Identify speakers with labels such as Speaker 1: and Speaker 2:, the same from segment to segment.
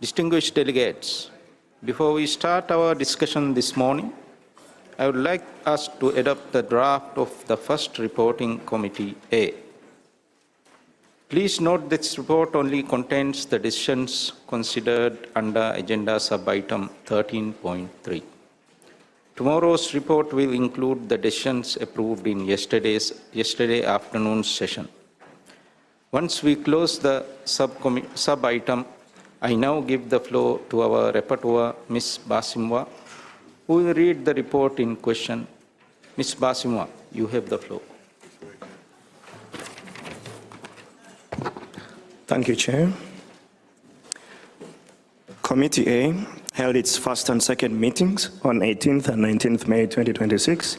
Speaker 1: Distinguished delegates, before we start our discussion this morning, I would like us to adopt the draft of the first reporting committee A. Please note this report only contains the decisions considered under agenda sub-item 13.3. Tomorrow's report will include the decisions approved in yesterday afternoon's session. Once we close the sub-item, I now give the floor to our rapporteur, Ms. Basimwa, who will read the report in question. Ms. Basimwa, you have the floor.
Speaker 2: Thank you, Chair. Committee A held its first and second meetings on 18th and 19th May 2026,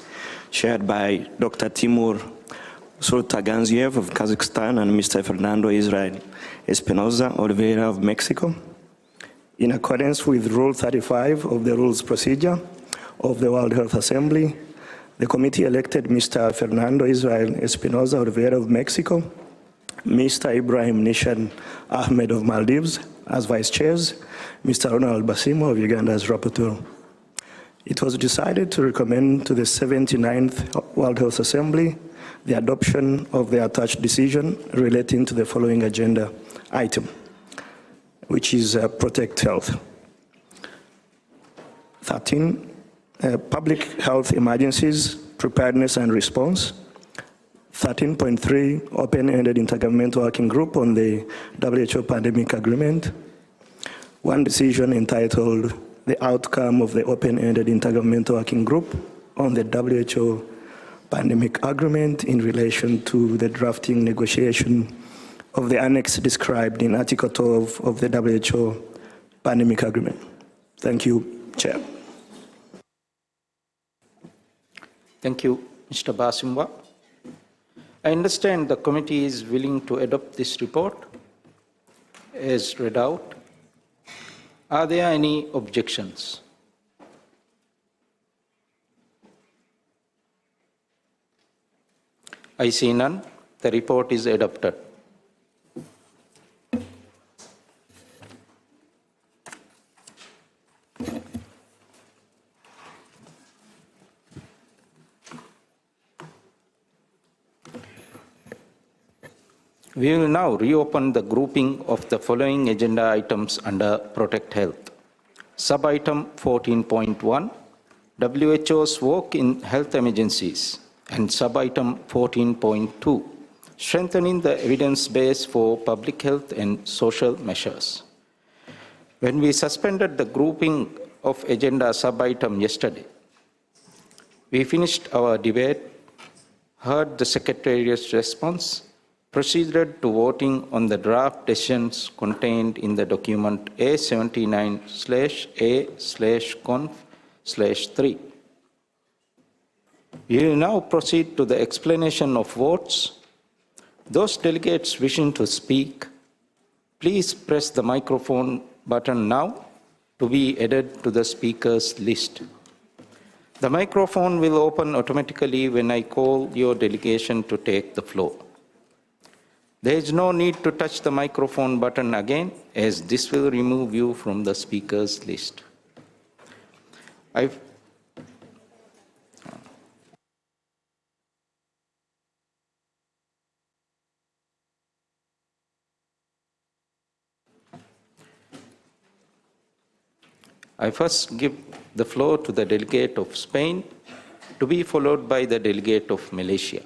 Speaker 2: chaired by Dr. Timur Sultaganziev of Kazakhstan and Mr. Fernando Israel Espinoza Oliveira of Mexico. In accordance with Rule 35 of the Rules Procedure of the World Health Assembly, the committee elected Mr. Fernando Israel Espinoza Oliveira of Mexico, Mr. Ibrahim Nishan Ahmed of Maldives as vice chairs, Mr. Ronald Basimo of Uganda as rapporteur. It was decided to recommend to the 79th World Health Assembly the adoption of the attached decision relating to the following agenda item, which is Protect Health. 13, Public Health Emergencies, Preparedness and Response. 13.3, Open-Ended Intergovernmental Working Group on the WHO Pandemic Agreement. One decision entitled The Outcome of the Open-Ended Intergovernmental Working Group on the WHO Pandemic Agreement in relation to the drafting negotiation of the annex described in Article 12 of the WHO Pandemic Agreement. Thank you, Chair.
Speaker 1: Thank you, Mr. Basimwa. I understand the committee is willing to adopt this report as read out. Are there any objections? I see none. The report is adopted. We will now reopen the grouping of the following agenda items under Protect Health. Sub-item 14.1, WHO's work in health emergencies, and sub-item 14.2, strengthening the evidence base for public health and social measures. When we suspended the grouping of agenda sub-item yesterday, we finished our debate, heard the Secretariat's response, proceeded to voting on the draft decisions contained in the document A79/A/conf/3. We will now proceed to the explanation of votes. Those delegates wishing to speak, please press the microphone button now to be added to the speakers list. The microphone will open automatically when I call your delegation to take the floor. There is no need to touch the microphone button again, as this will remove you from the speakers list. I first give the floor to the delegate of Spain, to be followed by the delegate of Malaysia.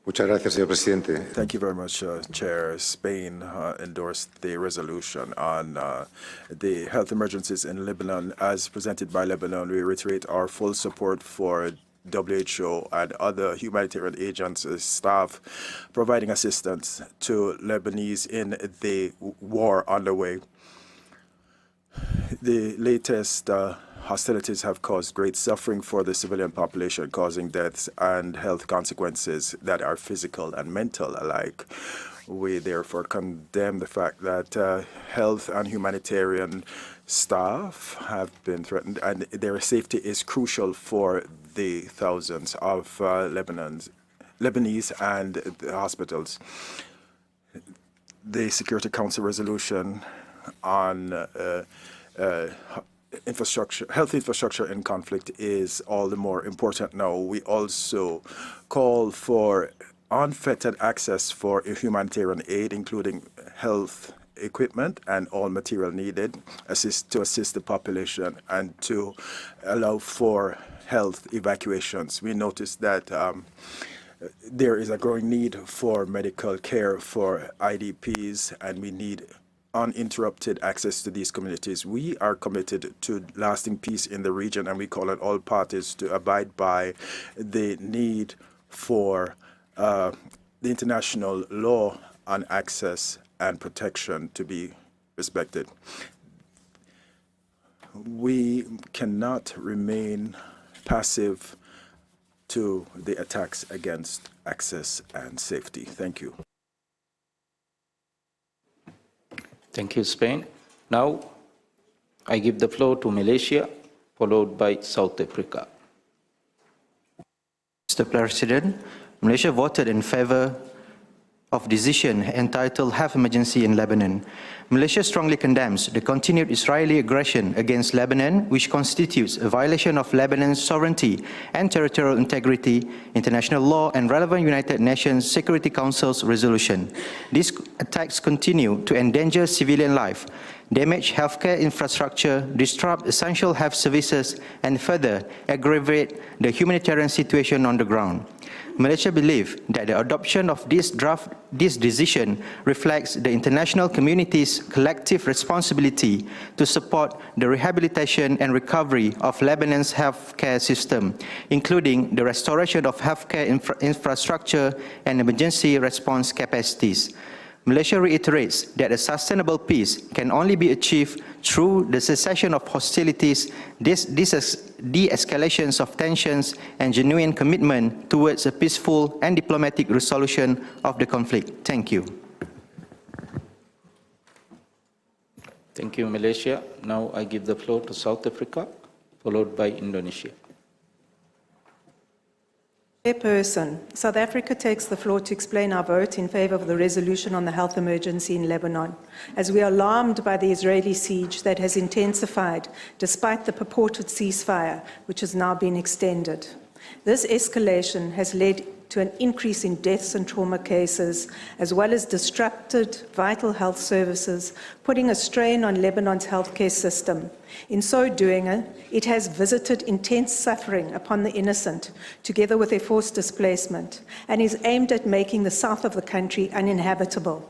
Speaker 3: Muchas gracias, señor presidente.
Speaker 4: Thank you very much, Chair. Spain endorsed the resolution on the health emergencies in Lebanon. As presented by Lebanon, we reiterate our full support for WHO and other humanitarian agencies staff providing assistance to Lebanese in the war underway. The latest hostilities have caused great suffering for the civilian population, causing deaths and health consequences that are physical and mental alike. We therefore condemn the fact that health and humanitarian staff have been threatened, and their safety is crucial for the thousands of Lebanese and the hospitals. the Security Council resolution on health infrastructure in conflict is all the more important now. We also call for unfettered access for humanitarian aid, including health equipment and all material needed to assist the population and to allow for health evacuations. We noticed that there is a growing need for medical care for IDPs, and we need uninterrupted access to these communities. We are committed to lasting peace in the region, and we call on all parties to abide by the need for the international law on access and protection to be respected. We cannot remain passive to the attacks against access and safety. Thank you.
Speaker 1: Thank you, Spain. Now, I give the floor to Malaysia, followed by South Africa.
Speaker 5: Mr. President, Malaysia voted in favor of decision entitled Health Emergency in Lebanon. Malaysia strongly condemns the continued Israeli aggression against Lebanon, which constitutes a violation of Lebanon's sovereignty and territorial integrity, international law, and relevant United Nations Security Council's resolution. These attacks continue to endanger civilian life, damage healthcare infrastructure, disrupt essential health services, and further aggravate the humanitarian situation on the ground. Malaysia believes that the adoption of this decision reflects the international community's collective responsibility to support the rehabilitation and recovery of Lebanon's healthcare system, including the restoration of healthcare infrastructure and emergency response capacities. Malaysia reiterates that a sustainable peace can only be achieved through the cessation of hostilities, de-escalations of tensions, and genuine commitment towards a peaceful and diplomatic resolution of the conflict. Thank you.
Speaker 1: Thank you, Malaysia. Now I give the floor to South Africa, followed by Indonesia.
Speaker 6: Chairperson, South Africa takes the floor to explain our vote in favor of the resolution on the health emergency in Lebanon, as we are alarmed by the Israeli siege that has intensified despite the purported ceasefire, which has now been extended. This escalation has led to an increase in deaths and trauma cases, as well as disrupted vital health services, putting a strain on Lebanon's healthcare system. In so doing, it has visited intense suffering upon the innocent, together with their forced displacement, and is aimed at making the south of the country uninhabitable.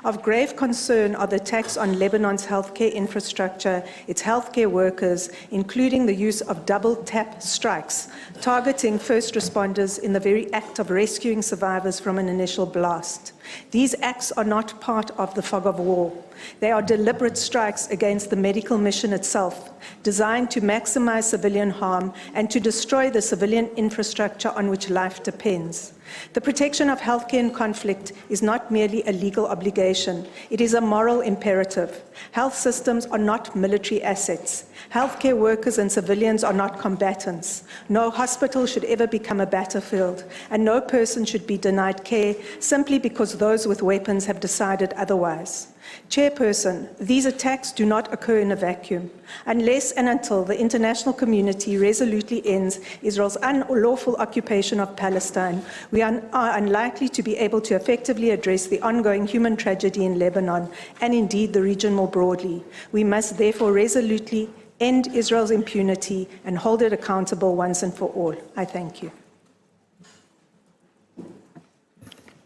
Speaker 6: Of grave concern are the attacks on Lebanon's healthcare infrastructure, its healthcare workers, including the use of double-tap strikes, targeting first responders in the very act of rescuing survivors from an initial blast. These acts are not part of the fog of war. They are deliberate strikes against the medical mission itself, designed to maximize civilian harm and to destroy the civilian infrastructure on which life depends. The protection of healthcare in conflict is not merely a legal obligation, it is a moral imperative. Health systems are not military assets. Healthcare workers and civilians are not combatants. No hospital should ever become a battlefield, and no person should be denied care simply because those with weapons have decided otherwise. Chairperson, these attacks do not occur in a vacuum. Unless and until the international community resolutely ends Israel's unlawful occupation of Palestine, we are unlikely to be able to effectively address the ongoing human tragedy in Lebanon, and indeed the region more broadly. We must therefore resolutely end Israel's impunity and hold it accountable once and for all. I thank you.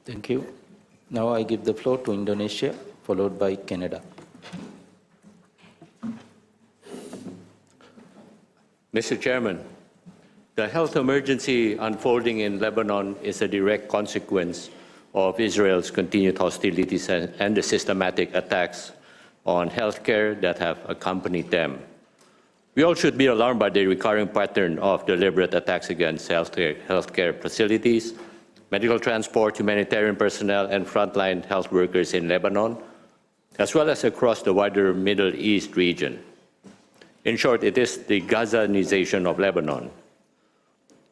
Speaker 1: Thank you. Now I give the floor to Indonesia, followed by Canada.
Speaker 7: Mr. Chairman, the health emergency unfolding in Lebanon is a direct consequence of Israel's continued hostilities and the systematic attacks on healthcare that have accompanied them. We all should be alarmed by the recurring pattern of deliberate attacks against healthcare facilities, medical transport, humanitarian personnel, and frontline health workers in Lebanon, as well as across the wider Middle East region. In short, it is the Gazanization of Lebanon.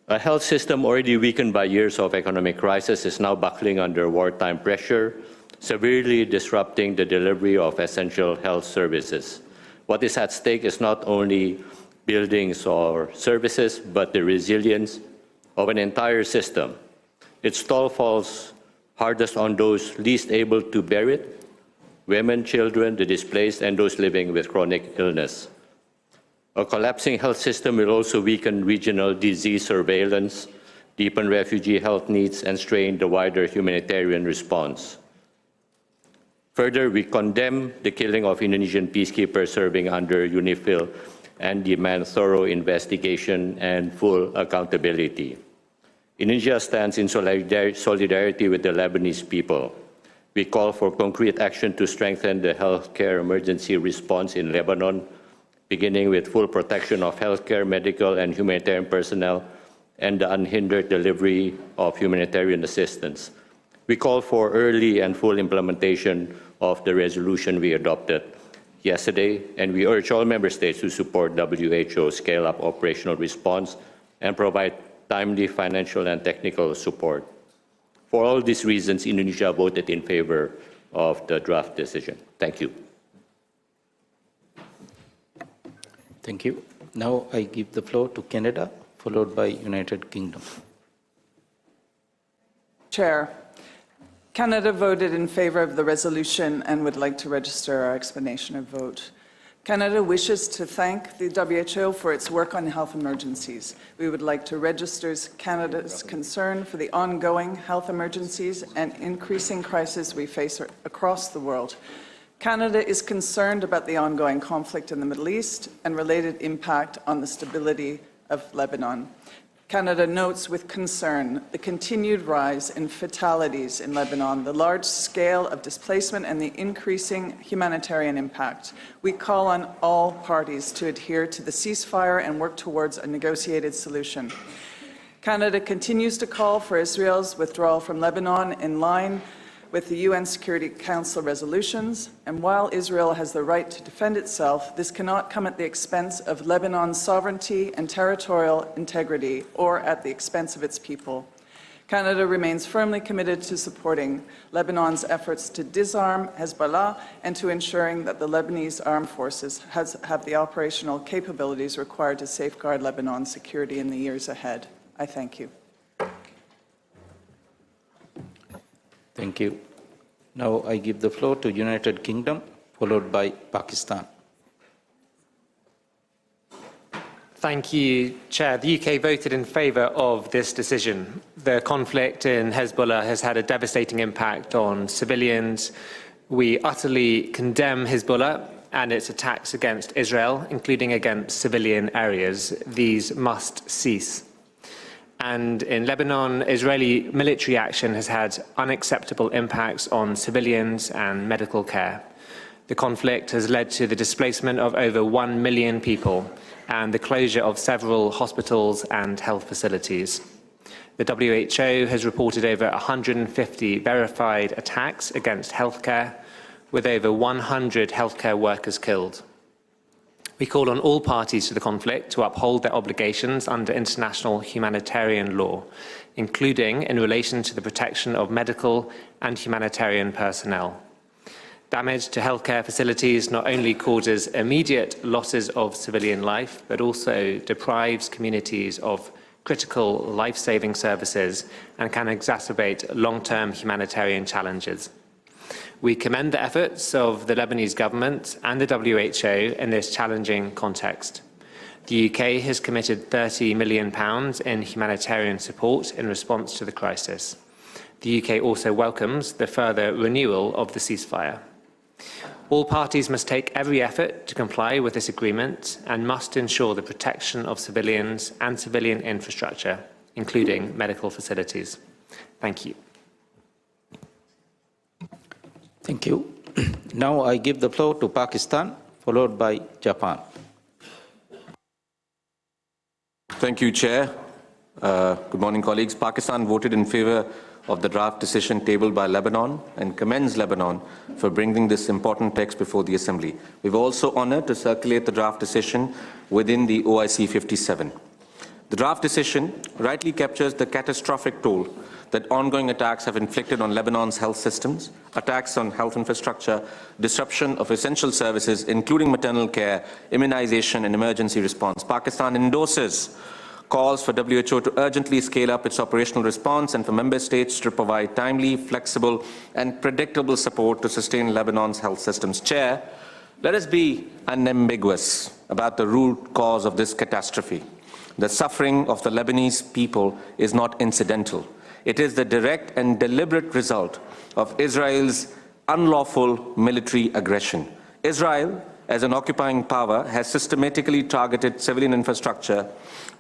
Speaker 7: A health system already weakened by years of economic crisis is now buckling under wartime pressure, severely disrupting the delivery of essential health services. What is at stake is not only buildings or services, but the resilience of an entire system. Its toll falls hardest on those least able to bear it: women, children, the displaced, and those living with chronic illness. A collapsing health system will also weaken regional disease surveillance, deepen refugee health needs, and strain the wider humanitarian response. Further, we condemn the killing of Indonesian peacekeepers serving under UNIFIL and demand thorough investigation and full accountability. Indonesia stands in solidarity with the Lebanese people. We call for concrete action to strengthen the healthcare emergency response in Lebanon, beginning with full protection of healthcare, medical, and humanitarian personnel, and the unhindered delivery of humanitarian assistance. We call for early and full implementation of the resolution we adopted yesterday, and we urge all member states to support WHO scale-up operational response and provide timely financial and technical support. For all these reasons, Indonesia voted in favor of the draft decision. Thank you.
Speaker 1: Thank you. Now I give the floor to Canada, followed by United Kingdom.
Speaker 8: Chair, Canada voted in favor of the resolution and would like to register our explanation of vote. Canada wishes to thank the WHO for its work on health emergencies. We would like to register Canada's concern for the ongoing health emergencies and increasing crises we face across the world. Canada is concerned about the ongoing conflict in the Middle East and related impact on the stability of Lebanon. Canada notes with concern the continued rise in fatalities in Lebanon, the large scale of displacement, and the increasing humanitarian impact. We call on all parties to adhere to the ceasefire and work towards a negotiated solution. Canada continues to call for Israel's withdrawal from Lebanon in line with the UN Security Council resolutions, and while Israel has the right to defend itself, this cannot come at the expense of Lebanon's sovereignty and territorial integrity or at the expense of its people. Canada remains firmly committed to supporting Lebanon's efforts to disarm Hezbollah and to ensuring that the Lebanese armed forces have the operational capabilities required to safeguard Lebanon's security in the years ahead. I thank you.
Speaker 1: Thank you. Now I give the floor to United Kingdom, followed by Pakistan.
Speaker 9: Thank you, Chair. The UK voted in favour of this decision. The conflict in Hezbollah has had a devastating impact on civilians. We utterly condemn Hezbollah and its attacks against Israel, including against civilian areas. These must cease. And in Lebanon, Israeli military action has had unacceptable impacts on civilians and medical care. The conflict has led to the displacement of over 1 million people and the closure of several hospitals and health facilities. The WHO has reported over 150 verified attacks against healthcare, with over 100 healthcare workers killed. We call on all parties to the conflict to uphold their obligations under international humanitarian law, including in relation to the protection of medical and humanitarian personnel. Damage to healthcare facilities not only causes immediate losses of civilian life, but also deprives communities of critical life-saving services and can exacerbate long-term humanitarian challenges. We commend the efforts of the Lebanese government and the WHO in this challenging context. The UK has committed £30 million in humanitarian support in response to the crisis. The UK also welcomes the further renewal of the ceasefire. All parties must take every effort to comply with this agreement and must ensure the protection of civilians and civilian infrastructure, including medical facilities. Thank you.
Speaker 1: Thank you. Now I give the floor to Pakistan, followed by Japan.
Speaker 10: Thank you, Chair. Good morning, colleagues. Pakistan voted in favor of the draft decision tabled by Lebanon and commends Lebanon for bringing this important text before the Assembly. We've also honored to circulate the draft decision within the OIC 57. The draft decision rightly captures the catastrophic toll that ongoing attacks have inflicted on Lebanon's health systems, attacks on health infrastructure, disruption of essential services, including maternal care, immunization, and emergency response. Pakistan endorses calls for WHO to urgently scale up its operational response and for member states to provide timely, flexible, and predictable support to sustain Lebanon's health systems. Chair, let us be unambiguous about the root cause of this catastrophe. The suffering of the Lebanese people is not incidental. It is the direct and deliberate result of Israel's unlawful military aggression. Israel, as an occupying power, has systematically targeted civilian infrastructure,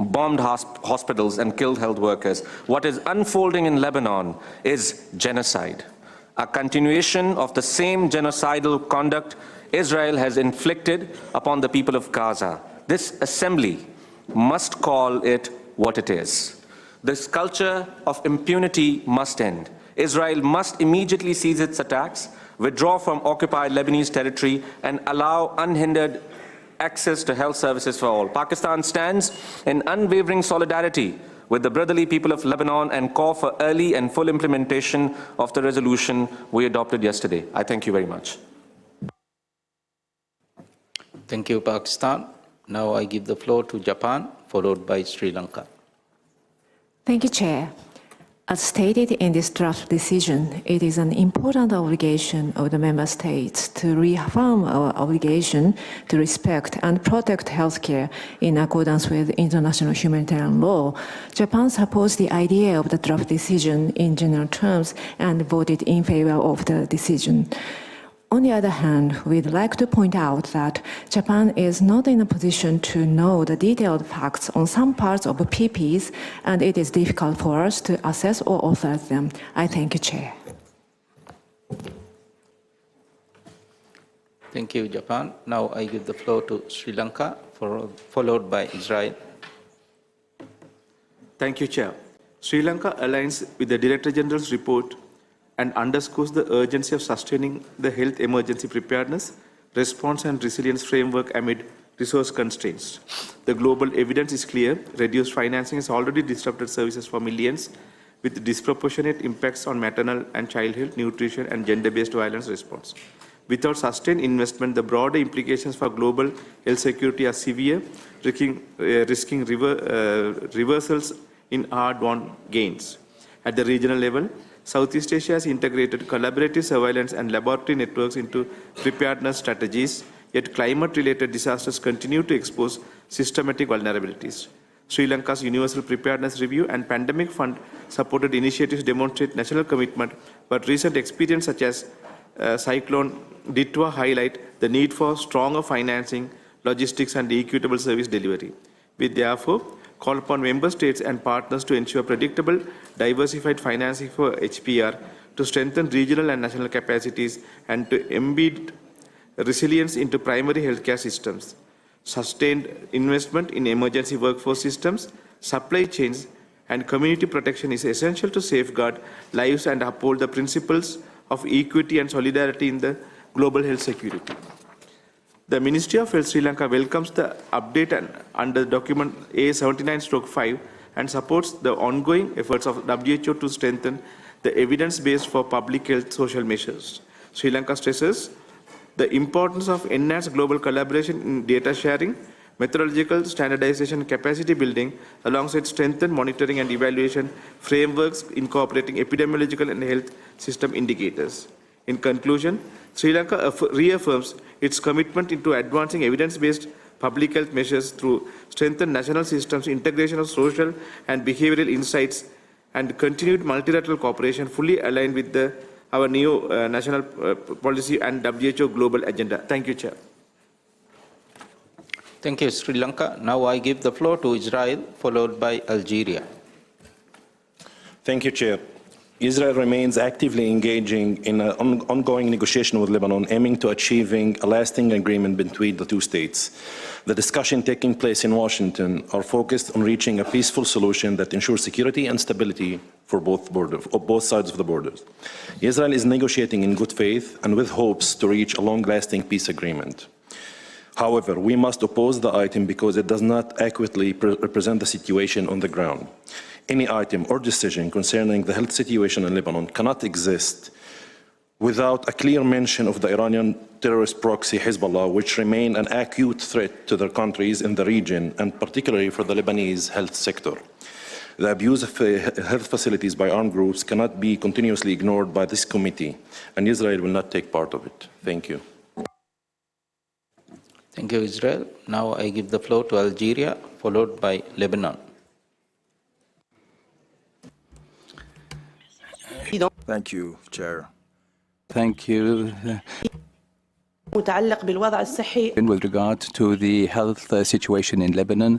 Speaker 10: bombed hospitals, and killed health workers. What is unfolding in Lebanon is genocide, a continuation of the same genocidal conduct Israel has inflicted upon the people of Gaza. This assembly must call it what it is. This culture of impunity must end. Israel must immediately cease its attacks, withdraw from occupied Lebanese territory, and allow unhindered access to health services for all. Pakistan stands in unwavering solidarity with the brotherly people of Lebanon and call for early and full implementation of the resolution we adopted yesterday. I thank you very much.
Speaker 1: Thank you, Pakistan. Now I give the floor to Japan, followed by Sri Lanka.
Speaker 11: Thank you, Chair. As stated in this draft decision, it is an important obligation of the Member States to reaffirm our obligation to respect and protect healthcare in accordance with international humanitarian law. Japan supports the idea of the draft decision in general terms and voted in favor of the decision. On the other hand, we'd like to point out that Japan is not in a position to know the detailed facts on some parts of PPs, and it is difficult for us to assess or authorize them. I thank you, Chair.
Speaker 1: Thank you, Japan. Now I give the floor to Sri Lanka, followed by Israel.
Speaker 12: Thank you, Chair. Sri Lanka aligns with the Director General's report and underscores the urgency of sustaining the health emergency preparedness, response and resilience framework amid resource constraints. The global evidence is clear. Reduced financing has already disrupted services for millions, with disproportionate impacts on maternal and child health, nutrition and gender-based violence response. Without sustained investment, the broader implications for global health security are severe, risking reversals in hard-won gains. At the regional level, Southeast Asia has integrated collaborative surveillance and laboratory networks into preparedness strategies, yet climate-related disasters continue to expose systematic vulnerabilities. Sri Lanka's Universal Preparedness Review and Pandemic Fund-supported initiatives demonstrate national commitment, but recent experience such as Cyclone Ditwa highlight the need for stronger financing, logistics and equitable service delivery. We therefore call upon member states and partners to ensure predictable, diversified financing for HPR to strengthen regional and national capacities and to embed resilience into primary healthcare systems. Sustained investment in emergency workforce systems, supply chains, and community protection is essential to safeguard lives and uphold the principles of equity and solidarity in the global health security. The Ministry of Health Sri Lanka welcomes the update under document A79/5 and supports the ongoing efforts of WHO to strengthen the evidence-based for public health social measures. Sri Lanka stresses the importance of enhanced global collaboration in data sharing, methodological standardization, capacity building, alongside strengthened monitoring and evaluation frameworks incorporating epidemiological and health system indicators. In conclusion, Sri Lanka reaffirms its commitment into advancing evidence-based public health measures through strengthened national systems, integration of social and behavioral insights, and continued multilateral cooperation fully aligned with our new national policy and WHO global agenda. Thank you, Chair.
Speaker 1: Thank you, Sri Lanka. Now I give the floor to Israel, followed by Algeria.
Speaker 13: Thank you, Chair. Israel remains actively engaging in an ongoing negotiation with Lebanon, aiming to achieving a lasting agreement between the two states. The discussion taking place in Washington are focused on reaching a peaceful solution that ensures security and stability for both sides of the borders. Israel is negotiating in good faith and with hopes to reach a long-lasting peace agreement. However, we must oppose the item because it does not accurately represent the situation on the ground. Any item or decision concerning the health situation in Lebanon cannot exist without a clear mention of the Iranian terrorist proxy Hezbollah, which remain an acute threat to the countries in the region, and particularly for the Lebanese health sector. The abuse of health facilities by armed groups cannot be continuously ignored by this committee, and Israel will not take part of it. Thank you.
Speaker 1: Thank you, Israel. Now I give the floor to Algeria, followed by Lebanon.
Speaker 4: Thank you, Chair.
Speaker 14: Thank you.
Speaker 15: متعلق بالوضع الصحي.
Speaker 14: With regard to the health situation in Lebanon,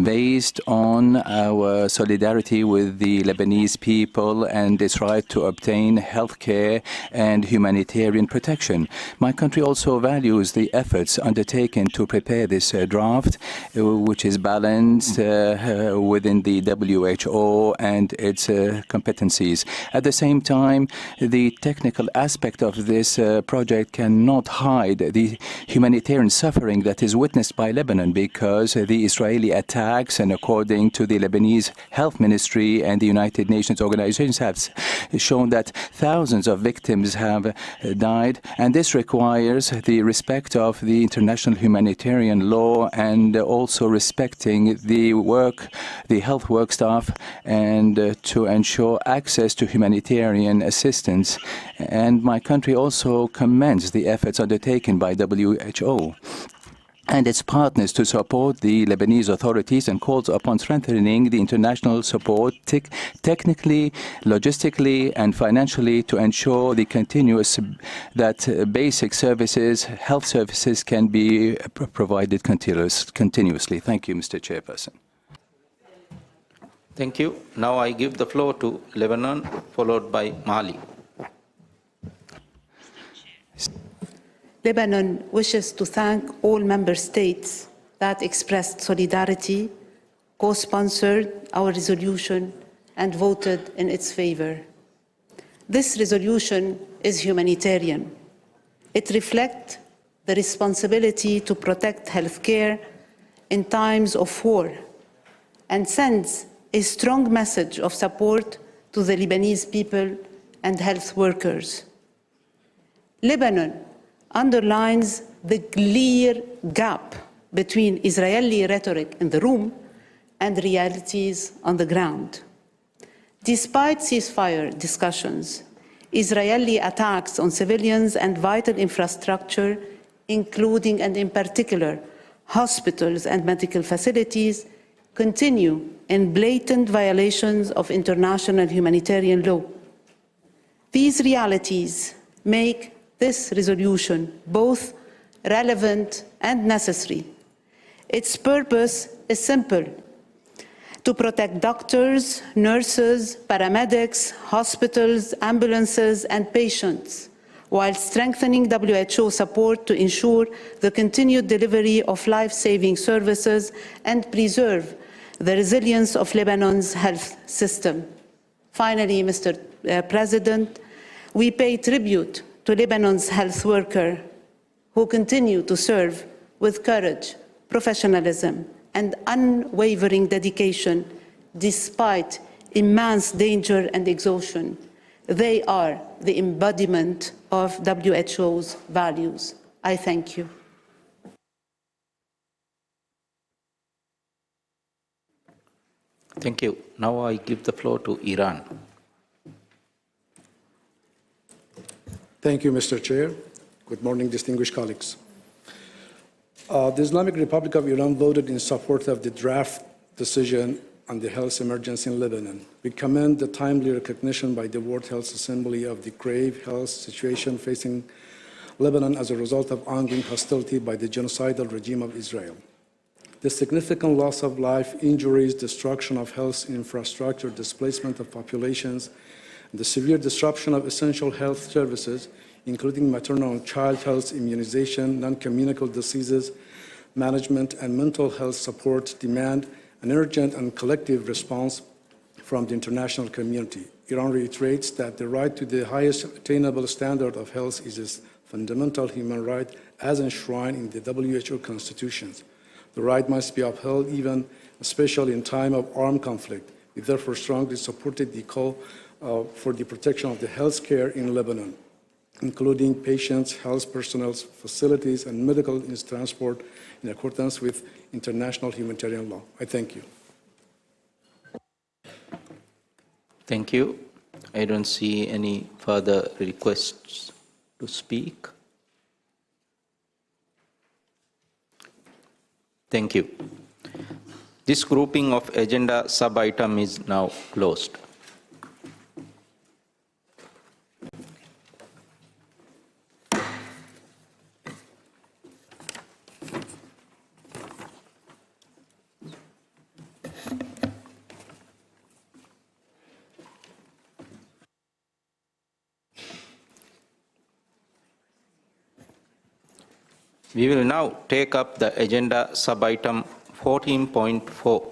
Speaker 14: based on our solidarity with the Lebanese people and its right to obtain health care and humanitarian protection. My country also values the efforts undertaken to prepare this draft, which is balanced within the WHO and its competencies. At the same time, the technical aspect of this project cannot hide the humanitarian suffering that is witnessed by Lebanon, because the Israeli attacks, and according to the Lebanese Health Ministry and the United Nations organizations, have shown that thousands of victims have died, and this requires the respect of the international humanitarian law and also respecting the health work staff, and to ensure access to humanitarian assistance. And my country also commends the efforts undertaken by WHO and its partners to support the Lebanese authorities, and calls upon strengthening the international support technically, logistically, and financially to ensure that basic services, health services, can be provided continuously. Thank you, Mr. Chairperson.
Speaker 1: Thank you. Now I give the floor to Lebanon, followed by Mali.
Speaker 15: Lebanon wishes to thank all member states that expressed solidarity, co-sponsored our resolution, and voted in its favor. This resolution is humanitarian. It reflects the responsibility to protect healthcare in times of war and sends a strong message of support to the Lebanese people and health workers. Lebanon underlines the clear gap between Israeli rhetoric in the room and realities on the ground. Despite ceasefire discussions, Israeli attacks on civilians and vital infrastructure, including and in particular hospitals and medical facilities, continue in blatant violations of international humanitarian law. These realities make this resolution both relevant and necessary. Its purpose is simple: to protect doctors, nurses, paramedics, hospitals, ambulances, and patients, while strengthening WHO support to ensure the continued delivery of life-saving services and preserve the resilience of Lebanon's health system. Finally, Mr. President, we pay tribute to Lebanon's health workers who continue to serve with courage, professionalism, and unwavering dedication despite immense danger and exhaustion. They are the embodiment of WHO's values. I thank you.
Speaker 1: Thank you. Now I give the floor to Iran.
Speaker 16: Thank you, Mr. Chair. Good morning, distinguished colleagues. The Islamic Republic of Iran voted in support of the draft decision on the health emergency in Lebanon. We commend the timely recognition by the World Health Assembly of the grave health situation facing Lebanon as a result of ongoing hostility by the genocidal regime of Israel. The significant loss of life, injuries, destruction of health infrastructure, displacement of populations, and the severe disruption of essential health services, including maternal and child health, immunization, non-communicable diseases, management, and mental health support, demand an urgent and collective response from the international community. Iran reiterates that the right to the highest attainable standard of health is its fundamental human right as enshrined in the WHO constitutions. The right must be upheld even, especially in time of armed conflict. We therefore strongly supported the call for the protection of the health care in Lebanon, including patients, health personnel, facilities, and medical transport in accordance with international humanitarian law. I thank you.
Speaker 1: Thank you. I don't see any further requests to speak. Thank you. This grouping of agenda sub-item is now closed. We will now take up the agenda sub-item 14.4,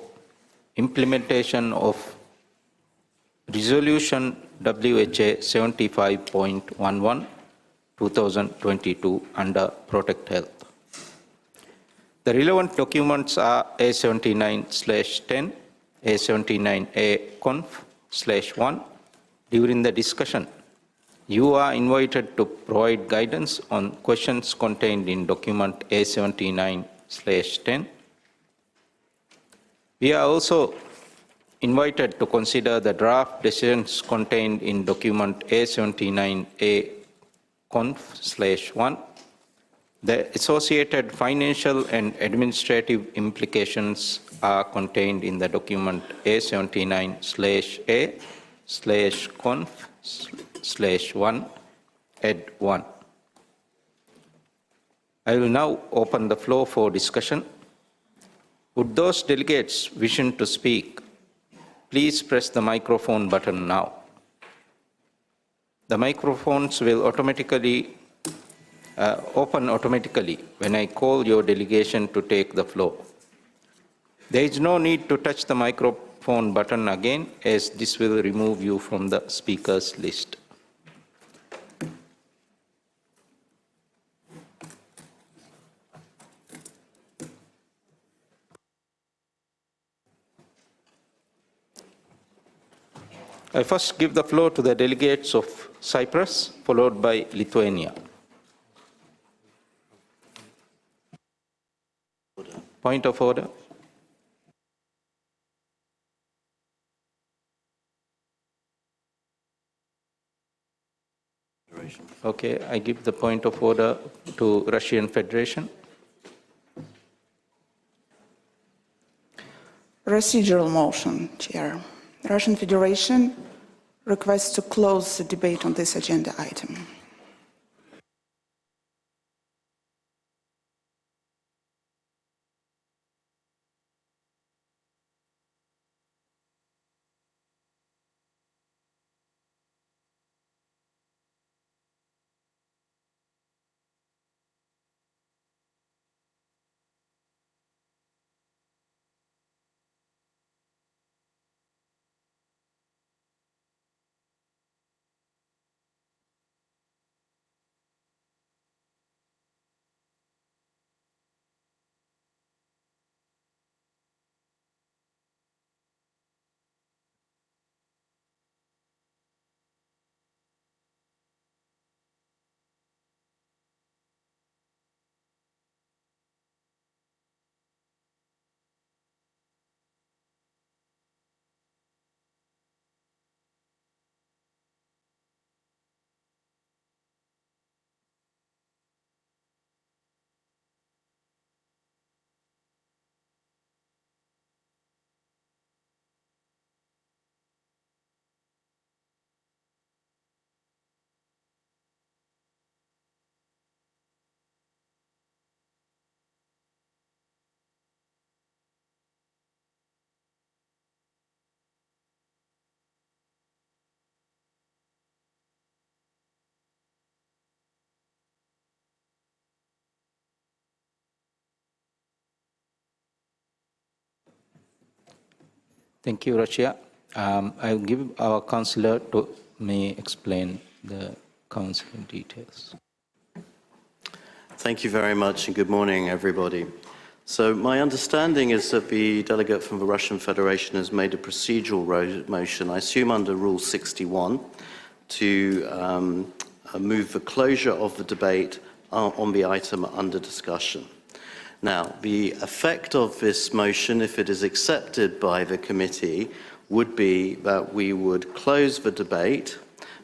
Speaker 1: implementation of Resolution WHA 75.11, 2022 under Protect Health. The relevant documents are A79/10, A79A-Conf/1. During the discussion, you are invited to provide guidance on questions contained in document A79/10. We are also invited to consider the draft decisions contained in document A79A-Conf/1. The associated financial and administrative implications are contained in the document A79/A/Conf/1 Ed 1. I will now open the floor for discussion. Would those delegates wishing to speak please press the microphone button now. The microphones will automatically open automatically when I call your delegation to take the floor. There is no need to touch the microphone button again, as this will remove you from the speakers list. I first give the floor to the delegates of Cyprus, followed by Lithuania. Point of order. Okay, I give the point of order to Russian Federation.
Speaker 17: Procedural motion, Chair. Russian Federation requests to close the debate on this agenda item.
Speaker 1: Thank you, Russia. I will give our councillor to may explain the council details.
Speaker 18: Thank you very much, and good morning, everybody. So my understanding is that the delegate from the Russian Federation has made a procedural motion, I assume under Rule 61, to move the closure of the debate on the item under discussion. Now, the effect of this motion, if it is accepted by the committee, would be that we would close the debate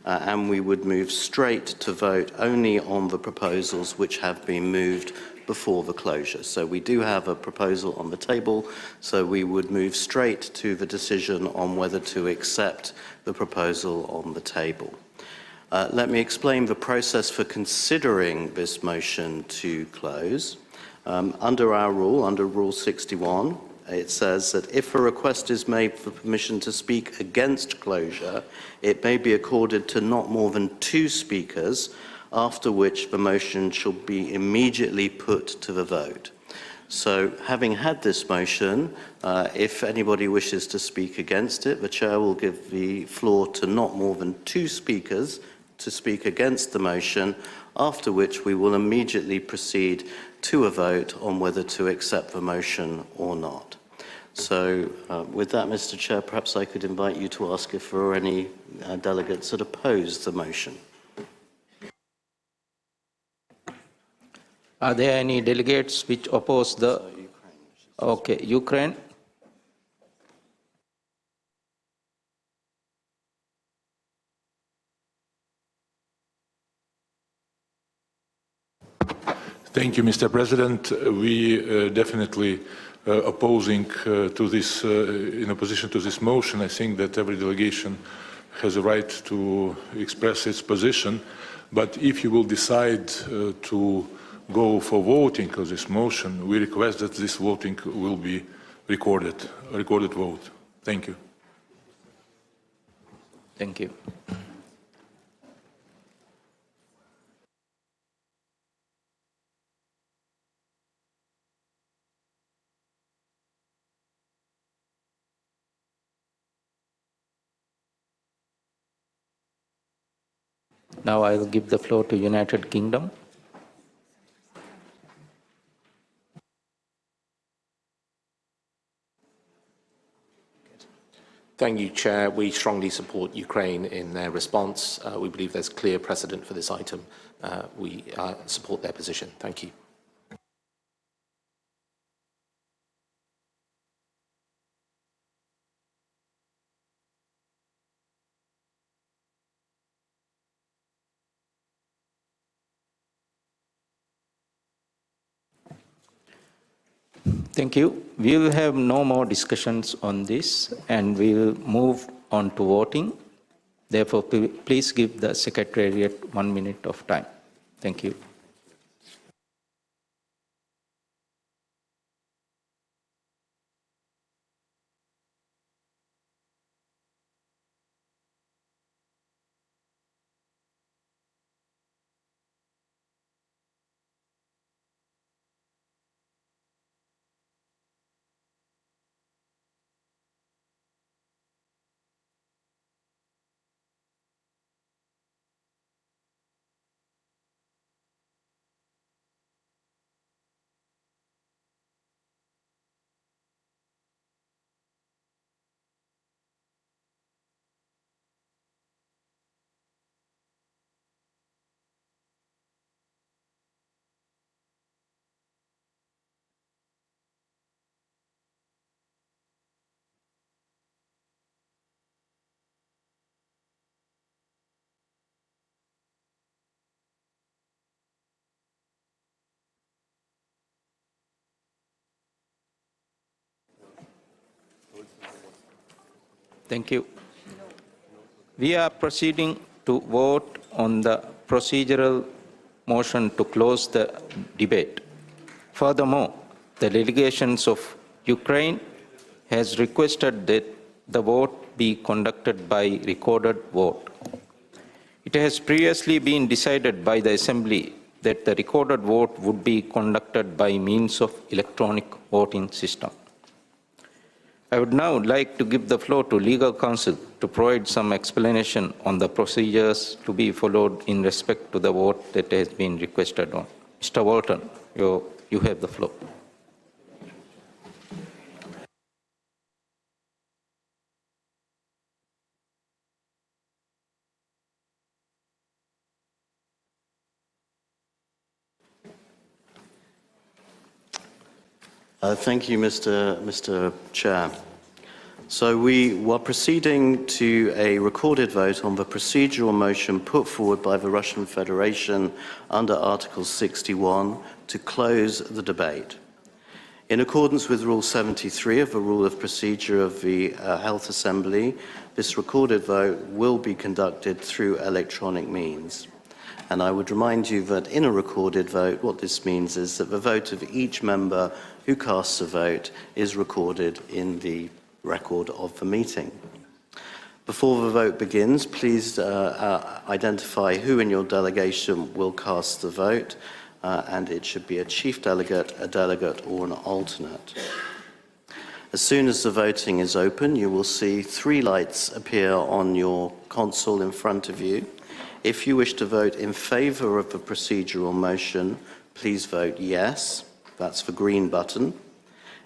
Speaker 18: and we would move straight to vote only on the proposals which have been moved before the closure. So we do have a proposal on the table, so we would move straight to the decision on whether to accept the proposal on the table. Let me explain the process for considering this motion to close. Under our rule, under Rule 61, it says that if a request is made for permission to speak against closure, it may be accorded to not more than 2 speakers, after which the motion shall be immediately put to the vote. So, having had this motion, if anybody wishes to speak against it, the Chair will give the floor to not more than 2 speakers to speak against the motion, after which we will immediately proceed to a vote on whether to accept the motion or not. So, with that, Mr. Chair, perhaps I could invite you to ask if there are any delegates that oppose the motion.
Speaker 1: Are there any delegates which oppose the... Okay, Ukraine.
Speaker 19: Thank you, Mr. President. We definitely opposing to this, in opposition to this motion. I think that every delegation has a right to express its position. But if you will decide to go for voting on this motion, we request that this voting will be recorded, a recorded vote. Thank you.
Speaker 1: Thank you. Now I will give the floor to United Kingdom.
Speaker 20: Thank you, Chair. We strongly support Ukraine in their response. We believe there's clear precedent for this item. We support their position. Thank you.
Speaker 1: Thank you. We will have no more discussions on this, and we will move on to voting. Therefore, please give the Secretariat 1 minute of time. Thank you. Thank you. We are proceeding to vote on the procedural motion to close the debate. Furthermore, the delegations of Ukraine has requested that the vote be conducted by recorded vote. It has previously been decided by the Assembly that the recorded vote would be conducted by means of electronic voting system. I would now like to give the floor to Legal Counsel to provide some explanation on the procedures to be followed in respect to the vote that has been requested on. Mr. Walton, you have the floor.
Speaker 18: Thank you, Mr. Chair. So we were proceeding to a recorded vote on the procedural motion put forward by the Russian Federation under Article 61 to close the debate. In accordance with Rule 73 of the Rule of Procedure of the Health Assembly, this recorded vote will be conducted through electronic means. And I would remind you that in a recorded vote, what this means is that the vote of each member who casts a vote is recorded in the record of the meeting. Before the vote begins, please identify who in your delegation will cast the vote, and it should be a chief delegate, a delegate, or an alternate. As soon as the voting is open, you will see 3 lights appear on your console in front of you. If you wish to vote in favour of the procedural motion, please vote yes. That's the green button.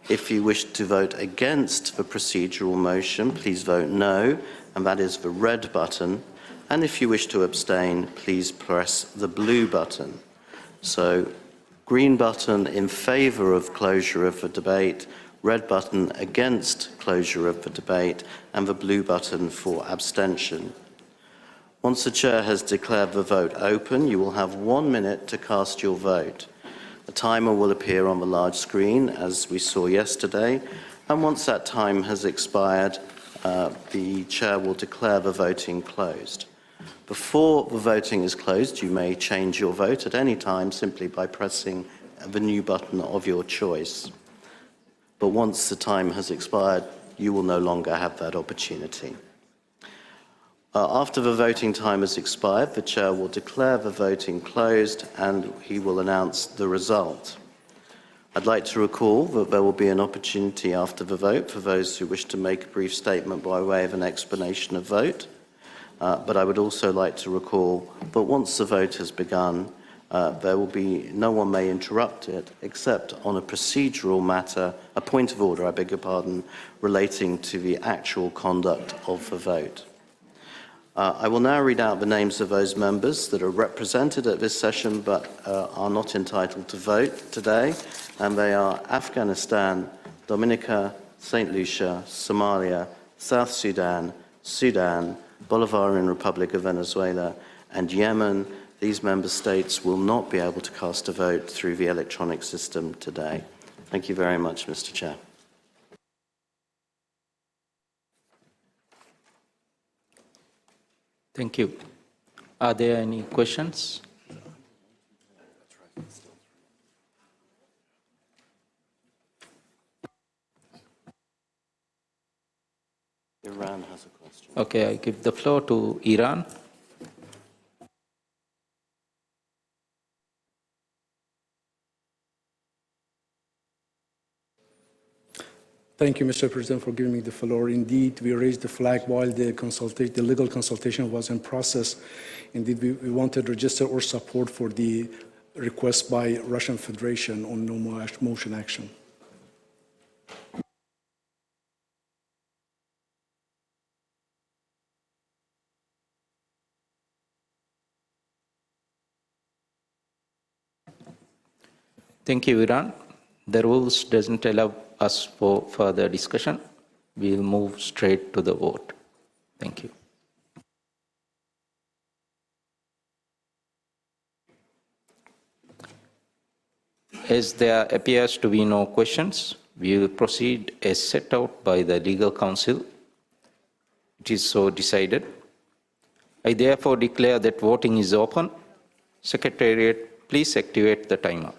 Speaker 18: If you wish to vote against the procedural motion, please vote no, and that is the red button. And if you wish to abstain, please press the blue button. So, green button in favour of closure of the debate, red button against closure of the debate, and the blue button for abstention. Once the Chair has declared the vote open, you will have 1 minute to cast your vote. A timer will appear on the large screen, as we saw yesterday, and once that time has expired, the Chair will declare the voting closed. Before the voting is closed, you may change your vote at any time simply by pressing the new button of your choice. But once the time has expired, you will no longer have that opportunity. After the voting time has expired, the Chair will declare the voting closed and he will announce the result. I'd like to recall that there will be an opportunity after the vote for those who wish to make a brief statement by way of an explanation of vote. But I would also like to recall that once the vote has begun, no one may interrupt it except on a procedural matter, a point of order, I beg your pardon, relating to the actual conduct of the vote. I will now read out the names of those members that are represented at this session but are not entitled to vote today, and they are Afghanistan, Dominica, St. Lucia, Somalia, South Sudan, Sudan, Bolivarian Republic of Venezuela, and Yemen. These member states will not be able to cast a vote through the electronic system today. Thank you very much, Mr. Chair.
Speaker 1: Thank you. Are there any questions?
Speaker 18: Iran has a question.
Speaker 1: Okay, I give the floor to Iran.
Speaker 16: Thank you, Mr. President, for giving me the floor. Indeed, we raised the flag while the legal consultation was in process. Indeed, we wanted to register our support for the request by Russian Federation on no motion action.
Speaker 1: Thank you, Iran. The rules doesn't allow us for further discussion. We'll move straight to the vote. Thank you. As there appears to be no questions, we will proceed as set out by the legal counsel. It is so decided. I therefore declare that voting is open. Secretariat, please activate the timer.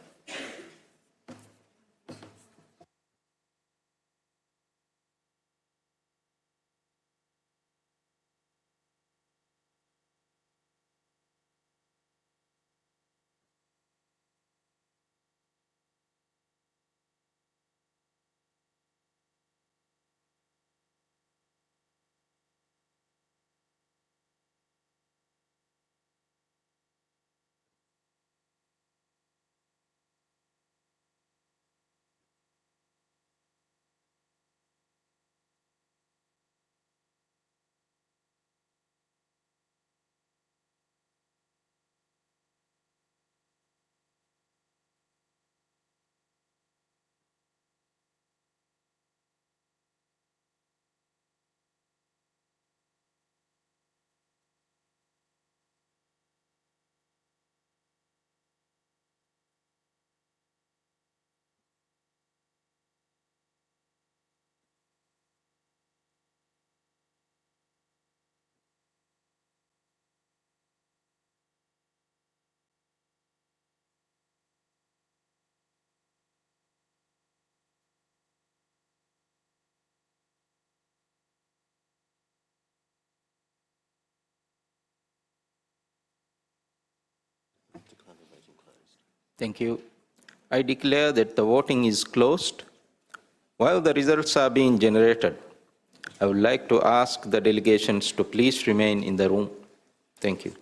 Speaker 1: Thank you. I declare that the voting is closed. While the results are being generated, I would like to ask the delegations to please remain in the room. Thank you.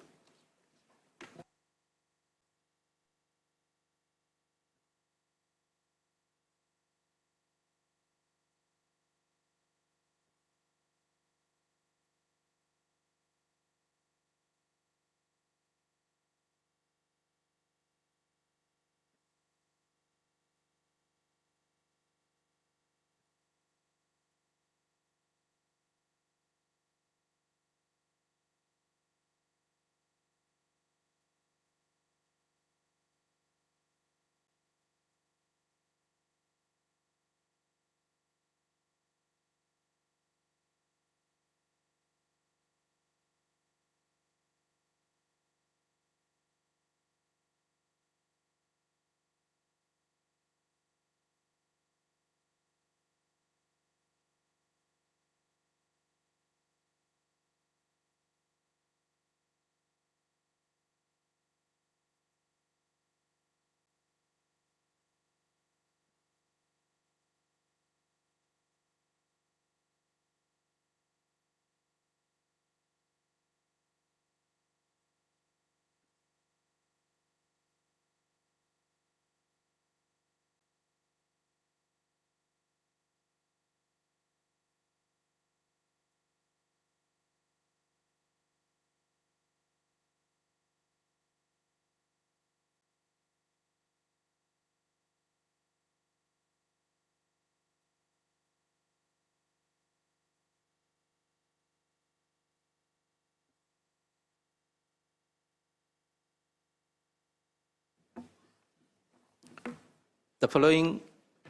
Speaker 1: The following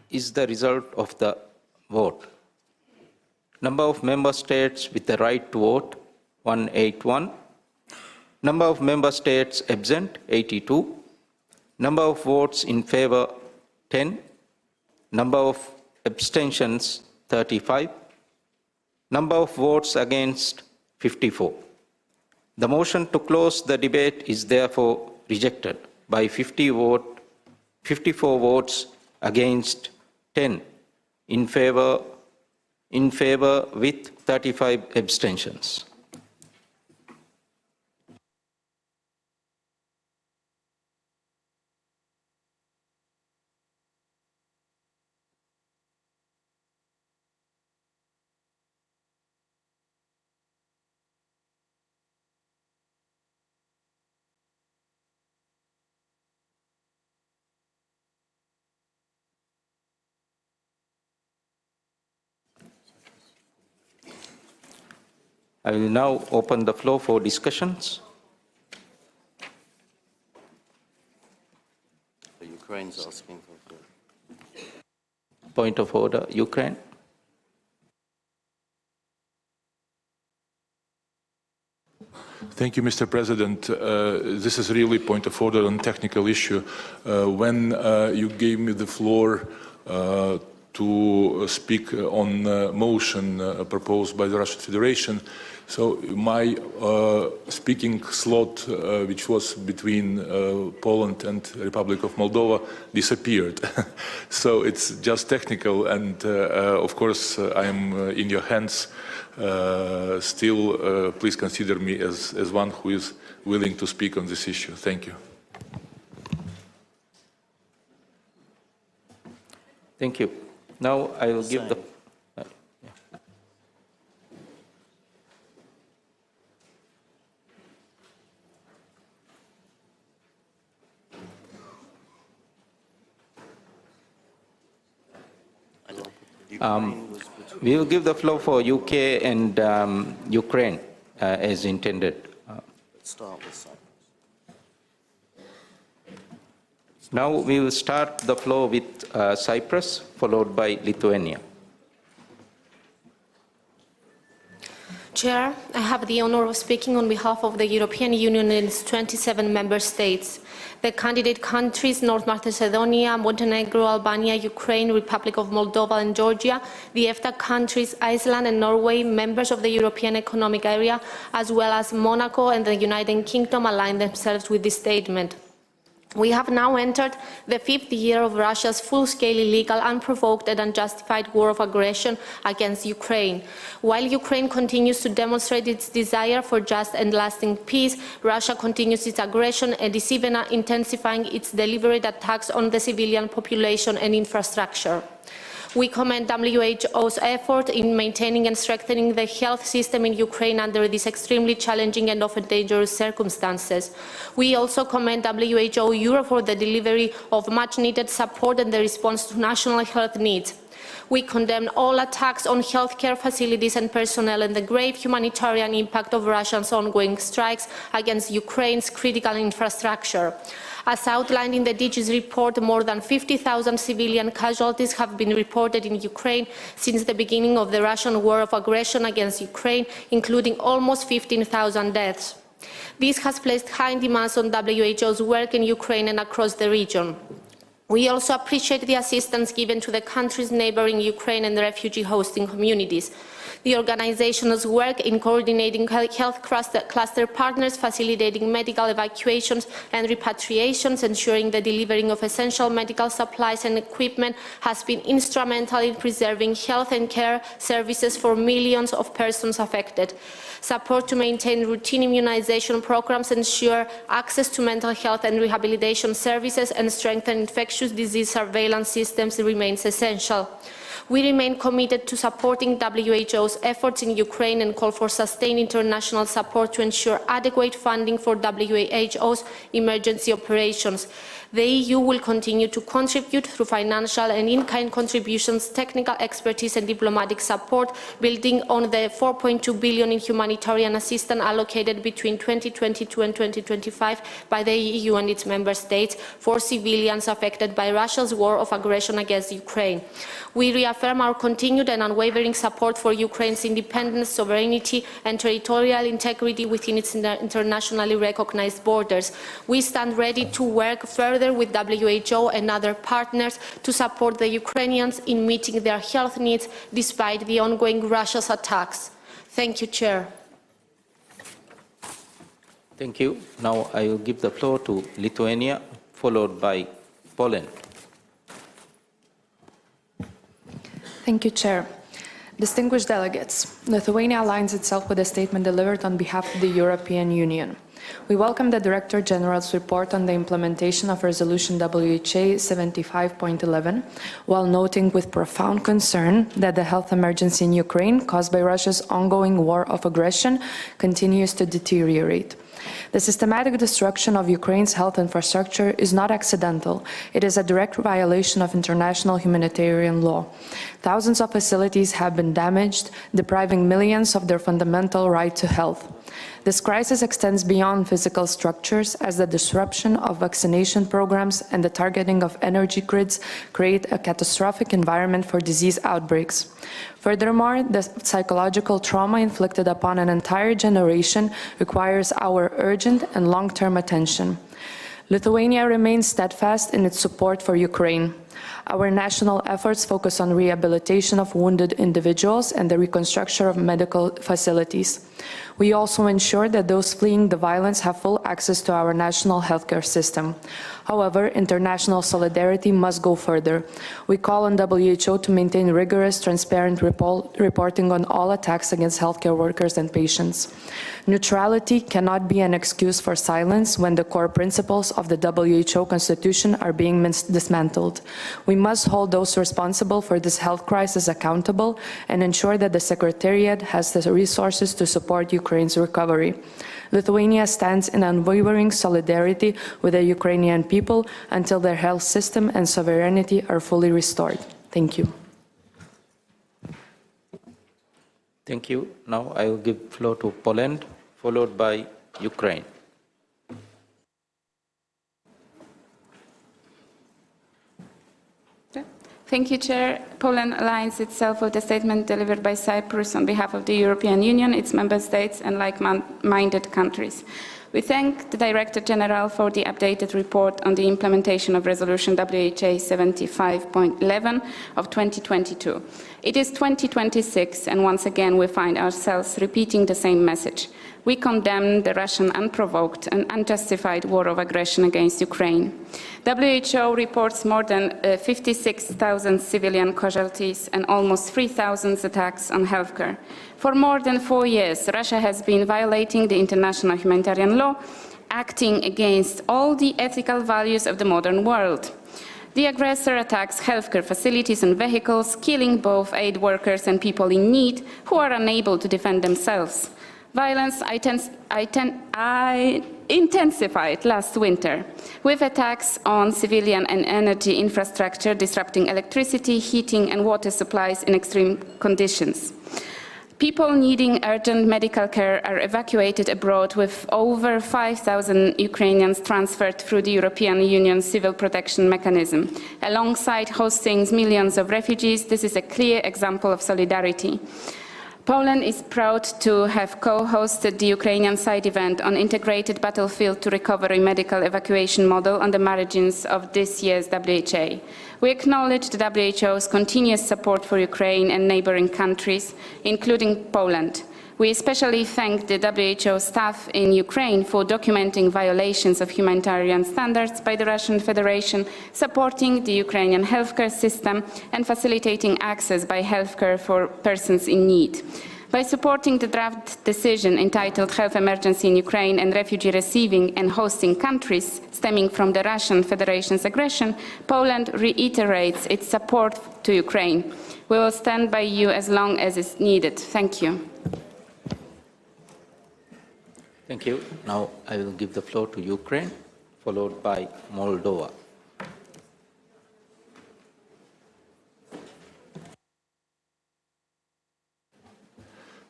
Speaker 1: is the result of the vote. Number of member states with the right to vote, 181. Number of member states absent, 82. Number of votes in favor, 10. Number of abstentions, 35. Number of votes against, 54. The motion to close the debate is therefore rejected by 54 votes against 10 in favor with 35 abstentions. I will now open the floor for discussions.
Speaker 18: Ukraine's asking for the floor.
Speaker 1: Point of order, Ukraine.
Speaker 19: Thank you, Mr. President. This is really point of order on technical issue. When you gave me the floor to speak on motion proposed by the Russian Federation, so my speaking slot, which was between Poland and Republic of Moldova, disappeared. So it's just technical, and of course I am in your hands. Still, please consider me as one who is willing to speak on this issue. Thank you.
Speaker 1: Thank you. Now I will give the... we will give the floor for UK and Ukraine as intended.
Speaker 18: Let's start with Cyprus.
Speaker 1: Now we will start the floor with Cyprus, followed by Lithuania.
Speaker 21: Chair, I have the honor of speaking on behalf of the European Union and its 27 member states. The candidate countries, North Macedonia, Montenegro, Albania, Ukraine, Republic of Moldova and Georgia, the EFTA countries, Iceland and Norway, members of the European Economic Area, as well as Monaco and the United Kingdom align themselves with this statement. We have now entered the 5th year of Russia's full-scale, illegal, unprovoked and unjustified war of aggression against Ukraine. While Ukraine continues to demonstrate its desire for just and lasting peace, Russia continues its aggression and is even intensifying its deliberate attacks on the civilian population and infrastructure. We commend WHO's effort in maintaining and strengthening the health system in Ukraine under these extremely challenging and often dangerous circumstances. We also commend WHO Europe for the delivery of much-needed support and the response to national health needs. We condemn all attacks on healthcare facilities and personnel and the grave humanitarian impact of Russia's ongoing strikes against Ukraine's critical infrastructure. As outlined in the DG's report, more than 50,000 civilian casualties have been reported in Ukraine since the beginning of the Russian war of aggression against Ukraine, including almost 15,000 deaths. This has placed high demands on WHO's work in Ukraine and across the region. We also appreciate the assistance given to the countries neighboring Ukraine and the refugee hosting communities. The organization's work in coordinating health cluster partners, facilitating medical evacuations and repatriations, ensuring the delivery of essential medical supplies and equipment has been instrumental in preserving health and care services for millions of persons affected. Support to maintain routine immunization programs, ensure access to mental health and rehabilitation services, and strengthen infectious disease surveillance systems remains essential. We remain committed to supporting WHO's efforts in Ukraine and call for sustained international support to ensure adequate funding for WHO's emergency operations. The EU will continue to contribute through financial and in-kind contributions, technical expertise and diplomatic support, building on the $4.2 billion in humanitarian assistance allocated between 2022 and 2025 by the EU and its member states for civilians affected by Russia's war of aggression against Ukraine. We reaffirm our continued and unwavering support for Ukraine's independence, sovereignty and territorial integrity within its internationally recognized borders. We stand ready to work further with WHO and other partners to support the Ukrainians in meeting their health needs despite the ongoing Russia's attacks. Thank you, Chair.
Speaker 1: Thank you. Now I will give the floor to Lithuania, followed by Poland.
Speaker 2: Thank you, Chair. Distinguished delegates, Lithuania aligns itself with the statement delivered on behalf of the European Union. We welcome the Director General's report on the implementation of Resolution WHA 75.11, while noting with profound concern that the health emergency in Ukraine caused by Russia's ongoing war of aggression continues to deteriorate. The systematic destruction of Ukraine's health infrastructure is not accidental. It is a direct violation of international humanitarian law. Thousands of facilities have been damaged, depriving millions of their fundamental right to health. This crisis extends beyond physical structures, as the disruption of vaccination programs and the targeting of energy grids create a catastrophic environment for disease outbreaks. Furthermore, the psychological trauma inflicted upon an entire generation requires our urgent and long-term attention. Lithuania remains steadfast in its support for Ukraine. Our national efforts focus on rehabilitation of wounded individuals and the reconstruction of medical facilities. We also ensure that those fleeing the violence have full access to our national healthcare system. However, international solidarity must go further. We call on WHO to maintain rigorous, transparent reporting on all attacks against healthcare workers and patients. Neutrality cannot be an excuse for silence when the core principles of the WHO Constitution are being dismantled. We must hold those responsible for this health crisis accountable and ensure that the Secretariat has the resources to support Ukraine's recovery. Lithuania stands in unwavering solidarity with the Ukrainian people until their health system and sovereignty are fully restored. Thank you.
Speaker 1: Thank you. Now I will give floor to Poland, followed by Ukraine.
Speaker 22: Thank you, Chair. Poland aligns itself with the statement delivered by Cyprus on behalf of the European Union, its member states, and like-minded countries. We thank the Director General for the updated report on the implementation of Resolution WHA 75.11 of 2022. It is 2026, and once again we find ourselves repeating the same message. We condemn the Russian unprovoked and unjustified war of aggression against Ukraine. WHO reports more than 56,000 civilian casualties and almost 3,000 attacks on healthcare. For more than 4 years, Russia has been violating the international humanitarian law, acting against all the ethical values of the modern world. The aggressor attacks healthcare facilities and vehicles, killing both aid workers and people in need who are unable to defend themselves. Violence intensified last winter, with attacks on civilian and energy infrastructure, disrupting electricity, heating, and water supplies in extreme conditions. People needing urgent medical care are evacuated abroad, with over 5,000 Ukrainians transferred through the European Union Civil Protection Mechanism. Alongside hosting millions of refugees, this is a clear example of solidarity. Poland is proud to have co-hosted the Ukrainian side event on integrated battlefield to recovery medical evacuation model on the margins of this year's WHA. We acknowledge the WHO's continuous support for Ukraine and neighboring countries, including Poland. We especially thank the WHO staff in Ukraine for documenting violations of humanitarian standards by the Russian Federation, supporting the Ukrainian healthcare system, and facilitating access by healthcare for persons in need. By supporting the draft decision entitled Health Emergency in Ukraine and Refugee Receiving and Hosting Countries stemming from the Russian Federation's aggression, Poland reiterates its support to Ukraine. We will stand by you as long as is needed. Thank you.
Speaker 1: Thank you. Now I will give the floor to Ukraine, followed by Moldova.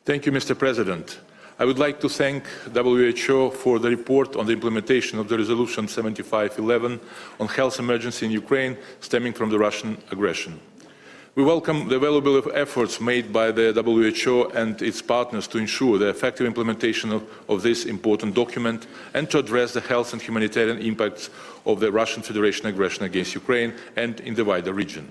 Speaker 19: Thank you, Mr. President. I would like to thank WHO for the report on the implementation of the Resolution 7511 on health emergency in Ukraine stemming from the Russian aggression. We welcome the valuable efforts made by the WHO and its partners to ensure the effective implementation of this important document and to address the health and humanitarian impacts of the Russian Federation aggression against Ukraine and in the wider region.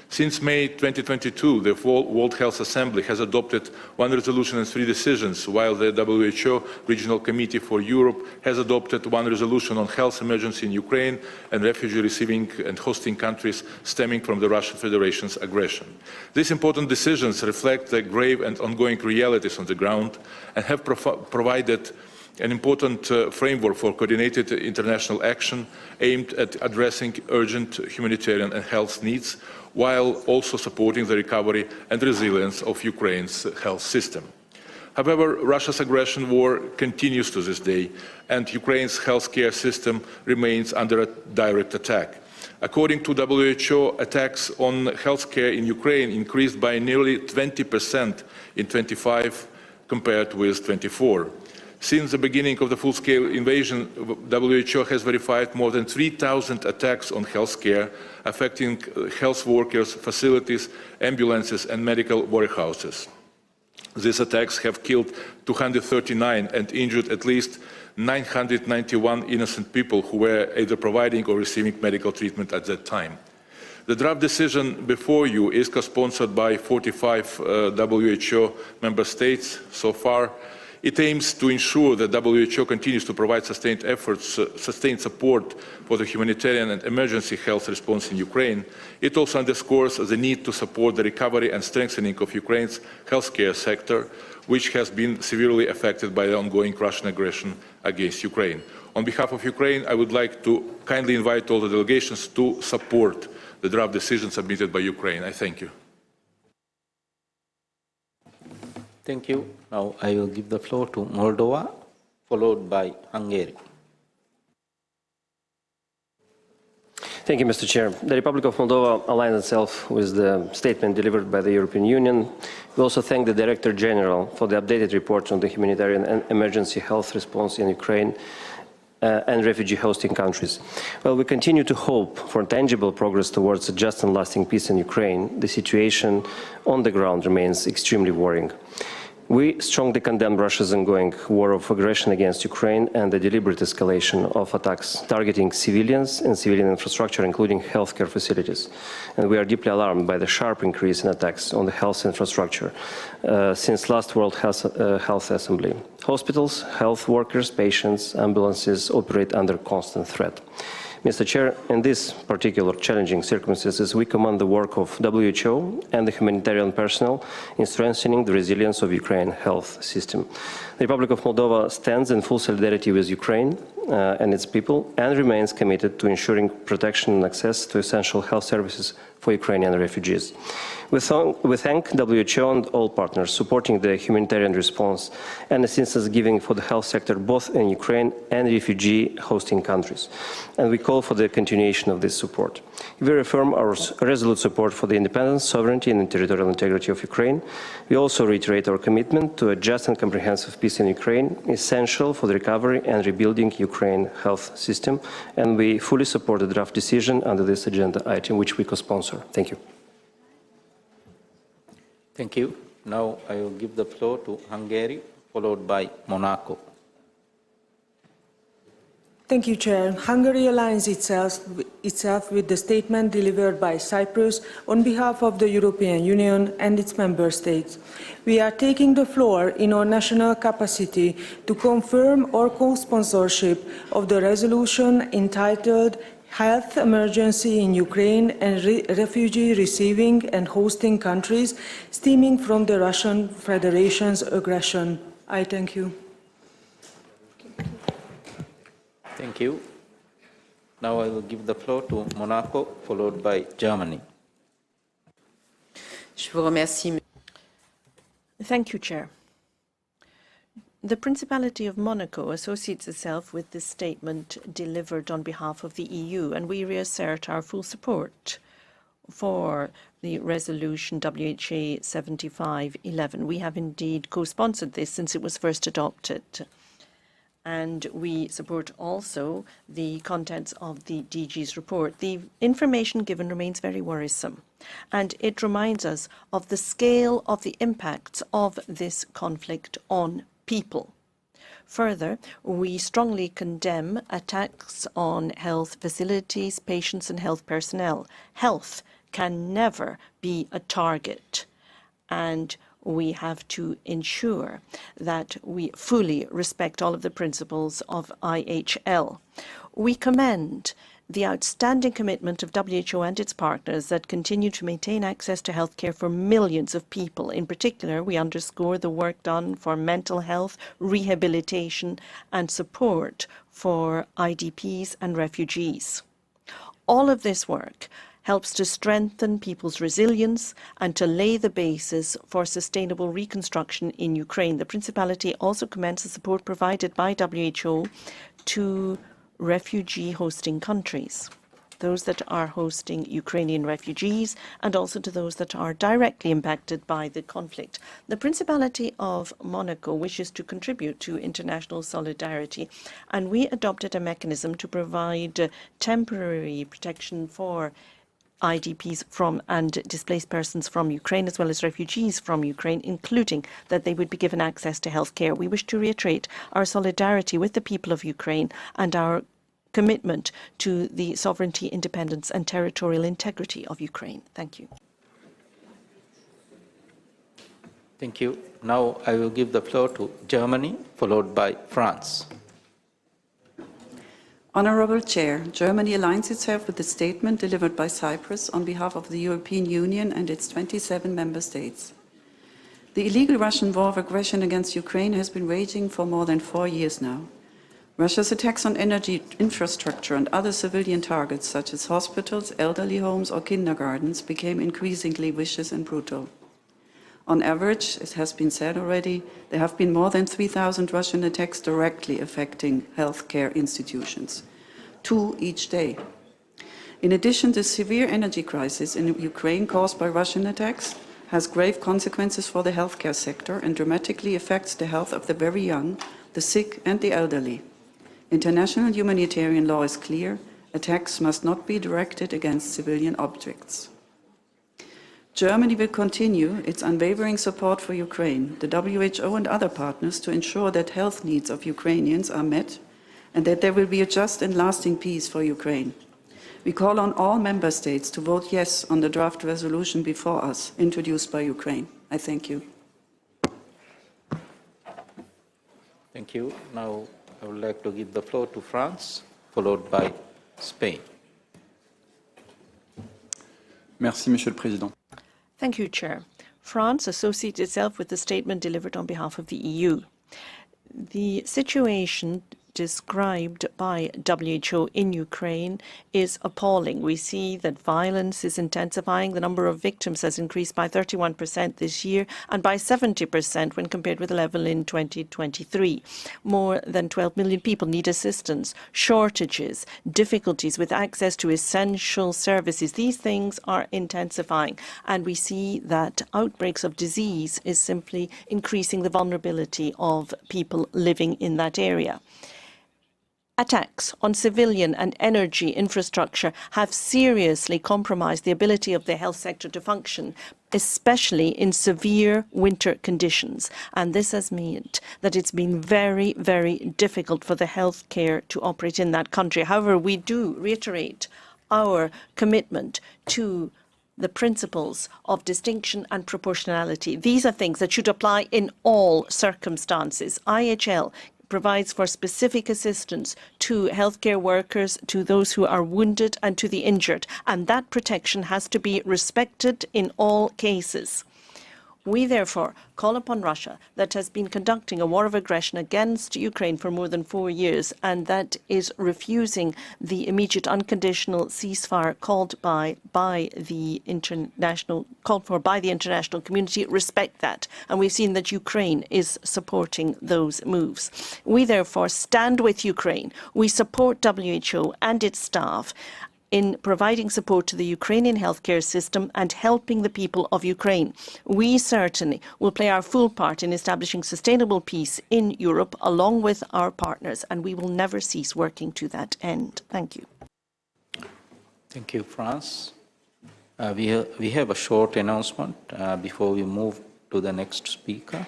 Speaker 19: Since May 2022, the World Health Assembly has adopted one resolution and 3 decisions, while the WHO Regional Committee for Europe has adopted one resolution on health emergency in Ukraine and refugee receiving and hosting countries stemming from the Russian Federation's aggression. These important decisions reflect the grave and ongoing realities on the ground and have provided an important framework for coordinated international action aimed at addressing urgent humanitarian and health needs, while also supporting the recovery and resilience of Ukraine's health system. However, Russia's aggression war continues to this day, and Ukraine's healthcare system remains under a direct attack. According to WHO, attacks on healthcare in Ukraine increased by nearly 20% in 25 compared with 24. Since the beginning of the full-scale invasion, WHO has verified more than 3,000 attacks on healthcare, affecting health workers, facilities, ambulances, and medical warehouses. These attacks have killed 239 and injured at least 991 innocent people who were either providing or receiving medical treatment at that time. The draft decision before you is co-sponsored by 45 WHO member states so far. It aims to ensure that WHO continues to provide sustained support for the humanitarian and emergency health response in Ukraine. It also underscores the need to support the recovery and strengthening of Ukraine's healthcare sector, which has been severely affected by the ongoing Russian aggression against Ukraine. On behalf of Ukraine, I would like to kindly invite all the delegations to support the draft decision submitted by Ukraine. I thank you.
Speaker 1: Thank you. Now I will give the floor to Moldova, followed by Hungary.
Speaker 3: Thank you, Mr. Chair. The Republic of Moldova aligns itself with the statement delivered by the European Union. We also thank the Director General for the updated report on the humanitarian and emergency health response in Ukraine and refugee hosting countries. While we continue to hope for tangible progress towards a just and lasting peace in Ukraine, the situation on the ground remains extremely worrying. We strongly condemn Russia's ongoing war of aggression against Ukraine and the deliberate escalation of attacks targeting civilians and civilian infrastructure, including healthcare facilities. And we are deeply alarmed by the sharp increase in attacks on the health infrastructure since last World Health Assembly. Hospitals, health workers, patients, ambulances operate under constant threat. Mr. Chair, in these particular challenging circumstances, we commend the work of WHO and the humanitarian personnel in strengthening the resilience of Ukraine's health system. The Republic of Moldova stands in full solidarity with Ukraine and its people and remains committed to ensuring protection and access to essential health services for Ukrainian refugees. We thank WHO and all partners supporting the humanitarian response and assistance giving for the health sector both in Ukraine and refugee hosting countries. And we call for the continuation of this support. We reaffirm our resolute support for the independence, sovereignty and territorial integrity of Ukraine. We also reiterate our commitment to a just and comprehensive peace in Ukraine, essential for the recovery and rebuilding Ukraine's health system. And we fully support the draft decision under this agenda item, which we co-sponsor. Thank you.
Speaker 1: Thank you. Now I will give the floor to Hungary, followed by Monaco.
Speaker 5: Thank you, Chair. Hungary aligns itself with the statement delivered by Cyprus on behalf of the European Union and its member states. We are taking the floor in our national capacity to confirm our co-sponsorship of the resolution entitled Health Emergency in Ukraine and Refugee Receiving and Hosting Countries stemming from the Russian Federation's aggression. I thank you.
Speaker 1: Thank you. Now I will give the floor to Monaco, followed by Germany.
Speaker 6: Thank you, Chair. The Principality of Monaco associates itself with this statement delivered on behalf of the EU, and we reassert our full support for the resolution WHA 7511. We have indeed co-sponsored this since it was first adopted. And we support also the contents of the DG's report. The information given remains very worrisome, and it reminds us of the scale of the impacts of this conflict on people. Further, we strongly condemn attacks on health facilities, patients and health personnel. Health can never be a target, and we have to ensure that we fully respect all of the principles of IHL. We commend the outstanding commitment of WHO and its partners that continue to maintain access to healthcare for millions of people. In particular, we underscore the work done for mental health, rehabilitation, and support for IDPs and refugees. All of this work helps to strengthen people's resilience and to lay the basis for sustainable reconstruction in Ukraine. The Principality also commends the support provided by WHO to refugee hosting countries, those that are hosting Ukrainian refugees, and also to those that are directly impacted by the conflict. The Principality of Monaco wishes to contribute to international solidarity, and we adopted a mechanism to provide temporary protection for IDPs from and displaced persons from Ukraine, as well as refugees from Ukraine, including that they would be given access to health care. We wish to reiterate our solidarity with the people of Ukraine and our commitment to the sovereignty, independence and territorial integrity of Ukraine. Thank you.
Speaker 1: Thank you. Now I will give the floor to Germany, followed by France.
Speaker 23: Honourable Chair, Germany aligns itself with the statement delivered by Cyprus on behalf of the European Union and its 27 member states. The illegal Russian war of aggression against Ukraine has been raging for more than 4 years now. Russia's attacks on energy infrastructure and other civilian targets, such as hospitals, elderly homes or kindergartens, became increasingly vicious and brutal. On average, it has been said already, there have been more than 3,000 Russian attacks directly affecting healthcare institutions, 2 each day. In addition, the severe energy crisis in Ukraine caused by Russian attacks has grave consequences for the healthcare sector and dramatically affects the health of the very young, the sick and the elderly. International humanitarian law is clear, attacks must not be directed against civilian objects. Germany will continue its unwavering support for Ukraine, the WHO and other partners to ensure that health needs of Ukrainians are met and that there will be a just and lasting peace for Ukraine. We call on all member states to vote yes on the draft resolution before us, introduced by Ukraine. I thank you.
Speaker 1: Thank you. Now I would like to give the floor to France, followed by Spain.
Speaker 7: Merci, Monsieur le Président.
Speaker 6: Thank you, Chair. France associates itself with the statement delivered on behalf of the EU. The situation described by WHO in Ukraine is appalling. We see that violence is intensifying. The number of victims has increased by 31% this year and by 70% when compared with the level in 2023. More than 12 million people need assistance, shortages, difficulties with access to essential services. These things are intensifying, and we see that outbreaks of disease is simply increasing the vulnerability of people living in that area. Attacks on civilian and energy infrastructure have seriously compromised the ability of the health sector to function, especially in severe winter conditions. And this has meant that it's been very, very difficult for the healthcare to operate in that country. However, we do reiterate our commitment to the principles of distinction and proportionality. These are things that should apply in all circumstances. IHL provides for specific assistance to healthcare workers, to those who are wounded and to the injured, and that protection has to be respected in all cases. We therefore call upon Russia, that has been conducting a war of aggression against Ukraine for more than 4 years, and that is refusing the immediate unconditional ceasefire called for by the international community, respect that. And we've seen that Ukraine is supporting those moves. We therefore stand with Ukraine. We support WHO and its staff in providing support to the Ukrainian healthcare system and helping the people of Ukraine. We certainly will play our full part in establishing sustainable peace in Europe along with our partners, and we will never cease working to that end. Thank you.
Speaker 1: Thank you, France. We have a short announcement before we move to the next speaker.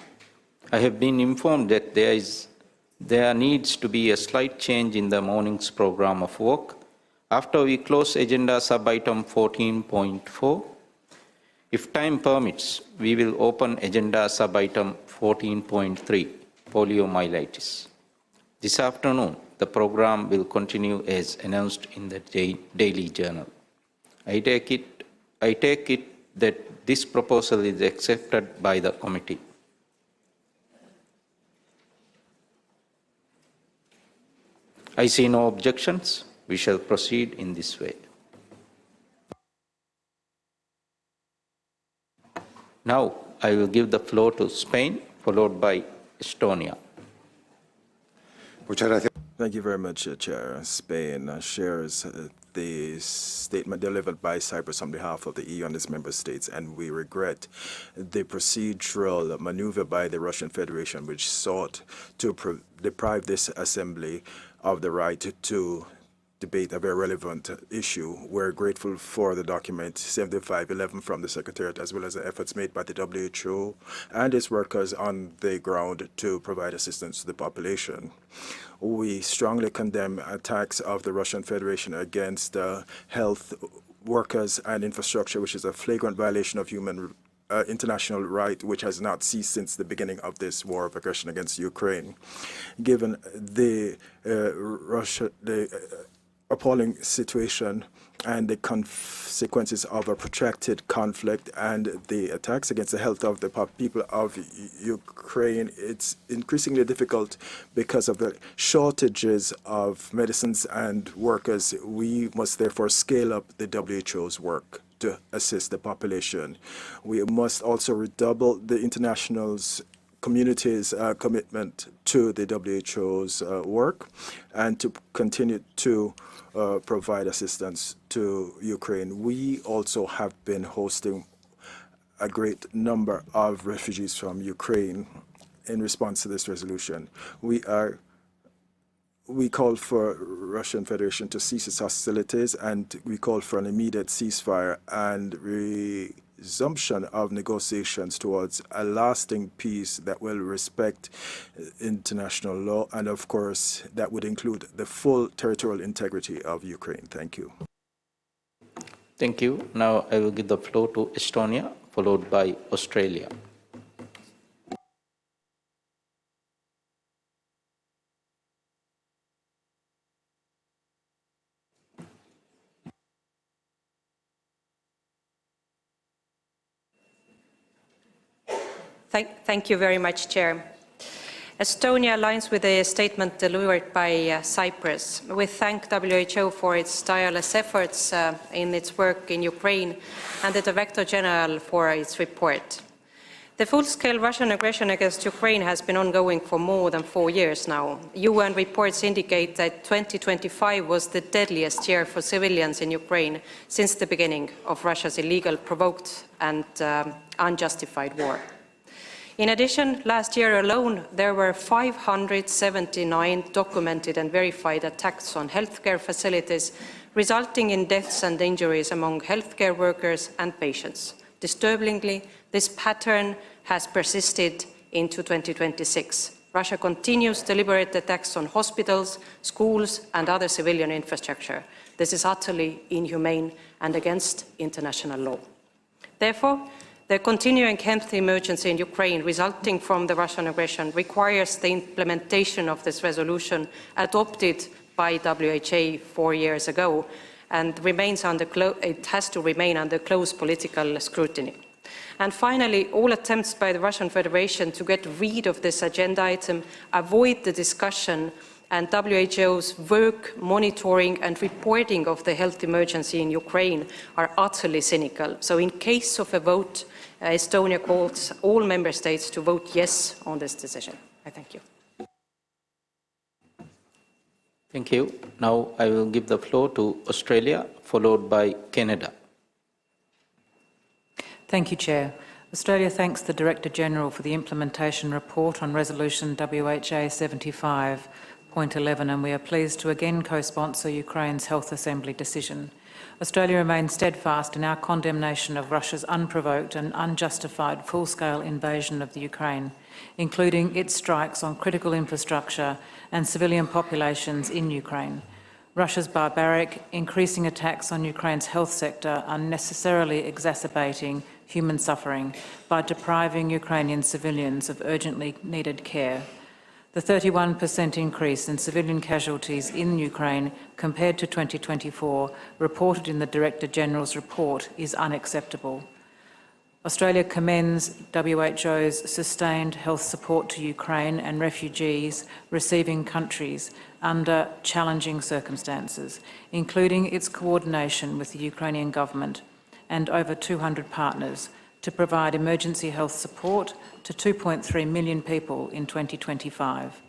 Speaker 1: I have been informed that there needs to be a slight change in the morning's program of work. After we close agenda sub-item 14.4, if time permits, we will open agenda sub-item 14.3, poliomyelitis. This afternoon, the program will continue as announced in the Daily Journal. I take it that this proposal is accepted by the committee. I see no objections. We shall proceed in this way. Now, I will give the floor to Spain, followed by Estonia.
Speaker 4: Thank you very much, Chair. Spain shares the statement delivered by Cyprus on behalf of the EU and its member states, and we regret the procedural maneuver by the Russian Federation, which sought to deprive this assembly of the right to debate a very relevant issue. We're grateful for the document 7511 from the Secretariat, as well as the efforts made by the WHO and its workers on the ground to provide assistance to the population. We strongly condemn attacks of the Russian Federation against health workers and infrastructure, which is a flagrant violation of international right, which has not ceased since the beginning of this war of aggression against Ukraine. Given the appalling situation and the consequences of a protracted conflict and the attacks against the health of the people of Ukraine, it's increasingly difficult because of the shortages of medicines and workers. We must therefore scale up the WHO's work to assist the population. We must also redouble the international's community's commitment to the WHO's work and to continue to provide assistance to Ukraine. We also have been hosting a great number of refugees from Ukraine in response to this resolution. We call for Russian Federation to cease its hostilities, and we call for an immediate ceasefire and resumption of negotiations towards a lasting peace that will respect international law, and of course, that would include the full territorial integrity of Ukraine. Thank you.
Speaker 1: Thank you. Now I will give the floor to Estonia, followed by Australia.
Speaker 8: Thank you very much, Chair. Estonia aligns with the statement delivered by Cyprus. We thank WHO for its tireless efforts in its work in Ukraine and the Director General for its report. The full-scale Russian aggression against Ukraine has been ongoing for more than 4 years now. UN reports indicate that 2025 was the deadliest year for civilians in Ukraine since the beginning of Russia's illegal, provoked and unjustified war. In addition, last year alone, there were 579 documented and verified attacks on healthcare facilities, resulting in deaths and injuries among healthcare workers and patients. Disturbingly, this pattern has persisted into 2026. Russia continues deliberate attacks on hospitals, schools, and other civilian infrastructure. This is utterly inhumane and against international law. Therefore, the continuing health emergency in Ukraine resulting from the Russian aggression requires the implementation of this resolution adopted by WHO 4 years ago and it has to remain under close political scrutiny. And finally, all attempts by the Russian Federation to get rid of this agenda item avoid the discussion and WHO's work, monitoring and reporting of the health emergency in Ukraine are utterly cynical. So in case of a vote, Estonia calls all member states to vote yes on this decision. I thank you.
Speaker 1: Thank you. Now I will give the floor to Australia, followed by Canada.
Speaker 9: Thank you, Chair. Australia thanks the Director General for the implementation report on Resolution WHA 75.11, and we are pleased to again co-sponsor Ukraine's Health Assembly decision. Australia remains steadfast in our condemnation of Russia's unprovoked and unjustified full-scale invasion of the Ukraine, including its strikes on critical infrastructure and civilian populations in Ukraine. Russia's barbaric, increasing attacks on Ukraine's health sector are necessarily exacerbating human suffering by depriving Ukrainian civilians of urgently needed care. The 31% increase in civilian casualties in Ukraine compared to 2024, reported in the Director General's report, is unacceptable. Australia commends WHO's sustained health support to Ukraine and refugees receiving countries under challenging circumstances, including its coordination with the Ukrainian government and over 200 partners to provide emergency health support to 2.3 million people in 2025.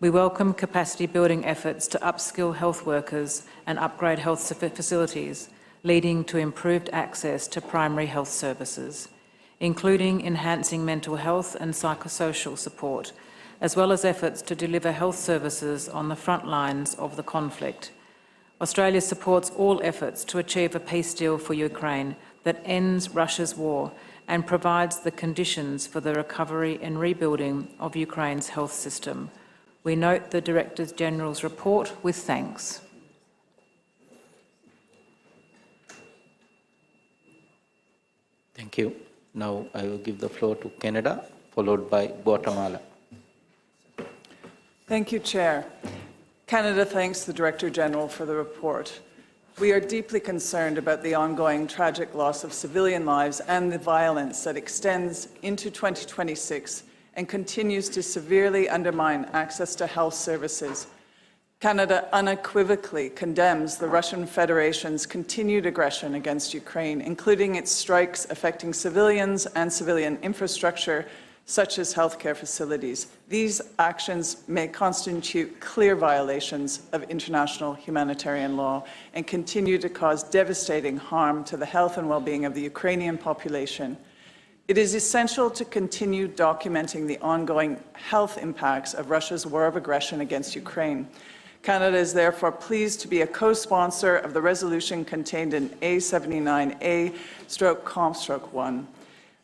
Speaker 9: We welcome capacity-building efforts to upskill health workers and upgrade health facilities, leading to improved access to primary health services, including enhancing mental health and psychosocial support, as well as efforts to deliver health services on the front lines of the conflict. Australia supports all efforts to achieve a peace deal for Ukraine that ends Russia's war and provides the conditions for the recovery and rebuilding of Ukraine's health system. We note the Director General's report with thanks.
Speaker 1: Thank you. Now I will give the floor to Canada, followed by Guatemala.
Speaker 10: Thank you, Chair. Canada thanks the Director General for the report. We are deeply concerned about the ongoing tragic loss of civilian lives and the violence that extends into 2026 and continues to severely undermine access to health services. Canada unequivocally condemns the Russian Federation's continued aggression against Ukraine, including its strikes affecting civilians and civilian infrastructure, such as healthcare facilities. These actions may constitute clear violations of international humanitarian law and continue to cause devastating harm to the health and well-being of the Ukrainian population. It is essential to continue documenting the ongoing health impacts of Russia's war of aggression against Ukraine. Canada is therefore pleased to be a co-sponsor of the resolution contained in A79A/COM/1.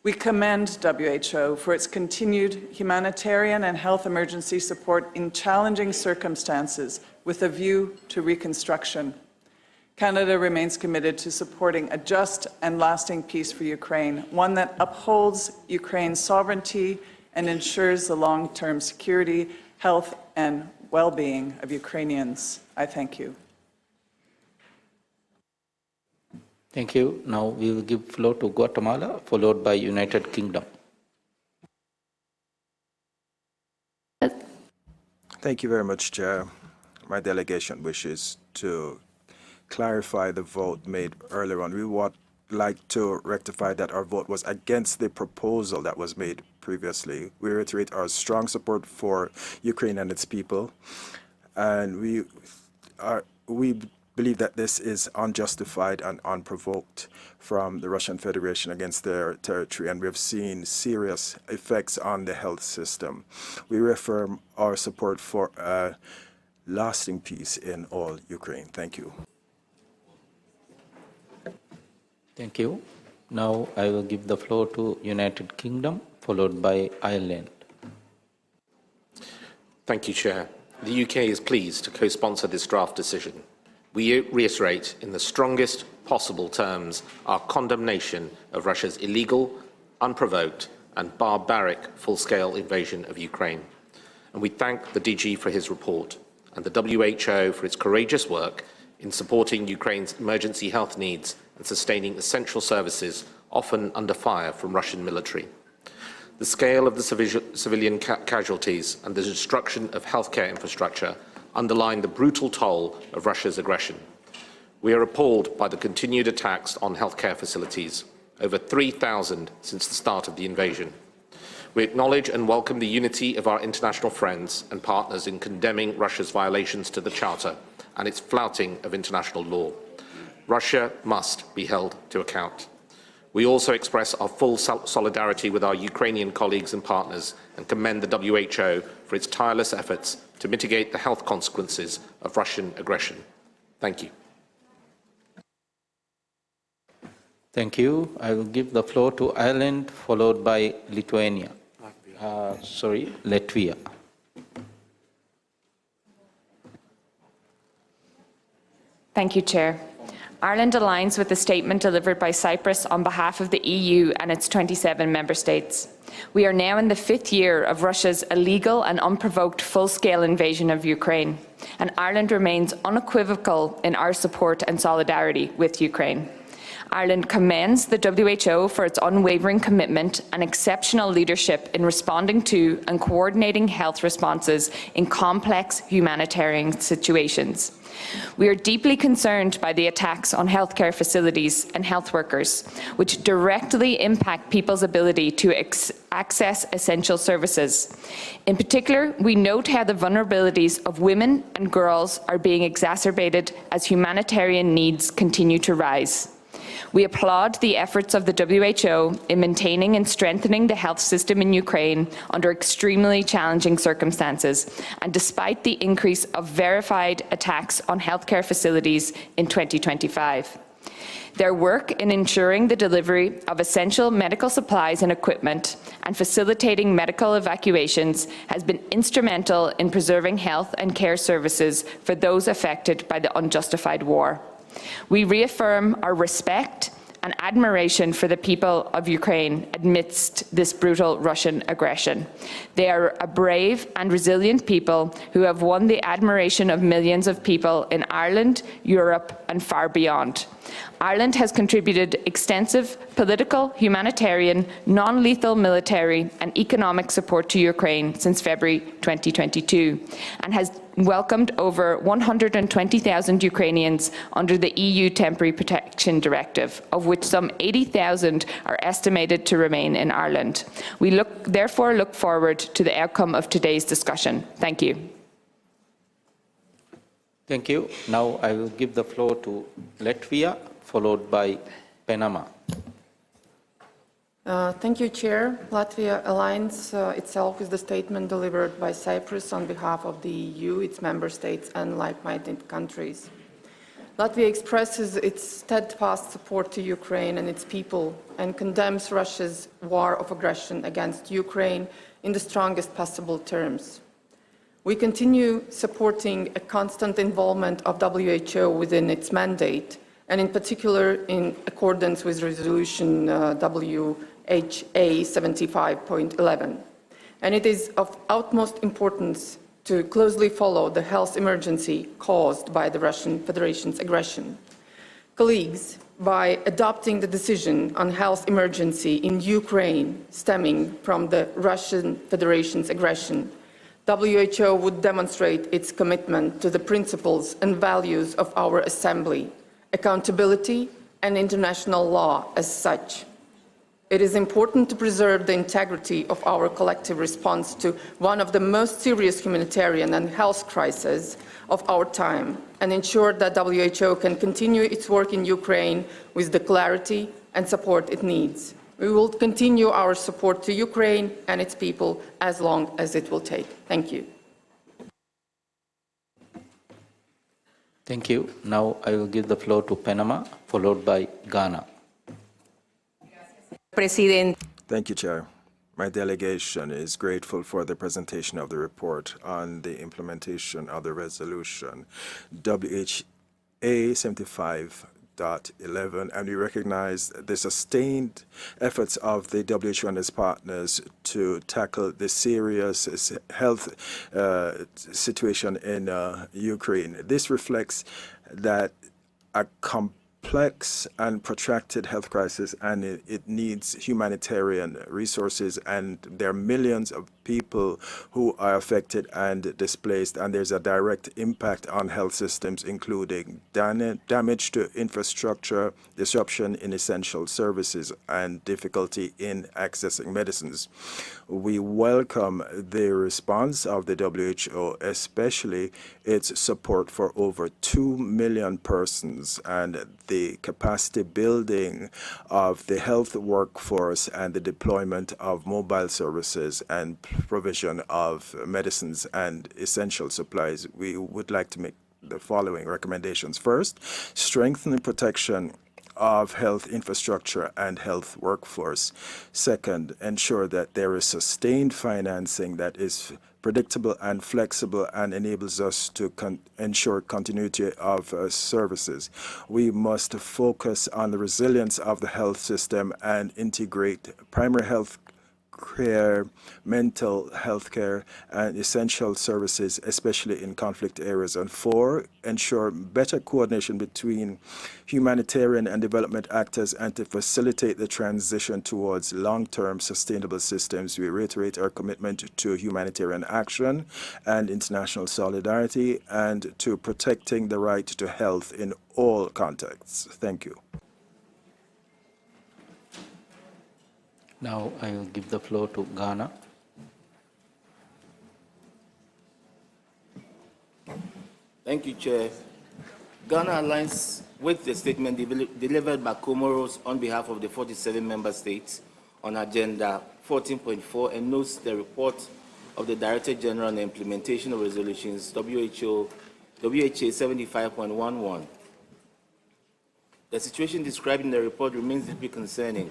Speaker 10: We commend WHO for its continued humanitarian and health emergency support in challenging circumstances with a view to reconstruction. Canada remains committed to supporting a just and lasting peace for Ukraine, one that upholds Ukraine's sovereignty and ensures the long-term security, health, and well-being of Ukrainians. I thank you.
Speaker 1: Thank you. Now we will give floor to Guatemala, followed by United Kingdom.
Speaker 4: Thank you very much, Chair. My delegation wishes to clarify the vote made earlier on. We would like to rectify that our vote was against the proposal that was made previously. We reiterate our strong support for Ukraine and its people, and we believe that this is unjustified and unprovoked from the Russian Federation against their territory, and we have seen serious effects on the health system. We reaffirm our support for a lasting peace in all Ukraine. Thank you.
Speaker 1: Thank you. Now I will give the floor to United Kingdom, followed by Ireland.
Speaker 20: Thank you, Chair. The UK is pleased to co-sponsor this draft decision. We reiterate in the strongest possible terms our condemnation of Russia's illegal, unprovoked and barbaric full-scale invasion of Ukraine. And we thank the DG for his report and the WHO for its courageous work in supporting Ukraine's emergency health needs and sustaining essential services often under fire from Russian military. The scale of the civilian casualties and the destruction of healthcare infrastructure underline the brutal toll of Russia's aggression. We are appalled by the continued attacks on healthcare facilities, over 3,000 since the start of the invasion. We acknowledge and welcome the unity of our international friends and partners in condemning Russia's violations to the Charter and its flouting of international law. Russia must be held to account. We also express our full solidarity with our Ukrainian colleagues and partners and commend the WHO for its tireless efforts to mitigate the health consequences of Russian aggression. Thank you.
Speaker 1: Thank you. I will give the floor to Ireland, followed by Latvia.
Speaker 11: Thank you, Chair. Ireland aligns with the statement delivered by Cyprus on behalf of the EU and its 27 member states. We are now in the 5th year of Russia's illegal and unprovoked full-scale invasion of Ukraine, and Ireland remains unequivocal in our support and solidarity with Ukraine. Ireland commends the WHO for its unwavering commitment and exceptional leadership in responding to and coordinating health responses in complex humanitarian situations. We are deeply concerned by the attacks on healthcare facilities and health workers, which directly impact people's ability to access essential services. In particular, we note how the vulnerabilities of women and girls are being exacerbated as humanitarian needs continue to rise. We applaud the efforts of the WHO in maintaining and strengthening the health system in Ukraine under extremely challenging circumstances, and despite the increase of verified attacks on healthcare facilities in 2025. Their work in ensuring the delivery of essential medical supplies and equipment and facilitating medical evacuations has been instrumental in preserving health and care services for those affected by the unjustified war. We reaffirm our respect and admiration for the people of Ukraine amidst this brutal Russian aggression. They are a brave and resilient people who have won the admiration of millions of people in Ireland, Europe, and far beyond. Ireland has contributed extensive political, humanitarian, non-lethal military and economic support to Ukraine since February 2022 and has welcomed over 120,000 Ukrainians under the EU Temporary Protection Directive, of which some 80,000 are estimated to remain in Ireland. We therefore look forward to the outcome of today's discussion. Thank you.
Speaker 1: Thank you. Now I will give the floor to Latvia, followed by Panama.
Speaker 2: Thank you, Chair. Latvia aligns itself with the statement delivered by Cyprus on behalf of the EU, its member states, and like-minded countries. Latvia expresses its steadfast support to Ukraine and its people and condemns Russia's war of aggression against Ukraine in the strongest possible terms. We continue supporting a constant involvement of WHO within its mandate, and in particular in accordance with Resolution WHA 75.11. And it is of utmost importance to closely follow the health emergency caused by the Russian Federation's aggression. Colleagues, by adopting the decision on health emergency in Ukraine stemming from the Russian Federation's aggression, WHO would demonstrate its commitment to the principles and values of our Assembly, accountability and international law as such. It is important to preserve the integrity of our collective response to one of the most serious humanitarian and health crises of our time and ensure that WHO can continue its work in Ukraine with the clarity and support it needs. We will continue our support to Ukraine and its people as long as it will take. Thank you.
Speaker 1: Thank you. Now I will give the floor to Panama, followed by Ghana.
Speaker 4: Thank you, Chair. My delegation is grateful for the presentation of the report on the implementation of the resolution WHA 75.11, and we recognize the sustained efforts of the WHO and its partners to tackle the serious health situation in Ukraine. This reflects that a complex and protracted health crisis, and it needs humanitarian resources, and there are millions of people who are affected and displaced, and there's a direct impact on health systems, including damage to infrastructure, disruption in essential services, and difficulty in accessing medicines. We welcome the response of the WHO, especially its support for over 2 million persons and the capacity building of the health workforce and the deployment of mobile services and provision of medicines and essential supplies. We would like to make the following recommendations. First, strengthen the protection of health infrastructure and health workforce. Second, ensure that there is sustained financing that is predictable and flexible and enables us to ensure continuity of services. We must focus on the resilience of the health system and integrate primary health care, mental health care, and essential services, especially in conflict areas. And 4, ensure better coordination between humanitarian and development actors and to facilitate the transition towards long-term sustainable systems. We reiterate our commitment to humanitarian action and international solidarity and to protecting the right to health in all contexts. Thank you.
Speaker 1: Now I will give the floor to Ghana.
Speaker 12: Thank you, Chair. Ghana aligns with the statement delivered by Comoros on behalf of the 47 member states on Agenda 14.4 and notes the report of the Director General on the implementation of resolutions WHA 75.11. The situation described in the report remains deeply concerning.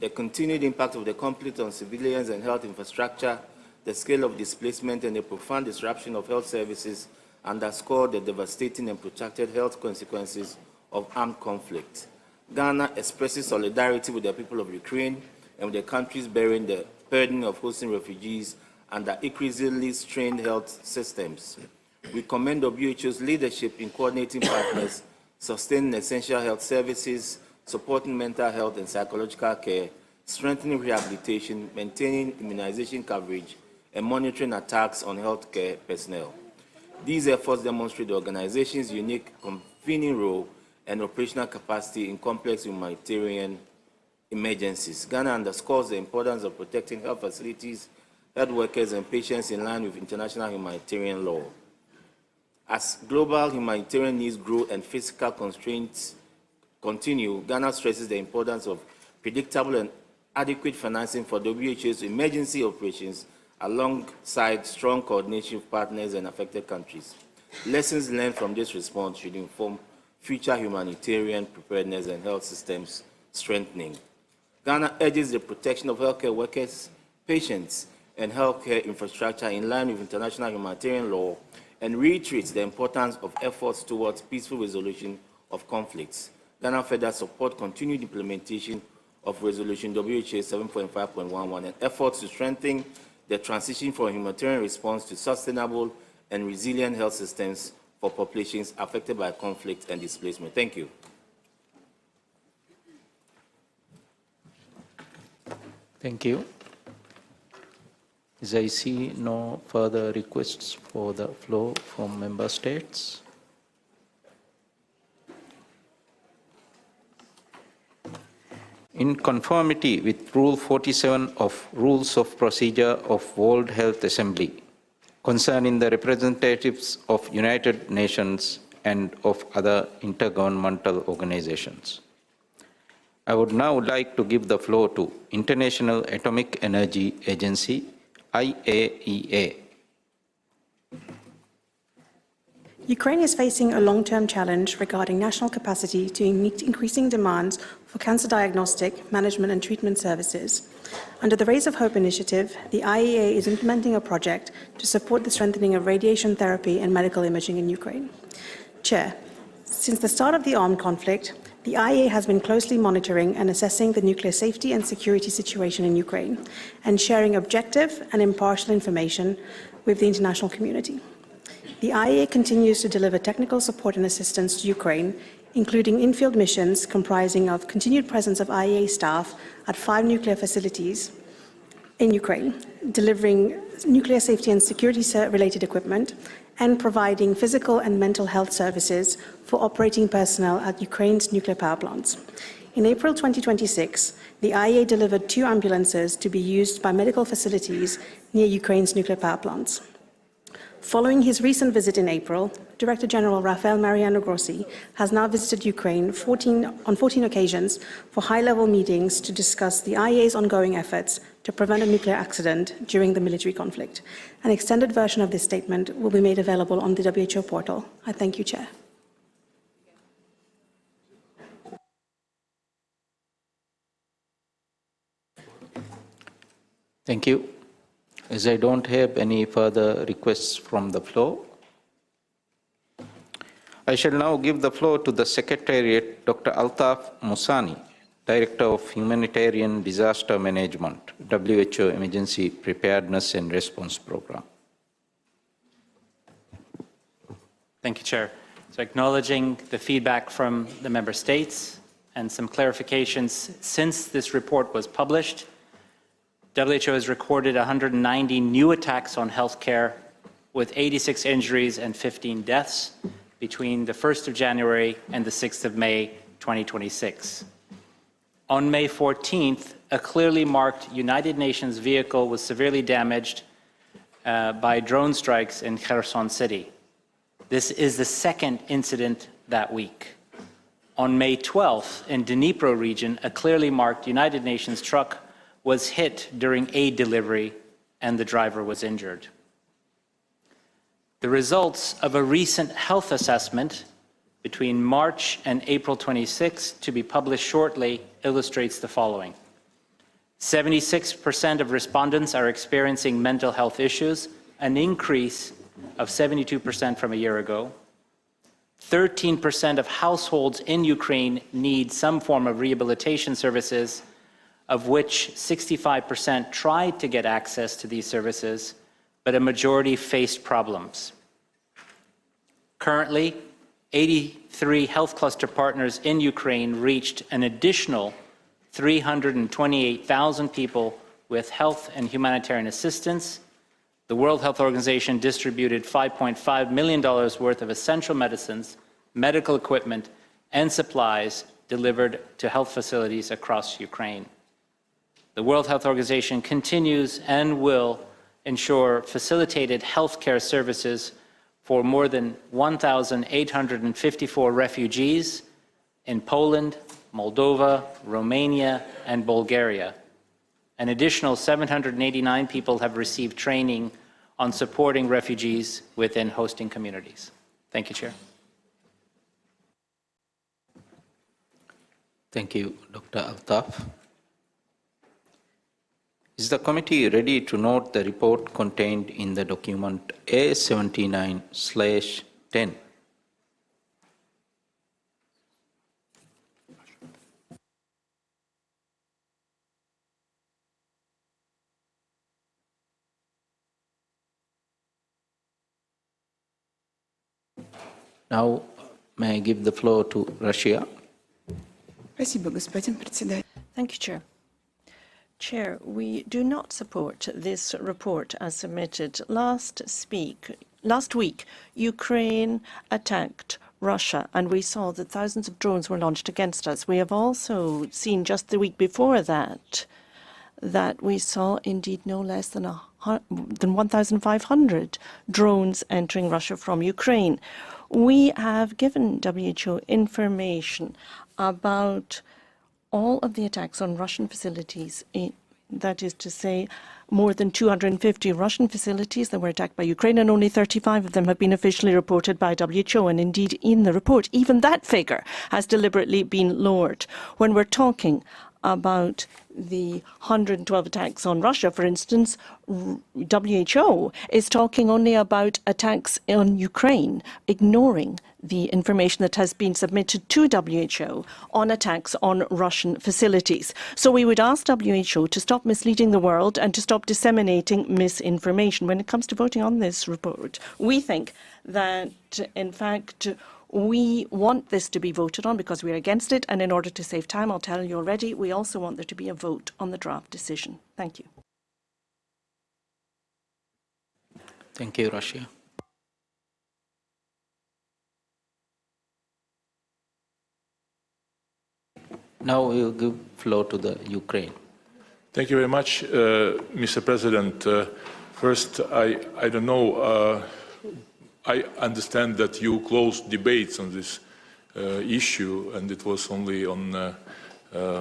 Speaker 12: The continued impact of the conflict on civilians and health infrastructure, the scale of displacement, and the profound disruption of health services underscore the devastating and protracted health consequences of armed conflict. Ghana expresses solidarity with the people of Ukraine and with the countries bearing the burden of hosting refugees under increasingly strained health systems. We commend WHO's leadership in coordinating partners, sustaining essential health services, supporting mental health and psychological care, strengthening rehabilitation, maintaining immunization coverage, and monitoring attacks on healthcare personnel. These efforts demonstrate the organization's unique convening role and operational capacity in complex humanitarian emergencies. Ghana underscores the importance of protecting health facilities, health workers, and patients in line with international humanitarian law. As global humanitarian needs grow and physical constraints continue, Ghana stresses the importance of predictable and adequate financing for WHO's emergency operations alongside strong coordination with partners and affected countries. Lessons learned from this response should inform future humanitarian preparedness and health systems strengthening. Ghana urges the protection of healthcare workers, patients, and healthcare infrastructure in line with international humanitarian law and reiterates the importance of efforts towards peaceful resolution of conflicts. Ghana further support continued implementation of Resolution WHA 7.5.11 and efforts to strengthen the transition from humanitarian response to sustainable and resilient health systems for populations affected by conflict and displacement. Thank you.
Speaker 1: Thank you. As I see no further requests for the floor from member states. In conformity with Rule 47 of Rules of Procedure of World Health Assembly concerning the representatives of United Nations and of other intergovernmental organizations, I would now like to give the floor to International Atomic Energy Agency, IAEA.
Speaker 13: Ukraine is facing a long-term challenge regarding national capacity to meet increasing demands for cancer diagnostic, management and treatment services. Under the Rays of Hope initiative, the IAEA is implementing a project to support the strengthening of radiation therapy and medical imaging in Ukraine. Chair, since the start of the armed conflict, the IAEA has been closely monitoring and assessing the nuclear safety and security situation in Ukraine and sharing objective and impartial information with the international community. The IAEA continues to deliver technical support and assistance to Ukraine, including in-field missions comprising of continued presence of IAEA staff at 5 nuclear facilities in Ukraine, delivering nuclear safety and security-related equipment, and providing physical and mental health services for operating personnel at Ukraine's nuclear power plants. In April 2026, the IAEA delivered 2 ambulances to be used by medical facilities near Ukraine's nuclear power plants. Following his recent visit in April, Director General Rafael Mariano Grossi has now visited Ukraine on 14 occasions for high-level meetings to discuss the IAEA's ongoing efforts to prevent a nuclear accident during the military conflict. An extended version of this statement will be made available on the WHO portal. I thank you, Chair.
Speaker 1: Thank you. As I don't have any further requests from the floor, I shall now give the floor to the Secretariat, Dr. Altaf Musani, Director of Humanitarian Disaster Management, WHO Emergency Preparedness and Response Program.
Speaker 14: Thank you, Chair. So acknowledging the feedback from the member states and some clarifications since this report was published, WHO has recorded 190 new attacks on healthcare with 86 injuries and 15 deaths between the 1st of January and the 6th of May 2026. On May 14th, a clearly marked United Nations vehicle was severely damaged by drone strikes in Kherson City. This is the second incident that week. On May 12th, in Dnipro region, a clearly marked United Nations truck was hit during aid delivery and the driver was injured. The results of a recent health assessment between March and April 26, to be published shortly, illustrates the following. 76% of respondents are experiencing mental health issues, an increase of 72% from a year ago. 13% of households in Ukraine need some form of rehabilitation services, of which 65% tried to get access to these services, but a majority faced problems. Currently, 83 health cluster partners in Ukraine reached an additional 328,000 people with health and humanitarian assistance. The World Health Organization distributed $5.5 million worth of essential medicines, medical equipment, and supplies delivered to health facilities across Ukraine. The World Health Organization continues and will ensure facilitated healthcare services for more than 1,854 refugees in Poland, Moldova, Romania, and Bulgaria, An additional 789 people have received training on supporting refugees within hosting communities. Thank you, Chair.
Speaker 1: Thank you, Dr. Altaf. Is the committee ready to note the report contained in the document A79/10? Now, may I give the floor to Russia?
Speaker 6: Thank you, Chair. Chair, we do not support this report as submitted. Last week, Ukraine attacked Russia, and we saw that thousands of drones were launched against us. We have also seen just the week before that we saw indeed no less than 1,500 drones entering Russia from Ukraine. We have given WHO information about all of the attacks on Russian facilities, that is to say, more than 250 Russian facilities that were attacked by Ukraine, and only 35 of them have been officially reported by WHO. And indeed, in the report, even that figure has deliberately been lowered. When we're talking about the 112 attacks on Russia, for instance, WHO is talking only about attacks on Ukraine, ignoring the information that has been submitted to WHO on attacks on Russian facilities. So we would ask WHO to stop misleading the world and to stop disseminating misinformation. When it comes to voting on this report, we think that, in fact, we want this to be voted on because we're against it, and in order to save time, I'll tell you already, we also want there to be a vote on the draft decision. Thank you.
Speaker 1: Thank you, Russia. Now we'll give floor to the Ukraine.
Speaker 19: Thank you very much, Mr. President. First, I don't know, I understand that you closed debates on this issue, and it was only on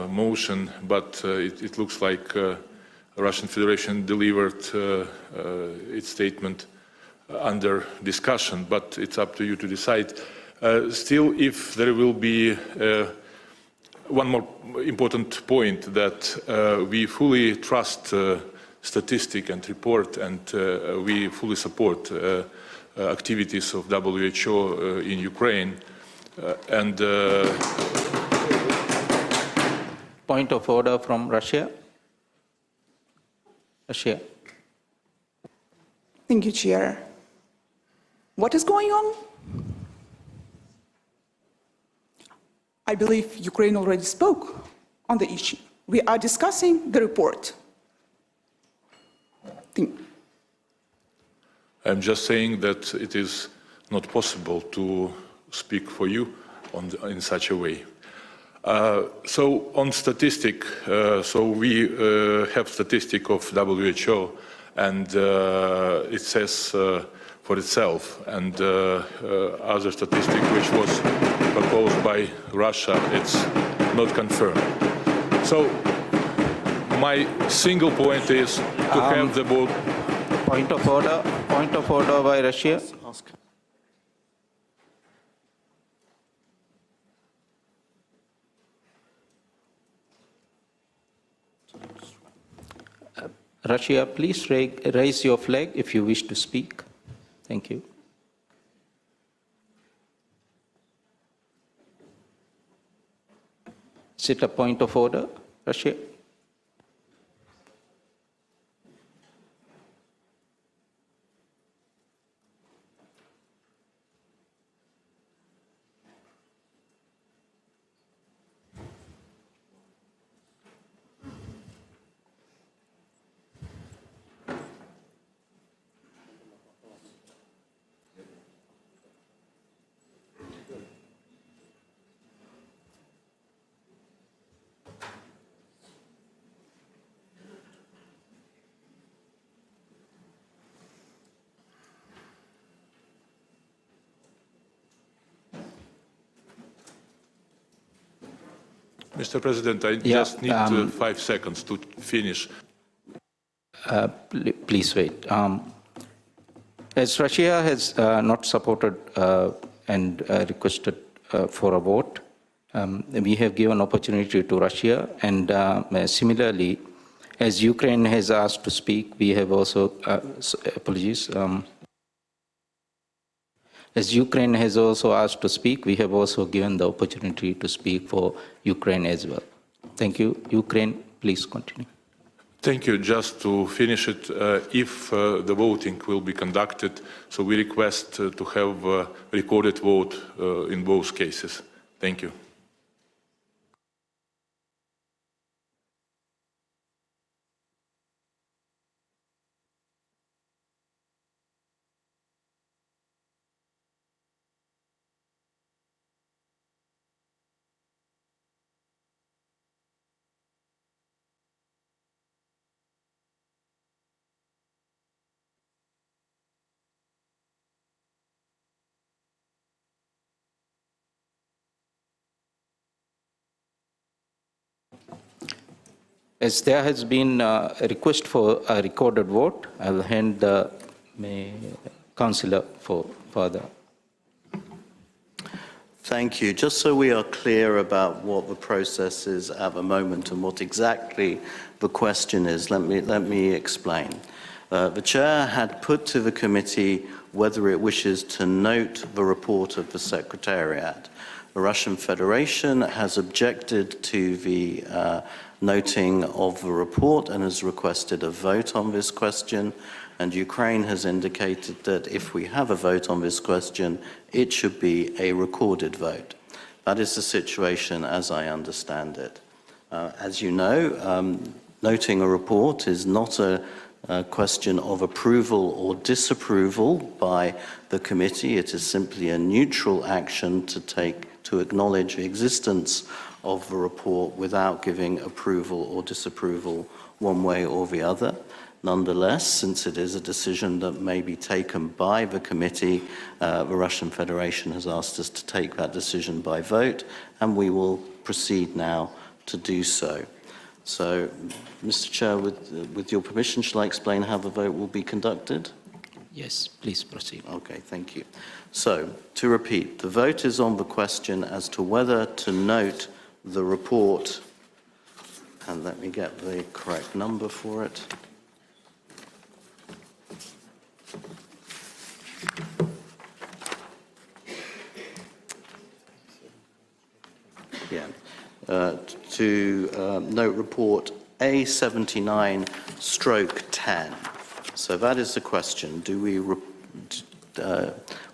Speaker 19: motion, but it looks like the Russian Federation delivered its statement under discussion, but it's up to you to decide. Still, if there will be one more important point, that we fully trust statistic and report, and we fully support activities of WHO in Ukraine.
Speaker 1: Point of order from Russia. Russia.
Speaker 15: Thank you, Chair. What is going on? I believe Ukraine already spoke on the issue. We are discussing the report.
Speaker 19: I'm just saying that it is not possible to speak for you in such a way. So on statistic, so we have statistic of WHO, and it says for itself, and other statistic which was proposed by Russia, it's not confirmed. So my single point is to have the vote.
Speaker 1: Point of order by Russia. Russia, please raise your flag if you wish to speak. Thank you. Is it a point of order, Russia?
Speaker 19: Mr. President, I just need 5 seconds to finish.
Speaker 1: Please wait. As Russia has not supported and requested for a vote, we have given opportunity to Russia, and similarly, as Ukraine has asked to speak, we have also, apologies, as Ukraine has also asked to speak, we have also given the opportunity to speak for Ukraine as well. Thank you. Ukraine, please continue.
Speaker 19: Thank you. Just to finish it, if the voting will be conducted, so we request to have a recorded vote in both cases. Thank you.
Speaker 1: As there has been a request for a recorded vote, I'll hand the Councillor for further.
Speaker 16: Thank you. Just so we are clear about what the process is at the moment and what exactly the question is, let me explain. The Chair had put to the committee whether it wishes to note the report of the Secretariat. The Russian Federation has objected to the noting of the report and has requested a vote on this question, and Ukraine has indicated that if we have a vote on this question, it should be a recorded vote. That is the situation as I understand it. As you know, noting a report is not a question of approval or disapproval by the committee. It is simply a neutral action to acknowledge the existence of the report without giving approval or disapproval one way or the other. Nonetheless, since it is a decision that may be taken by the committee, the Russian Federation has asked us to take that decision by vote, and we will proceed now to do so. So, Mr. Chair, with your permission, shall I explain how the vote will be conducted?
Speaker 1: Yes, please proceed.
Speaker 16: Okay, thank you. So, to repeat, the vote is on the question as to whether to note the report, and let me get the correct number for it. Yeah. To note report A79/10. So that is the question. Do we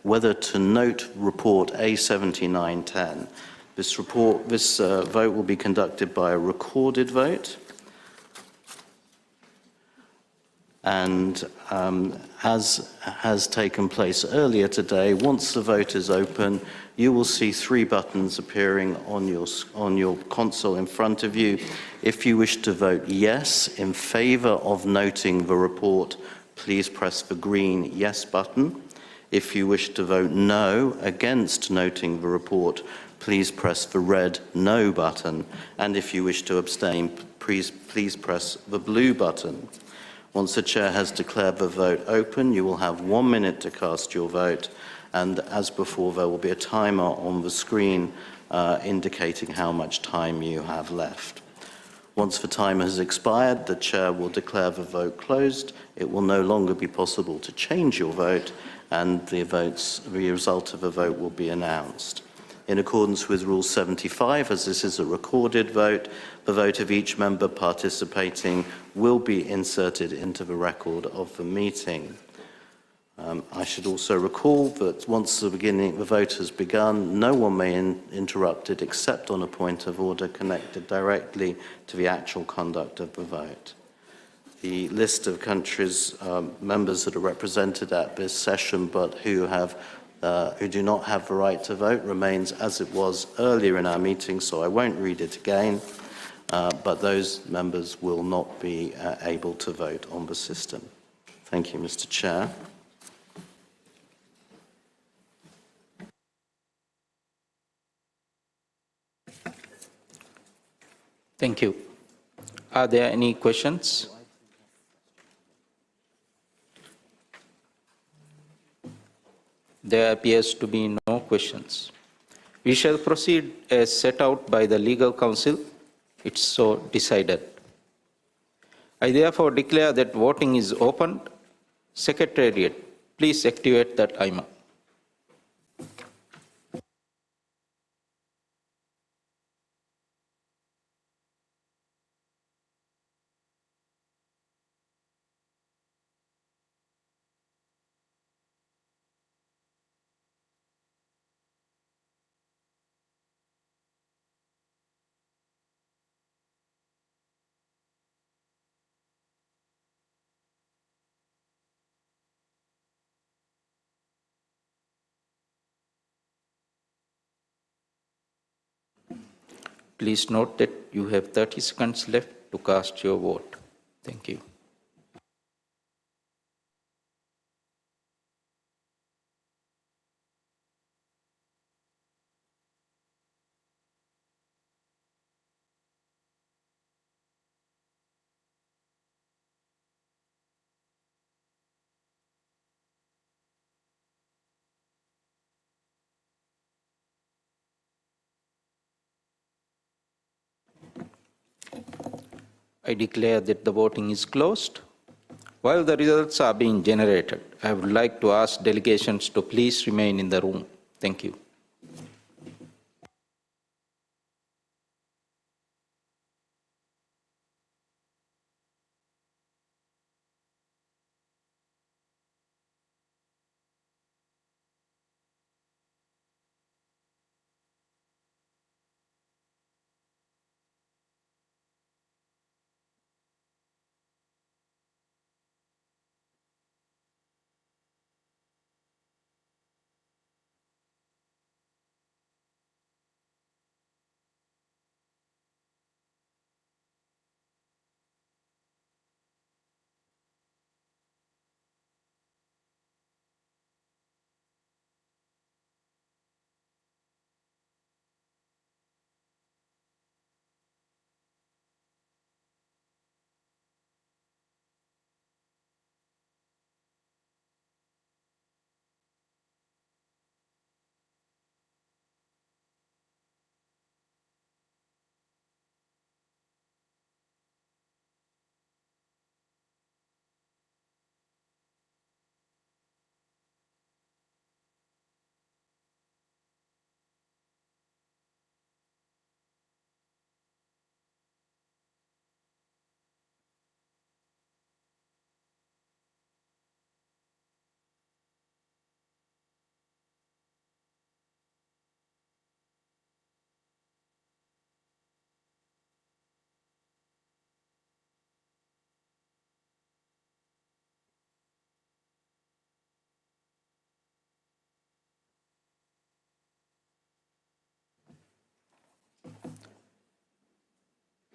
Speaker 16: whether to note report A79/10? This vote will be conducted by a recorded vote, and as has taken place earlier today, once the vote is open, you will see 3 buttons appearing on your console in front of you. If you wish to vote yes in favour of noting the report, please press the green yes button. If you wish to vote no against noting the report, please press the red no button. And if you wish to abstain, please press the blue button. Once the Chair has declared the vote open, you will have 1 minute to cast your vote. And as before, there will be a timer on the screen indicating how much time you have left. Once the time has expired, the Chair will declare the vote closed. It will no longer be possible to change your vote, and the result of the vote will be announced. In accordance with Rule 75, as this is a recorded vote, the vote of each member participating will be inserted into the record of the meeting. I should also recall that once the vote has begun, no one may interrupt it except on a point of order connected directly to the actual conduct of the vote. The list of countries, members that are represented at this session but who do not have the right to vote remains as it was earlier in our meeting, so I won't read it again, but those members will not be able to vote on the system. Thank you, Mr. Chair.
Speaker 1: Thank you. Are there any questions? There appears to be no questions. We shall proceed as set out by the Legal Counsel. It's so decided. I therefore declare that voting is opened. Secretariat, please activate the timer. Please note that you have 30 seconds left to cast your vote. Thank you. I declare that the voting is closed. While the results are being generated, I would like to ask delegations to please remain in the room. Thank you.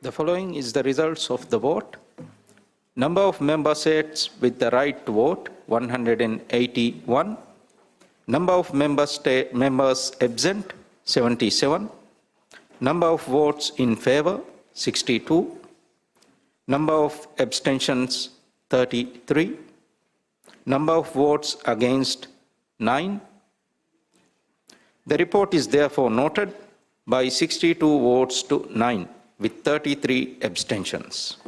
Speaker 1: The following is the results of the vote. Number of member seats with the right to vote, 181. Number of members absent, 77. Number of votes in favor, 62. Number of abstentions, 33. Number of votes against, 9. The report is therefore noted by 62 votes to 9, with 33 abstentions.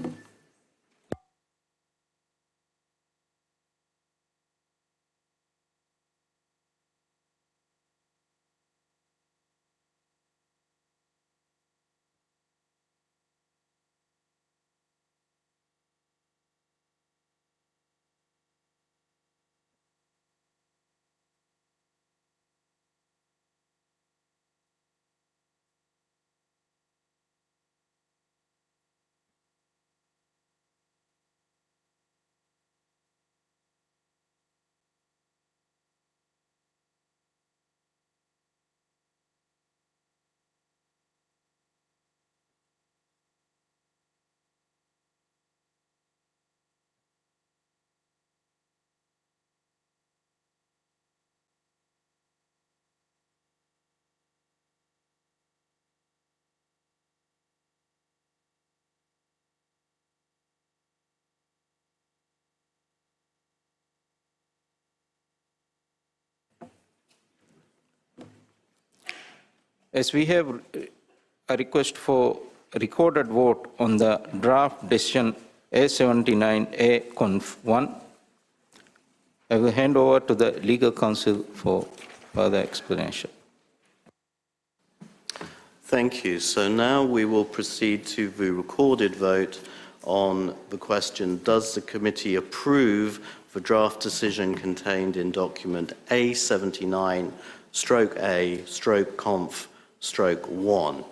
Speaker 1: As we have a request for recorded vote on the draft decision A79A Conf 1, I will hand over to the legal counsel for further explanation.
Speaker 16: Thank you. So now we will proceed to the recorded vote on the question, does the committee approve the draft decision contained in document A79/A/Conf/1?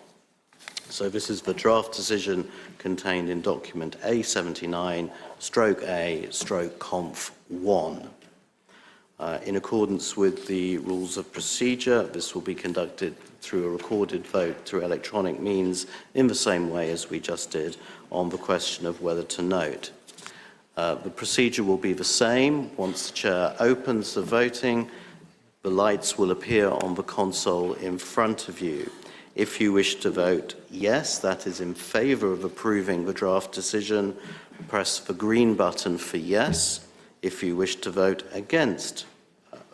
Speaker 16: So this is the draft decision contained in document A79/A/Conf1. In accordance with the rules of procedure, this will be conducted through a recorded vote through electronic means in the same way as we just did on the question of whether to note. The procedure will be the same. Once the chair opens the voting, the lights will appear on the console in front of you. If you wish to vote yes, that is in favour of approving the draft decision, press the green button for yes. If you wish to vote against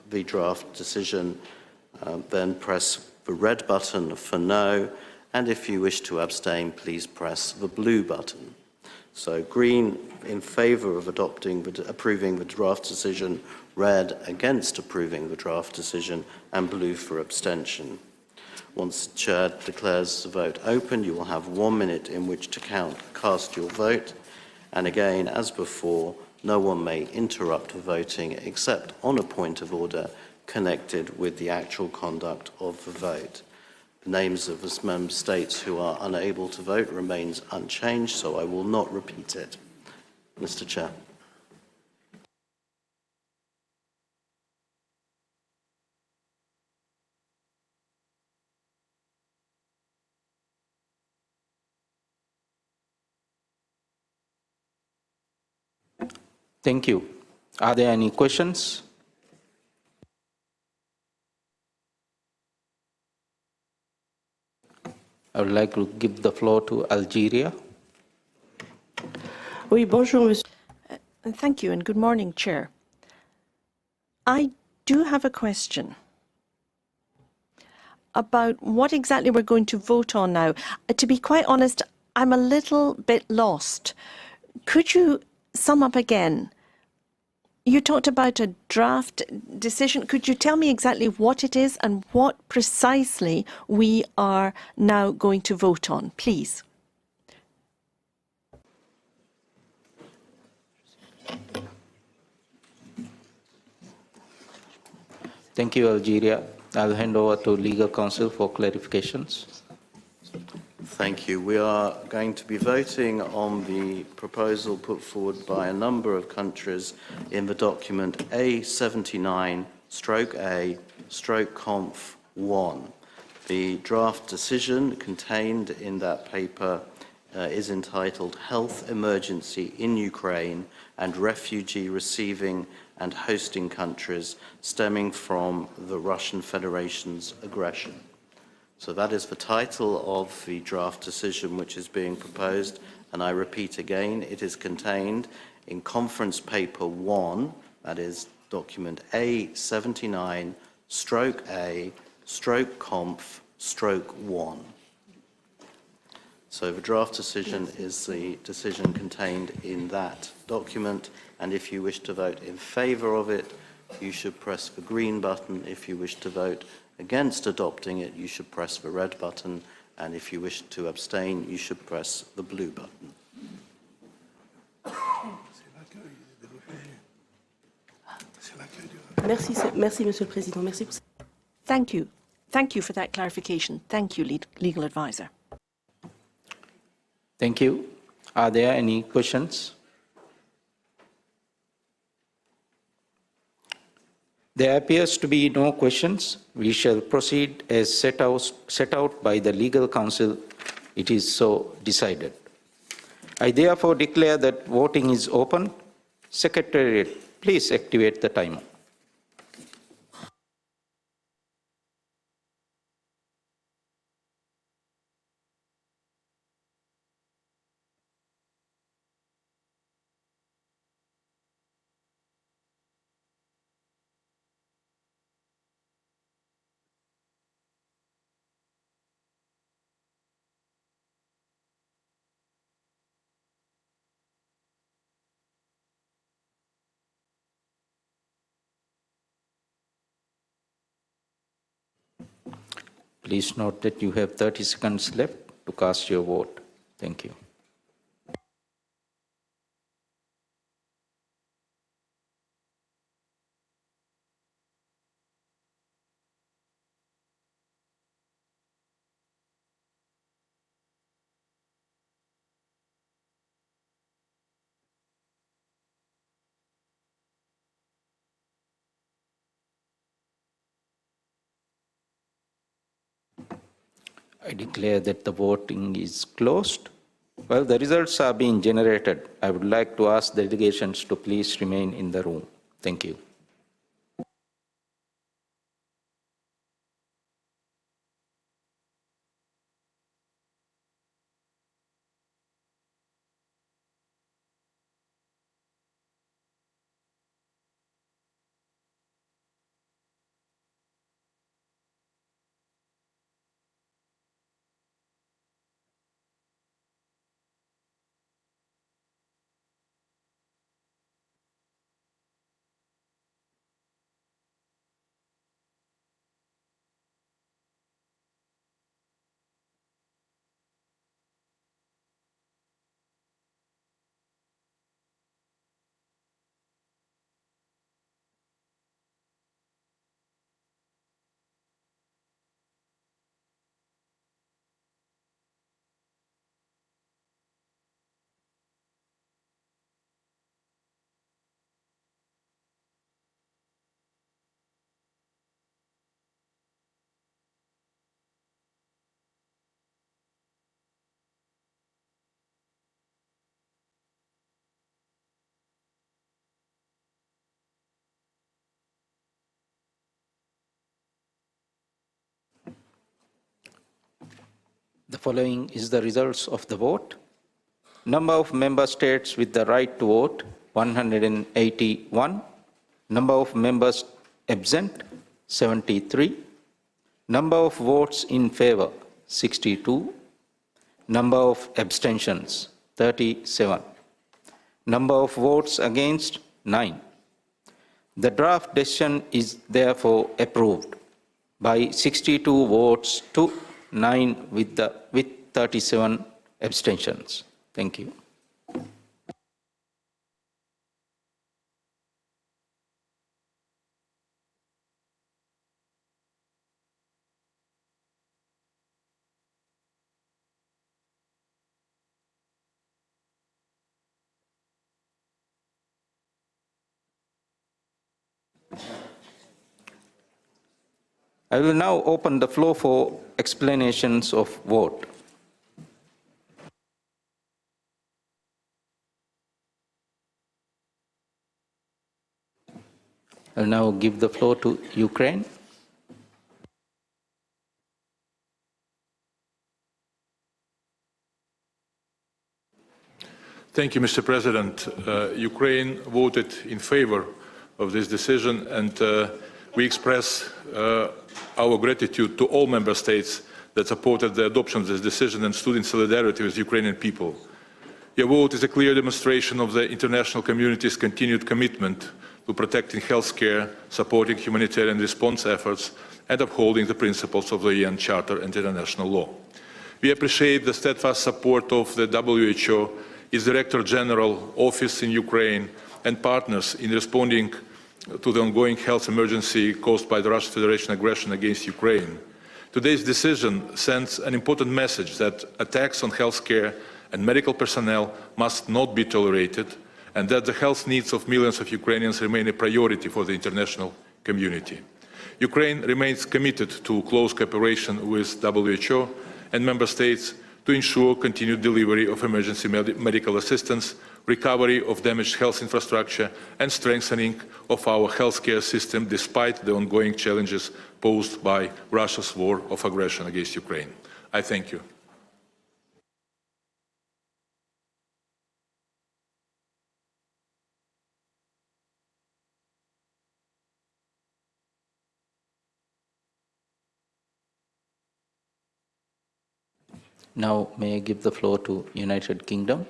Speaker 16: the draft decision, then press the red button for no. And if you wish to abstain, please press the blue button. So green in favour of approving the draft decision, red against approving the draft decision, and blue for abstention. Once the chair declares the vote open, you will have 1 minute in which to cast your vote. And again, as before, no one may interrupt the voting except on a point of order connected with the actual conduct of the vote. The names of the member states who are unable to vote remains unchanged, so I will not repeat it. Mr. Chair.
Speaker 1: Thank you. Are there any questions? I would like to give the floor to Algeria.
Speaker 6: Oui, bonjour, monsieur. Thank you and good morning, Chair. I do have a question about what exactly we're going to vote on now. To be quite honest, I'm a little bit lost. Could you sum up again? You talked about a draft decision. Could you tell me exactly what it is and what precisely we are now going to vote on, please?
Speaker 1: Thank you, Algeria. I'll hand over to legal counsel for clarifications.
Speaker 16: Thank you. We are going to be voting on the proposal put forward by a number of countries in the document A79/A/Conf1. The draft decision contained in that paper is entitled Health Emergency in Ukraine and Refugee Receiving and Hosting Countries Stemming from the Russian Federation's Aggression. So that is the title of the draft decision which is being proposed, and I repeat again, it is contained in Conference Paper 1, that is document A79/A/Conf/1. So the draft decision is the decision contained in that document, and if you wish to vote in favour of it, you should press the green button. If you wish to vote against adopting it, you should press the red button, and if you wish to abstain, you should press the blue button.
Speaker 13: Merci, Monsieur le Président. Merci.
Speaker 6: Thank you. Thank you for that clarification. Thank you, legal advisor.
Speaker 1: Thank you. Are there any questions? There appears to be no questions. We shall proceed as set out by the legal counsel. It is so decided. I therefore declare that voting is open. Secretariat, please activate the timer. Please note that you have 30 seconds left to cast your vote. Thank you. I declare that the voting is closed. While the results are being generated, I would like to ask the delegations to please remain in the room. Thank you. The following is the results of the vote. Number of member states with the right to vote, 181. Number of members absent, 73. Number of votes in favor, 62. Number of abstentions, 37. Number of votes against, 9. The draft decision is therefore approved by 62 votes to 9 with 37 abstentions. Thank you. I will now open the floor for explanations of vote. I will now give the floor to Ukraine.
Speaker 19: Thank you, Mr. President. Ukraine voted in favor of this decision, and we express our gratitude to all member states that supported the adoption of this decision and stood in solidarity with the Ukrainian people. Your vote is a clear demonstration of the international community's continued commitment to protecting healthcare, supporting humanitarian response efforts, and upholding the principles of the UN Charter and international law. We appreciate the steadfast support of the WHO, its Director General Office in Ukraine, and partners in responding to the ongoing health emergency caused by the Russian Federation aggression against Ukraine. Today's decision sends an important message that attacks on healthcare and medical personnel must not be tolerated, and that the health needs of millions of Ukrainians remain a priority for the international community. Ukraine remains committed to close cooperation with WHO and member states to ensure continued delivery of emergency medical assistance, recovery of damaged health infrastructure, and strengthening of our healthcare system despite the ongoing challenges posed by Russia's war of aggression against Ukraine. I thank you.
Speaker 1: Now, may I give the floor to United Kingdom?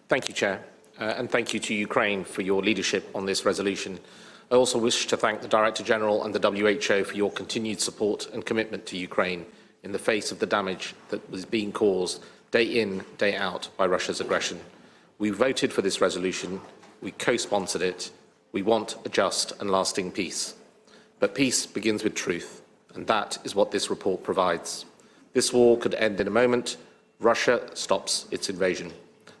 Speaker 20: Thank you, Chair. and thank you to Ukraine for your leadership on this resolution. I also wish to thank the Director General and the WHO for your continued support and commitment to Ukraine in the face of the damage that was being caused day in, day out by Russia's aggression. We voted for this resolution, we co-sponsored it, we want a just and lasting peace. But peace begins with truth, and that is what this report provides. This war could end in a moment. Russia stops its invasion.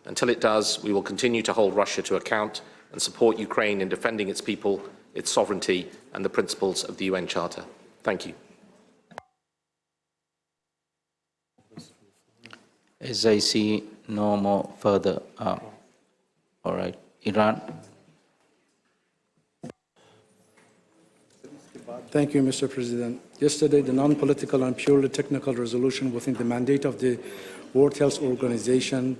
Speaker 20: Until it does, we will continue to hold Russia to account and support Ukraine in defending its people, its sovereignty, and the principles of the UN Charter. Thank you.
Speaker 1: As I see no more further, all right, Iran.
Speaker 17: Thank you, Mr. President. Yesterday, the non-political and purely technical resolution within the mandate of the World Health Organization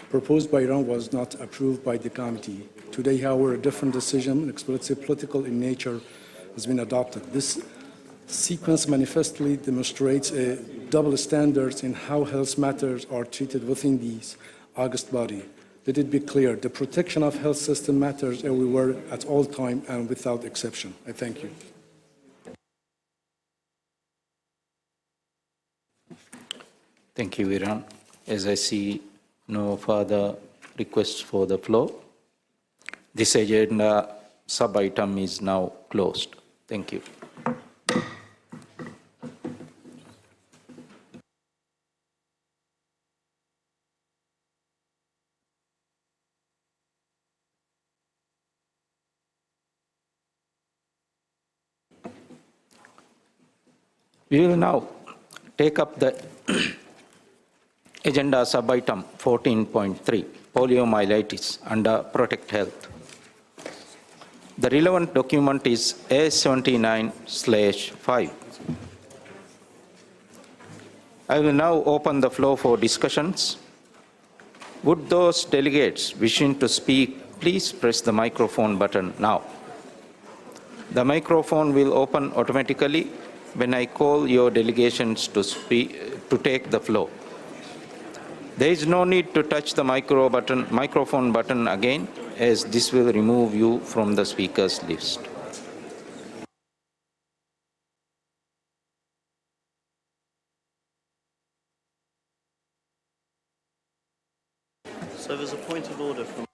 Speaker 17: proposed by Iran was not approved by the committee. Today, however, a different decision, explicitly political in nature, has been adopted. This sequence manifestly demonstrates a double standards in how health matters are treated within this august body. Let it be clear, the protection of health system matters everywhere, at all time, and without exception. I thank you.
Speaker 1: Thank you, Iran. As I see no further requests for the floor, this agenda sub-item is now closed. Thank you. We will now take up the agenda sub-item 14.3, poliomyelitis under Protect Health. The relevant document is A79/5. I will now open the floor for discussions. Would those delegates wishing to speak please press the microphone button now. The microphone will open automatically when I call your delegations to take the floor. There is no need to touch the microphone button again, as this will remove you from the speakers list.
Speaker 16: So there's a point of order from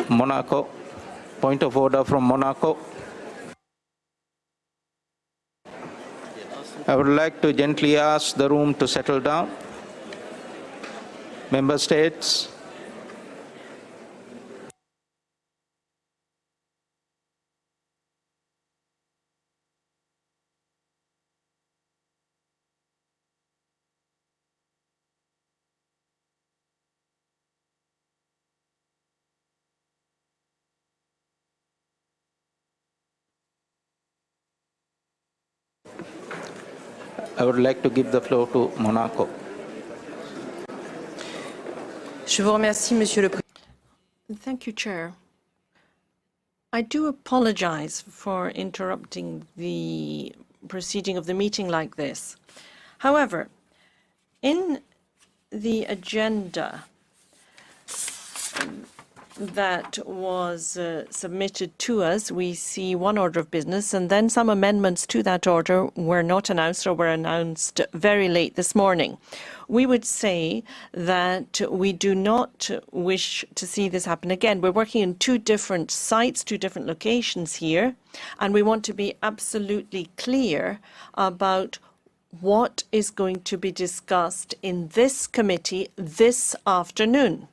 Speaker 1: Monaco. Point of order from Monaco. I would like to gently ask the room to settle down. Member States. I would like to give the floor to Monaco.
Speaker 18: Je vous remercie, Monsieur le Président.
Speaker 6: Thank you, Chair. I do apologize for interrupting the proceeding of the meeting like this. However, in the agenda that was submitted to us, we see one order of business, and then some amendments to that order were not announced or were announced very late this morning. We would say that we do not wish to see this happen again. We're working in two different sites, two different locations here, and we want to be absolutely clear about what is going to be discussed in this committee this afternoon.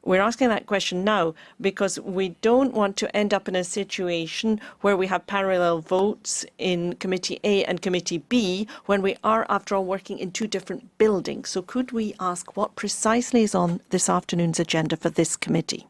Speaker 6: We're asking that question now because we don't want to end up in a situation where we have parallel votes in Committee A and Committee B when we are, after all, working in two different buildings. So could we ask what precisely is on this afternoon's agenda for this committee?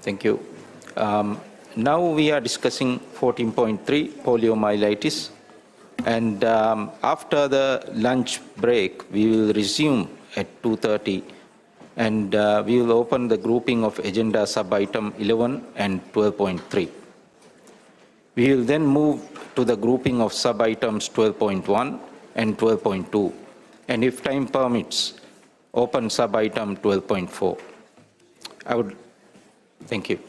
Speaker 1: Thank you. Now we are discussing 14.3, poliomyelitis. And after the lunch break, we will resume at 2:30. And we will open the grouping of agenda sub-item 11 and 12.3. We will then move to the grouping of sub-items 12.1 and 12.2. And if time permits, open sub-item 12.4. Thank you.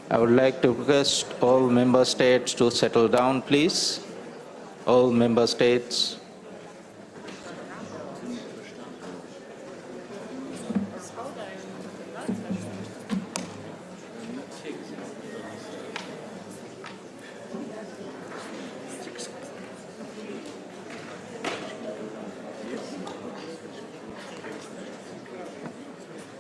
Speaker 1: I would like to request all member states to settle down, please. All member states.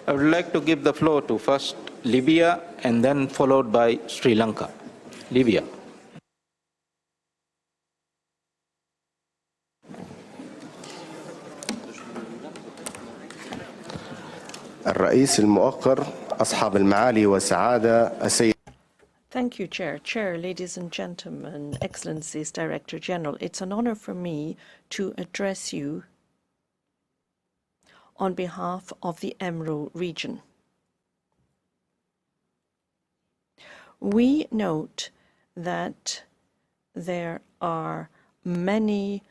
Speaker 1: I would like to give the floor to first Libya and then followed by Sri Lanka. Libya.
Speaker 3: الرئيس المؤقر أصحاب المعالي وسعادة السيد.
Speaker 6: Thank you, Chair. Chair, ladies and gentlemen, Excellencies, Director General, it's an honor for me to address you on behalf of the Emro region. We note that there are many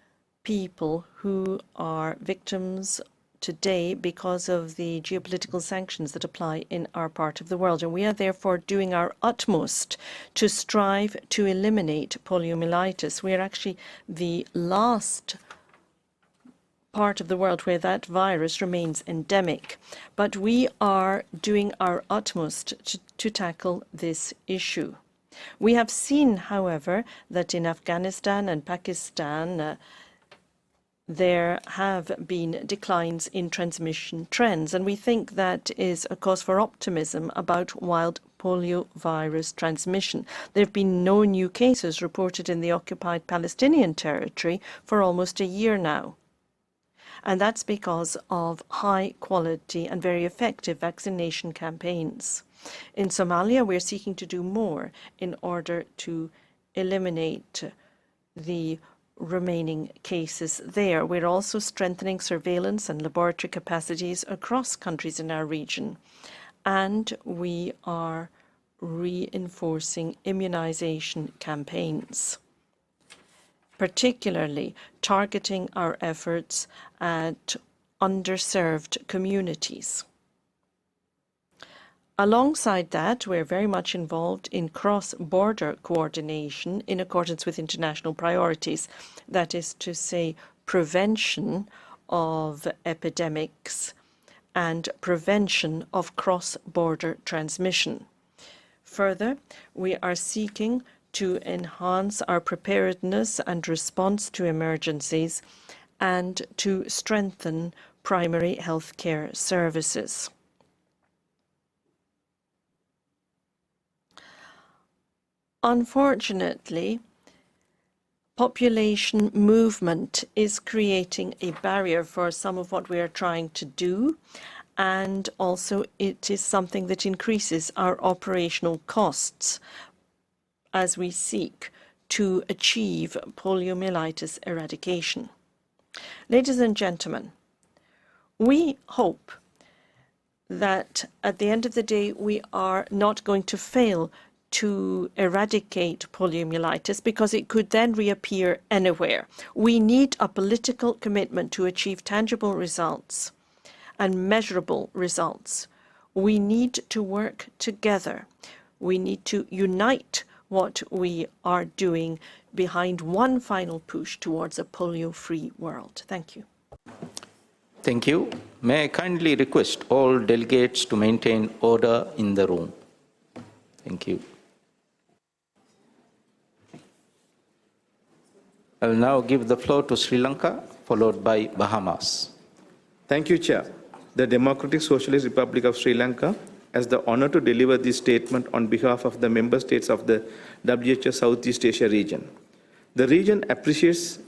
Speaker 6: people who are victims today because of the geopolitical sanctions that apply in our part of the world. And we are therefore doing our utmost to strive to eliminate poliomyelitis. We are actually the last part of the world where that virus remains endemic. But we are doing our utmost to tackle this issue. We have seen, however, that in Afghanistan and Pakistan, there have been declines in transmission trends, and we think that is a cause for optimism about wild polio virus transmission. There have been no new cases reported in the occupied Palestinian territory for almost a year now. And that's because of high quality and very effective vaccination campaigns. In Somalia, we're seeking to do more in order to eliminate the remaining cases there. We're also strengthening surveillance and laboratory capacities across countries in our region. And we are reinforcing immunization campaigns, particularly targeting our efforts at underserved communities. Alongside that, we're very much involved in cross-border coordination in accordance with international priorities. That is to say, prevention of epidemics and prevention of cross-border transmission. Further, we are seeking to enhance our preparedness and response to emergencies and to strengthen primary healthcare services. Unfortunately, population movement is creating a barrier for some of what we are trying to do, and also it is something that increases our operational costs as we seek to achieve poliomyelitis eradication. Ladies and gentlemen, we hope that at the end of the day we are not going to fail to eradicate poliomyelitis because it could then reappear anywhere. We need a political commitment to achieve tangible results and measurable results. We need to work together. We need to unite what we are doing behind one final push towards a polio-free world. Thank you.
Speaker 1: Thank you. May I kindly request all delegates to maintain order in the room. Thank you. I will now give the floor to Sri Lanka, followed by Bahamas.
Speaker 5: Thank you, Chair. The Democratic Socialist Republic of Sri Lanka has the honor to deliver this statement on behalf of the member states of the WHO Southeast Asia region. The region appreciates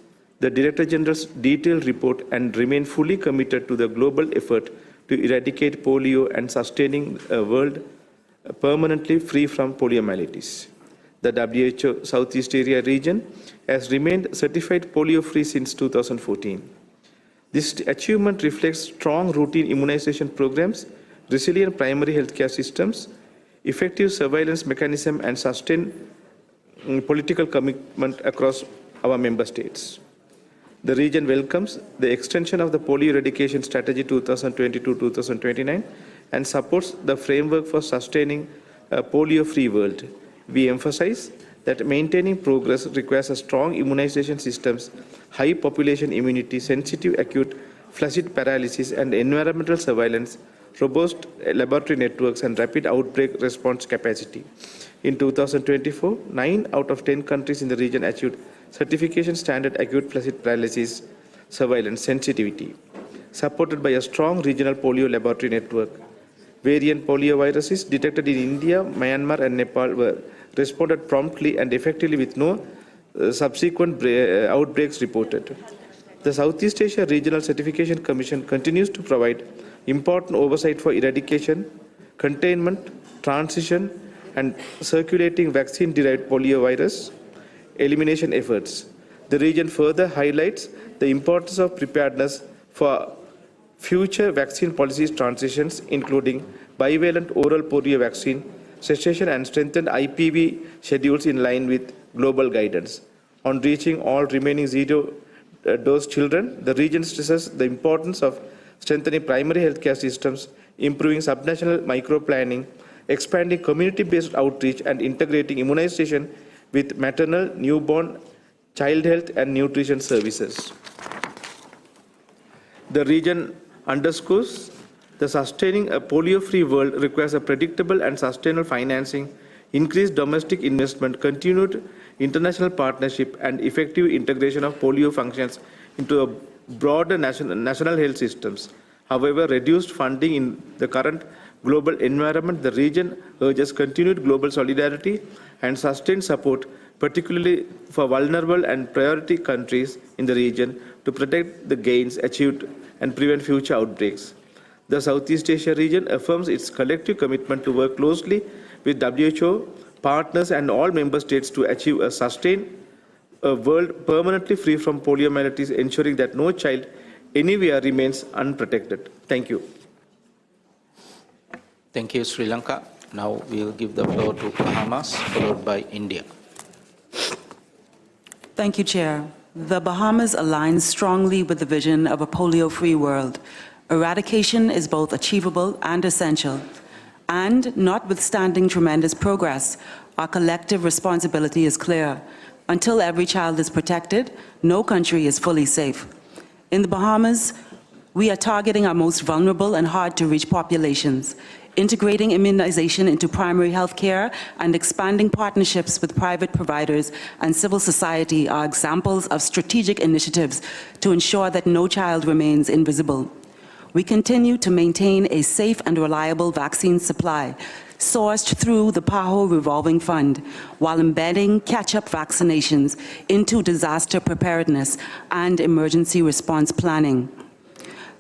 Speaker 5: the Director General's detailed report and remains fully committed to the global effort to eradicate polio and sustaining a world permanently free from poliomyelitis. The WHO Southeast Asia region has remained certified polio-free since 2014. This achievement reflects strong routine immunization programs, resilient primary healthcare systems, effective surveillance mechanism, and sustained political commitment across our member states. The region welcomes the extension of the polio eradication strategy 2022-2029 and supports the framework for sustaining a polio-free world. We emphasize that maintaining progress requires a strong immunization systems, high population immunity, sensitive acute flaccid paralysis, and environmental surveillance, robust laboratory networks, and rapid outbreak response capacity. In 2024, 9 out of 10 countries in the region achieved certification standard acute flaccid paralysis surveillance sensitivity, supported by a strong regional polio laboratory network. Variant polioviruses detected in India, Myanmar, and Nepal were responded promptly and effectively with no subsequent outbreaks reported. The Southeast Asia Regional Certification Commission continues to provide important oversight for eradication, containment, transition, and circulating vaccine-derived poliovirus elimination efforts. The region further highlights the importance of preparedness for future vaccine policies transitions, including bivalent oral polio vaccine, cessation, and strengthened IPV schedules in line with global guidance. On reaching all remaining zero-dose children, the region stresses the importance of strengthening primary healthcare systems, improving subnational micro-planning, expanding community-based outreach, and integrating immunization with maternal, newborn, child health, and nutrition services. The region underscores that sustaining a polio-free world requires a predictable and sustainable financing, increased domestic investment, continued international partnership, and effective integration of polio functions into a broader national health systems. However, reduced funding in the current global environment, the region urges continued global solidarity and sustained support, particularly for vulnerable and priority countries in the region, to protect the gains achieved and prevent future outbreaks. The Southeast Asia region affirms its collective commitment to work closely with WHO partners and all member states to achieve a sustained world permanently free from poliomyelitis, ensuring that no child anywhere remains unprotected. Thank you.
Speaker 1: Thank you, Sri Lanka. Now we will give the floor to Bahamas, followed by India.
Speaker 23: Thank you, Chair. The Bahamas aligns strongly with the vision of a polio-free world. Eradication is both achievable and essential. And notwithstanding tremendous progress, our collective responsibility is clear. Until every child is protected, no country is fully safe. In the Bahamas, we are targeting our most vulnerable and hard-to-reach populations, integrating immunization into primary health care and expanding partnerships with private providers and civil society are examples of strategic initiatives to ensure that no child remains invisible. We continue to maintain a safe and reliable vaccine supply, sourced through the PAHO Revolving Fund, while embedding catch-up vaccinations into disaster preparedness and emergency response planning.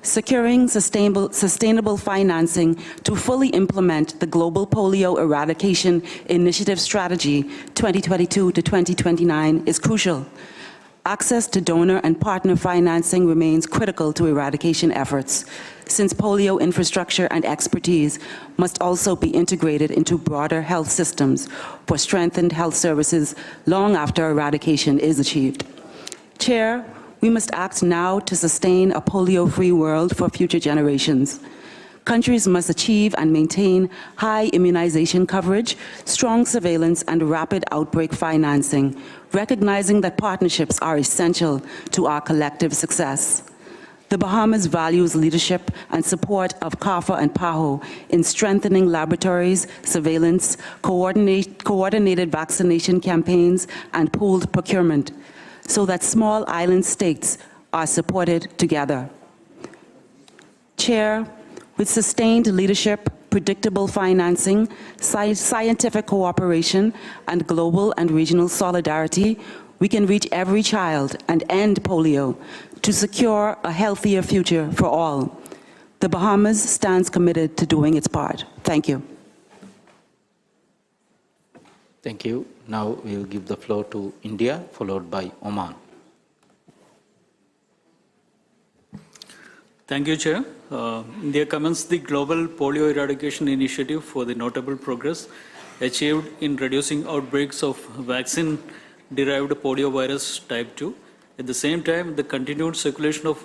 Speaker 23: Securing sustainable financing to fully implement the Global Polio Eradication Initiative Strategy 2022 to 2029 is crucial. Access to donor and partner financing remains critical to eradication efforts, since polio infrastructure and expertise must also be integrated into broader health systems for strengthened health services long after eradication is achieved. Chair, we must act now to sustain a polio-free world for future generations. Countries must achieve and maintain high immunization coverage, strong surveillance, and rapid outbreak financing, recognizing that partnerships are essential to our collective success. The Bahamas values leadership and support of CARPHA and PAHO in strengthening laboratories, surveillance, coordinated vaccination campaigns, and pooled procurement.
Speaker 7: so that small island states are supported together. Chair, with sustained leadership, predictable financing, scientific cooperation, and global and regional solidarity, we can reach every child and end polio to secure a healthier future for all. The Bahamas stands committed to doing its part. Thank you.
Speaker 1: Thank you. Now we will give the floor to India, followed by Oman.
Speaker 21: Thank you, Chair. India commends the Global Polio Eradication Initiative for the notable progress achieved in reducing outbreaks of vaccine-derived poliovirus type 2. At the same time, the continued circulation of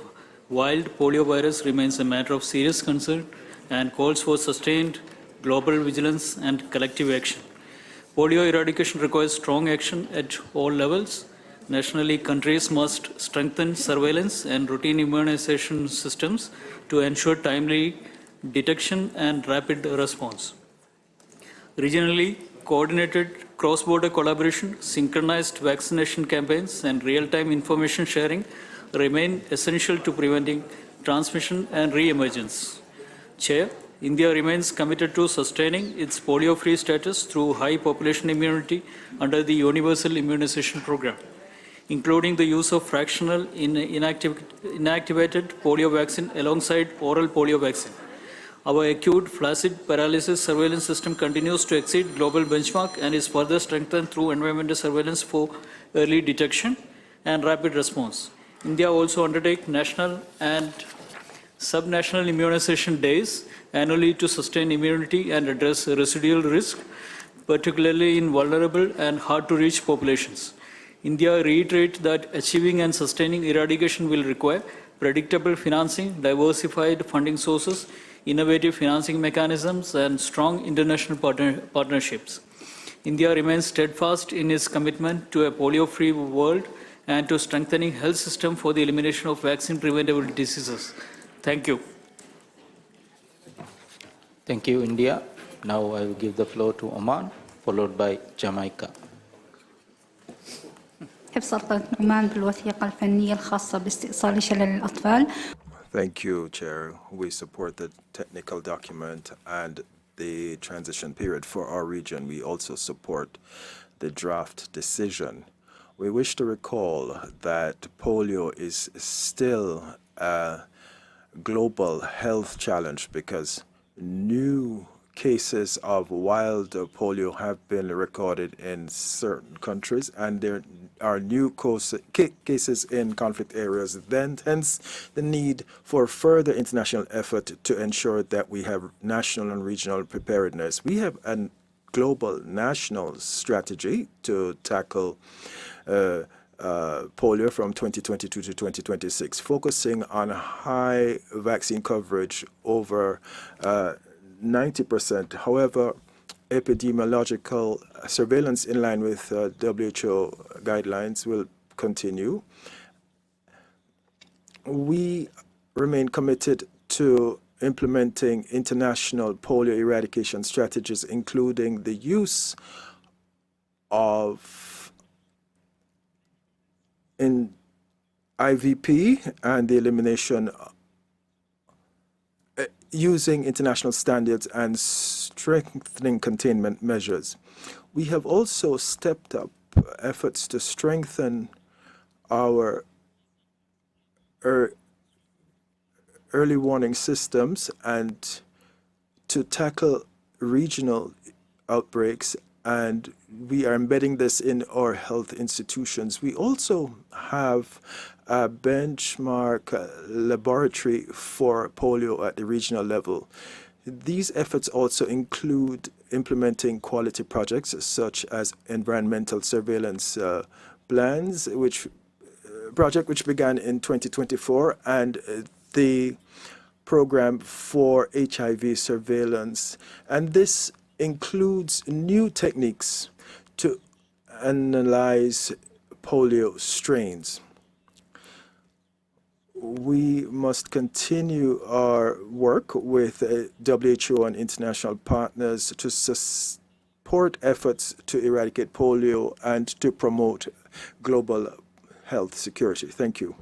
Speaker 21: wild poliovirus remains a matter of serious concern and calls for sustained global vigilance and collective action. Polio eradication requires strong action at all levels. Nationally, countries must strengthen surveillance and routine immunization systems to ensure timely detection and rapid response. Regionally, coordinated cross-border collaboration, synchronized vaccination campaigns, and real-time information sharing remain essential to preventing transmission and re-emergence. Chair, India remains committed to sustaining its polio-free status through high population immunity under the Universal Immunization Program, including the use of fractional inactivated polio vaccine alongside oral polio vaccine. Our acute flaccid paralysis surveillance system continues to exceed global benchmark and is further strengthened through environmental surveillance for early detection and rapid response. India also undertakes national and subnational immunization days annually to sustain immunity and address residual risk, particularly in vulnerable and hard-to-reach populations. India reiterates that achieving and sustaining eradication will require predictable financing, diversified funding sources, innovative financing mechanisms, and strong international partnerships. India remains steadfast in its commitment to a polio-free world and to strengthening health system for the elimination of vaccine-preventable diseases. Thank you.
Speaker 1: Thank you, India. Now I will give the floor to Oman, followed by Jamaica.
Speaker 22: عمان بالوثيقة الفنية الخاصة باستئصال شلل الأطفال.
Speaker 4: Thank you, Chair. We support the technical document and the transition period for our region. We also support the draft decision. We wish to recall that polio is still a global health challenge because new cases of wild polio have been recorded in certain countries, and there are new cases in conflict areas. Hence, the need for further international effort to ensure that we have national and regional preparedness. We have a global national strategy to tackle polio from 2022 to 2026, focusing on high vaccine coverage over 90%. However, epidemiological surveillance in line with WHO guidelines will continue. We remain committed to implementing international polio eradication strategies, including the use of IVP and the elimination using international standards and strengthening containment measures. We have also stepped up efforts to strengthen our early warning systems and to tackle regional outbreaks, and we are embedding this in our health institutions. We also have a benchmark laboratory for polio at the regional level. These efforts also include implementing quality projects such as environmental surveillance plans, which began in 2024, and the program for HIV surveillance. And this includes new techniques to analyze polio strains. We must continue our work with WHO and international partners to support efforts to eradicate polio and to promote global health security. Thank you.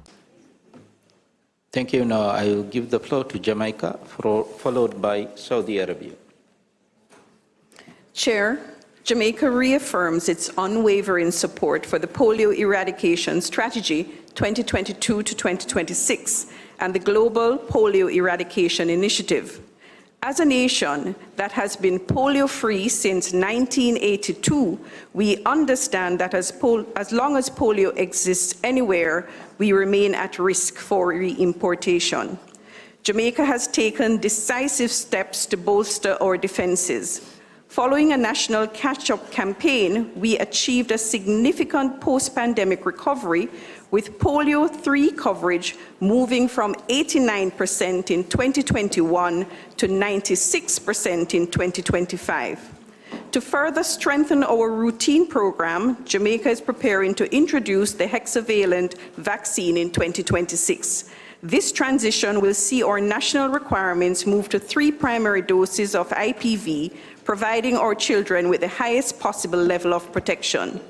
Speaker 1: Thank you. Now I will give the floor to Jamaica, followed by Saudi Arabia.
Speaker 8: Chair, Jamaica reaffirms its unwavering support for the polio eradication strategy 2022 to 2026 and the Global Polio Eradication Initiative. As a nation that has been polio-free since 1982, we understand that as long as polio exists anywhere, we remain at risk for re-importation. Jamaica has taken decisive steps to bolster our defenses. Following a national catch-up campaign, we achieved a significant post-pandemic recovery with polio-3 coverage moving from 89% in 2021 to 96% in 2025. To further strengthen our routine program, Jamaica is preparing to introduce the hexavalent vaccine in 2026. This transition will see our national requirements move to 3 primary doses of IPV, providing our children with the highest possible level of protection.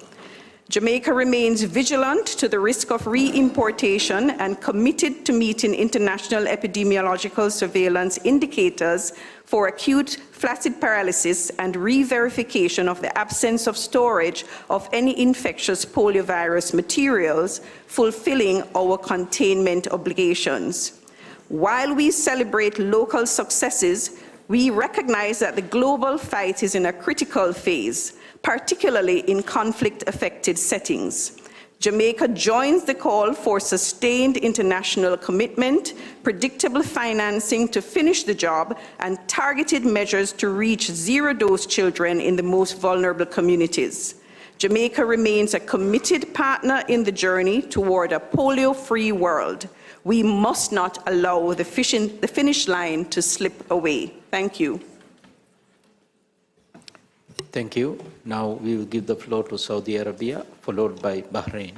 Speaker 8: Jamaica remains vigilant to the risk of re-importation and committed to meeting international epidemiological surveillance indicators for acute flaccid paralysis and re-verification of the absence of storage of any infectious poliovirus materials, fulfilling our containment obligations. While we celebrate local successes, we recognize that the global fight is in a critical phase, particularly in conflict-affected settings. Jamaica joins the call for sustained international commitment, predictable financing to finish the job, and targeted measures to reach zero-dose children in the most vulnerable communities. Jamaica remains a committed partner in the journey toward a polio-free world. We must not allow the finish line to slip away. Thank you.
Speaker 1: Thank you. Now we will give the floor to Saudi Arabia, followed by Bahrain.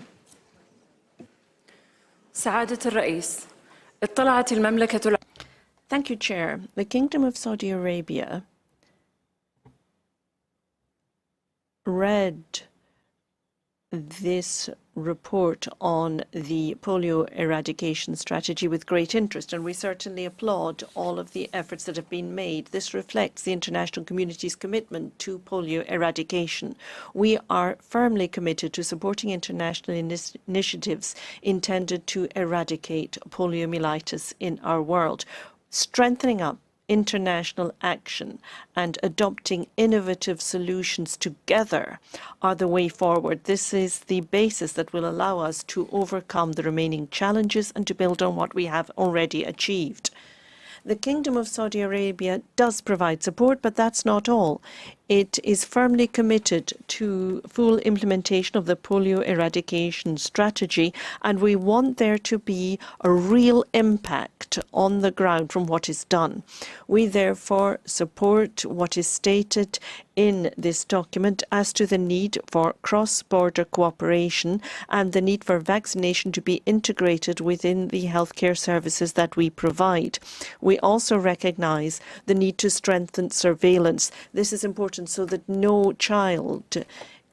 Speaker 18: سعادة الرئيس اطلعت المملكة.
Speaker 6: Thank you, Chair. The Kingdom of Saudi Arabia read this report on the polio eradication strategy with great interest, and we certainly applaud all of the efforts that have been made. This reflects the international community's commitment to polio eradication. We are firmly committed to supporting international initiatives intended to eradicate poliomyelitis in our world, strengthening up international action and adopting innovative solutions together are the way forward. This is the basis that will allow us to overcome the remaining challenges and to build on what we have already achieved. The Kingdom of Saudi Arabia does provide support, but that's not all. It is firmly committed to full implementation of the polio eradication strategy, and we want there to be a real impact on the ground from what is done. We therefore support what is stated in this document as to the need for cross-border cooperation and the need for vaccination to be integrated within the healthcare services that we provide. We also recognize the need to strengthen surveillance. This is important so that no child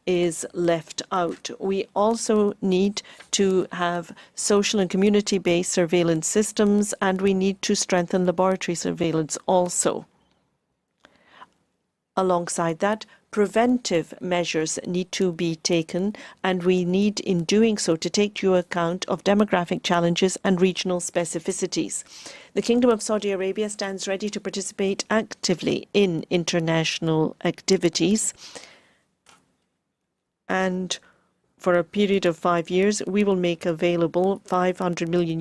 Speaker 6: is left out. We also need to have social and community-based surveillance systems, and we need to strengthen laboratory surveillance also. Alongside that, preventive measures need to be taken, and we need, in doing so, to take into account of demographic challenges and regional specificities. The Kingdom of Saudi Arabia stands ready to participate actively in international activities, and for a period of 5 years, we will make available $500 million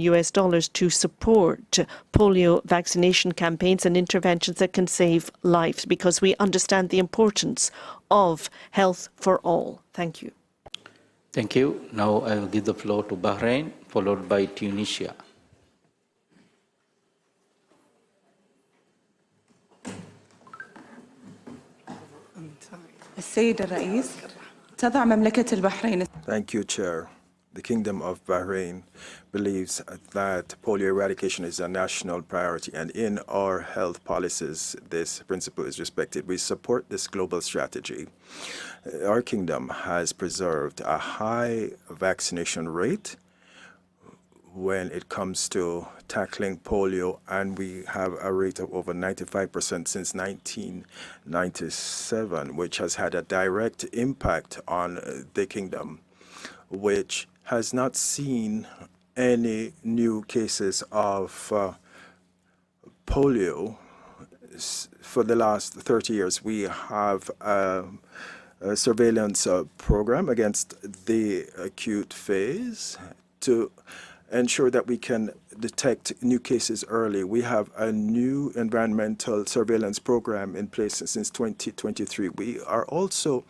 Speaker 6: to support polio vaccination campaigns and interventions that can save lives, because we understand the importance of health for all. Thank you.
Speaker 1: Thank you. Now I will give the floor to Bahrain, followed by Tunisia.
Speaker 15: السيد الرئيس تضع مملكة البحرين.
Speaker 4: Thank you, Chair. the Kingdom of Bahrain believes that polio eradication is a national priority, and in our health policies, this principle is respected. We support this global strategy. Our kingdom has preserved a high vaccination rate when it comes to tackling polio, and we have a rate of over 95% since 1997, which has had a direct impact on the kingdom, which has not seen any new cases of polio for the last 30 years. We have a surveillance program against the acute phase to ensure that we can detect new cases early. We have a new environmental surveillance program in place since 2023. We are also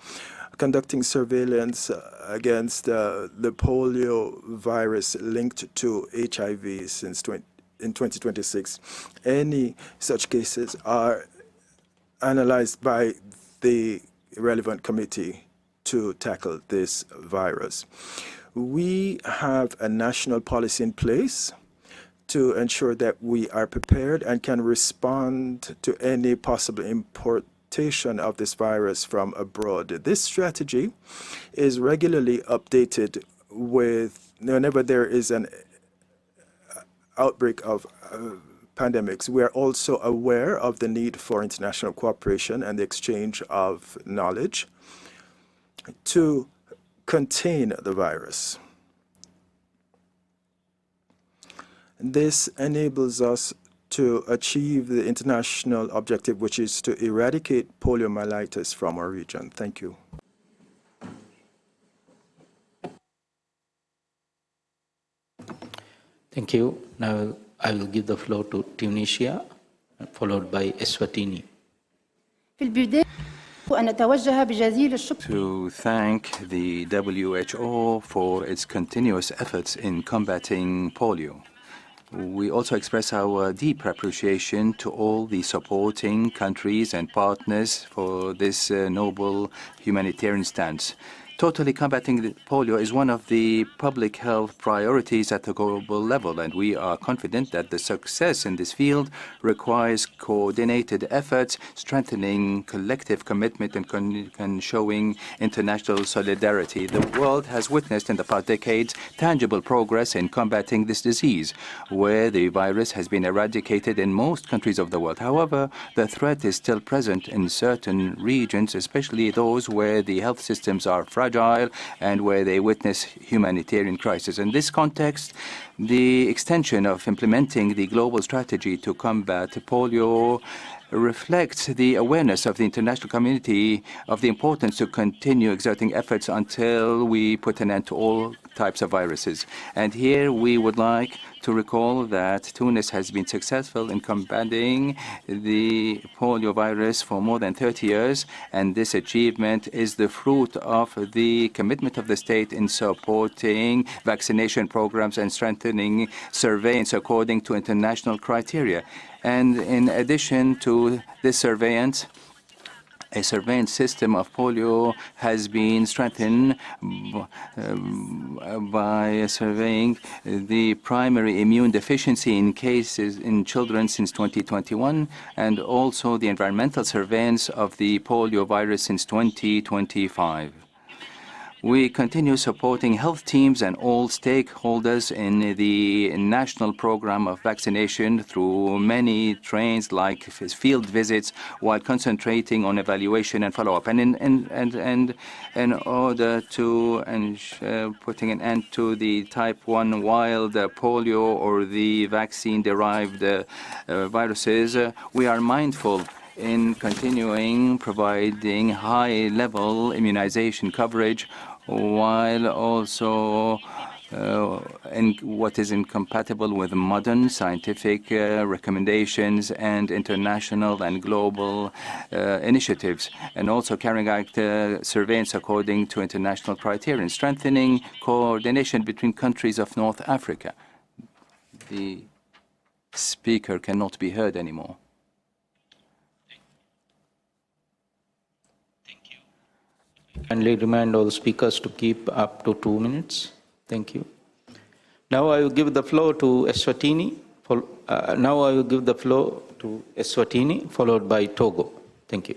Speaker 4: conducting surveillance against the polio virus linked to HIV in 2026. Any such cases are analyzed by the relevant committee to tackle this virus. We have a national policy in place to ensure that we are prepared and can respond to any possible importation of this virus from abroad. This strategy is regularly updated whenever there is an outbreak of pandemics. We are also aware of the need for international cooperation and the exchange of knowledge to contain the virus. This enables us to achieve the international objective, which is to eradicate poliomyelitis from our region. Thank you.
Speaker 1: Thank you. Now I will give the floor to Tunisia, followed by Eswatini.
Speaker 9: To thank the WHO for its continuous efforts in combating polio. We also express our deep appreciation to all the supporting countries and partners for this noble humanitarian stance. Totally combating polio is one of the public health priorities at the global level, and we are confident that the success in this field requires coordinated efforts, strengthening collective commitment and showing international solidarity. The world has witnessed in the past decades tangible progress in combating this disease, where the virus has been eradicated in most countries of the world. However, the threat is still present in certain regions, especially those where the health systems are fragile and where they witness humanitarian crisis. In this context, the extension of implementing the global strategy to combat polio reflects the awareness of the international community of the importance to continue exerting efforts until we put an end to all types of viruses. And here we would like to recall that Tunis has been successful in combating the polio virus for more than 30 years, and this achievement is the fruit of the commitment of the state in supporting vaccination programs and strengthening surveillance according to international criteria. And in addition to this surveillance, a surveillance system of polio has been strengthened by surveying the primary immune deficiency in cases in children since 2021, and also the environmental surveillance of the polio virus since 2025. We continue supporting health teams and all stakeholders in the national program of vaccination through many trains like field visits, while concentrating on evaluation and follow-up. And in order to putting an end to the type 1 wild polio or the vaccine-derived viruses, we are mindful in continuing providing high-level immunization coverage, while also in what is incompatible with modern scientific recommendations and international and global initiatives, and also carrying out surveillance according to international criteria, strengthening coordination between countries of North Africa. The speaker cannot be heard anymore.
Speaker 1: Kindly remind all speakers to keep up to 2 minutes. Thank you. Now I will give the floor to Eswatini. Now I will give the floor to Eswatini, followed by Togo. Thank you.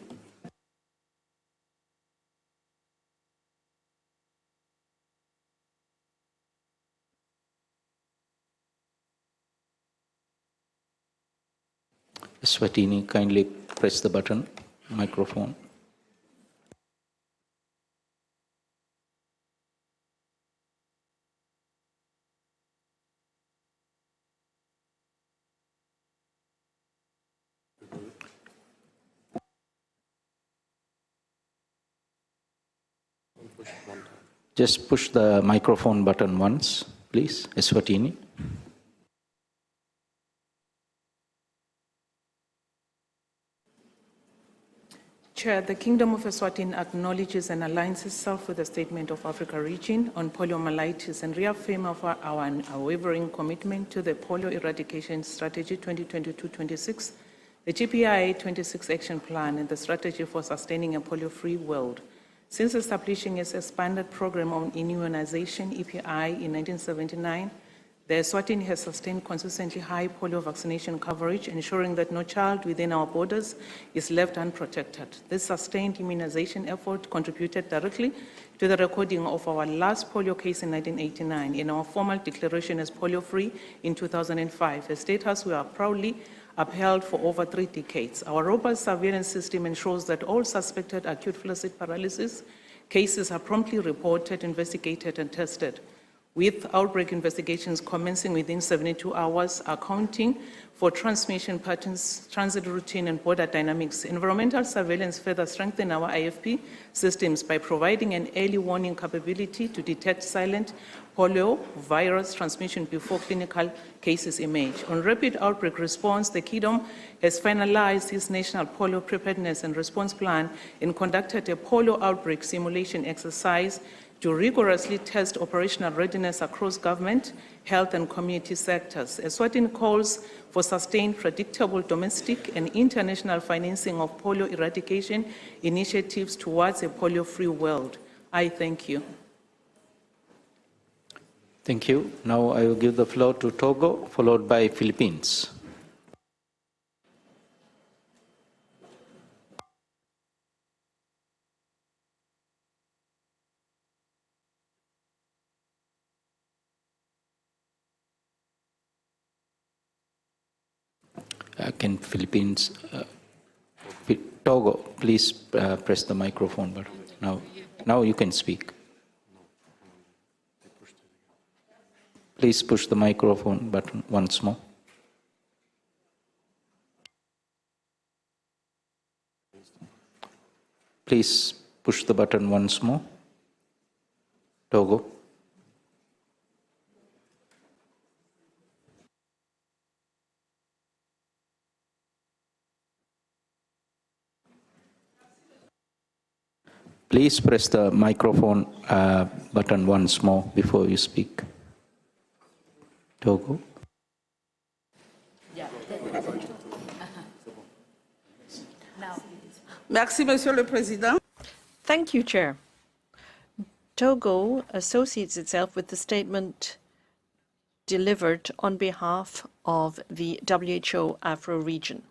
Speaker 1: Eswatini, kindly press the button, microphone. Just push the microphone button once, please, Eswatini.
Speaker 2: Chair, the Kingdom of Eswatini acknowledges and aligns itself with the Statement of Africa Region on poliomyelitis and reaffirms our unwavering commitment to the Polio Eradication Strategy 2022-26, the GPIA 26 Action Plan, and the Strategy for Sustaining a Polio-Free World. Since establishing its expanded program on immunization, EPI, in 1979, the Eswatini has sustained consistently high polio vaccination coverage, ensuring that no child within our borders is left unprotected. This sustained immunization effort contributed directly to the recording of our last polio case in 1989 and our formal declaration as polio-free in 2005, a status we are proudly upheld for over 3 decades. Our robust surveillance system ensures that all suspected acute flaccid paralysis cases are promptly reported, investigated, and tested, with outbreak investigations commencing within 72 hours, accounting for transmission patterns, transit routine, and border dynamics. Environmental surveillance further strengthen our IFP systems by providing an early warning capability to detect silent polio virus transmission before clinical cases emerge. On rapid outbreak response, the Kingdom has finalized its national polio preparedness and response plan and conducted a polio outbreak simulation exercise to rigorously test operational readiness across government, health, and community sectors. Eswatini calls for sustained, predictable domestic and international financing of polio eradication initiatives towards a polio-free world. I thank you.
Speaker 1: Thank you. Now I will give the floor to Togo, followed by Philippines. Can Philippines, Togo, please press the microphone button. Now you can speak. Please push the microphone button once more. Please push the button once more. Togo. Please press the microphone button once more before you speak. Togo.
Speaker 10: Merci, Monsieur le Président.
Speaker 6: Thank you, Chair. Togo associates itself with the statement delivered on behalf of the WHO Afro region.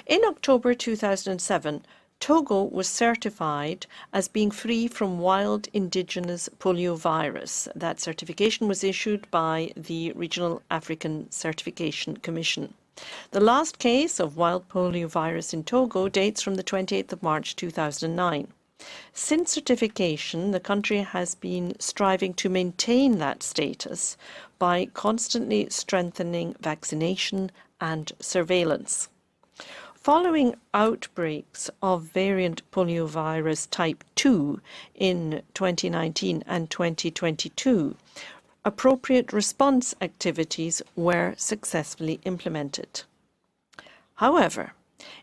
Speaker 6: In October 2007, Togo was certified as being free from wild indigenous poliovirus. That certification was issued by the Regional African Certification Commission. The last case of wild poliovirus in Togo dates from the 28th of March 2009. Since certification, the country has been striving to maintain that status by constantly strengthening vaccination and surveillance. Following outbreaks of variant poliovirus type 2 in 2019 and 2022, appropriate response activities were successfully implemented. However,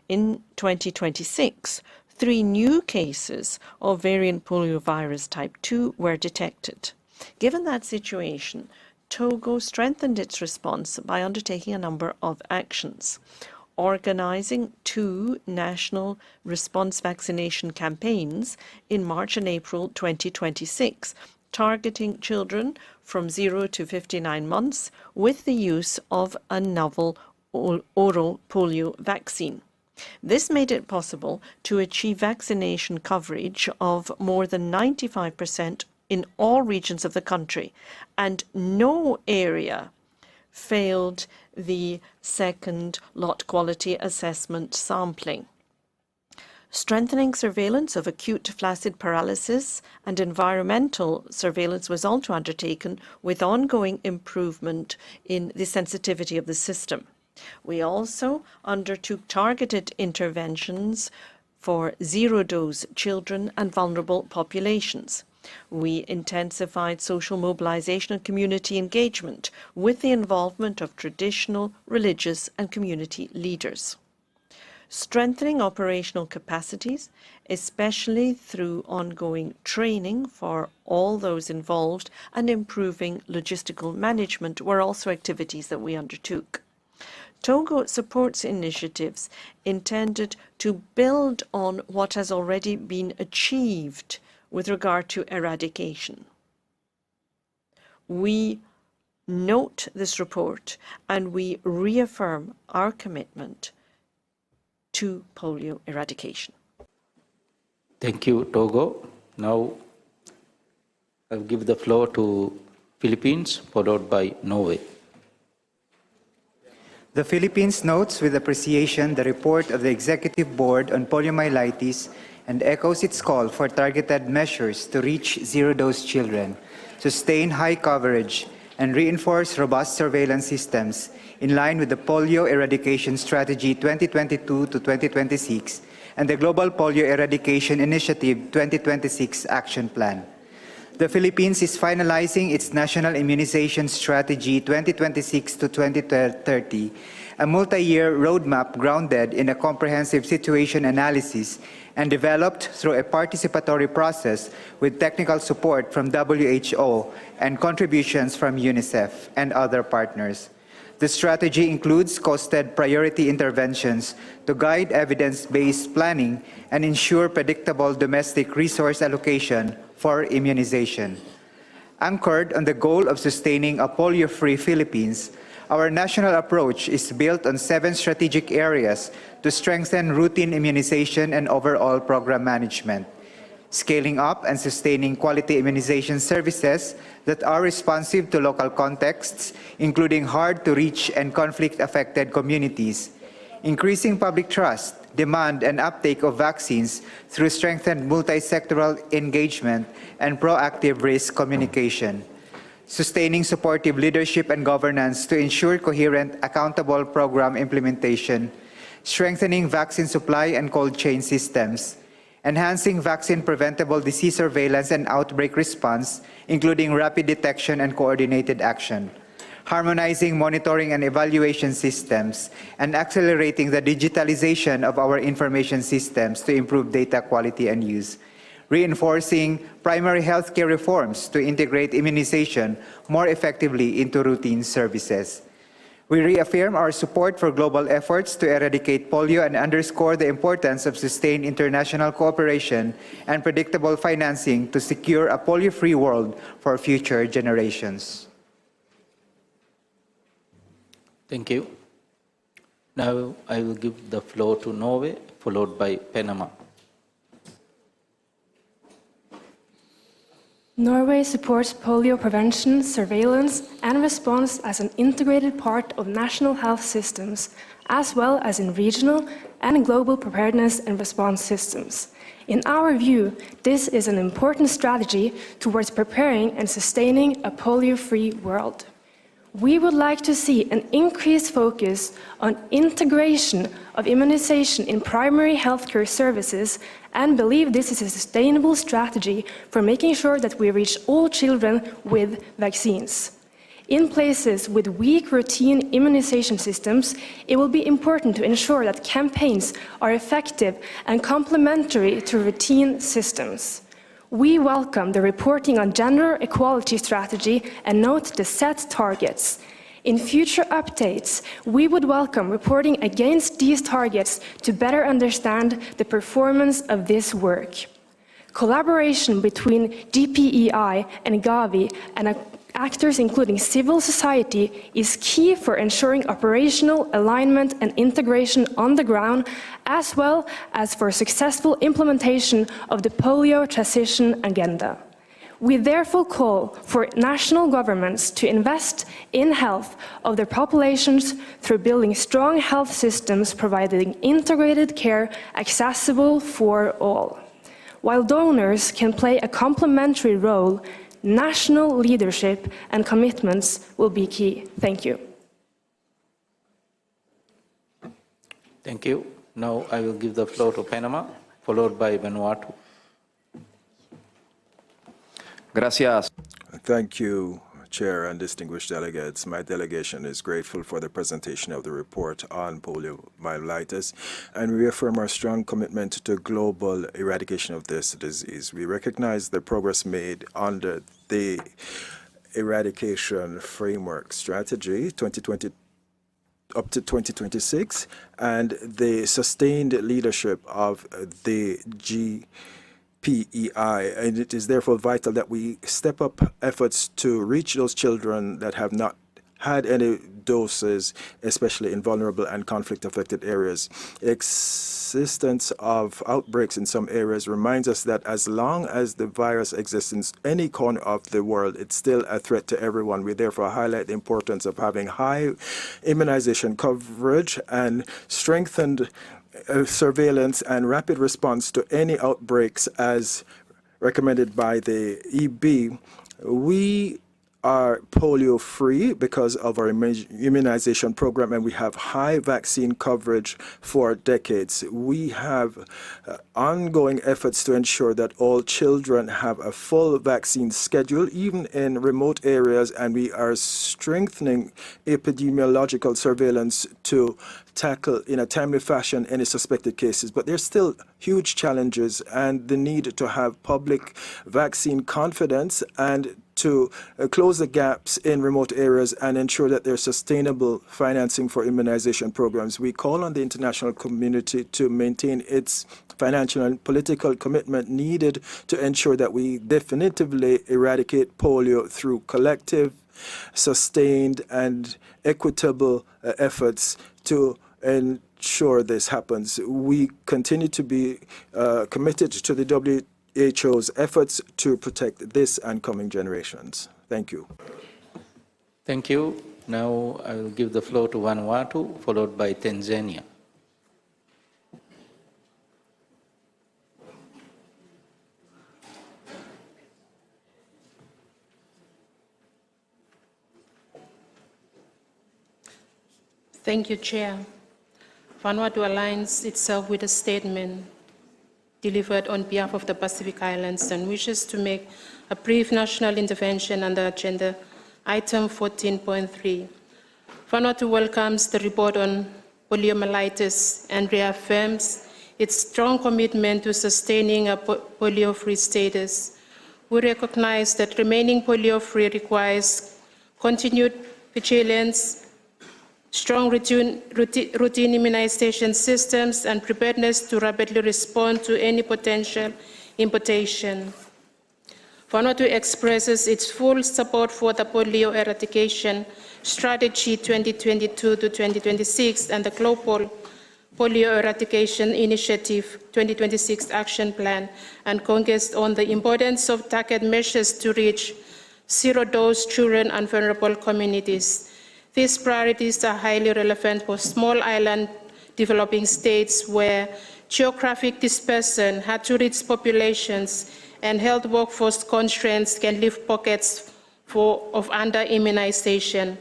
Speaker 6: in 2026, 3 new cases of variant poliovirus type 2 were detected. Given that situation, Togo strengthened its response by undertaking a number of actions, organizing 2 national response vaccination campaigns in March and April 2026, targeting children from 0 to 59 months with the use of a novel oral polio vaccine. This made it possible to achieve vaccination coverage of more than 95% in all regions of the country, and no area failed the second lot quality assessment sampling. Strengthening surveillance of acute flaccid paralysis and environmental surveillance was also undertaken, with ongoing improvement in the sensitivity of the system. We also undertook targeted interventions for zero-dose children and vulnerable populations. We intensified social mobilization and community engagement with the involvement of traditional, religious and community leaders. Strengthening operational capacities, especially through ongoing training for all those involved, and improving logistical management were also activities that we undertook. Togo supports initiatives intended to build on what has already been achieved with regard to eradication. We note this report and we reaffirm our commitment to polio eradication.
Speaker 1: Thank you, Togo. Now I'll give the floor to Philippines, followed by Norway.
Speaker 11: The Philippines notes with appreciation the report of the Executive Board on Poliomyelitis and echoes its call for targeted measures to reach zero-dose children, sustain high coverage, and reinforce robust surveillance systems in line with the Polio Eradication Strategy 2022 to 2026 and the Global Polio Eradication Initiative 2026 Action Plan. The Philippines is finalizing its National Immunization Strategy 2026 to 2030, a multi-year roadmap grounded in a comprehensive situation analysis and developed through a participatory process with technical support from WHO and contributions from UNICEF and other partners. The strategy includes costed priority interventions to guide evidence-based planning and ensure predictable domestic resource allocation for immunization. Anchored on the goal of sustaining a polio-free Philippines, our national approach is built on 7 strategic areas to strengthen routine immunization and overall program management. Scaling up and sustaining quality immunization services that are responsive to local contexts, including hard-to-reach and conflict-affected communities. Increasing public trust, demand, and uptake of vaccines through strengthened multi-sectoral engagement and proactive risk communication. Sustaining supportive leadership and governance to ensure coherent, accountable program implementation. Strengthening vaccine supply and cold chain systems. Enhancing vaccine-preventable disease surveillance and outbreak response, including rapid detection and coordinated action. Harmonizing monitoring and evaluation systems, and accelerating the digitalization of our information systems to improve data quality and use. Reinforcing primary healthcare reforms to integrate immunization more effectively into routine services. We reaffirm our support for global efforts to eradicate polio and underscore the importance of sustained international cooperation and predictable financing to secure a polio-free world for future generations.
Speaker 1: Thank you. Now I will give the floor to Norway, followed by Panama.
Speaker 12: Norway supports polio prevention, surveillance, and response as an integrated part of national health systems, as well as in regional and global preparedness and response systems. In our view, this is an important strategy towards preparing and sustaining a polio-free world. We would like to see an increased focus on integration of immunization in primary healthcare services and believe this is a sustainable strategy for making sure that we reach all children with vaccines. In places with weak routine immunization systems, it will be important to ensure that campaigns are effective and complementary to routine systems. We welcome the reporting on gender equality strategy and note the set targets. In future updates, we would welcome reporting against these targets to better understand the performance of this work. Collaboration between DPEI and Gavi and actors including civil society is key for ensuring operational alignment and integration on the ground, as well as for successful implementation of the polio transition agenda. We therefore call for national governments to invest in health of their populations through building strong health systems providing integrated care accessible for all. While donors can play a complementary role, national leadership and commitments will be key. Thank you.
Speaker 1: Thank you. Now I will give the floor to Panama, followed by Vanuatu.
Speaker 4: Gracias. Thank you, Chair and distinguished delegates. My delegation is grateful for the presentation of the report on poliomyelitis and reaffirm our strong commitment to global eradication of this disease. We recognize the progress made under the Eradication Framework Strategy 2020 up to 2026 and the sustained leadership of the PEI, and it is therefore vital that we step up efforts to reach those children that have not had any doses, especially in vulnerable and conflict-affected areas. Existence of outbreaks in some areas reminds us that as long as the virus exists in any corner of the world, it's still a threat to everyone. We therefore highlight the importance of having high immunization coverage and strengthened surveillance and rapid response to any outbreaks as recommended by the EB. We are polio-free because of our immunization program, and we have high vaccine coverage for decades. We have ongoing efforts to ensure that all children have a full vaccine schedule, even in remote areas, and we are strengthening epidemiological surveillance to tackle in a timely fashion any suspected cases. But there's still huge challenges and the need to have public vaccine confidence and to close the gaps in remote areas and ensure that there's sustainable financing for immunization programs. We call on the international community to maintain its financial and political commitment needed to ensure that we definitively eradicate polio through collective, sustained, and equitable efforts to ensure this happens. We continue to be committed to the WHO's efforts to protect this and coming generations. Thank you.
Speaker 1: Thank you. Now I will give the floor to Vanuatu, followed by Tanzania.
Speaker 13: Thank you, Chair. Vanuatu aligns itself with a statement delivered on behalf of the Pacific Islands and wishes to make a brief national intervention under Agenda Item 14.3. Vanuatu welcomes the report on poliomyelitis and reaffirms its strong commitment to sustaining a polio-free status. We recognize that remaining polio-free requires continued vigilance, strong routine immunization systems, and preparedness to rapidly respond to any potential importation. Vanuatu expresses its full support for the Polio Eradication Strategy 2022 to 2026 and the Global Polio Eradication Initiative 2026 Action Plan, and congress on the importance of targeted measures to reach zero-dose children and vulnerable communities. These priorities are highly relevant for small island developing states where geographic dispersion, hard-to-reach populations, and health workforce constraints can leave pockets of under-immunization.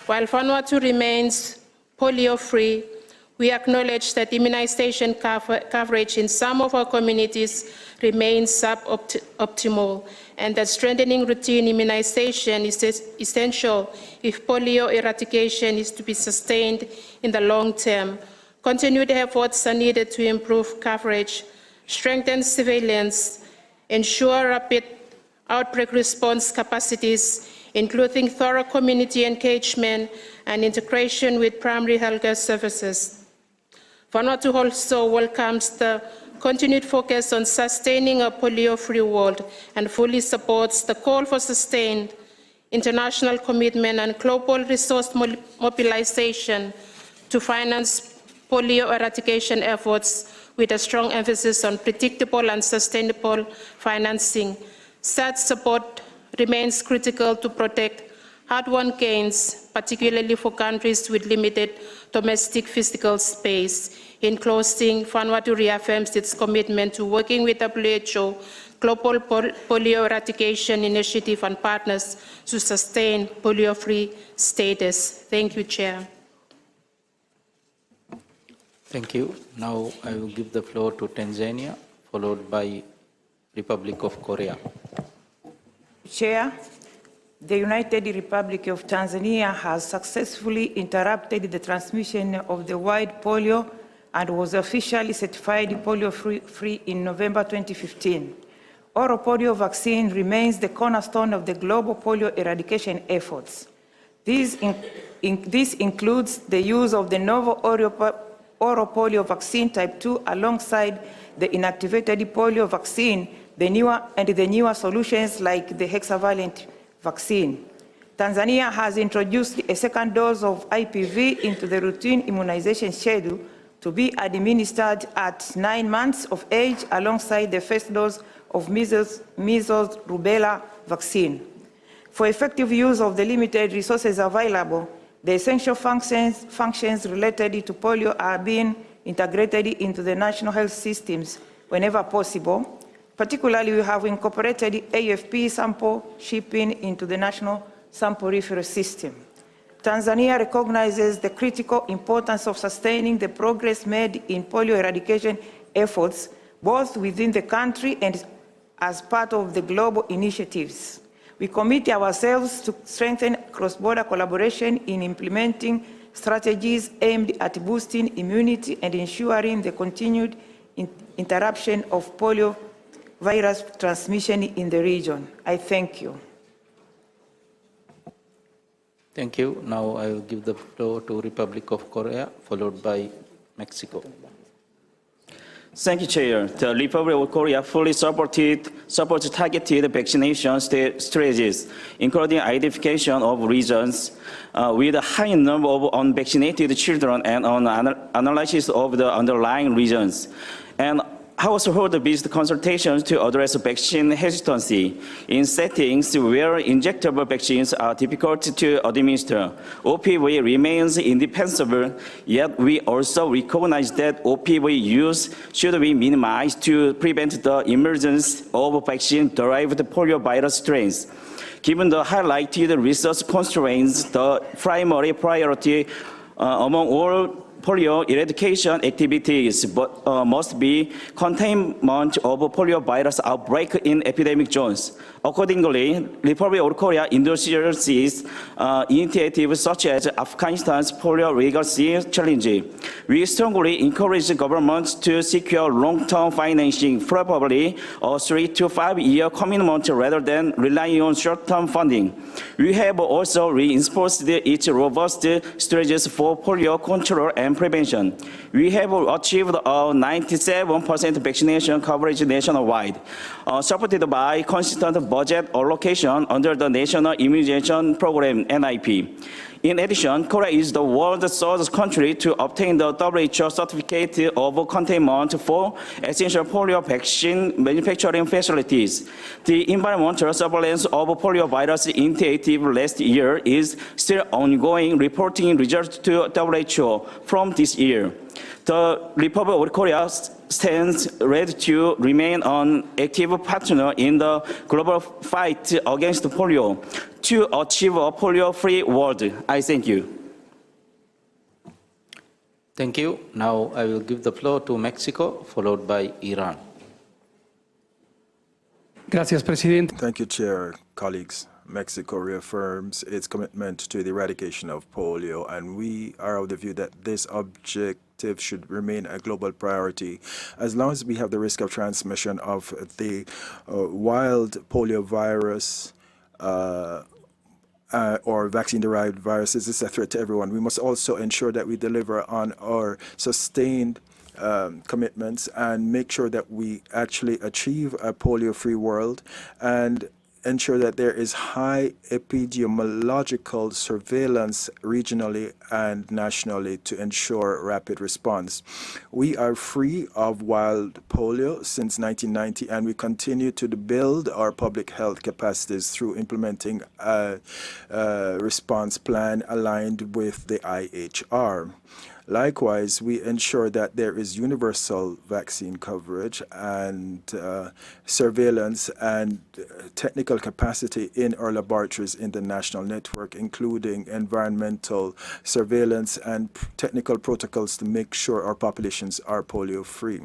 Speaker 13: While Vanuatu remains polio-free, we acknowledge that immunization coverage in some of our communities remains suboptimal, and that strengthening routine immunization is essential if polio eradication is to be sustained in the long term. Continued efforts are needed to improve coverage, strengthen surveillance, ensure rapid outbreak response capacities, including thorough community engagement and integration with primary healthcare services. Vanuatu also welcomes the continued focus on sustaining a polio-free world, and fully supports the call for sustained international commitment and global resource mobilization to finance polio eradication efforts with a strong emphasis on predictable and sustainable financing. Such support remains critical to protect hard-won gains, particularly for countries with limited domestic physical space. In closing, Vanuatu reaffirms its commitment to working with WHO, Global Polio Eradication Initiative and partners to sustain polio-free status. Thank you, Chair.
Speaker 1: Thank you. Now I will give the floor to Tanzania, followed by Republic of Korea.
Speaker 14: Chair, the United Republic of Tanzania has successfully interrupted the transmission of the wild polio and was officially certified polio-free in November 2015. Oral polio vaccine remains the cornerstone of the global polio eradication efforts. This includes the use of the novel oral polio vaccine type 2 alongside the inactivated polio vaccine, the newer solutions like the hexavalent vaccine. Tanzania has introduced a second dose of IPV into the routine immunization schedule to be administered at 9 months of age alongside the first dose of measles rubella vaccine. For effective use of the limited resources available, the essential functions related to polio are being integrated into the national health systems whenever possible. Particularly, we have incorporated AFP sample shipping into the national sample referral system. Tanzania recognizes the critical importance of sustaining the progress made in polio eradication efforts, both within the country and as part of the global initiatives. We commit ourselves to strengthen cross-border collaboration in implementing strategies aimed at boosting immunity and ensuring the continued interruption of polio virus transmission in the region. I thank you.
Speaker 1: Thank you. Now I will give the floor to Republic of Korea, followed by Mexico.
Speaker 19: Thank you, Chair. The Republic of Korea fully supports targeted vaccination strategies, including identification of regions with a high number of unvaccinated children and analysis of the underlying regions. And household-based consultations to address vaccine hesitancy in settings where injectable vaccines are difficult to administer. OPV remains indispensable, yet we also recognize that OPV use should be minimized to prevent the emergence of vaccine-derived poliovirus strains. Given the highlighted resource constraints, the primary priority among all polio eradication activities must be containment of poliovirus outbreak in epidemic zones. Accordingly, Republic of Korea endorses initiatives such as Afghanistan's polio legacy challenge. We strongly encourage governments to secure long-term financing, probably a 3 to 5 year commitment rather than relying on short-term funding. We have also reinforced its robust strategies for polio control and prevention. We have achieved a 97% vaccination coverage nationwide, supported by consistent budget allocation under the National Immunization Program, NIP. In addition, Korea is the world's third country to obtain the WHO certificate of containment for essential polio vaccine manufacturing facilities. The environmental surveillance of poliovirus initiative last year is still ongoing, reporting results to WHO from this year. The Republic of Korea stands ready to remain an active partner in the global fight against polio to achieve a polio-free world. I thank you.
Speaker 1: Thank you. Now I will give the floor to Mexico, followed by Iran.
Speaker 20: Gracias, Presidente.
Speaker 4: Thank you, Chair, colleagues. Mexico reaffirms its commitment to the eradication of polio, and we are of the view that this objective should remain a global priority as long as we have the risk of transmission of the wild polio virus or vaccine-derived viruses is a threat to everyone. We must also ensure that we deliver on our sustained commitments and make sure that we actually achieve a polio-free world and ensure that there is high epidemiological surveillance regionally and nationally to ensure rapid response. We are free of wild polio since 1990, and we continue to build our public health capacities through implementing a response plan aligned with the IHR. Likewise, we ensure that there is universal vaccine coverage and surveillance and technical capacity in our laboratories in the national network, including environmental surveillance and technical protocols to make sure our populations are polio-free.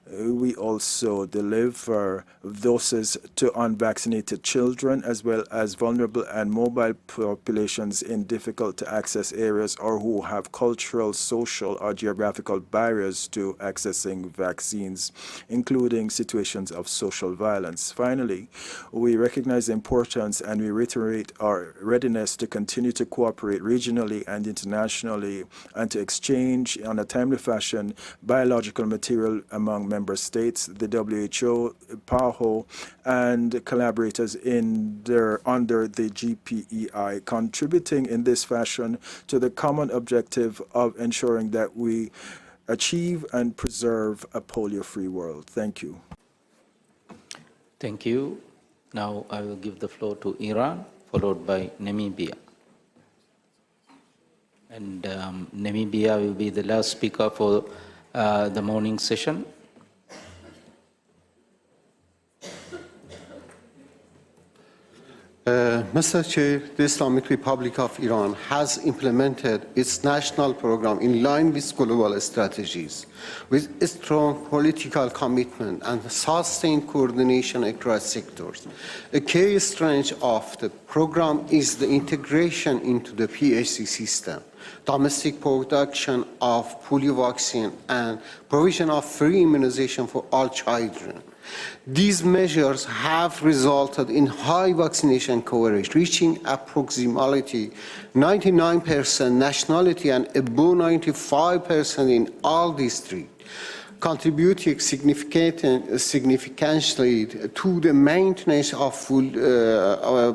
Speaker 4: We also deliver doses to unvaccinated children as well as vulnerable and mobile populations in difficult-to-access areas or who have cultural, social, or geographical barriers to accessing vaccines, including situations of social violence. Finally, we recognize the importance and we reiterate our readiness to continue to cooperate regionally and internationally and to exchange in a timely fashion biological material among member states, the WHO, PAHO, and collaborators under the GPEI, contributing in this fashion to the common objective of ensuring that we achieve and preserve a polio-free world. Thank you.
Speaker 1: Thank you. Now I will give the floor to Iran, followed by Namibia. And Namibia will be the last speaker for the morning session.
Speaker 16: Mr. Chair, the Islamic Republic of Iran has implemented its national program in line with global strategies, with strong political commitment and sustained coordination across sectors. A key strength of the program is the integration into the PHC system, domestic production of polio vaccine, and provision of free immunization for all children. These measures have resulted in high vaccination coverage, reaching approximately 99% nationality and above 95% in all districts, contributing significantly to the maintenance of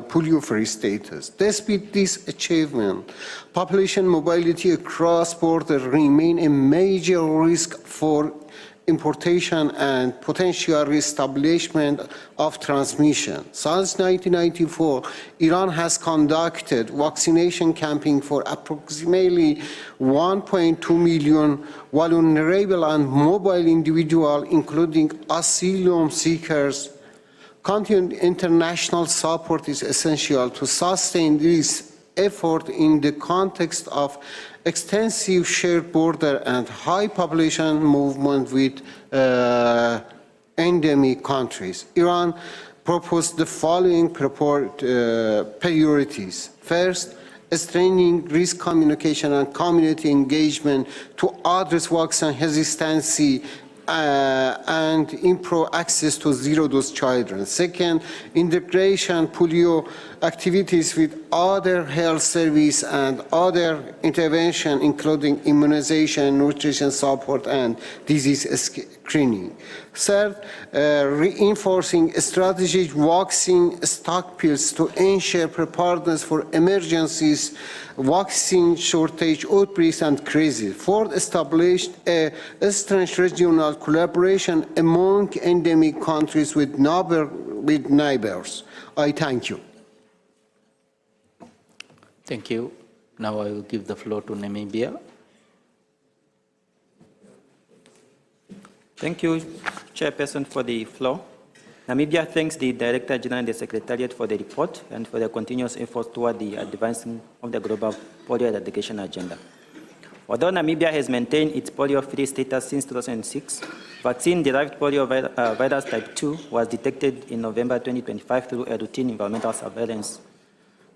Speaker 16: polio-free status. Despite this achievement, population mobility across borders remains a major risk for importation and potential reestablishment of transmission. Since 1994, Iran has conducted vaccination campaign for approximately 1.2 million vulnerable and mobile individuals, including asylum seekers. Continued international support is essential to sustain this effort in the context of extensive shared border and high population movement with endemic countries. Iran proposed the following priorities. First, strengthening risk communication and community engagement to address vaccine hesitancy and improve access to zero-dose children. Second, integration polio activities with other health service and other intervention, including immunization, nutrition support, and disease screening. Third, reinforcing strategic vaccine stockpiles to ensure preparedness for emergencies, vaccine shortage, outbreaks, and crises. Fourth, established a strange regional collaboration among endemic countries with neighbors. I thank you.
Speaker 1: Thank you. Now I will give the floor to Namibia.
Speaker 17: Thank you, Chairperson, for the floor. Namibia thanks the Director General and the Secretariat for the report and for their continuous efforts toward the advancing of the global polio eradication agenda. Although Namibia has maintained its polio-free status since 2006, vaccine-derived polio virus type 2 was detected in November 2025 through a routine environmental surveillance.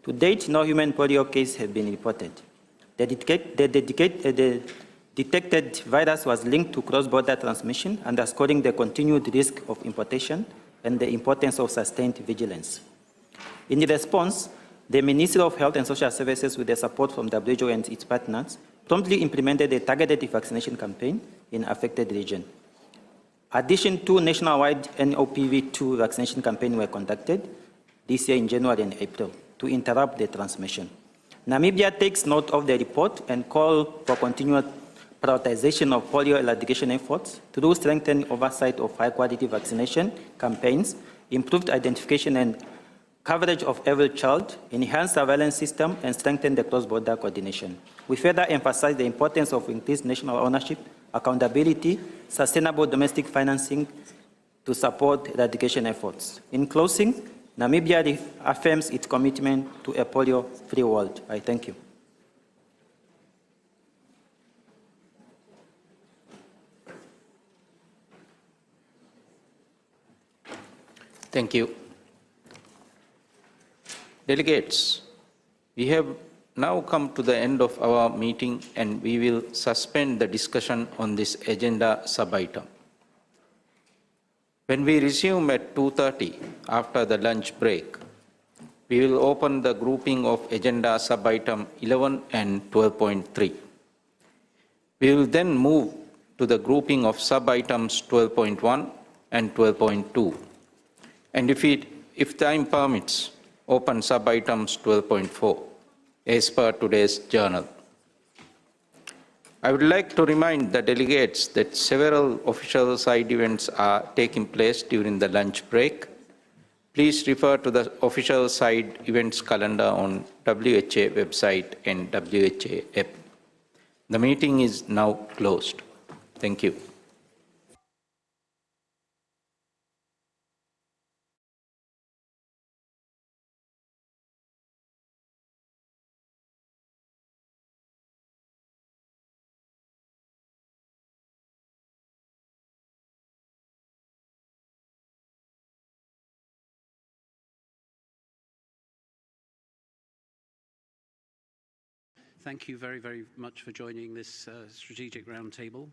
Speaker 17: To date, no human polio case has been reported. The detected virus was linked to cross-border transmission, underscoring the continued risk of importation and the importance of sustained vigilance. In response, the Ministry of Health and Social Services, with the support from WHO and its partners, promptly implemented a targeted vaccination campaign in affected regions. Addition, 2 nationwide NOPV2 vaccination campaigns were conducted this year in January and April to interrupt the transmission. Namibia takes note of the report and calls for continued prioritization of polio eradication efforts through strengthened oversight of high-quality vaccination campaigns, improved identification and coverage of every child, enhanced surveillance system, and strengthen the cross-border coordination. We further emphasize the importance of increased national ownership, accountability, sustainable domestic financing to support eradication efforts. In closing, Namibia reaffirms its commitment to a polio-free world. I thank you.
Speaker 1: Thank you. Delegates, we have now come to the end of our meeting and we will suspend the discussion on this agenda sub-item. When we resume at 2:30 after the lunch break, we will open the grouping of agenda sub-item 11 and 12.3. We will then move to the grouping of sub-items 12.1 and 12.2. And if time permits, open sub-items 12.4 as per today's journal. I would like to remind the delegates that several official side events are taking place during the lunch break. Please refer to the official side events calendar on WHA website and WHA app. The meeting is now closed. Thank you.
Speaker 3: Thank you very, very much for joining this strategic roundtable,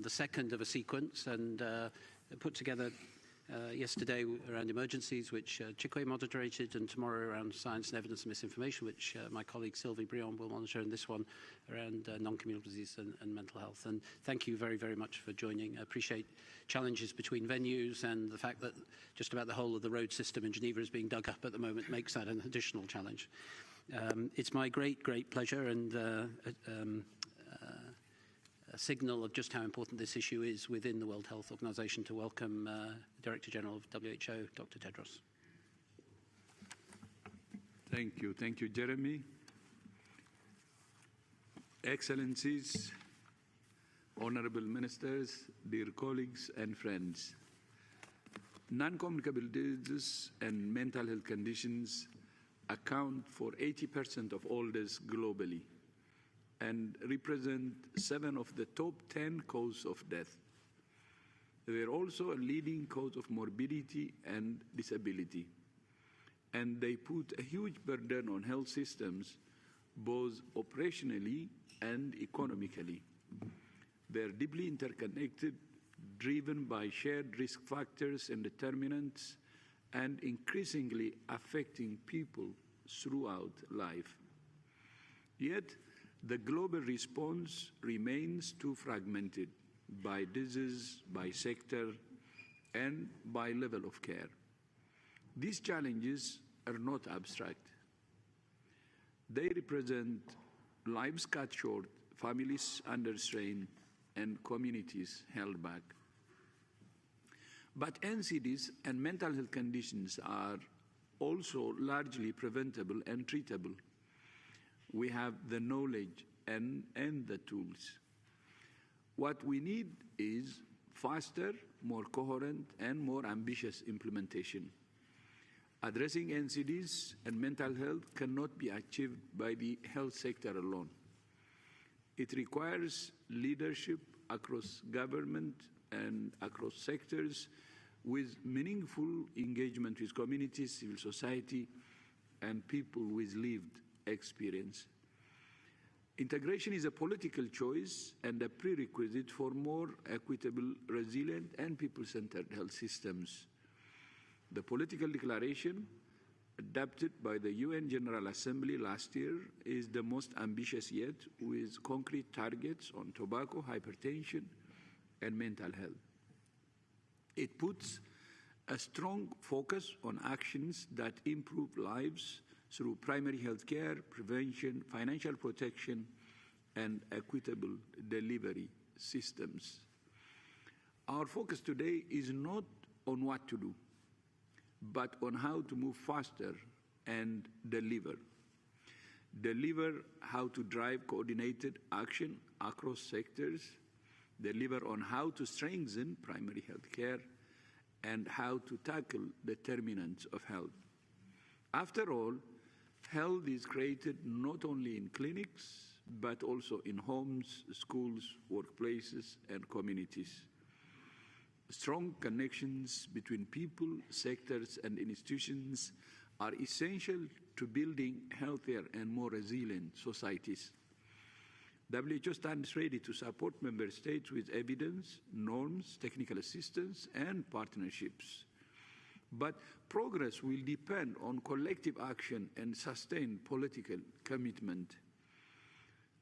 Speaker 3: the second of a sequence, and put together yesterday around emergencies, which Chikwe moderated, and tomorrow around science and evidence and misinformation, which my colleague Sylvie Brion will monitor, and this one around non-communicable disease and mental health. And thank you very, very much for joining. I appreciate challenges between venues, and the fact that just about the whole of the road system in Geneva is being dug up at the moment makes that an additional challenge. It's my great, great pleasure and a signal of just how important this issue is within the World Health Organization to welcome Director General of WHO, Dr. Tedros.
Speaker 5: Thank you. Thank you, Jeremy. Excellencies, honorable ministers, dear colleagues and friends, non-communicable diseases and mental health conditions account for 80% of all deaths globally and represent 7 of the top 10 causes of death. They are also a leading cause of morbidity and disability, and they put a huge burden on health systems, both operationally and economically. They are deeply interconnected, driven by shared risk factors and determinants, and increasingly affecting people throughout life. Yet, the global response remains too fragmented by disease, by sector, and by level of care. These challenges are not abstract. They represent lives cut short, families under strain, and communities held back. But NCDs and mental health conditions are also largely preventable and treatable. We have the knowledge and the tools. What we need is faster, more coherent, and more ambitious implementation. Addressing NCDs and mental health cannot be achieved by the health sector alone. It requires leadership across government and across sectors, with meaningful engagement with communities, civil society, and people with lived experience. Integration is a political choice and a prerequisite for more equitable, resilient, and people-centered health systems. The political declaration adopted by the UN General Assembly last year, is the most ambitious yet, with concrete targets on tobacco, hypertension, and mental health. It puts a strong focus on actions that improve lives through primary health care, prevention, financial protection, and equitable delivery systems. Our focus today is not on what to do, but on how to move faster and deliver. Deliver how to drive coordinated action across sectors, deliver on how to strengthen primary health care, and how to tackle determinants of health. After all, health is created not only in clinics, but also in homes, schools, workplaces, and communities. Strong connections between people, sectors, and institutions are essential to building healthier and more resilient societies. WHO stands ready to support member states with evidence, norms, technical assistance, and partnerships. But progress will depend on collective action and sustained political commitment.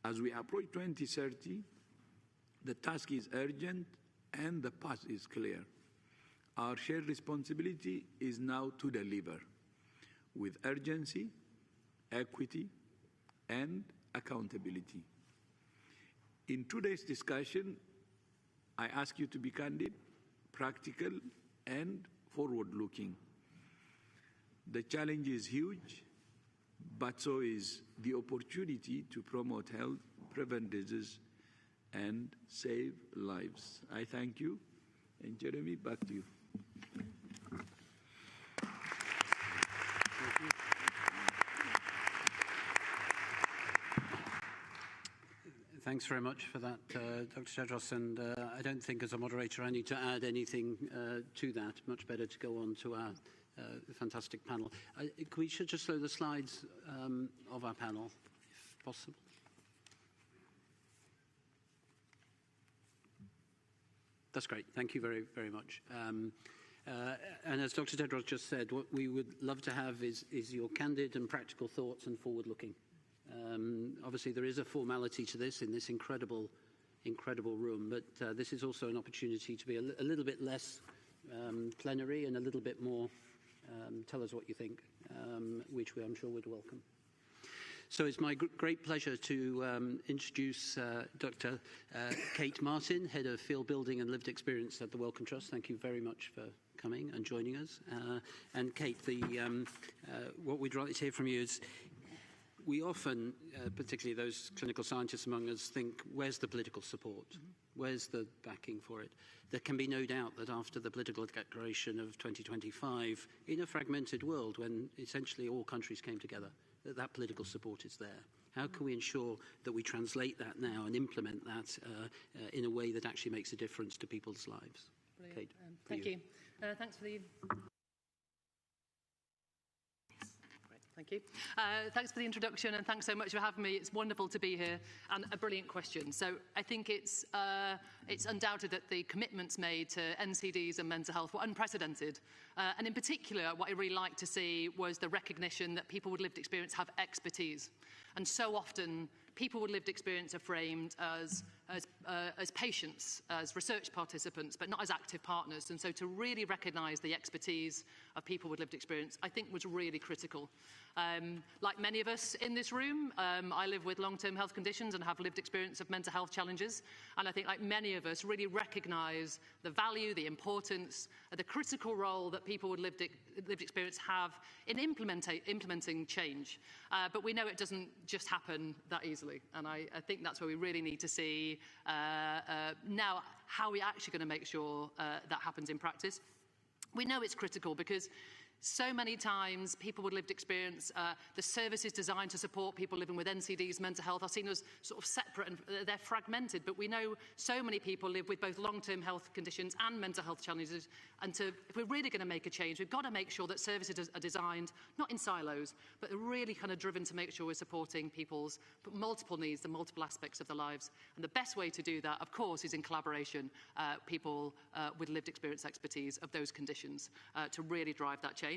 Speaker 5: As we approach 2030, the task is urgent and the path is clear. Our shared responsibility is now to deliver with urgency, equity, and accountability. In today's discussion, I ask you to be candid, practical, and forward-looking. The challenge is huge, but so is the opportunity to promote health, prevent disease, and save lives. I thank you. And Jeremy, back to you.
Speaker 3: Thanks very much for that, Dr. Tedros, and I don't think as a moderator I need to add anything to that. Much better to go on to our fantastic panel. We should just show the slides of our panel, if possible. That's great. Thank you very, very much. And as Dr. Tedros just said, what we would love to have is your candid and practical thoughts and forward-looking. Obviously, there is a formality to this in this incredible room, but this is also an opportunity to be a little bit less plenary and a little bit more tell us what you think, which I'm sure would welcome. So it's my great pleasure to introduce Dr. Kate Martin, Head of Field Building and Lived Experience at the Wellcome Trust. Thank you very much for coming and joining us. And Kate, what we'd like to hear from you is, we often, particularly those clinical scientists among us, think, where's the political support? Mm-hmm. Where's the backing for it? There can be no doubt that after the political declaration of 2025, in a fragmented world, when essentially all countries came together, that political support is there. How can we ensure that we translate that now and implement that in a way that actually makes a difference to people's lives?
Speaker 7: Brilliant.
Speaker 3: Kate,
Speaker 7: thank you. Thanks for the... Thank you. Thanks for the introduction and thanks so much for having me. It's wonderful to be here and a brilliant question. So I think it's undoubted that the commitments made to NCDs and mental health were unprecedented. And in particular, what I really liked to see was the recognition that people with lived experience have expertise. And so often, people with lived experience are framed as patients, as research participants, but not as active partners. And so to really recognise the expertise of people with lived experience, I think was really critical. Like many of us in this room, I live with long-term health conditions and have lived experience of mental health challenges. And I think like many of us really recognise the value, the importance, the critical role that people with lived experience have in implementing change. But we know it doesn't just happen that easily. And I think that's where we really need to see now how we're actually going to make sure that happens in practice. We know it's critical because so many times people with lived experience, the services designed to support people living with NCDs, mental health, are seen as sort of separate and they're fragmented. But we know so many people live with both long-term health conditions and mental health challenges. And if we're really going to make a change, we've got to make sure that services are designed, not in silos, but really kind of driven to make sure we're supporting people's multiple needs and multiple aspects of their lives. And the best way to do that, of course, is in collaboration, people with lived experience expertise of those conditions to really drive that change.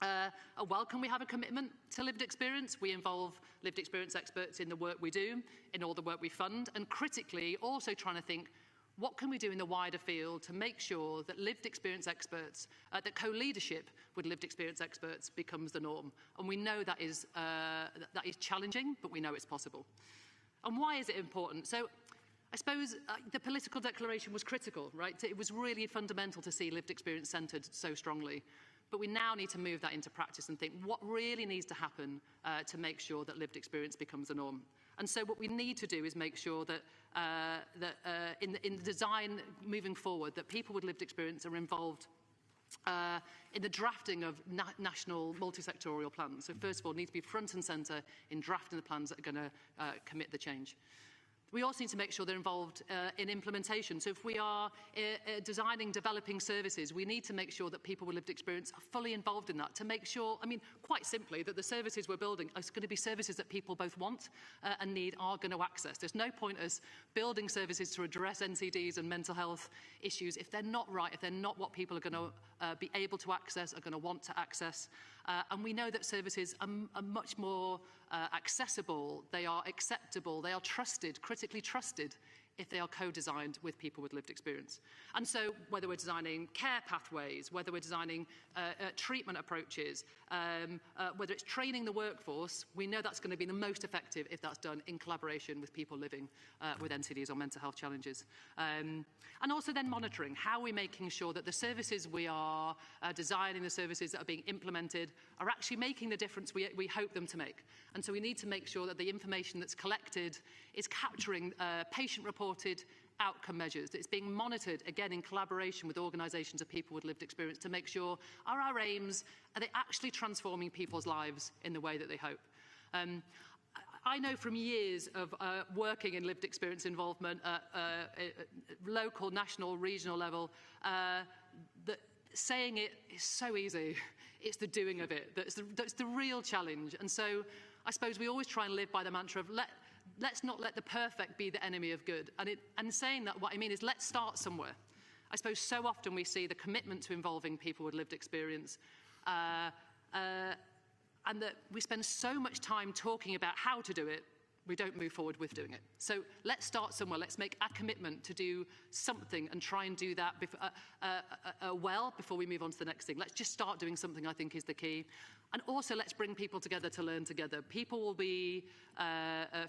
Speaker 7: Can we have a commitment to lived experience? We involve lived experience experts in the work we do, in all the work we fund, and critically also trying to think, what can we do in the wider field to make sure that lived experience experts, that co-leadership with lived experience experts becomes the norm? And we know that is challenging, but we know it's possible. And why is it important? So I suppose the political declaration was critical, right? It was really fundamental to see lived experience centred so strongly. But we now need to move that into practice and think what really needs to happen to make sure that lived experience becomes the norm. And so what we need to do is make sure that, in the design moving forward, that people with lived experience are involved in the drafting of national multi-sectorial plans. So first of all, need to be front and centre in drafting the plans that are going to commit the change. We also need to make sure they're involved in implementation. So if we are designing, developing services, we need to make sure that people with lived experience are fully involved in that to make sure, I mean, quite simply, that the services we're building are going to be services that people both want and need, are going to access. There's no point us building services to address NCDs and mental health issues if they're not right, if they're not what people are going to be able to access, are going to want to access. And we know that services are much more accessible, they are acceptable, they are trusted, critically trusted, if they are co-designed with people with lived experience. And so whether we're designing care pathways, whether we're designing treatment approaches, whether it's training the workforce, we know that's going to be the most effective if that's done in collaboration with people living with NCDs or mental health challenges. And also then monitoring. How are we making sure that the services we are designing, the services that are being implemented, are actually making the difference we hope them to make? And so we need to make sure that the information that's collected is capturing patient-reported outcome measures, that it's being monitored, again, in collaboration with organisations of people with lived experience to make sure, are our aims, are they actually transforming people's lives in the way that they hope? I know from years of working in lived experience involvement at local, national, regional level, that saying it is so easy. It's the doing of it that's the real challenge. And so I suppose we always try and live by the mantra of let's not let the perfect be the enemy of good. And saying that, what I mean is let's start somewhere. I suppose so often we see the commitment to involving people with lived experience and that we spend so much time talking about how to do it, we don't move forward with doing it. So let's start somewhere. Let's make a commitment to do something and try and do that well before we move on to the next thing. Let's just start doing something, I think, is the key. And also, let's bring people together to learn together. People will be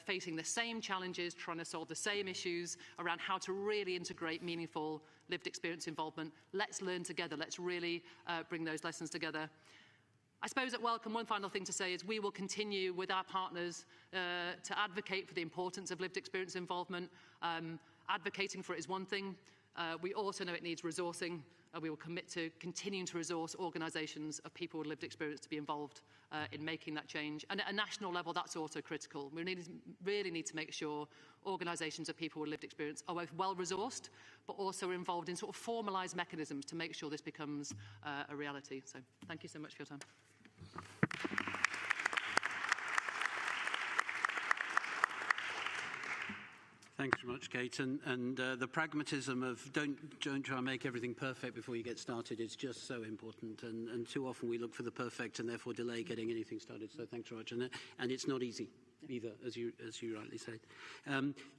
Speaker 7: facing the same challenges, trying to solve the same issues around how to really integrate meaningful lived experience involvement. Let's learn together. Let's really bring those lessons together. I suppose at Wellcome, one final thing to say is we will continue with our partners to advocate for the importance of lived experience involvement. Advocating for it is one thing. We also know it needs resourcing. We will commit to continuing to resource organisations of people with lived experience to be involved in making that change. And at a national level, that's also critical. We really need to make sure organisations of people with lived experience are both well-resourced, but also involved in sort of formalised mechanisms to make sure this becomes a reality. So thank you so much for your time.
Speaker 3: Thanks very much, Kate. And the pragmatism of don't try and make everything perfect before you get started is just so important. And too often we look for the perfect and therefore delay getting anything started. So thanks very much. And it's not easy either, as you rightly said.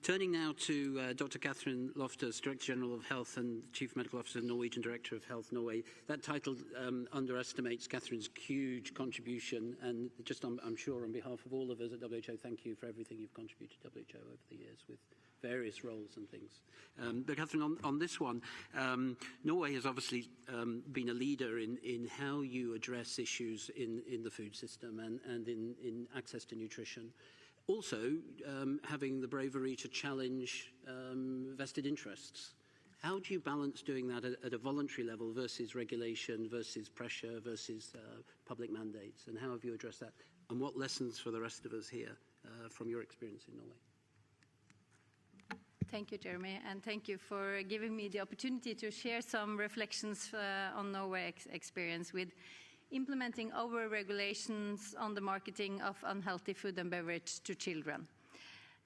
Speaker 3: Turning now to Dr. Catherine Loftus, Director General of Health and Chief Medical Officer, Norwegian Director of Health Norway. That title underestimates Catherine's huge contribution, and just I'm sure on behalf of all of us at WHO, thank you for everything you've contributed to WHO over the years with various roles and things. But Catherine, on this one, Norway has obviously been a leader in how you address issues in the food system and in access to nutrition. Also, having the bravery to challenge vested interests. How do you balance doing that at a voluntary level versus regulation, versus pressure, versus public mandates? And how have you addressed that? And what lessons for the rest of us here from your experience in Norway?
Speaker 20: Thank you, Jeremy, and thank you for giving me the opportunity to share some reflections on Norway's experience with implementing our regulations on the marketing of unhealthy food and beverage to children.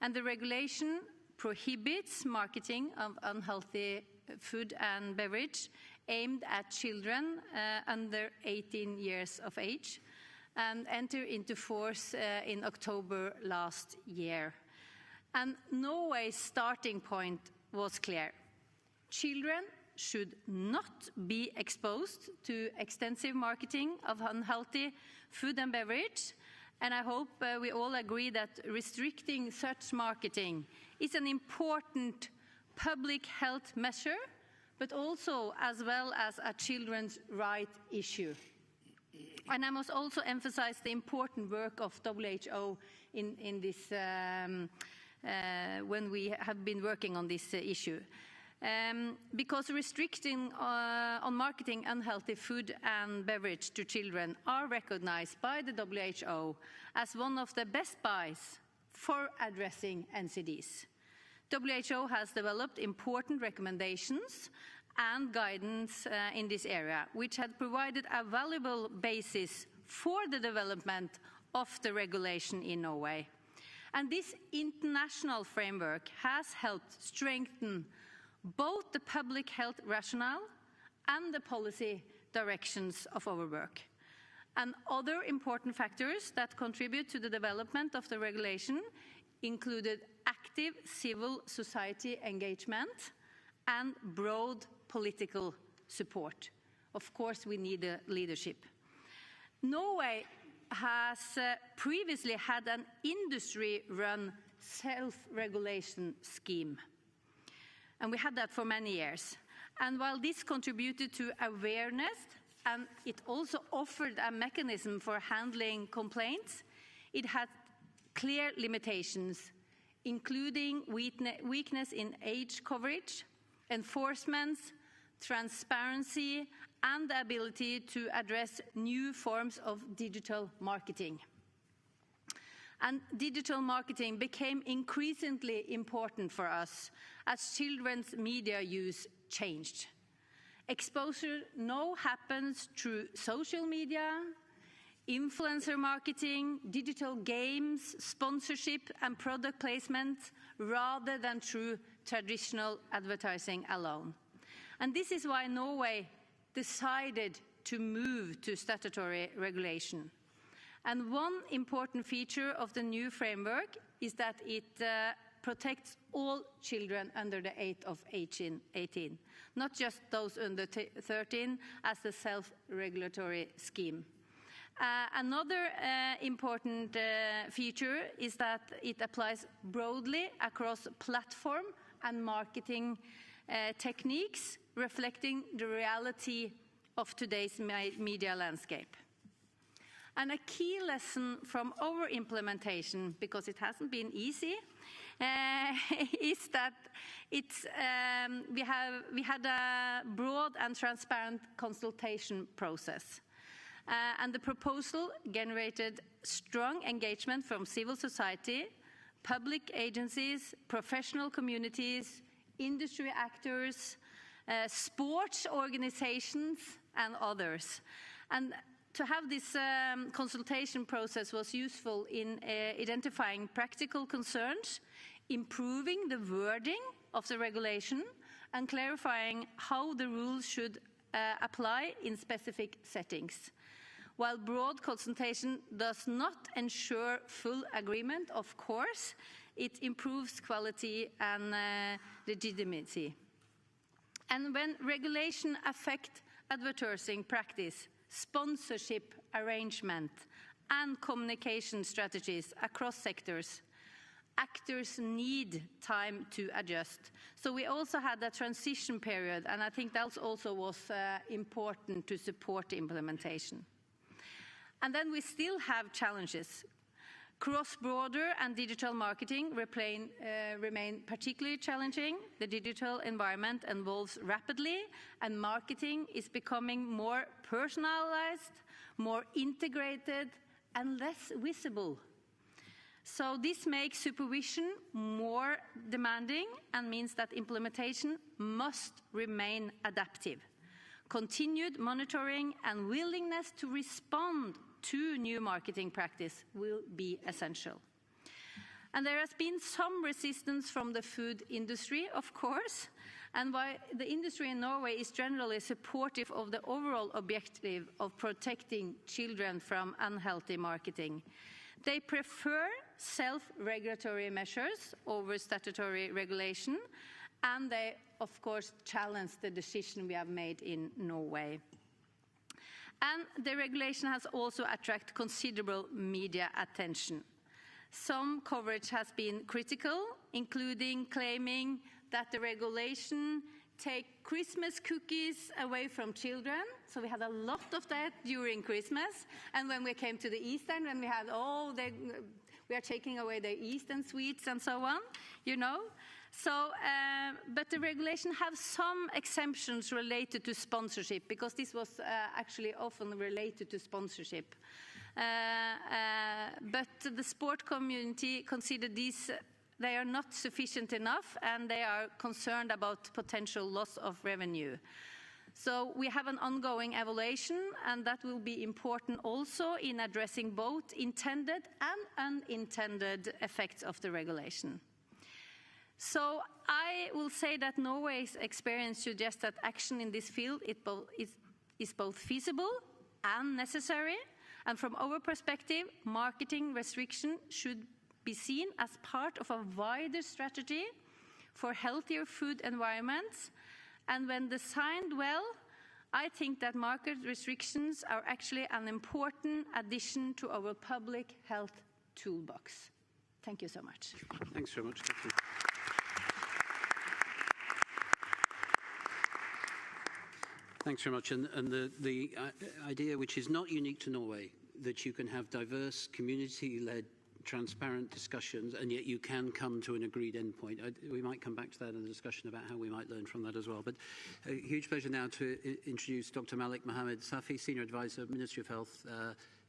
Speaker 20: And the regulation prohibits marketing of unhealthy food and beverage aimed at children under 18 years of age and entered into force in October last year. And Norway's starting point was clear. Children should not be exposed to extensive marketing of unhealthy food and beverage, and I hope we all agree that restricting such marketing is an important public health measure, but also as well as a children's right issue. And I must also emphasize the important work of WHO in this, when we have been working on this issue. Because restricting on marketing unhealthy food and beverage to children are recognized by the WHO as one of the best buys for addressing NCDs. WHO has developed important recommendations and guidance in this area, which had provided a valuable basis for the development of the regulation in Norway. And this international framework has helped strengthen both the public health rationale and the policy directions of our work. And other important factors that contribute to the development of the regulation included active civil society engagement and broad political support. Of course, we need leadership. Norway has previously had an industry-run self-regulation scheme. And we had that for many years. And while this contributed to awareness, and it also offered a mechanism for handling complaints, it had clear limitations, including weakness in age coverage, enforcement, transparency, and the ability to address new forms of digital marketing. And digital marketing became increasingly important for us as children's media use changed. Exposure now happens through social media, influencer marketing, digital games, sponsorship and product placement, rather than through traditional advertising alone. And this is why Norway decided to move to statutory regulation. And one important feature of the new framework is that it protects all children under the age of 18, not just those under 13 as the self-regulatory scheme. Another important feature is that it applies broadly across platform and marketing techniques, reflecting the reality of today's media landscape. And a key lesson from our implementation, because it hasn't been easy, is that we had a broad and transparent consultation process. And the proposal generated strong engagement from civil society, public agencies, professional communities, industry actors, sports organizations, and others. And to have this consultation process was useful in identifying practical concerns, improving the wording of the regulation, and clarifying how the rules should apply in specific settings. While broad consultation does not ensure full agreement, of course, it improves quality and legitimacy. And when regulation affects advertising practice, sponsorship arrangement, and communication strategies across sectors, actors need time to adjust. So we also had a transition period, and I think that also was important to support the implementation. And then we still have challenges. Cross-border and digital marketing remain particularly challenging. The digital environment evolves rapidly, and marketing is becoming more personalized, more integrated, and less visible. So this makes supervision more demanding and means that implementation must remain adaptive. Continued monitoring and willingness to respond to new marketing practice will be essential. And there has been some resistance from the food industry, of course, and why the industry in Norway is generally supportive of the overall objective of protecting children from unhealthy marketing. They prefer self-regulatory measures over statutory regulation, and they, of course, challenge the decision we have made in Norway. And the regulation has also attracted considerable media attention. Some coverage has been critical, including claiming that the regulation takes Christmas cookies away from children. So we had a lot of that during Christmas. And when we came to the Easter, when we had, we are taking away the Eastern sweets and so on, you know. So, but the regulation has some exemptions related to sponsorship, because this was actually often related to sponsorship. But the sport community consider these, they are not sufficient enough, and they are concerned about potential loss of revenue. So we have an ongoing evaluation, and that will be important also in addressing both intended and unintended effects of the regulation. So I will say that Norway's experience suggests that action in this field is both feasible and necessary. And from our perspective, marketing restriction should be seen as part of a wider strategy for healthier food environments. And when designed well, I think that market restrictions are actually an important addition to our public health toolbox. Thank you so much.
Speaker 3: Thanks very much, Kathy. Thanks very much. And the idea, which is not unique to Norway, that you can have diverse, community-led, transparent discussions, and yet you can come to an agreed endpoint. We might come back to that in the discussion about how we might learn from that as well. But a huge pleasure now to introduce Dr. Malik Mohammed Safi, Senior Advisor, Ministry of Health,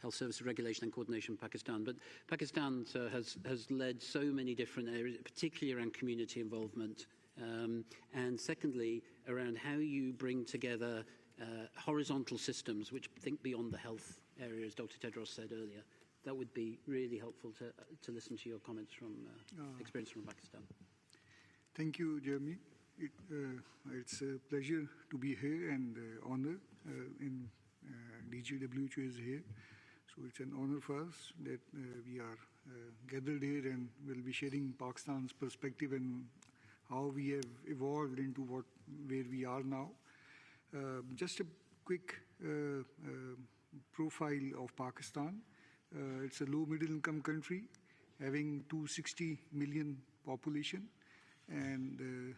Speaker 3: Health Services Regulation and Coordination, Pakistan. But Pakistan has led so many different areas, particularly around community involvement. And secondly, around how you bring together horizontal systems which think beyond the health area, as Dr. Tedros said earlier. That would be really helpful to listen to your comments from experience from Pakistan.
Speaker 21: Thank you, Jeremy. It's a pleasure to be here and honor in DG WHO is here. So it's an honor for us that we are gathered here and will be sharing Pakistan's perspective and how we have evolved into where we are now. Just a quick profile of Pakistan. It's a low middle income country having 260 million population, and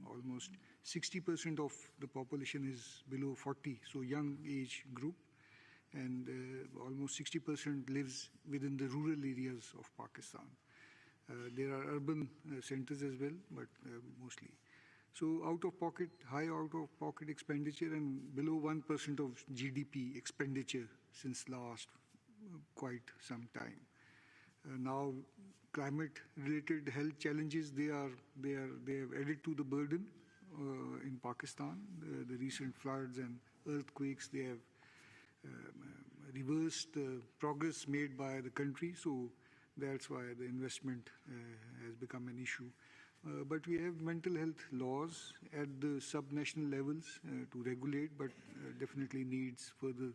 Speaker 21: almost 60% of the population is below 40, so young age group, and almost 60% lives within the rural areas of Pakistan. There are urban centers as well, but mostly. So high out-of-pocket expenditure and below 1% of GDP expenditure since last quite some time. Now, climate-related health challenges, they have added to the burden in Pakistan. The recent floods and earthquakes, they have reversed the progress made by the country. So that's why the investment has become an issue. But we have mental health laws at the sub-national levels to regulate, but definitely needs further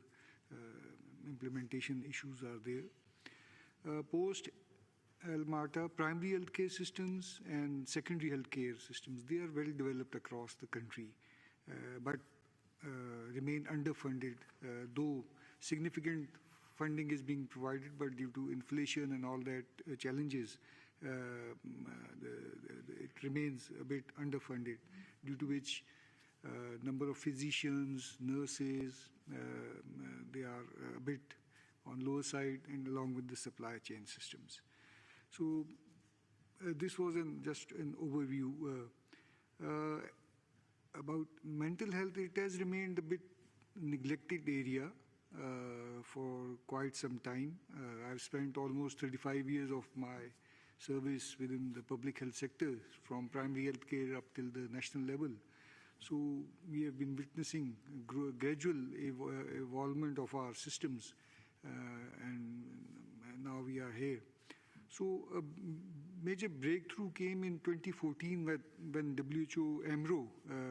Speaker 21: implementation issues are there. Post Al-Mata, primary healthcare systems and secondary healthcare systems, they are well developed across the country, but remain underfunded, though significant funding is being provided, but due to inflation and all that challenges, it remains a bit underfunded, due to which number of physicians, nurses, they are a bit on lower side, and along with the supply chain systems. So this was just an overview. About mental health, it has remained a bit neglected area for quite some time. I've spent almost 35 years of my service within the public health sector, from primary health care up till the national level. So we have been witnessing gradual evolvement of our systems, and now we are here. So a major breakthrough came in 2014 when WHO EMRO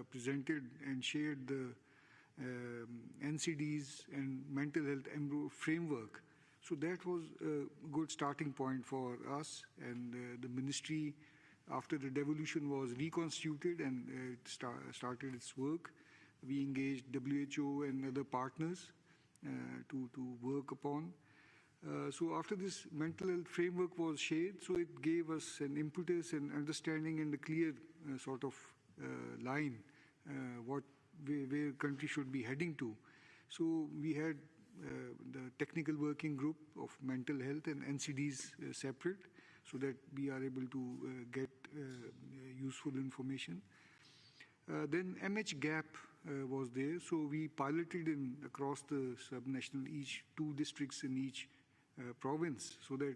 Speaker 21: presented and shared the NCDs and mental health EMRO framework. So that was a good starting point for us, and the ministry, after the devolution, was reconstituted and it started its work. We engaged WHO and other partners to work upon. So after this mental health framework was shared, so it gave us an impetus and understanding and a clear sort of line where country should be heading to. So we had the technical working group of mental health and NCDs separate, so that we are able to get useful information. Then MH-GAP was there, so we piloted across the subnational, each 2 districts in each province, so that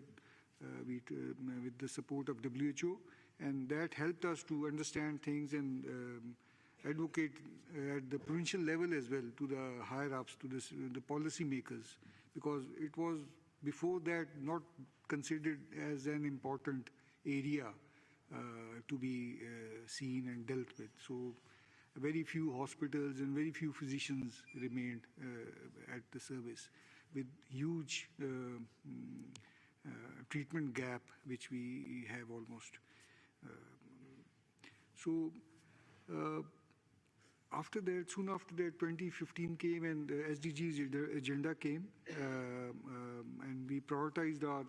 Speaker 21: with the support of WHO, and that helped us to understand things and advocate at the provincial level as well to the higher-ups, to the policy makers, because it was before that not considered as an important area to be seen and dealt with. So very few hospitals and very few physicians remained at the service, with huge treatment gap, which we have almost. After that, soon after that, 2015 came and SDGs agenda came, and we prioritized our,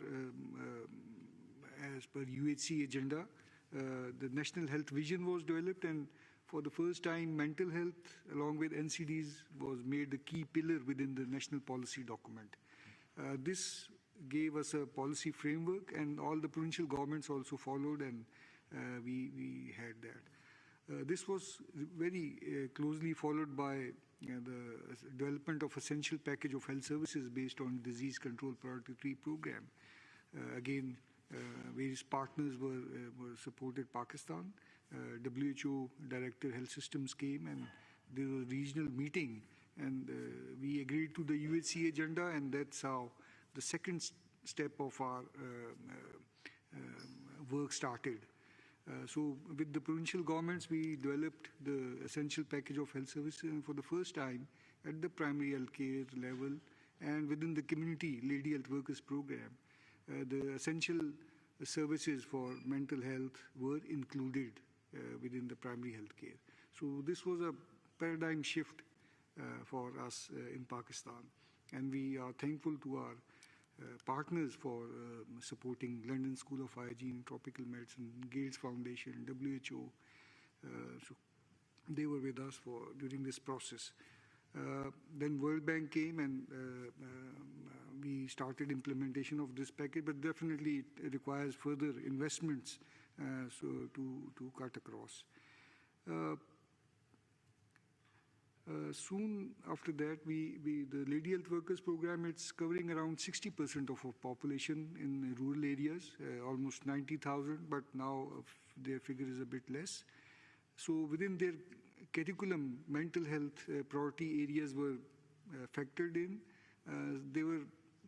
Speaker 21: as per UHC agenda, the National Health Vision was developed, and for the first time, mental health, along with NCDs, was made the key pillar within the national policy document. This gave us a policy framework, and all the provincial governments also followed, and we had that. This was very closely followed by the development of essential package of health services based on disease control priority 3 program. Again, various partners were supported Pakistan. WHO Director Health Systems came, and there was a regional meeting, and we agreed to the UHC agenda, and that's how the second step of our work started. So with the provincial governments, we developed the essential package of health services, and for the first time at the primary health care level and within the community lady health workers program, the essential services for mental health were included within the primary health care. So this was a paradigm shift for us in Pakistan, and we are thankful to our partners for supporting London School of Hygiene, Tropical Medicine, Gates Foundation, WHO. So they were with us during this process. Then World Bank came, and we started implementation of this package, but definitely it requires further investments to cut across. Soon after that, the Lady Health Workers Program, it's covering around 60% of our population in rural areas, almost 90,000, but now their figure is a bit less. So within their curriculum, mental health priority areas were factored in. They were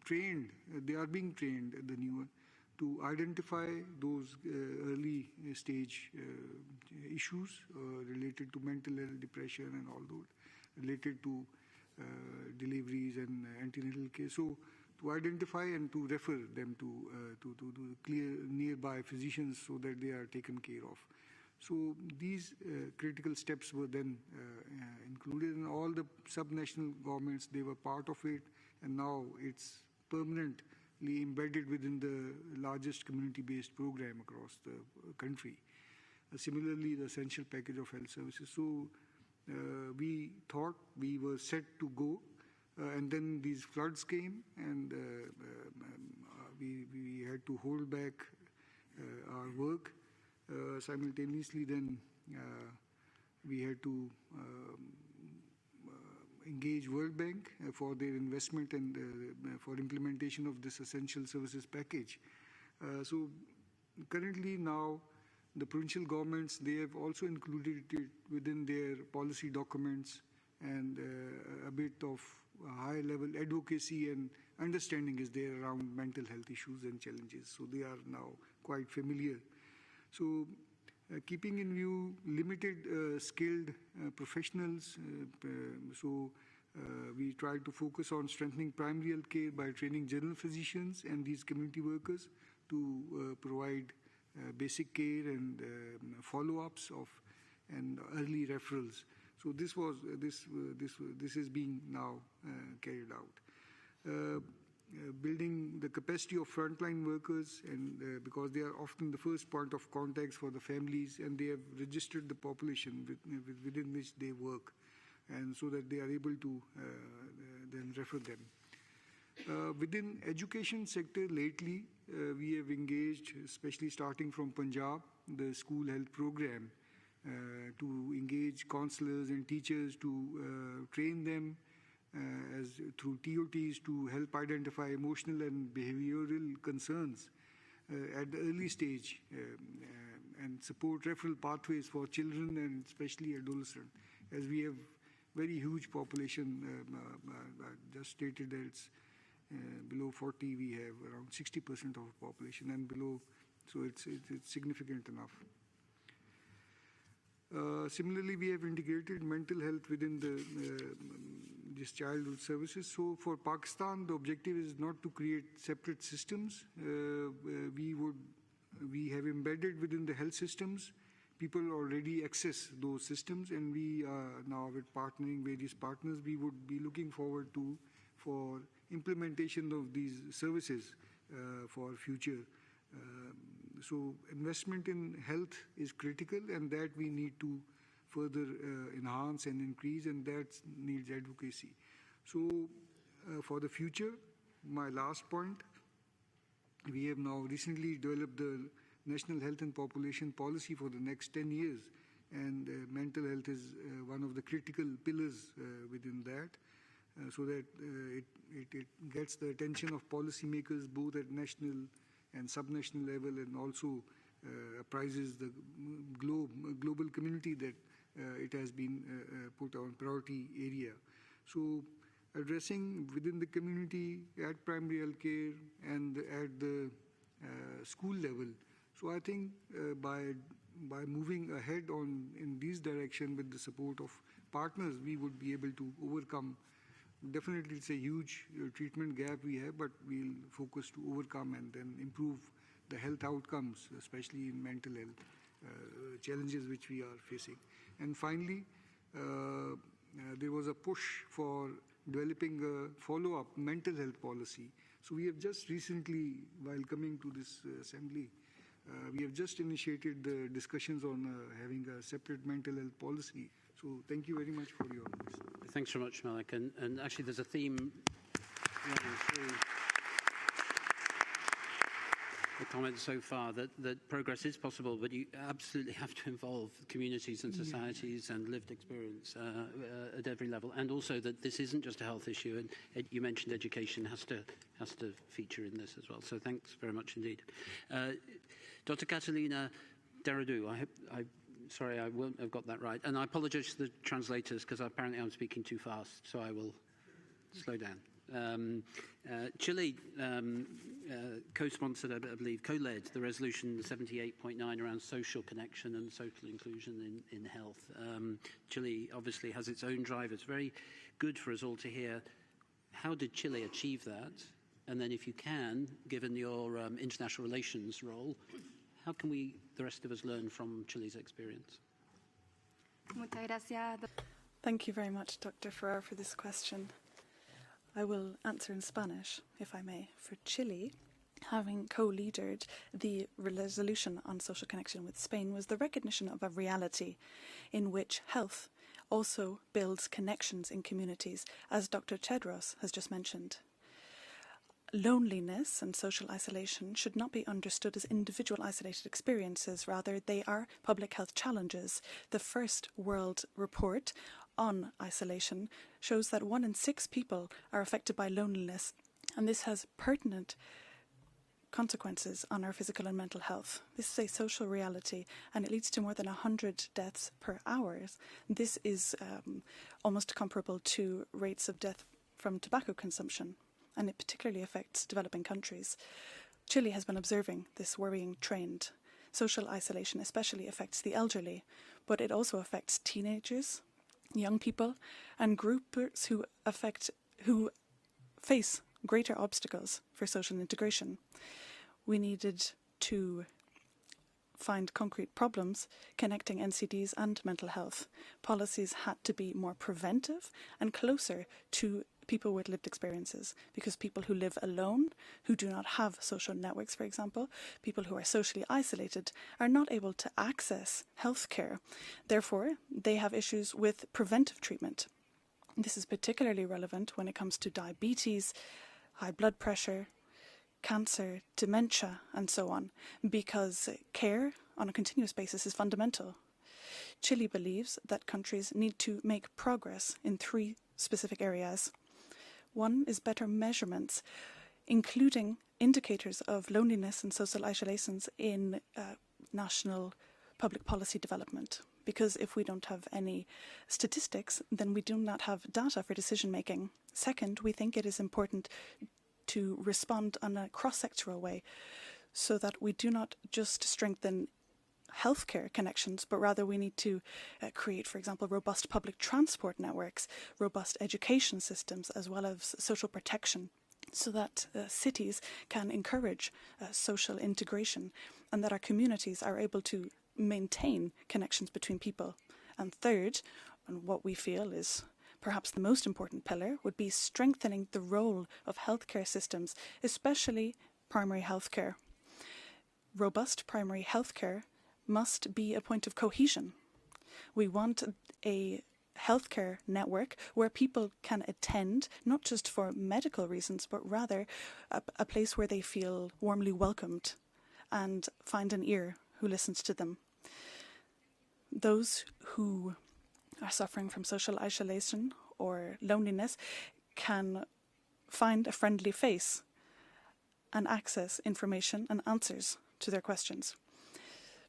Speaker 21: trained, they are being trained, the new one, to identify those early stage issues related to mental health, depression, and all those, related to deliveries and antenatal care. So to identify and to refer them to clear nearby physicians so that they are taken care of. So these critical steps were then included in all the subnational governments. They were part of it, and now it's permanently embedded within the largest community-based program across the country. Similarly, the essential package of health services. So we thought we were set to go, and then these floods came, and we had to hold back our work. Simultaneously, then we had to engage World Bank for their investment and for implementation of this essential services package. So currently now, the provincial governments, they have also included it within their policy documents, and a bit of high-level advocacy and understanding is there around mental health issues and challenges. So they are now quite familiar. So keeping in view limited skilled professionals, we try to focus on strengthening primary health care by training general physicians and these community workers to provide basic care and follow-ups and early referrals. So this is being now carried out. Building the capacity of frontline workers, and because they are often the first point of contact for the families, and they have registered the population within which they work, and so that they are able to then refer them. Within education sector lately, we have engaged, especially starting from Punjab, the school health program, to engage counselors and teachers to train them through TOTs to help identify emotional and behavioral concerns at the early stage and support referral pathways for children and especially adolescents, as we have very huge population. Just stated that it's below 40, we have around 60% of the population, and below, so it's significant enough. Similarly, we have integrated mental health within these childhood services. So for Pakistan, the objective is not to create separate systems. We have embedded within the health systems. People already access those systems, and we are now with partnering various partners. We would be looking forward for implementation of these services for future. So investment in health is critical, and that we need to further enhance and increase, and that needs advocacy. So for the future, my last point, we have now recently developed the National Health and Population Policy for the next 10 years, and mental health is one of the critical pillars within that, so that it gets the attention of policymakers both at national and subnational level, and also apprises the global community that it has been put on priority area. So addressing within the community at primary health care and at the school level. So I think by moving ahead in this direction with the support of partners, we would be able to overcome. Definitely, it's a huge treatment gap we have, but we'll focus to overcome and then improve the health outcomes, especially in mental health challenges which we are facing. And finally, there was a push for developing a follow-up mental health policy. So we have just recently, while coming to this assembly, we have just initiated the discussions on having a separate mental health policy. So thank you very much for your listen.
Speaker 3: Thanks very much, Malik. And actually, there's a theme running through the comments so far that progress is possible, but you absolutely have to involve communities and societies and lived experience at every level, and also that this isn't just a health issue. And you mentioned education has to feature in this as well. So thanks very much indeed, Dr. Catalina Deradu. Sorry, I won't have got that right. And I apologize to the translators because apparently I'm speaking too fast, so I will slow down. Chile co-sponsored, I believe, co-led the resolution 78.9 around social connection and social inclusion in health. Chile obviously has its own drivers. Very good for us all to hear. How did Chile achieve that? And then if you can, given your international relations role, how can we, the rest of us, learn from Chile's experience?
Speaker 8: Thank you very much, Dr. Ferrer, for this question. I will answer in Spanish, if I may. For Chile, having co-leadered the resolution on social connection with Spain was the recognition of a reality in which health also builds connections in communities, as Dr. Tedros has just mentioned. Loneliness and social isolation should not be understood as individual isolated experiences. Rather, they are public health challenges. The first World Report on isolation shows that 1 in 6 people are affected by loneliness, and this has pertinent consequences on our physical and mental health. This is a social reality, and it leads to more than 100 deaths per hour. This is almost comparable to rates of death from tobacco consumption. and it particularly affects developing countries. Chile has been observing this worrying trend. Social isolation especially affects the elderly, but it also affects teenagers, young people, and groups who face greater obstacles for social integration. We needed to find concrete problems connecting NCDs and mental health. Policies had to be more preventive and closer to people with lived experiences, because people who live alone, who do not have social networks, for example, people who are socially isolated, are not able to access healthcare. Therefore, they have issues with preventive treatment. This is particularly relevant when it comes to diabetes, high blood pressure, cancer, dementia, and so on, because care on a continuous basis is fundamental. Chile believes that countries need to make progress in 3 specific areas. One is better measurements, including indicators of loneliness and social isolations in national public policy development. Because if we don't have any statistics, then we do not have data for decision making. Second, we think it is important to respond on a cross-sectoral way, so that we do not just strengthen healthcare connections, but rather we need to create, for example, robust public transport networks, robust education systems, as well as social protection, so that cities can encourage social integration and that our communities are able to maintain connections between people. And third, and what we feel is perhaps the most important pillar, would be strengthening the role of healthcare systems, especially primary healthcare. Robust primary healthcare must be a point of cohesion. We want a healthcare network where people can attend, not just for medical reasons, but rather a place where they feel warmly welcomed and find an ear who listens to them. Those who are suffering from social isolation or loneliness can find a friendly face and access information and answers to their questions.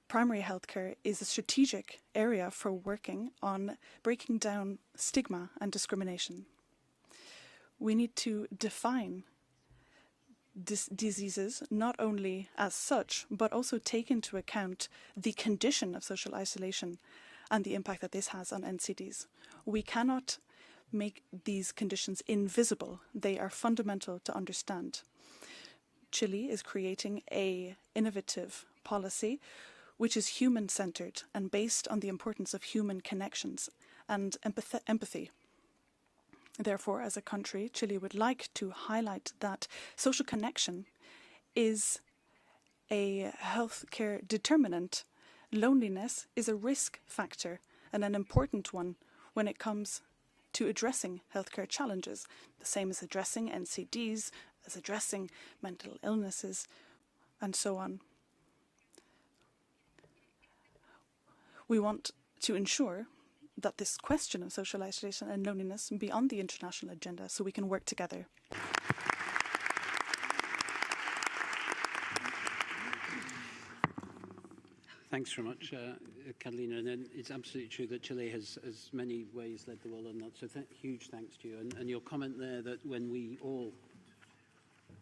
Speaker 8: Primary healthcare is a strategic area for working on breaking down stigma and discrimination. We need to define diseases not only as such, but also take into account the condition of social isolation and the impact that this has on NCDs. We cannot make these conditions invisible. They are fundamental to understand. Chile is creating an innovative policy which is human-centered and based on the importance of human connections and empathy. Therefore, as a country, Chile would like to highlight that social connection is a healthcare determinant. Loneliness is a risk factor and an important one when it comes to addressing healthcare challenges, the same as addressing NCDs, as addressing mental illnesses, and so on. We want to ensure that this question of social isolation and loneliness be on the international agenda so we can work together.
Speaker 3: Thanks very much, Catalina. And it's absolutely true that Chile has many ways led the world on that. So huge thanks to you. And your comment there that when we all...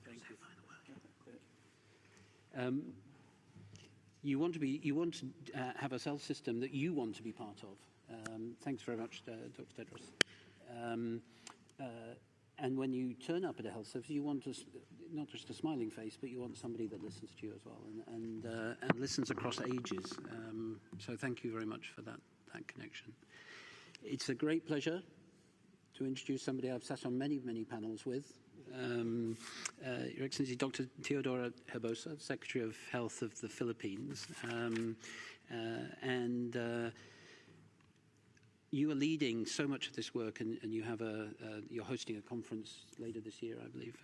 Speaker 3: Thank you. You want to have a health system that you want to be part of. Thanks very much, Dr. Tedros. And when you turn up at a health service, you want not just a smiling face, but you want somebody that listens to you as well and listens across ages. So thank you very much for that connection. It's a great pleasure to introduce somebody I've sat on many, many panels with. Your Excellency, Dr. Teodora Herbosa, Secretary of Health of the Philippines. You are leading so much of this work, and you have you're hosting a conference later this year, I believe.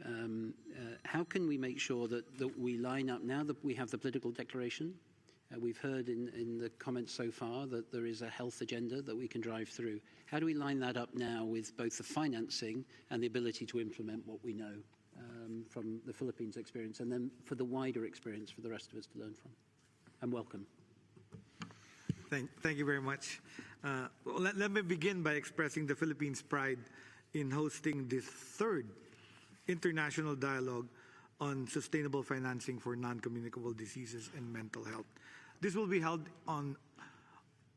Speaker 3: How can we make sure that we line up, now that we have the political declaration? We've heard in the comments so far that there is a health agenda that we can drive through. How do we line that up now with both the financing and the ability to implement what we know from the Philippines experience, and then for the wider experience for the rest of us to learn from? And welcome.
Speaker 18: Thank you very much. Well, let me begin by expressing the Philippines' pride in hosting this third
Speaker 21: international dialogue on sustainable financing for non-communicable diseases and mental health. This will be held on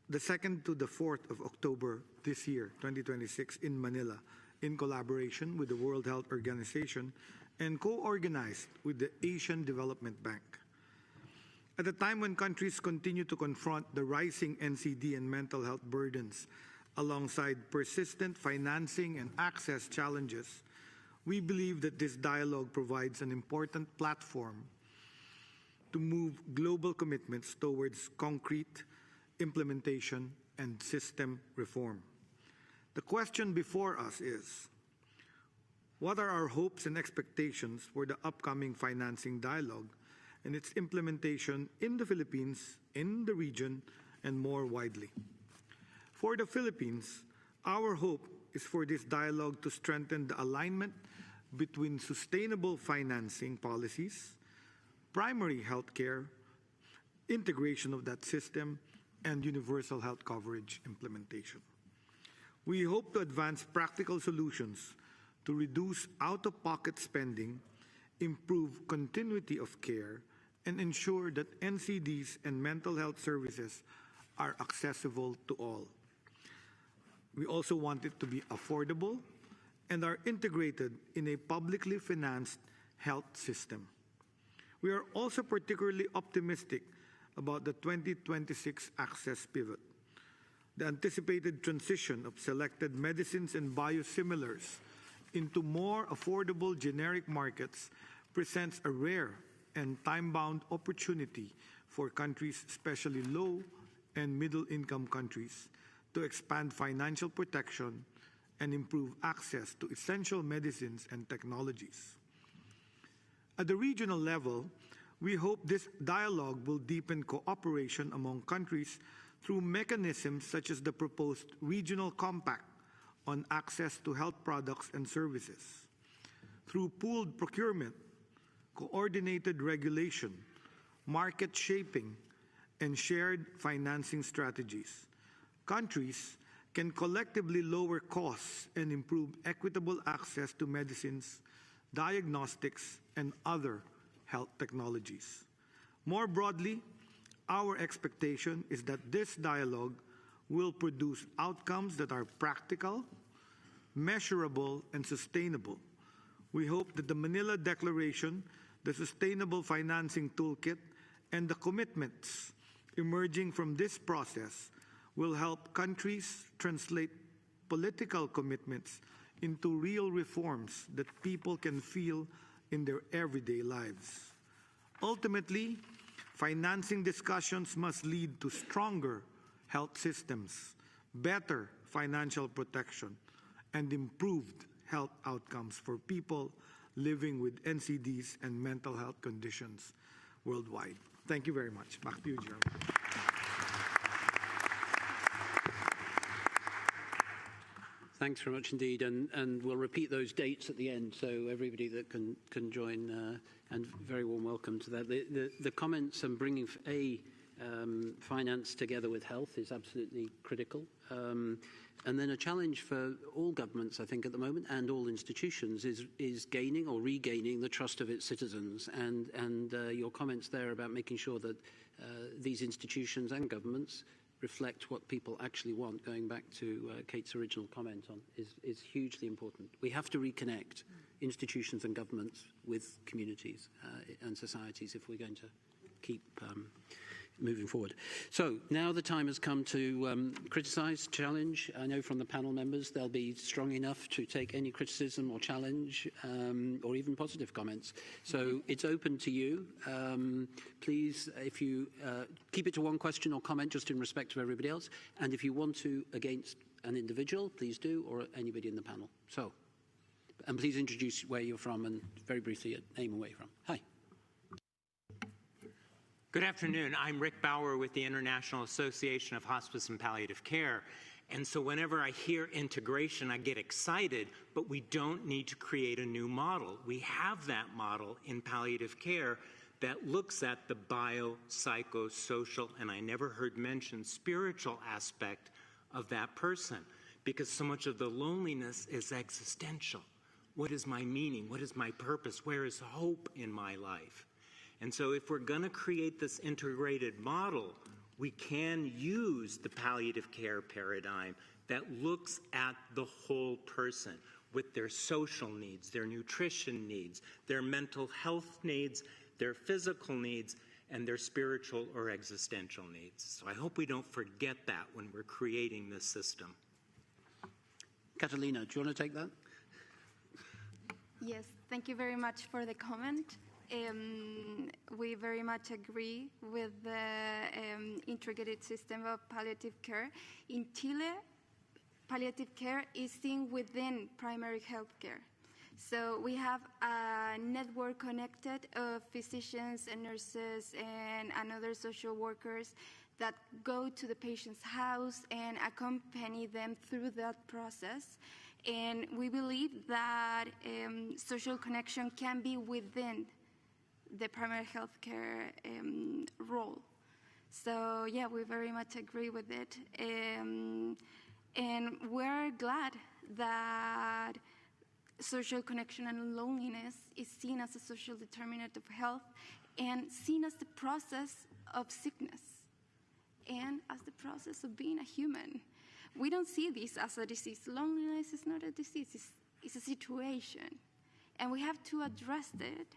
Speaker 21: the 2nd to the 4th of October this year, 2026, in Manila, in collaboration with the World Health Organization and co-organized with the Asian Development Bank. At a time when countries continue to confront the rising NCD and mental health burdens alongside persistent financing and access challenges, we believe that this dialogue provides an important platform to move global commitments towards concrete implementation and system reform. The question before us is, what are our hopes and expectations for the upcoming financing dialogue and its implementation in the Philippines, in the region, and more widely? For the Philippines, our hope is for this dialogue to strengthen the alignment between sustainable financing policies, primary health care, integration of that system, and universal health coverage implementation. We hope to advance practical solutions to reduce out-of-pocket spending, improve continuity of care, and ensure that NCDs and mental health services are accessible to all. We also want it to be affordable and are integrated in a publicly financed health system. We are also particularly optimistic about the 2026 access pivot. The anticipated transition of selected medicines and biosimilars into more affordable generic markets presents a rare and time-bound opportunity for countries, especially low and middle-income countries, to expand financial protection and improve access to essential medicines and technologies. At the regional level, we hope this dialogue will deepen cooperation among countries through mechanisms such as the proposed Regional Compact on access to health products and services. Through pooled procurement, coordinated regulation, market shaping, and shared financing strategies, countries can collectively lower costs and improve equitable access to medicines, diagnostics, and other health technologies. More broadly, our expectation is that this dialogue will produce outcomes that are practical, measurable, and sustainable. We hope that the Manila Declaration, the Sustainable Financing Toolkit, and the commitments emerging from this process will help countries translate political commitments into real reforms that people can feel in their everyday lives. Ultimately, financing discussions must lead to stronger health systems, better financial protection, and improved health outcomes for people living with NCDs and mental health conditions worldwide. Thank you very much. Back to you, Jeremy.
Speaker 3: Thanks very much indeed, and we'll repeat those dates at the end, so everybody that can join, and very warm welcome to that. The comments and bringing finance together with health is absolutely critical. And then a challenge for all governments, I think, at the moment, and all institutions, is gaining or regaining the trust of its citizens. And your comments there about making sure that these institutions and governments reflect what people actually want, going back to Kate's original comment on, is hugely important. We have to reconnect institutions and governments with communities and societies if we're going to keep moving forward. So now the time has come to criticise, challenge. I know from the panel members they'll be strong enough to take any criticism or challenge or even positive comments. So it's open to you. Please, if you keep it to one question or comment just in respect of everybody else. And if you want to against an individual, please do, or anybody in the panel. So, and please introduce where you're from and very briefly name and where you're from. Hi.
Speaker 15: Good afternoon. I'm Rick Bauer with the International Association of Hospice and Palliative Care. And so whenever I hear integration, I get excited, but we don't need to create a new model. We have that model in palliative care that looks at the biopsychosocial, and I never heard mentioned spiritual aspect of that person, because so much of the loneliness is existential. What is my meaning? What is my purpose? Where is hope in my life? And so if we're going to create this integrated model, we can use the palliative care paradigm that looks at the whole person with their social needs, their nutrition needs, their mental health needs, their physical needs, and their spiritual or existential needs. So I hope we don't forget that when we're creating this system.
Speaker 3: Catalina, do you want to take that?
Speaker 9: Yes, thank you very much for the comment. We very much agree with the integrated system of palliative care. In Chile, palliative care is seen within primary health care. So we have a network connected of physicians and nurses and other social workers that go to the patient's house and accompany them through that process. And we believe that social connection can be within the primary health care role. So yeah, we very much agree with it. And we're glad that social connection and loneliness is seen as a social determinant of health and seen as the process of sickness and as the process of being a human. We don't see this as a disease. Loneliness is not a disease, it's a situation. And we have to address it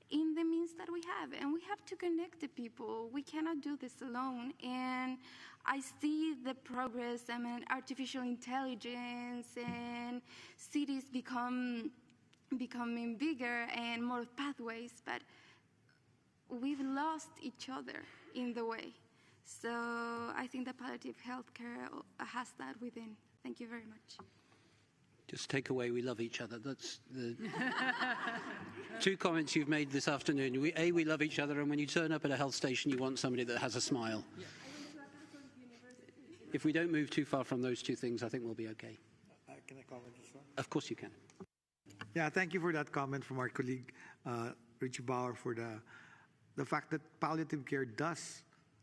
Speaker 9: in the means that we have. And we have to connect the people. We cannot do this alone. And I see the progress, artificial intelligence and cities becoming bigger and more pathways, but we've lost each other in the way. So I think that palliative health care has that within. Thank you very much.
Speaker 3: Just take away, we love each other. That's the two comments you've made this afternoon. We love each other, and when you turn up at a health station, you want somebody that has a smile. Yeah. If we don't move too far from those two things, I think we'll be okay.
Speaker 22: Can I comment as well?
Speaker 3: Of course you can.
Speaker 22: Yeah, thank you for that comment from our colleague, Richie Bauer, for the fact that palliative care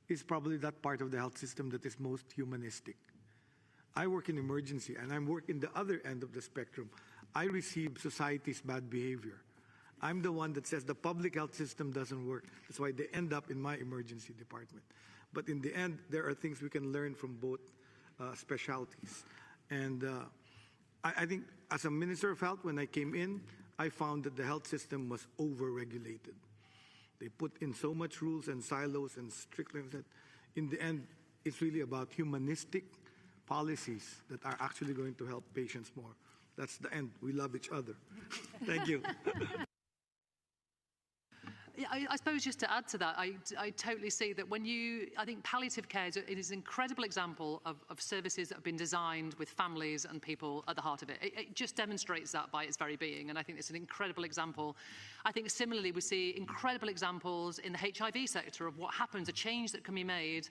Speaker 22: is probably that part of the health system that is most humanistic. I work in emergency, and I work in the other end of the spectrum. I receive society's bad behavior. I'm the one that says the public health system doesn't work. That's why they end up in my emergency department. But in the end, there are things we can learn from both specialties. And I think as a Minister of Health, when I came in, I found that the health system was over-regulated. They put in so much rules and silos and strictness that in the end, it's really about humanistic policies that are actually going to help patients more. That's the end. We love each other. Thank you.
Speaker 7: Yeah, I suppose just to add to that, I totally see that I think palliative care is an incredible example of services that have been designed with families and people at the heart of it. It just demonstrates that by its very being, and I think it's an incredible example. I think similarly we see incredible examples in the HIV sector of what happens, a change that can be made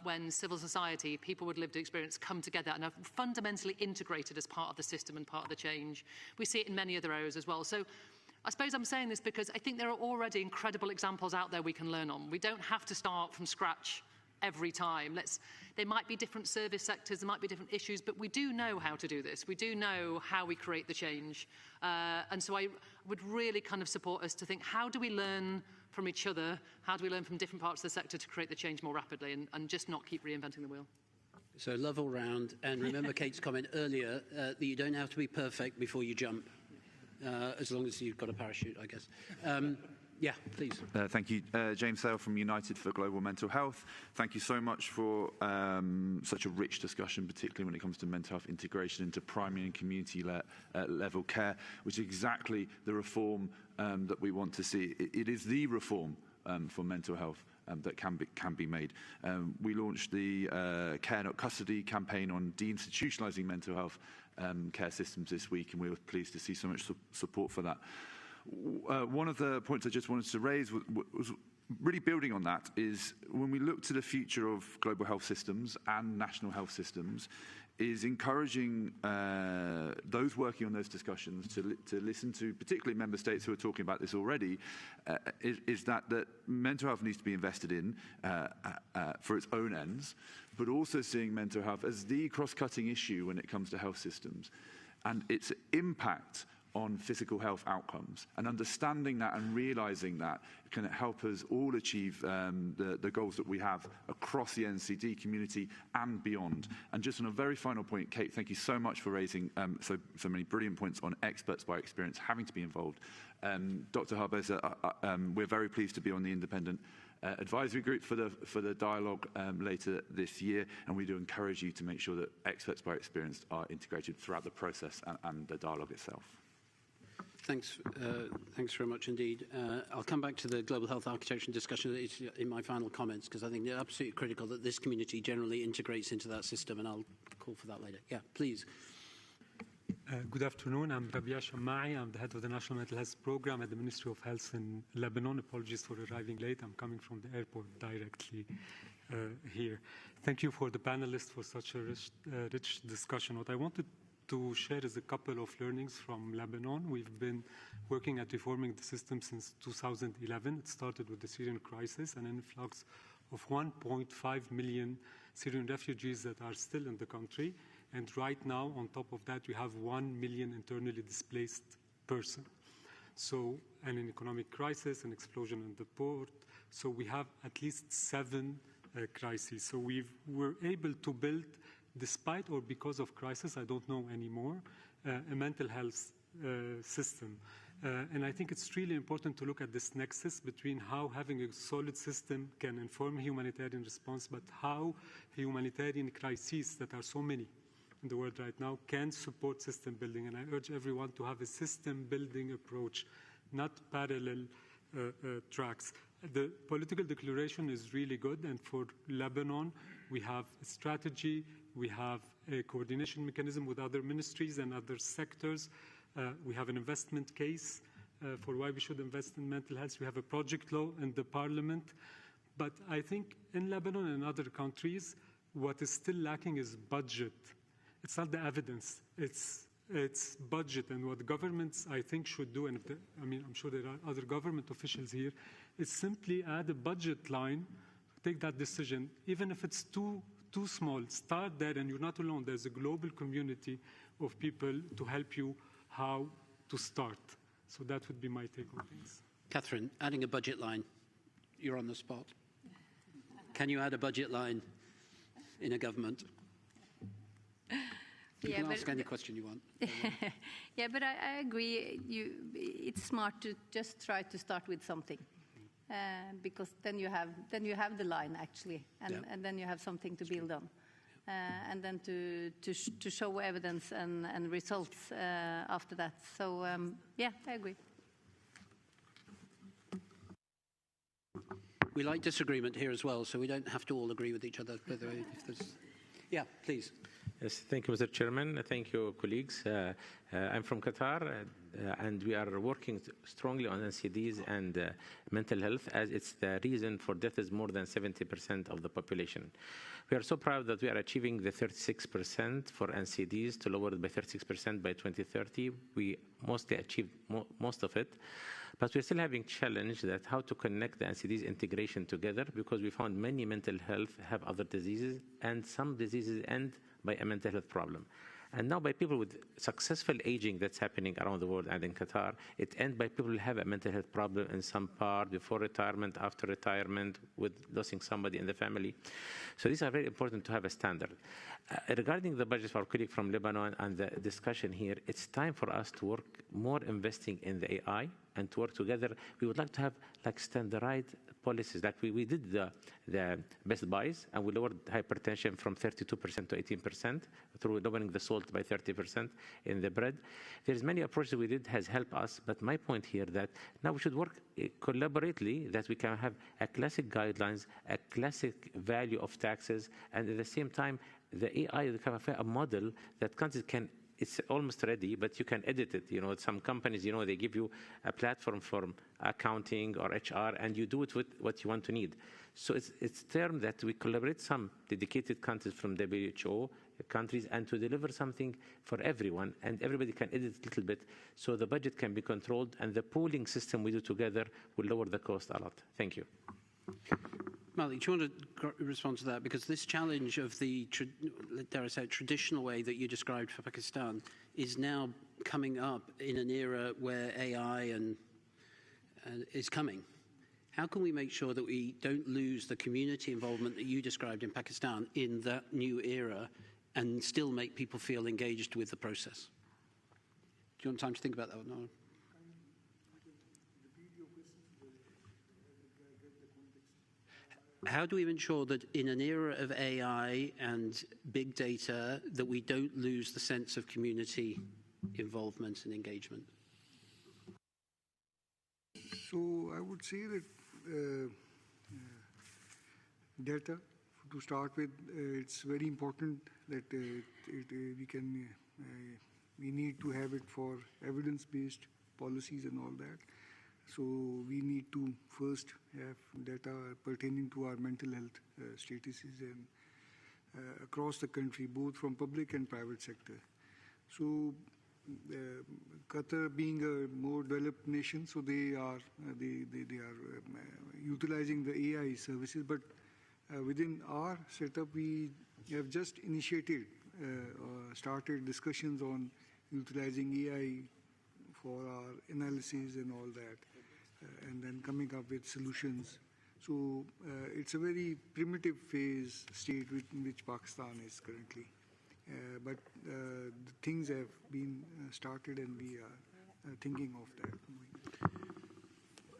Speaker 7: when civil society, people with lived experience come together and are fundamentally integrated as part of the system and part of the change. We see it in many other areas as well. So I suppose I'm saying this because I think there are already incredible examples out there we can learn on. We don't have to start from scratch every time. There might be different service sectors, there might be different issues, but we do know how to do this. We do know how we create the change. And so I would really kind of support us to think, how do we learn from each other? How do we learn from different parts of the sector to create the change more rapidly and just not keep reinventing the wheel?
Speaker 3: So love all round. And remember Kate's comment earlier that you don't have to be perfect before you jump. As long as you've got a parachute, I guess. Yeah, please.
Speaker 23: Thank you. James Sale from United for Global Mental Health. Thank you so much for such a rich discussion, particularly when it comes to mental health integration into primary and community level care, which is exactly the reform that we want to see. It is the reform for mental health that can be made. We launched the Care Not Custody campaign on deinstitutionalising mental health care systems this week, and we were pleased to see so much support for that. One of the points I just wanted to raise was really building on that is when we look to the future of global health systems and national health systems, is encouraging those working on those discussions to listen to, particularly member states who are talking about this already, is that mental health needs to be invested in for its own ends, but also seeing mental health as the cross-cutting issue when it comes to health systems and its impact on physical health outcomes. And understanding that and realizing that can help us all achieve the goals that we have across the NCD community and beyond. And just on a very final point, Kate, thank you so much for raising so many brilliant points on experts by experience having to be involved. Dr. Harbeza, we're very pleased to be on the independent advisory group for the dialogue later this year, and we do encourage you to make sure that experts by experience are integrated throughout the process and the dialogue itself.
Speaker 3: Thanks very much indeed. I'll come back to the global health architecture discussion in my final comments, because I think they're absolutely critical that this community generally integrates into that system, and I'll call for that later. Yeah, please.
Speaker 2: Good afternoon. I'm Rabia Shammai. I'm the head of the National Mental Health Program at the Ministry of Health in Lebanon. Apologies for arriving late. I'm coming from the airport directly here. Thank you for the panelists for such a rich discussion. What I wanted to share is a couple of learnings from Lebanon. We've been working at reforming the system since 2011. It started with the Syrian crisis, an influx of 1.5 million Syrian refugees that are still in the country. And right now, on top of that, we have 1 million internally displaced person. So, and an economic crisis, an explosion in the port. So we have at least 7 crises. So we were able to build, despite or because of crisis, I don't know anymore, a mental health system. And I think it's really important to look at this nexus between how having a solid system can inform humanitarian response, but how humanitarian crises that are so many in the world right now can support system building. And I urge everyone to have a system building approach, not parallel tracks. The political declaration is really good, and for Lebanon, we have a strategy, we have a coordination mechanism with other ministries and other sectors. We have an investment case for why we should invest in mental health. We have a project law in the parliament. But I think in Lebanon and other countries, what is still lacking is budget. It's not the evidence, it's budget. And what governments, I think, should do, and I'm sure there are other government officials here, is simply add a budget line, take that decision, even if it's too small, start there, and you're not alone. There's a global community of people to help you how to start. So that would be my take on things.
Speaker 3: Catherine, adding a budget line, you're on the spot. Can you add a budget line in a government? You can ask any question you want.
Speaker 20: Yeah, but I agree. It's smart to just try to start with something, because then you have the line actually, and then you have something to build on, and then to show evidence and results after that. So yeah, I agree.
Speaker 3: We like disagreement here as well, so we don't have to all agree with each other. By the way, if there's... Yeah, please.
Speaker 6: Yes, thank you, Mr. Chairman. Thank you, colleagues. I'm from Qatar, and we are working strongly on NCDs and mental health, as it's the reason for death is more than 70% of the population. We are so proud that we are achieving the 36% for NCDs to lower it by 36% by 2030. We mostly achieved most of it. But we're still having challenge that how to connect the NCDs integration together, because we found many mental health have other diseases, and some diseases end by a mental health problem. And now by people with successful aging that's happening around the world and in Qatar, it ends by people who have a mental health problem in some part, before retirement, after retirement, with losing somebody in the family. So these are very important to have a standard. Regarding the budget for our colleague from Lebanon and the discussion here, it's time for us to work more investing in the AI and to work together. We would like to have like standardized policies. Like we did the best buys, and we lowered hypertension from 32% to 18% through lowering the salt by 30% in the bread. There's many approaches we did has helped us, but my point here that now we should work collaboratively, that we can have a classic guidelines, a classic value of taxes, and at the same time, the AI can have a model that countries can. It's almost ready, but you can edit it. You know, some companies, you know, they give you a platform for accounting or HR, and you do it with what you want to need. So it's term that we collaborate some dedicated countries from WHO countries and to deliver something for everyone, and everybody can edit a little bit, so the budget can be controlled, and the pooling system we do together will lower the cost a lot. Thank you.
Speaker 3: Malik, do you want to respond to that? Because this challenge of the, dare I say, traditional way that you described for Pakistan is now coming up in an era where AI is coming. How can we make sure that we don't lose the community involvement that you described in Pakistan in that new era and still make people feel engaged with the process? Do you want time to think about that one? No? How do we ensure that in an era of AI and big data that we don't lose the sense of community involvement and engagement?
Speaker 21: So I would say that data, to start with, it's very important that we need to have it for evidence-based policies and all that. So we need to first have data pertaining to our mental health statuses and across the country, both from public and private sector. So Qatar being a more developed nation, so they are utilizing the AI services. But within our setup, we have just initiated, started discussions on utilizing AI for our analysis and all that, and then coming up with solutions. So it's a very primitive phase state in which Pakistan is currently. But the things have been started and we are thinking of that.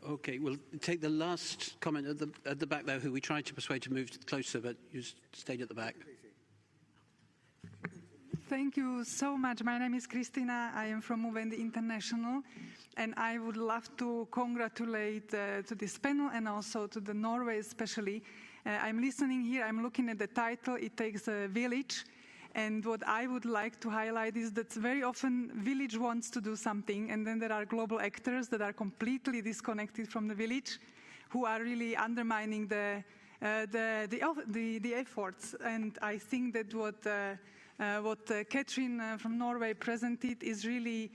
Speaker 3: Okay, we'll take the last comment at the back there, who we tried to persuade to move closer, but you stayed at the back.
Speaker 10: Thank you so much. My name is Christina. I am from Movendi International, and I would love to congratulate to this panel and also to the Norway especially. I'm listening here, I'm looking at the title, It Takes a Village. And what I would like to highlight is that very often village wants to do something, and then there are global actors that are completely disconnected from the village, who are really undermining the efforts. And I think that what Catherine from Norway presented is really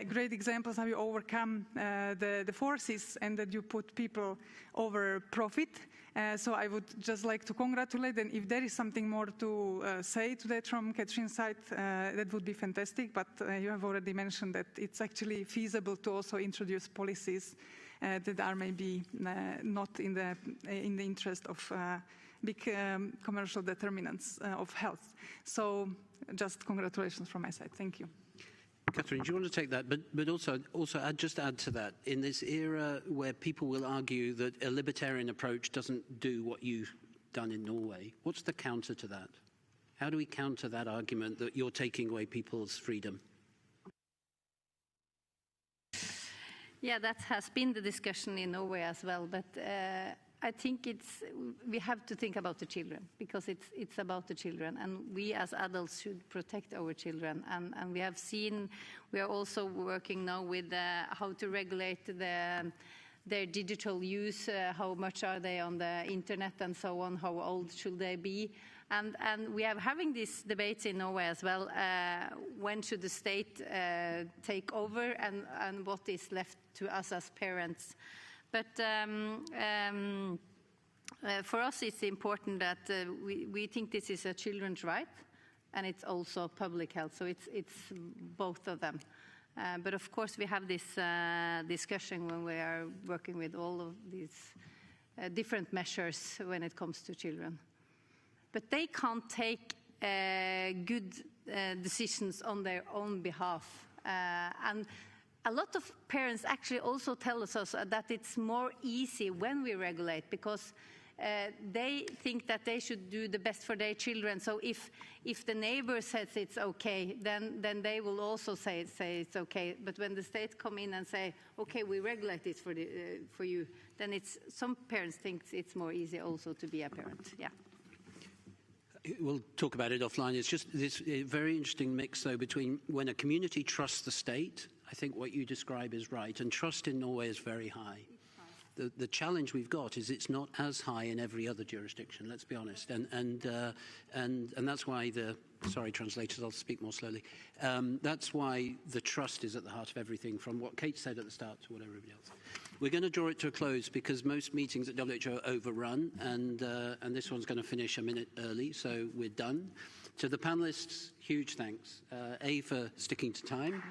Speaker 10: great examples how you overcome the forces and that you put people over profit. So I would just like to congratulate, and if there is something more to say to that from Catherine's side, that would be fantastic. But you have already mentioned that it's actually feasible to also introduce policies that are maybe not in the interest of big commercial determinants of health. So just congratulations from my side. Thank you.
Speaker 3: Catherine, do you want to take that? But also just add to that, in this era where people will argue that a libertarian approach doesn't do what you've done in Norway, what's the counter to that? How do we counter that argument that you're taking away people's freedom?
Speaker 20: Yeah, that has been the discussion in Norway as well, but I think we have to think about the children, because it's about the children, and we as adults should protect our children. And we have seen, we are also working now with how to regulate their digital use, how much are they on the internet and so on, how old should they be. And we are having these debates in Norway as well. When should the state take over, and what is left to us as parents? But for us, it's important that we think this is a children's right, and it's also public health. So it's both of them. But of course, we have this discussion when we are working with all of these different measures when it comes to children. But they can't take good decisions on their own behalf. And a lot of parents actually also tell us that it's more easy when we regulate, because they think that they should do the best for their children. So if the neighbor says it's okay, then they will also say it's okay. But when the state come in and say, okay, we regulate this for you, then some parents think it's more easy also to be a parent. Yeah.
Speaker 3: We'll talk about it offline. It's just this very interesting mix, though, between when a community trusts the state. I think what you describe is right, and trust in Norway is very high. The challenge we've got is it's not as high in every other jurisdiction, let's be honest. And that's why sorry, translators, I'll speak more slowly. That's why the trust is at the heart of everything, from what Kate said at the start to what everybody else. We're going to draw it to a close because most meetings at WHO overrun, and this one's going to finish a minute early, so we're done. To the panelists, huge thanks. A, for sticking to time.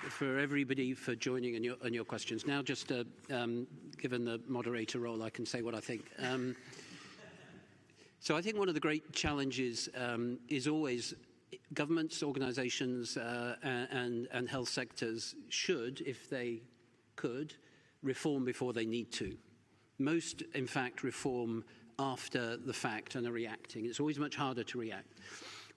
Speaker 3: For everybody for joining and your questions. Now, just given the moderator role, I can say what I think. So I think one of the great challenges is always governments, organizations, and health sectors should, if they could, reform before they need to. Most, in fact, reform after the fact and are reacting. It's always much harder to react.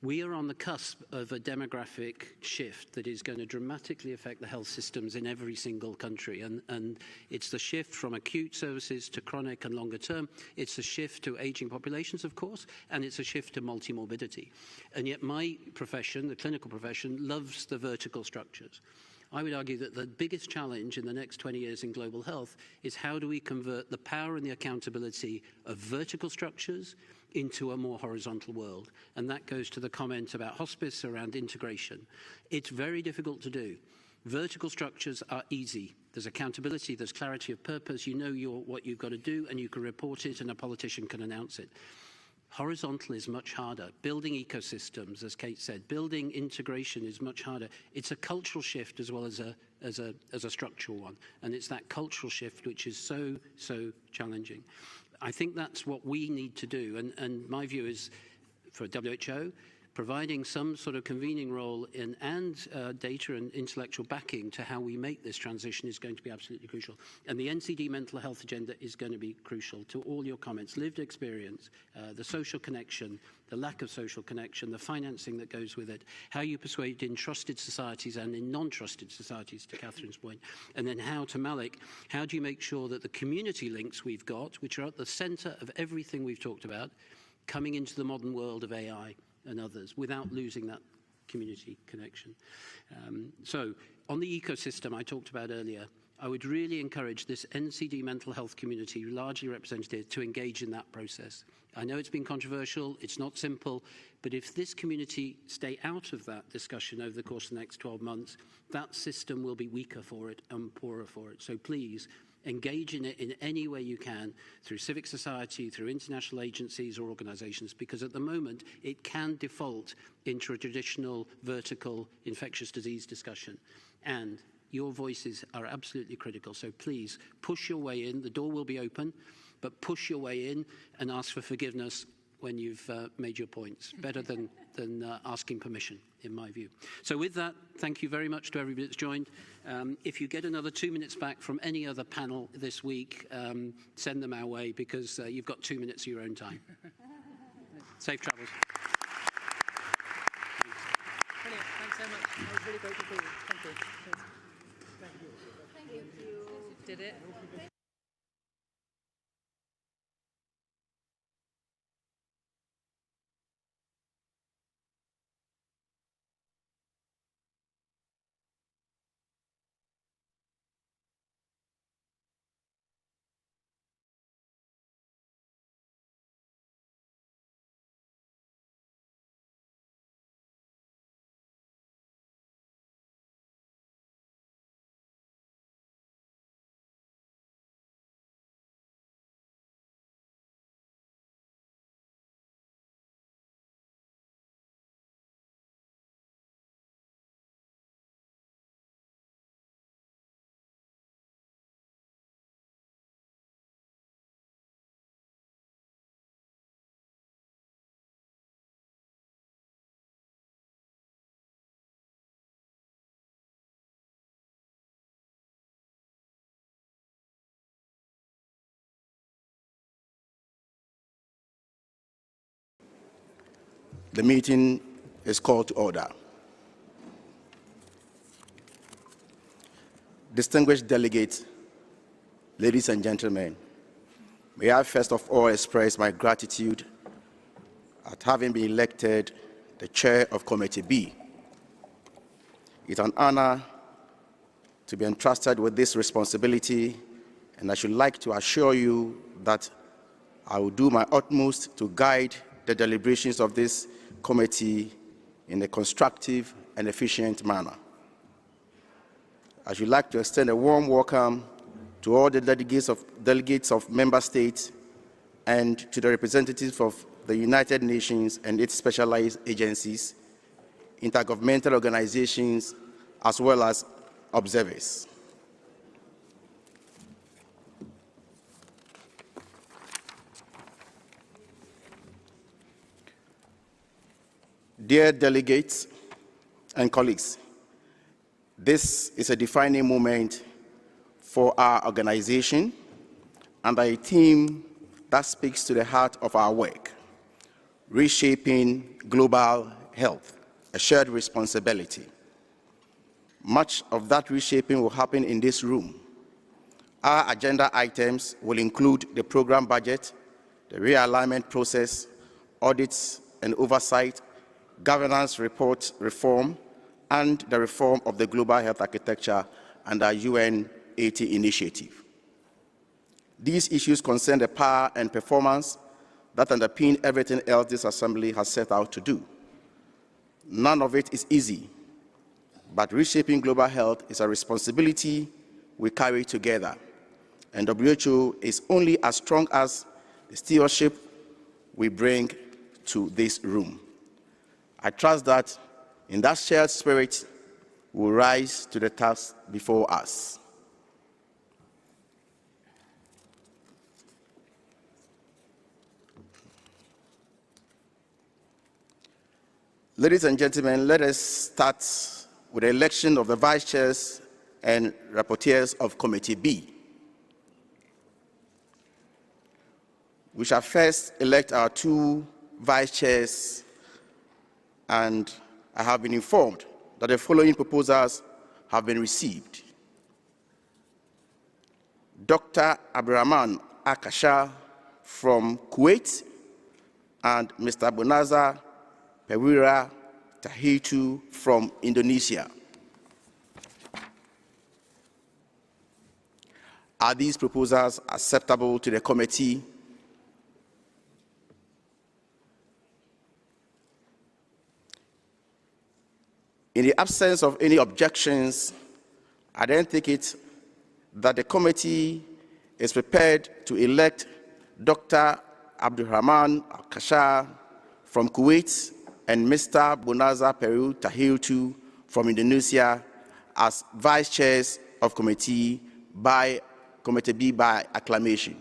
Speaker 3: We are on the cusp of a demographic shift that is going to dramatically affect the health systems in every single country. And it's the shift from acute services to chronic and longer term. It's a shift to aging populations, of course, and it's a shift to multimorbidity. And yet my profession, the clinical profession, loves the vertical structures. I would argue that the biggest challenge in the next 20 years in global health is how do we convert the power and the accountability of vertical structures into a more horizontal world. And that goes to the comment about hospice around integration. It's very difficult to do. Vertical structures are easy. There's accountability, there's clarity of purpose, you know what you've got to do, and you can report it and a politician can announce it. Horizontal is much harder. Building ecosystems, as Kate said, building integration is much harder. It's a cultural shift as well as a structural one. And it's that cultural shift which is so challenging. I think that's what we need to do. And my view is, for WHO, providing some sort of convening role and data and intellectual backing to how we make this transition is going to be absolutely crucial. And the NCD mental health agenda is going to be crucial to all your comments. Lived experience, the social connection, the lack of social connection, the financing that goes with it, how you persuade in trusted societies and in non-trusted societies, to Catherine's point, and then how do you make sure that the community links we've got, which are at the center of everything we've talked about, coming into the modern world of AI and others without losing that community connection. So on the ecosystem I talked about earlier, I would really encourage this NCD mental health community, largely represented, to engage in that process. I know it's been controversial, it's not simple, but if this community stay out of that discussion over the course of the next 12 months, that system will be weaker for it and poorer for it. So please, engage in it in any way you can, through civic society, through international agencies or organizations, because at the moment it can default into a traditional vertical infectious disease discussion. And your voices are absolutely critical. So please push your way in. The door will be open, but push your way in and ask for forgiveness when you've made your points. Better than asking permission, in my view. So with that, thank you very much to everybody that's joined. If you get another 2 minutes back from any other panel this week, send them our way, because you've got 2 minutes of your own time. Safe travels.
Speaker 7: Brilliant. Thanks so much. That was really great to see you. Thank you. Thank you. Did it?
Speaker 11: The meeting is called to order. Distinguished delegates, ladies and gentlemen, may I first of all express my gratitude at having been elected the chair of Committee B. It's an honor to be entrusted with this responsibility, and I should like to assure you that I will do my utmost to guide the deliberations of this committee in a constructive and efficient manner. I should like to extend a warm welcome to all the delegates of member states and to the representatives of the United Nations and its specialized agencies, intergovernmental organizations, as well as observers. Dear delegates and colleagues, this is a defining moment for our organization and a theme that speaks to the heart of our work: reshaping global health, a shared responsibility. Much of that reshaping will happen in this room. Our agenda items will include the program budget, the realignment process, audits and oversight, governance report reform, and the reform of the global health architecture under UN 80 initiative. These issues concern the power and performance that underpin everything else this Assembly has set out to do. None of it is easy, but reshaping global health is a responsibility we carry together, and WHO is only as strong as the stewardship we bring to this room. I trust that in that shared spirit, we'll rise to the task before us. Ladies and gentlemen, let us start with the election of the vice chairs and rapporteurs of Committee B. We shall first elect our two vice chairs, and I have been informed that the following proposals have been received: Dr. Abdurrahman Akasha from Kuwait and Mr. Bonaza Perwira Tahitu from Indonesia. Are these proposals acceptable to the committee? In the absence of any objections, I then take it that the committee is prepared to elect Dr. Abdurrahman Akasha from Kuwait and Mr. Bonaza Peru Tahitu from Indonesia as vice chairs of Committee B by acclamation.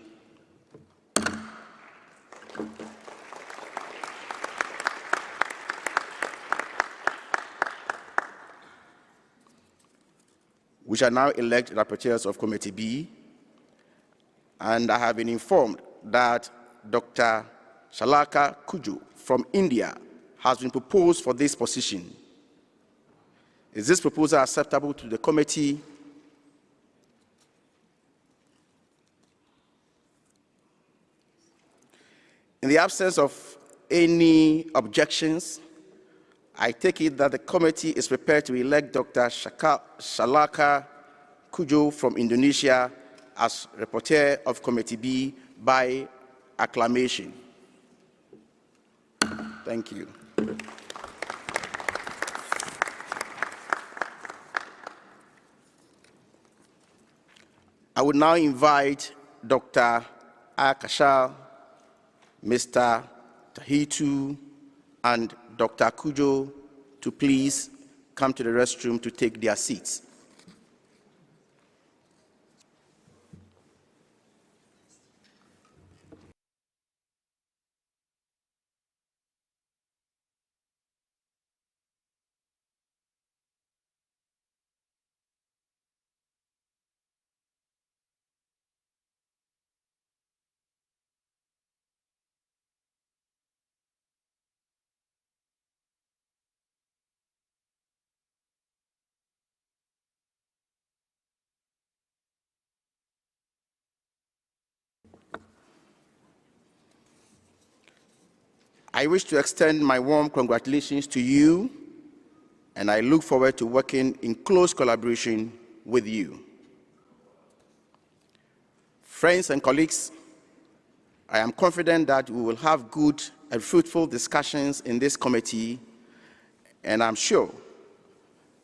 Speaker 11: We shall now elect rapporteurs of Committee B, and I have been informed that Dr. Shalaka Kujo from India has been proposed for this position. Is this proposal acceptable to the committee? In the absence of any objections, I take it that the committee is prepared to elect Dr. Shalaka Kujo from Indonesia as rapporteur of Committee B by acclamation. Thank you. I would now invite Dr. Akasha, Mr. Tahitu, and Dr. Kujo to please come to the restroom to take their seats. I wish to extend my warm congratulations to you and I look forward to working in close collaboration with you. Friends and colleagues, I am confident that we will have good and fruitful discussions in this committee, and I'm sure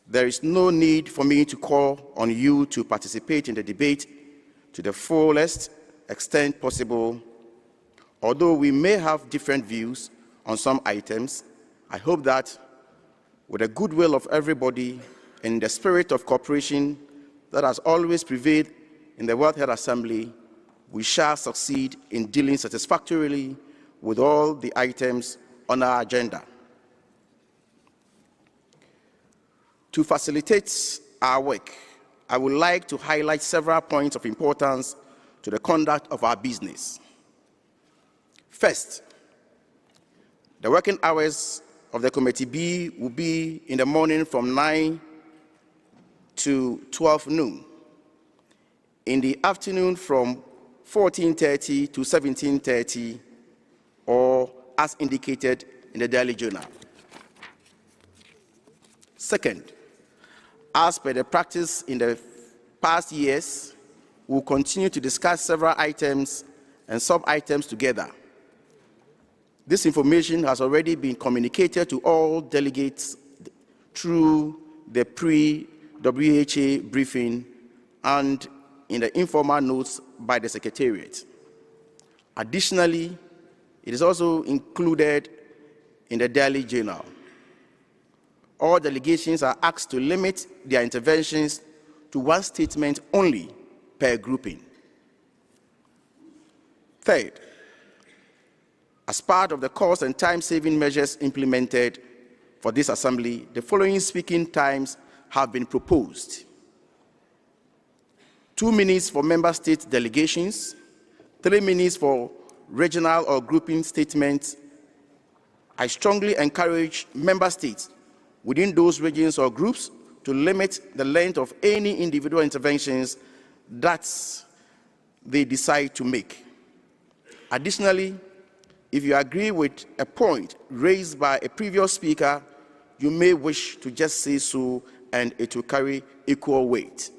Speaker 11: there is no need for me to call on you to participate in the debate to the fullest extent possible. Although we may have different views on some items, I hope that with the goodwill of everybody and the spirit of cooperation that has always prevailed in the World Health Assembly, we shall succeed in dealing satisfactorily with all the items on our agenda. To facilitate our work, I would like to highlight several points of importance to the conduct of our business. First, the working hours of the Committee B will be in the morning from 9 to 12 noon, in the afternoon from 14:30 to 17:30, or as indicated in the Daily Journal. Second, as per the practice in the past years, we will continue to discuss several items and sub-items together. This information has already been communicated to all delegates through the pre-WHA briefing and in the informal notes by the Secretariat. Additionally, it is also included in the Daily Journal. All delegations are asked to limit their interventions to one statement only per grouping. Third, as part of the cost and time-saving measures implemented for this assembly, the following speaking times have been proposed: 2 minutes for member state delegations, 3 minutes for regional or grouping statements. I strongly encourage member states within those regions or groups to limit the length of any individual interventions that they decide to make. Additionally, if you agree with a point raised by a previous speaker, you may wish to just say so, and it will carry equal weight.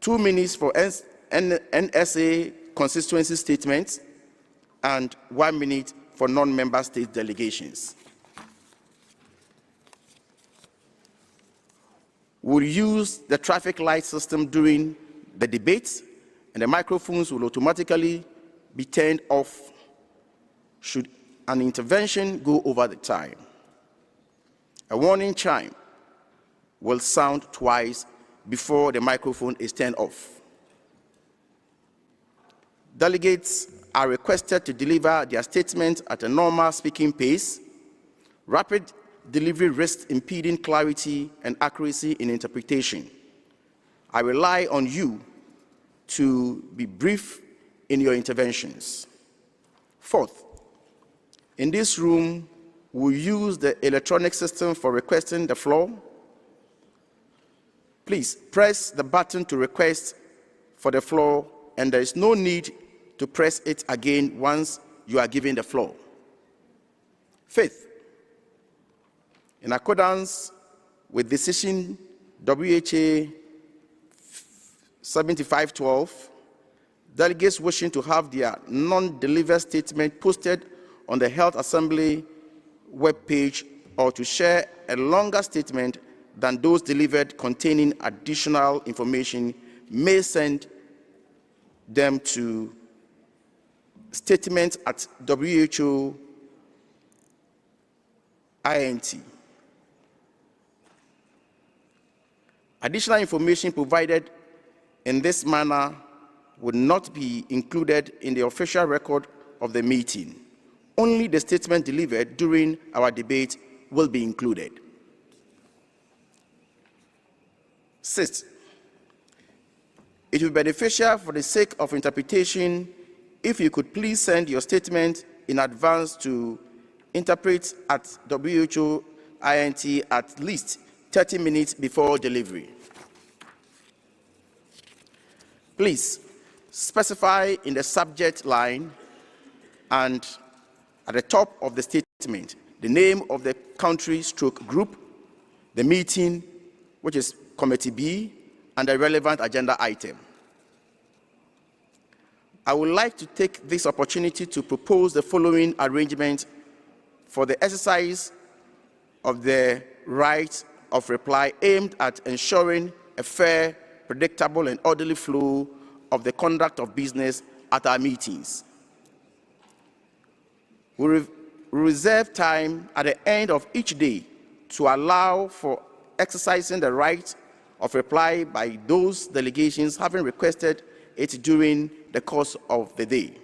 Speaker 11: 2 minutes for NSA constituency statements, and 1 minute for non-member state delegations. We'll use the traffic light system during the debates, and the microphones will automatically be turned off should an intervention go over the time. A warning chime will sound twice before the microphone is turned off. Delegates are requested to deliver their statements at a normal speaking pace. Rapid delivery risks impeding clarity and accuracy in interpretation. I rely on you to be brief in your interventions. Fourth, in this room, we'll use the electronic system for requesting the floor. Please press the button to request for the floor, and there is no need to press it again once you are given the floor. Fifth, in accordance with decision WHA 7512, delegates wishing to have their non-delivered statement posted on the Health Assembly webpage or to share a longer statement than those delivered containing additional information may send them to statements@WHO.INT. Additional information provided in this manner would not be included in the official record of the meeting. Only the statement delivered during our debate will be included. Sixth, it will be beneficial for the sake of interpretation if you could please send your statement in advance to interpret@WHO.INT at least 30 minutes before delivery. Please specify in the subject line and at the top of the statement the name of the country/group, the meeting, which is Committee B, and the relevant agenda item. I would like to take this opportunity to propose the following arrangement for the exercise of the right of reply aimed at ensuring a fair, predictable, and orderly flow of the conduct of business at our meetings. We reserve time at the end of each day to allow for exercising the right of reply by those delegations having requested it during the course of the day.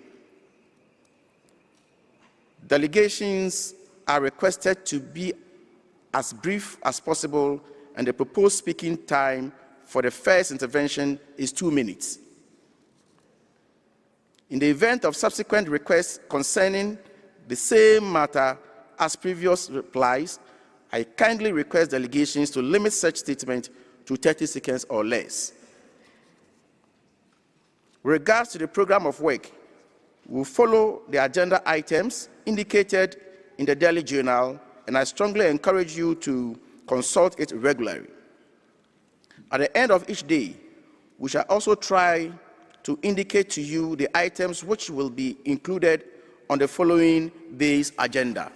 Speaker 11: Delegations are requested to be as brief as possible, and the proposed speaking time for the first intervention is 2 minutes. In the event of subsequent requests concerning the same matter as previous replies, I kindly request delegations to limit such statement to 30 seconds or less. With regards to the program of work, we will follow the agenda items indicated in the Daily Journal, and I strongly encourage you to consult it regularly. At the end of each day, we shall also try to indicate to you the items which will be included on the following day's agenda.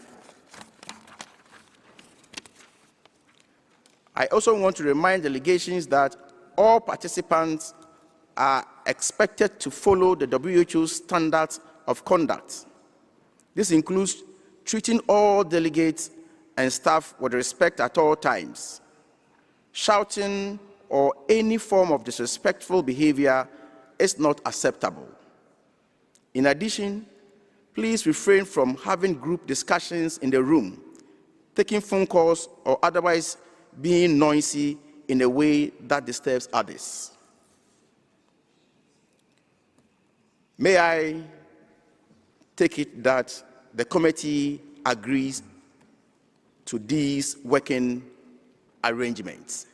Speaker 11: I also want to remind delegations that all participants are expected to follow the WHO standards of conduct. This includes treating all delegates and staff with respect at all times. Shouting or any form of disrespectful behavior is not acceptable. In addition, please refrain from having group discussions in the room, taking phone calls, or otherwise being noisy in a way that disturbs others. May I take it that the committee agrees to these working arrangements?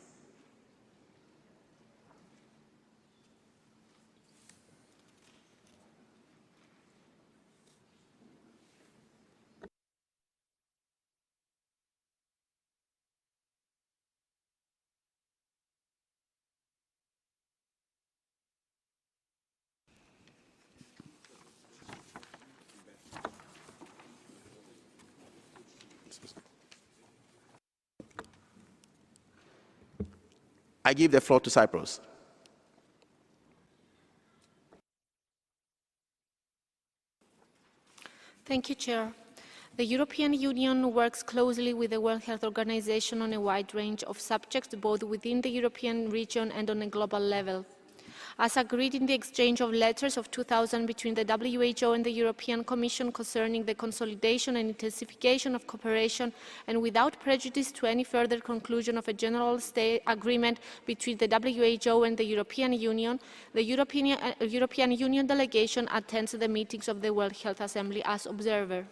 Speaker 11: I give the floor to Cyprus.
Speaker 12: Thank you, Chair. The European Union works closely with the World Health Organization on a wide range of subjects, both within the European region and on a global level. As agreed in the exchange of letters of 2000 between the WHO and the European Commission concerning the consolidation and intensification of cooperation, and without prejudice to any further conclusion of a general agreement between the WHO and the European Union, the European Union delegation attends the meetings of the World Health Assembly as observer.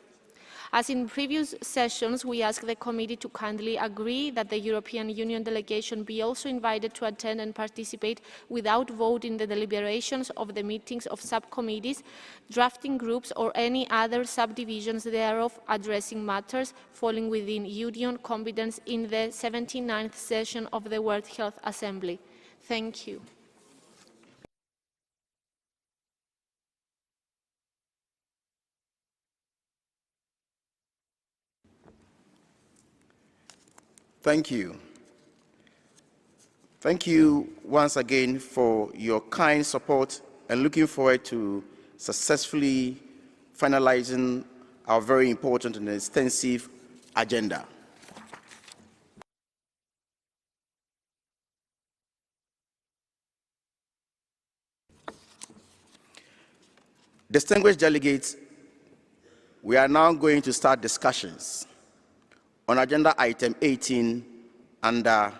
Speaker 12: As in previous sessions, we ask the committee to kindly agree that the European Union delegation be also invited to attend and participate without vote in the deliberations of the meetings of subcommittees, drafting groups, or any other subdivisions thereof addressing matters falling within Union competence in the 79th session of the World Health Assembly. Thank you.
Speaker 11: Thank you. Thank you once again for your kind support, and looking forward to successfully finalizing our very important and extensive agenda. Distinguished delegates, we are now going to start discussions on agenda item 18 under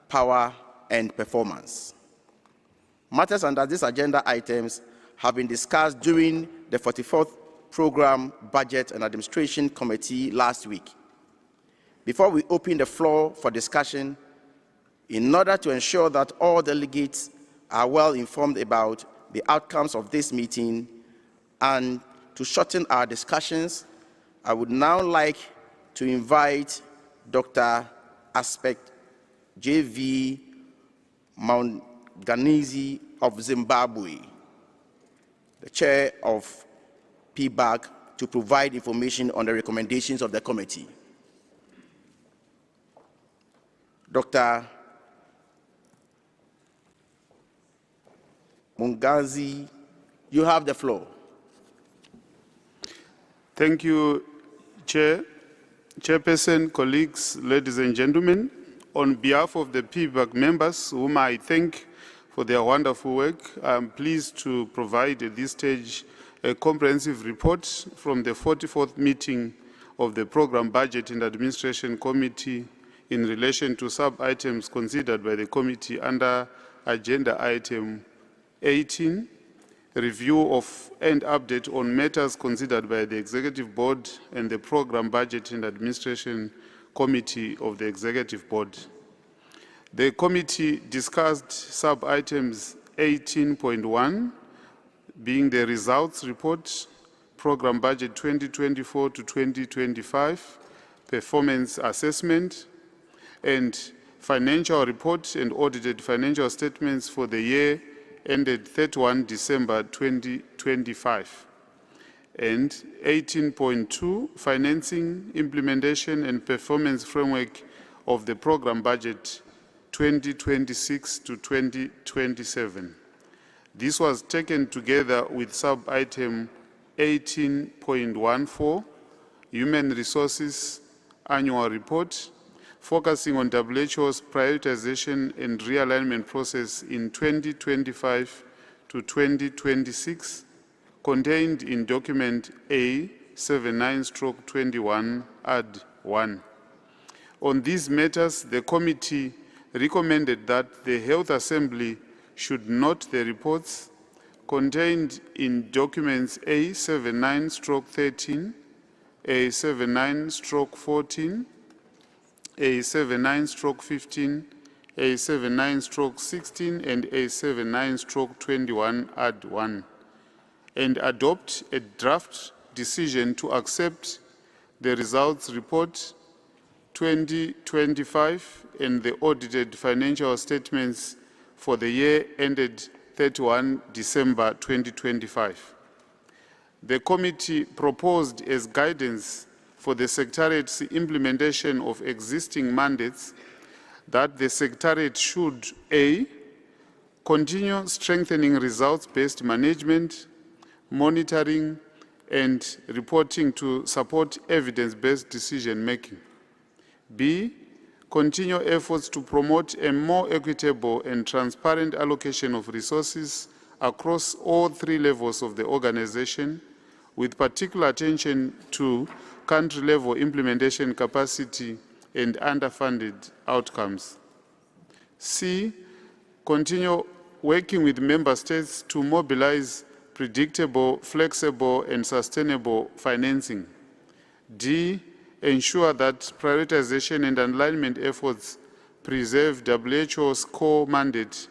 Speaker 11: power and performance. Matters under these agenda items have been discussed during the 44th Program, Budget and Administration Committee last week. Before we open the floor for discussion, in order to ensure that all delegates are well informed about the outcomes of this meeting and to shorten our discussions, I would now like to invite Dr. Aspect J.V. Maunganizi of Zimbabwe, the chair of PBAG, to provide information on the recommendations of the committee. Dr. Mungazi, you have the floor.
Speaker 13: Thank you, Chairperson, colleagues, ladies and gentlemen. On behalf of the PBAG members, whom I thank for their wonderful work, I'm pleased to provide at this stage a comprehensive report from the 44th meeting of the Program Budget and Administration Committee in relation to sub-items considered by the committee under Agenda Item 18, review of and update on matters considered by the Executive Board and the Program Budget and Administration Committee of the Executive Board. The committee discussed sub-items 18.1, being the results report, Program Budget 2024 to 2025, performance assessment, and financial report and audited financial statements for the year ended 31 December 2025. And 18.2, financing, implementation, and performance framework of the program budget 2026 to 2027. This was taken together with sub-item 18.14, Human Resources Annual Report, focusing on WHO's prioritization and realignment process in 2025 to 2026, contained in document A79/21 Add 1. On these matters, the committee recommended that the Health Assembly should note the reports contained in documents A79/13, A79/14, A79/15, A79/16, and A79/21 Add 1, and adopt a draft decision to accept the results report 2025 and the audited financial statements for the year ended 31 December 2025. The committee proposed as guidance for the Secretariat's implementation of existing mandates that the Secretariat should A, continue strengthening results-based management, monitoring, and reporting to support evidence-based decision-making. B, continue efforts to promote a more equitable and transparent allocation of resources across all three levels of the organization, with particular attention to country-level implementation capacity and underfunded outcomes. C, continue working with member states to mobilize predictable, flexible, and sustainable financing. D, ensure that prioritization and alignment efforts preserve WHO's core mandate,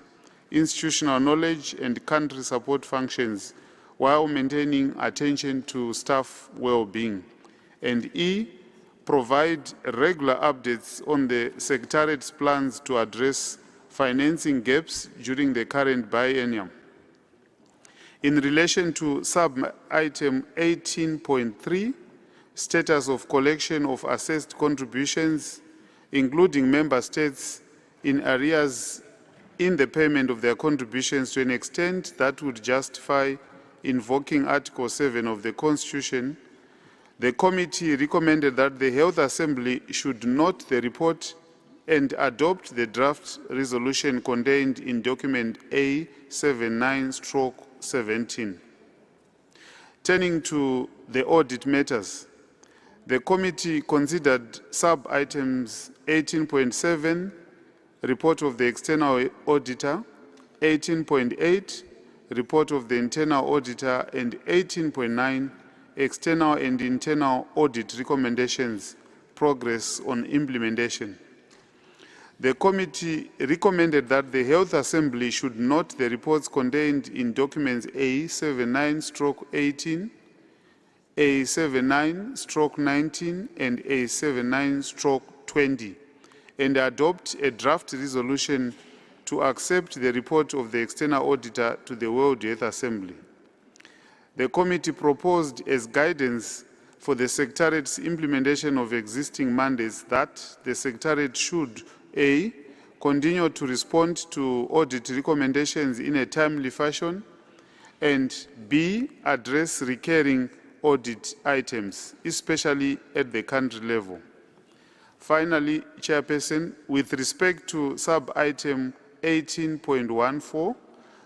Speaker 13: institutional knowledge, and country support functions while maintaining attention to staff well-being. And E, provide regular updates on the Secretariat's plans to address financing gaps during the current biennium. In relation to sub-item 18.3, status of collection of assessed contributions, including member states in arrears in the payment of their contributions to an extent that would justify invoking Article 7 of the Constitution, the committee recommended that the Health Assembly should note the report and adopt the draft resolution contained in document A79/17. Turning to the audit matters, the committee considered sub-items 18.7, report of the external auditor, 18.8, report of the internal auditor, and 18.9, external and internal audit recommendations, progress on implementation. The committee recommended that the Health Assembly should note the reports contained in documents A79/18, A79/19 and A79/20, and adopt a draft resolution to accept the report of the external auditor to the World Health Assembly. The committee proposed as guidance for the Secretariat's implementation of existing mandates that the Secretariat should A. Continue to respond to audit recommendations in a timely fashion, and B. Address recurring audit items, especially at the country level. Finally, Chairperson, with respect to sub-item 18.14,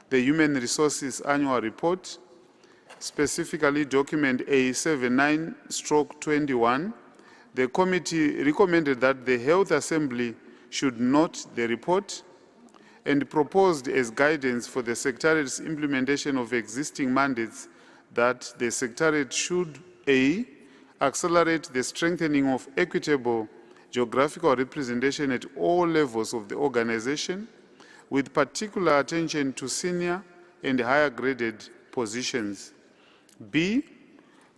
Speaker 13: the Human Resources Annual Report, specifically document A79/21, the committee recommended that the Health Assembly should note the report and proposed as guidance for the Secretariat's implementation of existing mandates that the Secretariat should A. Accelerate the strengthening of equitable geographical representation at all levels of the organization, with particular attention to senior and higher graded positions. B.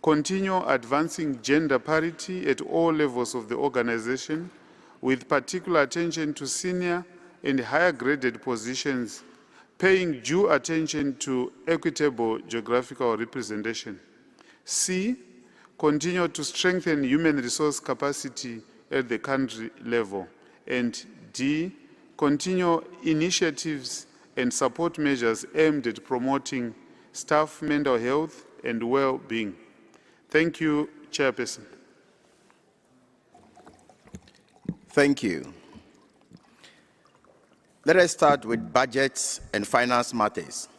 Speaker 13: Continue advancing gender parity at all levels of the organization, with particular attention to senior and higher graded positions, paying due attention to equitable geographical representation. C. Continue to strengthen human resource capacity at the country level. And D. Continue initiatives and support measures aimed at promoting staff mental health and well-being. Thank you, Chairperson.
Speaker 11: Thank you. Let us start with budgets and finance matters.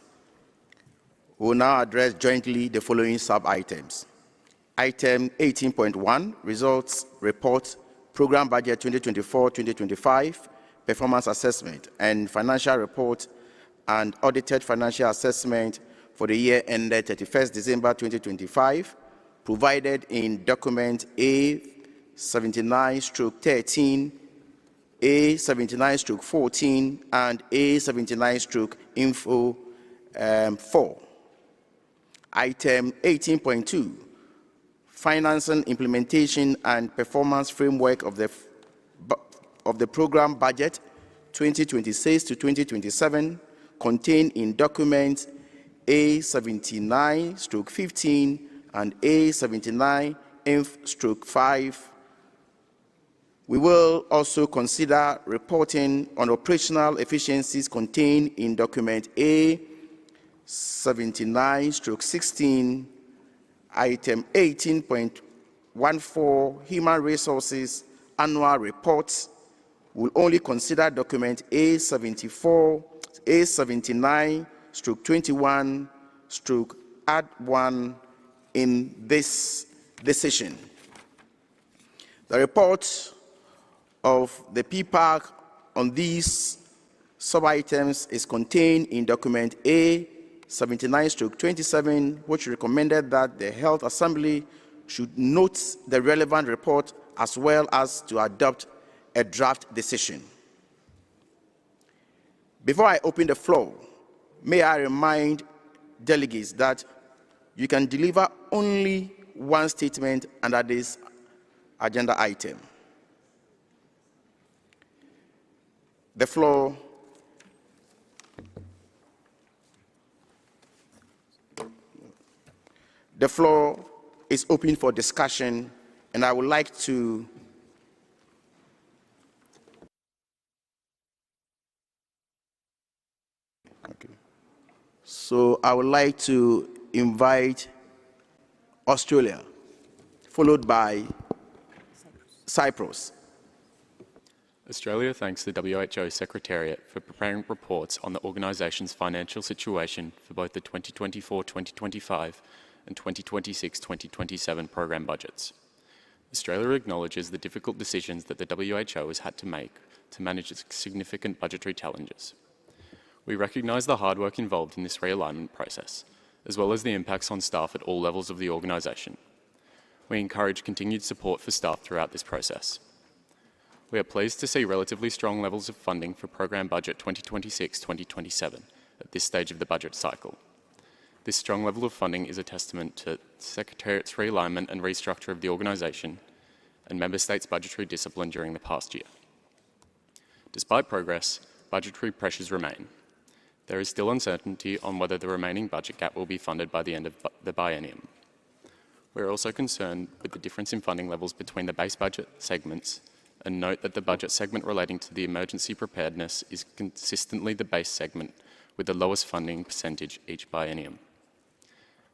Speaker 11: We will now address jointly the following sub-items. Item 18.1, Results Report, Program Budget 2024-2025, Performance Assessment, and Financial Report and Audited Financial Assessment for the year ended 31st December 2025, provided in document A79/13, A79/14, and A79/Info 4. Item 18.2, Financing, Implementation, and Performance Framework of the Program Budget 2026 to 2027, contained in documents A79/15 and A79-Inf/5. We will also consider reporting on operational efficiencies contained in document A79/16, item 18.14, Human Resources Annual Reports. We'll only consider document A79/21/add1 in this decision. The report of the PPAC on these sub-items is contained in document A79/27, which recommended that the Health Assembly should note the relevant report as well as to adopt a draft decision. Before I open the floor, may I remind delegates that you can deliver only one statement under this agenda item. The floor is open for discussion, and I would like to invite Australia, followed by Cyprus.
Speaker 4: Australia thanks the WHO Secretariat for preparing reports on the organisation's financial situation for both the 2024-2025 and 2026-2027 program budgets. Australia acknowledges the difficult decisions that the WHO has had to make to manage its significant budgetary challenges. We recognise the hard work involved in this realignment process, as well as the impacts on staff at all levels of the organisation. We encourage continued support for staff throughout this process. We are pleased to see relatively strong levels of funding for Program Budget 2026-2027 at this stage of the budget cycle. This strong level of funding is a testament to Secretariat's realignment and restructure of the organisation and Member States' budgetary discipline during the past year. Despite progress, budgetary pressures remain. There is still uncertainty on whether the remaining budget gap will be funded by the end of the biennium. We are also concerned with the difference in funding levels between the base budget segments and note that the budget segment relating to the emergency preparedness is consistently the base segment with the lowest funding percentage each biennium.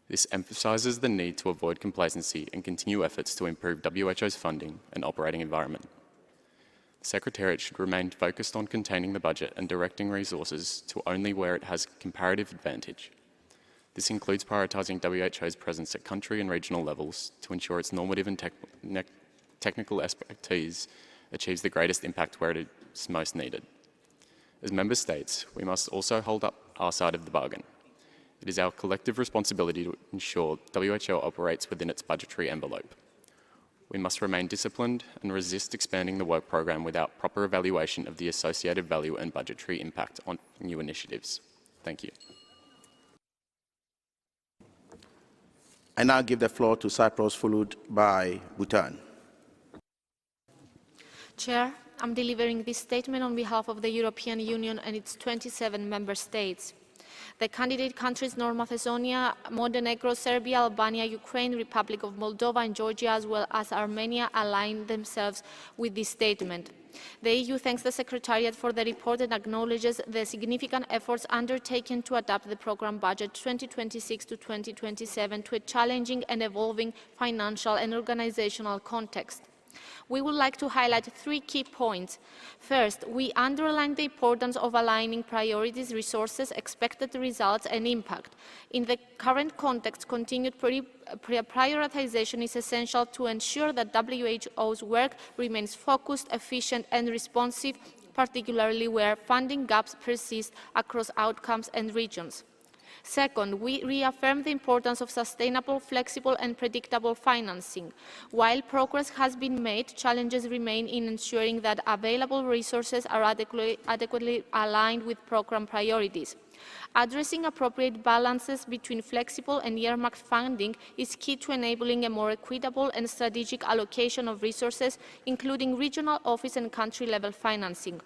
Speaker 4: This emphasises the need to avoid complacency and continue efforts to improve WHO's funding and operating environment. The Secretariat should remain focused on containing the budget and directing resources to only where it has comparative advantage. This includes prioritising WHO's presence at country and regional levels to ensure its normative and technical expertise achieves the greatest impact where it is most needed. As Member States, we must also hold up our side of the bargain. It is our collective responsibility to ensure WHO operates within its budgetary envelope. We must remain disciplined and resist expanding the work program without proper evaluation of the associated value and budgetary impact on new initiatives. Thank you.
Speaker 11: I now give the floor to Cyprus, followed by Bhutan.
Speaker 12: Chair, I'm delivering this statement on behalf of the European Union and its 27 member states. The candidate countries North Macedonia, Montenegro, Serbia, Albania, Ukraine, Republic of Moldova and Georgia, as well as Armenia, align themselves with this statement. The EU thanks the Secretariat for the report and acknowledges the significant efforts undertaken to adapt the programme budget 2026 to 2027 to a challenging and evolving financial and organisational context. We would like to highlight 3 key points. First, we underline the importance of aligning priorities, resources, expected results and impact. In the current context, continued prioritization is essential to ensure that WHO's work remains focused, efficient and responsive, particularly where funding gaps persist across outcomes and regions. Second, we reaffirm the importance of sustainable, flexible and predictable financing. While progress has been made, challenges remain in ensuring that available resources are adequately aligned with programme priorities. Addressing appropriate balances between flexible and earmarked funding is key to enabling a more equitable and strategic allocation of resources, including regional office and country-level financing.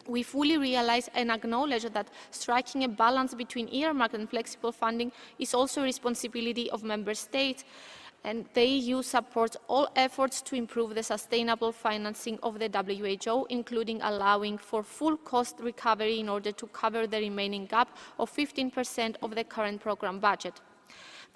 Speaker 12: We fully realise and acknowledge that striking a balance between earmarked and flexible funding is also a responsibility of Member States, and the EU supports all efforts to improve the sustainable financing of the WHO, including allowing for full cost recovery in order to cover the remaining gap of 15% of the current programme budget.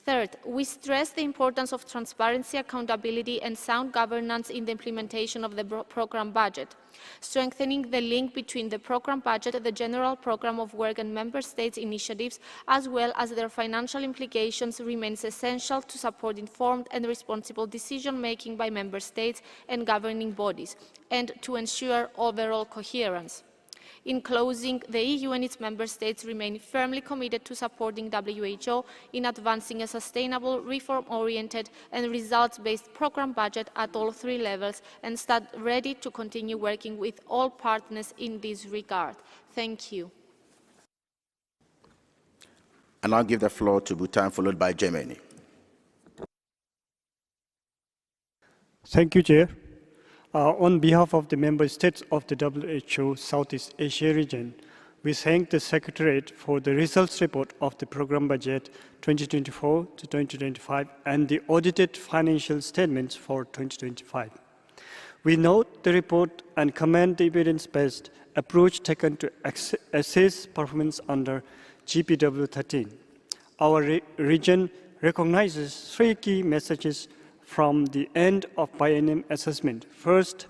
Speaker 12: Third, we stress the importance of transparency, accountability and sound governance in the implementation of the programme budget. Strengthening the link between the programme budget, the general programme of work and Member States' initiatives, as well as their financial implications, remains essential to support informed and responsible decision-making by Member States and governing bodies, and to ensure overall coherence. In closing, the EU and its Member States remain firmly committed to supporting WHO in advancing a sustainable, reform-oriented and results-based programme budget at all 3 levels, and stand ready to continue working with all partners in this regard. Thank you.
Speaker 11: I now give the floor to Bhutan, followed by Germany.
Speaker 14: Thank you, Chair. On behalf of the Member States of the WHO Southeast Asia region, we thank the Secretariat for the results report of the Programme Budget 2024 to 2025 and the audited financial statements for 2025. We note the report and commend the evidence-based approach taken to assess performance under GPW 13. Our region recognizes 3 key messages from the end of biennium assessment. First,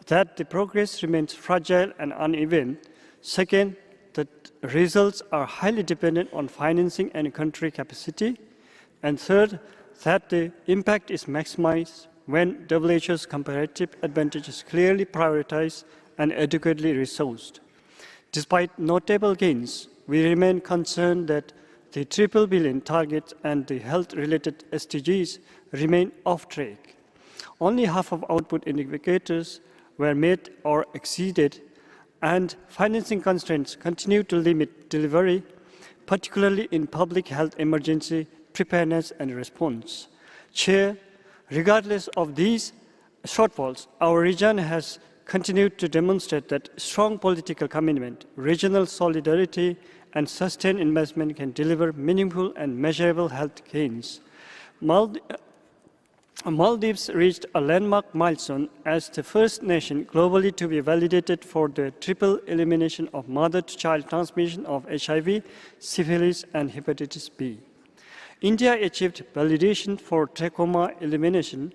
Speaker 14: that the progress remains fragile and uneven. Second, that results are highly dependent on financing and country capacity. And third, that the impact is maximized when WHO's comparative advantage is clearly prioritized and adequately resourced. Despite notable gains, we remain concerned that the $3 billion targets and the health-related SDGs remain off track. Only half of output indicators were met or exceeded, and financing constraints continue to limit delivery, particularly in public health emergency preparedness and response. Chair, regardless of these shortfalls, our region has continued to demonstrate that strong political commitment, regional solidarity, and sustained investment can deliver meaningful and measurable health gains. Maldives reached a landmark milestone as the first nation globally to be validated for the triple elimination of mother-to-child transmission of HIV, syphilis, and hepatitis B. India achieved validation for trachoma elimination.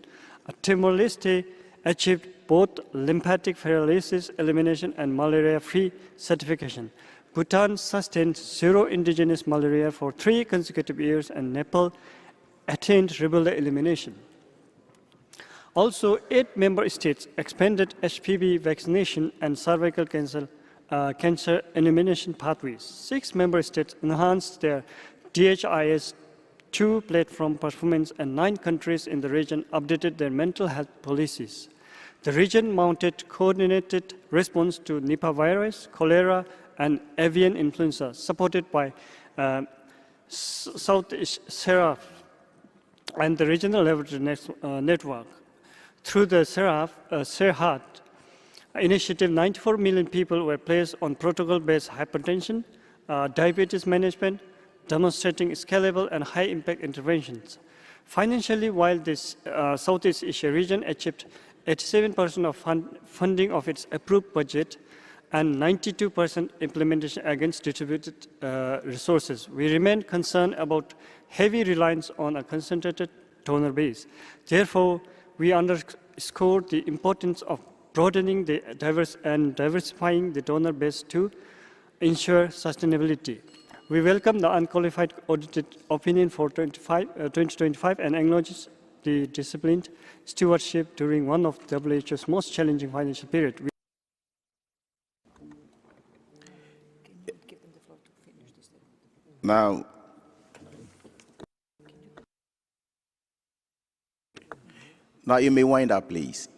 Speaker 14: Timor-Leste achieved both lymphatic filariasis elimination and malaria-free certification. Bhutan sustained zero indigenous malaria for 3 consecutive years, and Nepal attained rubella elimination. Also, 8 member states expanded HPV vaccination and cervical cancer elimination pathways. 6 member states enhanced their DHIS2 platform performance, and 9 countries in the region updated their mental health policies. The region mounted coordinated response to Nipah virus, cholera, and avian influenza, supported by Southeast SERAF and the regional laboratory network. Through the SERHAT initiative, 94 million people were placed on protocol-based hypertension, diabetes management, demonstrating scalable and high-impact interventions. Financially, while this Southeast Asia region achieved 87% of funding of its approved budget and 92% implementation against distributed resources, we remain concerned about heavy reliance on a concentrated donor base. Therefore, we underscore the importance of broadening the diversifying the donor base to ensure sustainability. We welcome the unqualified audited opinion for 2025 and acknowledge the disciplined stewardship during one of WHO's most challenging financial periods.
Speaker 11: Now, you may wind up, please.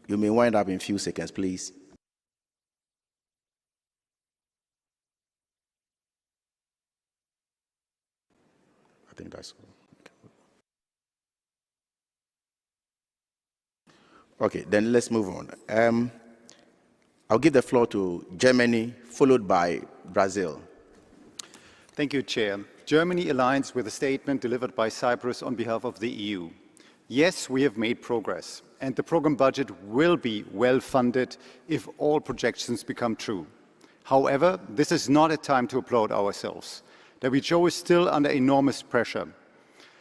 Speaker 11: You may wind up in a few seconds, please. I think that's all. Okay, then let's move on. I'll give the floor to Germany, followed by Brazil.
Speaker 16: Thank you, Chair. Germany aligns with a statement delivered by Cyprus on behalf of the EU. Yes, we have made progress, and the program budget will be well funded if all projections become true. However, this is not a time to applaud ourselves. WHO is still under enormous pressure.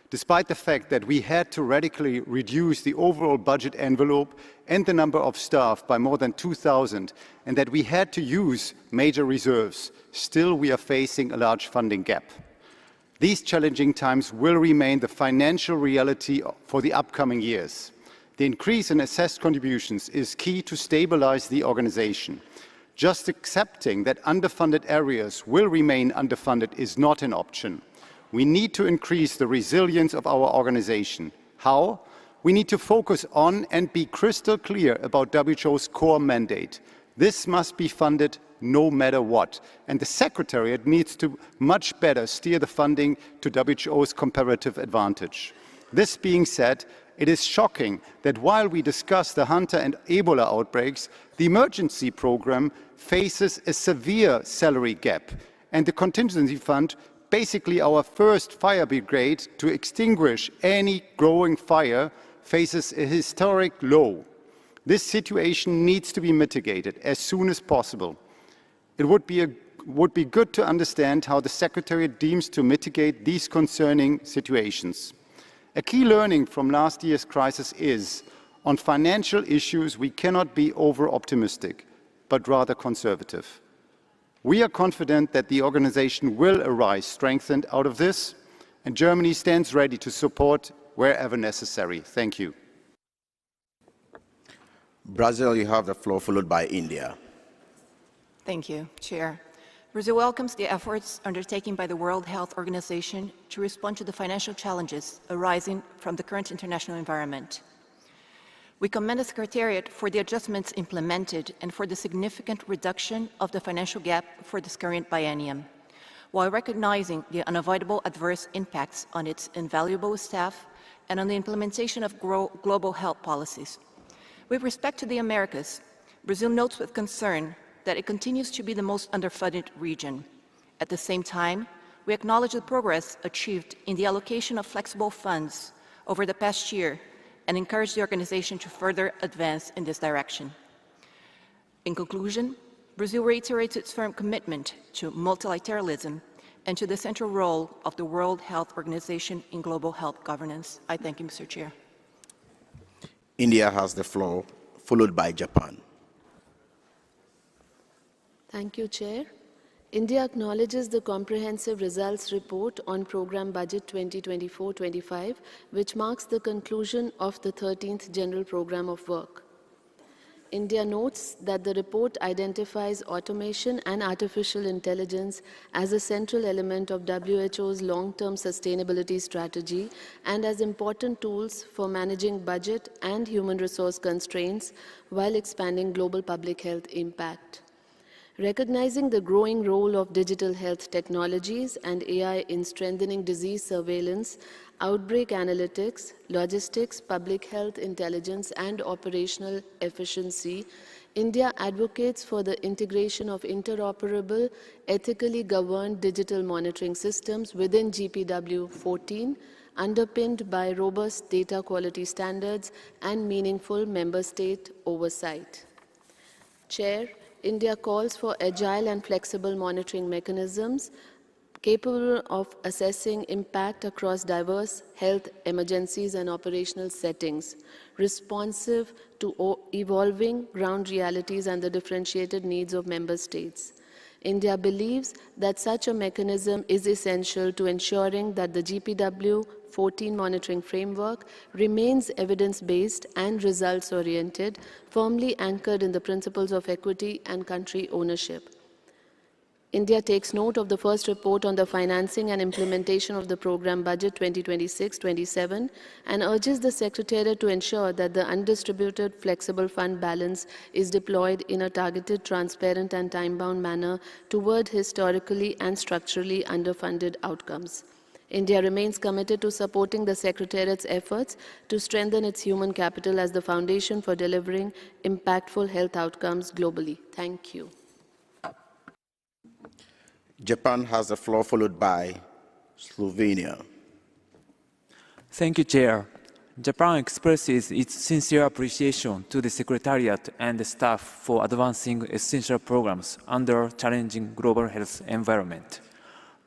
Speaker 16: Despite the fact that we had to radically reduce the overall budget envelope and the number of staff by more than 2,000, and that we had to use major reserves, still we are facing a large funding gap. These challenging times will remain the financial reality for the upcoming years. The increase in assessed contributions is key to stabilize the organization. Just accepting that underfunded areas will remain underfunded is not an option. We need to increase the resilience of our organization. How? We need to focus on and be crystal clear about WHO's core mandate. This must be funded no matter what, and the Secretariat needs to much better steer the funding to WHO's comparative advantage. This being said, it is shocking that while we discuss the Hunter and Ebola outbreaks, the emergency program faces a severe salary gap, and the contingency fund, basically our first fire brigade to extinguish any growing fire, faces a historic low. This situation needs to be mitigated as soon as possible. It would be good to understand how the Secretariat deems to mitigate these concerning situations. A key learning from last year's crisis is, on financial issues, we cannot be over-optimistic, but rather conservative. We are confident that the organization will arise strengthened out of this, and Germany stands ready to support wherever necessary. Thank you.
Speaker 11: Brazil, you have the floor, followed by India.
Speaker 17: Thank you, Chair. Brazil welcomes the efforts undertaken by the World Health Organization to respond to the financial challenges arising from the current international environment. We commend the Secretariat for the adjustments implemented and for the significant reduction of the financial gap for this current biennium, while recognizing the unavoidable adverse impacts on its invaluable staff and on the implementation of global health policies. With respect to the Americas, Brazil notes with concern that it continues to be the most underfunded region. At the same time, we acknowledge the progress achieved in the allocation of flexible funds over the past year and encourage the organization to further advance in this direction. In conclusion, Brazil reiterates its firm commitment to multilateralism and to the central role of the World Health Organization in global health governance. I thank you, Mr. Chair.
Speaker 11: India has the floor, followed by Japan.
Speaker 1: Thank you, Chair. India acknowledges the comprehensive results report on Program Budget 2024-25, which marks the conclusion of the 13th General Program of Work. India notes that the report identifies automation and artificial intelligence as a central element of WHO's long-term sustainability strategy and as important tools for managing budget and human resource constraints while expanding global public health impact. Recognizing the growing role of digital health technologies and AI in strengthening disease surveillance, outbreak analytics, logistics, public health intelligence, and operational efficiency, India advocates for the integration of interoperable, ethically governed digital monitoring systems within GPW 14, underpinned by robust data quality standards and meaningful member state oversight. Chair, India calls for agile and flexible monitoring mechanisms capable of assessing impact across diverse health emergencies and operational settings, responsive to evolving ground realities and the differentiated needs of member states. India believes that such a mechanism is essential to ensuring that the GPW 14 monitoring framework remains evidence-based and results-oriented, firmly anchored in the principles of equity and country ownership. India takes note of the first report on the financing and implementation of the program budget 2026-27 and urges the Secretariat to ensure that the undistributed flexible fund balance is deployed in a targeted, transparent and time-bound manner toward historically and structurally underfunded outcomes. India remains committed to supporting the Secretariat's efforts to strengthen its human capital as the foundation for delivering impactful health outcomes globally. Thank you.
Speaker 11: Japan has the floor, followed by Slovenia.
Speaker 5: Thank you, Chair. Japan expresses its sincere appreciation to the Secretariat and the staff for advancing essential programs under challenging global health environment.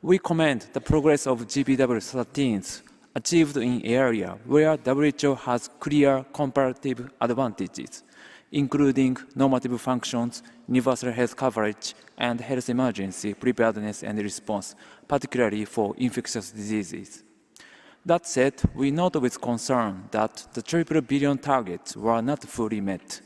Speaker 5: We commend the progress of GPW 13 achieved in area where WHO has clear comparative advantages, including normative functions, universal health coverage, and health emergency preparedness and response, particularly for infectious diseases. That said, we note with concern that the triple billion targets were not fully met.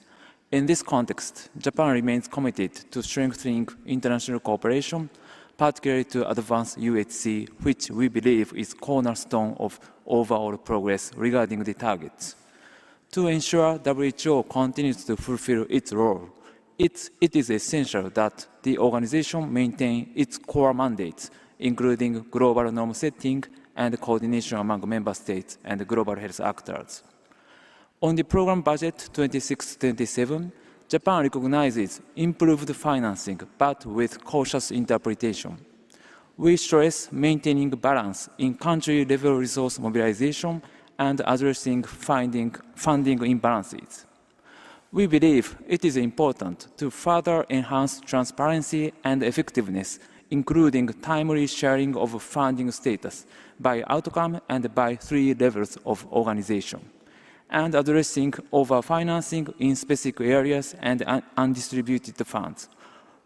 Speaker 5: In this context, Japan remains committed to strengthening international cooperation, particularly to advance UHC, which we believe is cornerstone of overall progress regarding the targets. To ensure WHO continues to fulfill its role, it is essential that the organization maintain its core mandates, including global norm setting and coordination among member states and global health actors. On the program budget 26-27, Japan recognizes improved financing, but with cautious interpretation. We stress maintaining balance in country-level resource mobilization and addressing funding imbalances. We believe it is important to further enhance transparency and effectiveness, including timely sharing of funding status by outcome and by 3 levels of organization, and addressing overfinancing in specific areas and undistributed funds.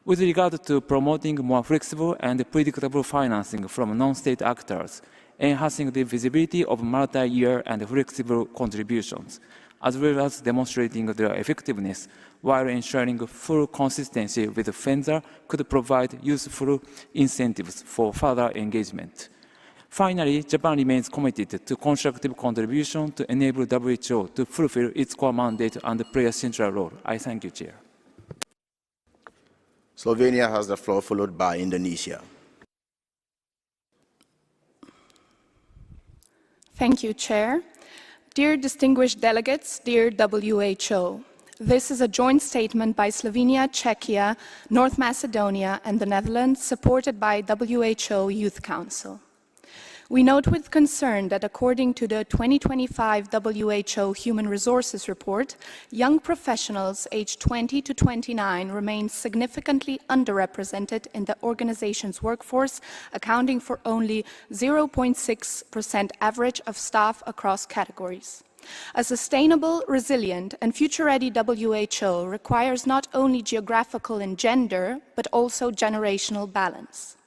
Speaker 5: With regard to promoting more flexible and predictable financing from non-state actors, enhancing the visibility of multi-year and flexible contributions, as well as demonstrating their effectiveness while ensuring full consistency with FENSA could provide useful incentives for further engagement. Finally, Japan remains committed to constructive contribution to enable WHO to fulfill its core mandate and play a central role. I thank you, Chair.
Speaker 11: Slovenia has the floor, followed by Indonesia.
Speaker 8: Thank you, Chair. Dear distinguished delegates, dear WHO, this is a joint statement by Slovenia, Czechia, North Macedonia, and the Netherlands, supported by WHO Youth Council. We note with concern that according to the 2025 WHO Human Resources Report, young professionals aged 20 to 29 remain significantly underrepresented in the organization's workforce, accounting for only 0.6% average of staff across categories. A sustainable, resilient, and future-ready WHO requires not only geographical and gender, but also generational balance.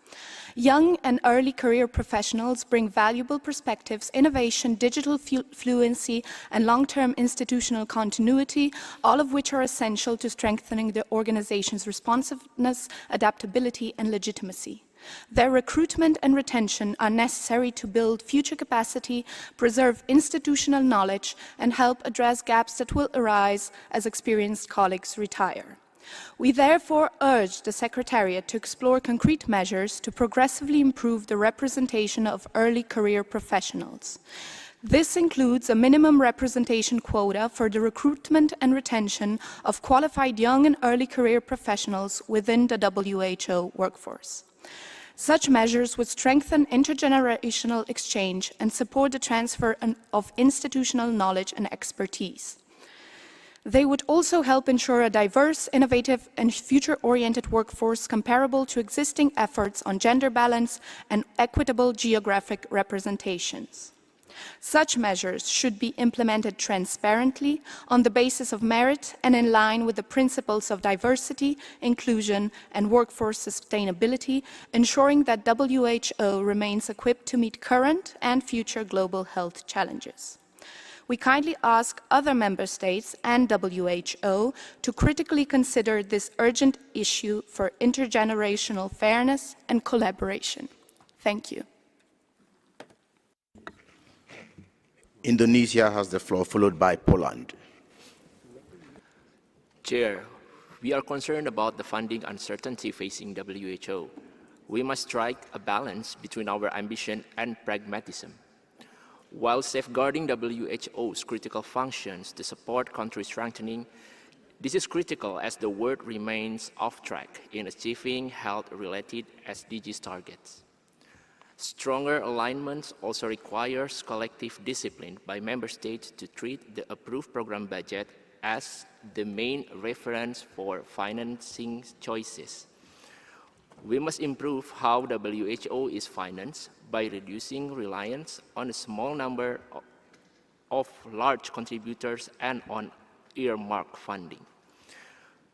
Speaker 8: Young and early career professionals bring valuable perspectives, innovation, digital fluency, and long-term institutional continuity, all of which are essential to strengthening the organization's responsiveness, adaptability, and legitimacy. Their recruitment and retention are necessary to build future capacity, preserve institutional knowledge, and help address gaps that will arise as experienced colleagues retire. We therefore urge the Secretariat to explore concrete measures to progressively improve the representation of early career professionals. This includes a minimum representation quota for the recruitment and retention of qualified young and early career professionals within the WHO workforce. Such measures would strengthen intergenerational exchange and support the transfer of institutional knowledge and expertise. They would also help ensure a diverse, innovative, and future-oriented workforce comparable to existing efforts on gender balance and equitable geographic representations. Such measures should be implemented transparently, on the basis of merit, and in line with the principles of diversity, inclusion, and workforce sustainability, ensuring that WHO remains equipped to meet current and future global health challenges. We kindly ask other member states and WHO to critically consider this urgent issue for intergenerational fairness and collaboration. Thank you.
Speaker 11: Indonesia has the floor, followed by Poland.
Speaker 18: Chair, we are concerned about the funding uncertainty facing WHO. We must strike a balance between our ambition and pragmatism. While safeguarding WHO's critical functions to support country strengthening, this is critical as the world remains off track in achieving health-related SDGs targets. Stronger alignment also requires collective discipline by member states to treat the approved program budget as the main reference for financing choices. We must improve how WHO is financed by reducing reliance on a small number of large contributors and on earmark funding.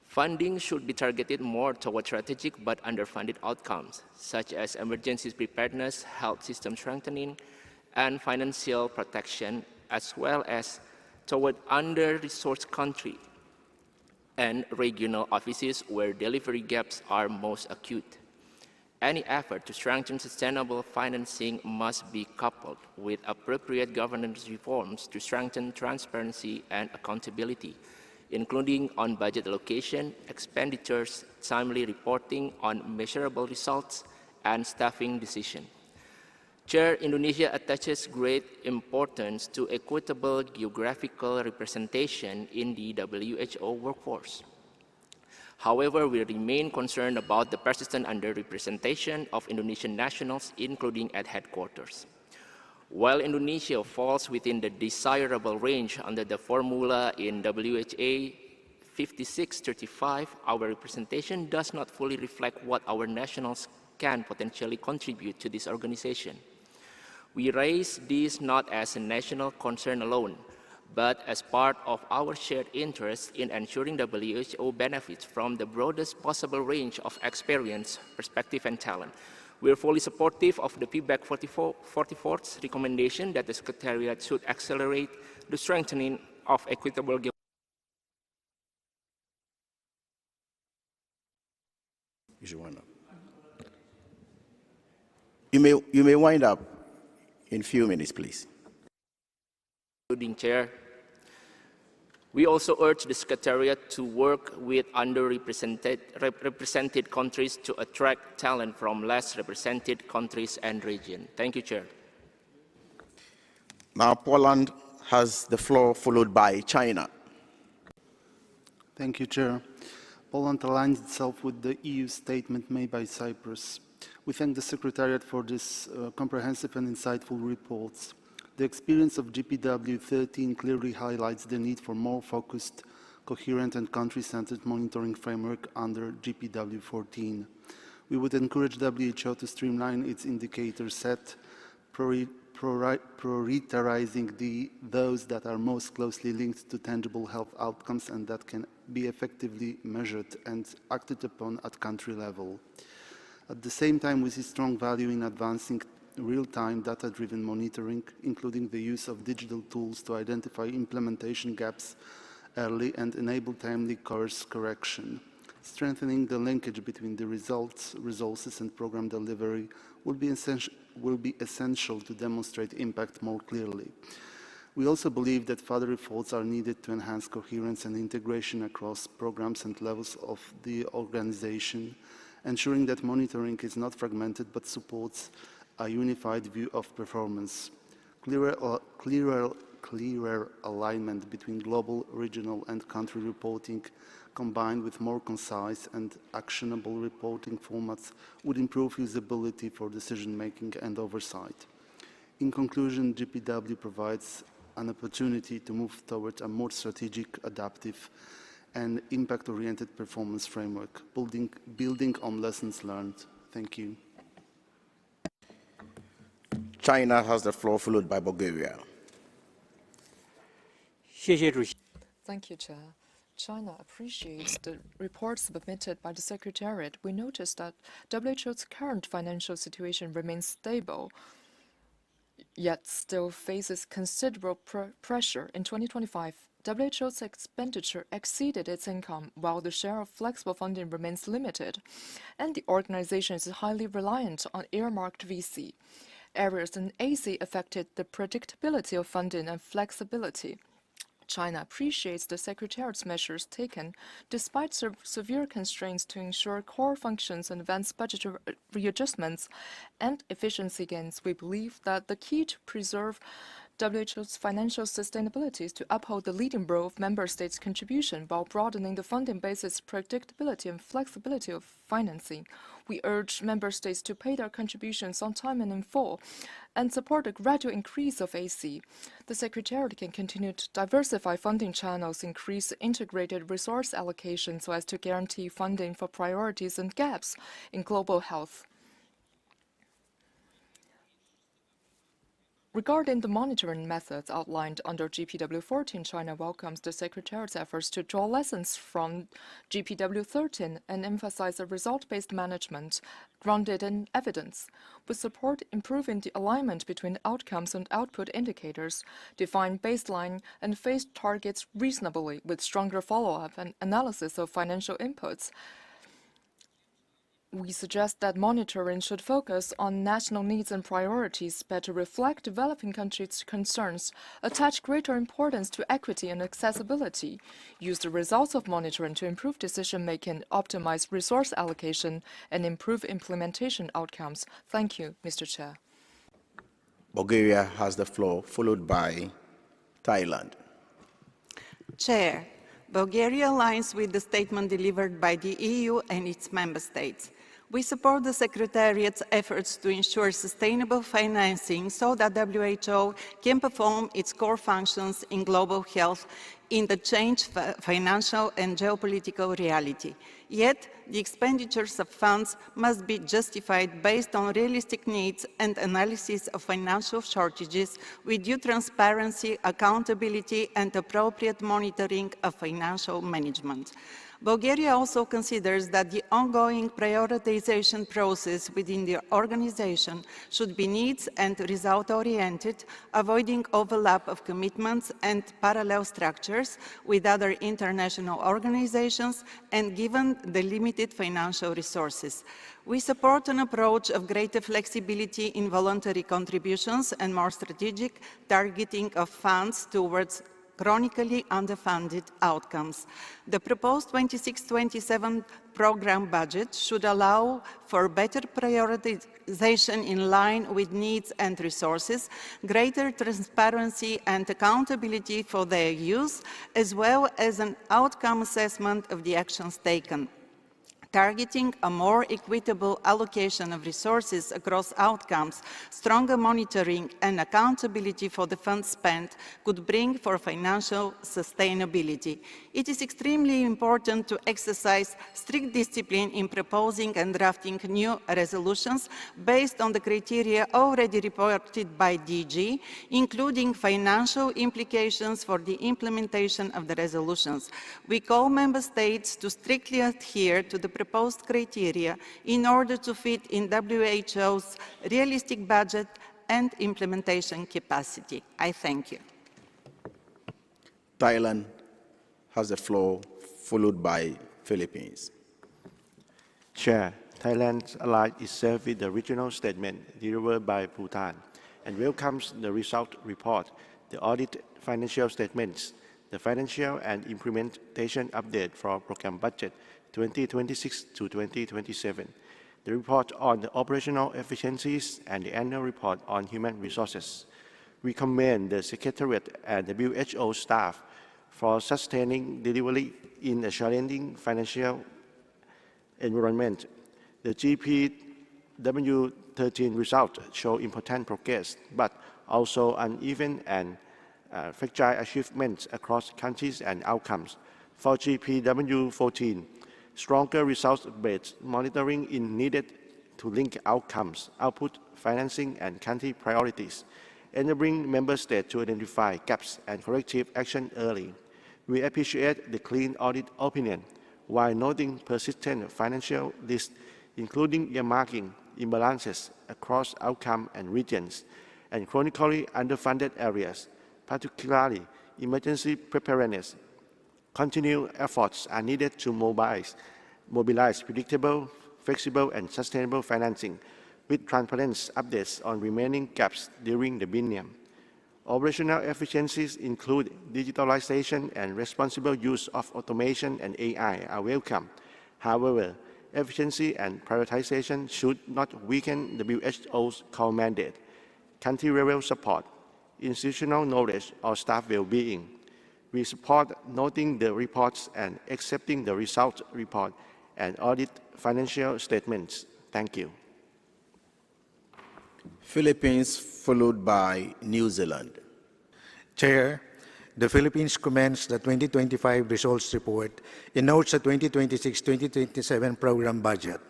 Speaker 18: Funding should be targeted more toward strategic but underfunded outcomes, such as emergency preparedness, health system strengthening, and financial protection, as well as toward under-resourced countries and regional offices where delivery gaps are most acute. Any effort to strengthen sustainable financing must be coupled with appropriate governance reforms to strengthen transparency and accountability, including on budget allocation, expenditures, timely reporting on measurable results, and staffing decisions. Chair, Indonesia attaches great importance to equitable geographical representation in the WHO workforce. However, we remain concerned about the persistent underrepresentation of Indonesian nationals, including at headquarters. While Indonesia falls within the desirable range under the formula in WHA 5635, our representation does not fully reflect what our nationals can potentially contribute to this organization. We raise this not as a national concern alone, but as part of our shared interest in ensuring WHO benefits from the broadest possible range of experience, perspective, and talent. We are fully supportive of the feedback 44's recommendation that the Secretariat should accelerate the strengthening of equitable
Speaker 11: You may wind up. in a few minutes, please.
Speaker 18: Including Chair. We also urge the Secretariat to work with represented countries to attract talent from less represented countries and regions. Thank you, Chair.
Speaker 11: Now, Poland has the floor, followed by China.
Speaker 9: Thank you, Chair. Poland aligns itself with the EU statement made by Cyprus. We thank the Secretariat for this comprehensive and insightful reports. The experience of GPW 13 clearly highlights the need for more focused, coherent and country-centered monitoring framework under GPW 14. We would encourage WHO to streamline its indicator set, prioritizing those that are most closely linked to tangible health outcomes and that can be effectively measured and acted upon at country level. At the same time, we see strong value in advancing real-time data-driven monitoring, including the use of digital tools to identify implementation gaps early and enable timely course correction. Strengthening the linkage between the results, resources, and program delivery will be essential to demonstrate impact more clearly. We also believe that further efforts are needed to enhance coherence and integration across programs and levels of the organization, ensuring that monitoring is not fragmented but supports a unified view of performance. Clearer alignment between global, regional, and country reporting, combined with more concise and actionable reporting formats, would improve usability for decision-making and oversight. In conclusion, GPW provides an opportunity to move towards a more strategic, adaptive, and impact-oriented performance framework, building on lessons learned. Thank you.
Speaker 11: China has the floor, followed by Bulgaria.
Speaker 15: Thank you, Chair. China appreciates the report submitted by the Secretariat. We noticed that WHO's current financial situation remains stable, yet still faces considerable pressure. In 2025, WHO's expenditure exceeded its income, while the share of flexible funding remains limited, and the organization is highly reliant on earmarked VC. Areas in AC affected the predictability of funding and flexibility. China appreciates the Secretariat's measures taken despite severe constraints to ensure core functions and advanced budget readjustments and efficiency gains. We believe that the key to preserve WHO's financial sustainability is to uphold the leading role of member states' contribution while broadening the funding basis, predictability and flexibility of financing. We urge member states to pay their contributions on time and in full and support a gradual increase of AC. The Secretariat can continue to diversify funding channels, increase integrated resource allocation so as to guarantee funding for priorities and gaps in global health. Regarding the monitoring methods outlined under GPW 14, China welcomes the Secretariat's efforts to draw lessons from GPW 13 and emphasize a result-based management grounded in evidence. We support improving the alignment between outcomes and output indicators, define baseline and phase targets reasonably with stronger follow-up and analysis of financial inputs. We suggest that monitoring should focus on national needs and priorities, better reflect developing countries' concerns, attach greater importance to equity and accessibility, use the results of monitoring to improve decision-making, optimize resource allocation, and improve implementation outcomes. Thank you, Mr. Chair.
Speaker 11: Bulgaria has the floor, followed by Thailand.
Speaker 19: Chair, Bulgaria aligns with the statement delivered by the EU and its member states. We support the Secretariat's efforts to ensure sustainable financing so that WHO can perform its core functions in global health in the changed financial and geopolitical reality. Yet, the expenditures of funds must be justified based on realistic needs and analysis of financial shortages with due transparency, accountability, and appropriate monitoring of financial management. Bulgaria also considers that the ongoing prioritization process within the organization should be needs and result-oriented, avoiding overlap of commitments and parallel structures with other international organizations, and given the limited financial resources. We support an approach of greater flexibility in voluntary contributions and more strategic targeting of funds towards chronically underfunded outcomes. The proposed 26-27 program budget should allow for better prioritization in line with needs and resources, greater transparency and accountability for their use, as well as an outcome assessment of the actions taken. Targeting a more equitable allocation of resources across outcomes, stronger monitoring and accountability for the funds spent could bring for financial sustainability. It is extremely important to exercise strict discipline in proposing and drafting new resolutions based on the criteria already reported by DG, including financial implications for the implementation of the resolutions. We call Member States to strictly adhere to the proposed criteria in order to fit in WHO's realistic budget and implementation capacity. I thank you.
Speaker 11: Thailand has the floor, followed by Philippines.
Speaker 2: Chair, Thailand allied itself with the regional statement delivered by Bhutan and welcomes the result report, the audit financial statements, the financial and implementation update for program budget 2026 to 2027, the report on the operational efficiencies, and the annual report on human resources. We commend the Secretariat and the WHO staff for sustaining delivery in a challenging financial environment. The GPW13 results show important progress, but also uneven and fragile achievements across countries and outcomes. For GPW14, stronger results-based monitoring is needed to link outcomes, output, financing, and country priorities, enabling member states to identify gaps and corrective action early. We appreciate the clean audit opinion, while noting persistent financial risks, including earmarking imbalances across outcome and regions, and chronically underfunded areas, particularly emergency preparedness. Continued efforts are needed to mobilize predictable, flexible, and sustainable financing with transparent updates on remaining gaps during the biennium. Operational efficiencies include digitalization and responsible use of automation and AI are welcome. However, efficiency and prioritization should not weaken WHO's core mandate, country-level support, institutional knowledge, or staff well-being. We support noting the reports and accepting the result report and audit financial statements. Thank you.
Speaker 11: Philippines, followed by New Zealand.
Speaker 22: Chair, the Philippines commends the 2025 results report and notes the 2026-2027 program budget.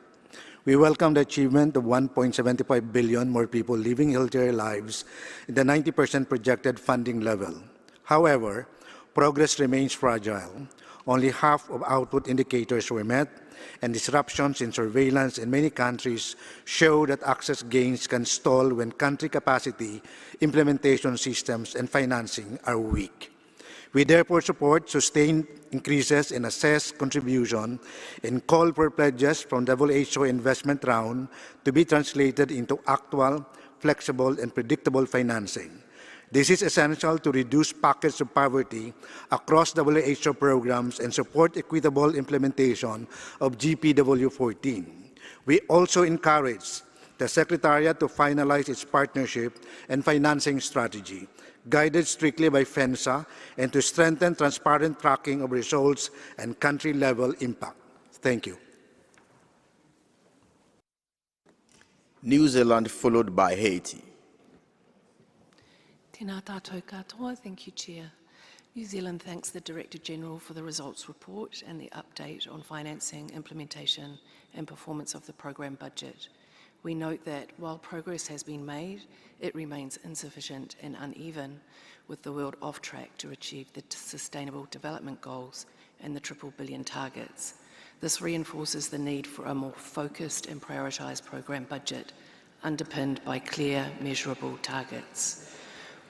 Speaker 22: We welcome the achievement of 1.75 billion more people living healthier lives in the 90% projected funding level. However, progress remains fragile. Only half of output indicators were met, and disruptions in surveillance in many countries show that access gains can stall when country capacity, implementation systems, and financing are weak. We therefore support sustained increases in assessed contribution and call for pledges from WHO investment round to be translated into actual, flexible, and predictable financing. This is essential to reduce pockets of poverty across WHO programs and support equitable implementation of GPW14. We also encourage the Secretariat to finalize its partnership and financing strategy, guided strictly by FENSA, and to strengthen transparent tracking of results and country-level impact. Thank you.
Speaker 11: New Zealand, followed by Haiti.
Speaker 23: Tēnā tātou katoa. Thank you, Chair. New Zealand thanks the Director General for the results report and the update on financing, implementation and performance of the program budget. We note that while progress has been made, it remains insufficient and uneven, with the world off track to achieve the Sustainable Development Goals and the triple billion targets. This reinforces the need for a more focused and prioritised program budget, underpinned by clear, measurable targets.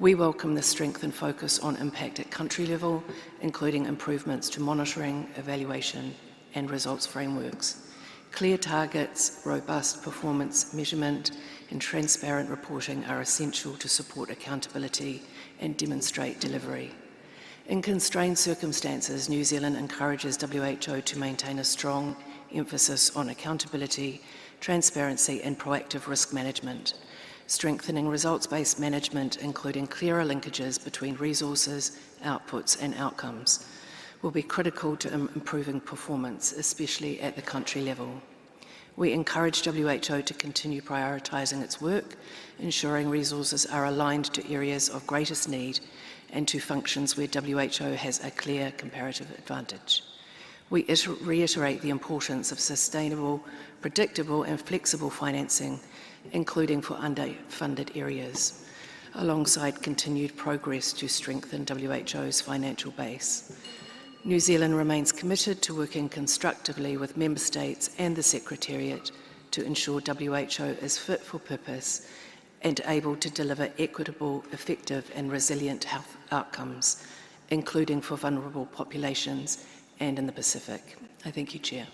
Speaker 23: We welcome the strength and focus on impact at country level, including improvements to monitoring, evaluation, and results frameworks. Clear targets, robust performance measurement, and transparent reporting are essential to support accountability and demonstrate delivery. In constrained circumstances, New Zealand encourages WHO to maintain a strong emphasis on accountability, transparency, and proactive risk management. Strengthening results-based management, including clearer linkages between resources, outputs, and outcomes, will be critical to improving performance, especially at the country level. We encourage WHO to continue prioritising its work, ensuring resources are aligned to areas of greatest need and to functions where WHO has a clear comparative advantage. We reiterate the importance of sustainable, predictable, and flexible financing, including for underfunded areas, alongside continued progress to strengthen WHO's financial base. New Zealand remains committed to working constructively with Member States and the Secretariat to ensure WHO is fit for purpose and able to deliver equitable, effective and resilient health outcomes, including for vulnerable populations and in the Pacific. I thank you, Chair.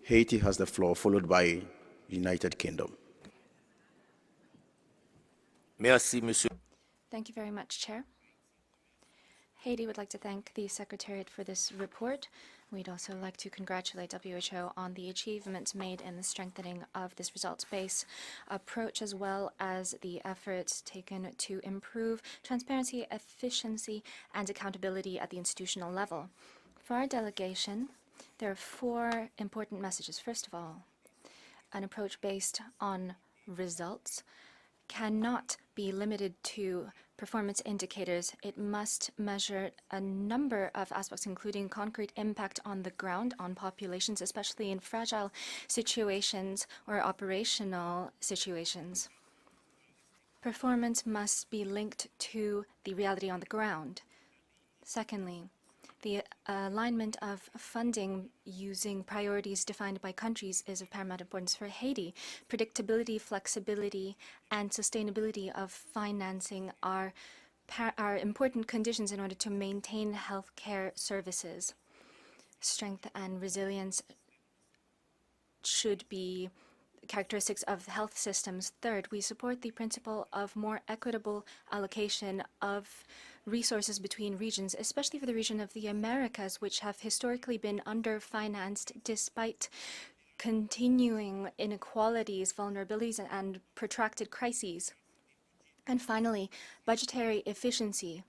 Speaker 11: Haiti has the floor, followed by United Kingdom.
Speaker 6: Merci, Monsieur.
Speaker 10: Thank you very much, Chair. Haiti would like to thank the Secretariat for this report. We'd also like to congratulate WHO on the achievements made in the strengthening of this results-based approach, as well as the efforts taken to improve transparency, efficiency, and accountability at the institutional level. For our delegation, there are 4 important messages. First of all, an approach based on results cannot be limited to performance indicators. It must measure a number of aspects, including concrete impact on the ground, on populations, especially in fragile situations or operational situations. Performance must be linked to the reality on the ground. Secondly, the alignment of funding using priorities defined by countries is of paramount importance for Haiti. Predictability, flexibility, and sustainability of financing are important conditions in order to maintain healthcare services. Strength and resilience should be characteristics of health systems. Third, we support the principle of more equitable allocation of resources between regions, especially for the region of the Americas, which have historically been underfinanced despite continuing inequalities, vulnerabilities, and protracted crises. And finally, budgetary efficiency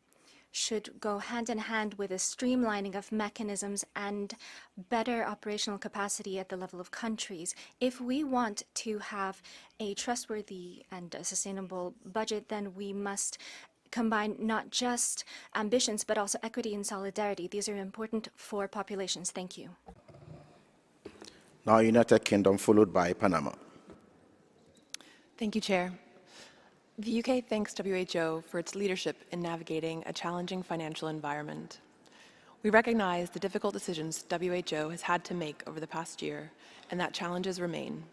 Speaker 10: should go hand in hand with a streamlining of mechanisms and better operational capacity at the level of countries. If we want to have a trustworthy and a sustainable budget, then we must combine not just ambitions, but also equity and solidarity. These are important for populations. Thank you.
Speaker 11: Now United Kingdom, followed by Panama.
Speaker 21: Thank you, Chair. The UK thanks WHO for its leadership in navigating a challenging financial environment. We recognize the difficult decisions WHO has had to make over the past year and that challenges remain.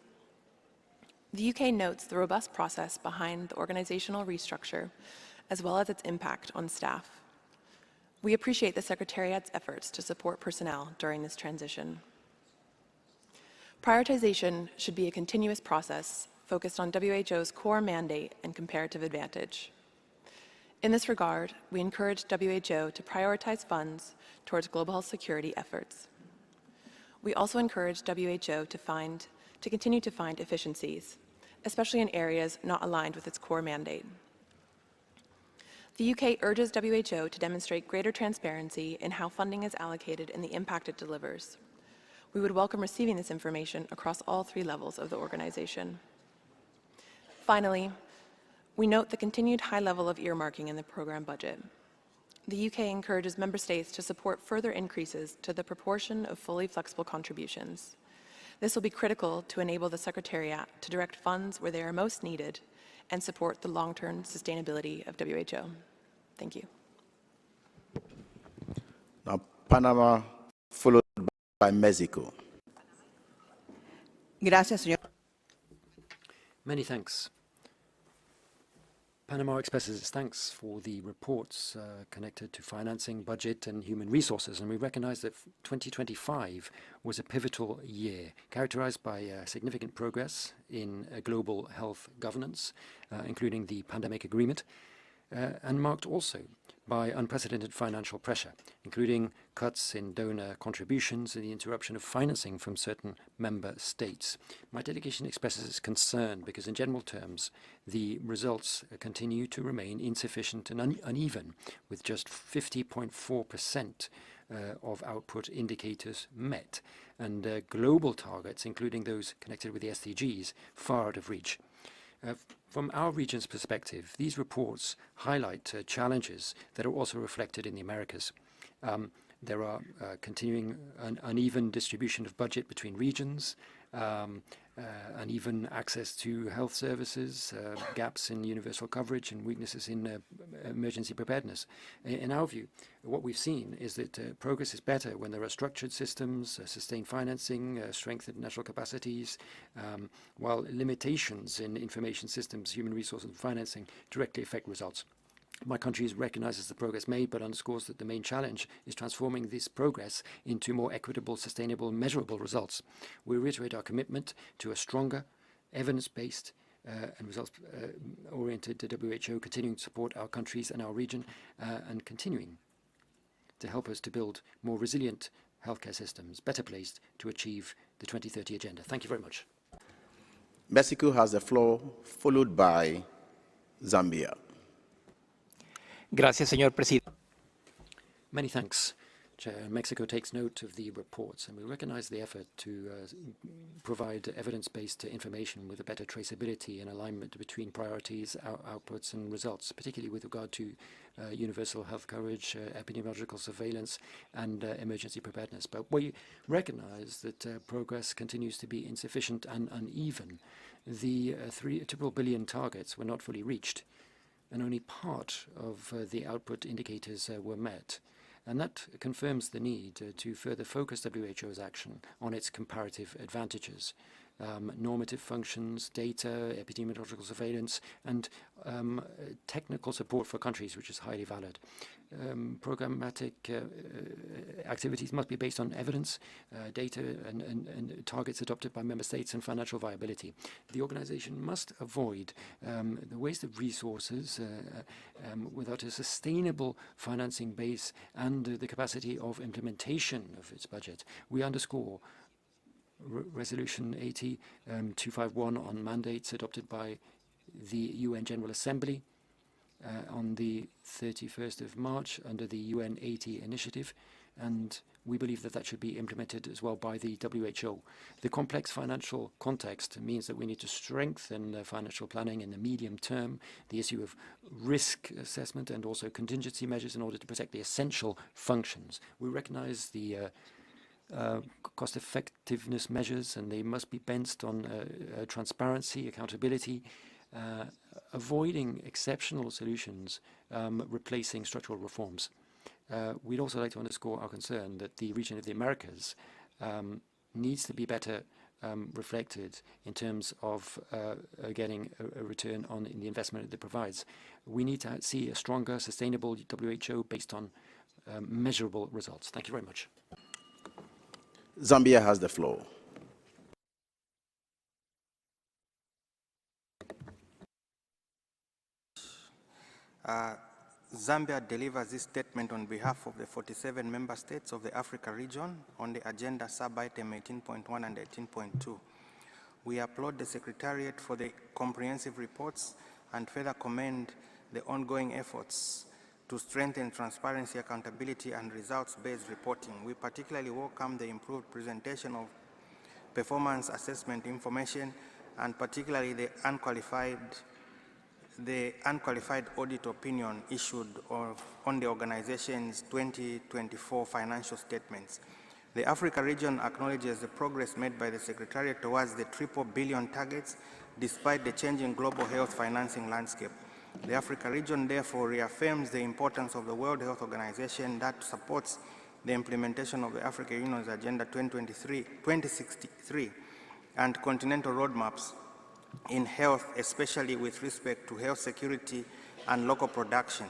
Speaker 21: The UK notes the robust process behind the organizational restructure as well as its impact on staff. We appreciate the Secretariat's efforts to support personnel during this transition. Prioritization should be a continuous process focused on WHO's core mandate and comparative advantage. In this regard, we encourage WHO to prioritize funds towards global health security efforts. We also encourage WHO to continue to find efficiencies, especially in areas not aligned with its core mandate. The UK urges WHO to demonstrate greater transparency in how funding is allocated and the impact it delivers. We would welcome receiving this information across all 3 levels of the organization. Finally, we note the continued high level of earmarking in the program budget. The UK encourages member states to support further increases to the proportion of fully flexible contributions. This will be critical to enable the Secretariat to direct funds where they are most needed and support the long-term sustainability of WHO. Thank you.
Speaker 11: Now, Panama, followed by Mexico.
Speaker 3: Gracias, señor.
Speaker 7: Many thanks. Panama expresses its thanks for the reports connected to financing, budget, and human resources, and we recognize that 2025 was a pivotal year, characterized by significant progress in global health governance, including the pandemic agreement, and marked also by unprecedented financial pressure, including cuts in donor contributions and the interruption of financing from certain member states. My delegation expresses its concern because, in general terms, the results continue to remain insufficient and uneven, with just 50.4% of output indicators met, and global targets, including those connected with the SDGs, far out of reach. From our region's perspective, these reports highlight challenges that are also reflected in the Americas. There are continuing uneven distribution of budget between regions, uneven access to health services, gaps in universal coverage, and weaknesses in emergency preparedness. In our view, what we've seen is that progress is better when there are structured systems, sustained financing, strengthened national capacities, while limitations in information systems, human resources, and financing directly affect results. My country recognizes the progress made, but underscores that the main challenge is transforming this progress into more equitable, sustainable, measurable results. We reiterate our commitment to a stronger, evidence-based and results-oriented WHO, continuing to support our countries and our region, and continuing to help us to build more resilient healthcare systems, better placed to achieve the 2030 agenda. Thank you very much.
Speaker 11: Mexico has the floor, followed by Zambia.
Speaker 20: Gracias, señor presidente.
Speaker 7: Many thanks, Chair. Mexico takes note of the reports, and we recognize the effort to provide evidence-based information with a better traceability and alignment between priorities, outputs, and results, particularly with regard to universal health coverage, epidemiological surveillance, and emergency preparedness. But we recognize that progress continues to be insufficient and uneven. The 3 billion targets were not fully reached, and only part of the output indicators were met. And that confirms the need to further focus WHO's action on its comparative advantages, normative functions, data, epidemiological surveillance, and technical support for countries, which is highly valued. Programmatic activities must be based on evidence, data, and targets adopted by member states and financial viability. The organization must avoid the waste of resources without a sustainable financing base and the capacity of implementation of its budget. We underscore Resolution 251 on mandates adopted by the UN General Assembly on the 31st of March under the UN 80 initiative, and we believe that that should be implemented as well by the WHO. The complex financial context means that we need to strengthen financial planning in the medium term, the issue of risk assessment and also contingency measures in order to protect the essential functions. We recognize the cost effectiveness measures, and they must be based on transparency, accountability, avoiding exceptional solutions, replacing structural reforms. We'd also like to underscore our concern that the region of the Americas needs to be better reflected in terms of getting a return on the investment that it provides. We need to see a stronger, sustainable WHO based on measurable results. Thank you very much.
Speaker 11: Zambia has the floor.
Speaker 24: Zambia delivers this statement on behalf of the 47 member states of the Africa region on the agenda sub-item 18.1 and 18.2. We applaud the Secretariat for the comprehensive reports and further commend the ongoing efforts to strengthen transparency, accountability, and results-based reporting. We particularly welcome the improved presentation of performance assessment information, and particularly the unqualified audit opinion issued on the organization's 2024 financial statements. The Africa region acknowledges the progress made by the Secretariat towards the 3 billion targets despite the changing global health financing landscape. The Africa region therefore reaffirms the importance of the World Health Organization that supports the implementation of the African Union's Agenda 2063 and continental roadmaps in health, especially with respect to health security and local production.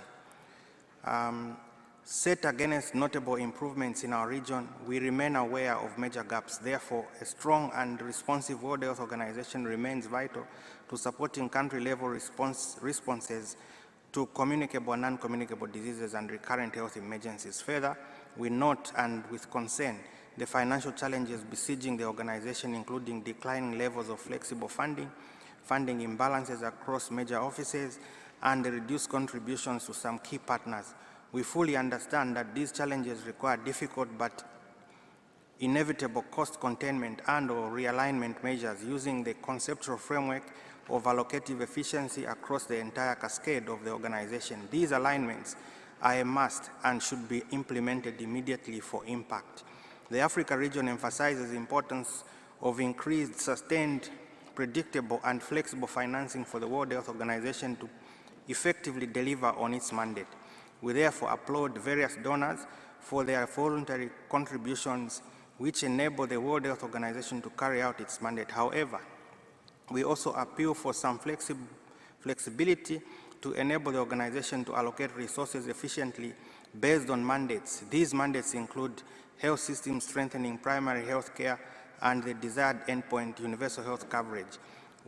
Speaker 24: Set against notable improvements in our region, we remain aware of major gaps. Therefore, a strong and responsive World Health Organization remains vital to supporting country-level responses to communicable and non-communicable diseases and recurrent health emergencies. Further, we note and with concern the financial challenges besieging the organization, including declining levels of flexible funding, funding imbalances across major offices, and the reduced contributions to some key partners. We fully understand that these challenges require difficult but inevitable cost containment and/or realignment measures using the conceptual framework of allocative efficiency across the entire cascade of the organization. These alignments are a must and should be implemented immediately for impact. The Africa region emphasizes the importance of increased, sustained, predictable, and flexible financing for the World Health Organization to effectively deliver on its mandate. We therefore applaud various donors for their voluntary contributions which enable the World Health Organization to carry out its mandate. However, we also appeal for some flexibility to enable the organization to allocate resources efficiently based on mandates. These mandates include health systems strengthening primary health care and the desired endpoint universal health coverage.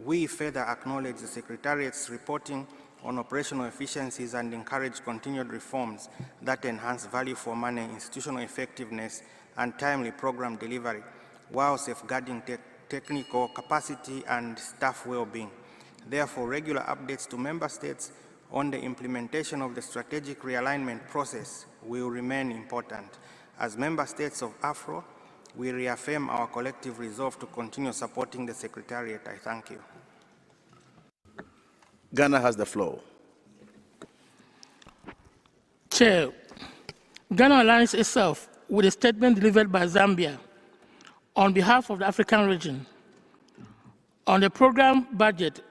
Speaker 24: We further acknowledge the Secretariat's reporting on operational efficiencies and encourage continued reforms that enhance value for money, institutional effectiveness, and timely program delivery, while safeguarding technical capacity and staff well-being. Therefore, regular updates to Member States on the implementation of the strategic realignment process will remain important. As Member States of AFRO, we reaffirm our collective resolve to continue supporting the Secretariat. I thank you.
Speaker 11: Ghana has the floor.
Speaker 3: Chair, Ghana aligns itself with a statement delivered by Zambia on behalf of the African region on the program budget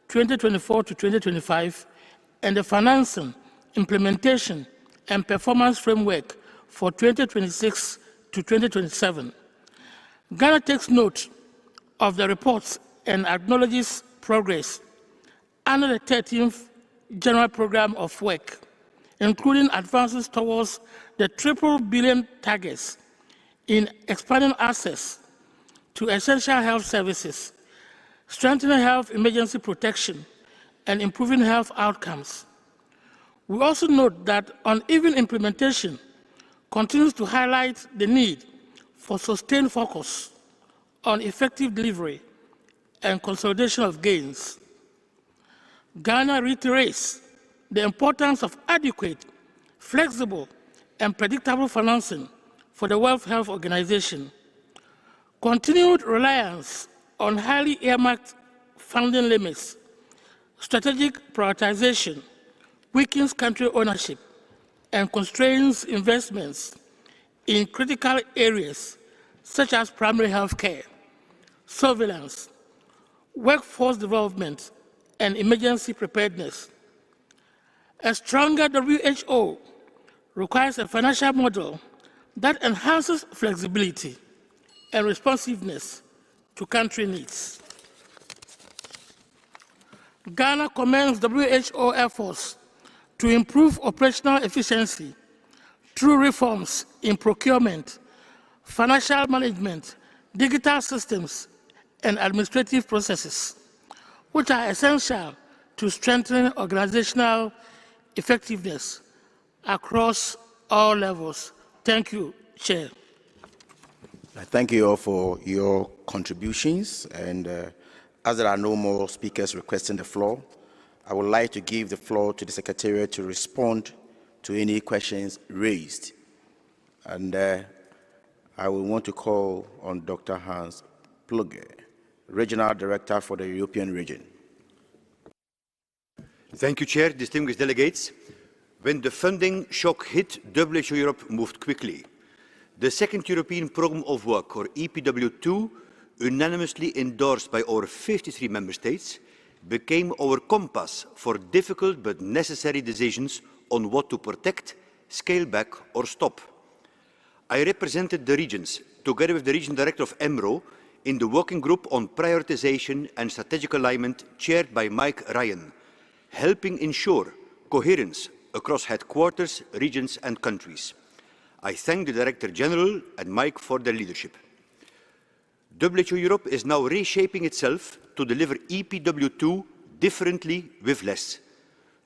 Speaker 3: 2024 to 2025 and the financing, implementation, and performance framework for 2026 to 2027. Ghana takes note of the reports and acknowledges progress under the 13th General Program of Work, including advances towards the triple billion targets in expanding access to essential health services, strengthening health emergency protection, and improving health outcomes. We also note that uneven implementation continues to highlight the need for sustained focus on effective delivery and consolidation of gains. Ghana reiterates the importance of adequate, flexible, and predictable financing for the World Health Organization. Continued reliance on highly earmarked funding limits, strategic prioritization, weakens country ownership, and constrains investments in critical areas such as primary health care, surveillance, workforce development, and emergency preparedness. A stronger WHO requires a financial model that enhances flexibility and responsiveness to country needs. Ghana commends WHO efforts to improve operational efficiency through reforms in procurement, financial management, digital systems, and administrative processes, which are essential to strengthen organizational effectiveness across all levels. Thank you, Chair.
Speaker 11: I thank you all for your contributions, and as there are no more speakers requesting the floor, I would like to give the floor to the Secretariat to respond to any questions raised. And I will want to call on Dr. Hans Plugge, Regional Director for the European region.
Speaker 4: Thank you, Chair, distinguished delegates. When the funding shock hit, WHO Europe moved quickly. The second European Programme of Work, or EPW2, unanimously endorsed by our 53 member states, became our compass for difficult but necessary decisions on what to protect, scale back or stop. I represented the regions, together with the Regional Director of EMRO, in the working group on prioritization and strategic alignment chaired by Mike Ryan, helping ensure coherence across headquarters, regions and countries. I thank the Director General and Mike for their leadership. WHO Europe is now reshaping itself to deliver EPW2 differently with less,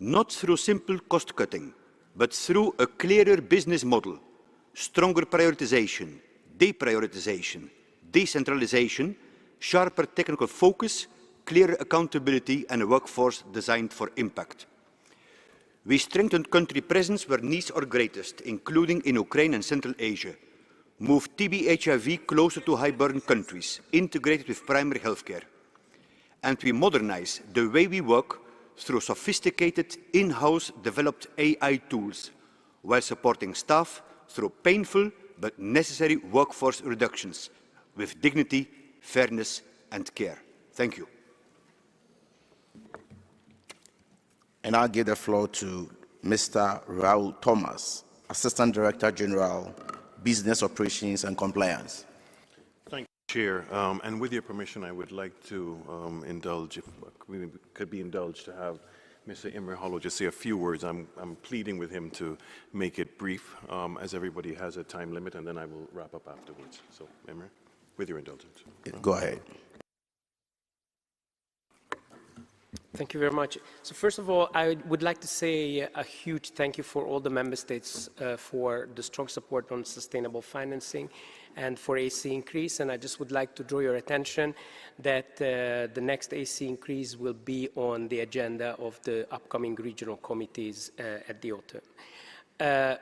Speaker 4: not through simple cost cutting, but through a clearer business model, stronger prioritization, deprioritization, decentralization, sharper technical focus, clearer accountability and a workforce designed for impact. We strengthened country presence where needs are greatest, including in Ukraine and Central Asia, moved TB/HIV closer to high-burden countries, integrated with primary healthcare. And we modernize the way we work through sophisticated in-house developed AI tools, while supporting staff through painful but necessary workforce reductions with dignity, fairness and care. Thank you.
Speaker 11: And I'll give the floor to Mr. Raul Thomas, Assistant Director General, Business Operations and Compliance.
Speaker 12: Thank you, Chair. And with your permission, I would like to indulge, if we could be indulged, to have Mr. Imre Hollow just say a few words. I'm pleading with him to make it brief, as everybody has a time limit, and then I will wrap up afterwards. So, Imre, with your indulgence.
Speaker 11: Go ahead.
Speaker 13: Thank you very much. So first of all, I would like to say a huge thank you for all the member states for the strong support on sustainable financing and for AC increase. And I just would like to draw your attention that the next AC increase will be on the agenda of the upcoming regional committees at the autumn.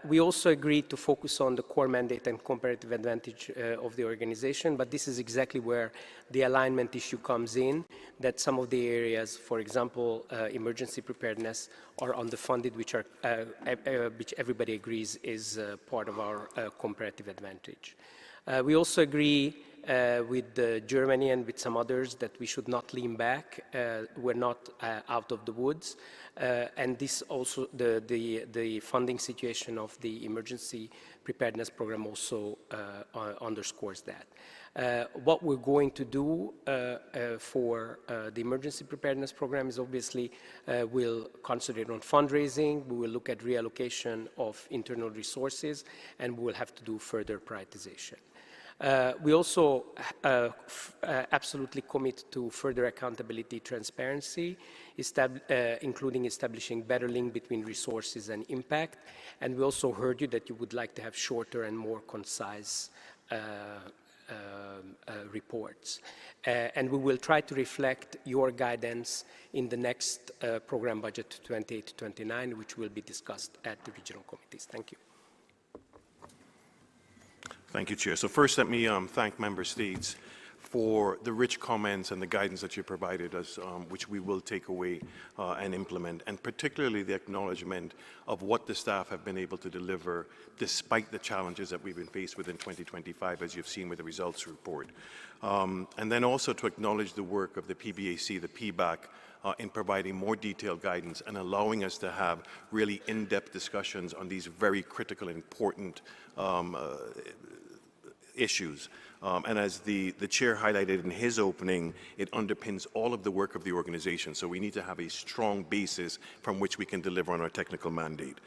Speaker 13: We also agreed to focus on the core mandate and comparative advantage of the organization, but this is exactly where the alignment issue comes in, that some of the areas, for example, emergency preparedness, are underfunded, which everybody agrees is part of our comparative advantage. We also agree with Germany and with some others that we should not lean back. We're not out of the woods. And this also, the funding situation of the emergency preparedness program also underscores that. What we're going to do for the emergency preparedness program is obviously we'll concentrate on fundraising, we will look at reallocation of internal resources, and we will have to do further prioritization. We also absolutely commit to further accountability, transparency, including establishing better link between resources and impact. And we also heard you that you would like to have shorter and more concise reports. And we will try to reflect your guidance in the next program budget 28-29, which will be discussed at the regional committees. Thank you.
Speaker 12: Thank you, Chair. So first, let me thank Member States for the rich comments and the guidance that you provided us, which we will take away and implement, and particularly the acknowledgement of what the staff have been able to deliver despite the challenges that we've been faced with in 2025, as you've seen with the results report. And then also to acknowledge the work of the PBAC, the PBAC, in providing more detailed guidance and allowing us to have really in-depth discussions on these very critical and important issues. And as the chair highlighted in his opening, it underpins all of the work of the organization. So we need to have a strong basis from which we can deliver on our technical mandate.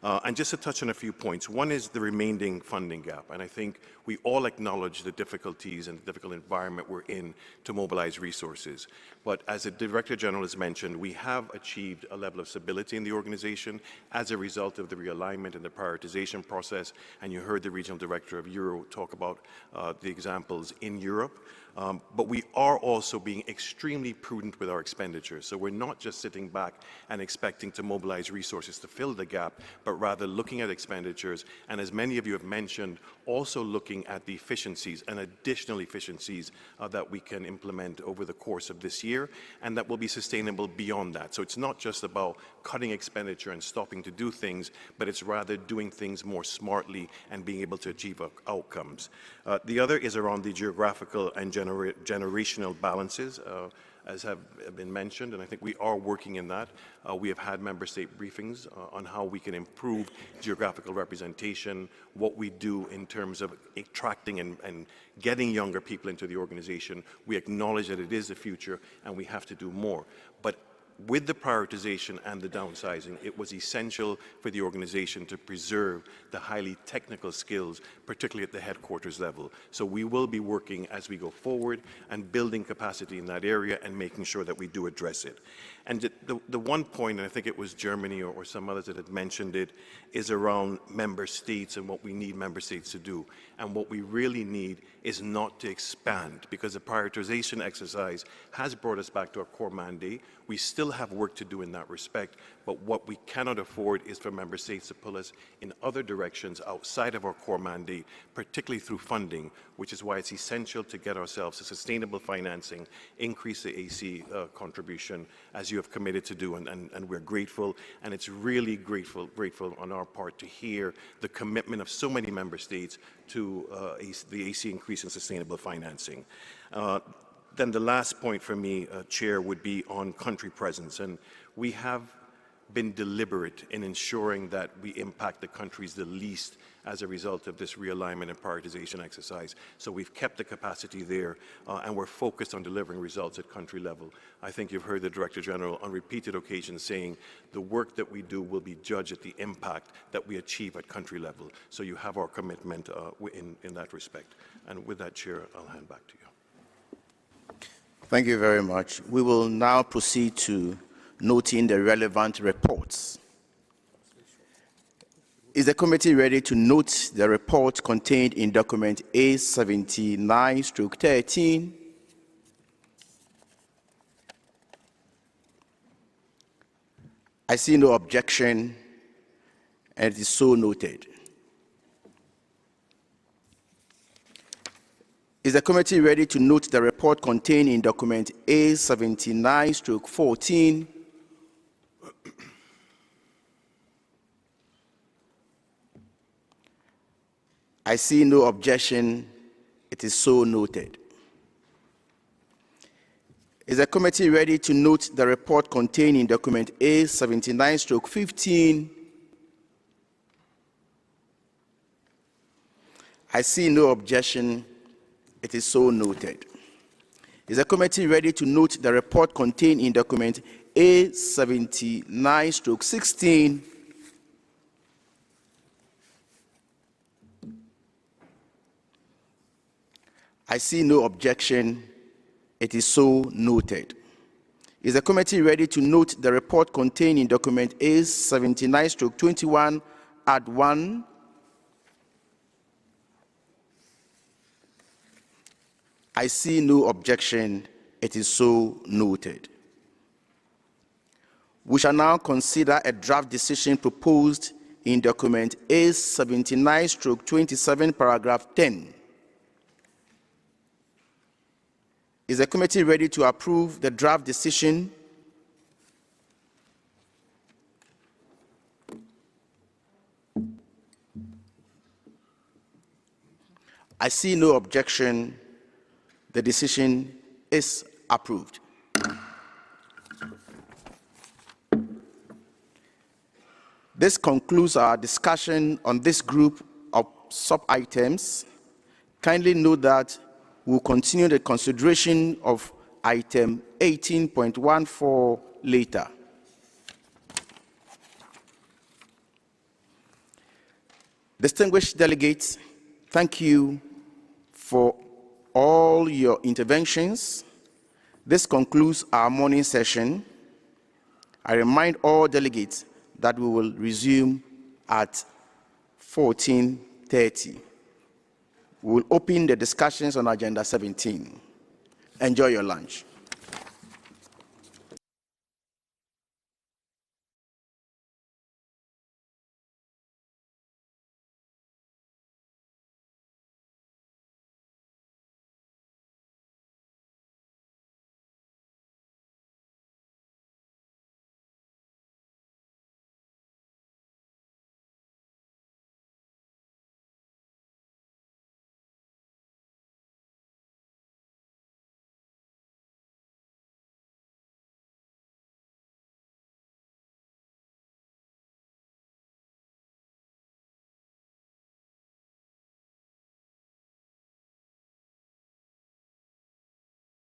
Speaker 12: And just to touch on a few points, one is the remaining funding gap. And I think we all acknowledge the difficulties and the difficult environment we're in to mobilize resources. But as the Director General has mentioned, we have achieved a level of stability in the organization as a result of the realignment and the prioritization process. And you heard the Regional Director of Euro talk about the examples in Europe. But we are also being extremely prudent with our expenditures. So we're not just sitting back and expecting to mobilize resources to fill the gap, but rather looking at expenditures, and as many of you have mentioned, also looking at the efficiencies and additional efficiencies that we can implement over the course of this year, and that will be sustainable beyond that. So it's not just about cutting expenditure and stopping to do things, but it's rather doing things more smartly and being able to achieve outcomes. The other is around the geographical and generational balances, as have been mentioned, and I think we are working in that. We have had member state briefings on how we can improve geographical representation, what we do in terms of attracting and getting younger people into the organization. We acknowledge that it is the future and we have to do more. But with the prioritization and the downsizing, it was essential for the organization to preserve the highly technical skills, particularly at the headquarters level. So we will be working as we go forward and building capacity in that area and making sure that we do address it. And the one point, and I think it was Germany or some others that had mentioned it, is around member states and what we need member states to do. And what we really need is not to expand, because the prioritization exercise has brought us back to our core mandate. We still have work to do in that respect, but what we cannot afford is for member states to pull us in other directions outside of our core mandate, particularly through funding, which is why it's essential to get ourselves to sustainable financing, increase the AC contribution, as you have committed to do, and we're grateful. And it's really grateful on our part to hear the commitment of so many member states to the AC increase in sustainable financing. Then the last point for me, Chair, would be on country presence. And we have been deliberate in ensuring that we impact the countries the least as a result of this realignment and prioritization exercise. So we've kept the capacity there, and we're focused on delivering results at country level. I think you've heard the Director General on repeated occasions saying the work that we do will be judged at the impact that we achieve at country level. So you have our commitment in that respect. And with that, Chair, I'll hand back to you.
Speaker 11: Thank you very much. We will now proceed to noting the relevant reports. Is the committee ready to note the report contained in document A79/13? I see no objection, and it is so noted. Is the committee ready to note the report contained in document A79/14? I see no objection. It is so noted. Is the committee ready to note the report contained in document A79/15? I see no objection. It is so noted. Is the committee ready to note the report contained in document A79/16? I see no objection. It is so noted. Is the committee ready to note the report contained in document A79/21 Add 1? I see no objection. It is so noted. We shall now consider a draft decision proposed in document A79/27, paragraph 10. Is the committee ready to approve the draft decision? I see no objection. The decision is approved. This concludes our discussion on this group of sub-items. Kindly note that we'll continue the consideration of item 18.14 later. Distinguished delegates, thank you for all your interventions. This concludes our morning session. I remind all delegates that we will resume at 14:30. We will open the discussions on Agenda 17. Enjoy your lunch.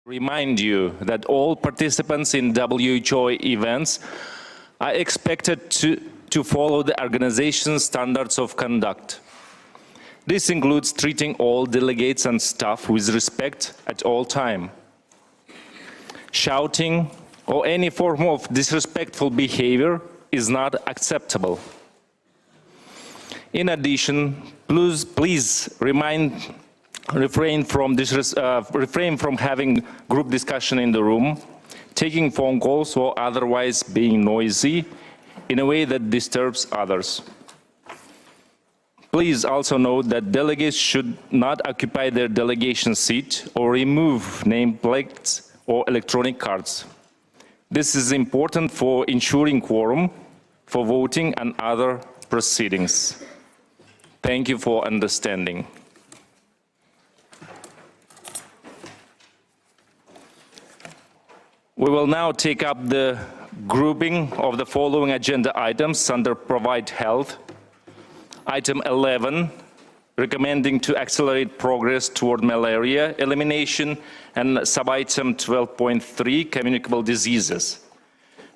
Speaker 14: Remind you that all participants in WHO events are expected to follow the organization's standards of conduct. This includes treating all delegates and staff with respect at all times. Shouting or any form of disrespectful behavior is not acceptable. In addition, please refrain from having group discussion in the room, taking phone calls or otherwise being noisy in a way that disturbs others. Please also note that delegates should not occupy their delegation seat or remove name plates or electronic cards. This is important for ensuring quorum, for voting and other proceedings. Thank you for understanding. We will now take up the grouping of the following agenda items under Provide Health. Item 11, recommending to accelerate progress toward malaria elimination, and sub-item 12.3, communicable diseases.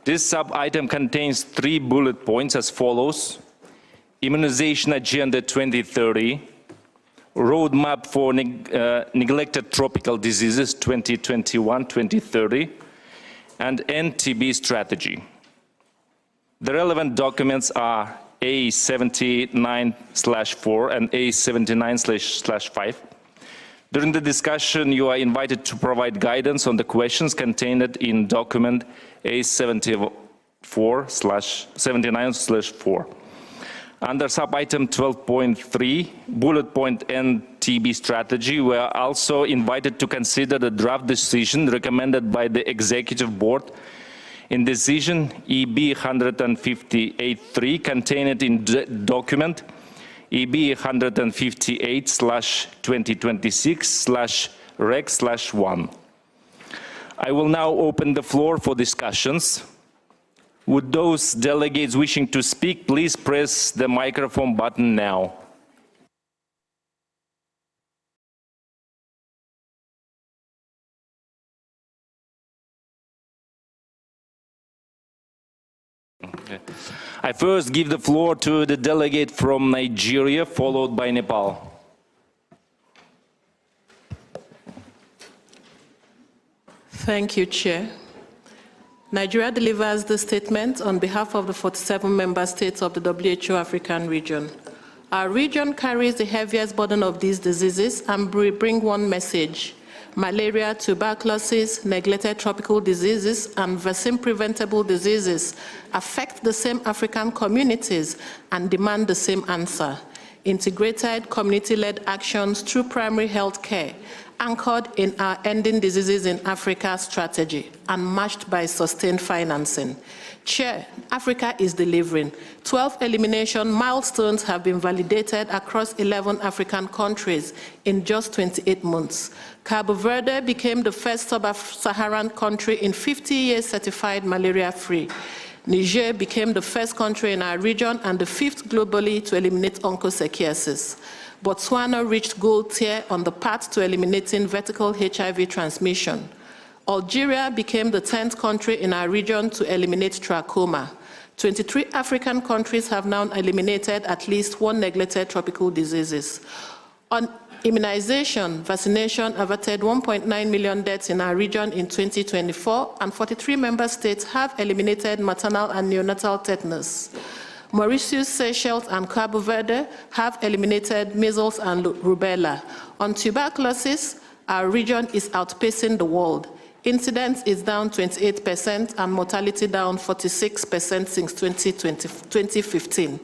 Speaker 14: This sub-item contains 3 bullet points as follows: Immunization Agenda 2030, Roadmap for Neglected Tropical Diseases 2021-2030, and NTB Strategy. The relevant documents are A79/4 and A79/5. During the discussion, you are invited to provide guidance on the questions contained in document A79/4. Under sub-item 12.3, bullet point NTB strategy, we are also invited to consider the draft decision recommended by the Executive Board in decision EB 158.3 contained in document EB 158/2026/Reg/1. I will now open the floor for discussions. Would those delegates wishing to speak please press the microphone button now? Okay. I first give the floor to the delegate from Nigeria, followed by Nepal.
Speaker 16: Thank you, Chair. Nigeria delivers the statement on behalf of the 47 member states of the WHO African region. Our region carries the heaviest burden of these diseases, and we bring one message: malaria, tuberculosis, neglected tropical diseases, and vaccine-preventable diseases affect the same African communities and demand the same answer: integrated, community-led actions through primary health care, anchored in our Ending Diseases in Africa strategy and matched by sustained financing. Chair, Africa is delivering. 12 elimination milestones have been validated across 11 African countries in just 28 months. Cabo Verde became the first sub-Saharan country in 50 years certified malaria-free. Niger became the first country in our region and the 5th globally to eliminate onchocerciasis. Botswana reached gold tier on the path to eliminating vertical HIV transmission. Algeria became the 10th country in our region to eliminate trachoma. 23 African countries have now eliminated at least one neglected tropical diseases. On immunization, vaccination averted 1.9 million deaths in our region in 2024, and 43 member states have eliminated maternal and neonatal tetanus. Mauritius, Seychelles, and Cabo Verde have eliminated measles and rubella. On tuberculosis, our region is outpacing the world. Incidence is down 28% and mortality down 46% since 2015.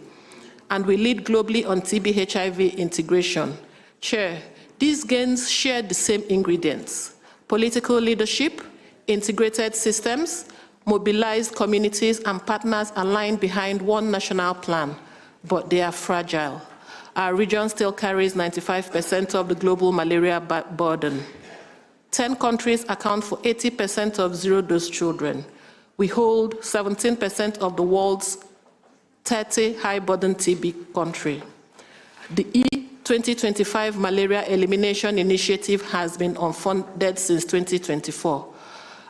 Speaker 16: And we lead globally on TB-HIV integration. Chair, these gains share the same ingredients: political leadership, integrated systems, mobilized communities and partners aligned behind one national plan, but they are fragile. Our region still carries 95% of the global malaria burden. 10 countries account for 80% of zero-dose children. We hold 17% of the world's 30 high-burden TB country. The 2025 Malaria Elimination Initiative has been unfunded since 2024.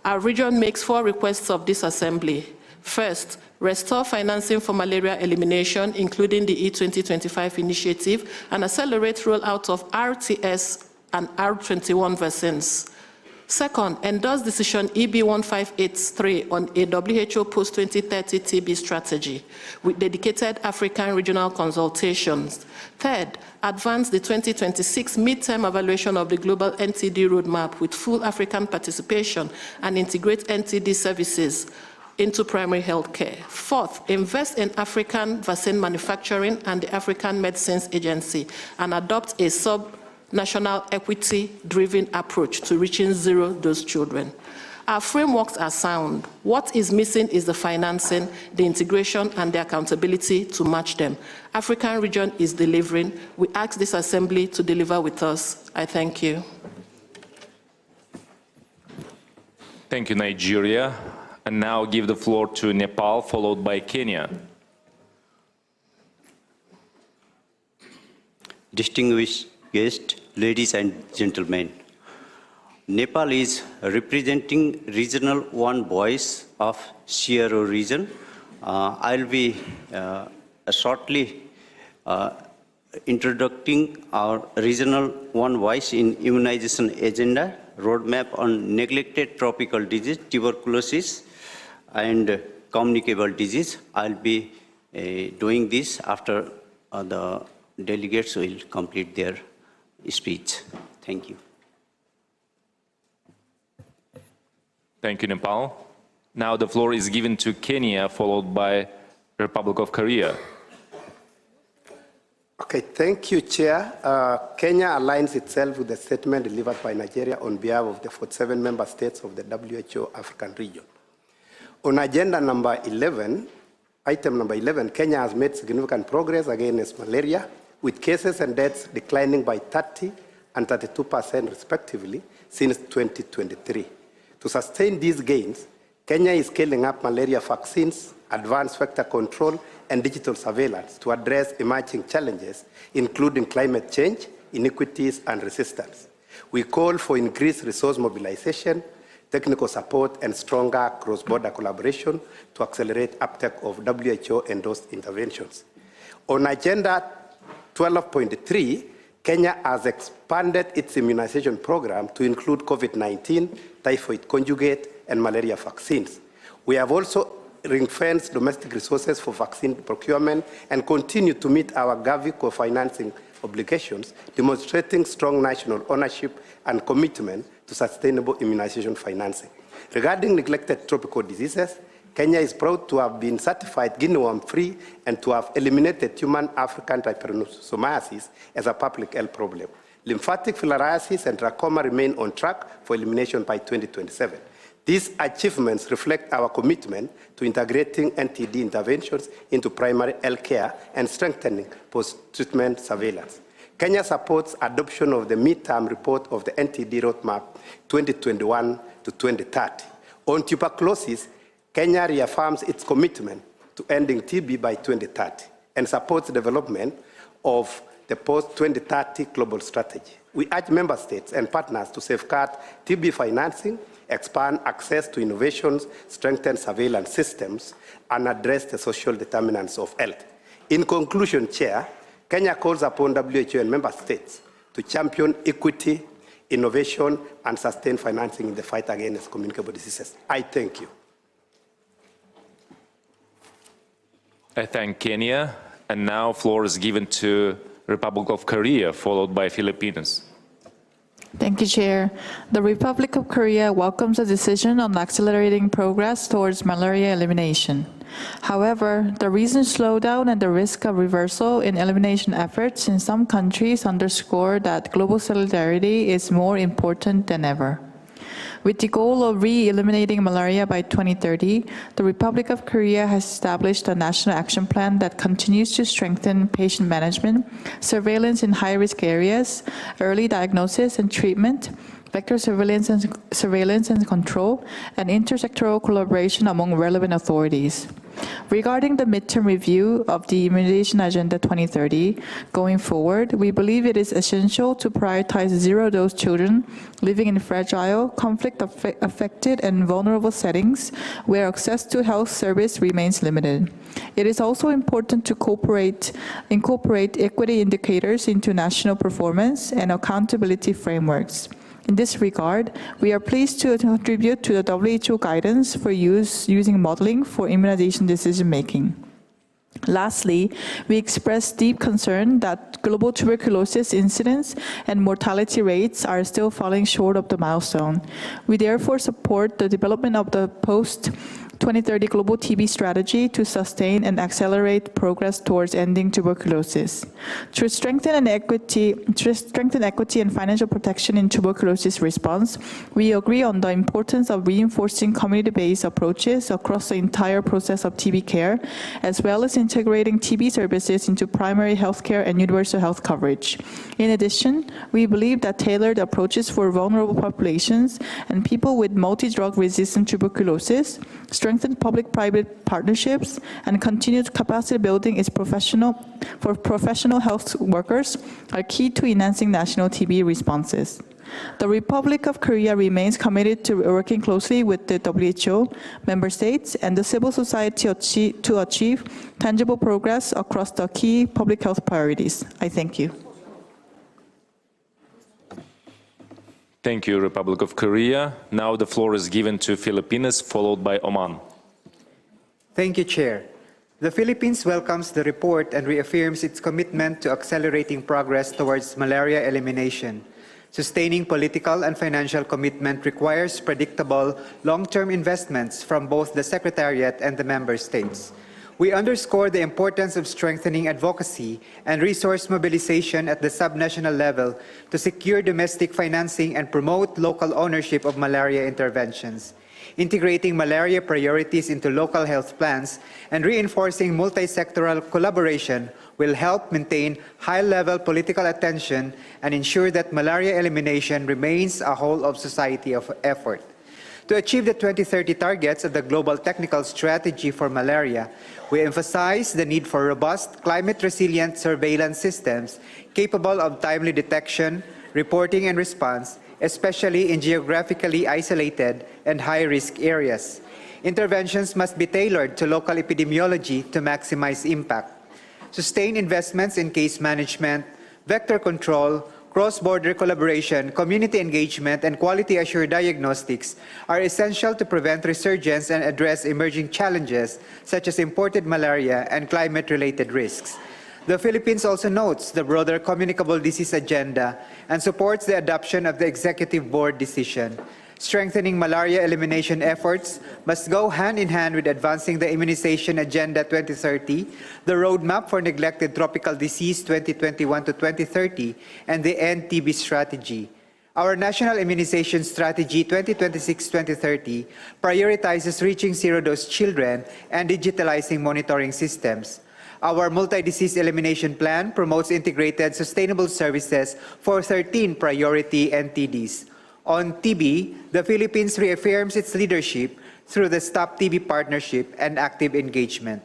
Speaker 16: Our region makes 4 requests of this assembly. First, restore financing for malaria elimination, including the E2025 initiative, and accelerate rollout of RTS and R21 vaccines. Second, endorse decision EB1583 on a WHO post-2030 TB strategy with dedicated African regional consultations. Third, advance the 2026 midterm evaluation of the global NTD roadmap with full African participation and integrate NTD services into primary health care. Fourth, invest in African vaccine manufacturing and the African Medicines Agency and adopt a sub-national equity-driven approach to reaching zero-dose children. Our frameworks are sound. What is missing is the financing, the integration, and the accountability to match them. African region is delivering. We ask this assembly to deliver with us. I thank you.
Speaker 14: Thank you, Nigeria. And now give the floor to Nepal, followed by Kenya.
Speaker 1: Distinguished guests, ladies and gentlemen, Nepal is representing Regional 1 Voice of CRO region. I'll be shortly introducing our Regional 1 Voice in Immunization Agenda, Roadmap on Neglected Tropical Disease, Tuberculosis, and Communicable Disease. I'll be doing this after the delegates will complete their speech. Thank you.
Speaker 14: Thank you, Nepal. Now the floor is given to Kenya, followed by Republic of Korea.
Speaker 5: Okay, thank you, Chair. Kenya aligns itself with the statement delivered by Nigeria on behalf of the 47 member states of the WHO African region. On agenda number 11, item number 11, Kenya has made significant progress against malaria, with cases and deaths declining by 30% and 32% respectively since 2023. To sustain these gains, Kenya is scaling up malaria vaccines, advanced vector control, and digital surveillance to address emerging challenges, including climate change, inequities, and resistance. We call for increased resource mobilization, technical support, and stronger cross-border collaboration to accelerate uptake of WHO-endorsed interventions. On Agenda 12.3, Kenya has expanded its immunization program to include COVID-19, typhoid conjugate, and malaria vaccines. We have also ring-fenced domestic resources for vaccine procurement and continue to meet our Gavi co-financing obligations, demonstrating strong national ownership and commitment to sustainable immunization financing. Regarding neglected tropical diseases, Kenya is proud to have been certified Guinea worm-free and to have eliminated human African trypanosomiasis as a public health problem. Lymphatic filariasis and trachoma remain on track for elimination by 2027. These achievements reflect our commitment to integrating NTD interventions into primary health care and strengthening post-treatment surveillance. Kenya supports adoption of the midterm report of the NTD roadmap 2021 to 2030. On tuberculosis, Kenya reaffirms its commitment to ending TB by 2030 and supports development of the post-2030 global strategy. We urge member states and partners to safeguard TB financing, expand access to innovations, strengthen surveillance systems, and address the social determinants of health. In conclusion, Chair, Kenya calls upon WHO and member states to champion equity, innovation, and sustain financing in the fight against communicable diseases. I thank you.
Speaker 14: I thank Kenya, and now floor is given to Republic of Korea, followed by Philippines.
Speaker 17: Thank you, Chair. The Republic of Korea welcomes the decision on accelerating progress towards malaria elimination. However, the recent slowdown and the risk of reversal in elimination efforts in some countries underscore that global solidarity is more important than ever. With the goal of re-eliminating malaria by 2030, the Republic of Korea has established a national action plan that continues to strengthen patient management, surveillance in high-risk areas, early diagnosis and treatment, vector surveillance and control, and intersectoral collaboration among relevant authorities. Regarding the midterm review of the Immunization Agenda 2030, going forward, we believe it is essential to prioritize zero-dose children living in fragile, conflict-affected, and vulnerable settings where access to health service remains limited. It is also important to incorporate equity indicators into national performance and accountability frameworks. In this regard, we are pleased to contribute to the WHO guidance for using modeling for immunization decision-making. Lastly, we express deep concern that global tuberculosis incidence and mortality rates are still falling short of the milestone. We therefore support the development of the post-2030 Global TB Strategy to sustain and accelerate progress towards ending tuberculosis. To strengthen equity and financial protection in tuberculosis response, we agree on the importance of reinforcing community-based approaches across the entire process of TB care, as well as integrating TB services into primary healthcare and universal health coverage. In addition, we believe that tailored approaches for vulnerable populations and people with multi-drug resistant tuberculosis, strengthen public-private partnerships, and continued capacity building for professional health workers are key to enhancing national TB responses. The Republic of Korea remains committed to working closely with the WHO, member states, and the civil society to achieve tangible progress across the key public health priorities. I thank you.
Speaker 14: Thank you, Republic of Korea. Now the floor is given to Philippines, followed by Oman.
Speaker 8: Thank you, Chair. The Philippines welcomes the report and reaffirms its commitment to accelerating progress towards malaria elimination. Sustaining political and financial commitment requires predictable, long-term investments from both the Secretariat and the Member States. We underscore the importance of strengthening advocacy and resource mobilization at the subnational level to secure domestic financing and promote local ownership of malaria interventions. Integrating malaria priorities into local health plans and reinforcing multi-sectoral collaboration will help maintain high-level political attention and ensure that malaria elimination remains a whole of society effort. To achieve the 2030 targets of the Global Technical Strategy for Malaria, we emphasize the need for robust, climate-resilient surveillance systems capable of timely detection, reporting, and response, especially in geographically isolated and high-risk areas. Interventions must be tailored to local epidemiology to maximize impact. Sustained investments in case management, vector control, cross-border collaboration, community engagement, and quality-assured diagnostics are essential to prevent resurgence and address emerging challenges such as imported malaria and climate-related risks. The Philippines also notes the broader communicable disease agenda and supports the adoption of the Executive Board decision. Strengthening malaria elimination efforts must go hand in hand with advancing the Immunization Agenda 2030, the Roadmap for Neglected Tropical Disease 2021 to 2030, and the End TB Strategy. Our National Immunization Strategy 2026-2030 prioritizes reaching zero-dose children and digitalizing monitoring systems. Our multi-disease elimination plan promotes integrated sustainable services for 13 priority NTDs. On TB, the Philippines reaffirms its leadership through the Stop TB Partnership and active engagement.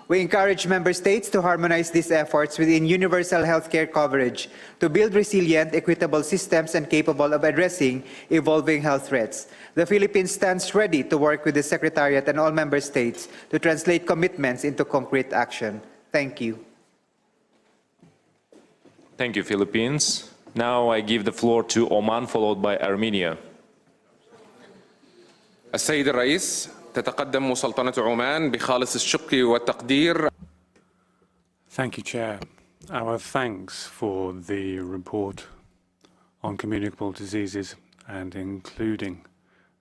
Speaker 8: We encourage member states to harmonize these efforts within universal healthcare coverage to build resilient, equitable systems and capable of addressing evolving health threats. The Philippines stands ready to work with the Secretariat and all member states to translate commitments into concrete action. Thank you.
Speaker 14: Thank you, Philippines. Now I give the floor to Oman, followed by Armenia.
Speaker 9: السيد الرئيس تتقدم سلطنة عمان بخالص الشكر والتقدير.
Speaker 18: Thank you, Chair. Our thanks for the report on communicable diseases and including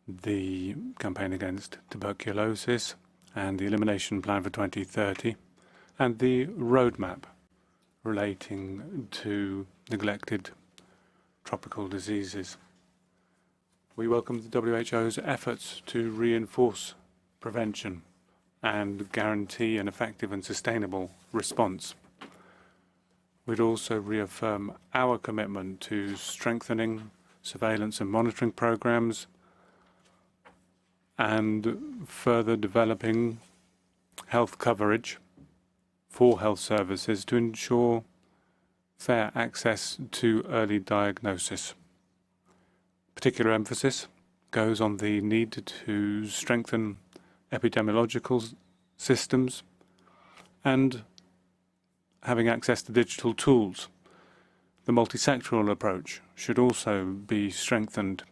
Speaker 18: the campaign against tuberculosis and the elimination plan for 2030 and the roadmap relating to neglected tropical diseases. We welcome the WHO's efforts to reinforce prevention and guarantee an effective and sustainable response. We'd also reaffirm our commitment to strengthening surveillance and monitoring programs and further developing health coverage for health services to ensure fair access to early diagnosis. Particular emphasis goes on the need to strengthen epidemiological systems and having access to digital tools. The multi-sectoral approach should also be strengthened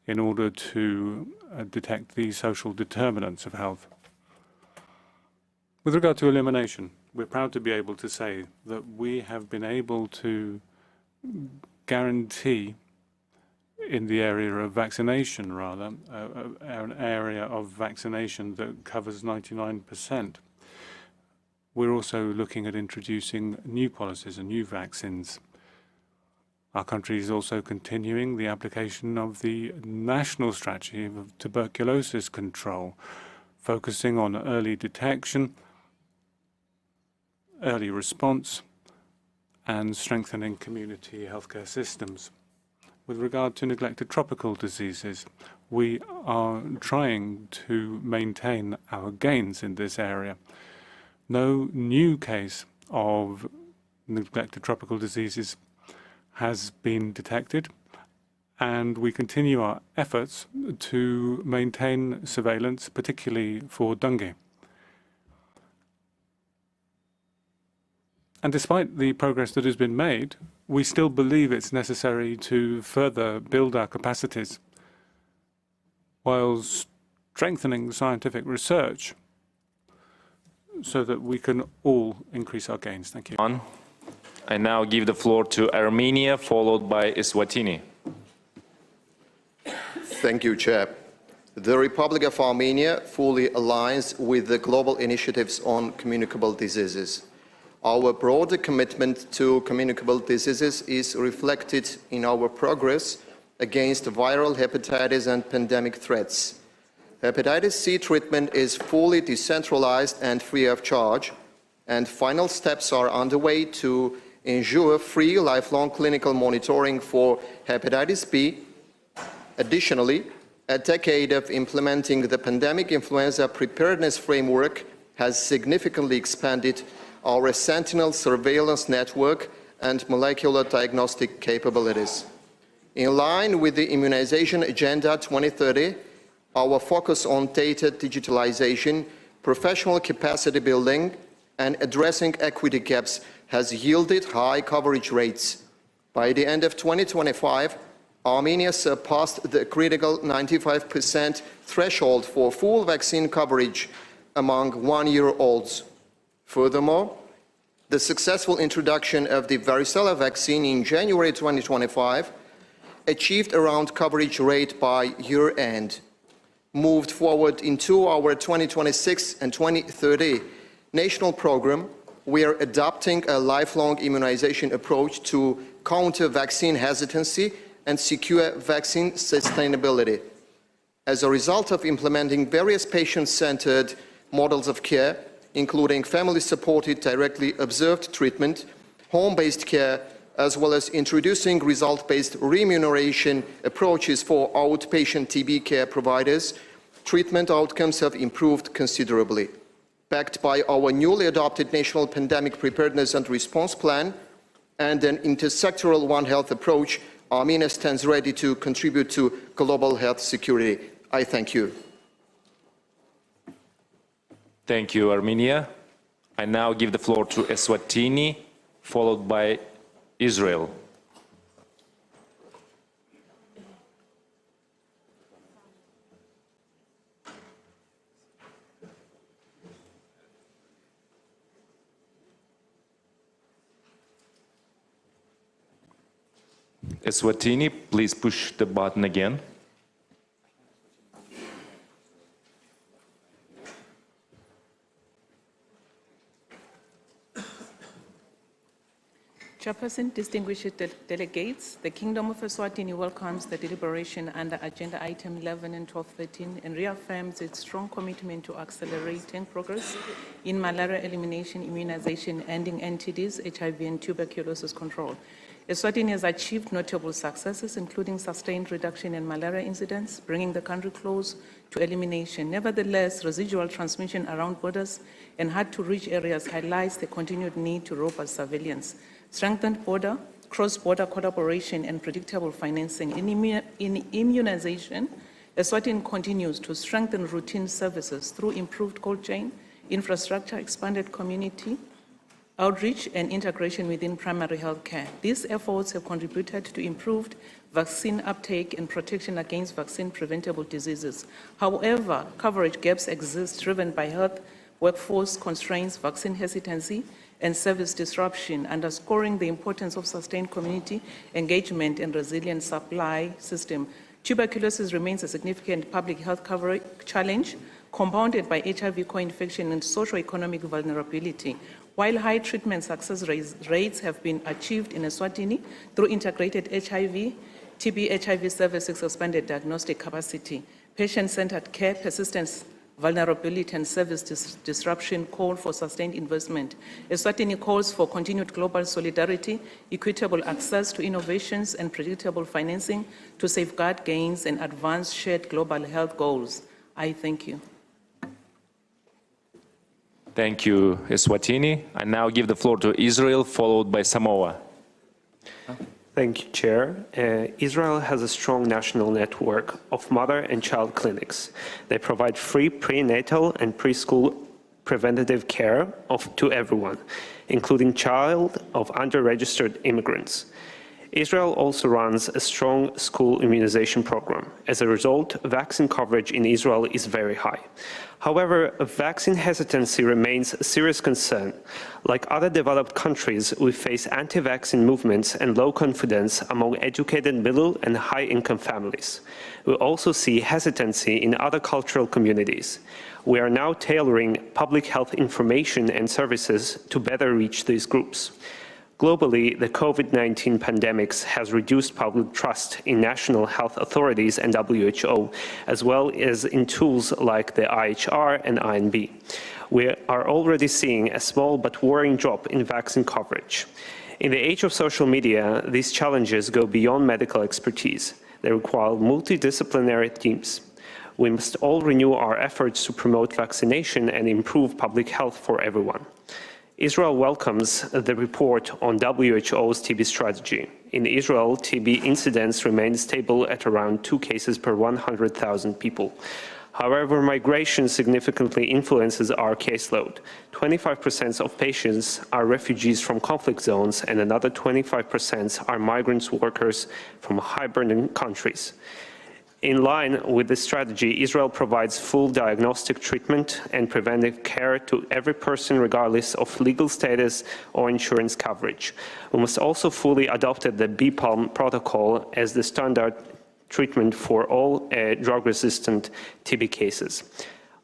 Speaker 18: in order to detect the social determinants of health. With regard to elimination, we're proud to be able to say that we have been able to guarantee in the area of vaccination, rather, an area of vaccination that covers 99%. We're also looking at introducing new policies and new vaccines. Our country is also continuing the application of the national strategy of tuberculosis control, focusing on early detection, early response, and strengthening community healthcare systems. With regard to neglected tropical diseases, we are trying to maintain our gains in this area. No new case of neglected tropical diseases has been detected, and we continue our efforts to maintain surveillance, particularly for dengue. And despite the progress that has been made, we still believe it's necessary to further build our capacities while strengthening scientific research so that we can all increase our gains. Thank you.
Speaker 14: I now give the floor to Armenia, followed by Eswatini.
Speaker 2: Thank you, Chair. The Republic of Armenia fully aligns with the global initiatives on communicable diseases. Our broader commitment to communicable diseases is reflected in our progress against viral hepatitis and pandemic threats. Hepatitis C treatment is fully decentralized and free of charge, and final steps are underway to ensure free lifelong clinical monitoring for hepatitis B. Additionally, a decade of implementing the pandemic influenza preparedness framework has significantly expanded our sentinel surveillance network and molecular diagnostic capabilities. In line with the Immunization Agenda 2030, our focus on data digitalization, professional capacity building, and addressing equity gaps has yielded high coverage rates. By the end of 2025, Armenia surpassed the critical 95% threshold for full vaccine coverage among one-year-olds. Furthermore, the successful introduction of the varicella vaccine in January 2025 achieved around coverage rate by year-end. Moved forward into our 2026 and 2030 national program, we are adopting a lifelong immunization approach to counter vaccine hesitancy and secure vaccine sustainability. As a result of implementing various patient-centered models of care, including family-supported, directly observed treatment, home-based care, as well as introducing result-based remuneration approaches for outpatient TB care providers, treatment outcomes have improved considerably. Backed by our newly adopted National Pandemic Preparedness and Response Plan and an intersectoral One Health approach, Armenia stands ready to contribute to global health security. I thank you.
Speaker 14: Thank you, Armenia. I now give the floor to Eswatini, followed by Israel. Eswatini, please push the button again.
Speaker 15: Chairperson, distinguished delegates, the Kingdom of Eswatini welcomes the deliberation under Agenda Item 11 and 1213 and reaffirms its strong commitment to accelerating progress in malaria elimination, immunization, ending NTDs, HIV, and tuberculosis control. Eswatini has achieved notable successes, including sustained reduction in malaria incidents, bringing the country close to elimination. Nevertheless, residual transmission around borders and hard-to-reach areas highlights the continued need to robust surveillance, strengthened cross-border collaboration, and predictable financing. In immunization, Eswatini continues to strengthen routine services through improved cold chain infrastructure, expanded community outreach, and integration within primary health care. These efforts have contributed to improved vaccine uptake and protection against vaccine-preventable diseases. However, coverage gaps exist driven by health workforce constraints, vaccine hesitancy, and service disruption, underscoring the importance of sustained community engagement and resilient supply system. Tuberculosis remains a significant public health coverage challenge, compounded by HIV co-infection and socio-economic vulnerability. While high treatment success rates have been achieved in Eswatini through integrated HIV, TB HIV services, expanded diagnostic capacity, patient-centered care, persistence, vulnerability, and service disruption call for sustained investment. Eswatini calls for continued global solidarity, equitable access to innovations, and predictable financing to safeguard gains and advance shared global health goals. I thank you.
Speaker 14: Thank you, Eswatini. I now give the floor to Israel, followed by Samoa.
Speaker 19: Thank you, Chair. Israel has a strong national network of mother and child clinics. They provide free prenatal and preschool preventative care to everyone, including child of under-registered immigrants. Israel also runs a strong school immunization program. As a result, vaccine coverage in Israel is very high. However, vaccine hesitancy remains a serious concern. Like other developed countries, we face anti-vaccine movements and low confidence among educated middle and high-income families. We also see hesitancy in other cultural communities. We are now tailoring public health information and services to better reach these groups. Globally, the COVID-19 pandemic has reduced public trust in national health authorities and WHO, as well as in tools like the IHR and INB. We are already seeing a small but worrying drop in vaccine coverage. In the age of social media, these challenges go beyond medical expertise. They require multidisciplinary teams. We must all renew our efforts to promote vaccination and improve public health for everyone. Israel welcomes the report on WHO's TB strategy. In Israel, TB incidence remains stable at around 2 cases per 100,000 people. However, migration significantly influences our caseload. 25% of patients are refugees from conflict zones, and another 25% are migrant workers from high-burden countries. In line with this strategy, Israel provides full diagnostic treatment and preventive care to every person regardless of legal status or insurance coverage. We must also fully adopt the BPALM protocol as the standard treatment for all drug-resistant TB cases.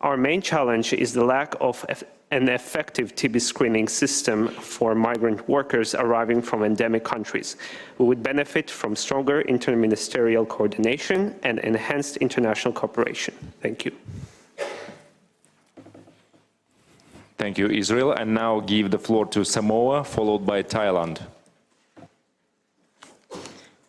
Speaker 19: Our main challenge is the lack of an effective TB screening system for migrant workers arriving from endemic countries. We would benefit from stronger interministerial coordination and enhanced international cooperation. Thank you.
Speaker 14: Thank you, Israel. And now give the floor to Samoa, followed by Thailand.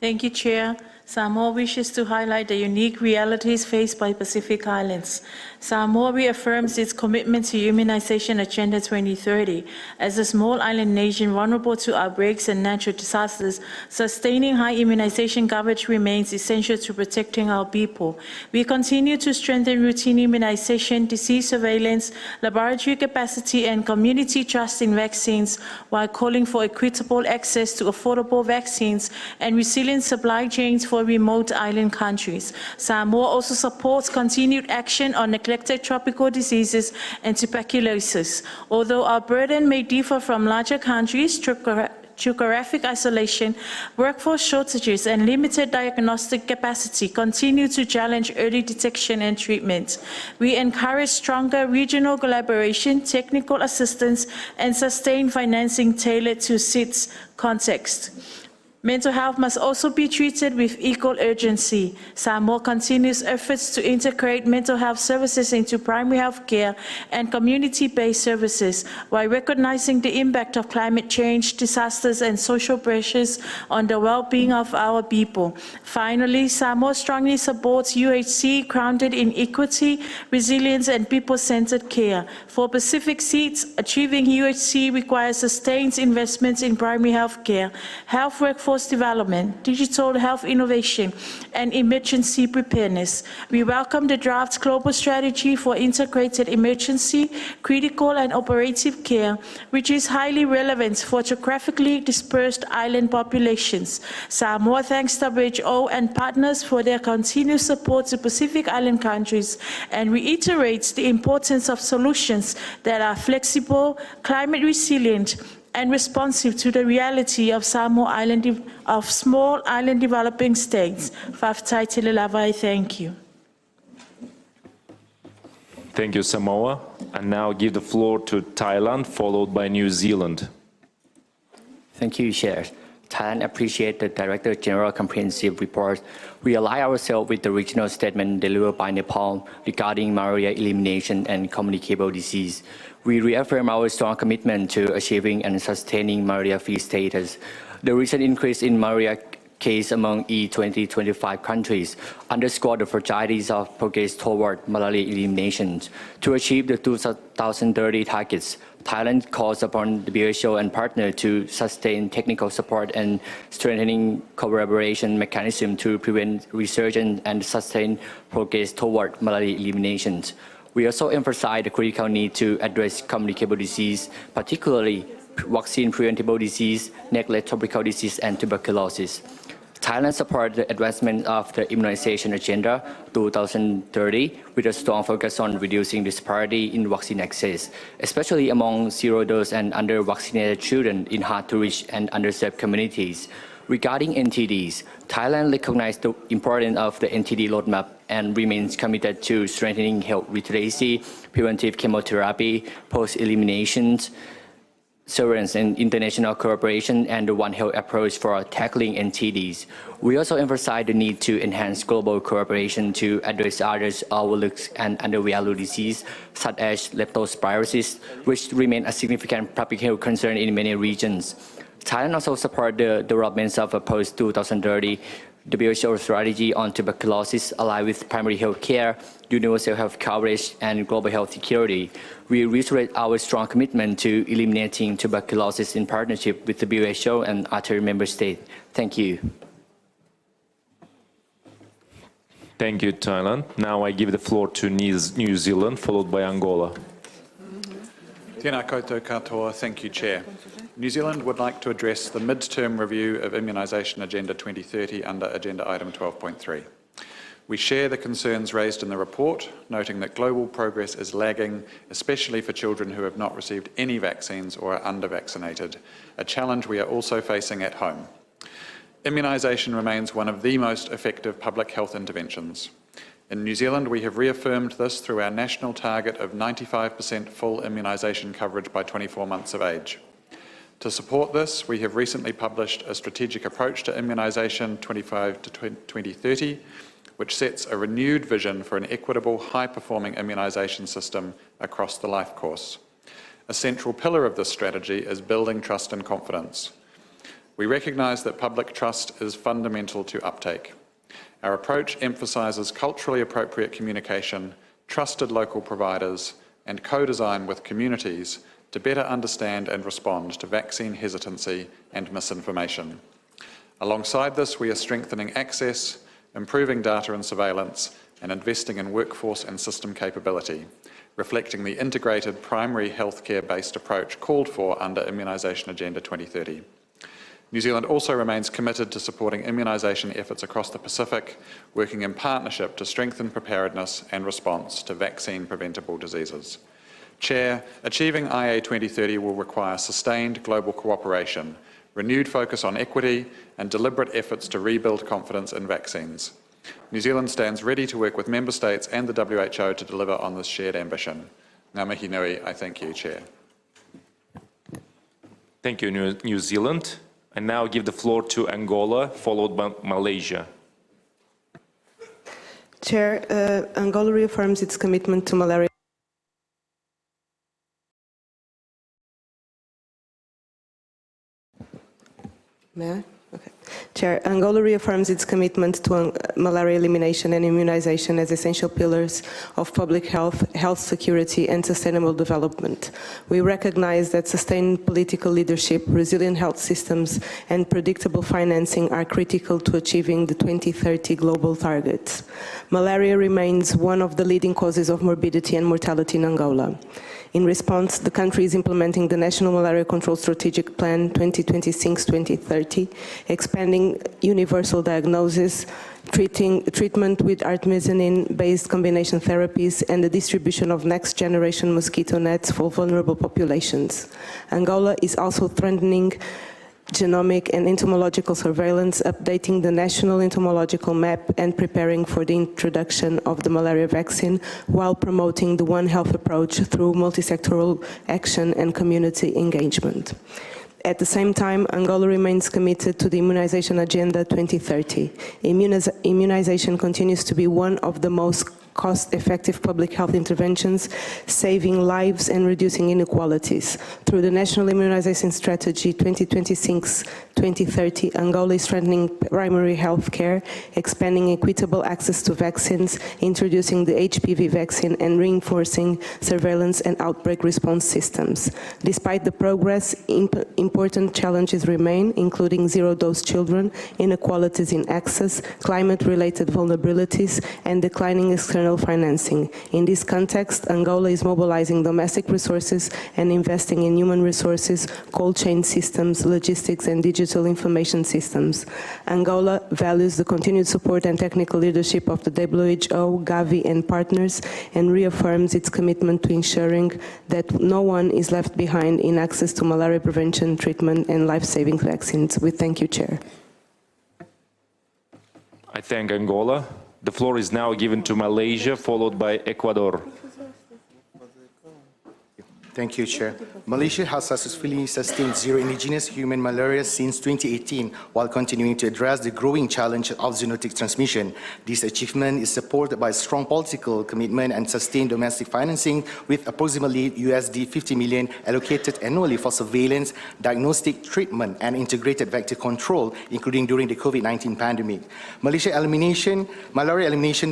Speaker 16: Thank you, Chair. Samoa wishes to highlight the unique realities faced by Pacific Islands. Samoa reaffirms its commitment to Immunization Agenda 2030. As a small island nation vulnerable to outbreaks and natural disasters, sustaining high immunization coverage remains essential to protecting our people. We continue to strengthen routine immunization, disease surveillance, laboratory capacity, and community trust in vaccines, while calling for equitable access to affordable vaccines and resilient supply chains for remote island countries. Samoa also supports continued action on neglected tropical diseases and tuberculosis. Although our burden may differ from larger countries, geographic isolation, workforce shortages, and limited diagnostic capacity continue to challenge early detection and treatment. We encourage stronger regional collaboration, technical assistance, and sustained financing tailored to SIDS context. Mental health must also be treated with equal urgency. Samoa continues efforts to integrate mental health services into primary health care and community-based services while recognizing the impact of climate change, disasters, and social pressures on the well-being of our people. Finally, Samoa strongly supports UHC grounded in equity, resilience, and people-centered care. For Pacific Seats, achieving UHC requires sustained investments in primary health care, health workforce development, digital health innovation, and emergency preparedness. We welcome the draft global strategy for integrated emergency, critical, and operative care, which is highly relevant for geographically dispersed island populations. Samoa thanks WHO and partners for their continued support to Pacific Island countries and reiterates the importance of solutions that are flexible, climate resilient, and responsive to the reality of small island developing states. Faftai Telelava, I thank you.
Speaker 14: Thank you, Samoa. And now give the floor to Thailand, followed by New Zealand.
Speaker 6: Thank you, Chair. Thailand appreciates the Director General comprehensive report. We align ourselves with the regional statement delivered by Nepal regarding malaria elimination and communicable disease. We reaffirm our strong commitment to achieving and sustaining malaria-free status. The recent increase in malaria cases among E2025 countries underscore the fragilities of progress toward malaria elimination. To achieve the 2030 targets, Thailand calls upon the WHO and partners to sustain technical support and strengthening collaboration mechanism to prevent resurgence and sustain progress toward malaria elimination. We also emphasize the critical need to address communicable disease, particularly vaccine-preventable disease, neglect tropical disease, and tuberculosis. Thailand supports the advancement of the Immunization Agenda 2030 with a strong focus on reducing disparity in vaccine access, especially among zero-dose and under-vaccinated children in hard-to-reach and underserved communities. Regarding NTDs, Thailand recognizes the importance of the NTD roadmap and remains committed to strengthening health literacy, preventive chemotherapy, post-elimination, surveillance and international cooperation, and the One Health approach for tackling NTDs. We also emphasize the need to enhance global cooperation to address others overlooked and undervalued diseases, such as leptospirosis, which remain a significant public health concern in many regions. Thailand also supports the development of a post-2030 WHO strategy on tuberculosis aligned with primary health care, universal health coverage, and global health security. We reiterate our strong commitment to eliminating tuberculosis in partnership with the WHO and other member states. Thank you.
Speaker 14: Thank you, Thailand. Now I give the floor to New Zealand, followed by Angola.
Speaker 20: Tēnā koutou katoa. Thank you, Chair. New Zealand would like to address the mid-term review of Immunisation Agenda 2030 under Agenda Item 12.3. We share the concerns raised in the report, noting that global progress is lagging, especially for children who have not received any vaccines or are under-vaccinated, a challenge we are also facing at home. Immunisation remains one of the most effective public health interventions. In New Zealand, we have reaffirmed this through our national target of 95% full immunisation coverage by 24 months of age. To support this, we have recently published a strategic approach to immunisation 25 to 2030, which sets a renewed vision for an equitable, high-performing immunisation system across the life course. A central pillar of this strategy is building trust and confidence. We recognise that public trust is fundamental to uptake. Our approach emphasises culturally appropriate communication, trusted local providers, and co-design with communities to better understand and respond to vaccine hesitancy and misinformation. Alongside this, we are strengthening access, improving data and surveillance, and investing in workforce and system capability, reflecting the integrated primary healthcare-based approach called for under Immunisation Agenda 2030. New Zealand also remains committed to supporting immunisation efforts across the Pacific, working in partnership to strengthen preparedness and response to vaccine-preventable diseases. Chair, achieving IA 2030 will require sustained global cooperation, renewed focus on equity, and deliberate efforts to rebuild confidence in vaccines. New Zealand stands ready to work with Member States and the WHO to deliver on this shared ambition. Ngā mihi nui, I thank you, Chair.
Speaker 14: Thank you, New Zealand. I now give the floor to Angola, followed by Malaysia.
Speaker 10: Chair, Angola reaffirms its commitment to malaria. May I? Okay. Chair, Angola reaffirms its commitment to malaria elimination and immunization as essential pillars of public health, health security, and sustainable development. We recognize that sustained political leadership, resilient health systems, and predictable financing are critical to achieving the 2030 global targets. Malaria remains one of the leading causes of morbidity and mortality in Angola. In response, the country is implementing the National Malaria Control Strategic Plan 2026-2030, expanding universal diagnosis, treatment with artemisinin-based combination therapies, and the distribution of next-generation mosquito nets for vulnerable populations. Angola is also strengthening genomic and entomological surveillance, updating the national entomological map, and preparing for the introduction of the malaria vaccine, while promoting the One Health approach through multi-sectoral action and community engagement. At the same time, Angola remains committed to the Immunization Agenda 2030. Immunization continues to be one of the most cost-effective public health interventions, saving lives and reducing inequalities. Through the National Immunization Strategy 2026-2030, Angola is strengthening primary health care, expanding equitable access to vaccines, introducing the HPV vaccine, and reinforcing surveillance and outbreak response systems. Despite the progress, important challenges remain, including zero-dose children, inequalities in access, climate-related vulnerabilities, and declining external financing. In this context, Angola is mobilizing domestic resources and investing in human resources, cold chain systems, logistics, and digital information systems. Angola values the continued support and technical leadership of the WHO, Gavi, and partners, and reaffirms its commitment to ensuring that no one is left behind in access to malaria prevention, treatment, and life-saving vaccines. We thank you, Chair.
Speaker 14: I thank Angola. The floor is now given to Malaysia, followed by Ecuador.
Speaker 21: Thank you, Chair. Malaysia has successfully sustained zero indigenous human malaria since 2018, while continuing to address the growing challenge of zoonotic transmission. This achievement is supported by strong political commitment and sustained domestic financing, with approximately USD 50 million allocated annually for surveillance, diagnostic, treatment, and integrated vector control, including during the COVID-19 pandemic. Malaria elimination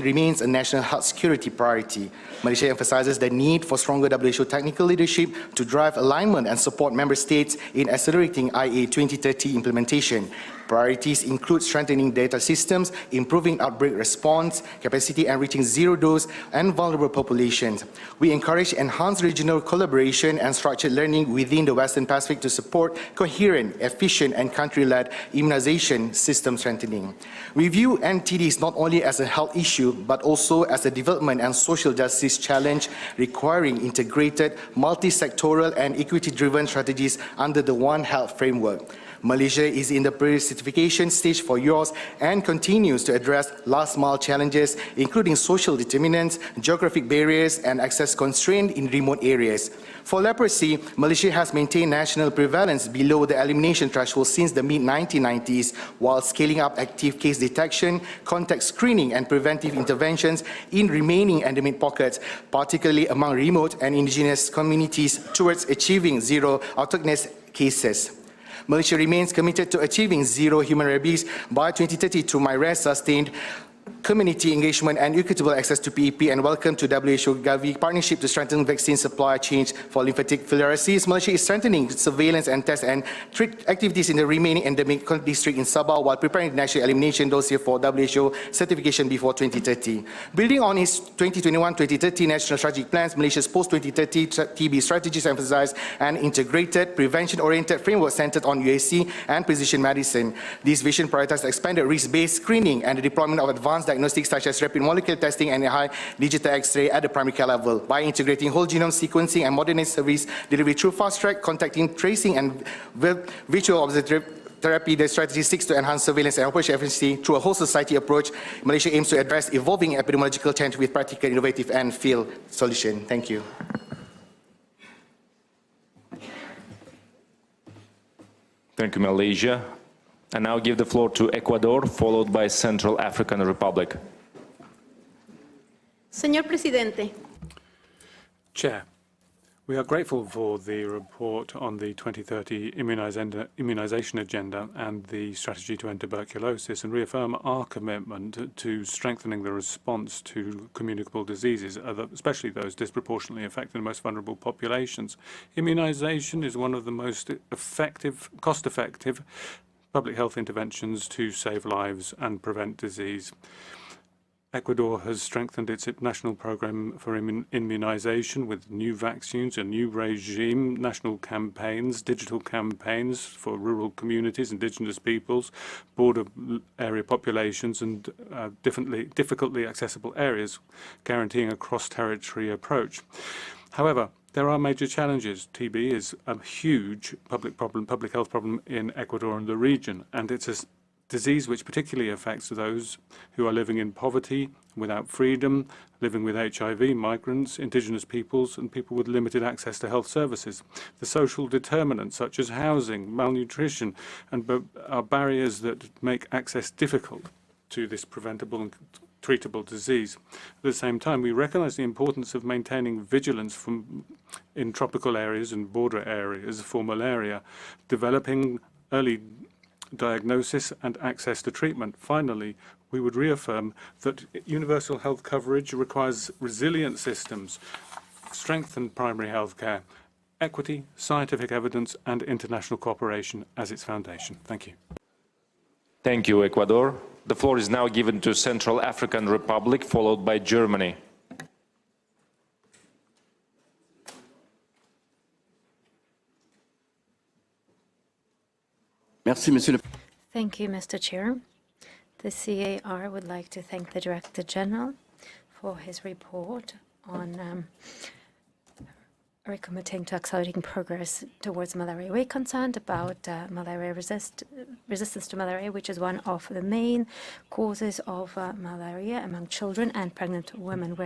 Speaker 21: remains a national health security priority. Malaysia emphasizes the need for stronger WHO technical leadership to drive alignment and support member states in accelerating IA 2030 implementation. Priorities include strengthening data systems, improving outbreak response capacity, and reaching zero-dose and vulnerable populations. We encourage enhanced regional collaboration and structured learning within the Western Pacific to support coherent, efficient, and country-led immunization system strengthening. We view NTDs not only as a health issue, but also as a development and social justice challenge requiring integrated, multi-sectoral, and equity-driven strategies under the One Health framework. Malaysia is in the pre-certification stage for yours and continues to address last-mile challenges, including social determinants, geographic barriers, and access constraints in remote areas. For leprosy, Malaysia has maintained national prevalence below the elimination threshold since the mid-1990s, while scaling up active case detection, contact screening, and preventive interventions in remaining endemic pockets, particularly among remote and indigenous communities, towards achieving zero autochthonous cases. Malaysia remains committed to achieving zero human rabies by 2030 through MyRest sustained community engagement and equitable access to PEP, and welcome to WHO Gavi partnership to strengthen vaccine supply chains for lymphatic filariasis. Malaysia is strengthening surveillance and test and treat activities in the remaining endemic district in Sabah, while preparing the national elimination dossier for WHO certification before 2030. Building on its 2021-2030 national strategic plans, Malaysia's post-2030 TB strategies emphasize an integrated, prevention-oriented framework centered on UAC and precision medicine. This vision prioritizes expanded risk-based screening and the deployment of advanced diagnostics such as rapid molecular testing and high digital X-ray at the primary care level. By integrating whole genome sequencing and modernized service delivery through fast-track contacting, tracing, and virtual observatory therapy, the strategy seeks to enhance surveillance and operational efficiency through a whole society approach. Malaysia aims to address evolving epidemiological trends with practical, innovative, and field solution. Thank you.
Speaker 14: Thank you, Malaysia. I now give the floor to Ecuador, followed by Central African Republic.
Speaker 7: Señor Presidente.
Speaker 18: Chair, we are grateful for the report on the 2030 immunization agenda and the strategy to end tuberculosis, and reaffirm our commitment to strengthening the response to communicable diseases, especially those disproportionately affecting the most vulnerable populations. Immunization is one of the most effective, cost-effective public health interventions to save lives and prevent disease. Ecuador has strengthened its national program for immunization with new vaccines, a new regime, national campaigns, digital campaigns for rural communities, indigenous peoples, border area populations, and difficultly accessible areas, guaranteeing a cross-territory approach. However, there are major challenges. TB is a huge public health problem in Ecuador and the region, and it's a disease which particularly affects those who are living in poverty, without freedom, living with HIV, migrants, indigenous peoples, and people with limited access to health services. The social determinants such as housing, malnutrition, and are barriers that make access difficult to this preventable and treatable disease. At the same time, we recognize the importance of maintaining vigilance in tropical areas and border areas for malaria, developing early diagnosis and access to treatment. Finally, we would reaffirm that universal health coverage requires resilient systems, strengthened primary health care, equity, scientific evidence, and international cooperation as its foundation. Thank you.
Speaker 14: Thank you, Ecuador. The floor is now given to Central African Republic, followed by Germany.
Speaker 22: Thank you, Mr. Chair. The CAR would like to thank the Director General for his report on recommitting to accelerating progress towards malaria. We're concerned about resistance to malaria, which is one of the main causes of malaria among children and pregnant women.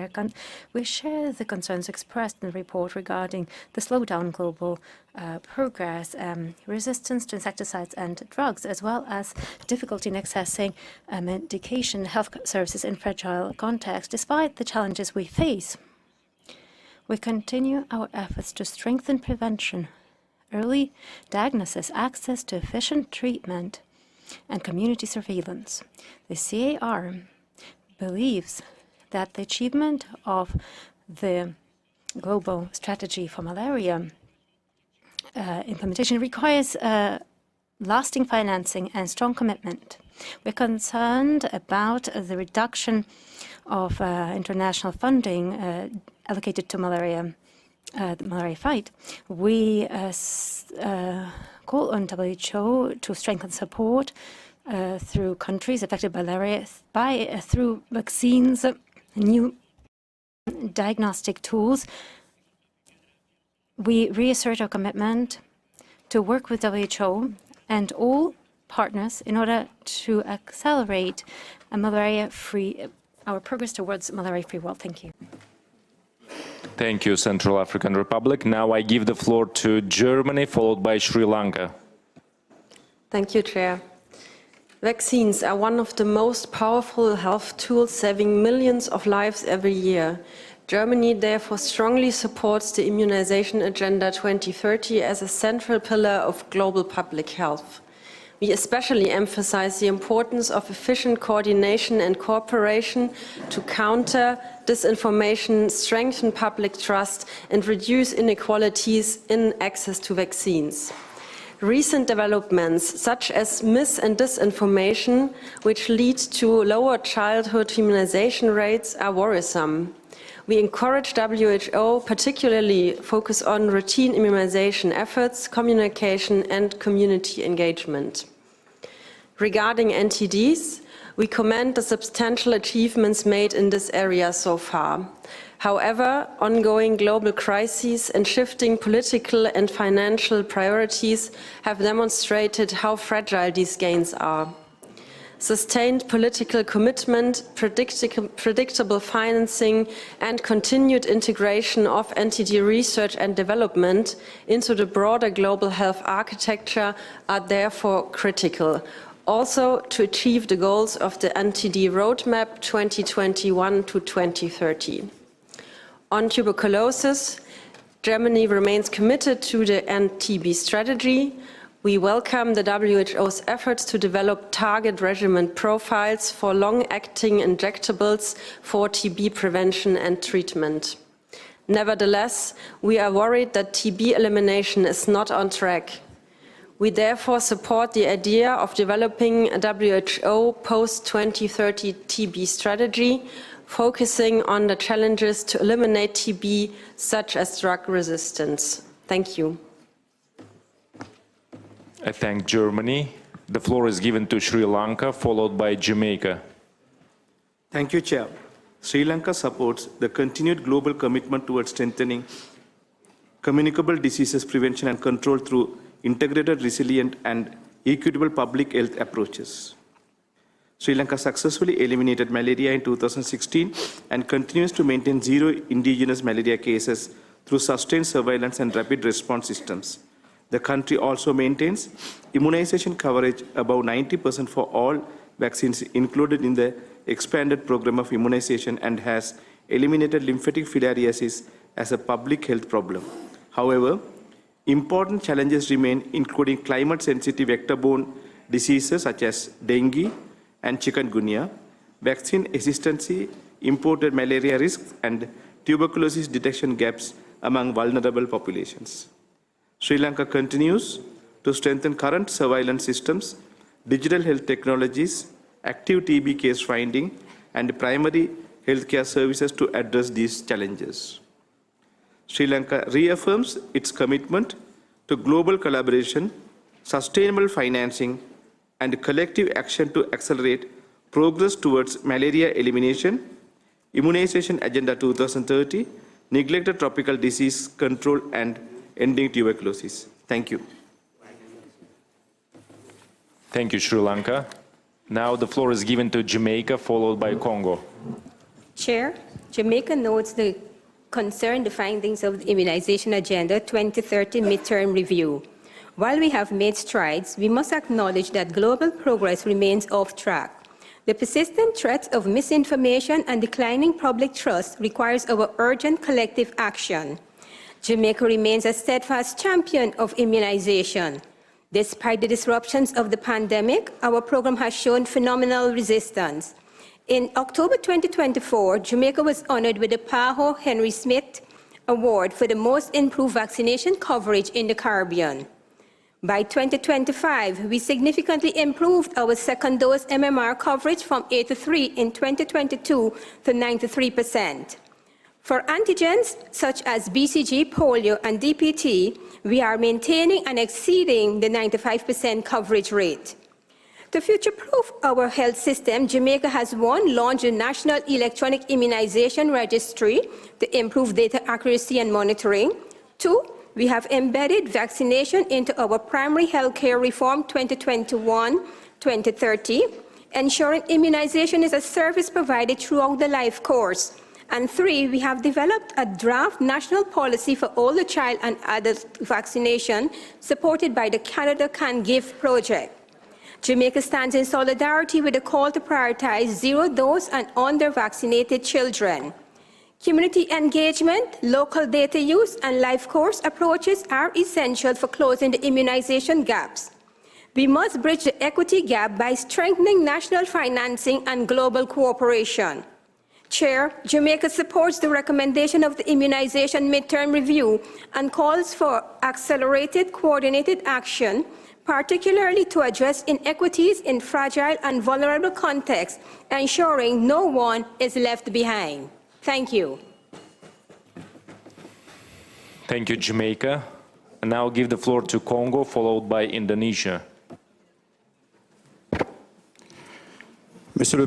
Speaker 22: We share the concerns expressed in the report regarding the slowdown in global progress, resistance to insecticides and drugs, as well as difficulty in accessing medication, health services in fragile contexts. Despite the challenges we face, we continue our efforts to strengthen prevention, early diagnosis, access to efficient treatment, and community surveillance. The CAR believes that the achievement of the global strategy for malaria implementation requires lasting financing and strong commitment. We're concerned about the reduction of international funding allocated to malaria, the malaria fight. We call on WHO to strengthen support through countries affected by malaria through vaccines, new diagnostic tools. We reassert our commitment to work with WHO and all partners in order to accelerate our progress towards malaria-free world. Thank you.
Speaker 14: Thank you, Central African Republic. Now I give the floor to Germany, followed by Sri Lanka.
Speaker 23: Thank you, Chair. Vaccines are one of the most powerful health tools saving millions of lives every year. Germany therefore strongly supports the Immunization Agenda 2030 as a central pillar of global public health. We especially emphasize the importance of efficient coordination and cooperation to counter disinformation, strengthen public trust, and reduce inequalities in access to vaccines. Recent developments, such as mis- and disinformation, which lead to lower childhood immunization rates, are worrisome. We encourage WHO particularly focus on routine immunization efforts, communication, and community engagement. Regarding NTDs, we commend the substantial achievements made in this area so far. However, ongoing global crises and shifting political and financial priorities have demonstrated how fragile these gains are. sustained political commitment, predictable financing, and continued integration of NTD research and development into the broader global health architecture are therefore critical, also to achieve the goals of the NTD Roadmap 2021 to 2030. On tuberculosis, Germany remains committed to the end-TB strategy. We welcome the WHO's efforts to develop target regimen profiles for long-acting injectables for TB prevention and treatment. Nevertheless, we are worried that TB elimination is not on track. We therefore support the idea of developing a WHO post-2030 TB strategy, focusing on the challenges to eliminate TB, such as drug resistance. Thank you.
Speaker 14: I thank Germany. The floor is given to Sri Lanka, followed by Jamaica.
Speaker 3: Thank you, Chair. Sri Lanka supports the continued global commitment towards strengthening communicable diseases prevention and control through integrated, resilient, and equitable public health approaches. Sri Lanka successfully eliminated malaria in 2016 and continues to maintain zero indigenous malaria cases through sustained surveillance and rapid response systems. The country also maintains immunization coverage above 90% for all vaccines included in the expanded program of immunization and has eliminated lymphatic filariasis as a public health problem. However, important challenges remain, including climate-sensitive vector-borne diseases such as dengue and chikungunya, vaccine hesitancy, imported malaria risks, and tuberculosis detection gaps among vulnerable populations. Sri Lanka continues to strengthen current surveillance systems, digital health technologies, active TB case finding, and primary healthcare services to address these challenges. Sri Lanka reaffirms its commitment to global collaboration, sustainable financing, and collective action to accelerate progress towards malaria elimination, Immunization Agenda 2030, neglected tropical disease control, and ending tuberculosis. Thank you.
Speaker 14: Thank you, Sri Lanka. Now the floor is given to Jamaica, followed by Congo.
Speaker 4: Chair, Jamaica notes the concern the findings of the Immunization Agenda 2030 midterm review. While we have made strides, we must acknowledge that global progress remains off track. The persistent threat of misinformation and declining public trust requires our urgent collective action. Jamaica remains a steadfast champion of immunization. Despite the disruptions of the pandemic, our program has shown phenomenal resistance. In October 2024, Jamaica was honored with the PAHO Henry Smith Award for the most improved vaccination coverage in the Caribbean. By 2025, we significantly improved our second dose MMR coverage from 83% in 2022 to 93%. For antigens such as BCG, polio, and DPT, we are maintaining and exceeding the 95% coverage rate. To future-proof our health system, Jamaica has launched a National Electronic Immunization Registry to improve data accuracy and monitoring. 2, we have embedded vaccination into our primary healthcare reform 2021-2030, ensuring immunization is a service provided throughout the life course. And 3, we have developed a draft national policy for older child and adult vaccination supported by the Canada Can Give project. Jamaica stands in solidarity with the call to prioritize zero-dose and under-vaccinated children. Community engagement, local data use, and life course approaches are essential for closing the immunization gaps. We must bridge the equity gap by strengthening national financing and global cooperation. Chair, Jamaica supports the recommendation of the immunization midterm review and calls for accelerated, coordinated action, particularly to address inequities in fragile and vulnerable contexts, ensuring no one is left behind. Thank you.
Speaker 14: Thank you, Jamaica. And now I'll give the floor to Congo, followed by Indonesia.
Speaker 22: Mr.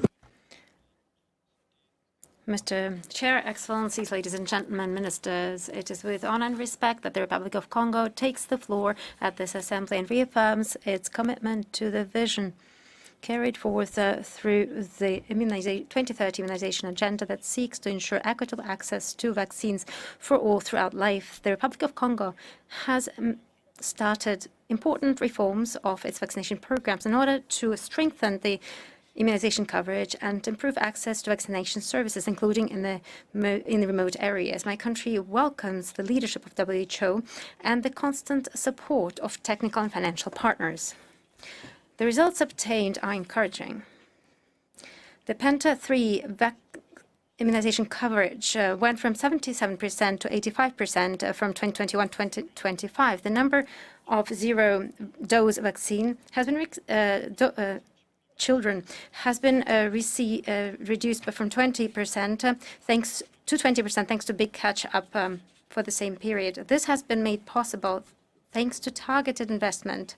Speaker 22: Chair, Excellencies, ladies and gentlemen, ministers, it is with honor and respect that the Republic of Congo takes the floor at this assembly and reaffirms its commitment to the vision carried forth through the 2030 immunization agenda that seeks to ensure equitable access to vaccines for all throughout life. The Republic of Congo has started important reforms of its vaccination programs in order to strengthen the immunization coverage and improve access to vaccination services, including in the remote areas. My country welcomes the leadership of WHO and the constant support of technical and financial partners. The results obtained are encouraging. The Penta 3 immunization coverage went from 77% to 85% from 2021-2025. The number of zero-dose vaccine has been children has been reduced from 20% thanks to big catch-up for the same period. This has been made possible thanks to targeted investment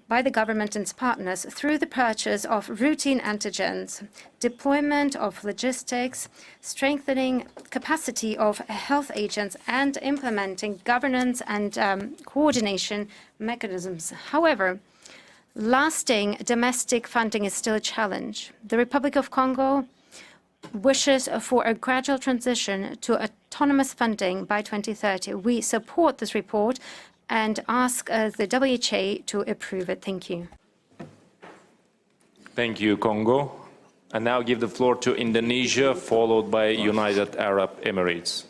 Speaker 22: by the government and its partners through the purchase of routine antigens, deployment of logistics, strengthening capacity of health agents, and implementing governance and coordination mechanisms. However, lasting domestic funding is still a challenge. The Republic of Congo wishes for a gradual transition to autonomous funding by 2030. We support this report and ask the WHO to approve it. Thank you.
Speaker 14: Thank you, Congo. I now give the floor to Indonesia, followed by United Arab Emirates.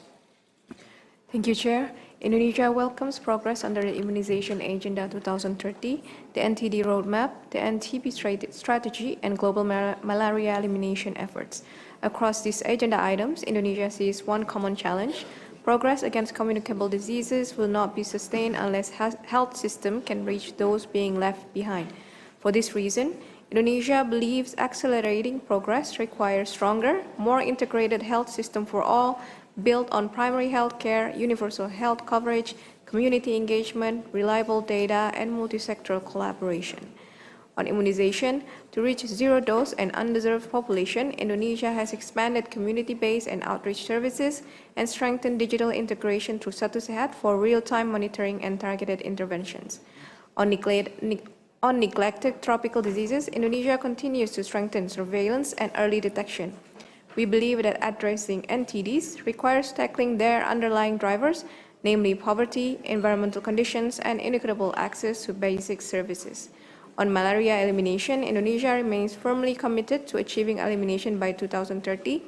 Speaker 7: Thank you, Chair. Indonesia welcomes progress under the Immunization Agenda 2030, the NTD Roadmap, the NTB strategy, and global malaria elimination efforts. Across these agenda items, Indonesia sees one common challenge. Progress against communicable diseases will not be sustained unless health system can reach those being left behind. For this reason, Indonesia believes accelerating progress requires stronger, more integrated health system for all, built on primary health care, universal health coverage, community engagement, reliable data, and multi-sectoral collaboration. On immunization, to reach zero-dose and underserved population, Indonesia has expanded community-based and outreach services and strengthened digital integration through Satu Sehat for real-time monitoring and targeted interventions. On neglected tropical diseases, Indonesia continues to strengthen surveillance and early detection. We believe that addressing NTDs requires tackling their underlying drivers, namely poverty, environmental conditions, and inequitable access to basic services. On malaria elimination, Indonesia remains firmly committed to achieving elimination by 2030.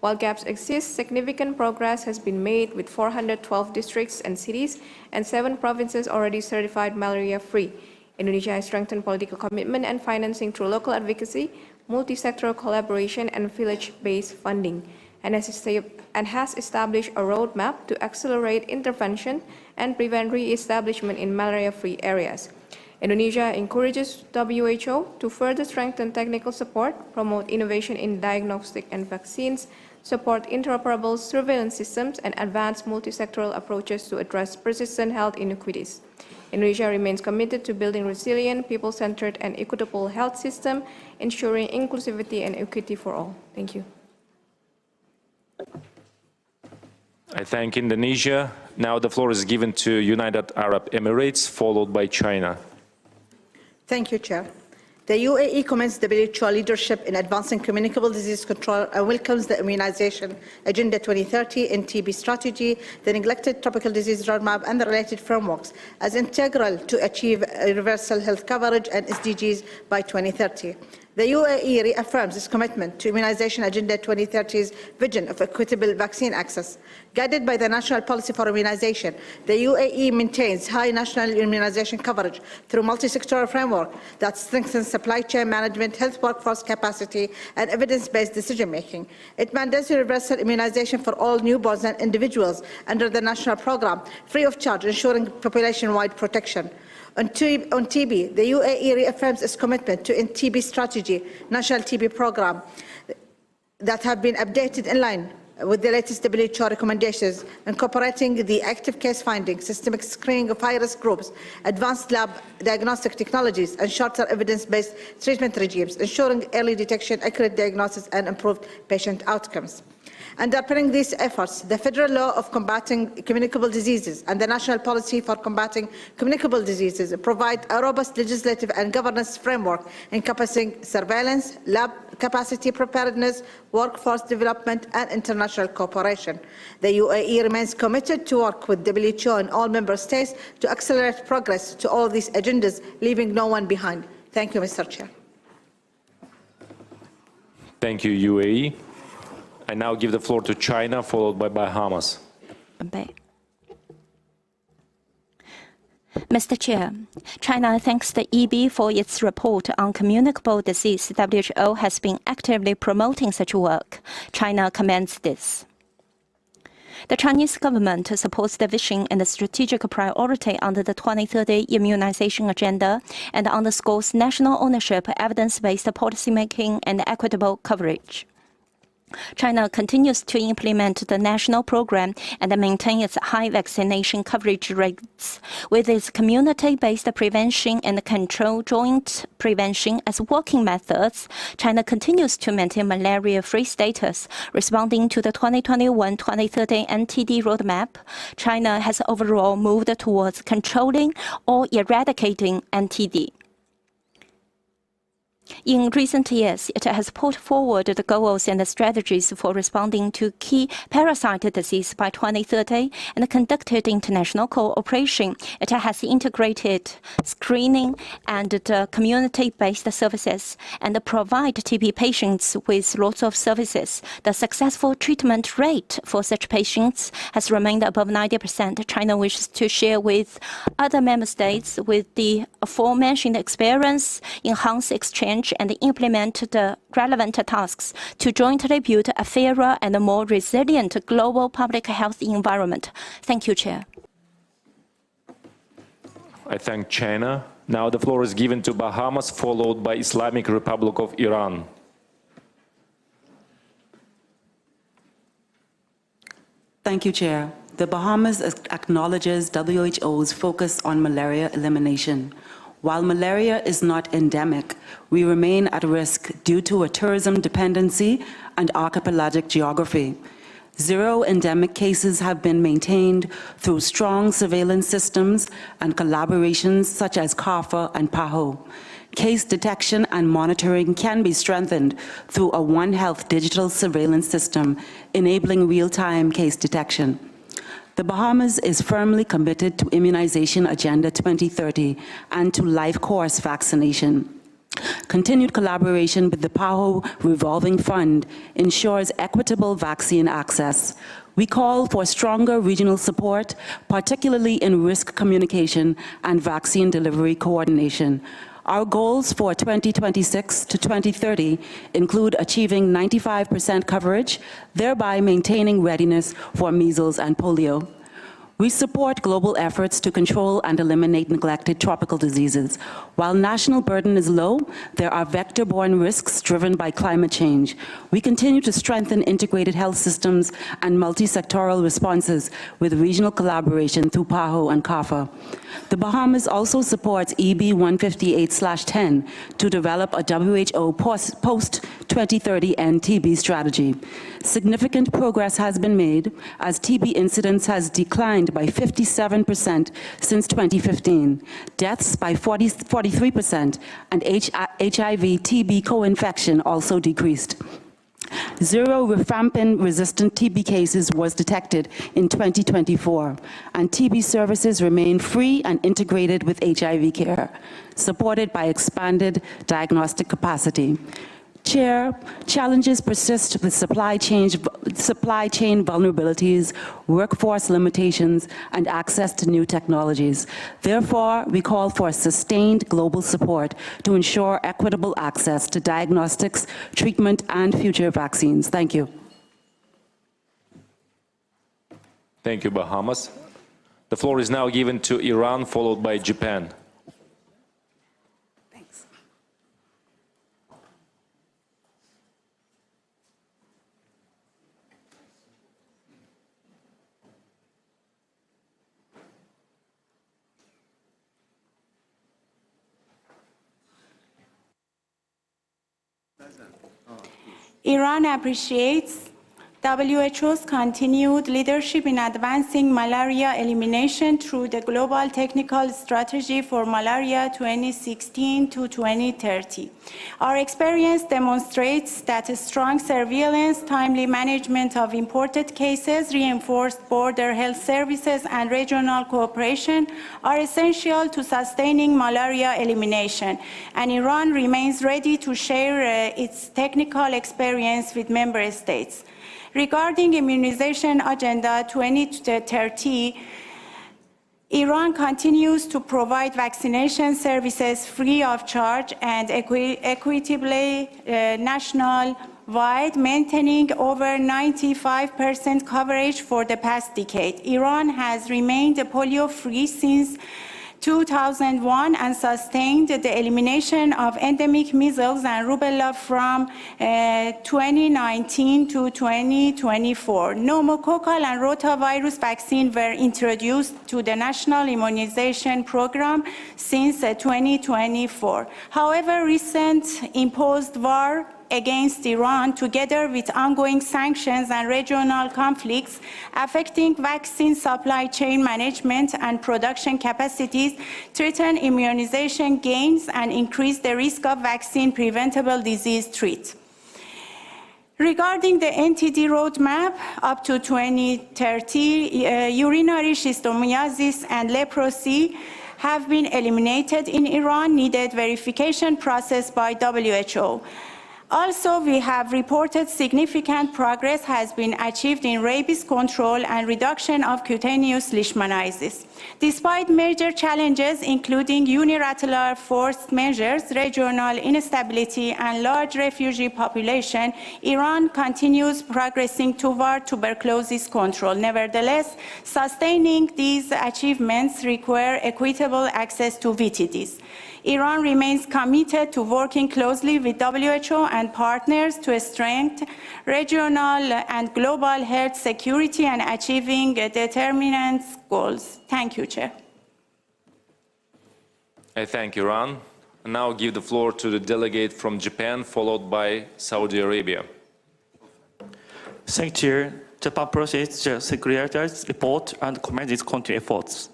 Speaker 7: While gaps exist, significant progress has been made with 412 districts and cities and 7 provinces already certified malaria-free. Indonesia has strengthened political commitment and financing through local advocacy, multi-sectoral collaboration, and village-based funding, and has established a roadmap to accelerate intervention and prevent re-establishment in malaria-free areas. Indonesia encourages WHO to further strengthen technical support, promote innovation in diagnostic and vaccines, support interoperable surveillance systems, and advance multi-sectoral approaches to address persistent health inequities. Indonesia remains committed to building resilient, people-centered, and equitable health system, ensuring inclusivity and equity for all. Thank you.
Speaker 14: I thank Indonesia. Now the floor is given to United Arab Emirates, followed by China.
Speaker 12: Thank you, Chair. The UAE commends the WHO leadership in advancing communicable disease control and welcomes the Immunization Agenda 2030 and TB strategy, the neglected tropical disease roadmap, and the related frameworks as integral to achieve universal health coverage and SDGs by 2030. The UAE reaffirms its commitment to Immunization Agenda 2030's vision of equitable vaccine access. Guided by the National Policy for Immunization, the UAE maintains high national immunization coverage through multi-sectoral framework that strengthens supply chain management, health workforce capacity, and evidence-based decision-making. It mandates universal immunization for all newborns and individuals under the national program, free of charge, ensuring population-wide protection. On TB, the UAE reaffirms its commitment to TB strategy, national TB program that have been updated in line with the latest WHO recommendations, incorporating the active case finding, systemic screening of high-risk groups, advanced lab diagnostic technologies, and shorter evidence-based treatment regimes, ensuring early detection, accurate diagnosis, and improved patient outcomes. Underpinning these efforts, the Federal Law of Combating Communicable Diseases and the National Policy for Combating Communicable Diseases provide a robust legislative and governance framework encompassing surveillance, lab capacity preparedness, workforce development, and international cooperation. The UAE remains committed to work with WHO and all member states to accelerate progress to all these agendas, leaving no one behind. Thank you, Mr. Chair.
Speaker 14: Thank you, UAE. I now give the floor to China, followed by Bahamas.
Speaker 1: Mr. Chair, China thanks the EB for its report on communicable disease. WHO has been actively promoting such work. China commends this. The Chinese government supports the vision and the strategic priority under the 2030 immunization agenda and underscores national ownership, evidence-based policymaking, and equitable coverage. China continues to implement the national program and maintain its high vaccination coverage rates. With its community-based prevention and control joint prevention as working methods, China continues to maintain malaria-free status. Responding to the 2021-2030 NTD roadmap, China has overall moved towards controlling or eradicating NTD. In recent years, it has put forward the goals and the strategies for responding to key parasite disease by 2030 and conducted international cooperation. It has integrated screening and the community-based services and provide TB patients with lots of services. The successful treatment rate for such patients has remained above 90%. China wishes to share with other member states with the aforementioned experience, enhance exchange, and implement the relevant tasks to jointly build a fairer and more resilient global public health environment. Thank you, Chair.
Speaker 14: I thank China. Now the floor is given to Bahamas, followed by Islamic Republic of Iran.
Speaker 11: Thank you, Chair. The Bahamas acknowledges WHO's focus on malaria elimination. While malaria is not endemic, we remain at risk due to a tourism dependency and archipelagic geography. 0 endemic cases have been maintained through strong surveillance systems and collaborations such as CARPHA and PAHO. Case detection and monitoring can be strengthened through a One Health digital surveillance system, enabling real-time case detection. The Bahamas is firmly committed to Immunization Agenda 2030 and to life course vaccination. Continued collaboration with the PAHO Revolving Fund ensures equitable vaccine access. We call for stronger regional support, particularly in risk communication and vaccine delivery coordination. Our goals for 2026 to 2030 include achieving 95% coverage, thereby maintaining readiness for measles and polio. We support global efforts to control and eliminate neglected tropical diseases. While national burden is low, there are vector-borne risks driven by climate change. We continue to strengthen integrated health systems and multi-sectoral responses with regional collaboration through PAHO and CARPHA. The Bahamas also supports EB 158/10 to develop a WHO post-2030 TB strategy. Significant progress has been made as TB incidence has declined by 57% since 2015, deaths by 43%, and HIV-TB co-infection also decreased. 0 rifampin-resistant TB cases was detected in 2024, and TB services remain free and integrated with HIV care, supported by expanded diagnostic capacity. Chair, challenges persist with supply chain vulnerabilities, workforce limitations, and access to new technologies. Therefore, we call for sustained global support to ensure equitable access to diagnostics, treatment, and future vaccines. Thank you.
Speaker 14: Thank you, Bahamas. The floor is now given to Iran, followed by Japan.
Speaker 13: Iran appreciates
Speaker 5: WHO's continued leadership in advancing malaria elimination through the Global Technical Strategy for Malaria 2016 to 2030. Our experience demonstrates that strong surveillance, timely management of imported cases, reinforced border health services, and regional cooperation are essential to sustaining malaria elimination, and Iran remains ready to share its technical experience with member states. Regarding Immunization Agenda 2030, Iran continues to provide vaccination services free of charge and equitably national-wide, maintaining over 95% coverage for the past decade. Iran has remained polio-free since 2001 and sustained the elimination of endemic measles and rubella from 2019 to 2024. Pneumococcal and rotavirus vaccine were introduced to the national immunization program since 2024. However, recent imposed war against Iran, together with ongoing sanctions and regional conflicts affecting vaccine supply chain management and production capacities, threaten immunization gains and increase the risk of vaccine-preventable disease threat. Regarding the NTD roadmap up to 2030, urinary schistosomiasis and leprosy have been eliminated in Iran, needed verification process by WHO. Also, we have reported significant progress has been achieved in rabies control and reduction of cutaneous leishmaniasis. Despite major challenges, including unilateral forced measures, regional instability, and large refugee population, Iran continues progressing toward tuberculosis control. Nevertheless, sustaining these achievements require equitable access to VTDs. Iran remains committed to working closely with WHO and partners to strengthen regional and global health security and achieving determined goals. Thank you, Chair.
Speaker 14: I thank Iran. I now give the floor to the delegate from Japan, followed by Saudi Arabia.
Speaker 13: Thank you, Chair. Japan appreciates the Secretariat's report and commends its continued efforts.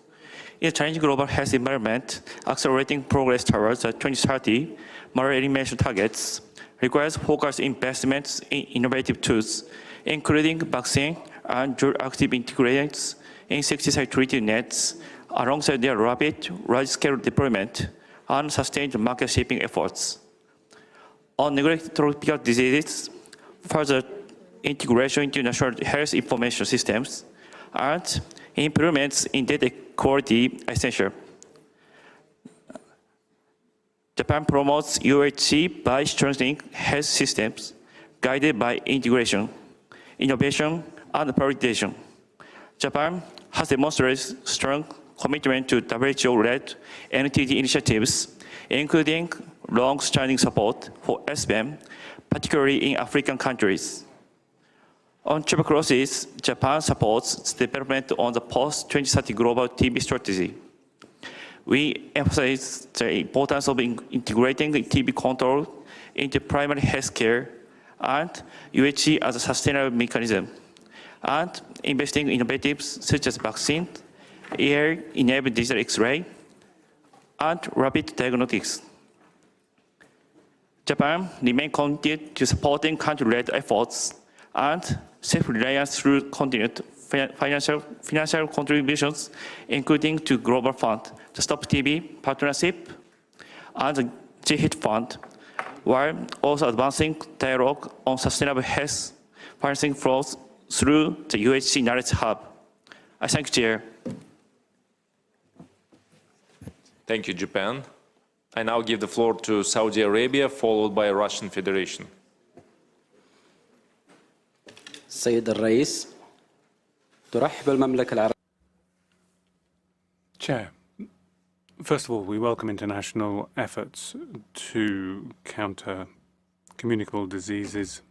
Speaker 13: In a challenging global health environment, accelerating progress towards the 2030 malaria elimination targets requires focused investments in innovative tools, including vaccine and dual-active ingredients, insecticide treated nets, alongside their rapid, large-scale deployment and sustained market-shaping efforts. On neglected tropical diseases, further integration into national health information systems, and improvements in data quality essential. Japan promotes UHC by strengthening health systems guided by integration, innovation, and prioritization. Japan has demonstrated strong commitment to WHO-led NTD initiatives, including long-standing support for SBM, particularly in African countries. On tuberculosis, Japan supports development on the post-2030 global TB strategy. We emphasize the importance of integrating TB control into primary health care and UHC as a sustainable mechanism, and investing in innovatives such as vaccine, AI-enabled digital X-ray, and rapid diagnostics. Japan remains committed to supporting country-led efforts and self-reliance through continued financial contributions, including to Global Fund, the Stop TB Partnership, and the GHIT Fund, while also advancing dialogue on sustainable health financing flows through the UHC Knowledge Hub. I thank you, Chair.
Speaker 14: Thank you, Japan. I now give the floor to Saudi Arabia, followed by Russian Federation.
Speaker 17: السيد الرئيس ترحب المملكة العربية.
Speaker 18: Chair, first of all, we welcome international efforts to counter communicable diseases,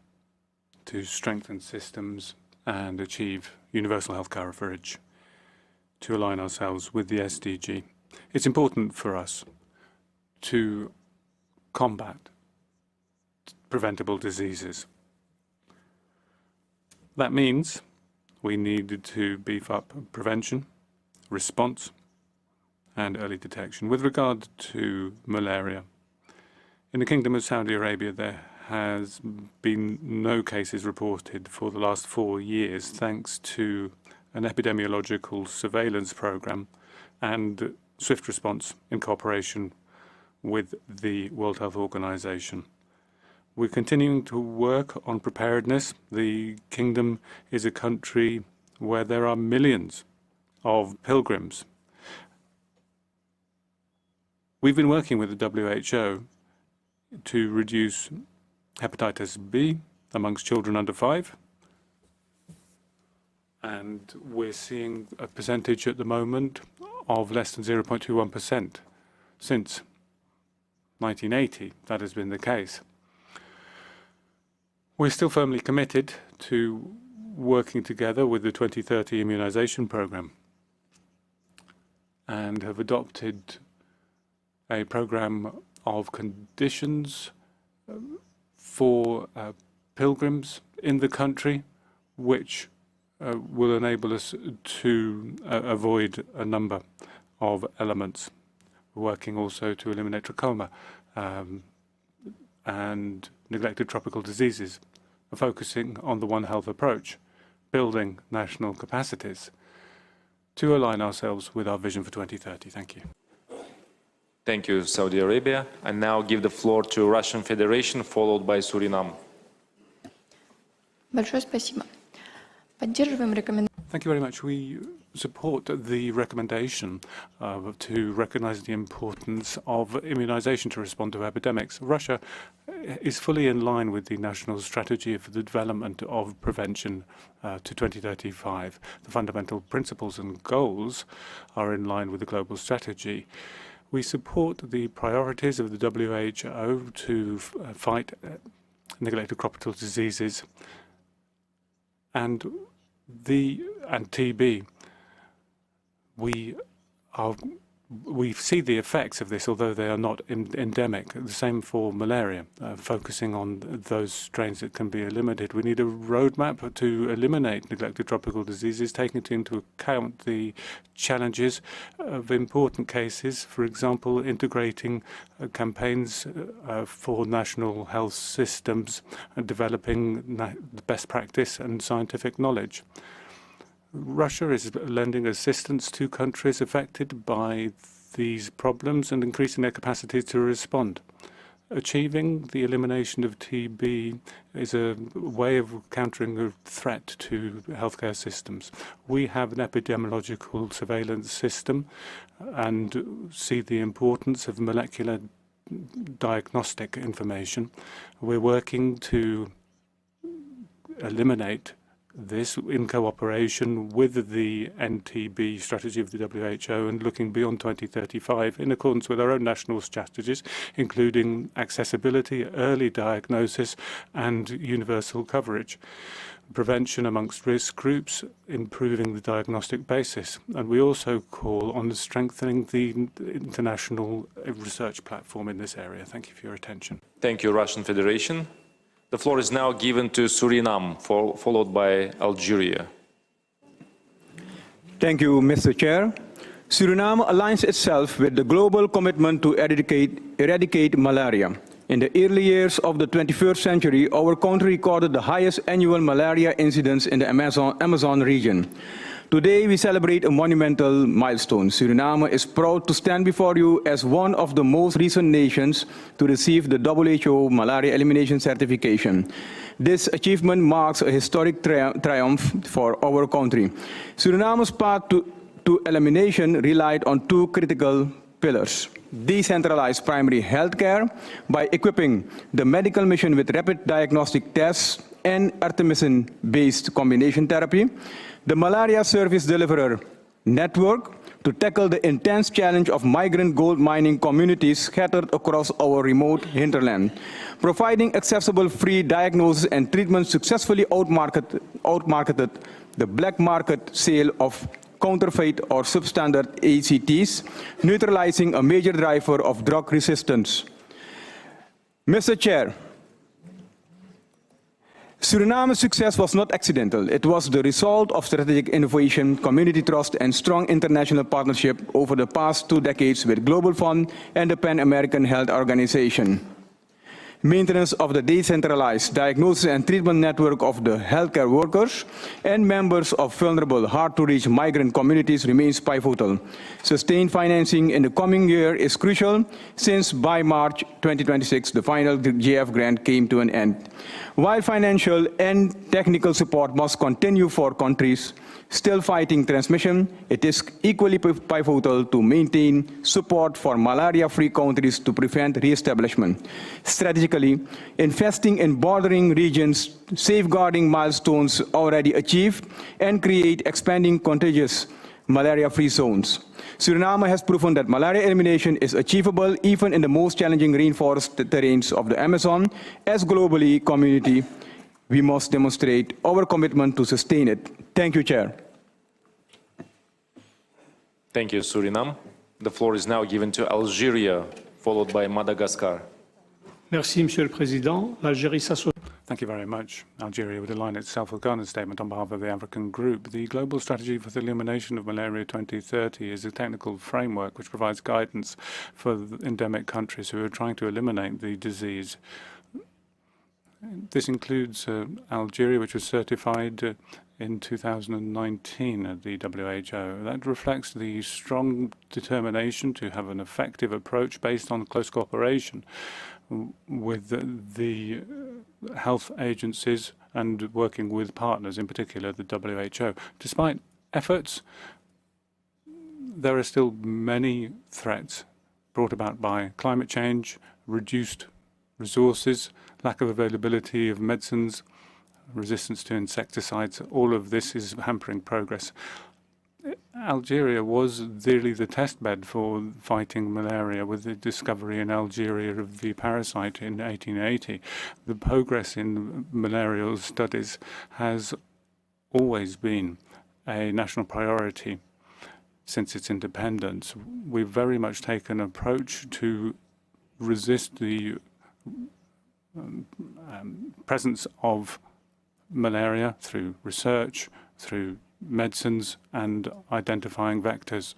Speaker 18: to strengthen systems and achieve universal health coverage, to align ourselves with the SDG. It's important for us to combat preventable diseases. That means we needed to beef up prevention, response, and early detection. With regard to malaria, in the Kingdom of Saudi Arabia, there has been no cases reported for the last 4 years, thanks to an epidemiological surveillance program and swift response in cooperation with the World Health Organization. We're continuing to work on preparedness. The Kingdom is a country where there are millions of pilgrims. We've been working with the WHO to reduce hepatitis B amongst children under 5. And we're seeing a percentage at the moment of less than 0.21%. Since 1980, that has been the case. We're still firmly committed to working together with the 2030 immunization program and have adopted a program of conditions for pilgrims in the country, which will enable us to avoid a number of elements. We're working also to eliminate trachoma and neglected tropical diseases, focusing on the One Health approach, building national capacities to align ourselves with our vision for 2030. Thank you.
Speaker 14: Thank you, Saudi Arabia. I now give the floor to Russian Federation, followed by Suriname.
Speaker 7: Большое спасибо. Поддерживаем рекомендации.
Speaker 18: Thank you very much. We support the recommendation to recognize the importance of immunization to respond to epidemics. Russia is fully in line with the national strategy for the development of prevention to 2035. The fundamental principles and goals are in line with the global strategy. We support the priorities of the WHO to fight neglected tropical diseases and TB. We see the effects of this, although they are not endemic. The same for malaria, focusing on those strains that can be eliminated. We need a roadmap to eliminate neglected tropical diseases, taking into account the challenges of important cases, for example, integrating campaigns for national health systems and developing best practice and scientific knowledge. Russia is lending assistance to countries affected by these problems and increasing their capacity to respond. Achieving the elimination of TB is a way of countering a threat to healthcare systems. We have an epidemiological surveillance system and see the importance of molecular diagnostic information. We're working to eliminate this in cooperation with the NTB strategy of the WHO and looking beyond 2035 in accordance with our own national strategies, including accessibility, early diagnosis, and universal coverage, prevention amongst risk groups, improving the diagnostic basis. And we also call on strengthening the international research platform in this area. Thank you for your attention.
Speaker 14: Thank you, Russian Federation. The floor is now given to Suriname, followed by Algeria.
Speaker 2: Thank you, Mr. Chair. Suriname aligns itself with the global commitment to eradicate malaria. In the early years of the 21st century, our country recorded the highest annual malaria incidence in the Amazon region. Today, we celebrate a monumental milestone. Suriname is proud to stand before you as one of the most recent nations to receive the WHO malaria elimination certification. This achievement marks a historic triumph for our country. Suriname's path to elimination relied on two critical pillars: decentralized primary health care by equipping the medical mission with rapid diagnostic tests and artemisinin-based combination therapy, the malaria service deliverer network to tackle the intense challenge of migrant gold mining communities scattered across our remote hinterland, providing accessible free diagnosis and treatment successfully outmarketed the black market sale of counterfeit or substandard ACTs, neutralizing a major driver of drug resistance. Mr. Chair, Suriname's success was not accidental. It was the result of strategic innovation, community trust, and strong international partnership over the past 2 decades with Global Fund and the Pan American Health Organization. Maintenance of the decentralized diagnosis and treatment network of the healthcare workers and members of vulnerable, hard-to-reach migrant communities remains pivotal. Sustained financing in the coming year is crucial, since by March 2026, the final GF grant came to an end. While financial and technical support must continue for countries still fighting transmission, it is equally pivotal to maintain support for malaria-free countries to prevent re-establishment. Strategically, investing in bordering regions, safeguarding milestones already achieved, and create expanding contagious malaria-free zones. Suriname has proven that malaria elimination is achievable even in the most challenging rainforest terrains of the Amazon. As globally community, we must demonstrate our commitment to sustain it. Thank you, Chair.
Speaker 14: Thank you, Suriname. The floor is now given to Algeria, followed by Madagascar.
Speaker 8: Merci, Monsieur le Président. L'Algérie s'associe.
Speaker 18: Thank you very much. Algeria would align itself with Ghana's statement on behalf of the African Group. The Global Strategy for the Elimination of Malaria 2030 is a technical framework which provides guidance for endemic countries who are trying to eliminate the disease. This includes Algeria, which was certified in 2019 at the WHO. That reflects the strong determination to have an effective approach based on close cooperation with the health agencies and working with partners, in particular the WHO. Despite efforts, there are still many threats brought about by climate change, reduced resources, lack of availability of medicines, resistance to insecticides. All of this is hampering progress. Algeria was really the testbed for fighting malaria with the discovery in Algeria of the parasite in 1880. The progress in malarial studies has always been a national priority since its independence. We've very much taken an approach to resist the presence of malaria through research, through medicines, and identifying vectors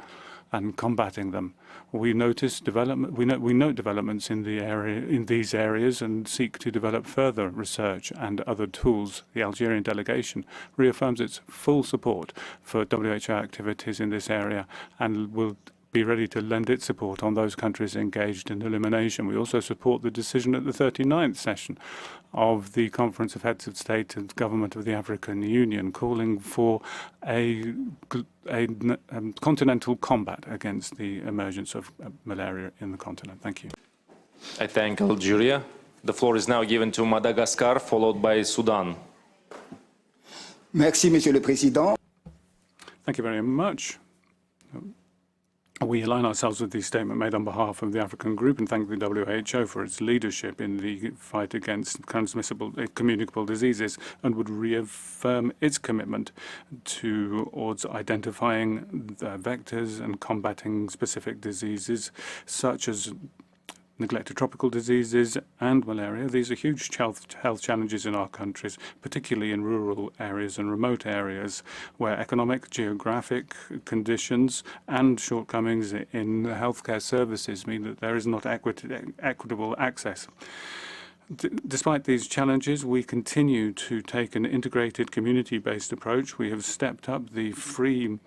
Speaker 18: and combating them. We notice development. We note developments in these areas and seek to develop further research and other tools. The Algerian delegation reaffirms its full support for WHO activities in this area and will be ready to lend its support on those countries engaged in elimination. We also support the decision at the 39th session of the Conference of Heads of State and Government of the African Union, calling for a continental combat against the emergence of malaria in the continent. Thank you.
Speaker 14: I thank Algeria. The floor is now given to Madagascar, followed by Sudan.
Speaker 9: Merci, Monsieur le Président.
Speaker 18: Thank you very much. We align ourselves with the statement made on behalf of the African Group and thank the WHO for its leadership in the fight against transmissible communicable diseases, and would reaffirm its commitment towards identifying the vectors and combating specific diseases such as neglected tropical diseases and malaria. These are huge health challenges in our countries, particularly in rural areas and remote areas where economic, geographic conditions and shortcomings in healthcare services mean that there is not equitable access. Despite these challenges, we continue to take an integrated community-based approach. We have stepped up the free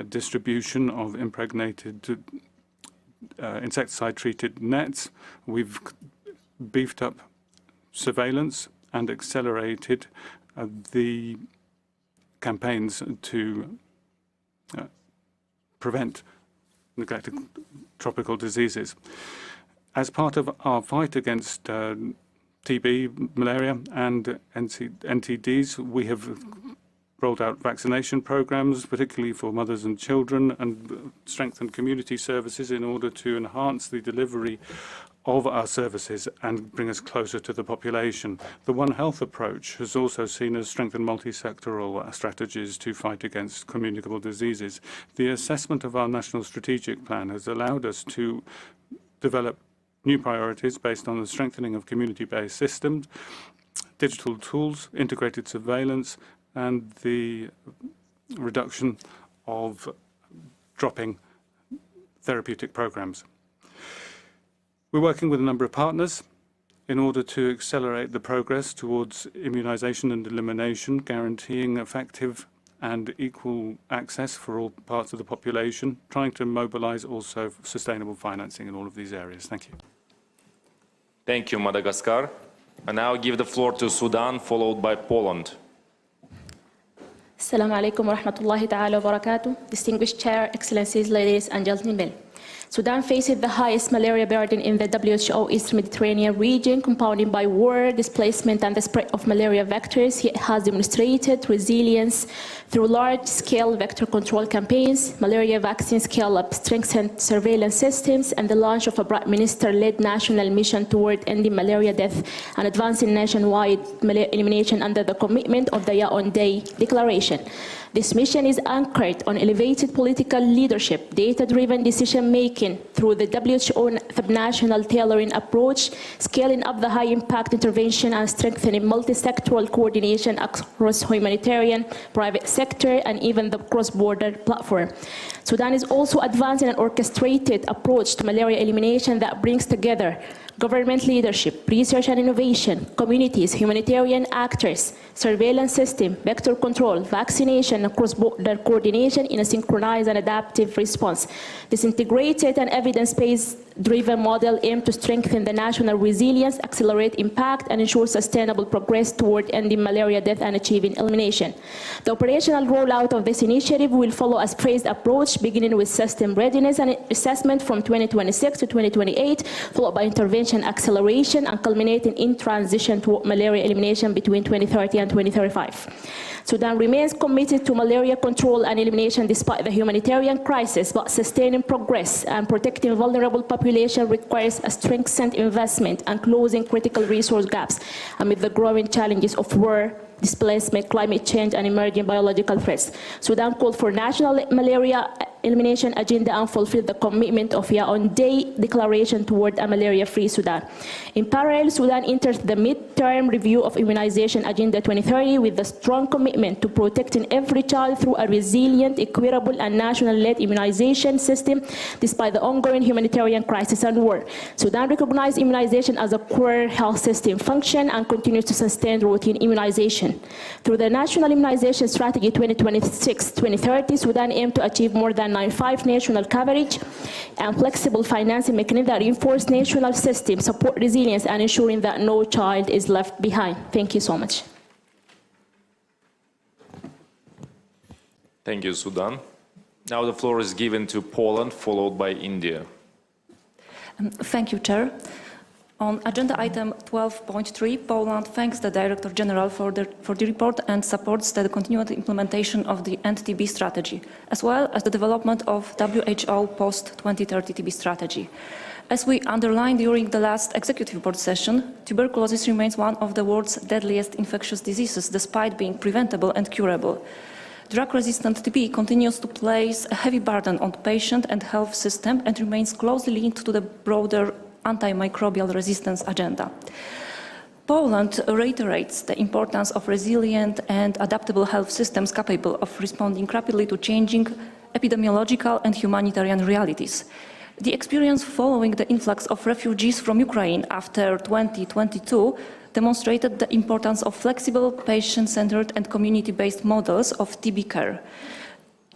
Speaker 18: distribution of impregnated insecticide-treated nets. We've beefed up surveillance and accelerated the campaigns to prevent neglected tropical diseases. As part of our fight against TB, malaria, and NTDs, we have rolled out vaccination programs, particularly for mothers and children, and strengthened community services in order to enhance the delivery of our services and bring us closer to the population. The One Health approach has also seen us strengthen multi-sectoral strategies to fight against communicable diseases. The assessment of our national strategic plan has allowed us to develop new priorities based on the strengthening of community-based systems, digital tools, integrated surveillance, and the reduction of dropping therapeutic programs. We're working with a number of partners in order to accelerate the progress towards immunization and elimination, guaranteeing effective and equal access for all parts of the population, trying to mobilize also sustainable financing in all of these areas. Thank you.
Speaker 14: Thank you, Madagascar. I now give the floor to Sudan, followed by Poland.
Speaker 9: Assalamu alaikum wa rahmatullahi ta'ala wa barakatuh. Distinguished Chair, Excellencies, ladies and gentlemen. Sudan faces the highest malaria burden in the WHO East Mediterranean region, compounded by war, displacement, and the spread of malaria vectors. It has demonstrated resilience through large-scale vector control campaigns, malaria vaccine scale-up, strengthened surveillance systems, and the launch of a Prime Minister-led national mission toward ending malaria death and advancing nationwide malaria elimination under the commitment of the Yaoundé Declaration. This mission is anchored on elevated political leadership, data-driven decision-making through the WHO subnational tailoring approach, scaling up the high-impact intervention and strengthening multi-sectoral coordination across humanitarian, private sector, and even the cross-border platform. Sudan is also advancing an orchestrated approach to malaria elimination that brings together government leadership, research and innovation, communities, humanitarian actors, surveillance system, vector control, vaccination, and cross-border coordination in a synchronized and adaptive response. This integrated and evidence-based driven model aims to strengthen the national resilience, accelerate impact, and ensure sustainable progress toward ending malaria death and achieving elimination. The operational rollout of this initiative will follow a phased approach, beginning with system readiness and assessment from 2026 to 2028, followed by intervention acceleration, and culminating in transition toward malaria elimination between 2030 and 2035. Sudan remains committed to malaria control and elimination despite the humanitarian crisis, but sustaining progress and protecting vulnerable population requires a strengthened investment and closing critical resource gaps amid the growing challenges of war, displacement, climate change, and emerging biological threats. Sudan called for national malaria elimination agenda and fulfilled the commitment of Yaoundé Declaration toward a malaria-free Sudan. In parallel, Sudan enters the mid-term review of Immunization Agenda 2030 with a strong commitment to protecting every child through a resilient, equitable, and national-led immunization system despite the ongoing humanitarian crisis and war. Sudan recognizes immunization as a core health system function and continues to sustain routine immunization. Through the National Immunization Strategy 2026-2030, Sudan aims to achieve more than 95 national coverage and flexible financing mechanisms that reinforce national systems, support resilience, and ensuring that no child is left behind. Thank you so much.
Speaker 14: Thank you, Sudan. Now the floor is given to Poland, followed by India.
Speaker 15: Thank you, Chair. On agenda item 12.3, Poland thanks the Director General for the report and supports the continued implementation of the end-TB strategy, as well as the development of WHO post-2030 TB strategy. As we underlined during the last Executive Board session, tuberculosis remains one of the world's deadliest infectious diseases, despite being preventable and curable. Drug-resistant TB continues to place a heavy burden on the patient and health system and remains closely linked to the broader antimicrobial resistance agenda. Poland reiterates the importance of resilient and adaptable health systems capable of responding rapidly to changing epidemiological and humanitarian realities. The experience following the influx of refugees from Ukraine after 2022 demonstrated the importance of flexible, patient-centered and community-based models of TB care.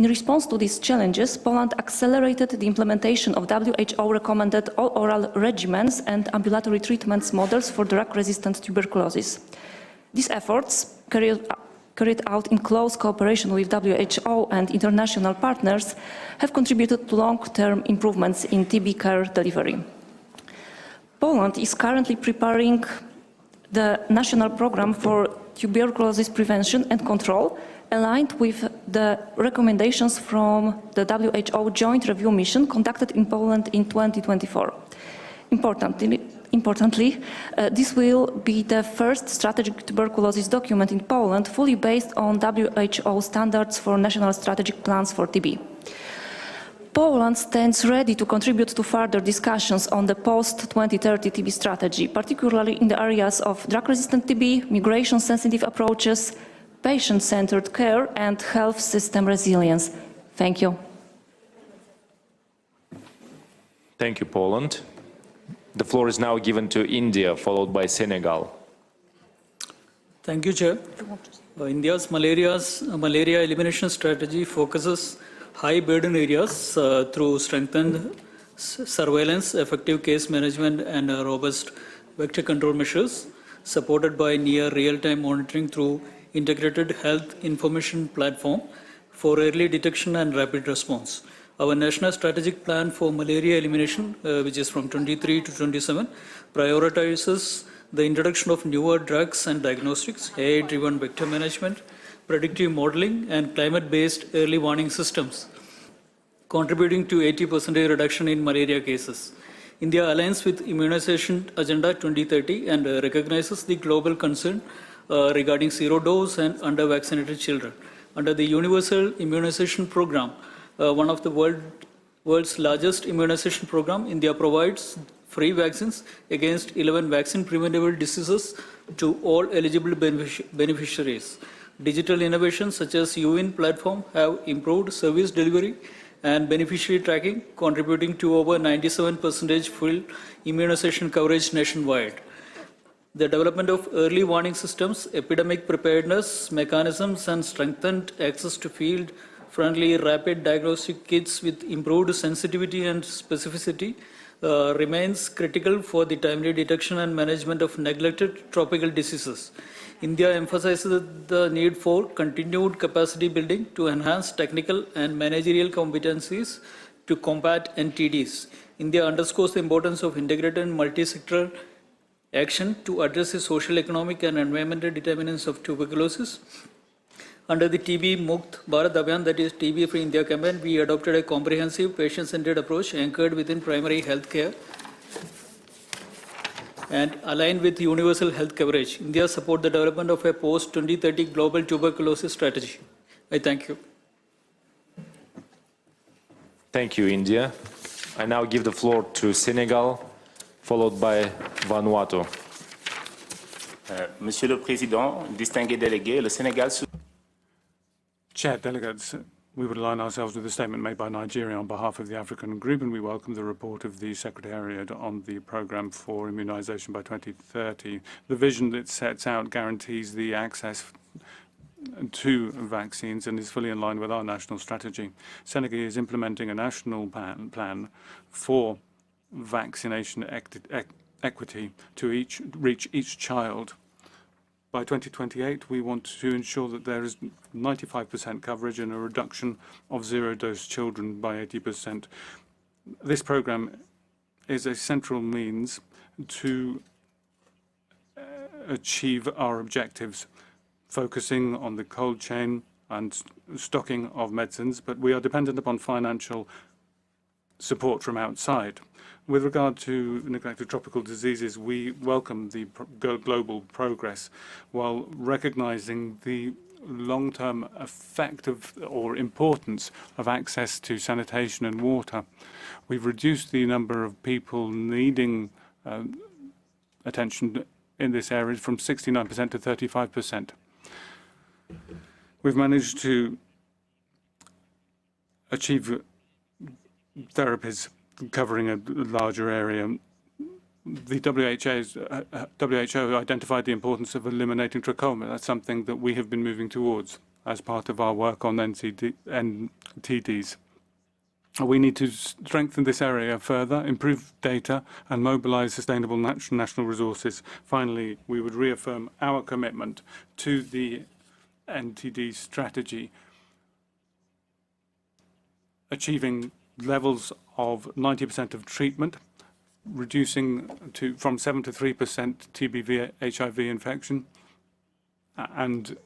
Speaker 15: In response to these challenges, Poland accelerated the implementation of WHO-recommended all-oral regimens and ambulatory treatments models for drug-resistant tuberculosis. These efforts, carried out in close cooperation with WHO and international partners, have contributed to long-term improvements in TB care delivery. Poland is currently preparing the National Programme for Tuberculosis Prevention and Control, aligned with the recommendations from the WHO Joint Review Mission conducted in Poland in 2024. Importantly, this will be the first strategic tuberculosis document in Poland fully based on WHO standards for national strategic plans for TB. Poland stands ready to contribute to further discussions on the post-2030 TB strategy, particularly in the areas of drug-resistant TB, migration-sensitive approaches, patient-centered care, and health system resilience. Thank you.
Speaker 14: Thank you, Poland. The floor is now given to India, followed by Senegal.
Speaker 8: Thank you, Chair. India's malaria elimination strategy focuses high burden areas through strengthened surveillance, effective case management, and robust vector control measures, supported by near real-time monitoring through integrated health information platform for early detection and rapid response. Our national strategic plan for malaria elimination, which is from 23 to 27, prioritizes the introduction of newer drugs and diagnostics, AI-driven vector management, predictive modeling, and climate-based early warning systems, contributing to 80% reduction in malaria cases. India aligns with Immunization Agenda 2030 and recognizes the global concern regarding zero-dose and under-vaccinated children. Under the Universal Immunization Program, one of the world's largest immunization program, India provides free vaccines against 11 vaccine-preventable diseases to all eligible beneficiaries. Digital innovations such as UIN platform have improved service delivery and beneficiary tracking, contributing to over 97% full immunization coverage nationwide. The development of early warning systems, epidemic preparedness mechanisms, and strengthened access to field-friendly rapid diagnostic kits with improved sensitivity and specificity remains critical for the timely detection and management of neglected tropical diseases. India emphasizes the need for continued capacity building to enhance technical and managerial competencies to combat NTDs. India underscores the importance of integrated and multi-sectoral action to address the social, economic, and environmental determinants of tuberculosis. Under the TB Mukt Bharat Abhiyan, that is TB Free India campaign, we adopted a comprehensive patient-centered approach anchored within primary health care and aligned with universal health coverage. India supports the development of a post-2030 global tuberculosis strategy. I thank you.
Speaker 14: Thank you, India. I now give the floor to Senegal, followed by Vanuatu.
Speaker 6: Monsieur le Président, distingués délégués, le Sénégal...
Speaker 18: Chair, delegates, we would align ourselves with the statement made by Nigeria on behalf of the African Group, and we welcome the report of the Secretariat on the Programme for Immunisation by 2030. The vision that sets out guarantees the access to vaccines and is fully in line with our national strategy. Senegal is implementing a national plan for vaccination equity to reach each child. By 2028, we want to ensure that there is 95% coverage and a reduction of zero-dose children by 80%. This program is a central means to achieve our objectives, focusing on the cold chain and stocking of medicines, but we are dependent upon financial support from outside. With regard to neglected tropical diseases, we welcome the global progress while recognizing the long-term effect of or importance of access to sanitation and water. We've reduced the number of people needing attention in this area from 69% to 35%. We've managed to achieve therapies covering a larger area. The WHO identified the importance of eliminating trachoma. That's something that we have been moving towards as part of our work on NTDs. We need to strengthen this area further, improve data, and mobilize sustainable national resources. Finally, we would reaffirm our commitment to the NTD strategy, achieving levels of 90% of treatment, reducing from 7 to 3% TB HIV infection, and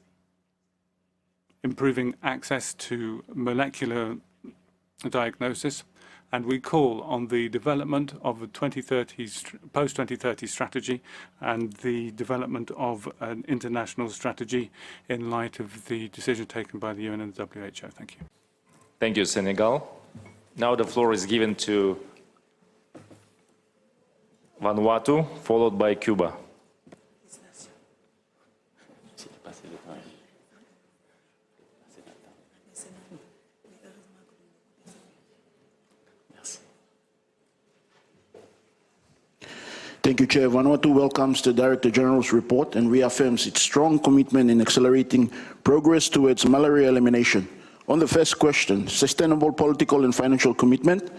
Speaker 18: improving access to molecular diagnosis. And we call on the development of a post-2030 strategy and the development of an international strategy in light of the decision taken by the UN and the WHO. Thank you.
Speaker 14: Thank you, Senegal. Now the floor is given to Vanuatu, followed by Cuba.
Speaker 16: Thank you, Chair. Vanuatu welcomes the Director General's report and reaffirms its strong commitment in accelerating progress towards malaria elimination. On the first question, sustainable political and financial commitment,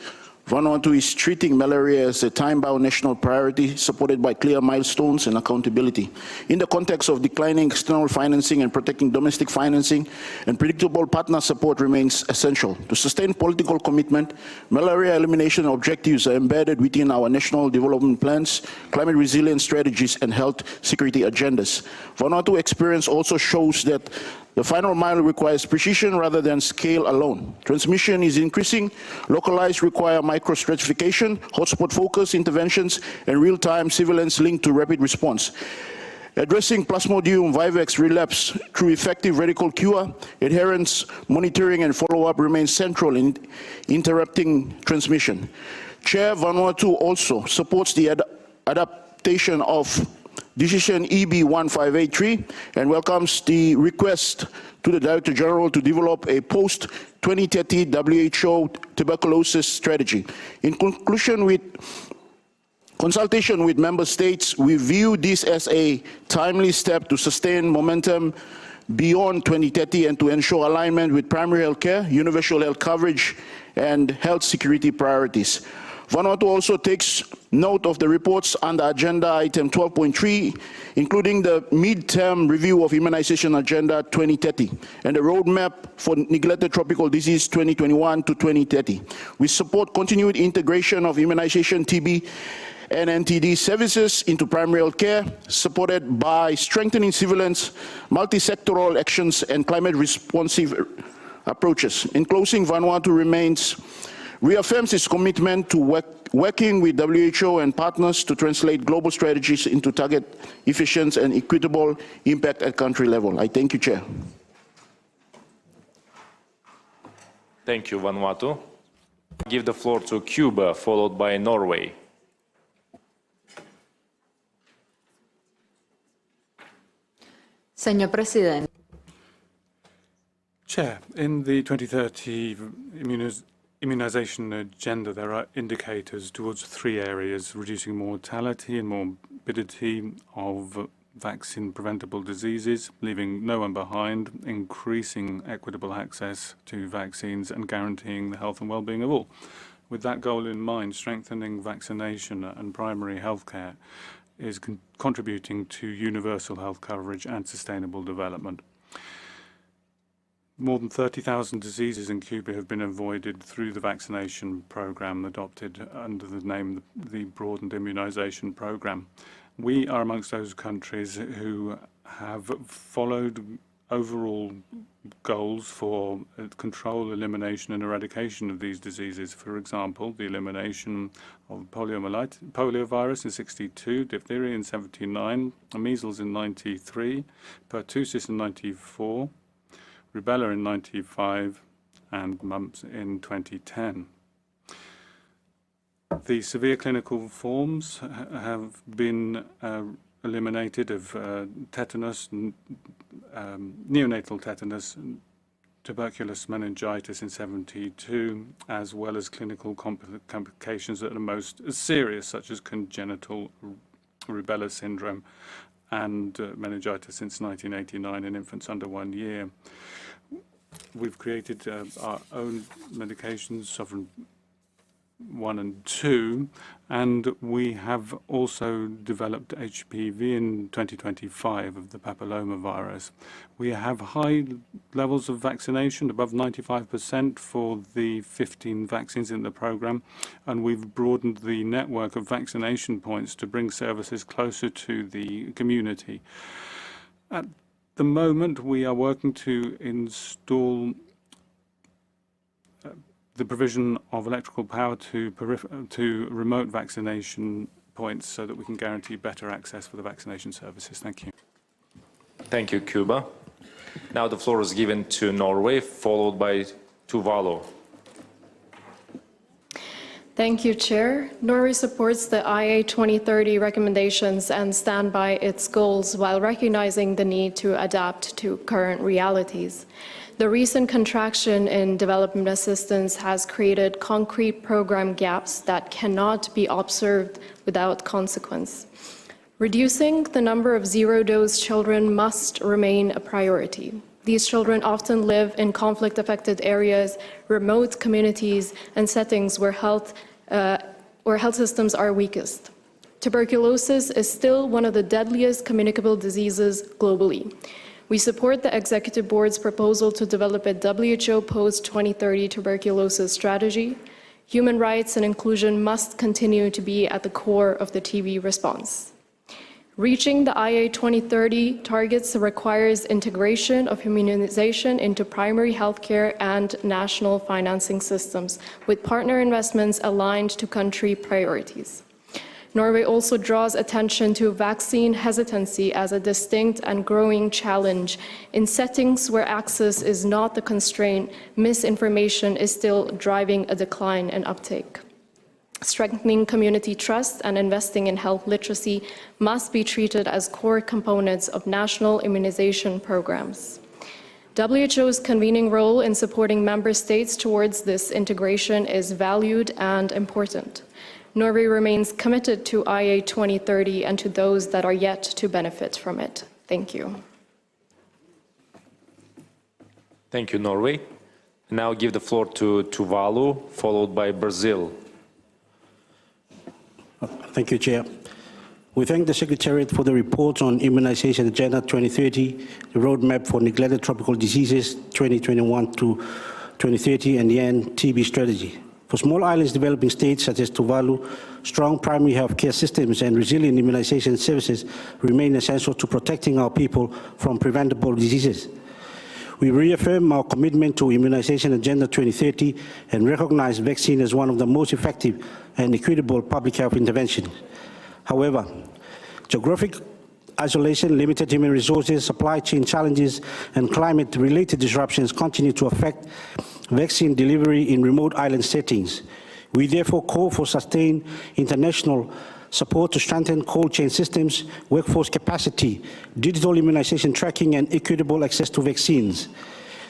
Speaker 16: Vanuatu is treating malaria as a time-bound national priority supported by clear milestones and accountability. In the context of declining external financing and protecting domestic financing, and predictable partner support remains essential. To sustain political commitment, malaria elimination objectives are embedded within our national development plans, climate resilience strategies, and health security agendas. Vanuatu experience also shows that the final mile requires precision rather than scale alone. Transmission is increasing, localized require micro-stratification, hotspot-focused interventions, and real-time surveillance linked to rapid response. Addressing Plasmodium vivax relapse through effective radical cure, adherence, monitoring, and follow-up remains central in interrupting transmission. Chair, Vanuatu also supports the adaptation of Decision EB 1583 and welcomes the request to the Director General to develop a post-2030 WHO tuberculosis strategy. In conclusion, with consultation with member states, we view this as a timely step to sustain momentum beyond 2030 and to ensure alignment with primary health care, universal health coverage, and health security priorities. Vanuatu also takes note of the reports under Agenda Item 12.3, including the mid-term review of Immunization Agenda 2030 and the roadmap for neglected tropical disease 2021 to 2030. We support continued integration of immunization, TB, and NTD services into primary health care, supported by strengthening surveillance, multi-sectoral actions, and climate-responsive approaches. In closing, Vanuatu reaffirms its commitment to working with WHO and partners to translate global strategies into target efficient and equitable impact at country level. I thank you, Chair.
Speaker 14: Thank you, Vanuatu. I give the floor to Cuba, followed by Norway.
Speaker 19: Señor Presidente.
Speaker 18: Chair, in the 2030 immunization agenda, there are indicators towards 3 areas: reducing mortality and morbidity of vaccine-preventable diseases, leaving no one behind, increasing equitable access to vaccines, and guaranteeing the health and well-being of all. With that goal in mind, strengthening vaccination and primary health care is contributing to universal health coverage and sustainable development. More than 30,000 diseases in Cuba have been avoided through the vaccination program adopted under the name the Broadened Immunization Program. We are amongst those countries who have followed overall goals for control, elimination, and eradication of these diseases. For example, the elimination of poliovirus in 62, diphtheria in 79, measles in 93, pertussis in 94, rubella in 95, and mumps in 2010. The severe clinical forms have been eliminated of tetanus, neonatal tetanus, tuberculous meningitis in 72, as well as clinical complications that are most serious, such as congenital rubella syndrome and meningitis since 1989 in infants under 1 year. We've created our own medications, Sovereign 1 and 2, and we have also developed HPV in 2025 of the papillomavirus. We have high levels of vaccination, above 95% for the 15 vaccines in the program, and we've broadened the network of vaccination points to bring services closer to the community. At the moment, we are working to install the provision of electrical power to remote vaccination points so that we can guarantee better access for the vaccination services. Thank you.
Speaker 14: Thank you, Cuba. Now the floor is given to Norway, followed by Tuvalu.
Speaker 10: Thank you, Chair. Norway supports the IA 2030 recommendations and stand by its goals while recognizing the need to adapt to current realities. The recent contraction in development assistance has created concrete program gaps that cannot be observed without consequence. Reducing the number of zero-dose children must remain a priority. These children often live in conflict-affected areas, remote communities, and settings where health systems are weakest. Tuberculosis is still one of the deadliest communicable diseases globally. We support the Executive Board's proposal to develop a WHO post-2030 tuberculosis strategy. Human rights and inclusion must continue to be at the core of the TB response. Reaching the IA 2030 targets requires integration of immunization into primary healthcare and national financing systems, with partner investments aligned to country priorities. Norway also draws attention to vaccine hesitancy as a distinct and growing challenge. In settings where access is not the constraint, misinformation is still driving a decline in uptake. Strengthening community trust and investing in health literacy must be treated as core components of national immunization programs. WHO's convening role in supporting member states towards this integration is valued and important. Norway remains committed to IA 2030 and to those that are yet to benefit from it. Thank you.
Speaker 14: Thank you, Norway. Now I give the floor to Tuvalu, followed by Brazil.
Speaker 19: Thank you, Chair. We thank the Secretariat for the report on Immunization Agenda 2030, the Roadmap for Neglected Tropical Diseases 2021 to 2030, and the End TB Strategy. For small islands developing states such as Tuvalu, strong primary health care systems and resilient immunization services remain essential to protecting our people from preventable diseases. We reaffirm our commitment to Immunization Agenda 2030 and recognize vaccine as one of the most effective and equitable public health interventions. However, geographic isolation, limited human resources, supply chain challenges, and climate-related disruptions continue to affect vaccine delivery in remote island settings. We therefore call for sustained international support to strengthen cold chain systems, workforce capacity, digital immunization tracking, and equitable access to vaccines.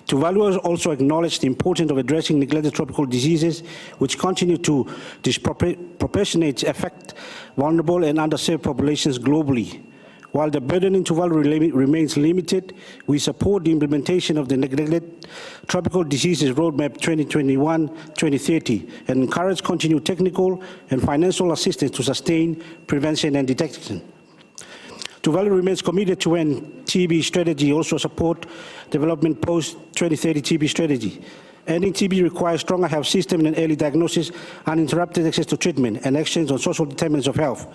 Speaker 19: Tuvalu has also acknowledged the importance of addressing neglected tropical diseases, which continue to disproportionately affect vulnerable and underserved populations globally. While the burden in Tuvalu remains limited, we support the implementation of the Neglected Tropical Diseases Roadmap 2021-2030 and encourage continued technical and financial assistance to sustain prevention and detection. Tuvalu remains committed to end TB strategy, also support development post-2030 TB strategy. Ending TB requires stronger health system and early diagnosis, uninterrupted access to treatment, and actions on social determinants of health.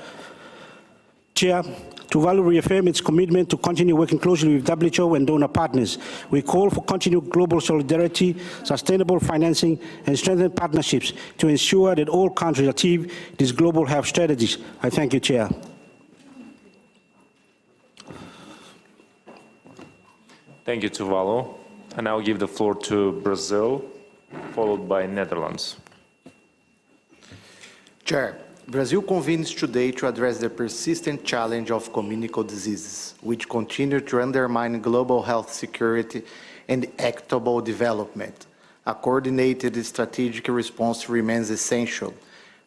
Speaker 19: Chair, Tuvalu reaffirms its commitment to continue working closely with WHO and donor partners. We call for continued global solidarity, sustainable financing, and strengthened partnerships to ensure that all countries achieve these global health strategies. I thank you, Chair.
Speaker 14: Thank you, Tuvalu. I now give the floor to Brazil, followed by Netherlands.
Speaker 21: Chair, Brazil convenes today to address the persistent challenge of communicable diseases, which continue to undermine global health security and equitable development. A coordinated strategic response remains essential.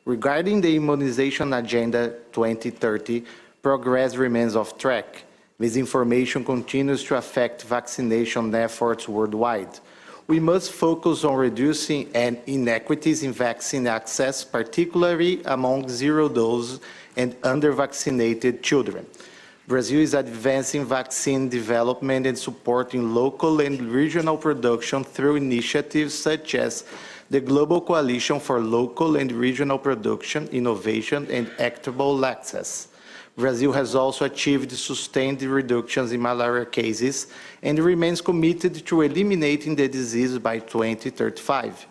Speaker 21: Regarding the Immunization Agenda 2030, progress remains off track. Misinformation continues to affect vaccination efforts worldwide. We must focus on reducing inequities in vaccine access, particularly among zero-dose and under-vaccinated children. Brazil is advancing vaccine development and supporting local and regional production through initiatives such as the Global Coalition for Local and Regional Production, Innovation, and Equitable Access. Brazil has also achieved sustained reductions in malaria cases and remains committed to eliminating the disease by 2035.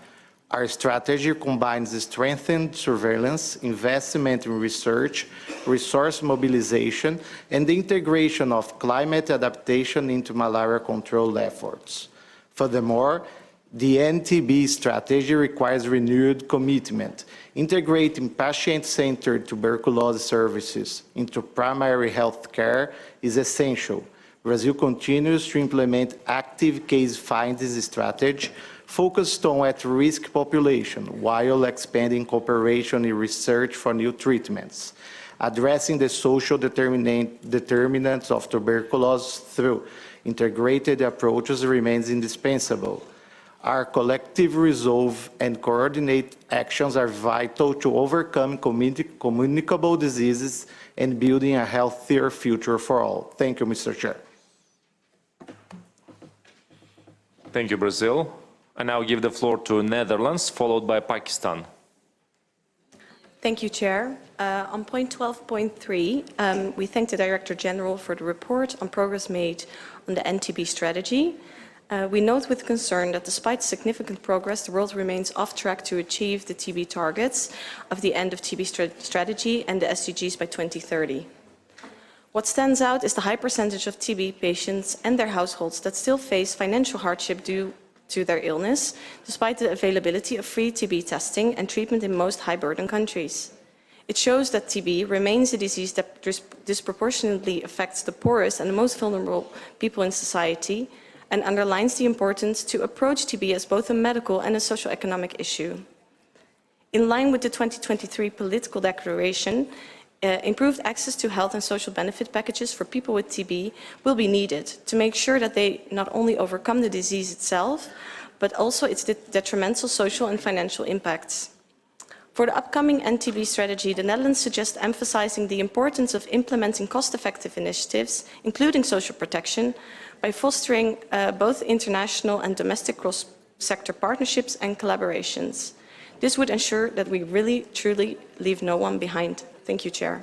Speaker 21: Our strategy combines strengthened surveillance, investment in research, resource mobilization, and the integration of climate adaptation into malaria control efforts. Furthermore, The NTB strategy requires renewed commitment. Integrating patient-centered tuberculosis services into primary health care is essential. Brazil continues to implement active case findings strategy focused on at-risk population while expanding cooperation in research for new treatments. Addressing the social determinants of tuberculosis through integrated approaches remains indispensable. Our collective resolve and coordinate actions are vital to overcome communicable diseases and building a healthier future for all. Thank you, Mr. Chair.
Speaker 14: Thank you, Brazil. I now give the floor to Netherlands, followed by Pakistan.
Speaker 3: Thank you, Chair. On point 12.3, we thank the Director General for the report on progress made on the NTB strategy. We note with concern that despite significant progress, the world remains off track to achieve the TB targets of the end of TB strategy and the SDGs by 2030. What stands out is the high percentage of TB patients and their households that still face financial hardship due to their illness, despite the availability of free TB testing and treatment in most high-burden countries. It shows that TB remains a disease that disproportionately affects the poorest and the most vulnerable people in society, and underlines the importance to approach TB as both a medical and a socio-economic issue. In line with the 2023 political declaration, improved access to health and social benefit packages for people with TB will be needed to make sure that they not only overcome the disease itself, but also its detrimental social and financial impacts. For the upcoming NTB strategy, the Netherlands suggests emphasizing the importance of implementing cost-effective initiatives, including social protection, by fostering both international and domestic cross-sector partnerships and collaborations. This would ensure that we really, truly leave no one behind. Thank you, Chair.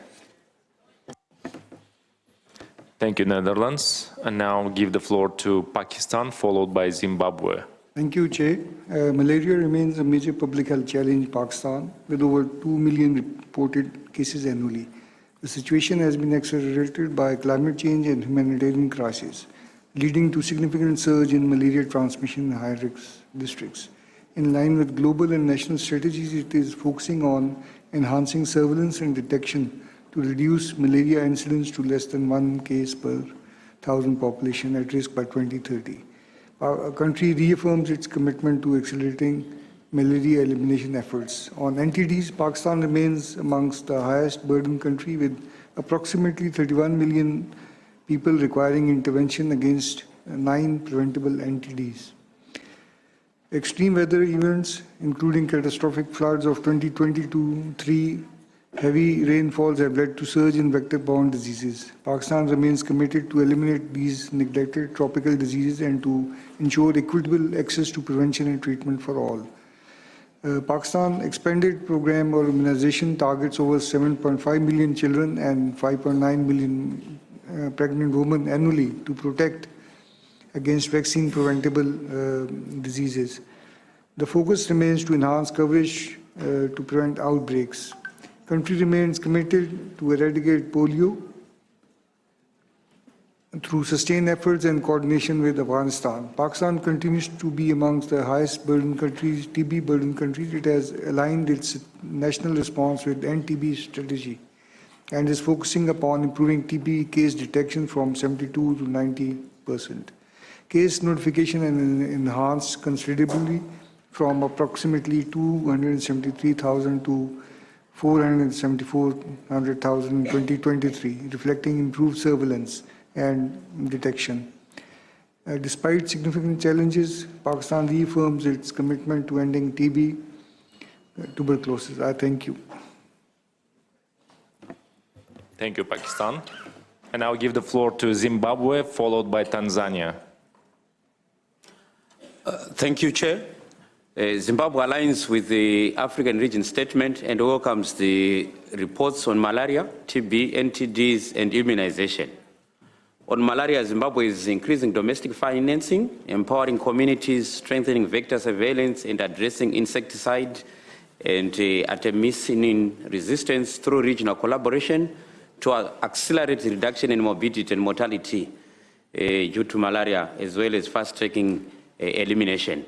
Speaker 14: Thank you, Netherlands. And now give the floor to Pakistan, followed by Zimbabwe.
Speaker 20: Thank you, Chair. Malaria remains a major public health challenge in Pakistan, with over 2 million reported cases annually. The situation has been accelerated by climate change and humanitarian crisis, leading to significant surge in malaria transmission in high-risk districts. In line with global and national strategies, it is focusing on enhancing surveillance and detection to reduce malaria incidence to less than 1 case per 1,000 population at risk by 2030. Our country reaffirms its commitment to accelerating malaria elimination efforts. On NTDs, Pakistan remains amongst the highest burden country, with approximately 31 million people requiring intervention against 9 preventable NTDs. Extreme weather events, including catastrophic floods of 2022, 3 heavy rainfalls have led to surge in vector-borne diseases. Pakistan remains committed to eliminate these neglected tropical diseases and to ensure equitable access to prevention and treatment for all. Pakistan expanded program or immunization targets over 7.5 million children and 5.9 million pregnant women annually to protect against vaccine-preventable diseases. The focus remains to enhance coverage to prevent outbreaks. Country remains committed to eradicate polio through sustained efforts and coordination with Afghanistan. Pakistan continues to be amongst the highest burden countries, TB burden countries. It has aligned its national response with NTB strategy and is focusing upon improving TB case detection from 72 to 90%. Case notification and enhanced considerably from approximately 273,000 to 474,000 in 2023, reflecting improved surveillance and detection. Despite significant challenges, Pakistan reaffirms its commitment to ending TB tuberculosis. I thank you.
Speaker 14: Thank you, Pakistan. And I'll give the floor to Zimbabwe, followed by Tanzania.
Speaker 23: Thank you, Chair. Zimbabwe aligns with the African Region Statement and welcomes the reports on malaria, TB, NTDs, and immunization. On malaria, Zimbabwe is increasing domestic financing, empowering communities, strengthening vector surveillance, and addressing insecticide and artemisinin resistance through regional collaboration to accelerate the reduction in morbidity and mortality due to malaria, as well as fast-tracking elimination.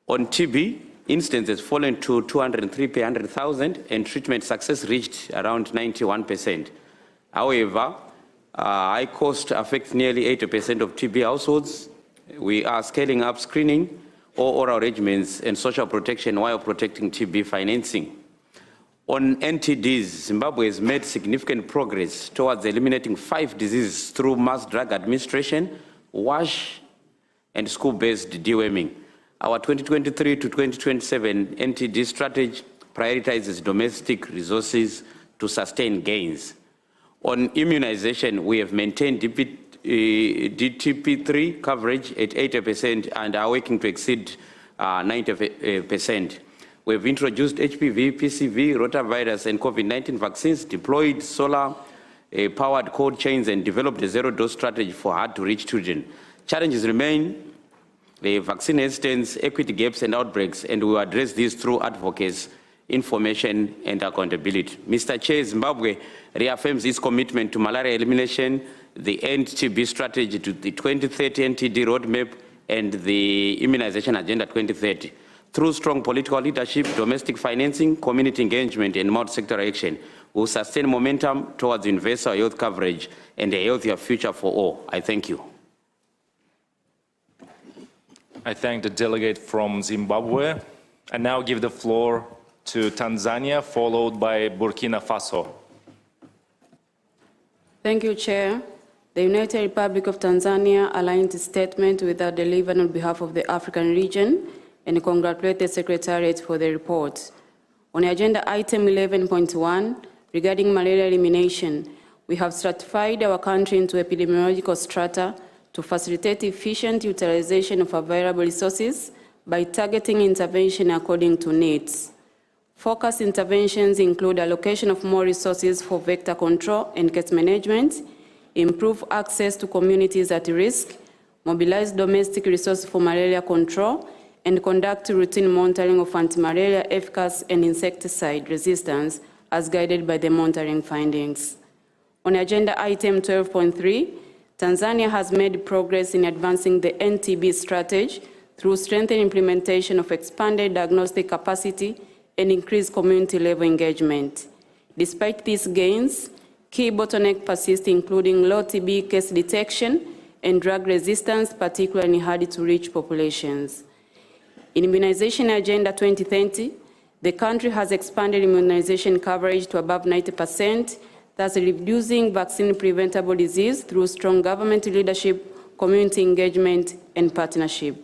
Speaker 23: On TB, instances fallen to 203 per 100,000 and treatment success reached around 91%. However, high cost affects nearly 80% of TB households. We are scaling up screening, oral regimens, and social protection while protecting TB financing. On NTDs, Zimbabwe has made significant progress towards eliminating 5 diseases through mass drug administration, WASH, and school-based deworming. Our 2023 to 2027 NTD strategy prioritizes domestic resources to sustain gains. On immunization, we have maintained DTP3 coverage at 80% and are working to exceed 90%. We have introduced HPV, PCV, rotavirus, and COVID-19 vaccines, deployed solar-powered cold chains, and developed a zero-dose strategy for hard-to-reach children. Challenges remain: the vaccine hesitance, equity gaps, and outbreaks, and we will address these through advocacy, information, and accountability. Mr. Chair, Zimbabwe reaffirms its commitment to malaria elimination, the End TB strategy, to the 2030 NTD roadmap, and the Immunization Agenda 2030. Through strong political leadership, domestic financing, community engagement, and multi-sector action, we will sustain momentum towards universal health coverage and a healthier future for all. I thank you.
Speaker 14: I thank the delegate from Zimbabwe. I now give the floor to Tanzania, followed by Burkina Faso.
Speaker 4: Thank you, Chair. The United Republic of Tanzania aligns its statement with that delivered on behalf of the African region and congratulate the Secretariat for the report. On agenda item 11.1, regarding malaria elimination, we have stratified our country into epidemiological strata to facilitate efficient utilization of available resources by targeting intervention according to needs. Focused interventions include allocation of more resources for vector control and case management, improve access to communities at risk, mobilize domestic resources for malaria control, and conduct routine monitoring of anti-malaria efficacy and insecticide resistance as guided by the monitoring findings. On agenda item 12.3, Tanzania has made progress in advancing the NTB strategy through strengthened implementation of expanded diagnostic capacity and increased community-level engagement. Despite these gains, key bottlenecks persist, including low TB case detection and drug resistance, particularly in hard-to-reach populations. In Immunization Agenda 2030, the country has expanded immunization coverage to above 90%, thus reducing vaccine-preventable disease through strong government leadership, community engagement, and partnership.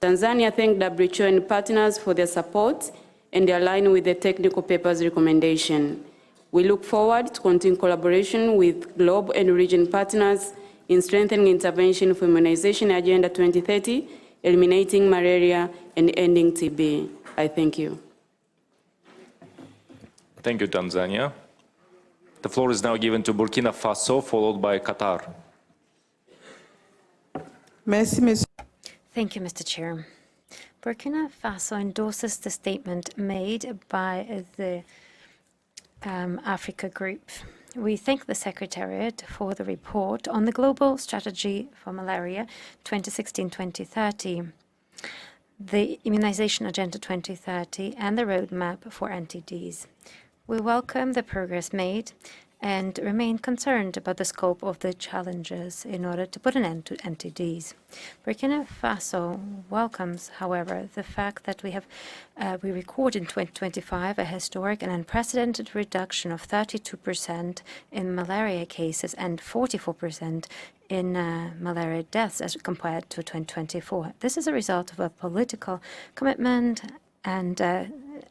Speaker 4: Tanzania thanked WHO and partners for their support and align with the technical paper's recommendation. We look forward to continued collaboration with global and region partners in strengthening intervention for Immunization Agenda 2030, eliminating malaria, and ending TB. I thank you.
Speaker 14: Thank you, Tanzania. The floor is now given to Burkina Faso, followed by Qatar.
Speaker 12: Thank you, Mr. Chair. Burkina Faso endorses the statement made by the Africa Group. We thank the Secretariat for the report on the Global Strategy for Malaria 2016-2030, the Immunization Agenda 2030, and the Roadmap for NTDs. We welcome the progress made and remain concerned about the scope of the challenges in order to put an end to NTDs. Burkina Faso welcomes, however, the fact that we record in 2025 a historic and unprecedented reduction of 32% in malaria cases and 44% in malaria deaths as compared to 2024. This is a result of a political commitment and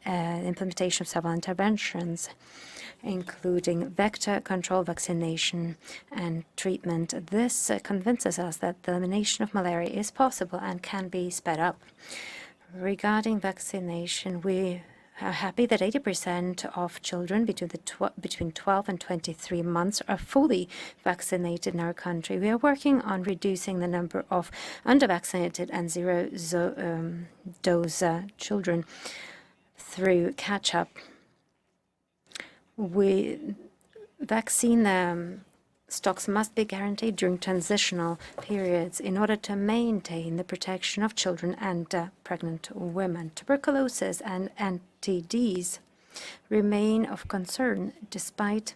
Speaker 12: implementation of several interventions, including vector control, vaccination, and treatment. This convinces us that the elimination of malaria is possible and can be sped up. Regarding vaccination, we are happy that 80% of children between 12 and 23 months are fully vaccinated in our country. We are working on reducing the number of under-vaccinated and zero-dose children through catch-up. Vaccine stocks must be guaranteed during transitional periods in order to maintain the protection of children and pregnant women. Tuberculosis and NTDs remain of concern despite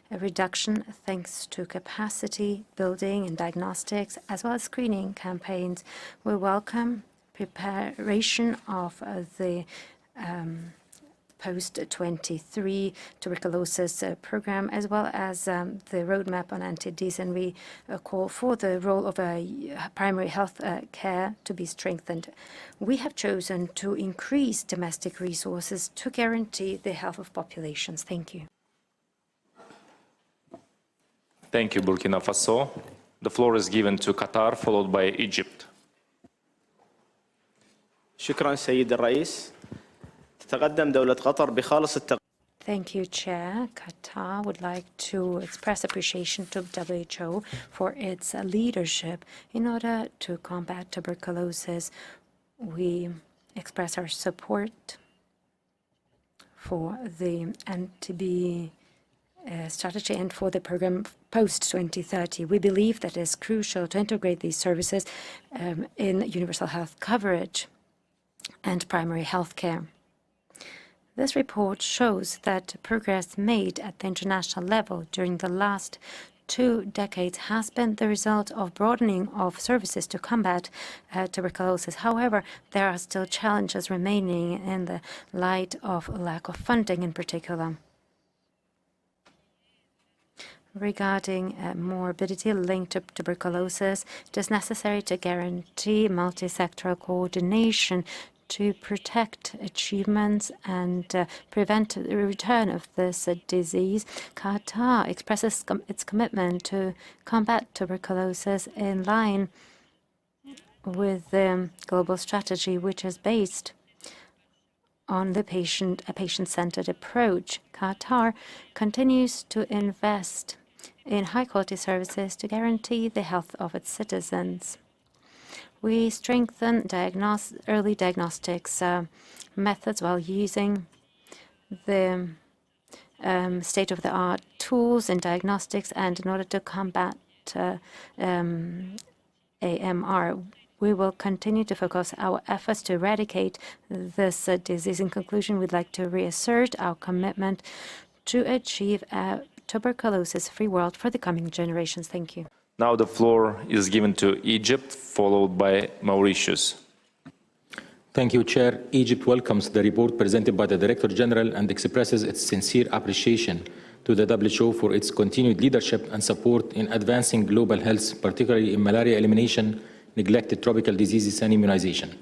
Speaker 12: a reduction thanks to capacity building and diagnostics as well as screening campaigns. We welcome preparation of the post-23 tuberculosis program, as well as the roadmap on NTDs, and we call for the role of primary health care to be strengthened. We have chosen to increase domestic resources to guarantee the health of populations. Thank you.
Speaker 14: Thank you, Burkina Faso. The floor is given to Qatar, followed by Egypt.
Speaker 1: شكرا سيد الرئيس. تتقدم دولة قطر بخالص التقدير.
Speaker 12: Thank you, Chair. Qatar would like to express appreciation to WHO for its leadership in order to combat tuberculosis. We express our support for the NTB strategy and for the program post-2030. We believe that it is crucial to integrate these services in universal health coverage and primary health care. This report shows that progress made at the international level during the last 2 decades has been the result of broadening of services to combat tuberculosis. However, there are still challenges remaining in the light of lack of funding in particular. Regarding morbidity linked to tuberculosis, it is necessary to guarantee multi-sectoral coordination to protect achievements and prevent the return of this disease. Qatar expresses its commitment to combat tuberculosis in line with the global strategy, which is based on a patient-centered approach. Qatar continues to invest in high-quality services to guarantee the health of its citizens. We strengthen early diagnostics methods while using the state-of-the-art tools in diagnostics and in order to combat AMR. We will continue to focus our efforts to eradicate this disease. In conclusion, we'd like to reassert our commitment to achieve a tuberculosis-free world for the coming generations. Thank you.
Speaker 14: Now the floor is given to Egypt, followed by Mauritius.
Speaker 11: Thank you, Chair. Egypt welcomes the report presented by the Director General and expresses its sincere appreciation to the WHO for its continued leadership and support in advancing global health, particularly in malaria elimination, neglected tropical diseases, and immunization.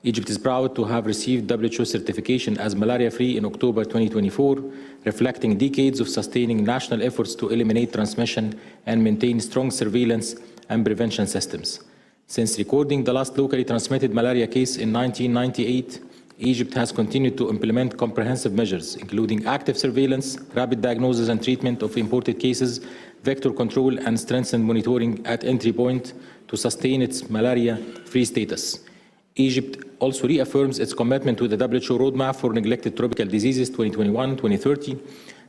Speaker 11: Egypt is proud to have received WHO certification as malaria-free in October 2024, reflecting decades of sustaining national efforts to eliminate transmission and maintain strong surveillance and prevention systems. Since recording the last locally transmitted malaria case in 1998, Egypt has continued to implement comprehensive measures, including active surveillance, rapid diagnosis and treatment of imported cases, vector control, and strengthened monitoring at entry point to sustain its malaria-free status. Egypt also reaffirms its commitment to the WHO Roadmap for Neglected Tropical Diseases 2021-2030.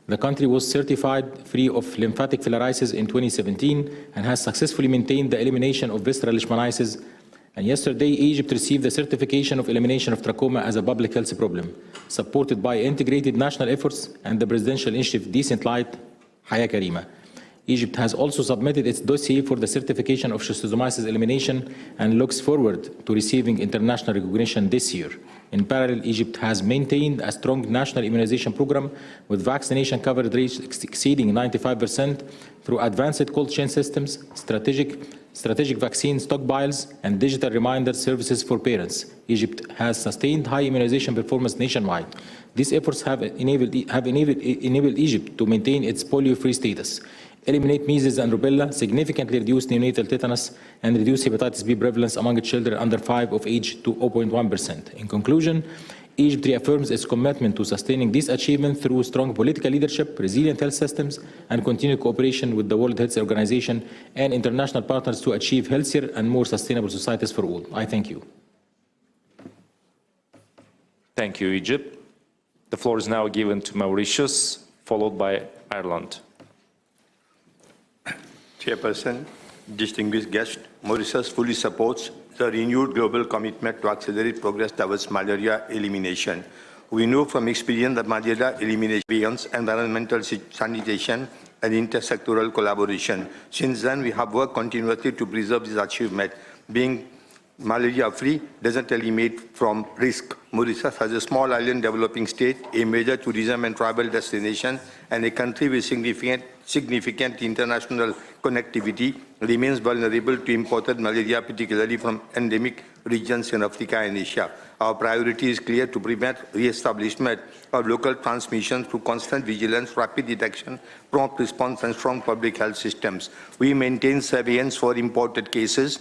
Speaker 11: The country was certified free of lymphatic filariasis in 2017 and has successfully maintained the elimination of visceral leishmaniasis. And yesterday, Egypt received the certification of elimination of trachoma as a public health problem, supported by integrated national efforts and the presidential initiative Decent Light, Haya Karima. Egypt has also submitted its dossier for the certification of schistosomiasis elimination and looks forward to receiving international recognition this year. In parallel, Egypt has maintained a strong national immunization program with vaccination coverage rates exceeding 95% through advanced cold chain systems, strategic vaccine stockpiles, and digital reminder services for parents. Egypt has sustained high immunization performance nationwide. These efforts have enabled Egypt to maintain its polio-free status, eliminate measles and rubella, significantly reduce neonatal tetanus, and reduce hepatitis B prevalence among children under 5 of age to 0.1%. In conclusion, Egypt reaffirms its commitment to sustaining this achievement through strong political leadership, resilient health systems, and continued cooperation with the World Health Organization and international partners to achieve healthier and more sustainable societies for all. I thank you.
Speaker 14: Thank you, Egypt. The floor is now given to Mauritius, followed by Ireland.
Speaker 5: Chairperson, distinguished guests, Mauritius fully supports the renewed global commitment to accelerate progress towards malaria elimination. We know from experience that malaria elimination, environmental sanitation, and intersectoral collaboration. Since then, we have worked continuously to preserve this achievement. Being malaria-free doesn't eliminate from risk. Mauritius has a small island developing state, a major tourism and travel destination, and a country with significant international connectivity remains vulnerable to imported malaria, particularly from endemic regions in Africa and Asia. Our priority is clear: to prevent re-establishment of local transmission through constant vigilance, rapid detection, prompt response, and strong public health systems. We maintain surveillance for imported cases,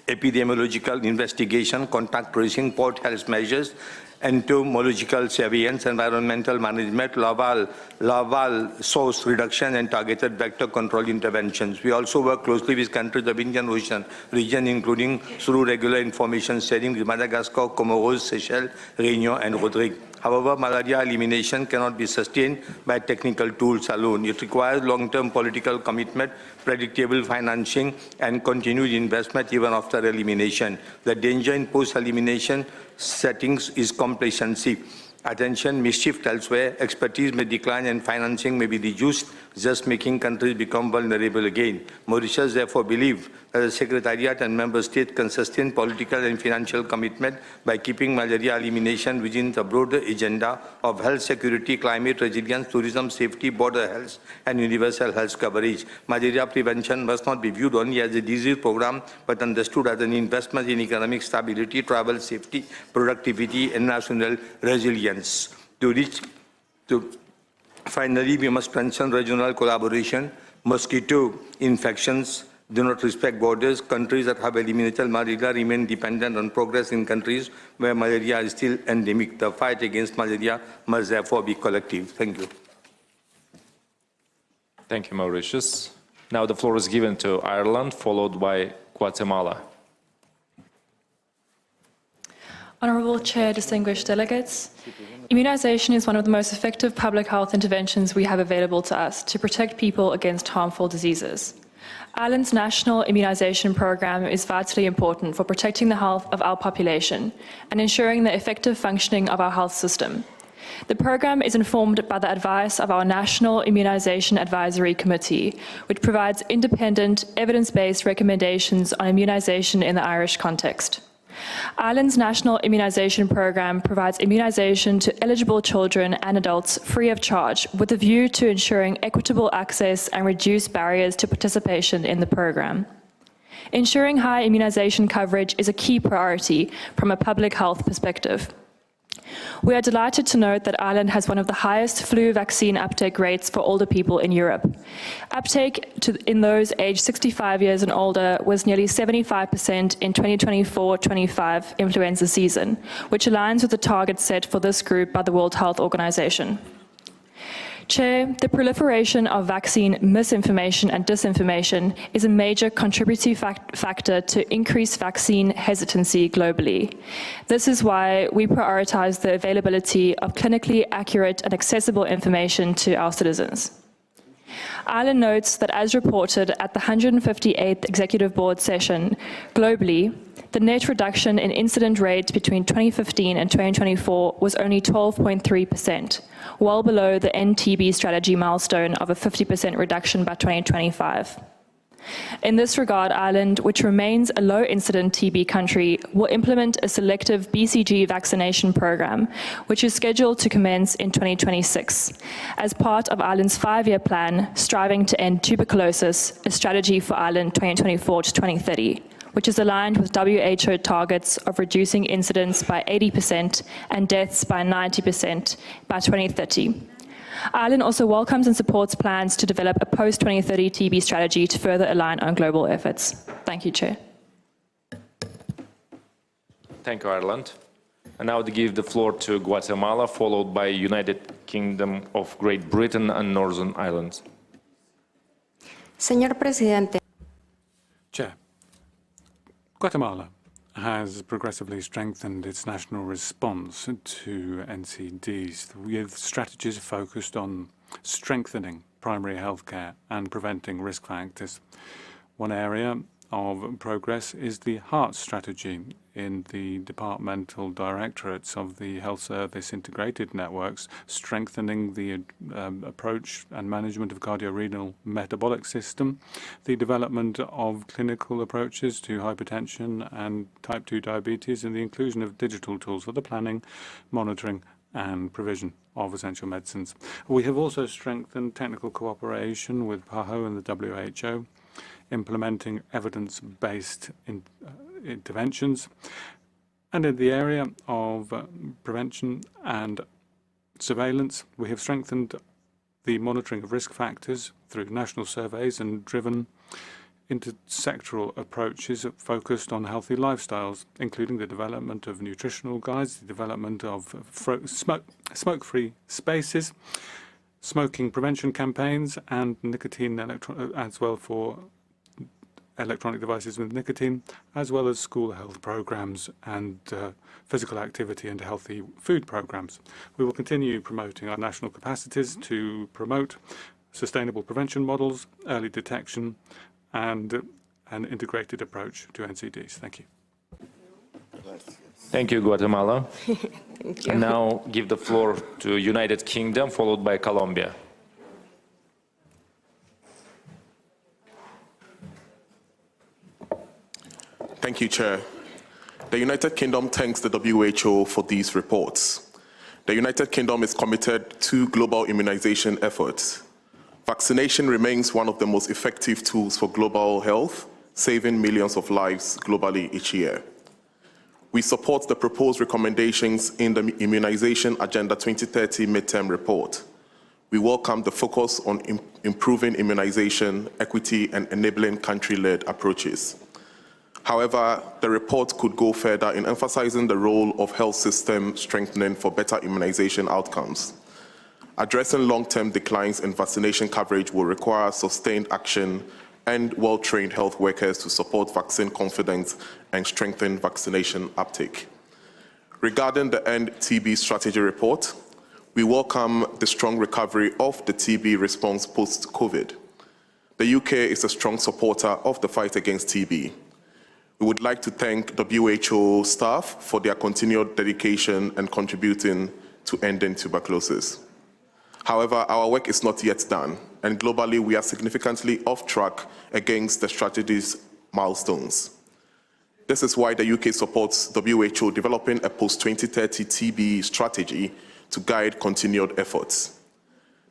Speaker 5: epidemiological investigation, contact tracing, port health measures, entomological surveillance, environmental management, larval source reduction, and targeted vector control interventions. We also work closely with countries of Indian Ocean region, including through regular information sharing with Madagascar, Comoros, Seychelles, Réunion, and Rodrigue. However, malaria elimination cannot be sustained by technical tools alone. It requires long-term political commitment, predictable financing, and continued investment even after elimination. The danger in post-elimination settings is complacency. Attention may shift elsewhere, expertise may decline, and financing may be reduced, thus making countries become vulnerable again. Mauritius therefore believes that the Secretariat and Member States can sustain political and financial commitment by keeping malaria elimination within the broader agenda of health security, climate resilience, tourism safety, border health, and universal health coverage. Malaria prevention must not be viewed only as a disease program, but understood as an investment in economic stability, travel safety, productivity, and national resilience. Finally, we must strengthen regional collaboration. Mosquito infections do not respect borders. Countries that have eliminated malaria remain dependent on progress in countries where malaria is still endemic. The fight against malaria must therefore be collective. Thank you.
Speaker 14: Thank you, Mauritius. Now the floor is given to Ireland, followed by Guatemala.
Speaker 13: Honourable Chair, distinguished delegates, immunisation is one of the most effective public health interventions we have available to us to protect people against harmful diseases. Ireland's national immunisation programme is vitally important for protecting the health of our population and ensuring the effective functioning of our health system. The programme is informed by the advice of our National Immunisation Advisory Committee, which provides independent, evidence-based recommendations on immunisation in the Irish context. Ireland's national immunisation programme provides immunisation to eligible children and adults free of charge, with a view to ensuring equitable access and reduce barriers to participation in the programme. Ensuring high immunisation coverage is a key priority from a public health perspective. We are delighted to note that Ireland has one of the highest flu vaccine uptake rates for older people in Europe. Uptake in those aged 65 years and older was nearly 75% in 2024-25 influenza season, which aligns with the target set for this group by the World Health Organization. Chair, the proliferation of vaccine misinformation and disinformation is a major contributing factor to increased vaccine hesitancy globally. This is why we prioritize the availability of clinically accurate and accessible information to our citizens. Ireland notes that, as reported at the 158th Executive Board session, globally, the net reduction in incident rates between 2015 and 2024 was only 12.3%, well below the NTB strategy milestone of a 50% reduction by 2025. In this regard, Ireland, which remains a low-incident TB country, will implement a selective BCG vaccination program, which is scheduled to commence in 2026, as part of Ireland's 5-year plan striving to end tuberculosis, a strategy for Ireland 2024 to 2030, which is aligned with WHO targets of reducing incidence by 80% and deaths by 90% by 2030. Ireland also welcomes and supports plans to develop a post-2030 TB strategy to further align on global efforts. Thank you, Chair.
Speaker 14: Thank you, Ireland. And now to give the floor to Guatemala, followed by United Kingdom of Great Britain and Northern Ireland.
Speaker 22: Señor Presidente.
Speaker 18: Chair, Guatemala has progressively strengthened its national response to NCDs with strategies focused on strengthening primary health care and preventing risk factors. One area of progress is the heart strategy in the departmental directorates of the health service integrated networks, strengthening the approach and management of cardiorenal metabolic system, the development of clinical approaches to hypertension and type 2 diabetes, and the inclusion of digital tools for the planning, monitoring and provision of essential medicines. We have also strengthened technical cooperation with PAHO and the WHO, implementing evidence-based interventions. And in the area of prevention and surveillance, we have strengthened the monitoring of risk factors through national surveys and driven intersectoral approaches focused on healthy lifestyles, including the development of nutritional guides, the development of smoke-free spaces, smoking prevention campaigns, and nicotine as well for electronic devices with nicotine, as well as school health programs and physical activity and healthy food programs. We will continue promoting our national capacities to promote sustainable prevention models, early detection, and an integrated approach to NCDs. Thank you.
Speaker 14: Thank you, Guatemala.
Speaker 3: Thank you.
Speaker 14: And now give the floor to United Kingdom, followed by Colombia.
Speaker 7: Thank you, Chair. The United Kingdom thanks the WHO for these reports. The United Kingdom is committed to global immunization efforts. Vaccination remains one of the most effective tools for global health, saving millions of lives globally each year. We support the proposed recommendations in the Immunization Agenda 2030 midterm report. We welcome the focus on improving immunization, equity, and enabling country-led approaches. However, the report could go further in emphasizing the role of health system strengthening for better immunization outcomes. Addressing long-term declines in vaccination coverage will require sustained action and well-trained health workers to support vaccine confidence and strengthen vaccination uptake. Regarding the End TB Strategy report, we welcome the strong recovery of the TB response post-COVID. The UK is a strong supporter of the fight against TB. We would like to thank WHO staff for their continued dedication and contributing to ending tuberculosis. However, our work is not yet done, and globally we are significantly off track against the strategy's milestones. This is why the UK supports WHO developing a post-2030 TB strategy to guide continued efforts.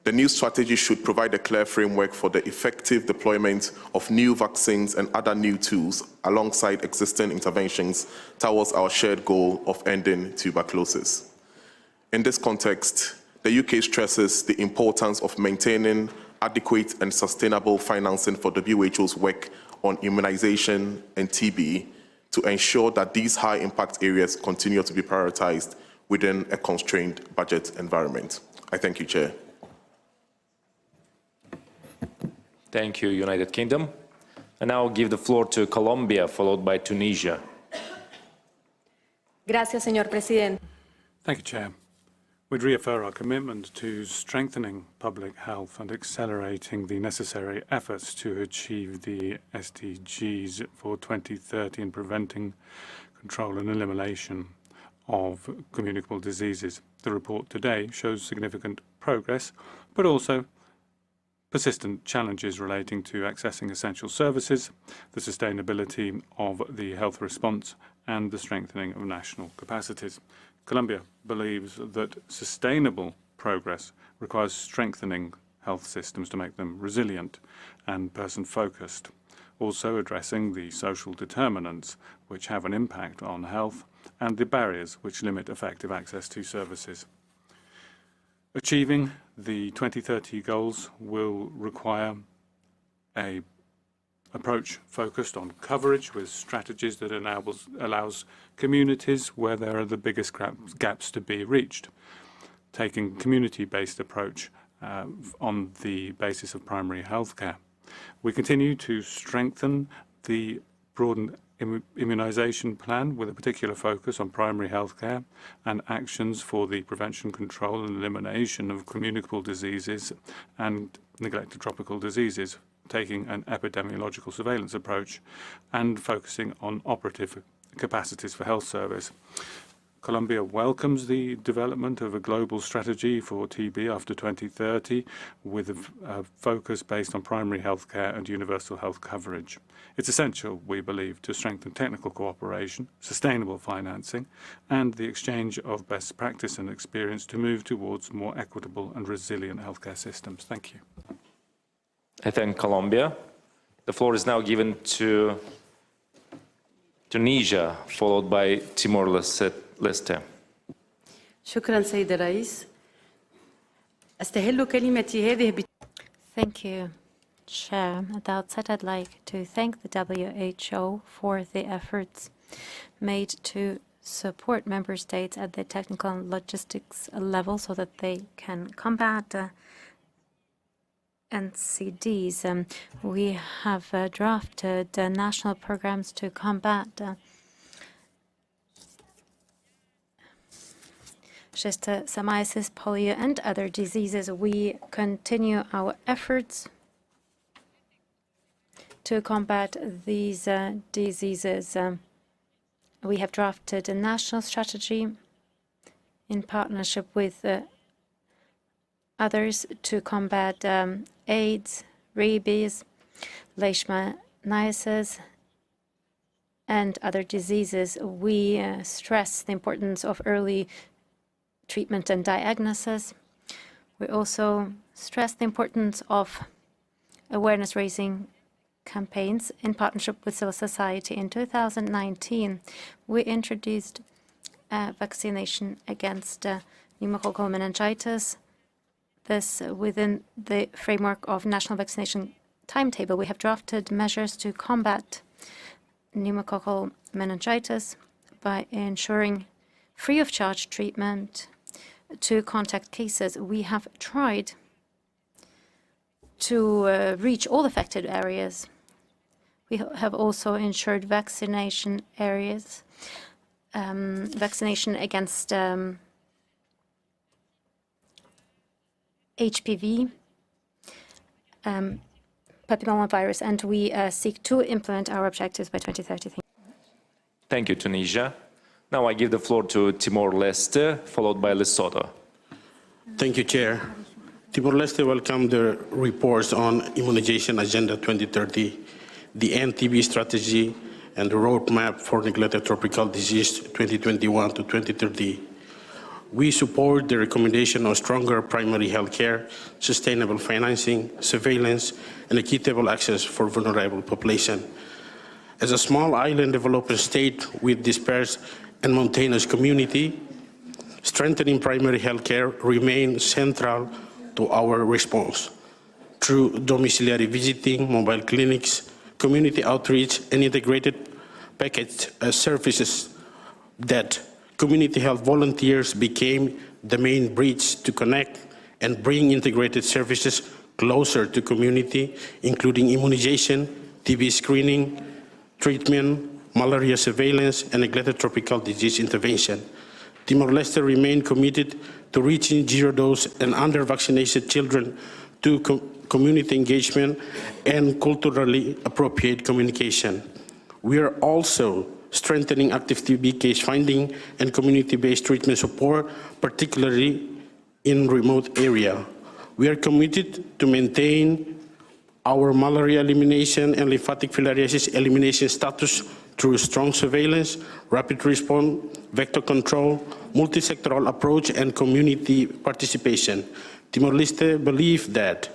Speaker 7: The new strategy should provide a clear framework for the effective deployment of new vaccines and other new tools alongside existing interventions towards our shared goal of ending tuberculosis. In this context, the UK stresses the importance of maintaining adequate and sustainable financing for WHO's work on immunization and TB to ensure that these high-impact areas continue to be prioritized within a constrained budget environment. I thank you, Chair.
Speaker 14: Thank you, United Kingdom. And now I'll give the floor to Colombia, followed by Tunisia.
Speaker 17: Gracias, señor presidente.
Speaker 18: Thank you, Chair. We'd reaffirm our commitment to strengthening public health and accelerating the necessary efforts to achieve the SDGs for 2030 in preventing, control and elimination of communicable diseases. The report today shows significant progress, but also persistent challenges relating to accessing essential services, the sustainability of the health response, and the strengthening of national capacities. Colombia believes that sustainable progress requires strengthening health systems to make them resilient and person-focused, also addressing the social determinants which have an impact on health and the barriers which limit effective access to services. Achieving the 2030 goals will require an approach focused on coverage with strategies that allows communities where there are the biggest gaps to be reached, taking community-based approach on the basis of primary health care. We continue to strengthen the broadened immunisation plan with a particular focus on primary healthcare and actions for the prevention, control and elimination of communicable diseases and neglected tropical diseases, taking an epidemiological surveillance approach and focusing on operative capacities for health service. Colombia welcomes the development of a global strategy for TB after 2030 with a focus based on primary health care and universal health coverage. It's essential, we believe, to strengthen technical cooperation, sustainable financing, and the exchange of best practice and experience to move towards more equitable and resilient healthcare systems. Thank you.
Speaker 14: I thank Colombia. The floor is now given to Tunisia, followed by Timor-Leste.
Speaker 2: شكرا سيد الرئيس. أستهل كلمتي هذه
Speaker 12: Thank you, Chair. At the outset, I'd like to thank the WHO for the efforts made to support member states at the technical and logistics level so that they can combat NCDs. We have drafted national programs to combat schistosomiasis, polio, and other diseases. We continue our efforts to combat these diseases. We have drafted a national strategy in partnership with others to combat AIDS, rabies, leishmaniasis, and other diseases. We stress the importance of early treatment and diagnosis. We also stress the importance of awareness-raising campaigns in partnership with civil society. In 2019, we introduced vaccination against pneumococcal meningitis. This within the framework of national vaccination timetable. We have drafted measures to combat pneumococcal meningitis by ensuring free of charge treatment to contact cases. We have tried to reach all affected areas. We have also ensured vaccination areas, vaccination against HPV, papillomavirus, and we seek to implement our objectives by 2030.
Speaker 14: Thank you, Tunisia. Now I give the floor to Timor-Leste, followed by Lesotho.
Speaker 19: Thank you, Chair. Timor-Leste welcomed the reports on Immunization Agenda 2030, the NTB strategy, and the roadmap for neglected tropical disease 2021 to 2030. We support the recommendation of stronger primary health care, sustainable financing, surveillance, and equitable access for vulnerable population. As a small island developing state with dispersed and mountainous community, strengthening primary health care remains central to our response. Through domiciliary visiting, mobile clinics, community outreach, and integrated package services that community health volunteers became the main bridge to connect and bring integrated services closer to community, including immunization, TB screening, treatment, malaria surveillance, and neglected tropical disease intervention. Timor-Leste remained committed to reaching zero-dose and under-vaccinated children to community engagement and culturally appropriate communication. We are also strengthening active TB case finding and community-based treatment support, particularly in remote area. We are committed to maintain our malaria elimination and lymphatic filariasis elimination status through strong surveillance, rapid response, vector control, multi-sectoral approach, and community participation. Timor-Leste believes that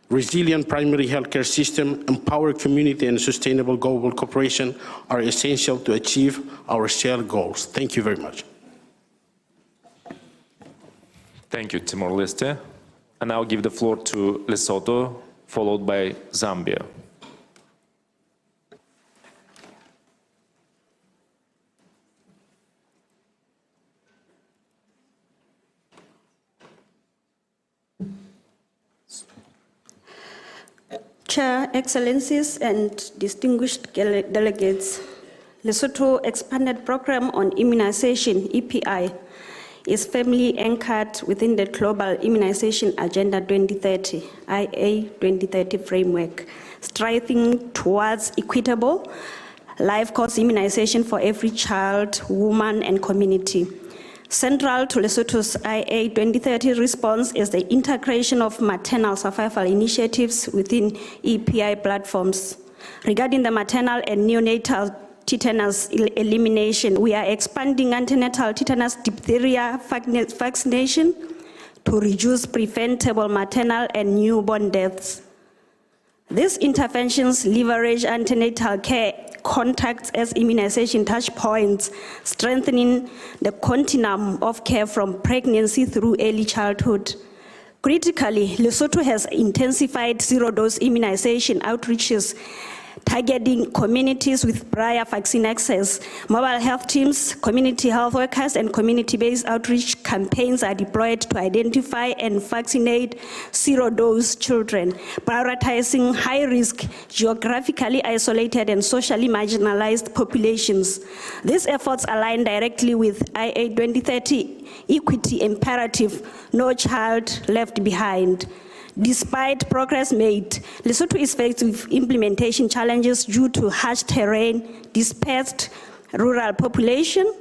Speaker 19: resilient primary healthcare system, empowered community, and sustainable global cooperation are essential to achieve our shared goals. Thank you very much.
Speaker 14: Thank you, Timor-Leste. I now give the floor to Lesotho, followed by Zambia.
Speaker 9: Chair, Excellencies, and distinguished delegates, Lesotho Expanded Program on Immunization, EPI, is firmly anchored within the Global Immunization Agenda 2030, IA 2030 framework, striving towards equitable life course immunization for every child, woman, and community. Central to Lesotho's IA 2030 response is the integration of maternal survival initiatives within EPI platforms. Regarding the maternal and neonatal tetanus elimination, we are expanding antenatal tetanus diphtheria vaccination to reduce preventable maternal and newborn deaths. These interventions leverage antenatal care contacts as immunization touch points, strengthening the continuum of care from pregnancy through early childhood. Critically, Lesotho has intensified zero-dose immunization outreaches targeting communities with prior vaccine access. Mobile health teams, community health workers, and community-based outreach campaigns are deployed to identify and vaccinate zero-dose children, prioritizing high-risk, geographically isolated, and socially marginalized populations. These efforts align directly with IA 2030 equity imperative, no child left behind. Despite progress made, Lesotho is faced with implementation challenges due to harsh terrain, dispersed rural population,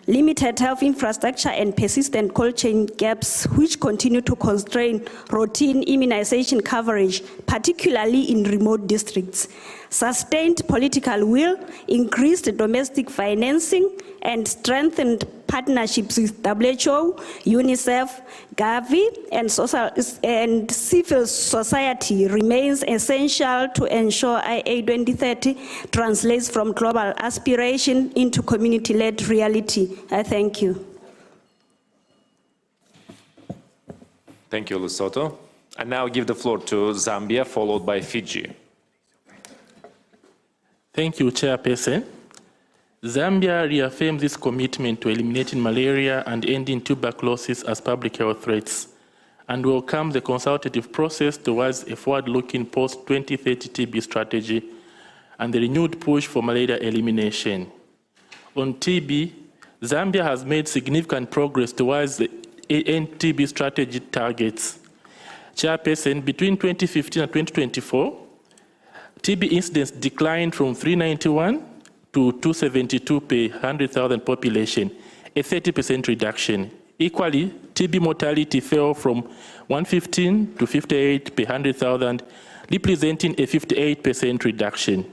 Speaker 9: limited health infrastructure, and persistent cold chain gaps, which continue to constrain routine immunization coverage, particularly in remote districts. Sustained political will, increased domestic financing, and strengthened partnerships with WHO, UNICEF, Gavi, and civil society remains essential to ensure IA 2030 translates from global aspiration into community-led reality. I thank you.
Speaker 14: Thank you, Lesotho. I now give the floor to Zambia, followed by Fiji.
Speaker 17: Thank you, Chairperson. Zambia reaffirms its commitment to eliminating malaria and ending tuberculosis as public health threats, and welcomes the consultative process towards a forward-looking post-2030 TB strategy and the renewed push for malaria elimination. On TB, Zambia has made significant progress towards the TB strategy targets. Chairperson, between 2015 and 2024, TB incidence declined from 391 to 272 per 100,000 population, a 30% reduction. Equally, TB mortality fell from 115 to 58 per 100,000, representing a 58% reduction.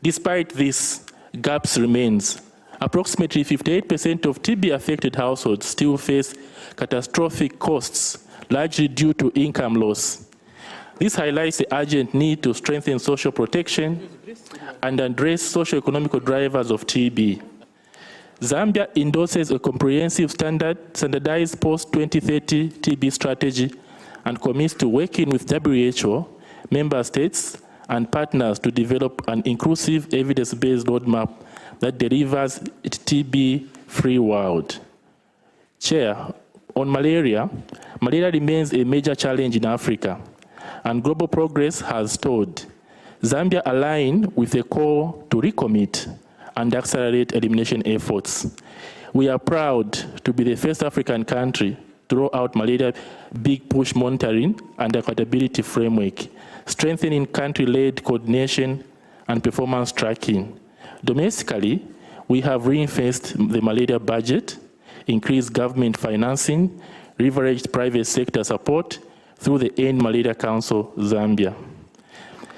Speaker 17: Despite this, gaps remains. Approximately 58% of TB-affected households still face catastrophic costs, largely due to income loss. This highlights the urgent need to strengthen social protection and address socio-economic drivers of TB. Zambia endorses a comprehensive standardized post-2030 TB strategy and commits to working with WHO, member states, and partners to develop an inclusive, evidence-based roadmap that delivers a TB-free world. Chair, on malaria, malaria remains a major challenge in Africa, and global progress has stalled. Zambia aligned with a call to recommit and accelerate elimination efforts. We are proud to be the first African country to roll out malaria big push monitoring and accountability framework, strengthening country-led coordination and performance tracking. Domestically, we have reinforced the malaria budget, increased government financing, leveraged private sector support through the End Malaria Council, Zambia.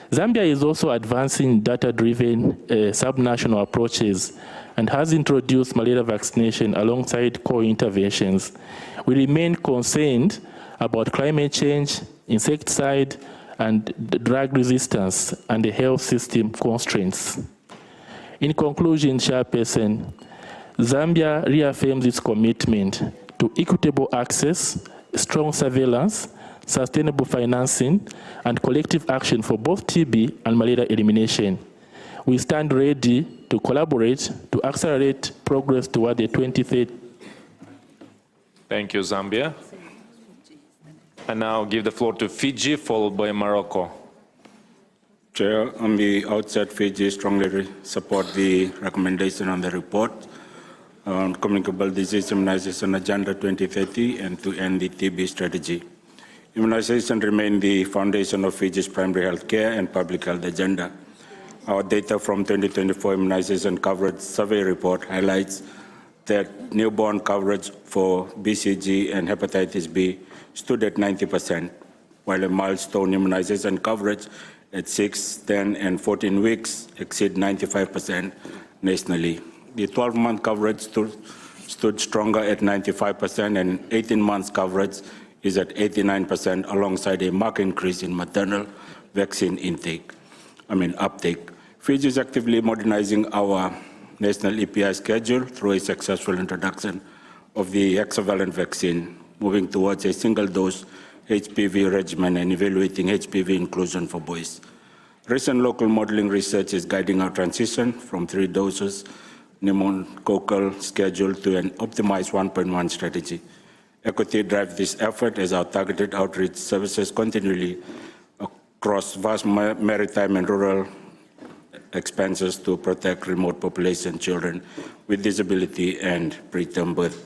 Speaker 17: Zambia is also advancing data-driven subnational approaches and has introduced malaria vaccination alongside core interventions. We remain concerned about climate change, insecticide, and drug resistance, and the health system constraints. In conclusion, Chairperson, Zambia reaffirms its commitment to equitable access, strong surveillance, sustainable financing, and collective action for both TB and malaria elimination. We stand ready to collaborate to accelerate progress toward the 2030.
Speaker 14: Thank you, Zambia. I now give the floor to Fiji, followed by Morocco.
Speaker 8: Chair, on the outset, Fiji strongly support the recommendation on the report on Communicable Disease Immunization Agenda 2030 and to end the TB strategy. Immunization remains the foundation of Fiji's primary health care and public health agenda. Our data from 2024 immunization coverage survey report highlights that newborn coverage for BCG and hepatitis B stood at 90%, while a milestone immunization coverage at 6, 10, and 14 weeks exceed 95% nationally. The 12-month coverage stood stronger at 95%, and 18 months coverage is at 89%, alongside a marked increase in maternal vaccine uptake. Fiji is actively modernizing our national EPI schedule through a successful introduction of the hexavalent vaccine, moving towards a single-dose HPV regimen and evaluating HPV inclusion for boys. Recent local modeling research is guiding our transition from 3 doses pneumococcal schedule to an optimized 1.1 strategy. Equity drives this effort as our targeted outreach services continually across vast maritime and rural expanses to protect remote population children with disability and preterm birth.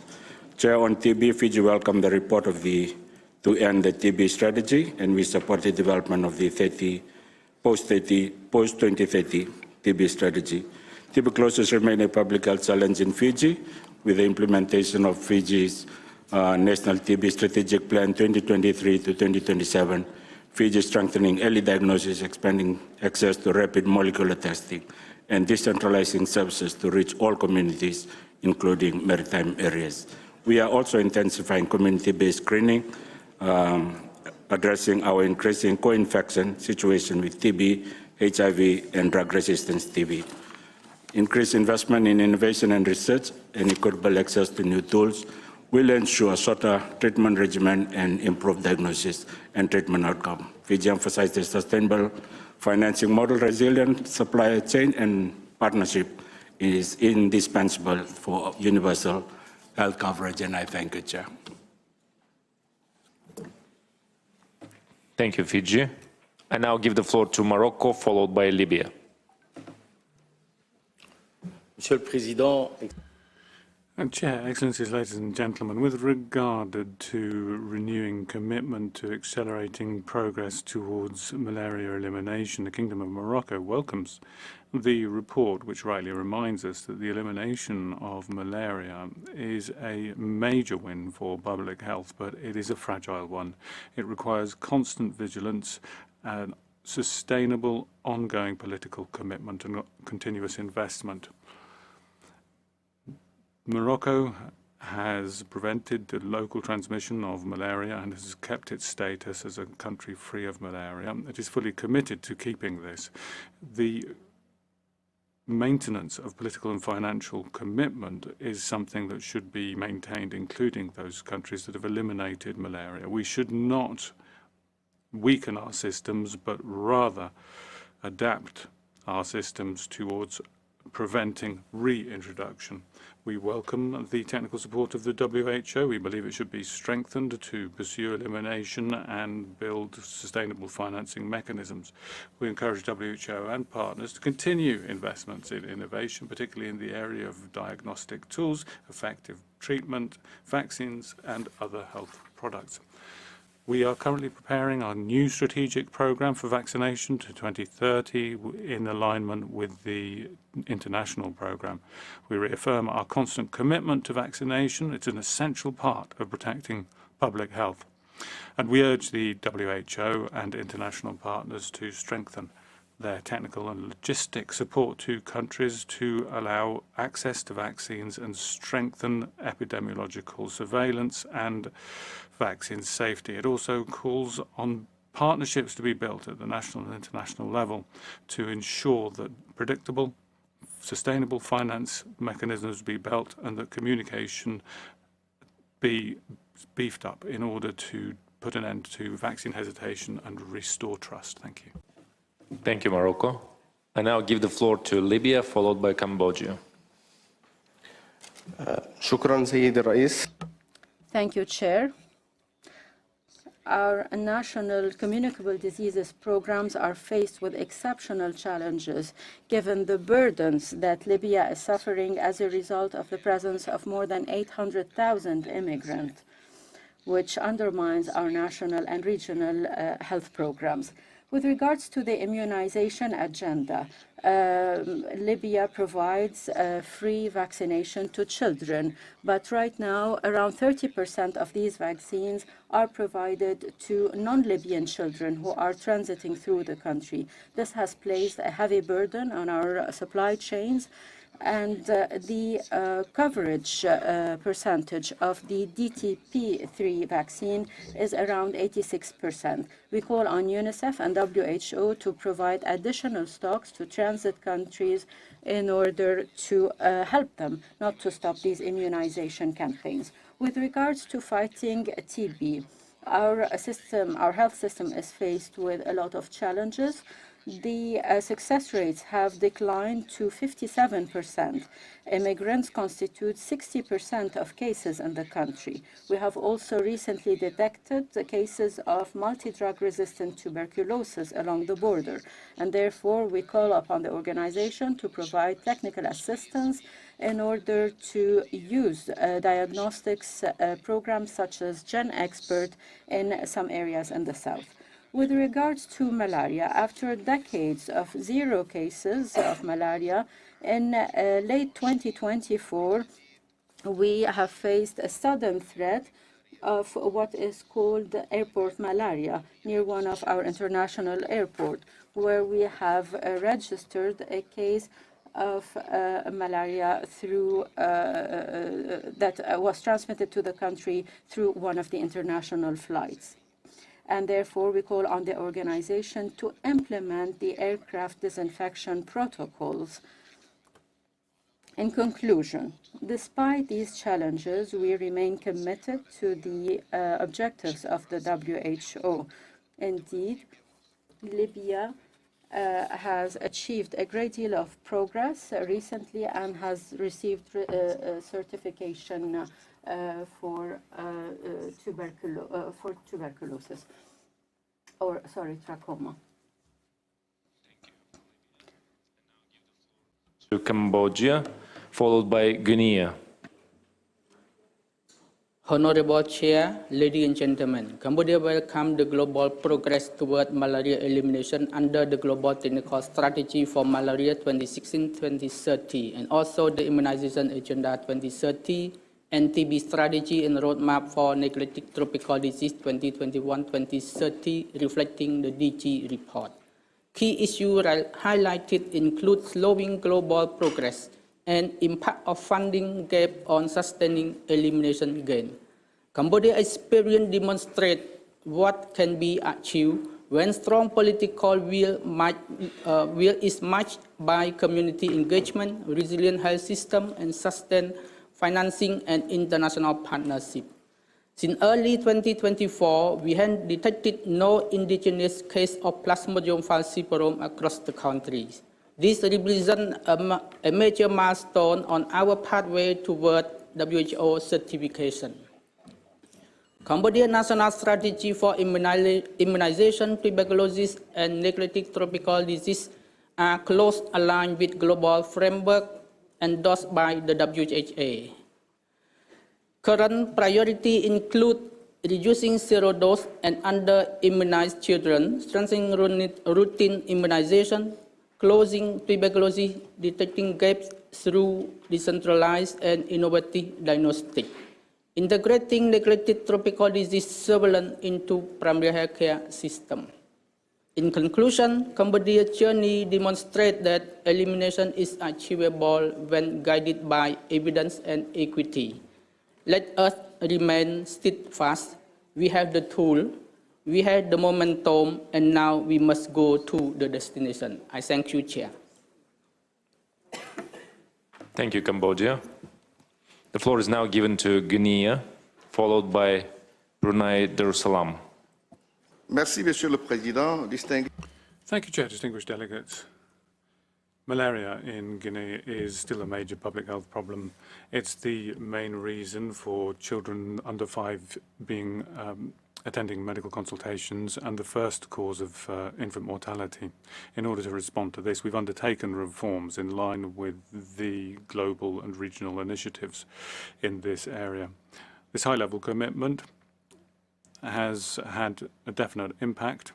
Speaker 8: Chair, on TB, Fiji welcomed the report of the to end the TB strategy, and we support the development of the post-2030 TB strategy. Tuberculosis remains a public health challenge in Fiji, with the implementation of Fiji's National TB Strategic Plan 2023 to 2027. Fiji is strengthening early diagnosis, expanding access to rapid molecular testing, and decentralizing services to reach all communities, including maritime areas. We are also intensifying community-based screening, addressing our increasing co-infection situation with TB, HIV, and drug-resistant TB. Increased investment in innovation and research and equitable access to new tools will ensure shorter treatment regimen and improved diagnosis and treatment outcome. Fiji emphasized the sustainable financing model, resilient supply chain, and partnership is indispensable for universal health coverage, and I thank you, Chair.
Speaker 14: Thank you, Fiji. I now give the floor to Morocco, followed by Libya.
Speaker 1: Monsieur le Président,
Speaker 18: Chair, Excellencies, ladies and gentlemen, with regard to renewing commitment to accelerating progress towards malaria elimination, the Kingdom of Morocco welcomes the report, which rightly reminds us that the elimination of malaria is a major win for public health, but it is a fragile one. It requires constant vigilance and sustainable, ongoing political commitment and continuous investment. Morocco has prevented the local transmission of malaria and has kept its status as a country free of malaria. It is fully committed to keeping this. The maintenance of political and financial commitment is something that should be maintained, including those countries that have eliminated malaria. We should not weaken our systems, but rather adapt our systems towards preventing reintroduction. We welcome the technical support of the WHO. We believe it should be strengthened to pursue elimination and build sustainable financing mechanisms. We encourage WHO and partners to continue investments in innovation, particularly in the area of diagnostic tools, effective treatment, vaccines, and other health products. We are currently preparing our new strategic program for vaccination to 2030 in alignment with the international program. We reaffirm our constant commitment to vaccination. It's an essential part of protecting public health. And we urge the WHO and international partners to strengthen their technical and logistic support to countries to allow access to vaccines and strengthen epidemiological surveillance and vaccine safety. It also calls on partnerships to be built at the national and international level to ensure that predictable, sustainable finance mechanisms be built and that communication be beefed up in order to put an end to vaccine hesitation and restore trust. Thank you.
Speaker 14: Thank you, Morocco. I now give the floor to Libya, followed by Cambodia.
Speaker 1: شكرا سيد الرئيس.
Speaker 15: Thank you, Chair.
Speaker 4: our national communicable diseases programs are faced with exceptional challenges, given the burdens that Libya is suffering as a result of the presence of more than 800,000 immigrants, which undermines our national and regional health programs. With regards to the immunization agenda, Libya provides free vaccination to children, but right now around 30% of these vaccines are provided to non-Libyan children who are transiting through the country. This has placed a heavy burden on our supply chains, and the coverage percentage of the DTP3 vaccine is around 86%. We call on UNICEF and WHO to provide additional stocks to transit countries in order to help them not to stop these immunization campaigns. With regards to fighting TB, our health system is faced with a lot of challenges. The success rates have declined to 57%. Immigrants constitute 60% of cases in the country. We have also recently detected the cases of multi-drug resistant tuberculosis along the border, and therefore we call upon the organization to provide technical assistance in order to use diagnostics programs such as GenExpert in some areas in the south. With regards to malaria, after decades of zero cases of malaria, in late 2024, we have faced a sudden threat of what is called airport malaria near one of our international airports, where we have registered a case of malaria through that was transmitted to the country through one of the international flights. And therefore, we call on the organization to implement the aircraft disinfection protocols. In conclusion, despite these challenges, we remain committed to the objectives of the WHO. Indeed, Libya has achieved a great deal of progress recently and has received certification for tuberculosis, or sorry, trachoma.
Speaker 14: To Cambodia, followed by Guinea.
Speaker 6: Honorable Chair, ladies and gentlemen, Cambodia welcomes the global progress toward malaria elimination under the Global Technical Strategy for Malaria 2016-2030 and also the Immunization Agenda 2030 and TB Strategy and Roadmap for Neglected Tropical Disease 2021-2030, reflecting the DG report. Key issues highlighted include slowing global progress and impact of funding gap on sustaining elimination gain. Cambodia experience demonstrate what can be achieved when strong political will is matched by community engagement, resilient health system, and sustained financing and international partnership. Since early 2024, we have detected no indigenous case of Plasmodium falciparum across the country. This represents a major milestone on our pathway toward WHO certification. Cambodia National Strategy for Immunization, Tuberculosis, and Neglected Tropical Disease are closely aligned with global framework endorsed by the WHO. Current priorities include reducing zero-dose and under-immunized children, strengthening routine immunization, closing tuberculosis, detecting gaps through decentralized and innovative diagnostics, integrating neglected tropical disease surveillance into primary healthcare system. In conclusion, Cambodia's journey demonstrates that elimination is achievable when guided by evidence and equity. Let us remain steadfast. We have the tool, we have the momentum, and now we must go to the destination. I thank you, Chair.
Speaker 14: Thank you, Cambodia. The floor is now given to Guinea, followed by Brunei Darussalam.
Speaker 15: Merci, Monsieur le Président.
Speaker 18: Thank you, Chair. Distinguished delegates. Malaria in Guinea is still a major public health problem. It's the main reason for children under 5 being attending medical consultations, and the first cause of infant mortality. In order to respond to this, we've undertaken reforms in line with the global and regional initiatives in this area. This high-level commitment has had a definite impact.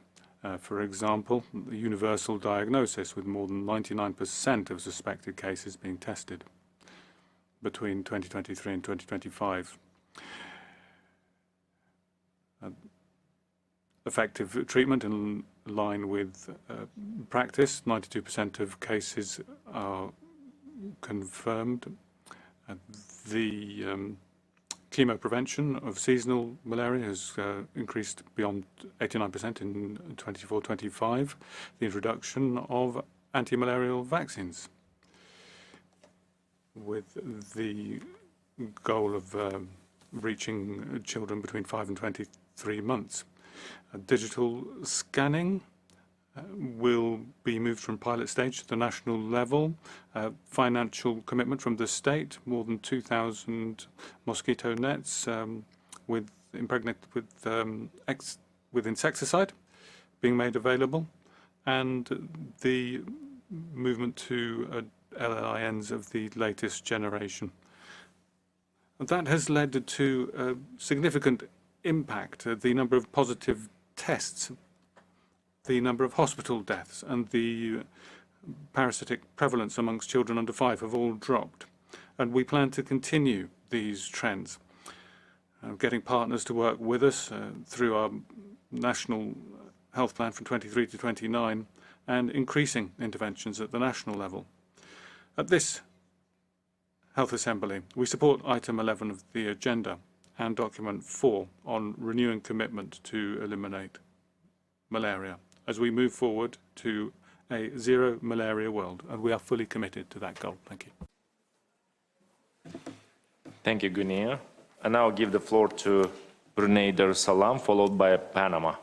Speaker 18: For example, the universal diagnosis, with more than 99% of suspected cases being tested between 2023 and 2025. Effective treatment in line with practice. 92% of cases are confirmed. The chemoprevention of seasonal malaria has increased beyond 89% in 24-25. The introduction of anti-malarial vaccines, with the goal of reaching children between 5 and 23 months. Digital scanning will be moved from pilot stage to the national level. Financial commitment from the state, more than 2,000 mosquito nets impregnated with insecticide being made available, and the movement to LLINs of the latest generation. That has led to a significant impact. The number of positive tests, the number of hospital deaths, and the parasitic prevalence amongst children under 5 have all dropped. And we plan to continue these trends, getting partners to work with us through our national health plan from 23 to 29, and increasing interventions at the national level. At this Health Assembly, we support item 11 of the agenda and document 4 on renewing commitment to eliminate malaria as we move forward to a zero malaria world, and we are fully committed to that goal. Thank you.
Speaker 14: Thank you, Gunir. I now give the floor to Brunei Darussalam, followed by Panama.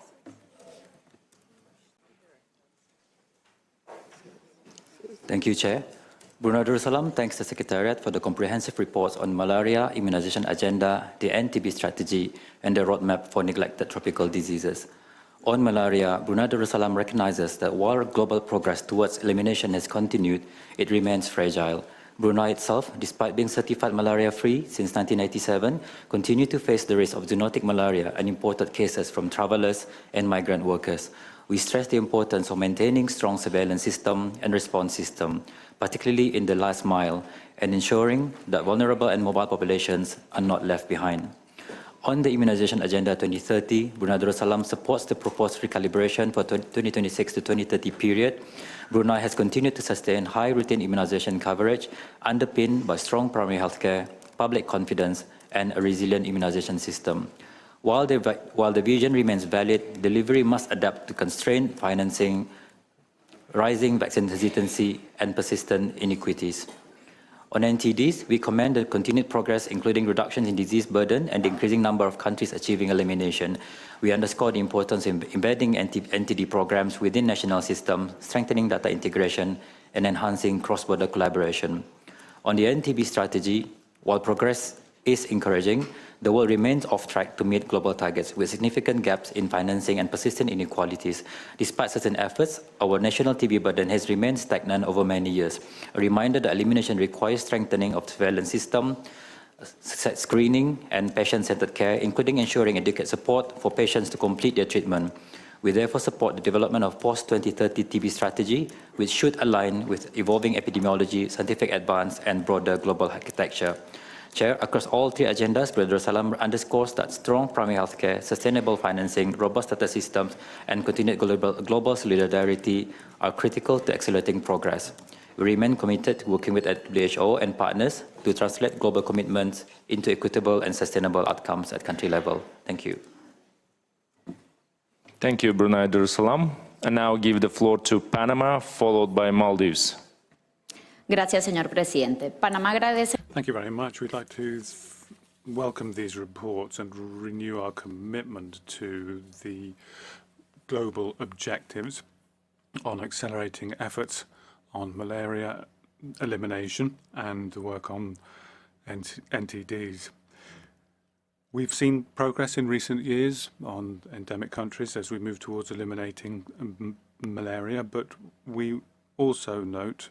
Speaker 10: Thank you, Chair. Brunei Darussalam thanks the Secretariat for the comprehensive reports on malaria, immunization agenda, the NTB strategy, and the roadmap for neglected tropical diseases. On malaria, Brunei Darussalam recognizes that while global progress towards elimination has continued, it remains fragile. Brunei itself, despite being certified malaria-free since 1987, continues to face the risk of zoonotic malaria and imported cases from travelers and migrant workers. We stress the importance of maintaining strong surveillance system and response system, particularly in the last mile, and ensuring that vulnerable and mobile populations are not left behind. On the Immunization Agenda 2030, Brunei Darussalam supports the proposed recalibration for 2026 to 2030 period. Brunei has continued to sustain high routine immunization coverage, underpinned by strong primary healthcare, public confidence, and a resilient immunization system. While the vision remains valid, delivery must adapt to constrained financing, rising vaccine hesitancy, and persistent inequities. On NTDs, we commend the continued progress, including reductions in disease burden and the increasing number of countries achieving elimination. We underscore the importance of embedding NTD programs within national systems, strengthening data integration, and enhancing cross-border collaboration. On the NTB strategy, while progress is encouraging, the world remains off track to meet global targets with significant gaps in financing and persistent inequalities. Despite certain efforts, our national TB burden has remained stagnant over many years. A reminder that elimination requires strengthening of the surveillance system, screening, and patient-centered care, including ensuring adequate support for patients to complete their treatment. We therefore support the development of post-2030 TB strategy, which should align with evolving epidemiology, scientific advance, and broader global architecture. Chair, across all 3 agendas, Brunei Darussalam underscores that strong primary healthcare, sustainable financing, robust data systems, and continued global solidarity are critical to accelerating progress. We remain committed to working with WHO and partners to translate global commitments into equitable and sustainable outcomes at country level. Thank you.
Speaker 14: Thank you, Brunei Darussalam. I now give the floor to Panama, followed by Maldives.
Speaker 16: Gracias, señor presidente. Panamá agradece.
Speaker 18: Thank you very much. We'd like to welcome these reports and renew our commitment to the global objectives on accelerating efforts on malaria elimination and the work on NTDs. We've seen progress in recent years on endemic countries as we move towards eliminating malaria, but we also note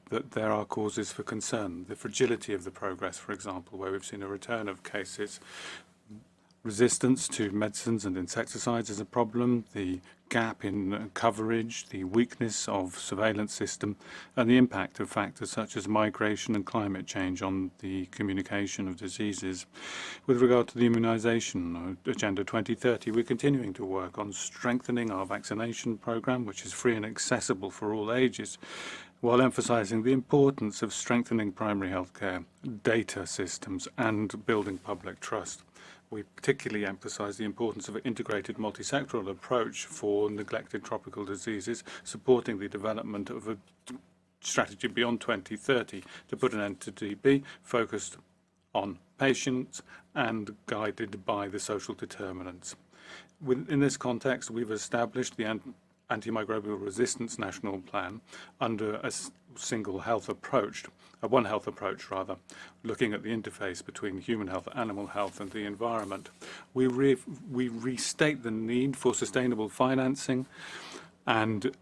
Speaker 18: that there are causes for concern. The fragility of the progress, for example, where we've seen a return of cases. Resistance to medicines and insecticides is a problem, the gap in coverage, the weakness of surveillance system, and the impact of factors such as migration and climate change on the communication of diseases. With regard to the immunisation Agenda 2030, we're continuing to work on strengthening our vaccination programme, which is free and accessible for all ages, while emphasising the importance of strengthening primary healthcare, data systems, and building public trust. We particularly emphasise the importance of an integrated multi-sectoral approach for neglected tropical diseases, supporting the development of a strategy beyond 2030 to put an end to TB, focused on patients and guided by the social determinants. In this context, we've established the Antimicrobial Resistance National Plan under a single health approach, One Health approach rather, looking at the interface between human health, animal health and the environment. We restate the need for sustainable financing and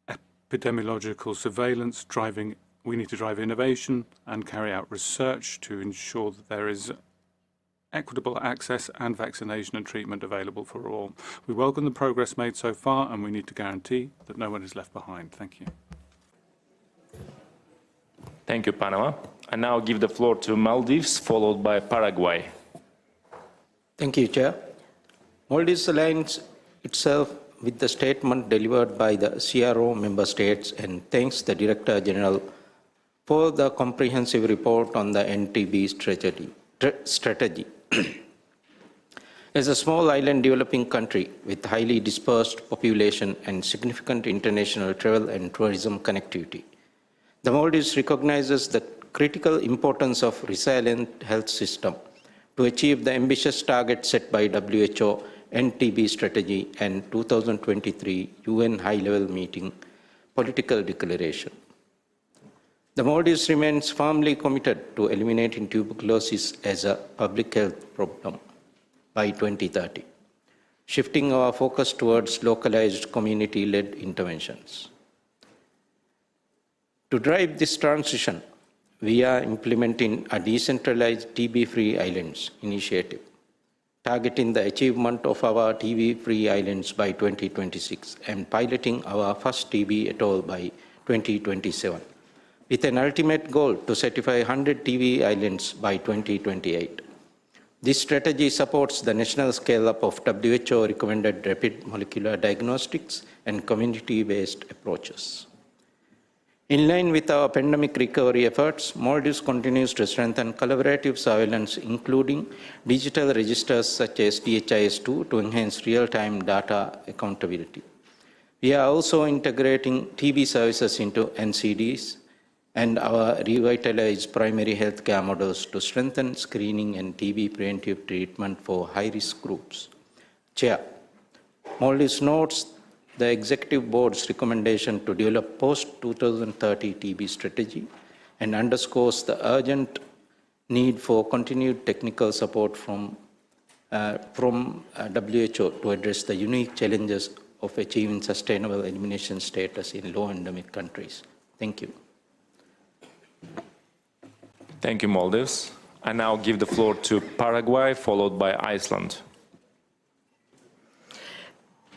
Speaker 18: epidemiological surveillance. We need to drive innovation and carry out research to ensure that there is equitable access and vaccination and treatment available for all. We welcome the progress made so far, and we need to guarantee that no one is left behind. Thank you.
Speaker 14: Thank you, Panama. I now give the floor to Maldives, followed by Paraguay.
Speaker 20: Thank you, Chair. Maldives aligns itself with the statement delivered by the CRO member states and thanks the Director General for the comprehensive report on the NTB strategy. As a small island developing country with highly dispersed population and significant international travel and tourism connectivity, the Maldives recognizes the critical importance of resilient health system to achieve the ambitious target set by WHO NTB strategy and 2023 UN high-level meeting political declaration. The Maldives remains firmly committed to eliminating tuberculosis as a public health problem by 2030, shifting our focus towards localized community-led interventions. To drive this transition, we are implementing a decentralized TB-free islands initiative, targeting the achievement of our TB-free islands by 2026 and piloting our first TB atoll by 2027, with an ultimate goal to certify 100 TB islands by 2028. This strategy supports the national scale-up of WHO-recommended rapid molecular diagnostics and community-based approaches. In line with our pandemic recovery efforts, Maldives continues to strengthen collaborative surveillance, including digital registers such as DHIS2 to enhance real-time data accountability. We are also integrating TB services into NCDs and our revitalized primary health care models to strengthen screening and TB preventive treatment for high-risk groups. Chair, Maldives notes the Executive Board's recommendation to develop post-2030 TB strategy and underscores the urgent need for continued technical support from WHO to address the unique challenges of achieving sustainable elimination status in low endemic countries. Thank you.
Speaker 14: Thank you, Maldives. I now give the floor to Paraguay, followed by Iceland.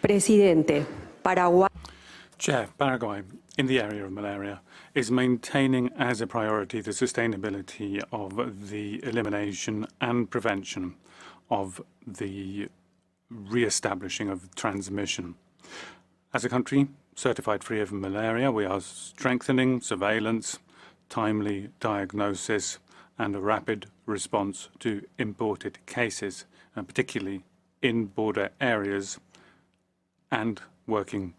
Speaker 21: Presidente, Paraguay.
Speaker 18: Chair, Paraguay, in the area of malaria, is maintaining as a priority the sustainability of the elimination and prevention of the re-establishing of transmission. As a country certified free of malaria, we are strengthening surveillance, timely diagnosis, and a rapid response to imported cases, and particularly in border areas, and working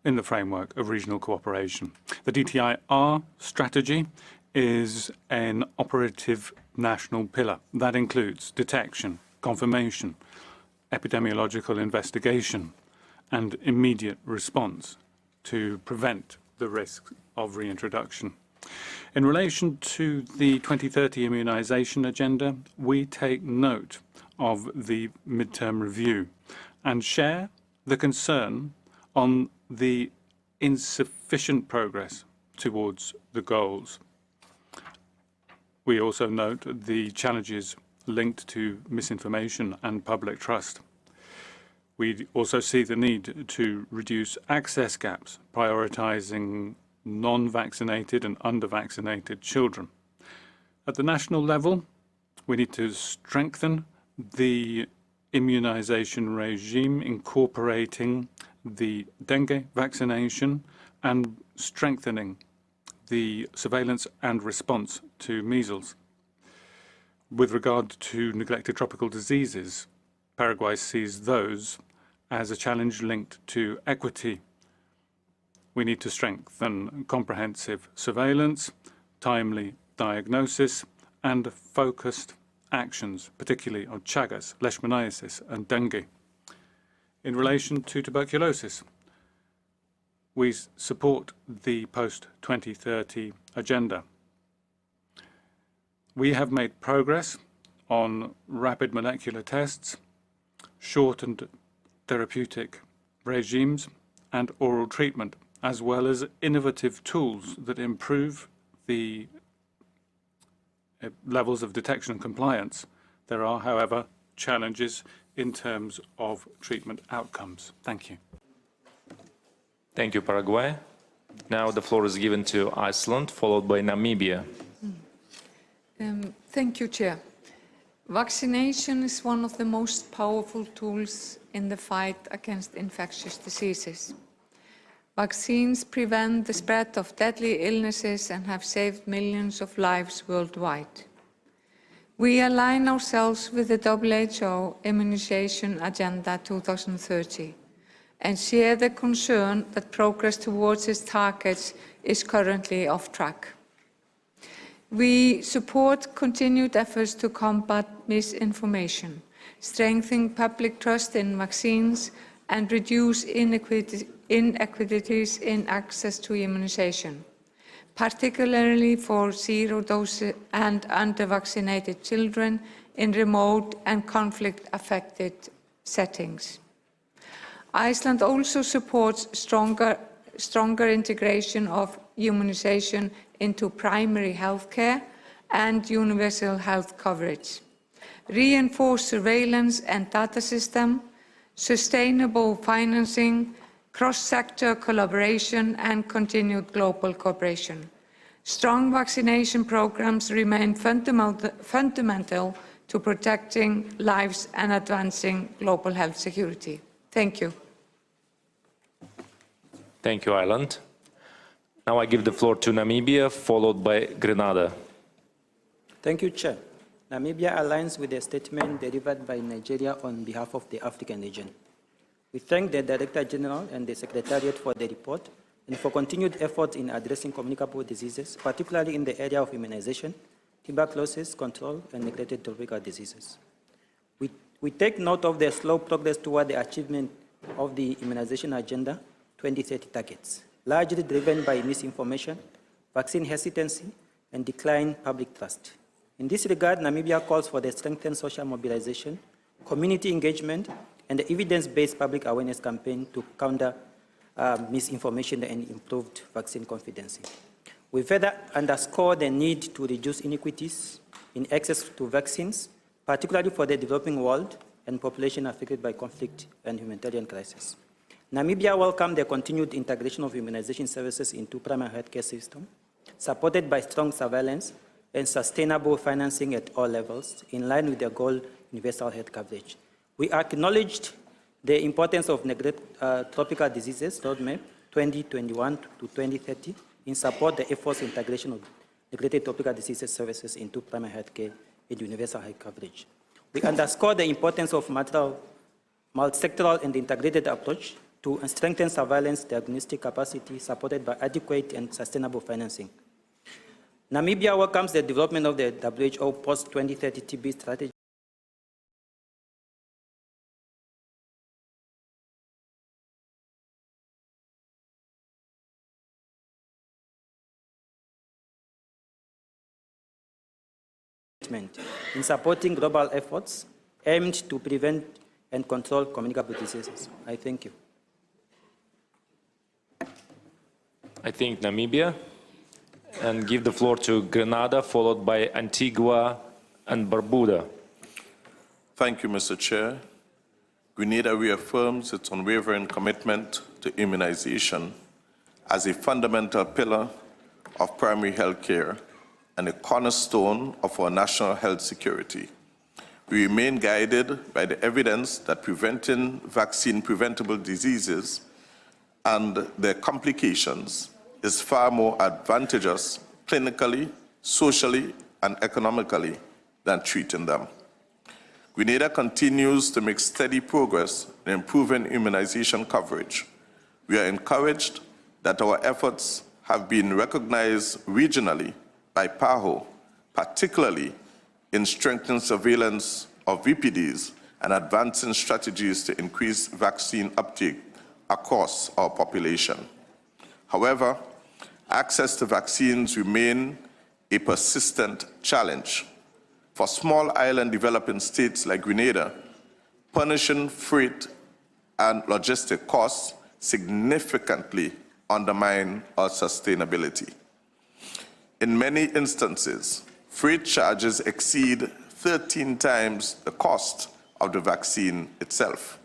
Speaker 18: in the framework of regional cooperation. The DTIR strategy is an operative national pillar that includes detection, confirmation, epidemiological investigation, and immediate response to prevent the risk of reintroduction. In relation to the 2030 immunisation agenda, we take note of the midterm review and share the concern on the insufficient progress towards the goals. We also note the challenges linked to misinformation and public trust. We also see the need to reduce access gaps, prioritising non-vaccinated and under-vaccinated children. At the national level, we need to strengthen the immunisation regime, incorporating the dengue vaccination and strengthening the surveillance and response to measles. With regard to neglected tropical diseases, Paraguay sees those as a challenge linked to equity. We need to strengthen comprehensive surveillance, timely diagnosis, and focused actions, particularly on Chagas, leishmaniasis, and dengue. In relation to tuberculosis, we support the post-2030 agenda. We have made progress on rapid molecular tests, shortened therapeutic regimes, and oral treatment, as well as innovative tools that improve the levels of detection and compliance. There are, however, challenges in terms of treatment outcomes. Thank you.
Speaker 14: Thank you, Paraguay. Now the floor is given to Iceland, followed by Namibia.
Speaker 11: Thank you, Chair. Vaccination is one of the most powerful tools in the fight against infectious diseases. Vaccines prevent the spread of deadly illnesses and have saved millions of lives worldwide. We align ourselves with the WHO Immunization Agenda 2030 and share the concern that progress towards its targets is currently off track. We support continued efforts to combat misinformation, strengthen public trust in vaccines, and reduce inequities in access to immunization, particularly for zero-dose and under-vaccinated children in remote and conflict-affected settings. Iceland also supports stronger integration of immunization into primary health care and universal health coverage, reinforced surveillance and data system, sustainable financing, cross-sector collaboration, and continued global cooperation. Strong vaccination programs remain fundamental to protecting lives and advancing global health security. Thank you.
Speaker 14: Thank you, Ireland. Now I give the floor to Namibia, followed by Grenada.
Speaker 22: Thank you, Chair. Namibia aligns with the statement delivered by Nigeria on behalf of the African region. We thank the Director General and the Secretariat for the report and for continued efforts in addressing communicable diseases, particularly in the area of immunization, tuberculosis control, and neglected tropical diseases. We take note of the slow progress toward the achievement of the Immunization Agenda 2030 targets, largely driven by misinformation, vaccine hesitancy, and declined public trust. In this regard, Namibia calls for the strengthened social mobilization, community engagement, and the evidence-based public awareness campaign to counter misinformation and improved vaccine confidence. We further underscore the need to reduce inequities in access to vaccines, particularly for the developing world and population affected by conflict and humanitarian crisis. Namibia welcomes the continued integration of immunization services into primary healthcare system, supported by strong surveillance and sustainable financing at all levels, in line with the goal universal health coverage. We acknowledged the importance of neglected tropical diseases roadmap 2021 to 2030 in support the efforts integration of neglected tropical diseases services into primary healthcare and universal health coverage. We underscore the importance of multi-sectoral and integrated approach to strengthen surveillance diagnostic capacity supported by adequate and sustainable financing. Namibia welcomes the development of the WHO post-2030 TB strategy statement in supporting global efforts aimed to prevent and control communicable diseases. I thank you.
Speaker 14: I think Namibia, and give the floor to Grenada, followed by Antigua and Barbuda.
Speaker 5: Thank you, Mr. Chair. Grenada reaffirms its unwavering commitment to immunization as a fundamental pillar of primary health care and a cornerstone of our national health security. We remain guided by the evidence that preventing vaccine-preventable diseases and their complications is far more advantageous clinically, socially, and economically than treating them. Grenada continues to make steady progress in improving immunization coverage. We are encouraged that our efforts have been recognized regionally by PAHO, particularly in strengthening surveillance of VPDs and advancing strategies to increase vaccine uptake across our population. However, access to vaccines remain a persistent challenge. For small island developing states like Grenada, punishing freight and logistic costs significantly undermine our sustainability. In many instances, freight charges exceed 13 times the cost of the vaccine itself,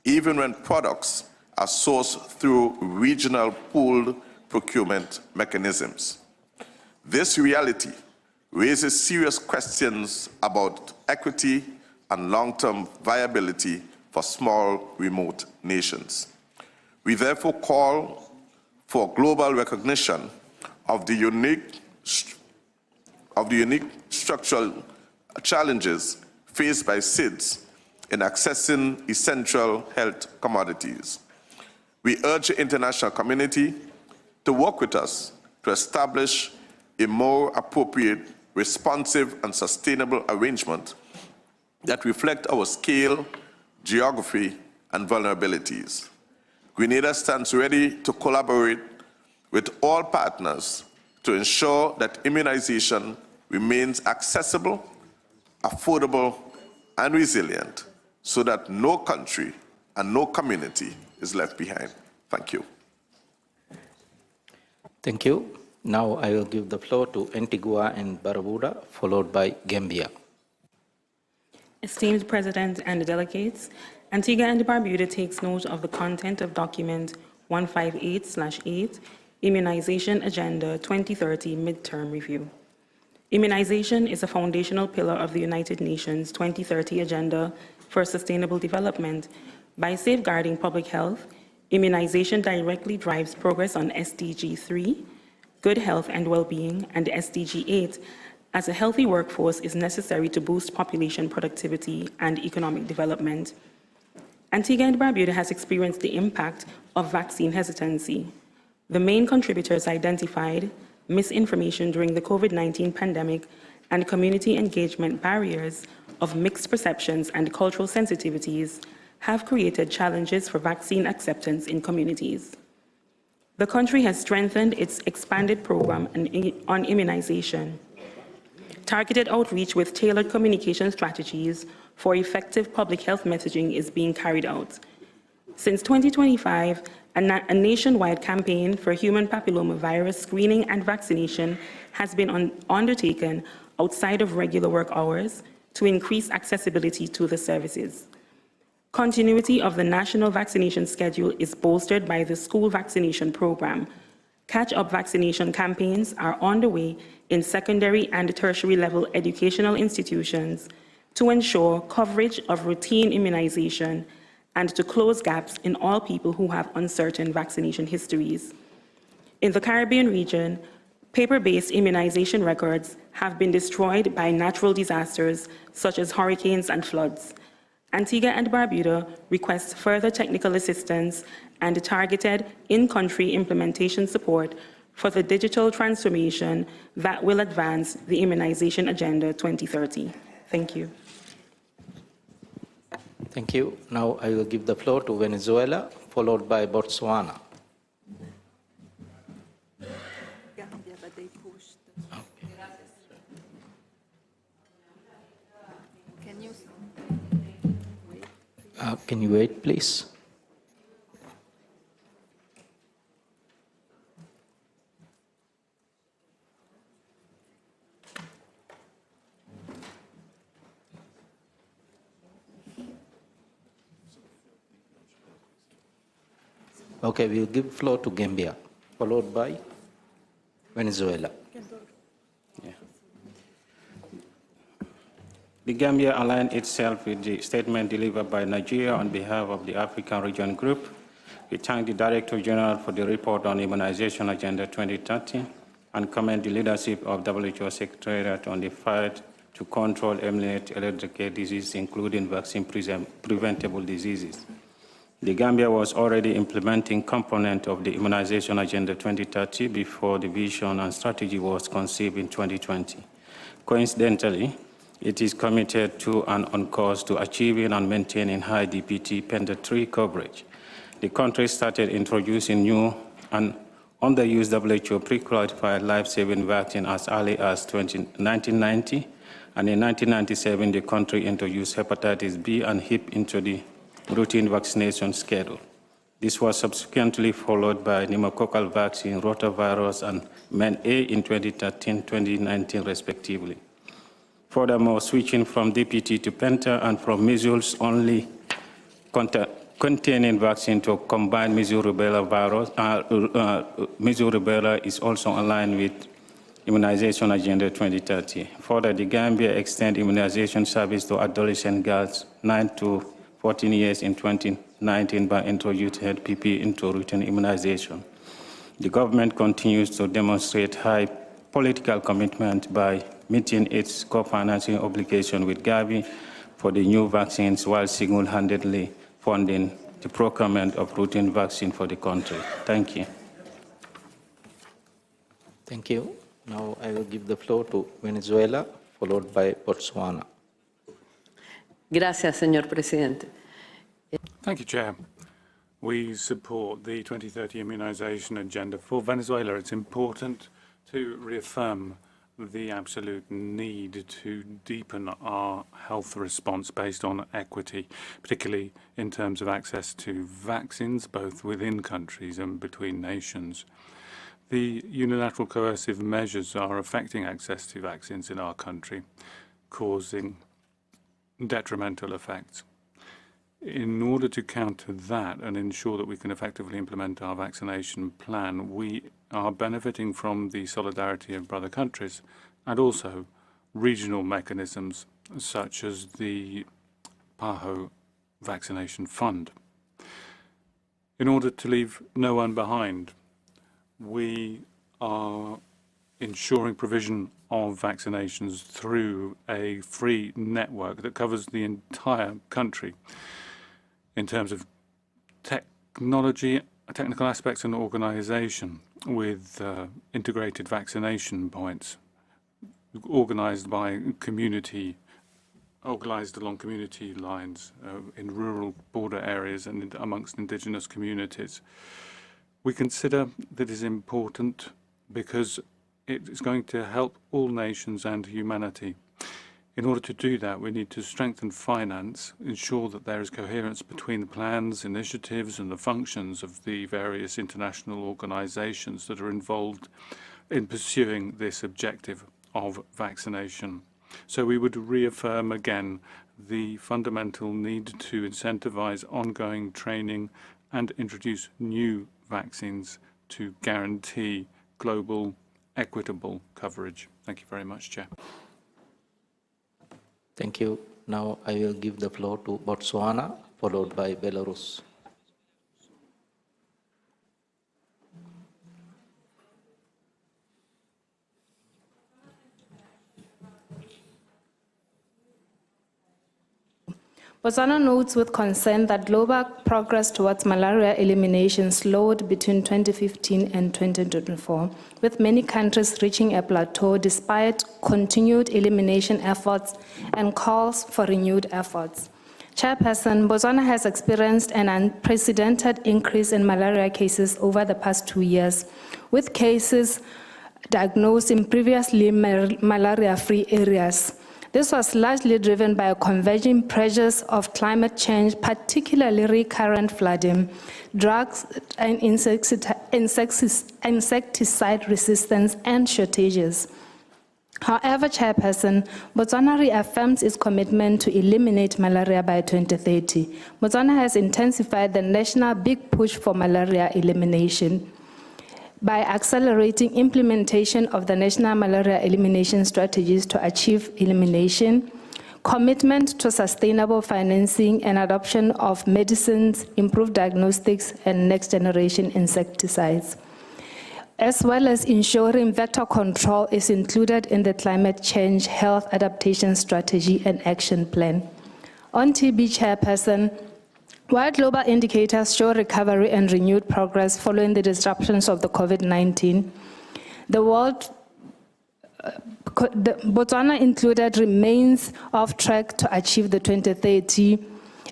Speaker 5: even when products are sourced through regional pooled procurement mechanisms. This reality raises serious questions about equity and long-term viability for small, remote nations. We therefore call for global recognition of the unique structural challenges faced by SIDS in accessing essential health commodities. We urge the international community to work with us to establish a more appropriate, responsive, and sustainable arrangement that reflect our scale, geography, and vulnerabilities. Grenada stands ready to collaborate with all partners to ensure that immunization remains accessible, affordable, and resilient so that no country and no community is left behind. Thank you.
Speaker 20: Thank you. Now I will give the floor to Antigua and Barbuda, followed by Gambia.
Speaker 13: Esteemed President and delegates, Antigua and Barbuda takes note of the content of document 158/8, Immunization Agenda 2030 Midterm Review. Immunization is a foundational pillar of the United Nations 2030 Agenda for Sustainable Development. By safeguarding public health, immunization directly drives progress on SDG 3, good health and well-being, and SDG 8, as a healthy workforce is necessary to boost population productivity and economic development. Antigua and Barbuda has experienced the impact of vaccine hesitancy. The main contributors identified misinformation during the COVID-19 pandemic and community engagement barriers of mixed perceptions and cultural sensitivities have created challenges for vaccine acceptance in communities. The country has strengthened its expanded program on immunization. Targeted outreach with tailored communication strategies for effective public health messaging is being carried out. Since 2025, a nationwide campaign for human papillomavirus screening and vaccination has been undertaken outside of regular work hours to increase accessibility to the services. Continuity of the national vaccination schedule is bolstered by the school vaccination program. Catch-up vaccination campaigns are underway in secondary and tertiary level educational institutions to ensure coverage of routine immunization and to close gaps in all people who have uncertain vaccination histories. In the Caribbean region, paper-based immunization records have been destroyed by natural disasters such as hurricanes and floods. Antigua and Barbuda request further technical assistance and targeted in-country implementation support for the digital transformation that will advance the Immunization Agenda 2030. Thank you.
Speaker 20: Thank you. Now I will give the floor to Venezuela, followed by Botswana. Can you wait, please? Okay, we'll give floor to Gambia, followed by Venezuela.
Speaker 8: The Gambia aligned itself with the statement delivered by Nigeria on behalf of the African Region Group. We thank the Director General for the report on Immunization Agenda 2030 and commend the leadership of WHO Secretariat on the fight to control and eliminate eradicate diseases, including vaccine-preventable diseases. The Gambia was already implementing component of the Immunization Agenda 2030 before the vision and strategy was conceived in 2020. Coincidentally, it is committed to and on course to achieving and maintaining high DPT Penta-3 coverage. The country started introducing new and underused WHO pre-qualified life-saving vaccine as early as 1990, and in 1997 the country introduced hepatitis B and HIP into the routine vaccination schedule. This was subsequently followed by pneumococcal vaccine, rotavirus, and MenA in 2013-2019 respectively. Furthermore, switching from DPT to Penta and from measles-only containing vaccine to combined measles-rubella virus, measles-rubella is also aligned with Immunization Agenda 2030. Further, the Gambia extend immunization service to adolescent girls 9 to 14 years in 2019 by introducing HPV into routine immunization. The government continues to demonstrate high political commitment by meeting its co-financing obligation with Gavi for the new vaccines while single-handedly funding the procurement of routine vaccine for the country. Thank you.
Speaker 20: Thank you. Now I will give the floor to Venezuela, followed by Botswana.
Speaker 2: Gracias, señor presidente.
Speaker 18: Thank you, Chair. We support the 2030 immunization agenda. For Venezuela, it's important to reaffirm the absolute need to deepen our health response based on equity, particularly in terms of access to vaccines, both within countries and between nations. The unilateral coercive measures are affecting access to vaccines in our country, causing detrimental effects. In order to counter that and ensure that we can effectively implement our vaccination plan, we are benefiting from the solidarity of brother countries and also regional mechanisms such as the PAHO Vaccination Fund. In order to leave no one behind, we are ensuring provision of vaccinations through a free network that covers the entire country in terms of technology, technical aspects and organization, with integrated vaccination points organized along community lines in rural border areas and amongst indigenous communities. We consider that is important because it is going to help all nations and humanity. In order to do that, we need to strengthen finance, ensure that there is coherence between the plans, initiatives, and the functions of the various international organizations that are involved in pursuing this objective of vaccination. So we would reaffirm again the fundamental need to incentivize ongoing training and introduce new vaccines to guarantee global equitable coverage. Thank you very much, Chair.
Speaker 20: Thank you. Now I will give the floor to Botswana, followed by Belarus.
Speaker 3: Botswana notes with concern that global progress towards malaria elimination slowed between 2015 and 2024, with many countries reaching a plateau despite continued elimination efforts and calls for renewed efforts. Chairperson, Botswana has experienced an unprecedented increase in malaria cases over the past 2 years, with cases diagnosed in previously malaria-free areas. This was largely driven by converging pressures of climate change, particularly recurrent flooding, drugs and insecticide resistance, and shortages. However, Chairperson, Botswana reaffirms its commitment to eliminate malaria by 2030. Botswana has intensified the national big push for malaria elimination by accelerating implementation of the national malaria elimination strategies to achieve elimination, commitment to sustainable financing and adoption of medicines, improved diagnostics, and next-generation insecticides, as well as ensuring vector control is included in the climate change health adaptation strategy and action plan. On TB, Chairperson, while global indicators show recovery and renewed progress following the disruptions of the COVID-19, Botswana included remains off track to achieve the 2030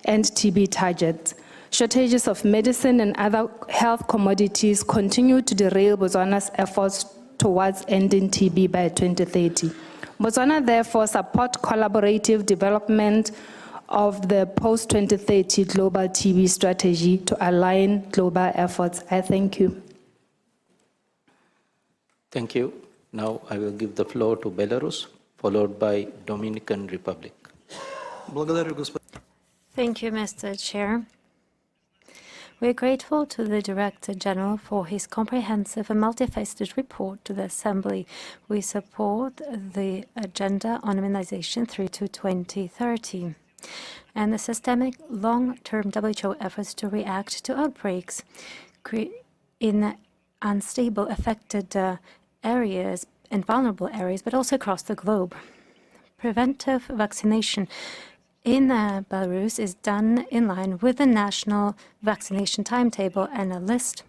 Speaker 3: end TB targets. Shortages of medicine and other health commodities continue to derail Botswana's efforts towards ending TB by 2030. Botswana therefore supports collaborative development of the post-2030 global TB strategy to align global efforts. I thank you.
Speaker 20: Thank you. Now I will give the floor to Belarus, followed by Dominican Republic.
Speaker 7: Thank you, Mr. Chair. We are grateful to the Director General for his comprehensive and multifaceted report to the Assembly. We support the agenda on immunization through to 2030 and the systemic long-term WHO efforts to react to outbreaks in unstable, affected areas and vulnerable areas, but also across the globe. Preventive vaccination in Belarus is done in line with the national vaccination timetable and a list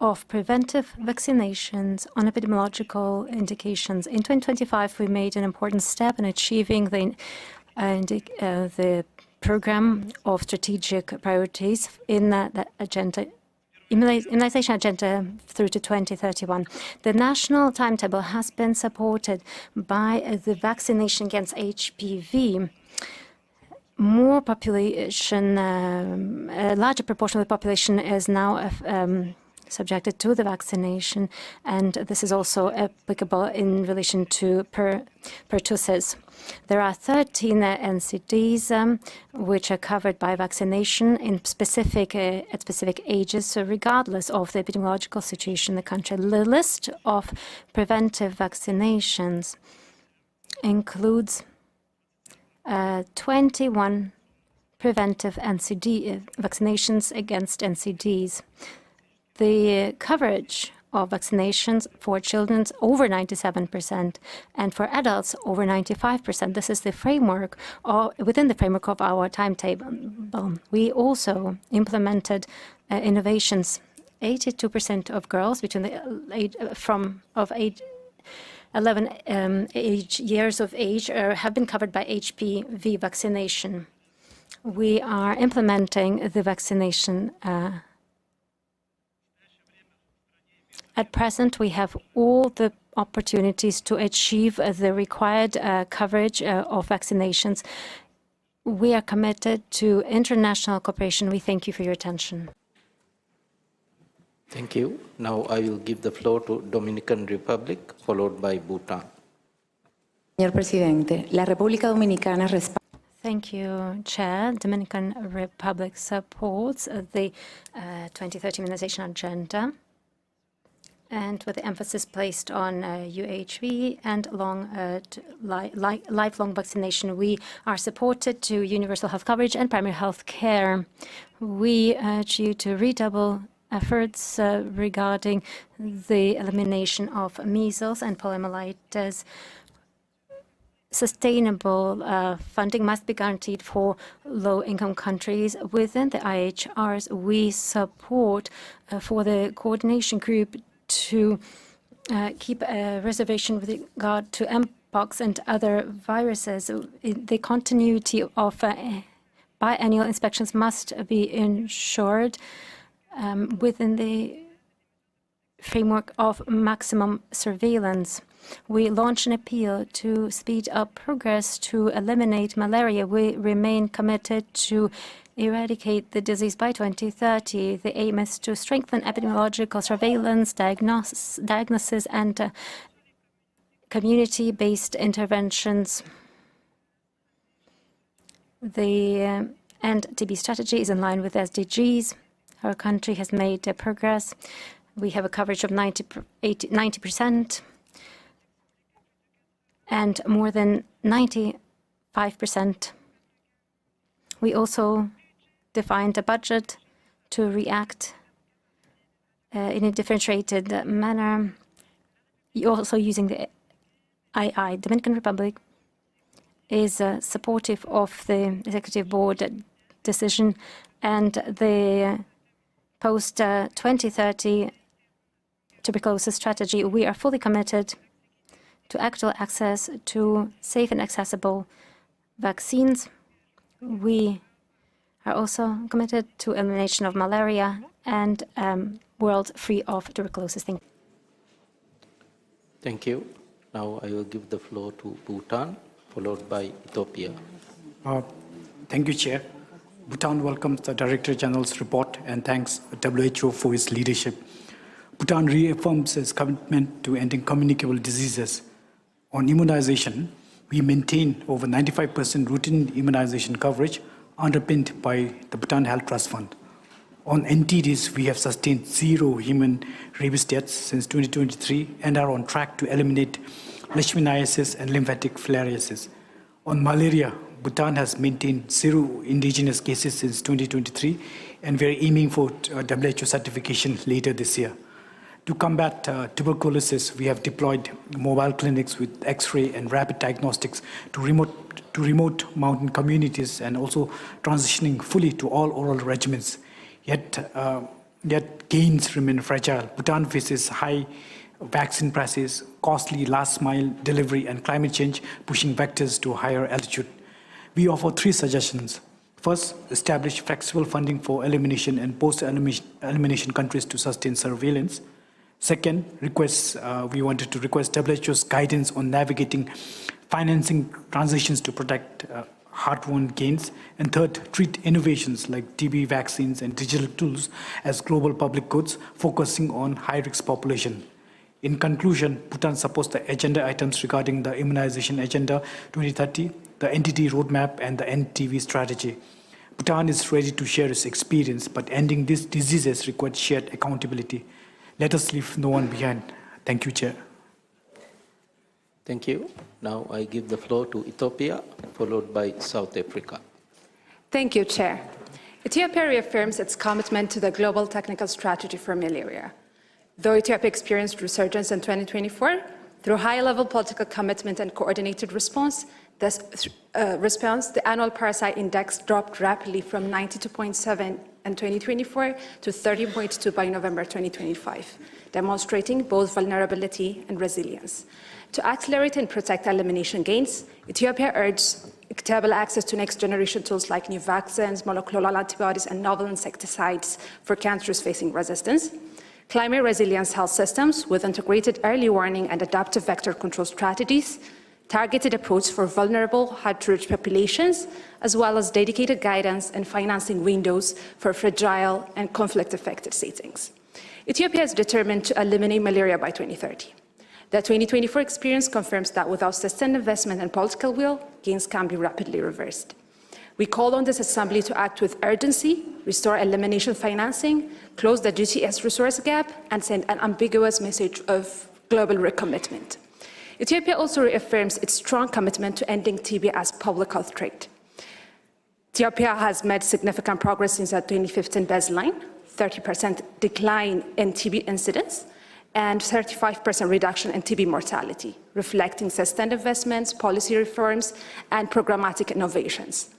Speaker 7: of preventive vaccinations on epidemiological indications. In 2025, we made an important step in achieving the program of strategic priorities in the agenda, immunization agenda through to 2031. The national timetable has been supported by the vaccination against HPV. More population, a larger proportion of the population is now subjected to the vaccination, and this is also applicable in relation to pertussis. There are 13 NCDs which are covered by vaccination in at specific ages, so regardless of the epidemiological situation in the country. The list of preventive vaccinations includes 21 preventive NCD vaccinations against NCDs. The coverage of vaccinations for children over 97% and for adults over 95%. This is the framework, within the framework of our timetable. We also implemented innovations. 82% of girls between the 11 years of age have been covered by HPV vaccination. We are implementing the vaccination. At present, we have all the opportunities to achieve the required coverage of vaccinations. We are committed to international cooperation. We thank you for your attention.
Speaker 20: Thank you. Now I will give the floor to Dominican Republic, followed by Bhutan.
Speaker 12: Señor Presidente, la República Dominicana respalda.
Speaker 7: Thank you, Chair. Dominican Republic supports the 2030 immunization agenda, and with the emphasis placed on UHV and lifelong vaccination. We are supported to universal health coverage and primary health care. We urge you to redouble efforts regarding the elimination of measles and poliomyelitis. Sustainable funding must be guaranteed for low-income countries. Within the IHRs, we support for the coordination group to keep a reservation with regard to mpox and other viruses. The continuity of biannual inspections must be ensured within the framework of maximum surveillance. We launched an appeal to speed up progress to eliminate malaria. We remain committed to eradicate the disease by 2030. The aim is to strengthen epidemiological surveillance, diagnosis, and community-based interventions. The end TB strategy is in line with SDGs. Our country has made progress. We have a coverage of 90%, and more than 95%. We also defined a budget to react in a differentiated manner, also using the II. Dominican Republic is supportive of the Executive Board decision and the post-2030 tuberculosis strategy. We are fully committed to actual access to safe and accessible vaccines. We are also committed to elimination of malaria and world free of tuberculosis. Thank you.
Speaker 20: Thank you. Now I will give the floor to Bhutan, followed by Ethiopia.
Speaker 9: Thank you, Chair. Bhutan welcomes the Director General's report and thanks WHO for its leadership. Bhutan reaffirms its commitment to ending communicable diseases. On immunization, we maintain over 95% routine immunization coverage underpinned by the Bhutan Health Trust Fund. On NTDs, we have sustained 0 human rabies deaths since 2023 and are on track to eliminate leishmaniasis and lymphatic filariasis. On malaria, Bhutan has maintained 0 indigenous cases since 2023, and we're aiming for WHO certification later this year. To combat tuberculosis, we have deployed mobile clinics with X-ray and rapid diagnostics to remote mountain communities and also transitioning fully to all oral regimens. Yet gains remain fragile. Bhutan faces high vaccine prices, costly last-mile delivery, and climate change pushing vectors to higher altitude. We offer 3 suggestions. First, establish flexible funding for elimination and post-elimination countries to sustain surveillance. Second, we wanted to request WHO's guidance on navigating financing transitions to protect hard-won gains. And third, treat innovations like TB vaccines and digital tools as global public goods, focusing on high-risk population. In conclusion, Bhutan supports the agenda items regarding the Immunization Agenda 2030, the NTD roadmap, and the NTV strategy. Bhutan is ready to share its experience, but ending these diseases requires shared accountability. Let us leave no one behind. Thank you, Chair.
Speaker 20: Thank you. Now I give the floor to Ethiopia, followed by South Africa.
Speaker 19: Thank you, Chair. Ethiopia reaffirms its commitment to the global technical strategy for malaria. Though Ethiopia experienced resurgence in 2024, through high-level political commitment and coordinated response, the annual parasite index dropped rapidly from 92.7 in 2024 to 30.2 by November 2025, demonstrating both vulnerability and resilience. To accelerate and protect elimination gains, Ethiopia urges equitable access to next-generation tools like new vaccines, monoclonal antibodies, and novel insecticides for countries facing resistance, climate resilience health systems with integrated early warning and adaptive vector control strategies, targeted approach for vulnerable, hard-to-reach populations, as well as dedicated guidance and financing windows for fragile and conflict-affected settings. Ethiopia is determined to eliminate malaria by 2030. The 2024 experience confirms that without sustained investment and political will, gains can be rapidly reversed. We call on this Assembly to act with urgency, restore elimination financing, close the GTS resource gap, and send an ambiguous message of global recommitment. Ethiopia also reaffirms its strong commitment to ending TB as public health threat. Ethiopia has made significant progress since the 2015 baseline, 30% decline in TB incidence, and 35% reduction in TB mortality, reflecting sustained investments, policy reforms, and programmatic innovations.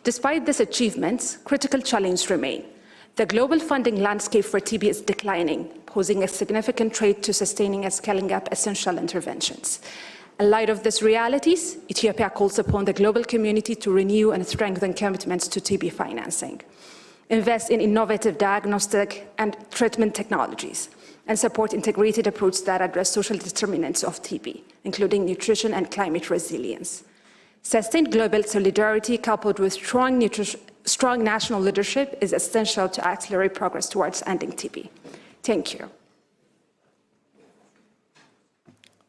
Speaker 19: Despite these achievements, critical challenges remain. The global funding landscape for TB is declining, posing a significant threat to sustaining and scaling up essential interventions. In light of these realities, Ethiopia calls upon the global community to renew and strengthen commitments to TB financing, invest in innovative diagnostic and treatment technologies, and support integrated approaches that address social determinants of TB, including nutrition and climate resilience. Sustained global solidarity coupled with strong national leadership is essential to accelerate progress towards ending TB. Thank you.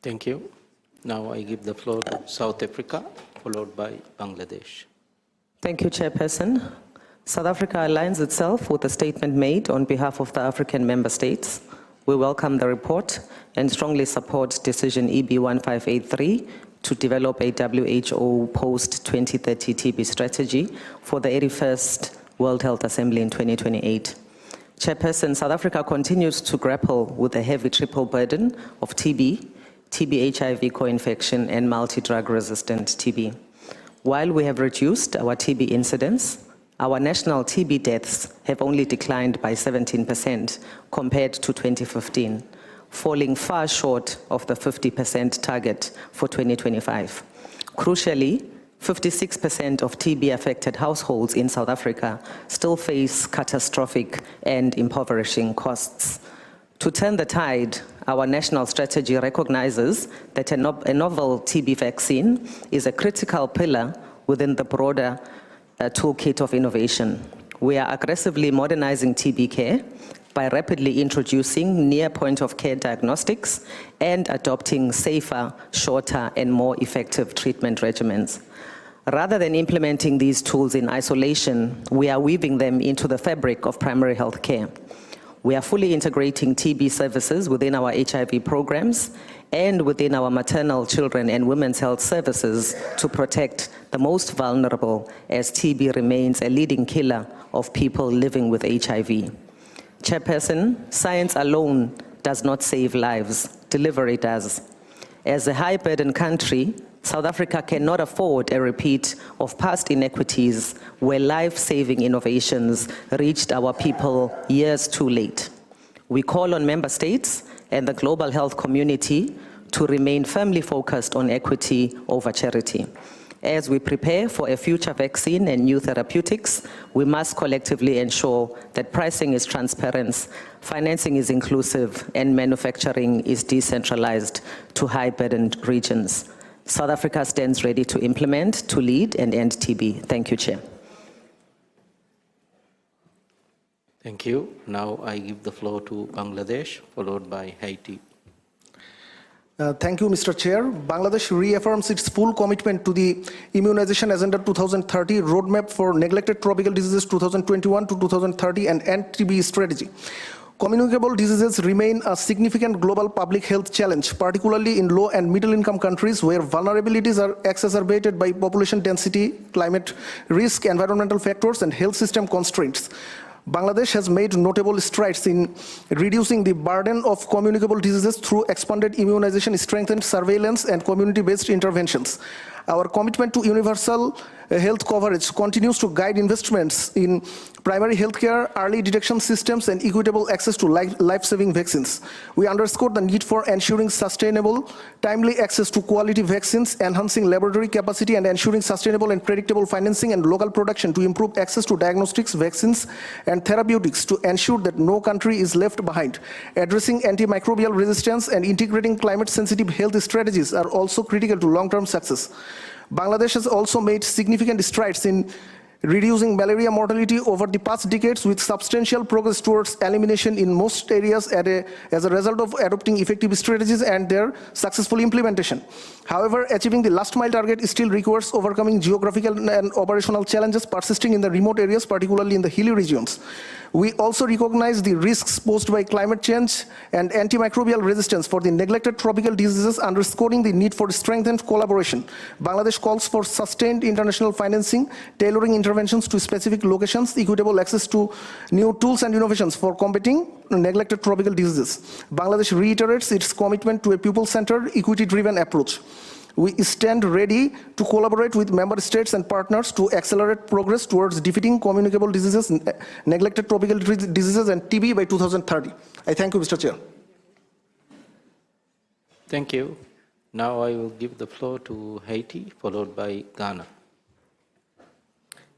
Speaker 20: Thank you. Now I give the floor to South Africa, followed by Bangladesh.
Speaker 1: Thank you, Chairperson. South Africa aligns itself with the statement made on behalf of the African member states. We welcome the report and strongly support decision EB 1583 to develop a WHO post-2030 TB strategy for the 81st World Health Assembly in 2028. Chairperson, South Africa continues to grapple with the heavy triple burden of TB, TB-HIV co-infection, and multi-drug resistant TB. While we have reduced our TB incidence, our national TB deaths have only declined by 17% compared to 2015, falling far short of the 50% target for 2025. Crucially, 56% of TB-affected households in South Africa still face catastrophic and impoverishing costs. To turn the tide, our national strategy recognizes that a novel TB vaccine is a critical pillar within the broader toolkit of innovation. We are aggressively modernizing TB care by rapidly introducing near point-of-care diagnostics and adopting safer, shorter, and more effective treatment regimens. Rather than implementing these tools in isolation, we are weaving them into the fabric of primary health care. We are fully integrating TB services within our HIV programs and within our maternal, children, and women's health services to protect the most vulnerable, as TB remains a leading killer of people living with HIV. Chairperson, science alone does not save lives, delivery does. As a high-burden country, South Africa cannot afford a repeat of past inequities where life-saving innovations reached our people years too late. We call on member states and the global health community to remain firmly focused on equity over charity. As we prepare for a future vaccine and new therapeutics, we must collectively ensure that pricing is transparent, financing is inclusive, and manufacturing is decentralized to high-burdened regions. South Africa stands ready to implement, to lead, and end TB. Thank you, Chair.
Speaker 20: Thank you. Now I give the floor to Bangladesh, followed by Haiti.
Speaker 17: Thank you, Mr. Chair. Bangladesh reaffirms its full commitment to the Immunization Agenda 2030 Roadmap for Neglected Tropical Diseases 2021 to 2030 and End TB strategy. Communicable diseases remain a significant global public health challenge, particularly in low and middle income countries where vulnerabilities are exacerbated by population density, climate risk, environmental factors, and health system constraints. Bangladesh has made notable strides in reducing the burden of communicable diseases through expanded immunization, strengthened surveillance, and community-based interventions. Our commitment to universal health coverage continues to guide investments in primary healthcare, early detection systems, and equitable access to life-saving vaccines. We underscore the need for ensuring sustainable, timely access to quality vaccines, enhancing laboratory capacity, and ensuring sustainable and predictable financing and local production to improve access to diagnostics, vaccines, and therapeutics to ensure that no country is left behind. Addressing antimicrobial resistance and integrating climate-sensitive health strategies are also critical to long-term success. Bangladesh has also made significant strides in reducing malaria mortality over the past decades, with substantial progress towards elimination in most areas as a result of adopting effective strategies and their successful implementation. However, achieving the last mile target still requires overcoming geographical and operational challenges persisting in the remote areas, particularly in the hilly regions. We also recognize the risks posed by climate change and antimicrobial resistance for the neglected tropical diseases, underscoring the need for strengthened collaboration. Bangladesh calls for sustained international financing, tailoring interventions to specific locations, equitable access to new tools and innovations for combating neglected tropical diseases. Bangladesh reiterates its commitment to a people-centered, equity-driven approach. We stand ready to collaborate with member states and partners to accelerate progress towards defeating communicable diseases, neglected tropical diseases, and TB by 2030. I thank you, Mr. Chair.
Speaker 20: Thank you. Now I will give the floor to Haiti, followed by Ghana.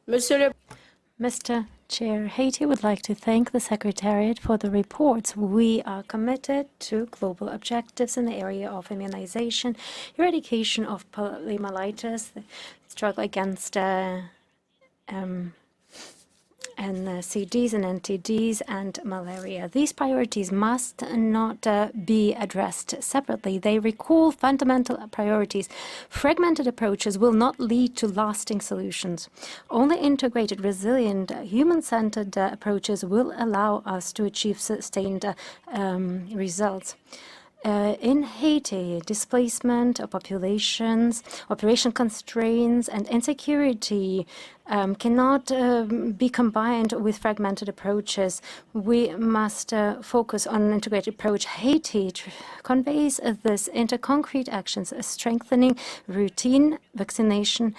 Speaker 7: Mr. Chair. Haiti would like to thank the Secretariat for the reports. We are committed to global objectives in the area of immunization, eradication of poliomyelitis, the struggle against CDs and NTDs, and malaria. These priorities must not be addressed separately. They recall fundamental priorities. Fragmented approaches will not lead to lasting solutions. Only integrated, resilient, human-centered approaches will allow us to achieve sustained results. In Haiti, displacement of populations, operation constraints, and insecurity cannot be combined with fragmented approaches. We must focus on an integrated approach. Haiti conveys this into concrete actions, strengthening routine vaccination,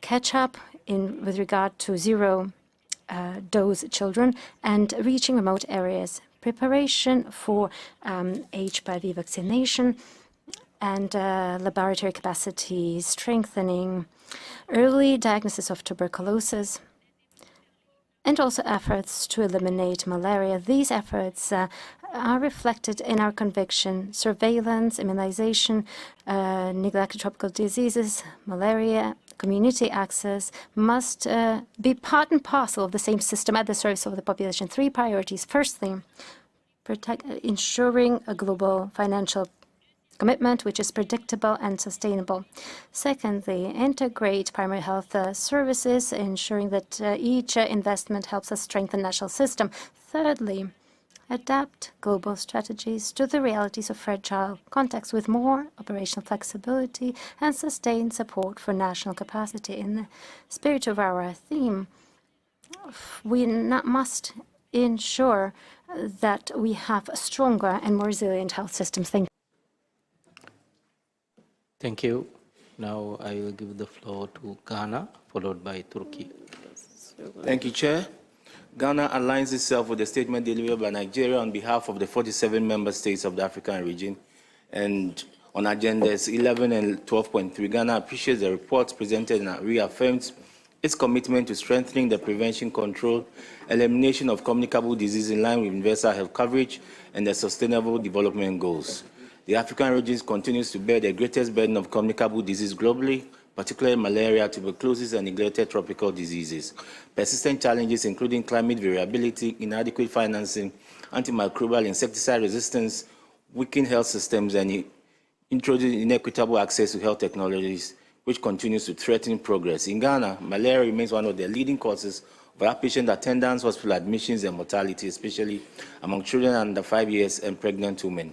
Speaker 7: catch-up with regard to zero-dose children, and reaching remote areas. Preparation for HPV vaccination and laboratory capacity strengthening, early diagnosis of tuberculosis, and also efforts to eliminate malaria. These efforts are reflected in our conviction: surveillance, immunization, neglected tropical diseases, malaria, community access must be part and parcel of the same system at the service of the population. 3 priorities. Firstly, ensuring a global financial commitment which is predictable and sustainable. Secondly, integrate primary health services, ensuring that each investment helps us strengthen the national system. Thirdly, adapt global strategies to the realities of fragile contexts with more operational flexibility and sustained support for national capacity. In the spirit of our theme, we must ensure that we have stronger and more resilient health systems. Thank you.
Speaker 20: Thank you. Now I will give the floor to Ghana, followed by Turkey.
Speaker 4: Thank you, Chair. Ghana aligns itself with the statement delivered by Nigeria on behalf of the 47 member states of the African region. And on agendas 11 and 12.3, Ghana appreciates the reports presented and reaffirms its commitment to strengthening the prevention, control, elimination of communicable disease in line with universal health coverage and the Sustainable Development Goals. The African region continues to bear the greatest burden of communicable disease globally, particularly malaria, tuberculosis, and neglected tropical diseases. Persistent challenges including climate variability, inadequate financing, antimicrobial insecticide resistance, weakened health systems, and introducing inequitable access to health technologies, which continues to threaten progress. In Ghana, malaria remains one of the leading causes of outpatient attendance, hospital admissions, and mortality, especially among children under 5 years and pregnant women.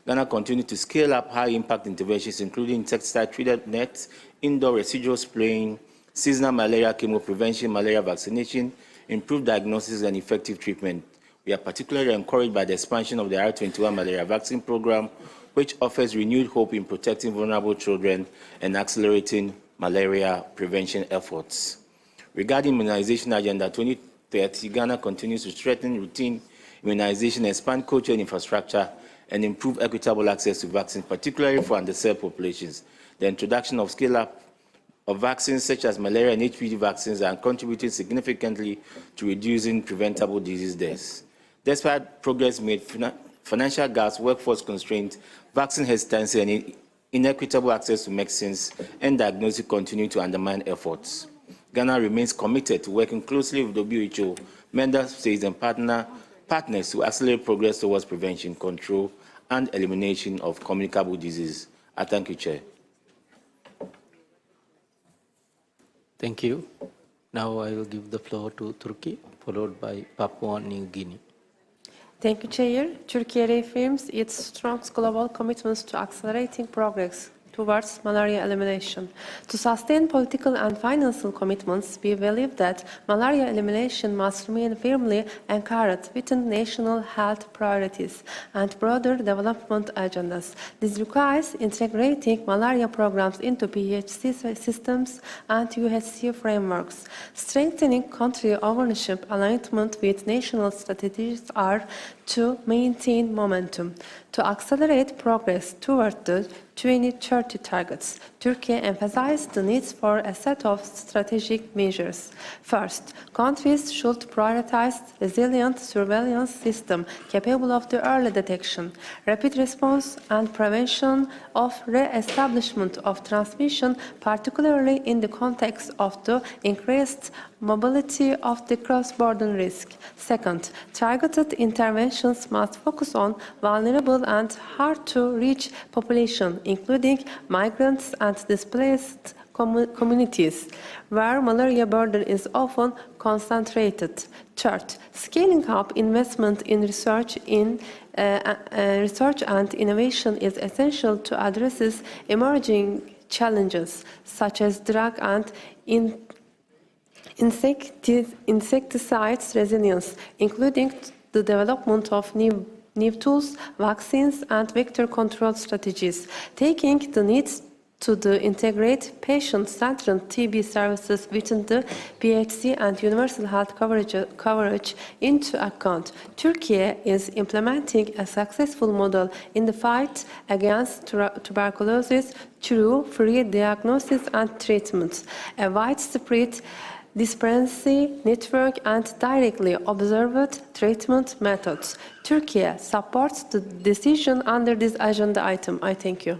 Speaker 4: Ghana continues to scale up high-impact interventions, including insecticide-treated nets, indoor residual spraying, seasonal malaria chemo prevention, malaria vaccination, improved diagnosis, and effective treatment. We are particularly encouraged by the expansion of the R21 malaria vaccine program, which offers renewed hope in protecting vulnerable children and accelerating malaria prevention efforts. Regarding Immunization Agenda 2030, Ghana continues to strengthen routine immunization, expand culture and infrastructure, and improve equitable access to vaccines, particularly for underserved populations. The introduction of scale-up of vaccines such as malaria and HPV vaccines are contributing significantly to reducing preventable disease deaths. Despite progress made, financial gaps, workforce constraints, vaccine hesitancy, and inequitable access to medicines and diagnosis continue to undermine efforts. Ghana remains committed to working closely with WHO, member states, and partners to accelerate progress towards prevention, control, and elimination of communicable disease. I thank you, Chair.
Speaker 20: Thank you. Now I will give the floor to Turkey, followed by Papua New Guinea.
Speaker 6: Thank you, Chair. Turkey reaffirms its strong global commitments to accelerating progress towards malaria elimination. To sustain political and financial commitments, we believe that malaria elimination must remain firmly anchored within national health priorities and broader development agendas. This requires integrating malaria programs into PHC systems and UHC frameworks. Strengthening country ownership alignment with national strategies are to maintain momentum. To accelerate progress toward the 2030 targets, Turkey emphasized the need for a set of strategic measures. First, countries should prioritize resilient surveillance system capable of the early detection, rapid response, and prevention of re-establishment of transmission, particularly in the context of the increased mobility of the cross-border risk. Second, targeted interventions must focus on vulnerable and hard-to-reach population, including migrants and displaced communities, where malaria burden is often concentrated. Third, scaling up investment in research and innovation is essential to address emerging challenges such as drug and insecticides resilience, including the development of new tools, vaccines, and vector control strategies, taking the needs to integrate patient-centered TB services within the PHC and universal health coverage into account. Turkey is implementing a successful model in the fight against tuberculosis through free diagnosis and treatment, a widespread dispensary network, and directly observed treatment methods. Turkey supports the decision under this agenda item. I thank you.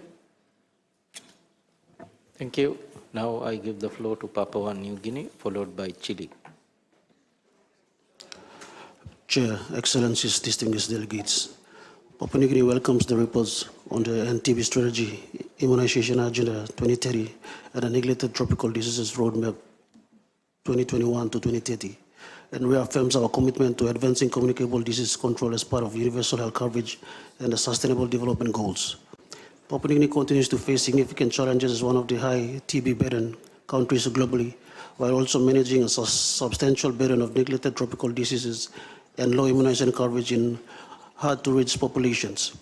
Speaker 20: Thank you. Now I give the floor to Papua New Guinea, followed by Chile.
Speaker 10: Chair, Excellencies, distinguished delegates, Papua New Guinea welcomes the reports on the NTB strategy, immunization agenda 2030, and the neglected tropical diseases roadmap 2021 to 2030, and reaffirms our commitment to advancing communicable disease control as part of universal health coverage and the Sustainable Development Goals. Papua New Guinea continues to face significant challenges as one of the high TB burden countries globally, while also managing a substantial burden of neglected tropical diseases and low immunization coverage in hard-to-reach populations.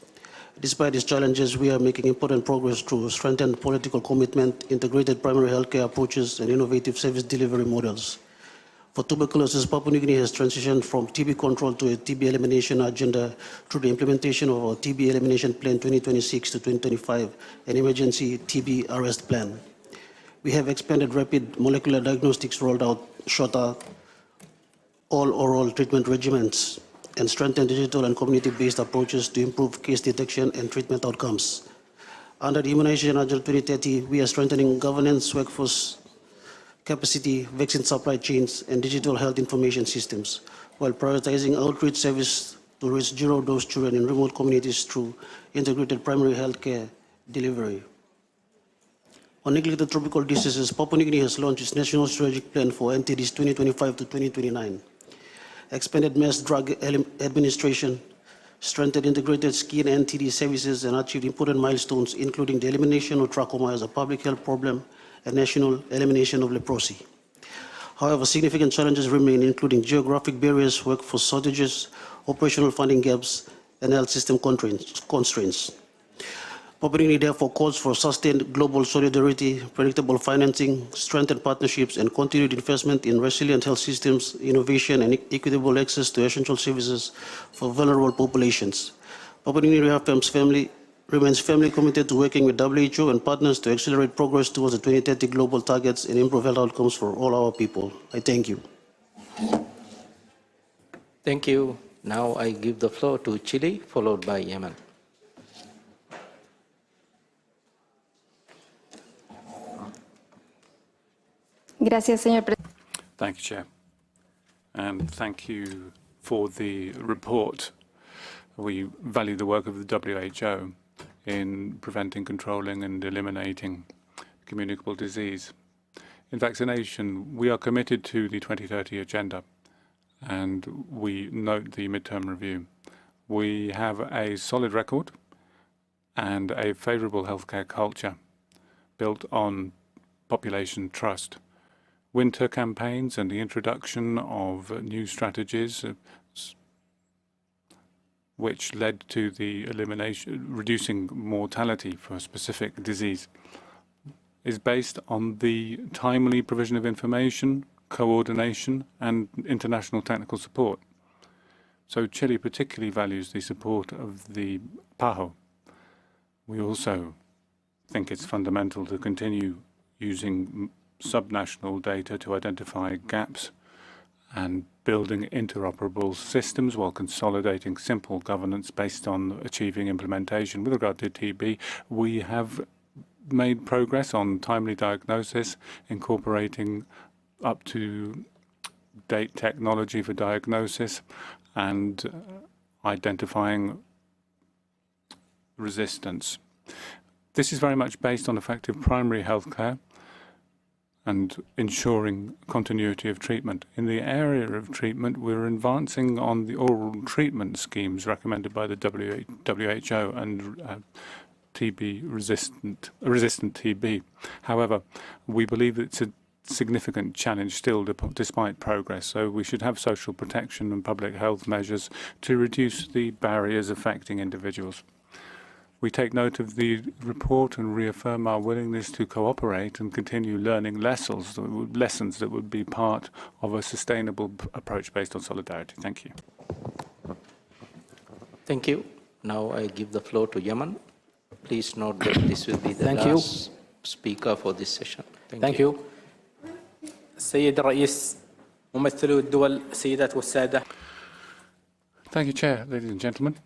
Speaker 10: Despite these challenges, we are making important progress through strengthened political commitment, integrated primary healthcare approaches, and innovative service delivery models. For tuberculosis, Papua New Guinea has transitioned from TB control to a TB elimination agenda through the implementation of our TB Elimination Plan 2026 to 2025, an emergency TB arrest plan. We have expanded rapid molecular diagnostics, rolled out shorter all-oral treatment regimens, and strengthened digital and community-based approaches to improve case detection and treatment outcomes. Under the Immunization Agenda 2030, we are strengthening governance, workforce capacity, vaccine supply chains, and digital health information systems, while prioritizing outreach service to reach zero-dose children in remote communities through integrated primary health care delivery. On neglected tropical diseases, Papua New Guinea has launched its National Strategic Plan for NTDs 2025 to 2029, expanded mass drug administration, strengthened integrated skin NTD services, and achieved important milestones, including the elimination of trachoma as a public health problem and national elimination of leprosy. However, significant challenges remain, including geographic barriers, workforce shortages, operational funding gaps, and health system constraints. Papua New Guinea therefore calls for sustained global solidarity, predictable financing, strengthened partnerships, and continued investment in resilient health systems, innovation, and equitable access to essential services for vulnerable populations. Papua New Guinea remains firmly committed to working with WHO and partners to accelerate progress towards the 2030 global targets and improve health outcomes for all our people. I thank you.
Speaker 20: Thank you. Now I give the floor to Chile, followed by Yemen.
Speaker 15: Gracias, señor presidente.
Speaker 18: Thank you, Chair. And thank you for the report. We value the work of the WHO in preventing, controlling, and eliminating communicable disease. In vaccination, we are committed to the 2030 agenda, and we note the midterm review. We have a solid record and a favorable healthcare culture built on population trust. Winter campaigns and the introduction of new strategies which led to the reducing mortality for a specific disease, is based on the timely provision of information, coordination, and international technical support. So Chile particularly values the support of the PAHO. We also think it's fundamental to continue using subnational data to identify gaps and building interoperable systems while consolidating simple governance based on achieving implementation. With regard to TB, we have made progress on timely diagnosis, incorporating up-to-date technology for diagnosis and identifying resistance. This is very much based on effective primary health care and ensuring continuity of treatment. In the area of treatment, we're advancing on the oral treatment schemes recommended by the WHO and resistant TB. However, we believe it's a significant challenge still despite progress, so we should have social protection and public health measures to reduce the barriers affecting individuals. We take note of the report and reaffirm our willingness to cooperate and continue learning lessons that would be part of a sustainable approach based on solidarity. Thank you.
Speaker 20: Thank you. Now I give the floor to Yaman. Please note that this will be the
Speaker 16: Thank
Speaker 20: last speaker for this session.
Speaker 16: Thank you. السيد الرئيس ممثلو الدول السيدات والسادة.
Speaker 18: Thank you, Chair, ladies and gentlemen.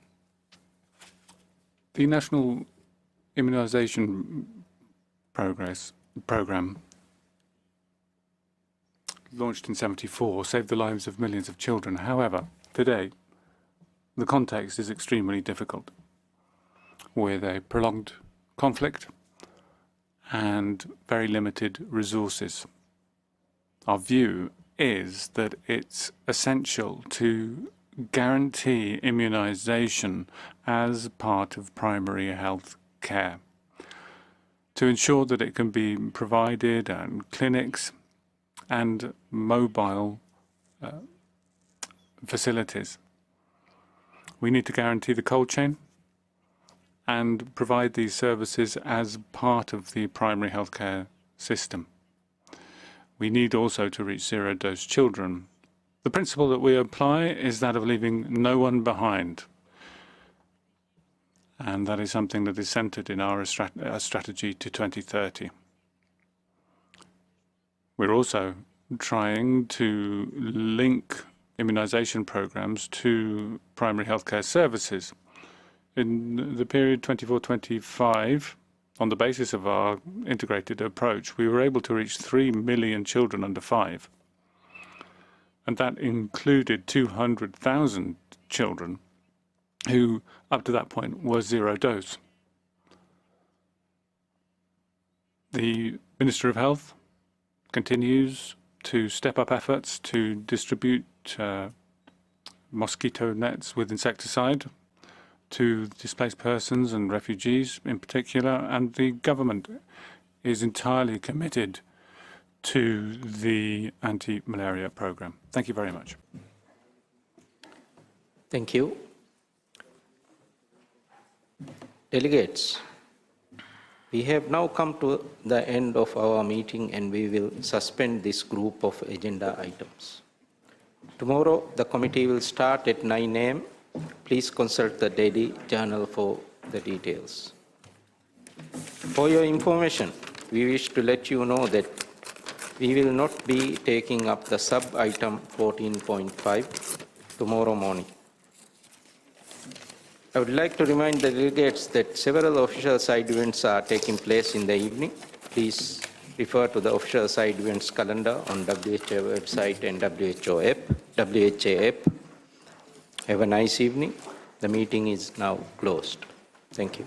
Speaker 18: The National Immunization Program, launched in 1974, saved the lives of millions of children. However, today, the context is extremely difficult, with a prolonged conflict and very limited resources. Our view is that it's essential to guarantee immunization as part of primary health care, to ensure that it can be provided in clinics and mobile facilities. We need to guarantee the cold chain and provide these services as part of the primary healthcare system. We need also to reach zero-dose children. The principle that we apply is that of leaving no one behind. And that is something that is centered in our strategy to 2030. We're also trying to link immunization programs to primary healthcare services. In the period 24-25, on the basis of our integrated approach, we were able to reach 3 million children under 5. And that included 200,000 children who, up to that point, were zero dose. The Minister of Health continues to step up efforts to distribute mosquito nets with insecticide to displaced persons and refugees in particular, and the government is entirely committed to the anti-malaria program. Thank you very much.
Speaker 20: Thank you. Delegates, we have now come to the end of our meeting and we will suspend this group of agenda items. Tomorrow, the committee will start at 9 a.m. Please consult the daily journal for the details. For your information, we wish to let you know that we will not be taking up the sub-item 14.5 tomorrow morning. I would like to remind the delegates that several official side events are taking place in the evening. Please refer to the official side events calendar on WHO website and WHA app. Have a nice evening. The meeting is now closed. Thank you.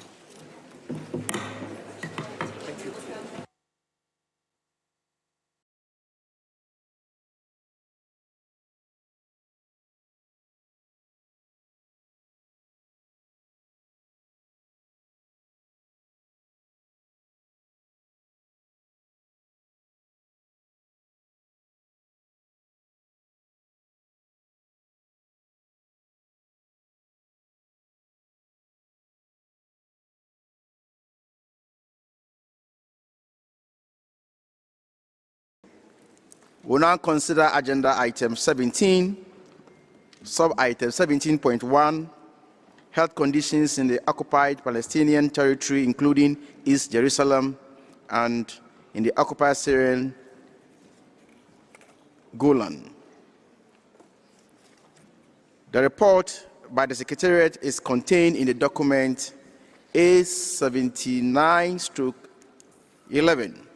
Speaker 21: We'll now consider agenda item 17, sub-item 17.1, health conditions in the occupied Palestinian territory, including East Jerusalem and in the occupied Syrian Golan. The report by the Secretariat is contained in the document A79/11.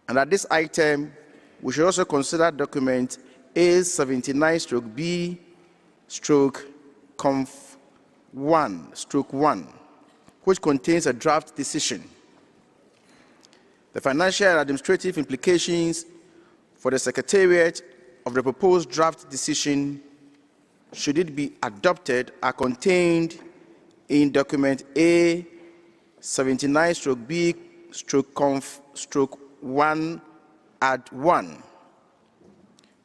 Speaker 21: And at this item, we should also consider document A79/B/Conf1/1, which contains a draft decision. The financial and administrative implications for the Secretariat of the proposed draft decision, should it be adopted, are contained in document A79/B/Conf/1/1.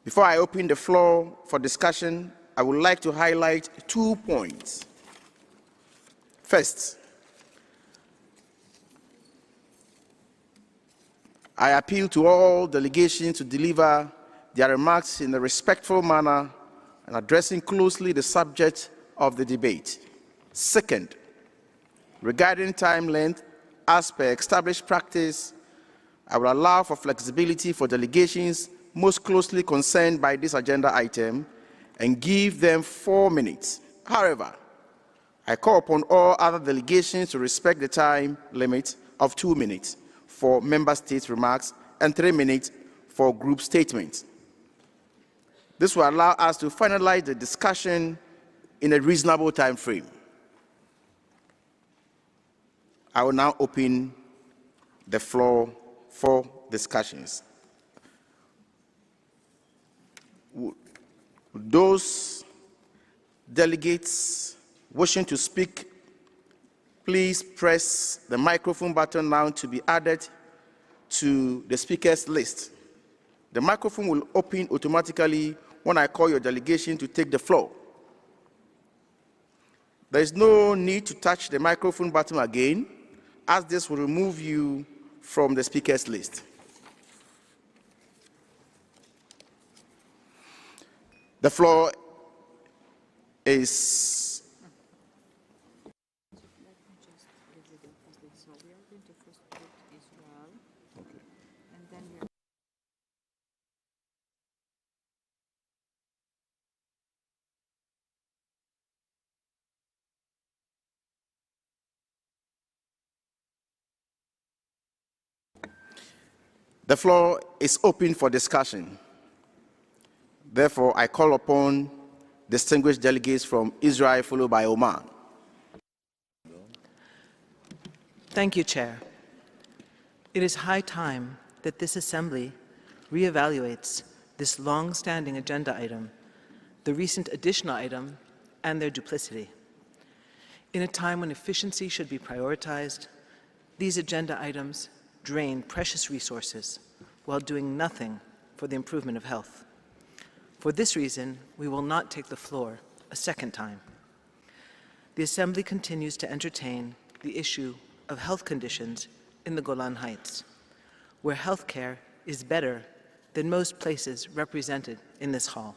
Speaker 21: Before I open the floor for discussion, I would like to highlight 2 points. First, I appeal to all delegations to deliver their remarks in a respectful manner and addressing closely the subject of the debate. Second, regarding time length, as per established practice, I will allow for flexibility for delegations most closely concerned by this agenda item and give them 4 minutes. However, I call upon all other delegations to respect the time limit of 2 minutes for member states' remarks and 3 minutes for group statements. This will allow us to finalize the discussion in a reasonable time frame. I will now open the floor for discussions. Those delegates wishing to speak, please press the microphone button now to be added to the speakers list. The microphone will open automatically when I call your delegation to take the floor. There is no need to touch the microphone button again, as this will remove you from the speakers list. The floor is the floor is open for discussion. Therefore, I call upon distinguished delegates from Israel, followed by Oman.
Speaker 11: Thank you, Chair. It is high time that this Assembly reevaluates this long-standing agenda item, the recent additional item, and their duplicity. In a time when efficiency should be prioritized, these agenda items drain precious resources while doing nothing for the improvement of health. For this reason, we will not take the floor a second time. The Assembly continues to entertain the issue of health conditions in the Golan Heights, where health care is better than most places represented in this hall.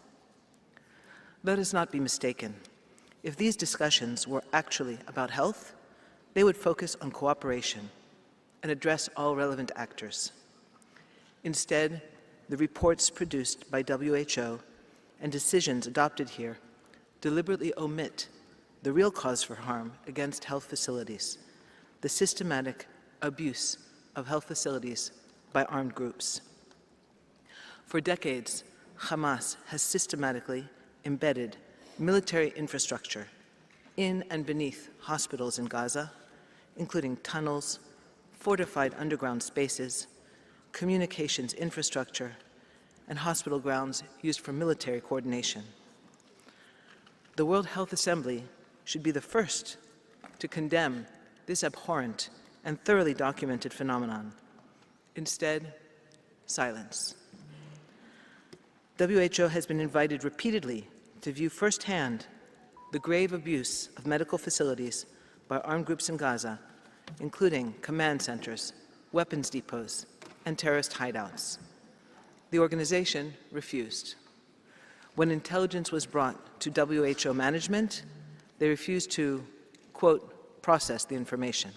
Speaker 11: Let us not be mistaken. If these discussions were actually about health, they would focus on cooperation and address all relevant actors. Instead, the reports produced by WHO and decisions adopted here deliberately omit the real cause for harm against health facilities, the systematic abuse of health facilities by armed groups. For decades, Hamas has systematically embedded military infrastructure in and beneath hospitals in Gaza, including tunnels, fortified underground spaces, communications infrastructure, and hospital grounds used for military coordination. The World Health Assembly should be the first to condemn this abhorrent and thoroughly documented phenomenon. Instead, silence. WHO has been invited repeatedly to view firsthand the grave abuse of medical facilities by armed groups in Gaza, including command centers, weapons depots, and terrorist hideouts. The organization refused. When intelligence was brought to WHO management, they refuse to, quote, process the information.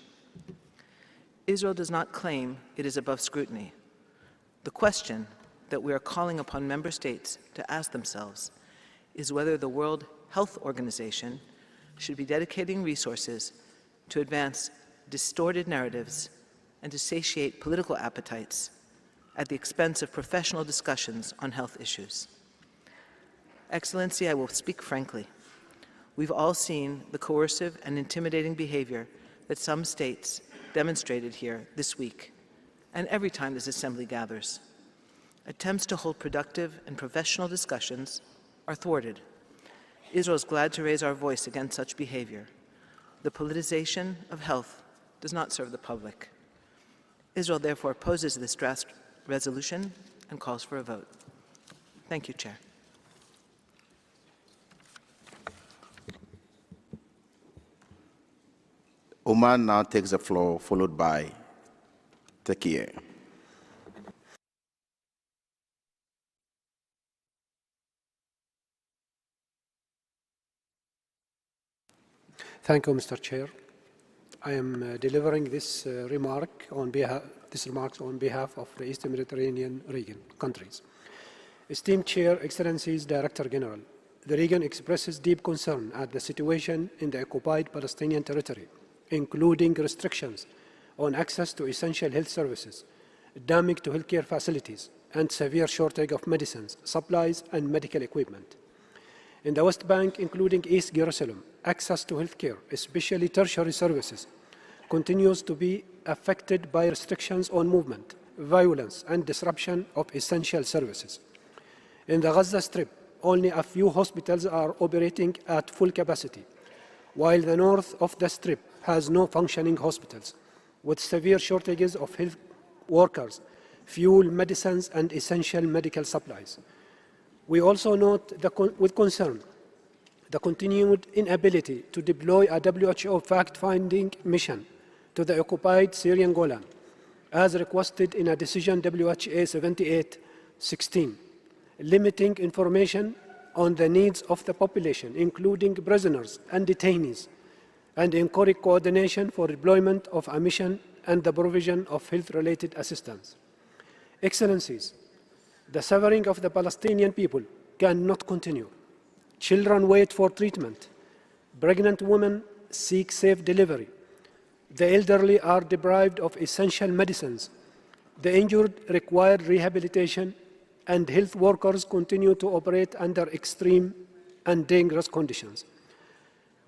Speaker 11: Israel does not claim it is above scrutiny. The question that we are calling upon member states to ask themselves is whether the World Health Organization should be dedicating resources to advance distorted narratives and to satiate political appetites at the expense of professional discussions on health issues. Excellency, I will speak frankly. We've all seen the coercive and intimidating behavior that some states demonstrated here this week, and every time this assembly gathers. Attempts to hold productive and professional discussions are thwarted. Israel is glad to raise our voice against such behavior. The politicization of health does not serve the public. Israel therefore opposes this draft resolution and calls for a vote. Thank you, Chair.
Speaker 21: Oman now takes the floor, followed by Tekie.
Speaker 14: Thank you, Mr. Chair. I am delivering this remarks on behalf of the Eastern Mediterranean region countries. Esteemed Chair, Excellencies, Director General, the region expresses deep concern at the situation in the occupied Palestinian territory, including restrictions on access to essential health services, damage to healthcare facilities, and severe shortage of medicines, supplies, and medical equipment. In the West Bank, including East Jerusalem, access to healthcare, especially tertiary services, continues to be affected by restrictions on movement, violence, and disruption of essential services. In the Gaza Strip, only a few hospitals are operating at full capacity, while the north of the Strip has no functioning hospitals, with severe shortages of health workers, fuel, medicines, and essential medical supplies. We also note with concern the continued inability to deploy a WHO fact-finding mission to the occupied Syrian Golan, as requested in a decision WHA 7816, limiting information on the needs of the population, including prisoners and detainees, and encourage coordination for deployment of a mission and the provision of health-related assistance. Excellencies, the suffering of the Palestinian people cannot continue. Children wait for treatment. Pregnant women seek safe delivery. The elderly are deprived of essential medicines. The injured require rehabilitation, and health workers continue to operate under extreme and dangerous conditions.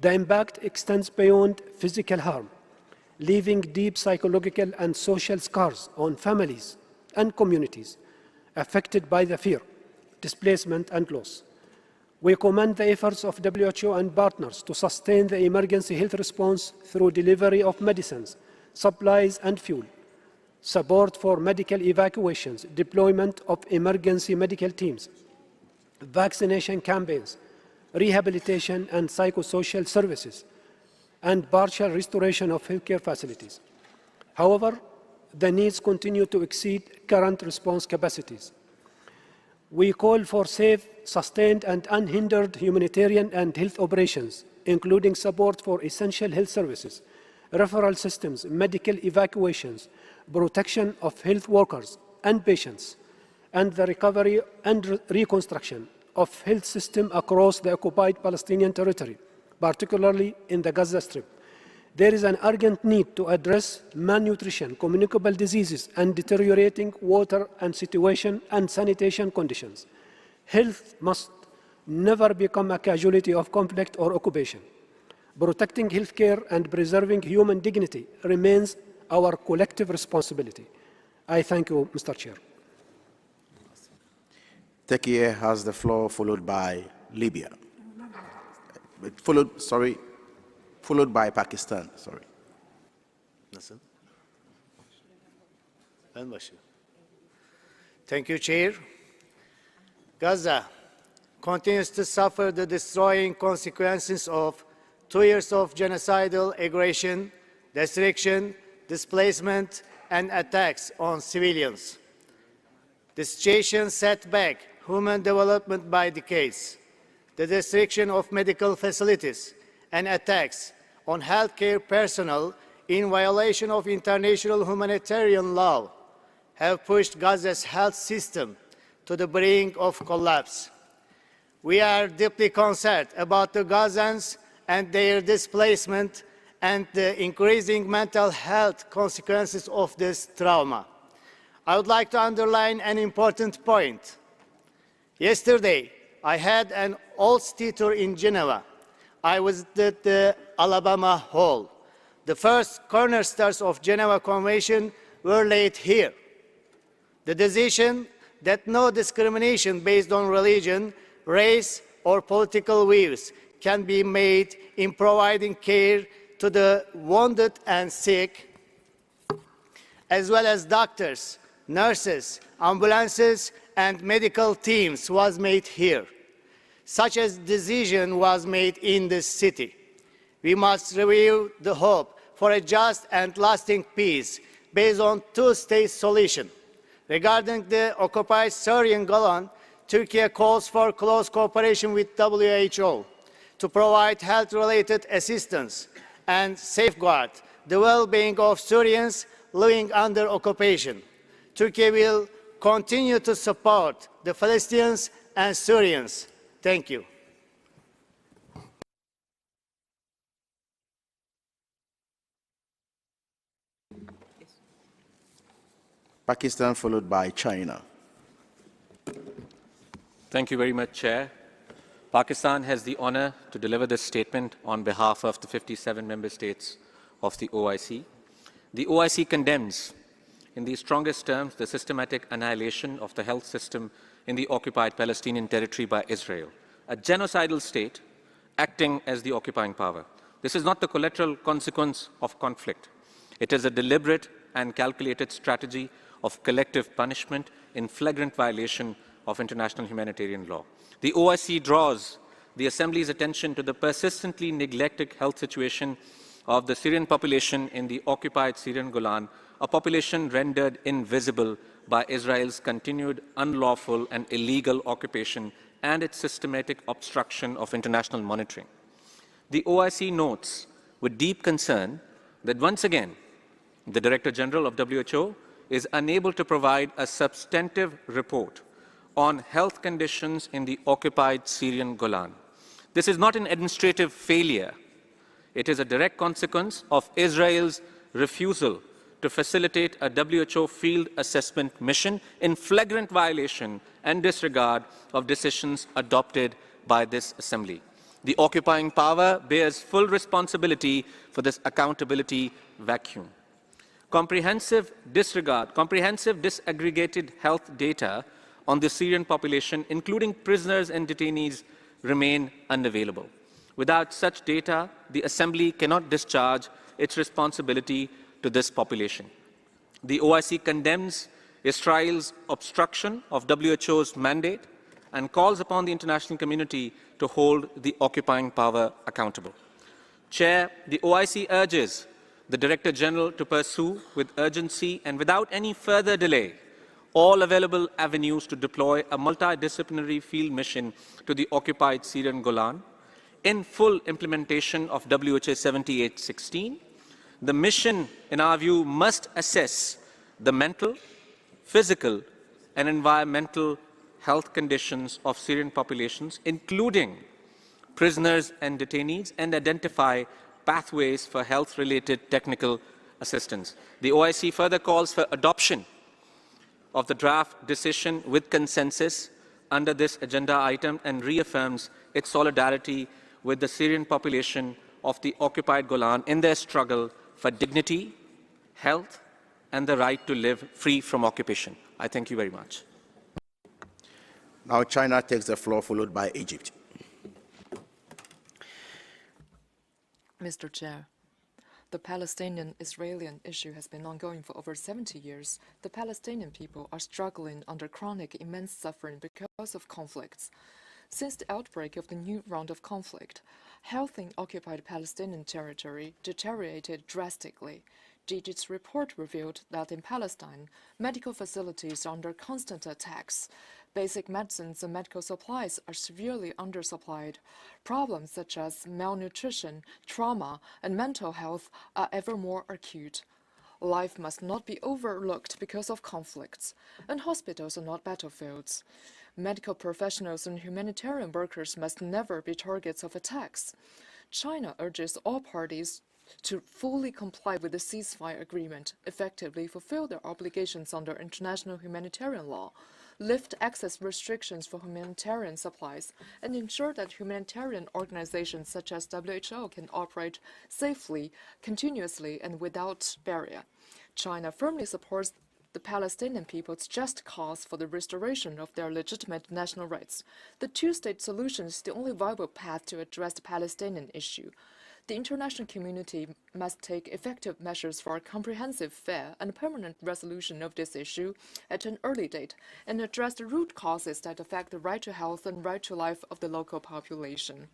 Speaker 14: The impact extends beyond physical harm, leaving deep psychological and social scars on families and communities affected by the fear, displacement, and loss. We commend the efforts of WHO and partners to sustain the emergency health response through delivery of medicines, supplies, and fuel, support for medical evacuations, deployment of emergency medical teams, vaccination campaigns, rehabilitation and psychosocial services, and partial restoration of healthcare facilities. However, the needs continue to exceed current response capacities. We call for safe, sustained, and unhindered humanitarian and health operations, including support for essential health services, referral systems, medical evacuations, protection of health workers and patients, and the recovery and reconstruction of health systems across the occupied Palestinian territory, particularly in the Gaza Strip. There is an urgent need to address malnutrition, communicable diseases, and deteriorating water and sanitation conditions. Health must never become a casualty of conflict or occupation. Protecting healthcare and preserving human dignity remains our collective responsibility. I thank you, Mr. Chair.
Speaker 21: Tekie has the floor, followed by Libya. Followed by Pakistan, sorry.
Speaker 22: Thank you, Chair. Gaza continues to suffer the destroying consequences of 2 years of genocidal aggression, destruction, displacement, and attacks on civilians. The situation set back human development by decades. The destruction of medical facilities and attacks on healthcare personnel in violation of international humanitarian law have pushed Gaza's health system to the brink of collapse. We are deeply concerned about the Gazans and their displacement and the increasing mental health consequences of this trauma. I would like to underline an important point. Yesterday, I had an OLSTI tour in Geneva. I visited the Alabama Hall. The first cornerstones of Geneva Convention were laid here. The decision that no discrimination based on religion, race, or political views can be made in providing care to the wounded and sick, as well as doctors, nurses, ambulances, and medical teams was made here. Such a decision was made in this city. We must review the hope for a just and lasting peace based on two-state solution. Regarding the occupied Syrian Golan, Turkey calls for close cooperation with WHO to provide health-related assistance and safeguard the well-being of Syrians living under occupation. Turkey will continue to support the Palestinians and Syrians. Thank you.
Speaker 21: Pakistan followed by China.
Speaker 5: Thank you very much, Chair. Pakistan has the honor to deliver this statement on behalf of the 57 member states of the OIC. The OIC condemns, in the strongest terms, the systematic annihilation of the health system in the occupied Palestinian territory by Israel, a genocidal state acting as the occupying power. This is not the collateral consequence of conflict. It is a deliberate and calculated strategy of collective punishment in flagrant violation of international humanitarian law. The OIC draws the Assembly's attention to the persistently neglected health situation of the Syrian population in the occupied Syrian Golan, a population rendered invisible by Israel's continued unlawful and illegal occupation and its systematic obstruction of international monitoring. The OIC notes with deep concern that once again, the Director General of WHO is unable to provide a substantive report on health conditions in the occupied Syrian Golan. This is not an administrative failure. It is a direct consequence of Israel's refusal to facilitate a WHO field assessment mission in flagrant violation and disregard of decisions adopted by this Assembly. The occupying power bears full responsibility for this accountability vacuum. Comprehensive disaggregated health data on the Syrian population, including prisoners and detainees, remain unavailable. Without such data, the Assembly cannot discharge its responsibility to this population. The OIC condemns Israel's obstruction of WHO's mandate and calls upon the international community to hold the occupying power accountable. Chair, the OIC urges the Director General to pursue with urgency and without any further delay all available avenues to deploy a multidisciplinary field mission to the occupied Syrian Golan in full implementation of WHA 7816. The mission, in our view, must assess the mental, physical, and environmental health conditions of Syrian populations, including prisoners and detainees, and identify pathways for health-related technical assistance. The OIC further calls for adoption of the draft decision with consensus under this agenda item and reaffirms its solidarity with the Syrian population of the occupied Golan in their struggle for dignity, health, and the right to live free from occupation. I thank you very much.
Speaker 21: Now China takes the floor, followed by Egypt.
Speaker 13: Mr. Chair, the Palestinian-Israeli issue has been ongoing for over 70 years. The Palestinian people are struggling under chronic immense suffering because of conflicts. Since the outbreak of the new round of conflict, health in occupied Palestinian territory deteriorated drastically. Gigi's report revealed that in Palestine, medical facilities are under constant attacks. Basic medicines and medical supplies are severely undersupplied. Problems such as malnutrition, trauma, and mental health are ever more acute. Life must not be overlooked because of conflicts, and hospitals are not battlefields. Medical professionals and humanitarian workers must never be targets of attacks. China urges all parties to fully comply with the ceasefire agreement, effectively fulfill their obligations under international humanitarian law, lift access restrictions for humanitarian supplies, and ensure that humanitarian organizations such as WHO can operate safely, continuously, and without barrier. China firmly supports the Palestinian people's just cause for the restoration of their legitimate national rights. The two-state solution is the only viable path to address the Palestinian issue. The international community must take effective measures for a comprehensive, fair, and permanent resolution of this issue at an early date and address the root causes that affect the right to health and right to life of the local population.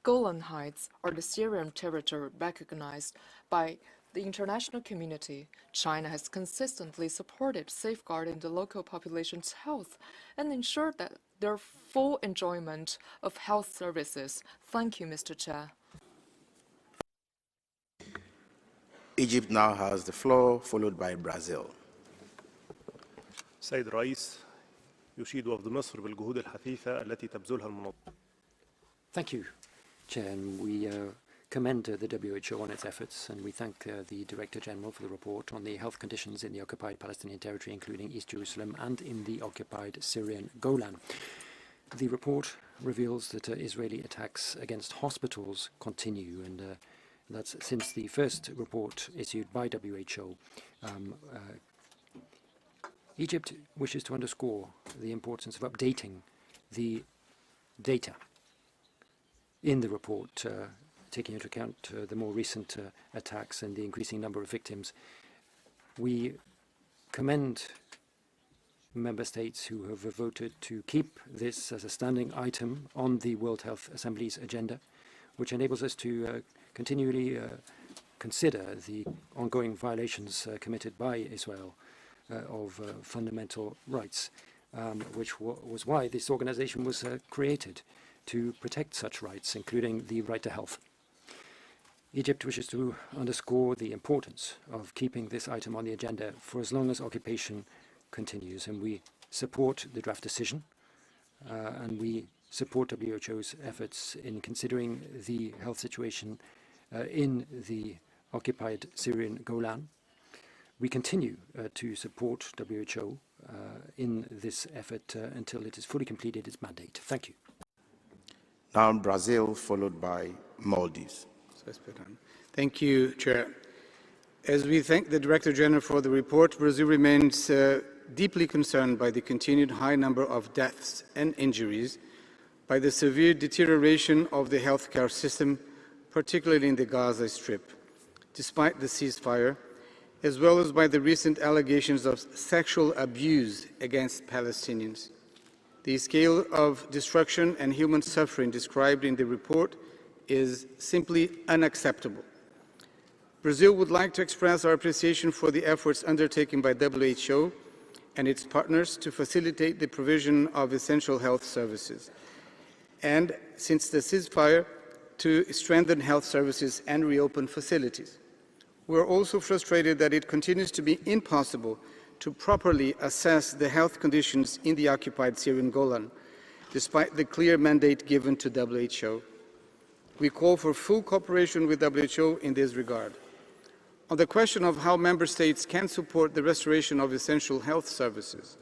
Speaker 13: Golan Heights are the Syrian territory recognized by the international community. China has consistently supported safeguarding the local population's health and ensured that their full enjoyment of health services. Thank you, Mr. Chair.
Speaker 21: Egypt now has the floor, followed by Brazil.
Speaker 2: سيد الرئيس، يشيد وفد مصر بالجهود الحثيثة التي تبذلها المنظمة.
Speaker 8: Thank you, Chair, and we commend the WHO on its efforts, and we thank the Director General for the report on the health conditions in the occupied Palestinian territory, including East Jerusalem and in the occupied Syrian Golan. The report reveals that Israeli attacks against hospitals continue, and that's since the first report issued by WHO. Egypt wishes to underscore the importance of updating the data in the report, taking into account the more recent attacks and the increasing number of victims. We commend member states who have voted to keep this as a standing item on the World Health Assembly's agenda, which enables us to continually consider the ongoing violations committed by Israel of fundamental rights, which was why this organization was created, to protect such rights, including the right to health. Egypt wishes to underscore the importance of keeping this item on the agenda for as long as occupation continues, and we support the draft decision, and we support WHO's efforts in considering the health situation in the occupied Syrian Golan. We continue to support WHO in this effort until it has fully completed its mandate. Thank you.
Speaker 21: Now Brazil, followed by Maldives.
Speaker 23: Thank you, Chair. As we thank the Director General for the report, Brazil remains deeply concerned by the continued high number of deaths and injuries, by the severe deterioration of the healthcare system, particularly in the Gaza Strip, despite the ceasefire, as well as by the recent allegations of sexual abuse against Palestinians. The scale of destruction and human suffering described in the report is simply unacceptable. Brazil would like to express our appreciation for the efforts undertaken by WHO and its partners to facilitate the provision of essential health services, and, since the ceasefire, to strengthen health services and reopen facilities. We are also frustrated that it continues to be impossible to properly assess the health conditions in the occupied Syrian Golan, despite the clear mandate given to WHO. We call for full cooperation with WHO in this regard. On the question of how member states can support the restoration of essential health services,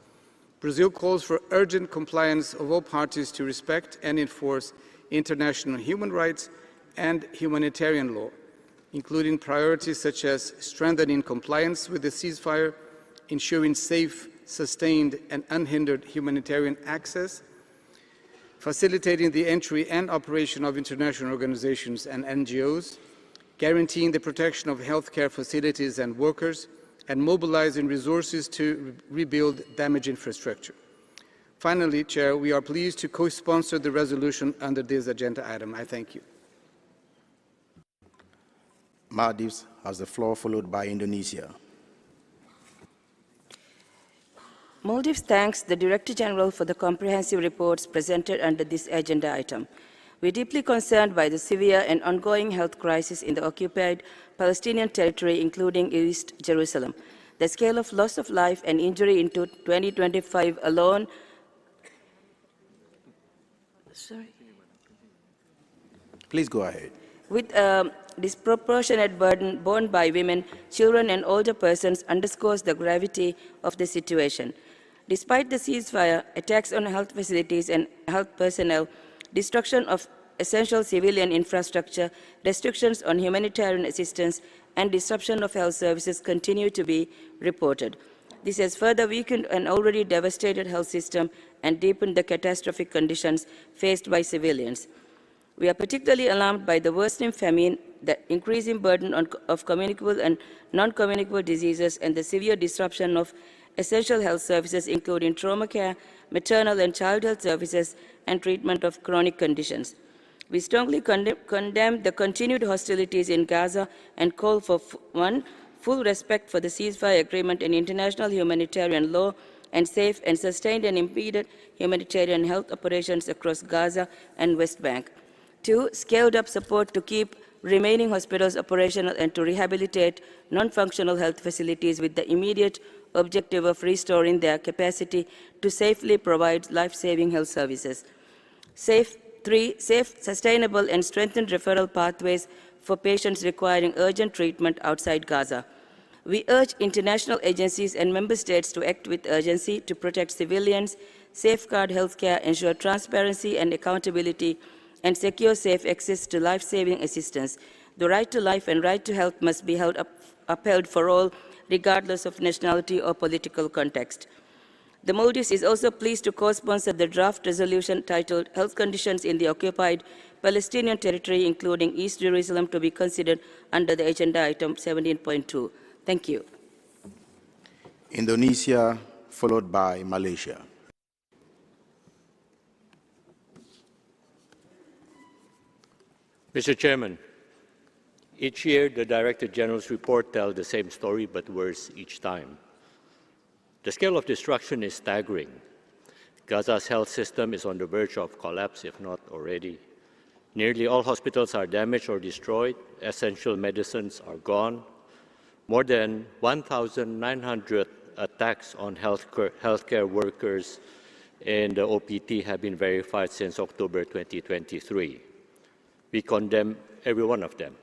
Speaker 23: Brazil calls for urgent compliance of all parties to respect and enforce international human rights and humanitarian law, including priorities such as strengthening compliance with the ceasefire, ensuring safe, sustained, and unhindered humanitarian access, facilitating the entry and operation of international organizations and NGOs, guaranteeing the protection of healthcare facilities and workers, and mobilizing resources to rebuild damaged infrastructure. Finally, Chair, we are pleased to co-sponsor the resolution under this agenda item. I thank you.
Speaker 21: Maldives has the floor, followed by Indonesia.
Speaker 3: Maldives thanks the Director General for the comprehensive reports presented under this agenda item. We are deeply concerned by the severe and ongoing health crisis in the occupied Palestinian territory, including East Jerusalem. The scale of loss of life and injury in 2025 alone
Speaker 21: Please go ahead.
Speaker 3: with a disproportionate burden borne by women, children, and older persons underscores the gravity of the situation. Despite the ceasefire, attacks on health facilities and health personnel, destruction of essential civilian infrastructure, restrictions on humanitarian assistance, and disruption of health services continue to be reported. This has further weakened an already devastated health system and deepened the catastrophic conditions faced by civilians. We are particularly alarmed by the worsening famine, the increasing burden of communicable and non-communicable diseases, and the severe disruption of essential health services, including trauma care, maternal and child health services, and treatment of chronic conditions. We strongly condemn the continued hostilities in Gaza and call for, one, full respect for the ceasefire agreement and international humanitarian law, and safe and sustained and impeded humanitarian health operations across Gaza and West Bank. Two, scaled-up support to keep remaining hospitals operational and to rehabilitate non-functional health facilities with the immediate objective of restoring their capacity to safely provide life-saving health services. Three, safe, sustainable, and strengthened referral pathways for patients requiring urgent treatment outside Gaza. We urge international agencies and member states to act with urgency to protect civilians, safeguard healthcare, ensure transparency and accountability, and secure safe access to life-saving assistance. The right to life and right to health must be upheld for all, regardless of nationality or political context. The Maldives is also pleased to co-sponsor the draft resolution titled Health Conditions in the Occupied Palestinian Territory, including East Jerusalem, to be considered under the agenda item 17.2. Thank you.
Speaker 21: Indonesia, followed by Malaysia.
Speaker 9: Mr. Chairman, each year the Director General's report tells the same story, but worse each time. The scale of destruction is staggering. Gaza's health system is on the verge of collapse, if not already. Nearly all hospitals are damaged or destroyed. Essential medicines are gone. More than 1,900 attacks on healthcare workers in the OPT have been verified since October 2023. We condemn every one of them.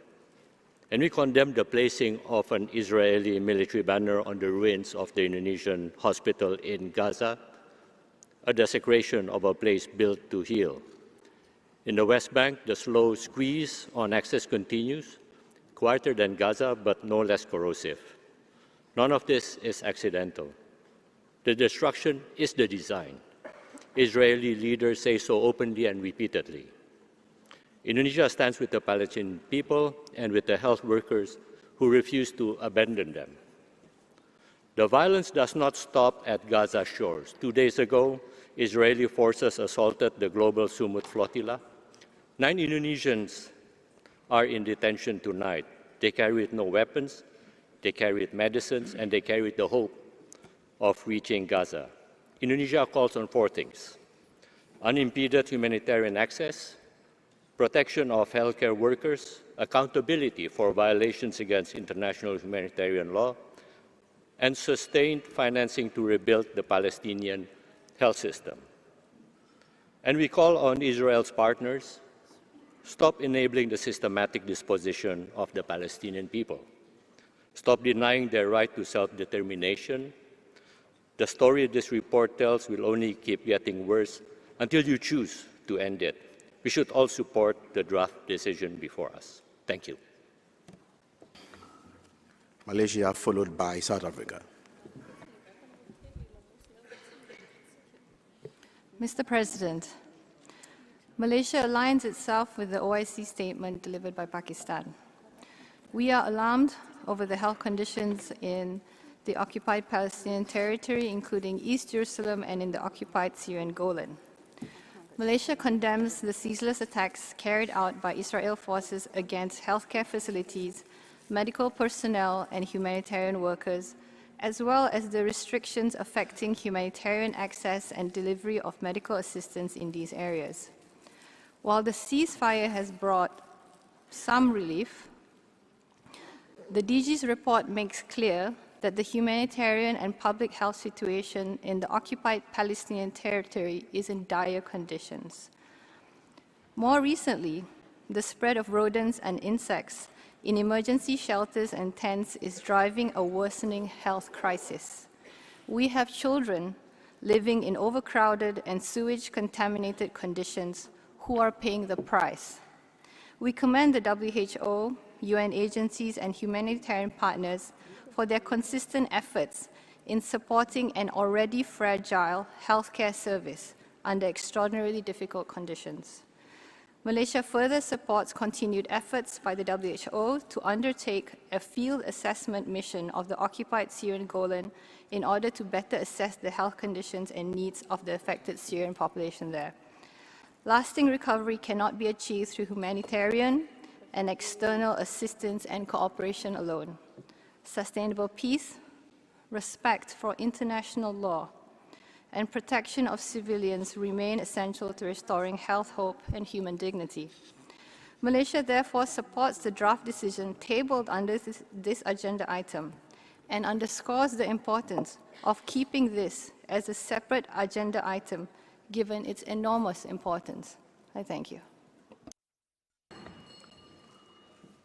Speaker 9: And we condemn the placing of an Israeli military banner on the ruins of the Indonesian hospital in Gaza, a desecration of a place built to heal. In the West Bank, the slow squeeze on access continues, quieter than Gaza, but no less corrosive. None of this is accidental. The destruction is the design. Israeli leaders say so openly and repeatedly. Indonesia stands with the Palestinian people and with the health workers who refuse to abandon them. The violence does not stop at Gaza shores. 2 days ago, Israeli forces assaulted the global Sumut flotilla. 9 Indonesians are in detention tonight. They carried no weapons, they carried medicines, and they carried the hope of reaching Gaza. Indonesia calls on 4 things: unimpeded humanitarian access, protection of healthcare workers, accountability for violations against international humanitarian law, and sustained financing to rebuild the Palestinian health system. And we call on Israel's partners, stop enabling the systematic disposition of the Palestinian people. Stop denying their right to self-determination. The story this report tells will only keep getting worse until you choose to end it. We should all support the draft decision before us. Thank you.
Speaker 21: Malaysia, followed by South Africa.
Speaker 12: Mr. President, Malaysia aligns itself with the OIC statement delivered by Pakistan. We are alarmed over the health conditions in the occupied Palestinian territory, including East Jerusalem and in the occupied Syrian Golan. Malaysia condemns the ceaseless attacks carried out by Israel forces against healthcare facilities, medical personnel, and humanitarian workers, as well as the restrictions affecting humanitarian access and delivery of medical assistance in these areas. While the ceasefire has brought some relief, the DG's report makes clear that the humanitarian and public health situation in the occupied Palestinian territory is in dire conditions. More recently, the spread of rodents and insects in emergency shelters and tents is driving a worsening health crisis. We have children living in overcrowded and sewage-contaminated conditions who are paying the price. We commend the WHO, UN agencies, and humanitarian partners for their consistent efforts in supporting an already fragile healthcare service under extraordinarily difficult conditions. Malaysia further supports continued efforts by the WHO to undertake a field assessment mission of the occupied Syrian Golan in order to better assess the health conditions and needs of the affected Syrian population there. Lasting recovery cannot be achieved through humanitarian and external assistance and cooperation alone. Sustainable peace, respect for international law, and protection of civilians remain essential to restoring health, hope, and human dignity. Malaysia therefore supports the draft decision tabled under this agenda item and underscores the importance of keeping this as a separate agenda item given its enormous importance. I thank you.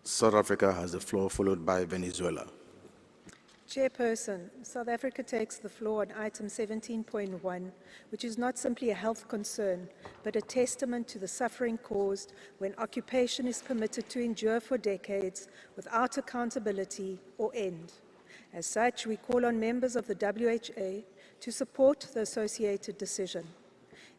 Speaker 21: South Africa has the floor, followed by Venezuela.
Speaker 1: Chairperson, South Africa takes the floor on item 17.1, which is not simply a health concern, but a testament to the suffering caused when occupation is permitted to endure for decades without accountability or end. As such, we call on members of the WHA to support the associated decision.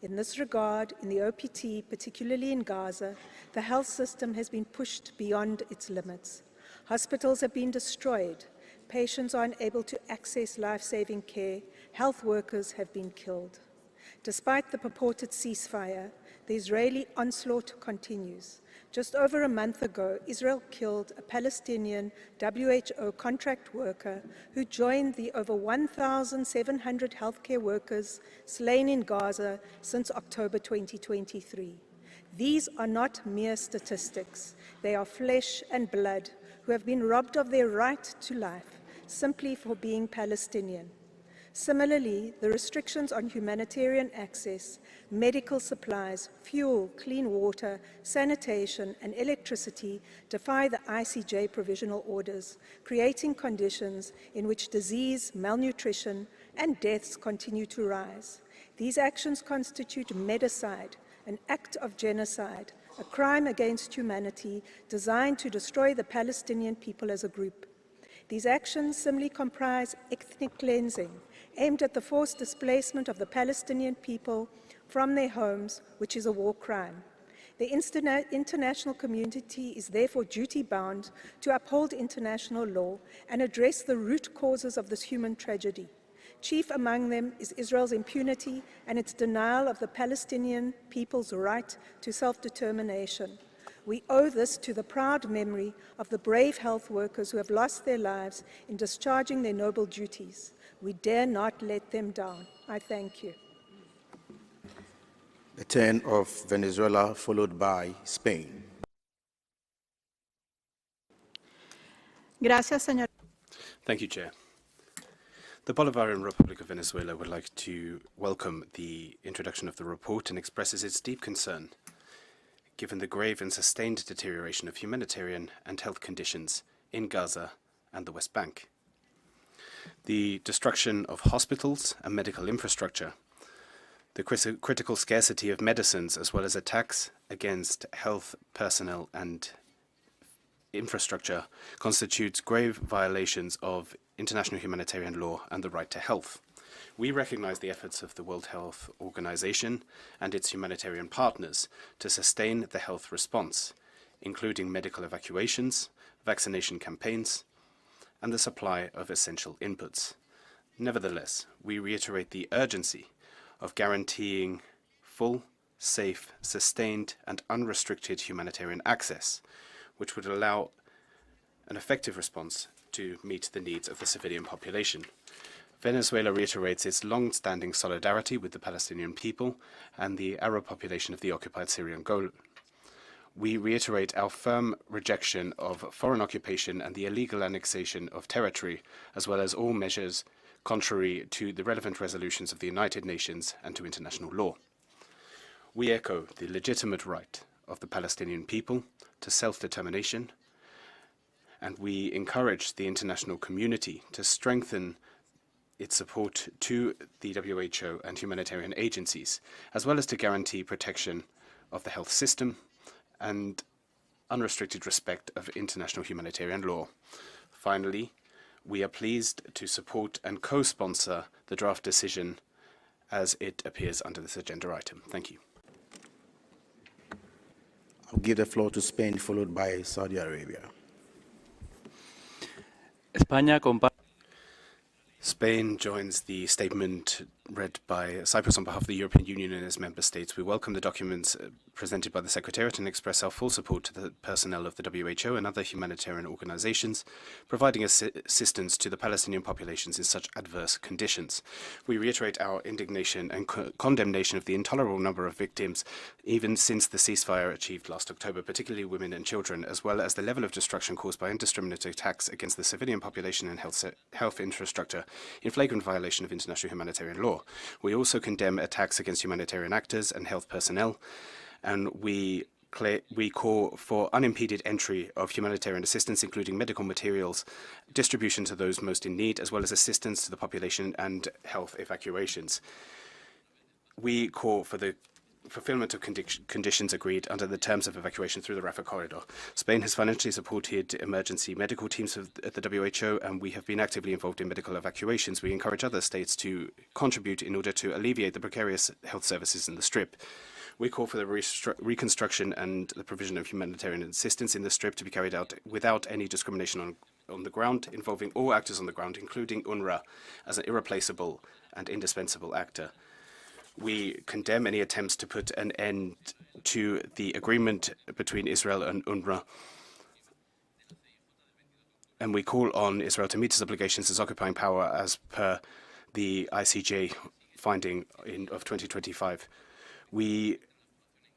Speaker 1: In this regard, in the OPT, particularly in Gaza, the health system has been pushed beyond its limits. Hospitals have been destroyed. Patients are unable to access life-saving care. Health workers have been killed. Despite the purported ceasefire, the Israeli onslaught continues. Just over a month ago, Israel killed a Palestinian WHO contract worker who joined the over 1,700 healthcare workers slain in Gaza since October 2023. These are not mere statistics. They are flesh and blood who have been robbed of their right to life simply for being Palestinian. Similarly, the restrictions on humanitarian access, medical supplies, fuel, clean water, sanitation, and electricity defy the ICJ provisional orders, creating conditions in which disease, malnutrition, and deaths continue to rise. These actions constitute medicide, an act of genocide, a crime against humanity designed to destroy the Palestinian people as a group. These actions similarly comprise ethnic cleansing, aimed at the forced displacement of the Palestinian people from their homes, which is a war crime. The international community is therefore duty-bound to uphold international law and address the root causes of this human tragedy. Chief among them is Israel's impunity and its denial of the Palestinian people's right to self-determination. We owe this to the proud memory of the brave health workers who have lost their lives in discharging their noble duties. We dare not let them down. I thank you.
Speaker 21: The turn of Venezuela, followed by Spain.
Speaker 17: Gracias, señor.
Speaker 19: Thank you, Chair. The Bolivarian Republic of Venezuela would like to welcome the introduction of the report and expresses its deep concern given the grave and sustained deterioration of humanitarian and health conditions in Gaza and the West Bank. The destruction of hospitals and medical infrastructure, the critical scarcity of medicines, as well as attacks against health personnel and infrastructure constitutes grave violations of international humanitarian law and the right to health. We recognize the efforts of the World Health Organization and its humanitarian partners to sustain the health response, including medical evacuations, vaccination campaigns, and the supply of essential inputs. Nevertheless, we reiterate the urgency of guaranteeing full, safe, sustained, and unrestricted humanitarian access, which would allow an effective response to meet the needs of the civilian population. Venezuela reiterates its long-standing solidarity with the Palestinian people and the Arab population of the occupied Syrian Golan. We reiterate our firm rejection of foreign occupation and the illegal annexation of territory, as well as all measures contrary to the relevant resolutions of the United Nations and to international law. We echo the legitimate right of the Palestinian people to self-determination, and we encourage the international community to strengthen its support to the WHO and humanitarian agencies, as well as to guarantee protection of the health system and unrestricted respect of international humanitarian law. Finally, we are pleased to support and co-sponsor the draft decision as it appears under this agenda item. Thank you.
Speaker 21: I'll give the floor to Spain, followed by Saudi Arabia. Spain joins the statement read by Cyprus on behalf of the European Union and its member states. We welcome the documents presented by the Secretariat and express our full support to the personnel of the WHO and other humanitarian organizations providing assistance to the Palestinian populations in such adverse conditions. We reiterate our indignation and condemnation of the intolerable number of victims even since the ceasefire achieved last October, particularly women and children, as well as the level of destruction caused by indiscriminate attacks against the civilian population and health infrastructure in flagrant violation of international humanitarian law. We also condemn attacks against humanitarian actors and health personnel, and we call for unimpeded entry of humanitarian assistance, including medical materials, distribution to those most in need, as well as assistance to the population and health evacuations. We call for the fulfillment of conditions agreed under the terms of evacuation through the Rafah corridor. Spain has financially supported emergency medical teams at the WHO, and we have been actively involved in medical evacuations. We encourage other states to contribute in order to alleviate the precarious health services in the Strip. We call for the reconstruction and the provision of humanitarian assistance in the Strip to be carried out without any discrimination on the ground, involving all actors on the ground, including UNRWA, as an irreplaceable and indispensable actor. We condemn any attempts to put an end to the agreement between Israel and UNRWA, and we call on Israel to meet its obligations as occupying power as per the ICJ finding of 2025. We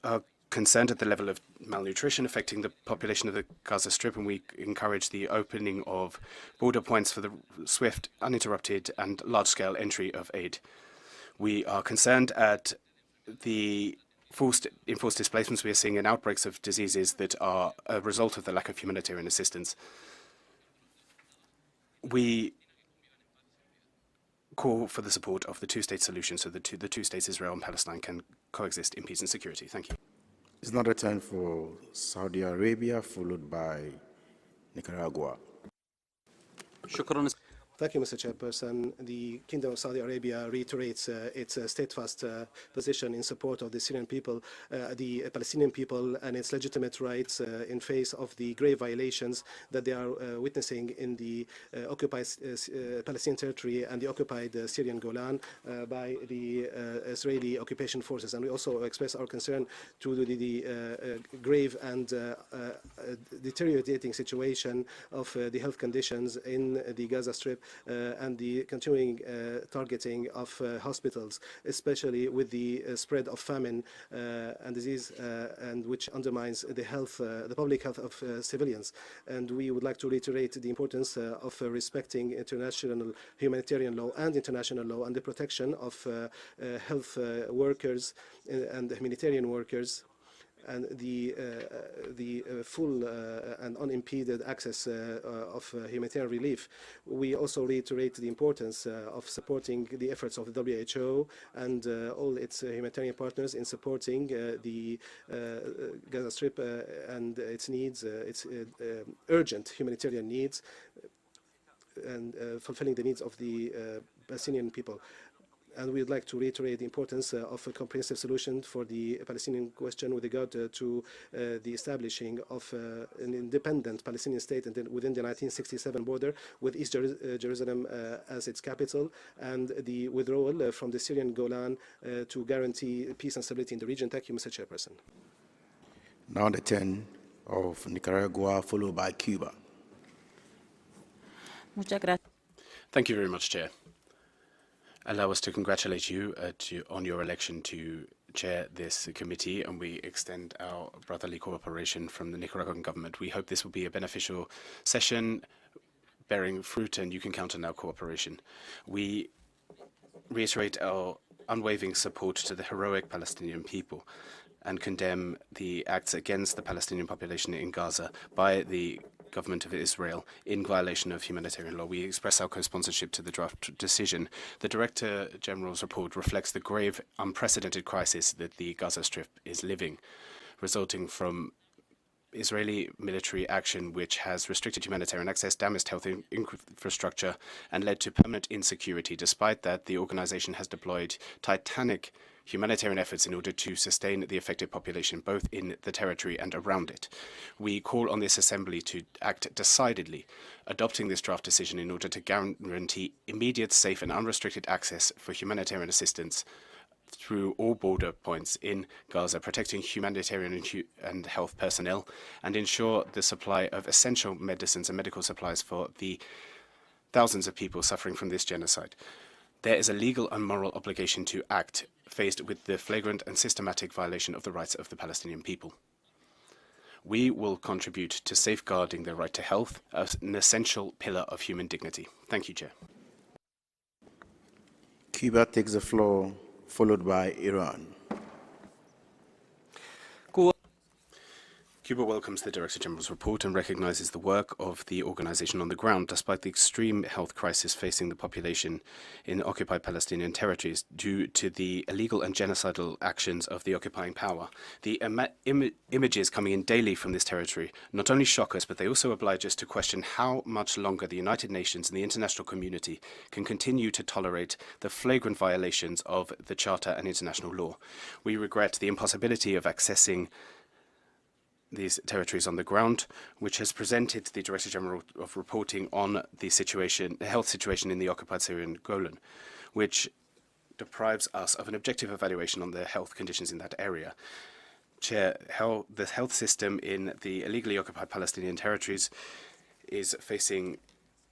Speaker 21: are concerned at the level of malnutrition affecting the population of the Gaza Strip, and we encourage the opening of border points for the swift, uninterrupted, and large-scale entry of aid. We are concerned at the enforced displacements we are seeing in outbreaks of diseases that are a result of the lack of humanitarian assistance. We call for the support of the two-state solution so that the two states, Israel and Palestine, can coexist in peace and security. Thank you. It's now the turn for Saudi Arabia, followed by Nicaragua.
Speaker 4: Thank you, Mr. Chairperson. The Kingdom of Saudi Arabia reiterates its steadfast position in support of the Syrian people, the Palestinian people, and its legitimate rights in face of the grave violations that they are witnessing in the occupied Palestinian territory and the occupied Syrian Golan by the Israeli occupation forces. And we also express our concern to the grave and deteriorating situation of the health conditions in the Gaza Strip, and the continuing targeting of hospitals, especially with the spread of famine and disease, and which undermines the health, the public health of civilians. And we would like to reiterate the importance of respecting international humanitarian law and international law and the protection of health workers and humanitarian workers, and the full and unimpeded access of humanitarian relief. We also reiterate the importance of supporting the efforts of the WHO and all its humanitarian partners in supporting the Gaza Strip and its needs, its urgent humanitarian needs, and fulfilling the needs of the Palestinian people. And we would like to reiterate the importance of a comprehensive solution for the Palestinian question with regard to the establishing of an independent Palestinian state within the 1967 border, with East Jerusalem as its capital, and the withdrawal from the Syrian Golan to guarantee peace and stability in the region. Thank you, Mr. Chairperson.
Speaker 21: Now the turn of Nicaragua, followed by Cuba.
Speaker 3: Muchas gracias.
Speaker 19: Thank you very much, Chair. Allow us to congratulate you on your election to chair this committee, and we extend our brotherly cooperation from the Nicaraguan government. We hope this will be a beneficial session bearing fruit, and you can count on our cooperation. We reiterate our unwavering support to the heroic Palestinian people and condemn the acts against the Palestinian population in Gaza by the government of Israel in violation of humanitarian law. We express our co-sponsorship to the draft decision. The Director General's report reflects the grave, unprecedented crisis that the Gaza Strip is living, resulting from Israeli military action which has restricted humanitarian access, damaged health infrastructure, and led to permanent insecurity. Despite that, the organization has deployed titanic humanitarian efforts in order to sustain the affected population, both in the territory and around it. We call on this Assembly to act decidedly, adopting this draft decision in order to guarantee immediate, safe, and unrestricted access for humanitarian assistance through all border points in Gaza, protecting humanitarian and health personnel, and ensure the supply of essential medicines and medical supplies for the thousands of people suffering from this genocide. There is a legal and moral obligation to act faced with the flagrant and systematic violation of the rights of the Palestinian people. We will contribute to safeguarding their right to health as an essential pillar of human dignity. Thank you, Chair.
Speaker 21: Cuba takes the floor, followed by Iran.
Speaker 19: Cuba welcomes the Director General's report and recognizes the work of the organization on the ground despite the extreme health crisis facing the population in occupied Palestinian territories due to the illegal and genocidal actions of the occupying power. The images coming in daily from this territory not only shock us, but they also oblige us to question how much longer the United Nations and the international community can continue to tolerate the flagrant violations of the Charter and international law. We regret the impossibility of accessing these territories on the ground, which has presented the Director General of reporting on the health situation in the occupied Syrian Golan, which deprives us of an objective evaluation on the health conditions in that area. Chair, the health system in the illegally occupied Palestinian territories is facing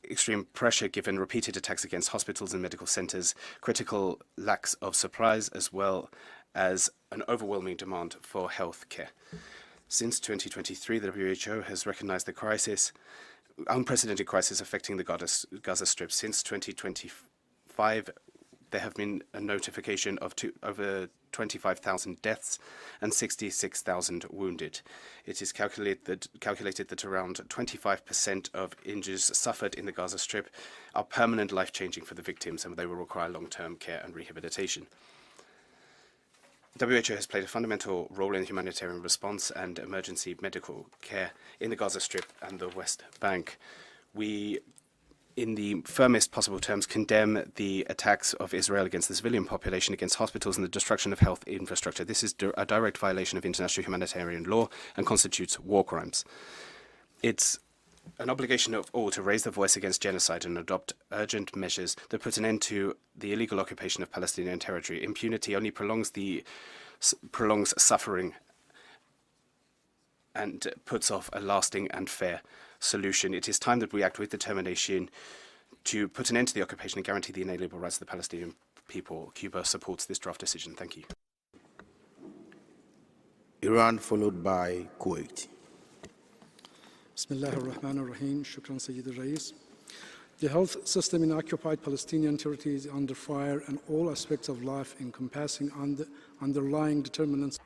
Speaker 19: extreme pressure given repeated attacks against hospitals and medical centers, critical lacks of supplies, as well as an overwhelming demand for health care. Since 2023, the WHO has recognized the crisis, unprecedented crisis affecting the Gaza Strip. Since 2025, there have been a notification of over 25,000 deaths and 66,000 wounded. It is calculated that around 25% of injuries suffered in the Gaza Strip are permanent life-changing for the victims, and they will require long-term care and rehabilitation. WHO has played a fundamental role in humanitarian response and emergency medical care in the Gaza Strip and the West Bank. We, in the firmest possible terms, condemn the attacks of Israel against the civilian population, against hospitals, and the destruction of health infrastructure. This is a direct violation of international humanitarian law and constitutes war crimes. It's an obligation of all to raise the voice against genocide and adopt urgent measures that put an end to the illegal occupation of Palestinian territory. Impunity only prolongs suffering and puts off a lasting and fair solution. It is time that we act with determination to put an end to the occupation and guarantee the inalienable rights of the Palestinian people. Cuba supports this draft decision. Thank you.
Speaker 21: Iran, followed by Kuwait.
Speaker 6: Bismillah ar-Rahman ar-Rahim. Shukran, Sayyid al-Rais. The health system in occupied Palestinian territory is under fire, and all aspects of life encompassing underlying determinants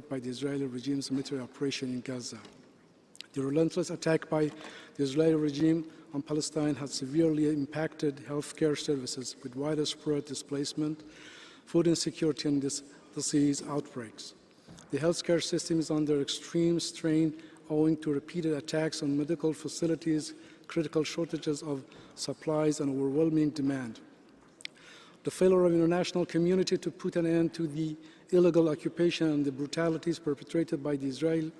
Speaker 6: by the Israeli regime's military operation in Gaza. The relentless attack by the Israeli regime on Palestine has severely impacted healthcare services with widespread displacement, food insecurity, and disease outbreaks. The healthcare system is under extreme strain owing to repeated attacks on medical facilities, critical shortages of supplies, and overwhelming demand. The failure of the international community to put an end to the illegal occupation and the brutalities perpetrated by the Israel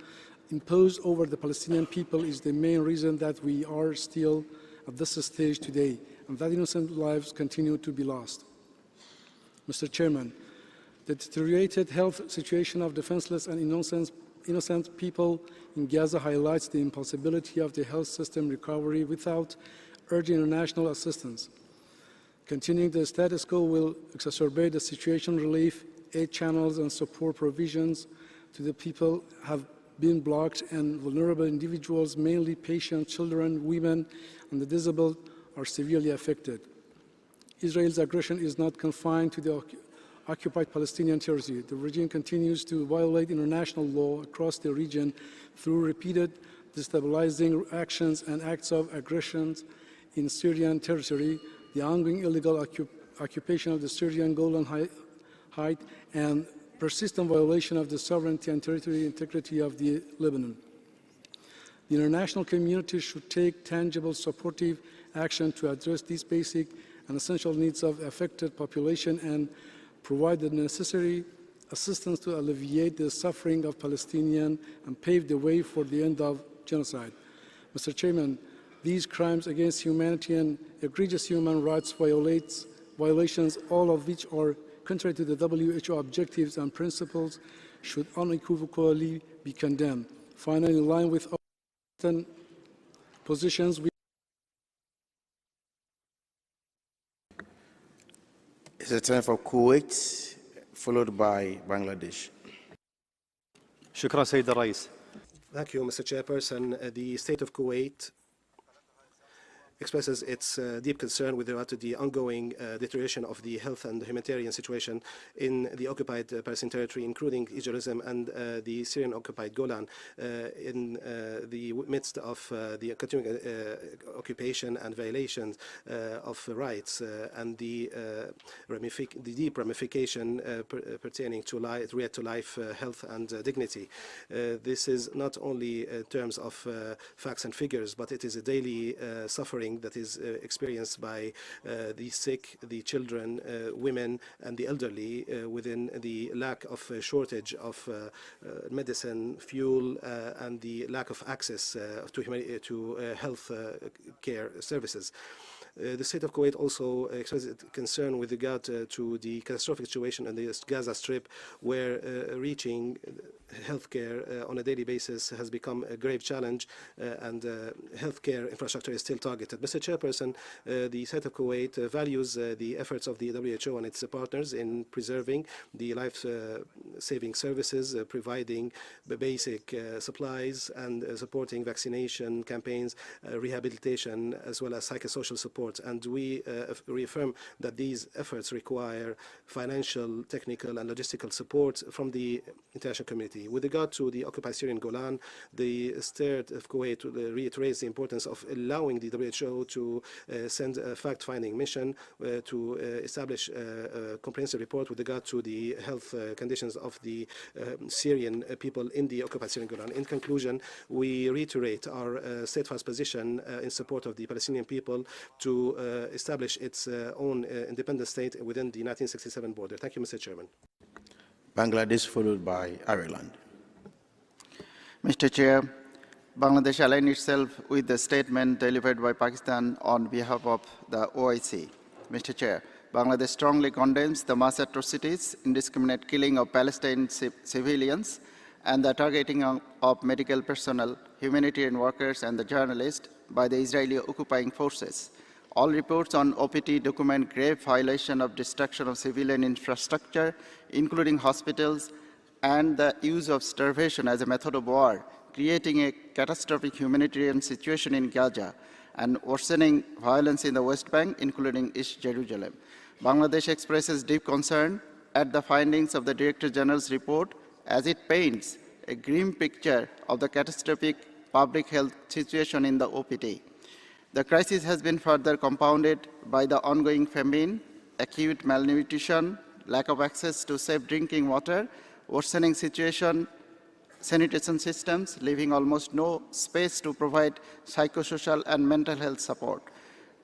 Speaker 6: imposed over the Palestinian people is the main reason that we are still at this stage today, and that innocent lives continue to be lost. Mr. Chairman, the deteriorated health situation of defenseless and innocent people in Gaza highlights the impossibility of the health system recovery without urgent international assistance. Continuing the status quo will exacerbate the situation. Relief, aid channels, and support provisions to the people have been blocked, and vulnerable individuals, mainly patients, children, women, and the disabled, are severely affected. Israel's aggression is not confined to the occupied Palestinian territory. The regime continues to violate international law across the region through repeated destabilizing actions and acts of aggression in Syrian territory, the ongoing illegal occupation of the Syrian Golan Heights, and persistent violation of the sovereignty and territorial integrity of the Lebanon. The international community should take tangible, supportive action to address these basic and essential needs of affected population and provide the necessary assistance to alleviate the suffering of Palestinians and pave the way for the end of genocide. Mr. Chairman, these crimes against humanity and egregious human rights violations, all of which are contrary to the WHO objectives and principles, should unequivocally be condemned. Finally, in line with our positions,
Speaker 21: It's a time for Kuwait, followed by Bangladesh.
Speaker 2: شكرا سيد الرئيس.
Speaker 4: Thank you, Mr. Chairperson. The state of Kuwait expresses its deep concern with regard to the ongoing deterioration of the health and humanitarian situation in the occupied Palestinian territory, including East Jerusalem and the Syrian-occupied Golan, in the midst of the continuing occupation and violations of rights and the deep ramification pertaining to right to life, health, and dignity. This is not only in terms of facts and figures, but it is a daily suffering that is experienced by the sick, the children, women, and the elderly within the lack of shortage of medicine, fuel, and the lack of access to health care services. The state of Kuwait also expresses concern with regard to the catastrophic situation in the Gaza Strip, where reaching healthcare on a daily basis has become a grave challenge, and healthcare infrastructure is still targeted. Mr. Chairperson, the state of Kuwait values the efforts of the WHO and its partners in preserving the life-saving services, providing basic supplies, and supporting vaccination campaigns, rehabilitation, as well as psychosocial support. And we reaffirm that these efforts require financial, technical, and logistical support from the international community. With regard to the occupied Syrian Golan, the state of Kuwait reiterates the importance of allowing the WHO to send a fact-finding mission to establish a comprehensive report with regard to the health conditions of the Syrian people in the occupied Syrian Golan. In conclusion, we reiterate our steadfast position in support of the Palestinian people to establish its own independent state within the 1967 border. Thank you, Mr. Chairman.
Speaker 21: Bangladesh, followed by Ireland. Mr. Chair, Bangladesh aligned itself with the statement delivered by Pakistan on behalf of the OIC. Mr. Chair, Bangladesh strongly condemns the mass atrocities, indiscriminate killing of Palestinian civilians, and the targeting of medical personnel, humanitarian workers, and the journalists by the Israeli occupying forces. All reports on OPT document grave violation of destruction of civilian infrastructure, including hospitals, and the use of starvation as a method of war, creating a catastrophic humanitarian situation in Gaza and worsening violence in the West Bank, including East Jerusalem. Bangladesh expresses deep concern at the findings of the Director General's report, as it paints a grim picture of the catastrophic public health situation in the OPT. The crisis has been further compounded by the ongoing famine, acute malnutrition, lack of access to safe drinking water, worsening sanitation systems, leaving almost no space to provide psychosocial and mental health support.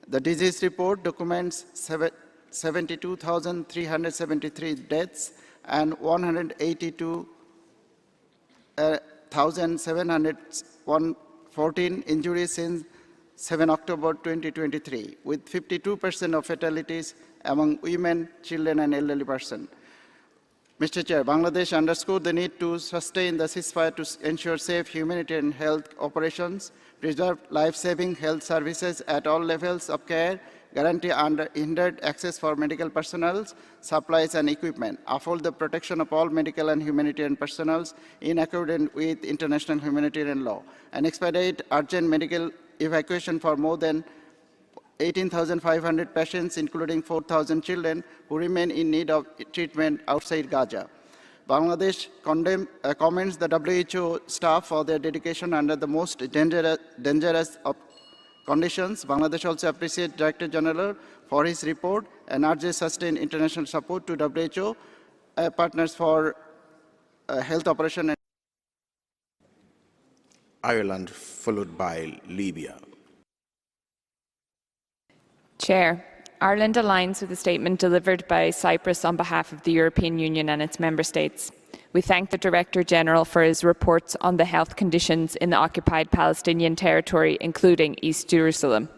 Speaker 21: The disease report documents 72,373 deaths and 182,714 injuries since 7 October 2023, with 52% of fatalities among women, children, and elderly persons. Mr. Chair, Bangladesh underscored the need to sustain the ceasefire to ensure safe humanitarian health operations, preserve life-saving health services at all levels of care, guarantee unhindered access for medical personnel, supplies and equipment, uphold the protection of all medical and humanitarian personnel in accordance with international humanitarian law, and expedite urgent medical evacuation for more than 18,500 patients, including 4,000 children who remain in need of treatment outside Gaza. Bangladesh commends the WHO staff for their dedication under the most dangerous of conditions. Bangladesh also appreciates Director General for his report and urges sustained international support to WHO partners for health operation. Ireland, followed by Libya.
Speaker 7: Chair, Ireland aligns with the statement delivered by Cyprus on behalf of the European Union and its member states. We thank the Director General for his reports on the health conditions in the occupied Palestinian territory, including East Jerusalem.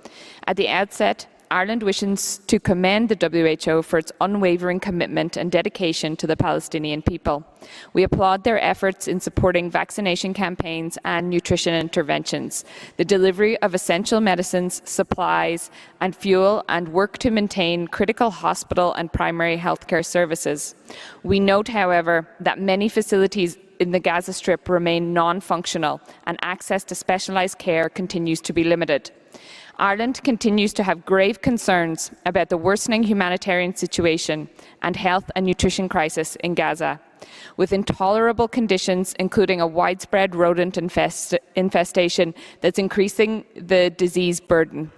Speaker 7: At the outset, Ireland wishes to commend the WHO for its unwavering commitment and dedication to the Palestinian people. We applaud their efforts in supporting vaccination campaigns and nutrition interventions, the delivery of essential medicines, supplies, and fuel, and work to maintain critical hospital and primary healthcare services. We note, however, that many facilities in the Gaza Strip remain non-functional, and access to specialised care continues to be limited. Ireland continues to have grave concerns about the worsening humanitarian situation and health and nutrition crisis in Gaza, with intolerable conditions, including a widespread rodent infestation that's increasing the disease burden.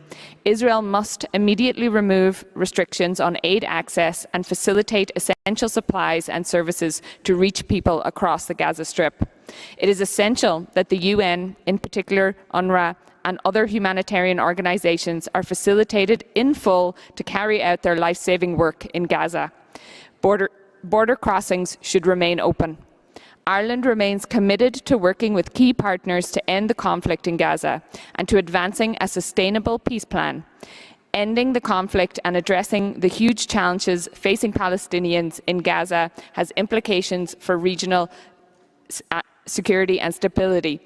Speaker 7: Israel must immediately remove restrictions on aid access and facilitate essential supplies and services to reach people across the Gaza Strip. It is essential that the UN, in particular UNRWA, and other humanitarian organizations are facilitated in full to carry out their life-saving work in Gaza. Border crossings should remain open. Ireland remains committed to working with key partners to end the conflict in Gaza and to advancing a sustainable peace plan. Ending the conflict and addressing the huge challenges facing Palestinians in Gaza has implications for regional security and stability.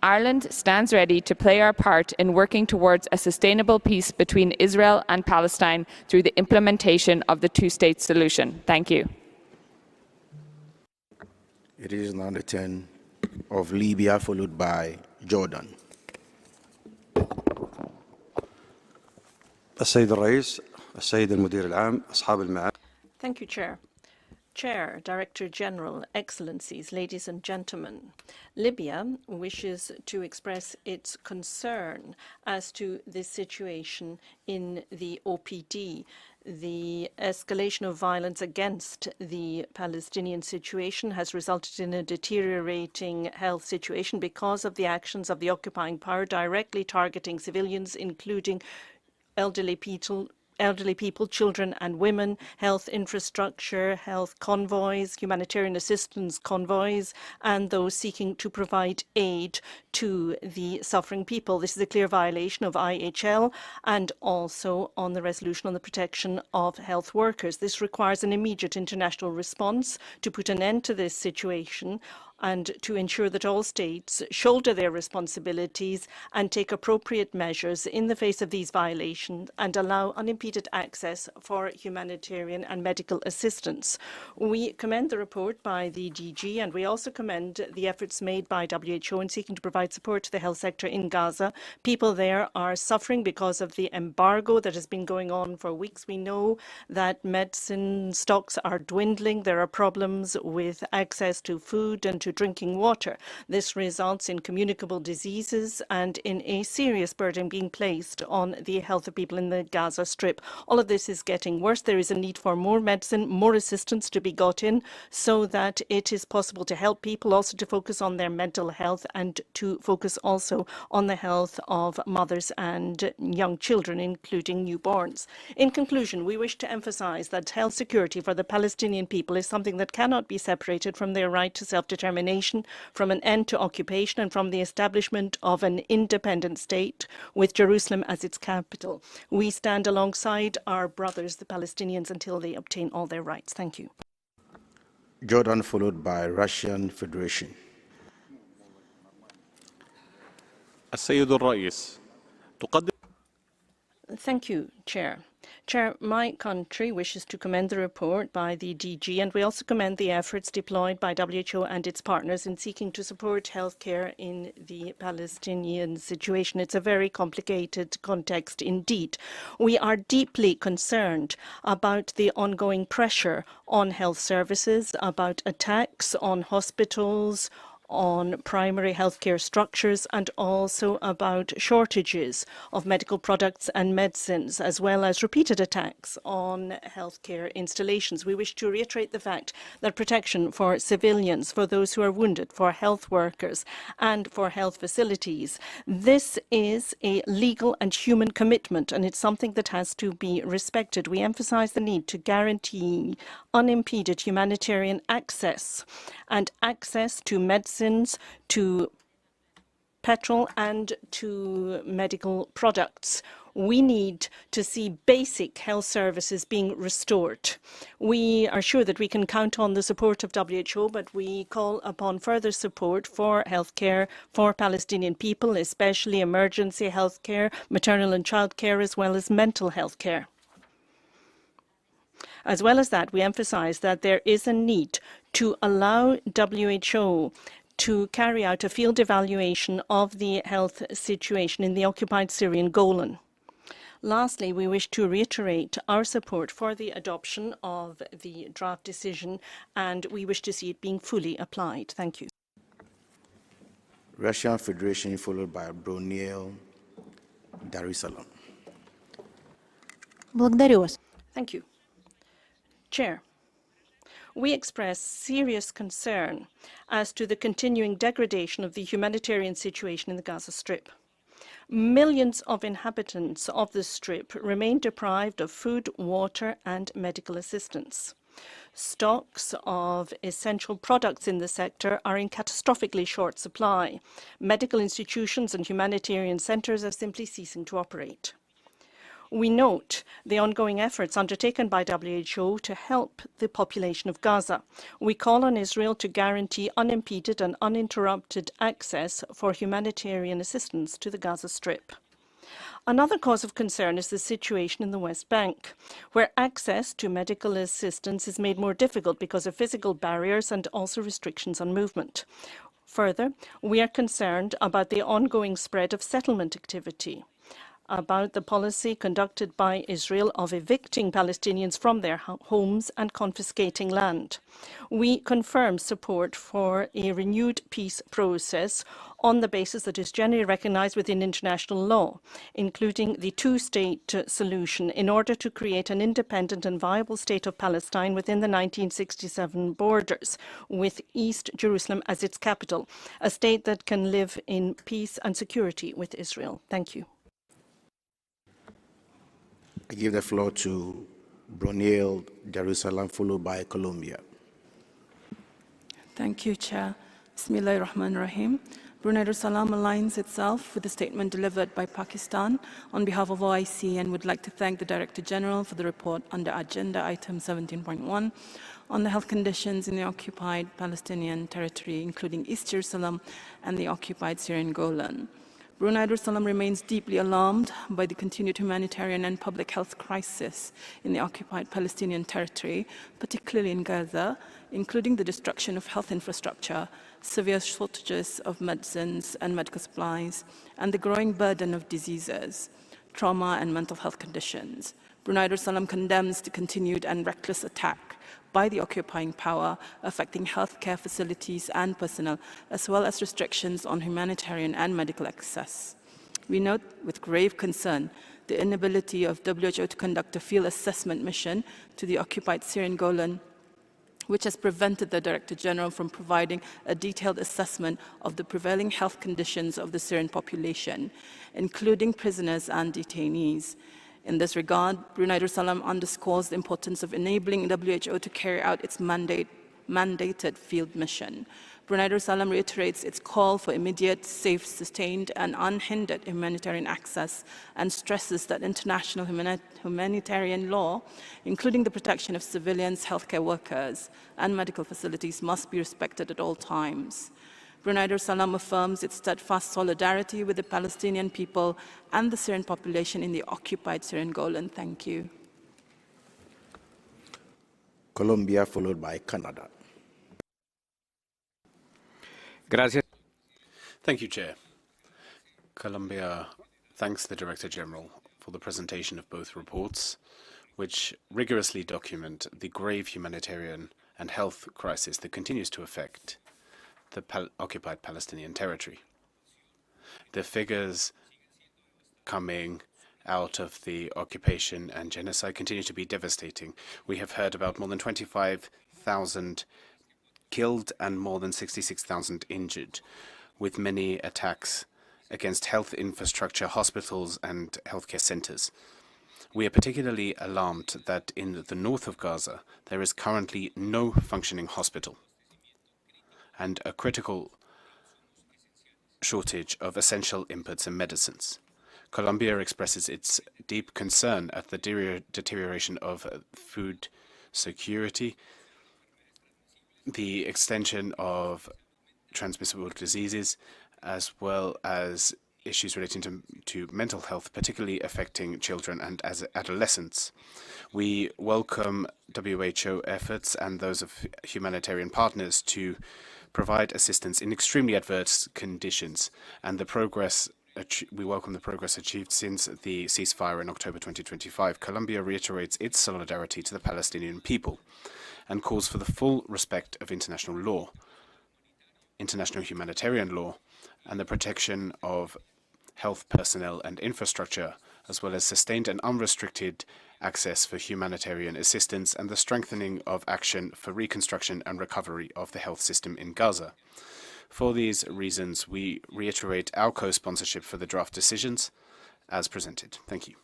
Speaker 7: Ireland stands ready to play our part in working towards a sustainable peace between Israel and Palestine through the implementation of the two-state solution. Thank you.
Speaker 21: It is now the turn of Libya, followed by Jordan.
Speaker 10: السيد الرئيس، السيد المدير العام، أصحاب المعالي.
Speaker 17: Thank you, Chair. Chair, Director General, Excellencies, ladies and gentlemen, Libya wishes to express its concern as to the situation in the OPD. The escalation of violence against the Palestinian situation has resulted in a deteriorating health situation because of the actions of the occupying power directly targeting civilians, including elderly people, children and women, health infrastructure, health convoys, humanitarian assistance convoys, and those seeking to provide aid to the suffering people. This is a clear violation of IHL and also on the resolution on the protection of health workers. This requires an immediate international response to put an end to this situation and to ensure that all states shoulder their responsibilities and take appropriate measures in the face of these violations and allow unimpeded access for humanitarian and medical assistance. We commend the report by the DG, and we also commend the efforts made by WHO in seeking to provide support to the health sector in Gaza. People there are suffering because of the embargo that has been going on for weeks. We know that medicine stocks are dwindling. There are problems with access to food and to drinking water. This results in communicable diseases and in a serious burden being placed on the health of people in the Gaza Strip. All of this is getting worse. There is a need for more medicine, more assistance to be got in so that it is possible to help people, also to focus on their mental health and to focus also on the health of mothers and young children, including newborns. In conclusion, we wish to emphasize that health security for the Palestinian people is something that cannot be separated from their right to self-determination, from an end to occupation, and from the establishment of an independent state with Jerusalem as its capital. We stand alongside our brothers, the Palestinians, until they obtain all their rights. Thank you.
Speaker 21: Jordan, followed by Russian Federation.
Speaker 2: السيد الرئيس تقدم.
Speaker 17: Thank you, Chair. Chair, my country wishes to commend the report by the DG, and we also commend the efforts deployed by WHO and its partners in seeking to support healthcare in the Palestinian situation. It's a very complicated context indeed. We are deeply concerned about the ongoing pressure on health services, about attacks on hospitals, on primary healthcare structures, and also about shortages of medical products and medicines, as well as repeated attacks on healthcare installations. We wish to reiterate the fact that protection for civilians, for those who are wounded, for health workers, and for health facilities, this is a legal and human commitment, and it's something that has to be respected. We emphasize the need to guarantee unimpeded humanitarian access and access to medicines, to petrol, and to medical products. We need to see basic health services being restored. We are sure that we can count on the support of WHO, but we call upon further support for healthcare for Palestinian people, especially emergency healthcare, maternal and child care, as well as mental health care. As well as that, we emphasize that there is a need to allow WHO to carry out a field evaluation of the health situation in the occupied Syrian Golan. Lastly, we wish to reiterate our support for the adoption of the draft decision, and we wish to see it being fully applied. Thank you.
Speaker 21: Russian Federation, followed by Brunei Darussalam.
Speaker 17: Thank you. Chair, we express serious concern as to the continuing degradation of the humanitarian situation in the Gaza Strip. Millions of inhabitants of the Strip remain deprived of food, water, and medical assistance. Stocks of essential products in the sector are in catastrophically short supply. Medical institutions and humanitarian centers are simply ceasing to operate. We note the ongoing efforts undertaken by WHO to help the population of Gaza. We call on Israel to guarantee unimpeded and uninterrupted access for humanitarian assistance to the Gaza Strip. Another cause of concern is the situation in the West Bank, where access to medical assistance is made more difficult because of physical barriers and also restrictions on movement. Further, we are concerned about the ongoing spread of settlement activity, about the policy conducted by Israel of evicting Palestinians from their homes and confiscating land. We confirm support for a renewed peace process on the basis that is generally recognized within international law, including the two-state solution, in order to create an independent and viable state of Palestine within the 1967 borders, with East Jerusalem as its capital, a state that can live in peace and security with Israel. Thank you.
Speaker 21: I give the floor to Brunei Darussalam, followed by Colombia.
Speaker 15: Thank you, Chair. Bismillahir Rahmanir Rahim. Brunei Darussalam aligns itself with the statement delivered by Pakistan on behalf of OIC and would like to thank the Director General for the report under Agenda Item 17.1 on the health conditions in the occupied Palestinian territory, including East Jerusalem and the occupied Syrian Golan. Brunei Darussalam remains deeply alarmed by the continued humanitarian and public health crisis in the occupied Palestinian territory, particularly in Gaza, including the destruction of health infrastructure, severe shortages of medicines and medical supplies, and the growing burden of diseases, trauma, and mental health conditions. Brunei Darussalam condemns the continued and reckless attack by the occupying power, affecting healthcare facilities and personnel, as well as restrictions on humanitarian and medical access. We note with grave concern the inability of WHO to conduct a field assessment mission to the occupied Syrian Golan, which has prevented the Director General from providing a detailed assessment of the prevailing health conditions of the Syrian population, including prisoners and detainees. In this regard, Brunei Darussalam underscores the importance of enabling WHO to carry out its mandate mandated field mission. Brunei Darussalam reiterates its call for immediate, safe, sustained, and unhindered humanitarian access and stresses that international humanitarian law, including the protection of civilians, healthcare workers, and medical facilities, must be respected at all times. Brunei Darussalam affirms its steadfast solidarity with the Palestinian people and the Syrian population in the occupied Syrian Golan. Thank you.
Speaker 21: Colombia, followed by Canada.
Speaker 19: Gracias. Thank you, Chair. Colombia thanks the Director General for the presentation of both reports, which rigorously document the grave humanitarian and health crisis that continues to affect the occupied Palestinian territory. The figures coming out of the occupation and genocide continue to be devastating. We have heard about more than 25,000 killed and more than 66,000 injured, with many attacks against health infrastructure, hospitals, and healthcare centers. We are particularly alarmed that in the north of Gaza, there is currently no functioning hospital and a critical shortage of essential inputs and medicines. Colombia expresses its deep concern at the deterioration of food security, the extension of transmissible diseases, as well as issues relating to mental health, particularly affecting children and adolescents. We welcome WHO efforts and those of humanitarian partners to provide assistance in extremely adverse conditions, and we welcome the progress achieved since the ceasefire in October 2025. Colombia reiterates its solidarity to the Palestinian people and calls for the full respect of international law, international humanitarian law, and the protection of health personnel and infrastructure, as well as sustained and unrestricted access for humanitarian assistance and the strengthening of action for reconstruction and recovery of the health system in Gaza. For these reasons, we reiterate our co-sponsorship for the draft decisions as presented. Thank you.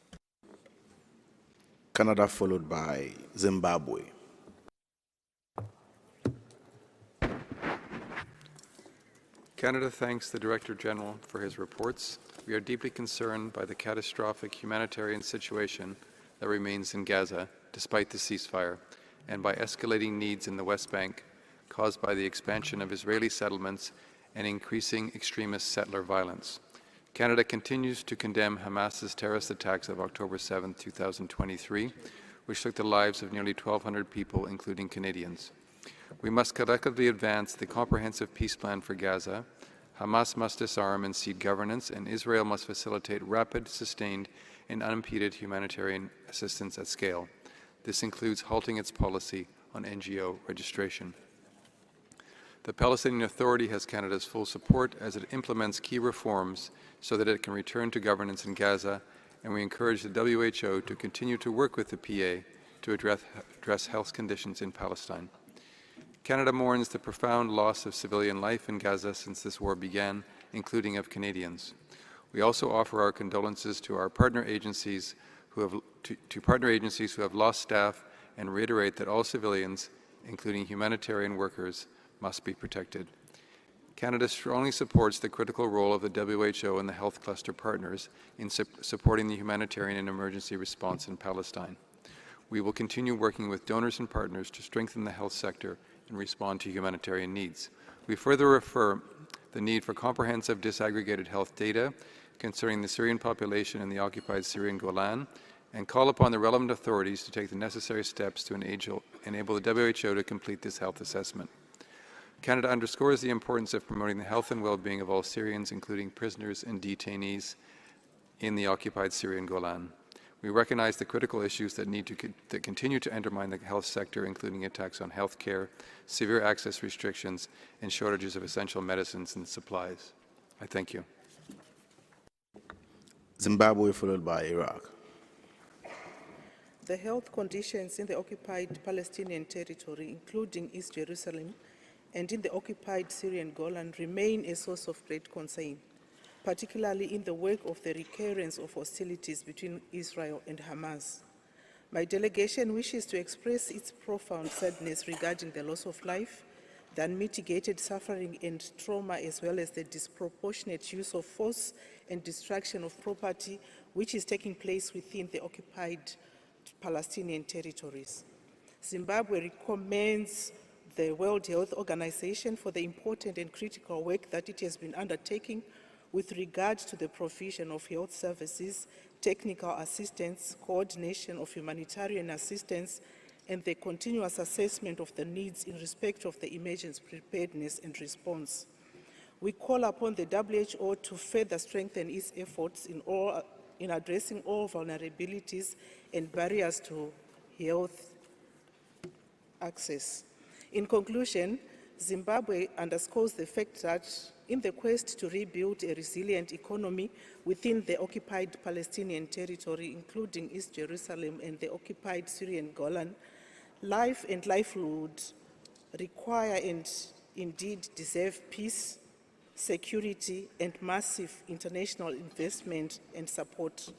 Speaker 21: Canada, followed by Zimbabwe.
Speaker 16: Canada thanks the Director General for his reports. We are deeply concerned by the catastrophic humanitarian situation that remains in Gaza, despite the ceasefire, and by escalating needs in the West Bank caused by the expansion of Israeli settlements and increasing extremist settler violence. Canada continues to condemn Hamas's terrorist attacks of October 7, 2023, which took the lives of nearly 1,200 people, including Canadians. We must collectively advance the comprehensive peace plan for Gaza. Hamas must disarm and cede governance, and Israel must facilitate rapid, sustained, and unimpeded humanitarian assistance at scale. This includes halting its policy on NGO registration. The Palestinian Authority has Canada's full support as it implements key reforms so that it can return to governance in Gaza, and we encourage the WHO to continue to work with the PA to address health conditions in Palestine. Canada mourns the profound loss of civilian life in Gaza since this war began, including of Canadians. We also offer our condolences to our partner agencies who have lost staff, and reiterate that all civilians, including humanitarian workers, must be protected. Canada strongly supports the critical role of the WHO and the health cluster partners in supporting the humanitarian and emergency response in Palestine. We will continue working with donors and partners to strengthen the health sector and respond to humanitarian needs. We further affirm the need for comprehensive disaggregated health data concerning the Syrian population in the occupied Syrian Golan, and call upon the relevant authorities to take the necessary steps to enable the WHO to complete this health assessment. Canada underscores the importance of promoting the health and well-being of all Syrians, including prisoners and detainees in the occupied Syrian Golan. We recognize the critical issues that continue to undermine the health sector, including attacks on health care, severe access restrictions, and shortages of essential medicines and supplies. I thank you.
Speaker 21: Zimbabwe, followed by Iraq.
Speaker 18: The health conditions in the occupied Palestinian territory, including East Jerusalem, and in the occupied Syrian Golan remain a source of great concern, particularly in the wake of the recurrence of hostilities between Israel and Hamas. My delegation wishes to express its profound sadness regarding the loss of life, the unmitigated suffering and trauma, as well as the disproportionate use of force and destruction of property which is taking place within the occupied Palestinian territories. Zimbabwe recommends the World Health Organization for the important and critical work that it has been undertaking with regard to the provision of health services, technical assistance, coordination of humanitarian assistance, and the continuous assessment of the needs in respect of the emergency preparedness and response. We call upon the WHO to further strengthen its efforts in addressing all vulnerabilities and barriers to health access. In conclusion, Zimbabwe underscores the fact that in the quest to rebuild a resilient economy within the occupied Palestinian territory, including East Jerusalem and the occupied Syrian Golan, life and livelihood require and indeed deserve peace, security, and massive international investment and support.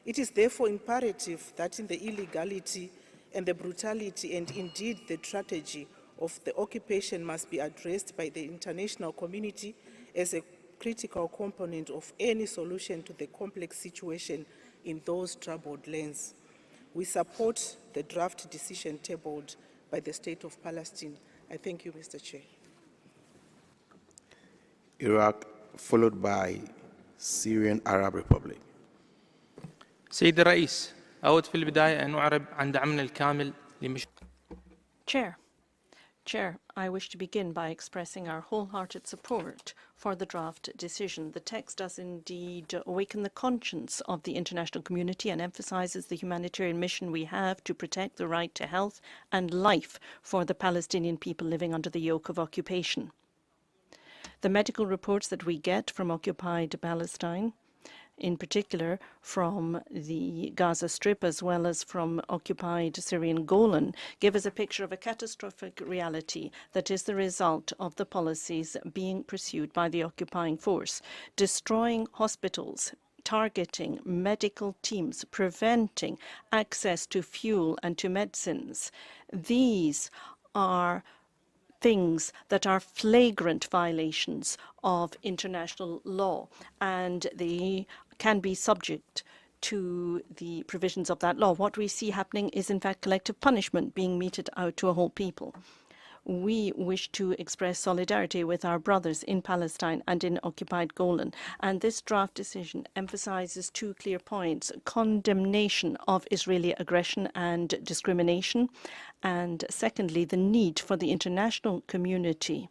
Speaker 18: It is therefore imperative that in the illegality and the brutality and indeed the tragedy of the occupation must be addressed by the international community as a critical component of any solution to the complex situation in those troubled lands. We support the draft decision tabled by the State of Palestine. I thank you, Mr. Chair.
Speaker 21: Iraq, followed by Syrian Arab Republic.
Speaker 11: سيد الرئيس، أود في البداية أن أعرب عن دعمنا الكامل
Speaker 17: Chair, I wish to begin by expressing our wholehearted support for the draft decision. The text does indeed awaken the conscience of the international community and emphasizes the humanitarian mission we have to protect the right to health and life for the Palestinian people living under the yoke of occupation. The medical reports that we get from occupied Palestine, in particular from the Gaza Strip as well as from occupied Syrian Golan, give us a picture of a catastrophic reality that is the result of the policies being pursued by the occupying force, destroying hospitals, targeting medical teams, preventing access to fuel and to medicines. These are things that are flagrant violations of international law, and they can be subject to the provisions of that law. What we see happening is, in fact, collective punishment being meted out to a whole people. We wish to express solidarity with our brothers in Palestine and in occupied Golan, and this draft decision emphasizes two clear points: condemnation of Israeli aggression and discrimination, and secondly, the need for the international community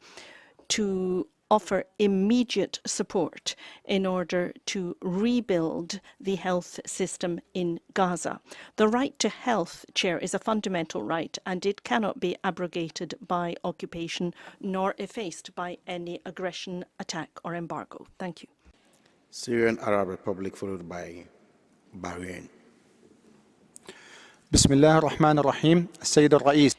Speaker 17: to offer immediate support in order to rebuild the health system in Gaza. The right to health, Chair, is a fundamental right, and it cannot be abrogated by occupation nor effaced by any aggression, attack or embargo. Thank you.
Speaker 21: Syrian Arab Republic, followed by Bahrain.
Speaker 14: بسم الله الرحمن الرحيم. السيد الرئيس.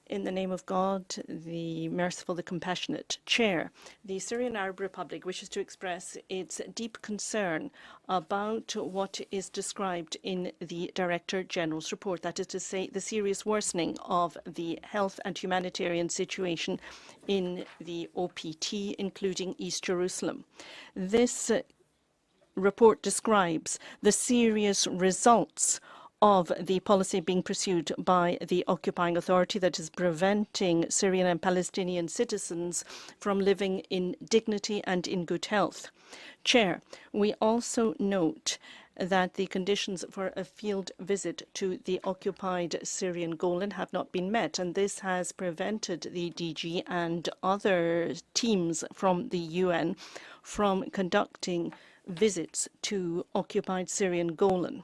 Speaker 17: In the name of God, the merciful, the compassionate. Chair, the Syrian Arab Republic wishes to express its deep concern about what is described in the Director General's report, that is to say, the serious worsening of the health and humanitarian situation in the OPT, including East Jerusalem. This report describes the serious results of the policy being pursued by the occupying authority that is preventing Syrian and Palestinian citizens from living in dignity and in good health. Chair, we also note that the conditions for a field visit to the occupied Syrian Golan have not been met, and this has prevented the DG and other teams from the UN from conducting visits to occupied Syrian Golan.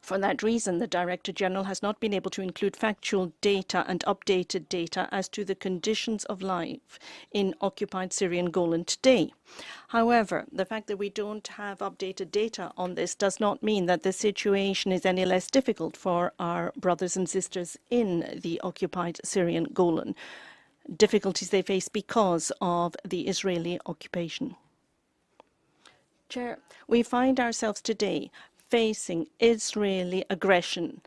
Speaker 17: For that reason, the Director General has not been able to include factual data and updated data as to the conditions of life in occupied Syrian Golan today. However, the fact that we don't have updated data on this does not mean that the situation is any less difficult for our brothers and sisters in the occupied Syrian Golan, difficulties they face because of the Israeli occupation. Chair, we find ourselves today facing Israeli aggression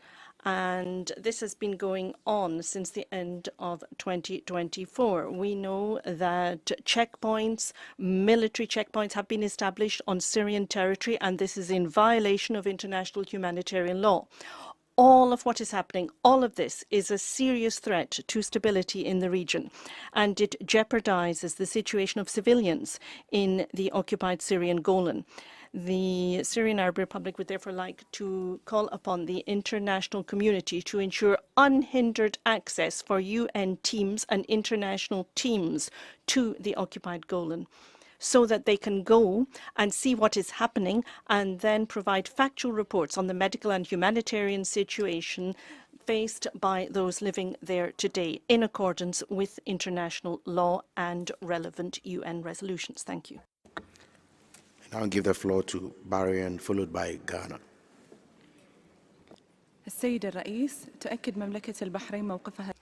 Speaker 17: And this has been going on since the end of 2024. We know that checkpoints, military checkpoints, have been established on Syrian territory, and this is in violation of international humanitarian law. All of what is happening, all of this is a serious threat to stability in the region, and it jeopardizes the situation of civilians in the occupied Syrian Golan. The Syrian Arab Republic would therefore like to call upon the international community to ensure unhindered access for UN teams and international teams to the occupied Golan, so that they can go and see what is happening and then provide factual reports on the medical and humanitarian situation faced by those living there today in accordance with international law and relevant UN resolutions. Thank you.
Speaker 21: I'll give the floor to Bahrain, followed by Ghana.
Speaker 15: السيد الرئيس تؤكد مملكة البحرين موقفها.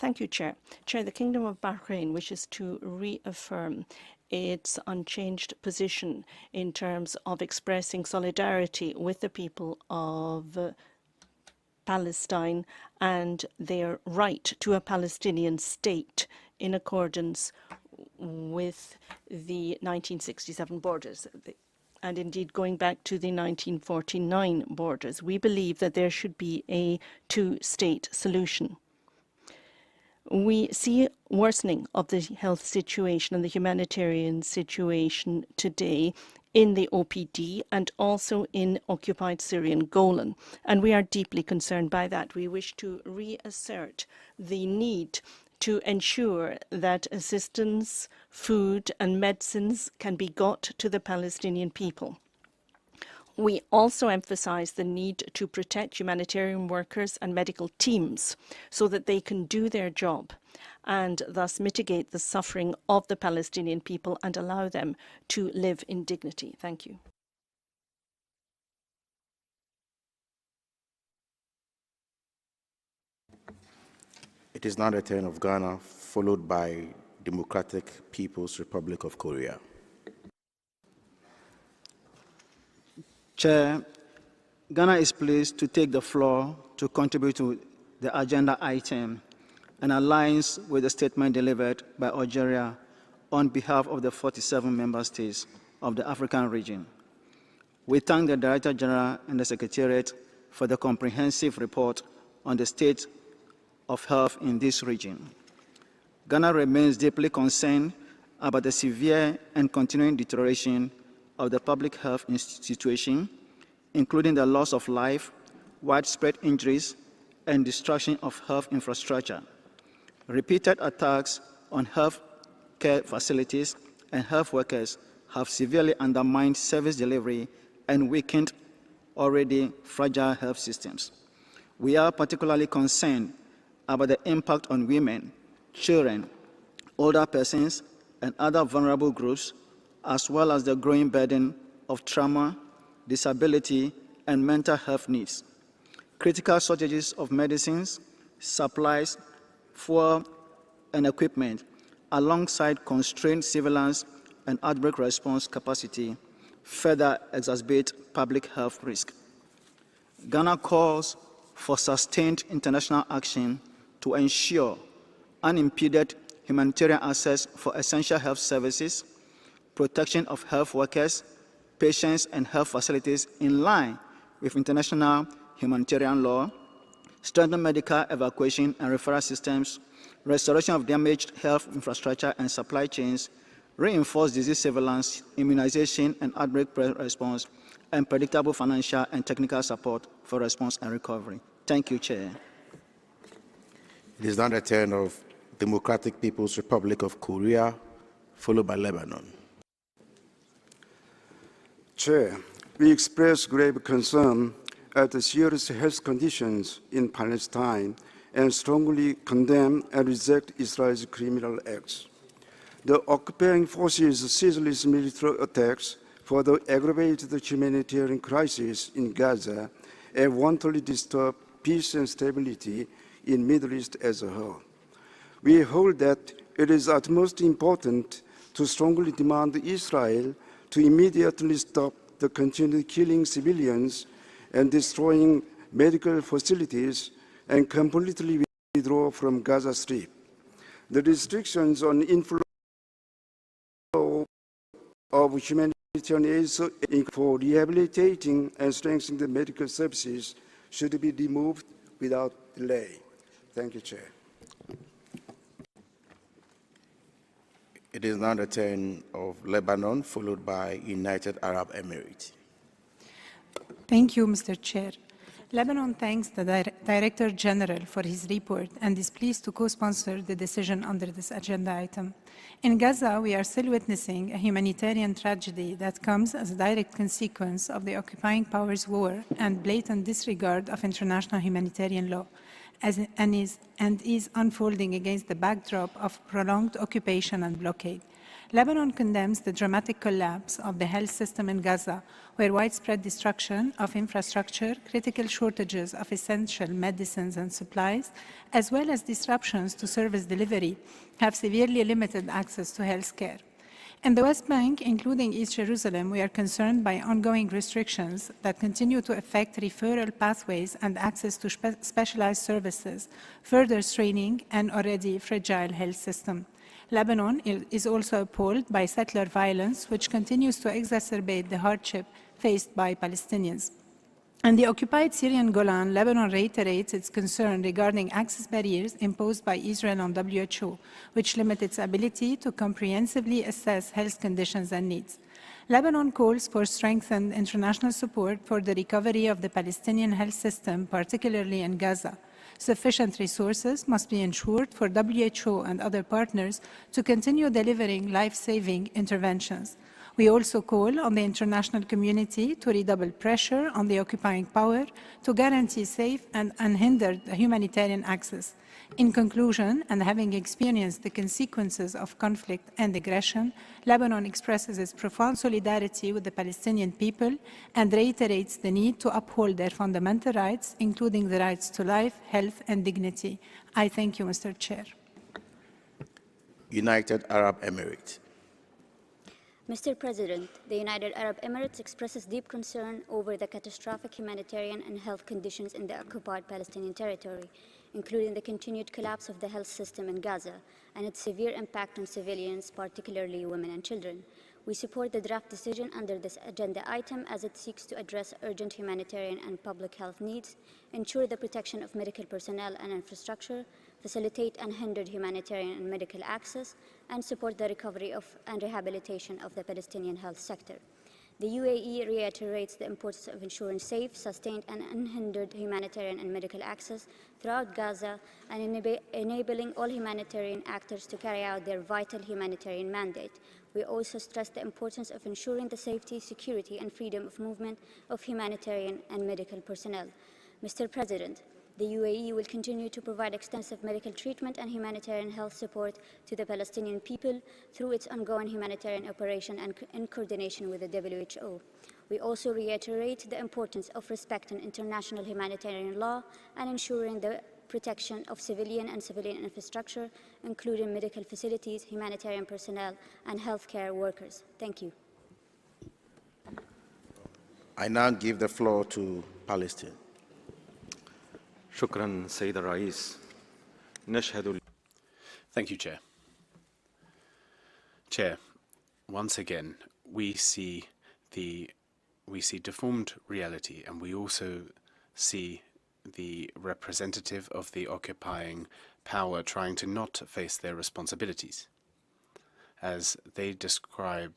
Speaker 17: Thank you, Chair. Chair, the Kingdom of Bahrain wishes to reaffirm its unchanged position in terms of expressing solidarity with the people of Palestine and their right to a Palestinian state in accordance with the 1967 borders, and indeed going back to the 1949 borders. We believe that there should be a two-state solution. We see worsening of the health situation and the humanitarian situation today in the OPD and also in occupied Syrian Golan, and we are deeply concerned by that. We wish to reassert the need to ensure that assistance, food and medicines can be got to the Palestinian people. We also emphasize the need to protect humanitarian workers and medical teams so that they can do their job and thus mitigate the suffering of the Palestinian people and allow them to live in dignity. Thank you.
Speaker 21: It is now the turn of Ghana, followed by Democratic People's Republic of Korea.
Speaker 5: Chair, Ghana is pleased to take the floor to contribute to the agenda item and aligns with the statement delivered by Algeria on behalf of the 47 member states of the African region. We thank the Director General and the Secretariat for the comprehensive report on the state of health in this region. Ghana remains deeply concerned about the severe and continuing deterioration of the public health situation, including the loss of life, widespread injuries, and destruction of health infrastructure. Repeated attacks on health care facilities and health workers have severely undermined service delivery and weakened already fragile health systems. We are particularly concerned about the impact on women, children, older persons, and other vulnerable groups, as well as the growing burden of trauma, disability, and mental health needs. Critical shortages of medicines, supplies, fuel, and equipment, alongside constrained surveillance and outbreak response capacity, further exacerbate public health risk. Ghana calls for sustained international action to ensure unimpeded humanitarian access for essential health services, protection of health workers, patients, and health facilities in line with international humanitarian law, strengthen medical evacuation and referral systems, restoration of damaged health infrastructure and supply chains, reinforce disease surveillance, immunization and outbreak response, and predictable financial and technical support for response and recovery. Thank you, Chair.
Speaker 21: It is now the turn of Democratic People's Republic of Korea, followed by Lebanon.
Speaker 20: Chair, we express grave concern at the serious health conditions in Palestine and strongly condemn and reject Israel's criminal acts. The occupying forces' ceaseless military attacks further aggravate the humanitarian crisis in Gaza and wantonly disturb peace and stability in the Middle East as a whole. We hold that it is utmost important to strongly demand Israel to immediately stop the continued killing civilians and destroying medical facilities and completely withdraw from Gaza Strip. The restrictions on inflow of humanitarian aid for rehabilitating and strengthening the medical services should be removed without delay. Thank you, Chair.
Speaker 21: It is now the turn of Lebanon, followed by United Arab Emirates.
Speaker 8: Thank you, Mr. Chair. Lebanon thanks the Director General for his report and is pleased to co-sponsor the decision under this agenda item. In Gaza, we are still witnessing a humanitarian tragedy that comes as a direct consequence of the occupying powers' war and blatant disregard of international humanitarian law, and is unfolding against the backdrop of prolonged occupation and blockade. Lebanon condemns the dramatic collapse of the health system in Gaza, where widespread destruction of infrastructure, critical shortages of essential medicines and supplies, as well as disruptions to service delivery, have severely limited access to health care. In the West Bank, including East Jerusalem, we are concerned by ongoing restrictions that continue to affect referral pathways and access to specialized services, further straining an already fragile health system. Lebanon is also appalled by settler violence, which continues to exacerbate the hardship faced by Palestinians. In the occupied Syrian Golan, Lebanon reiterates its concern regarding access barriers imposed by Israel on WHO, which limit its ability to comprehensively assess health conditions and needs. Lebanon calls for strengthened international support for the recovery of the Palestinian health system, particularly in Gaza. Sufficient resources must be ensured for WHO and other partners to continue delivering life-saving interventions. We also call on the international community to redouble pressure on the occupying power to guarantee safe and unhindered humanitarian access. In conclusion, and having experienced the consequences of conflict and aggression, Lebanon expresses its profound solidarity with the Palestinian people and reiterates the need to uphold their fundamental rights, including the rights to life, health, and dignity. I thank you, Mr. Chair.
Speaker 21: United Arab Emirates.
Speaker 13: Mr. President, the United Arab Emirates expresses deep concern over the catastrophic humanitarian and health conditions in the occupied Palestinian territory, including the continued collapse of the health system in Gaza and its severe impact on civilians, particularly women and children. We support the draft decision under this agenda item as it seeks to address urgent humanitarian and public health needs, ensure the protection of medical personnel and infrastructure, facilitate unhindered humanitarian and medical access, and support the recovery and rehabilitation of the Palestinian health sector. The UAE reiterates the importance of ensuring safe, sustained, and unhindered humanitarian and medical access throughout Gaza and enabling all humanitarian actors to carry out their vital humanitarian mandate. We also stress the importance of ensuring the safety, security, and freedom of movement of humanitarian and medical personnel. Mr. President, the UAE will continue to provide extensive medical treatment and humanitarian health support to the Palestinian people through its ongoing humanitarian operation and in coordination with the WHO. We also reiterate the importance of respecting international humanitarian law and ensuring the protection of civilian and civilian infrastructure, including medical facilities, humanitarian personnel, and healthcare workers. Thank you.
Speaker 21: I now give the floor to Palestine.
Speaker 10: شكرا سيد الرئيس. نشهد.
Speaker 19: Thank you, Chair. Chair, once again, we see deformed reality, and we also see the representative of the occupying power trying to not face their responsibilities, as they describe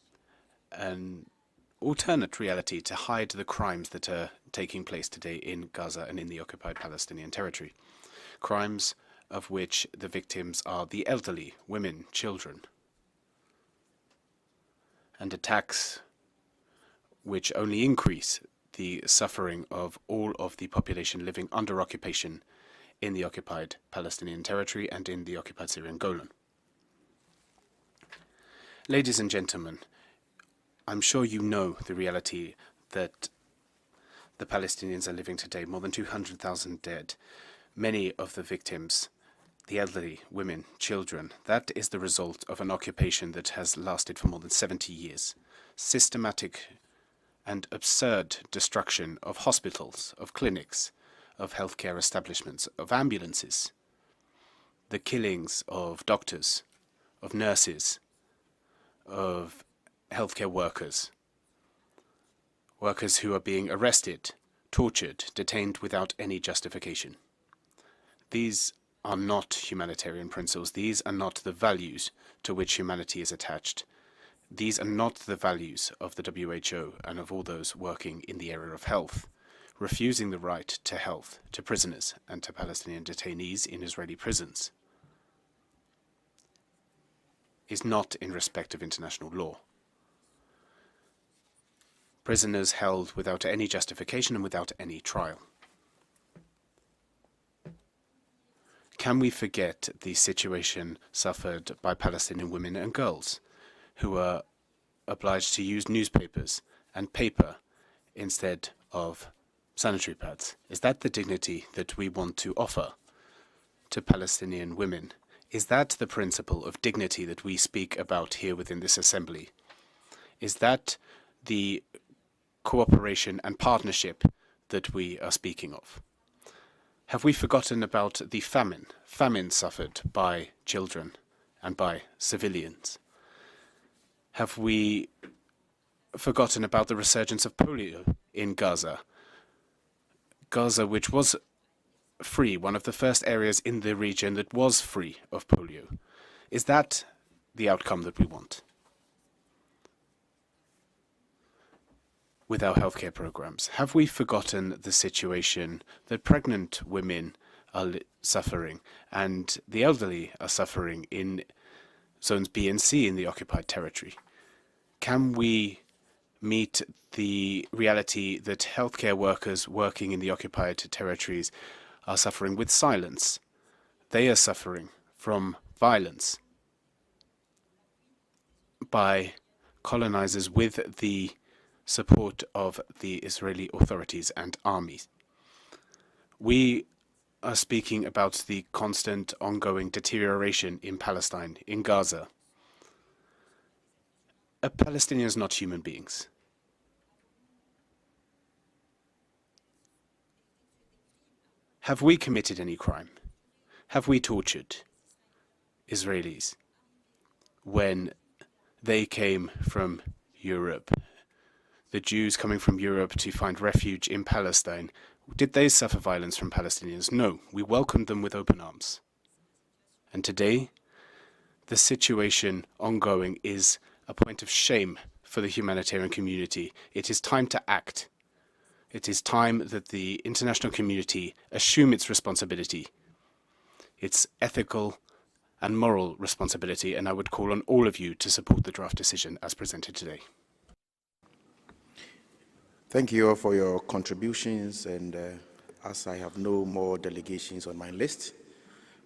Speaker 19: an alternate reality to hide the crimes that are taking place today in Gaza and in the occupied Palestinian territory. Crimes of which the victims are the elderly, women, children. And attacks which only increase the suffering of all of the population living under occupation in the occupied Palestinian territory and in the occupied Syrian Golan. Ladies and gentlemen, I'm sure you know the reality that the Palestinians are living today, more than 200,000 dead. Many of the victims, the elderly, women, children, that is the result of an occupation that has lasted for more than 70 years. Systematic and absurd destruction of hospitals, of clinics, of healthcare establishments, of ambulances, the killings of doctors, of nurses, of healthcare workers, workers who are being arrested, tortured, detained without any justification. These are not humanitarian principles. These are not the values to which humanity is attached. These are not the values of the WHO and of all those working in the area of health. Refusing the right to health to prisoners and to Palestinian detainees in Israeli prisons is not in respect of international law. Prisoners held without any justification and without any trial. Can we forget the situation suffered by Palestinian women and girls who were obliged to use newspapers and paper instead of sanitary pads? Is that the dignity that we want to offer to Palestinian women? Is that the principle of dignity that we speak about here within this assembly? Is that the cooperation and partnership that we are speaking of? Have we forgotten about the famine suffered by children and by civilians? Have we forgotten about the resurgence of polio in Gaza? Gaza, which was free, one of the first areas in the region that was free of polio. Is that the outcome that we want? With our healthcare programs, have we forgotten the situation that pregnant women are suffering and the elderly are suffering in zones B and C in the occupied territory? Can we meet the reality that healthcare workers working in the occupied territories are suffering with silence? They are suffering from violence by colonizers with the support of the Israeli authorities and armies. We are speaking about the constant ongoing deterioration in Palestine, in Gaza. Palestinians are not human beings. Have we committed any crime? Have we tortured Israelis when they came from Europe? The Jews coming from Europe to find refuge in Palestine, did they suffer violence from Palestinians? No, we welcomed them with open arms. And today, the situation ongoing is a point of shame for the humanitarian community. It is time to act. It is time that the international community assume its responsibility, its ethical and moral responsibility, and I would call on all of you to support the draft decision as presented today.
Speaker 21: Thank you all for your contributions, and as I have no more delegations on my list,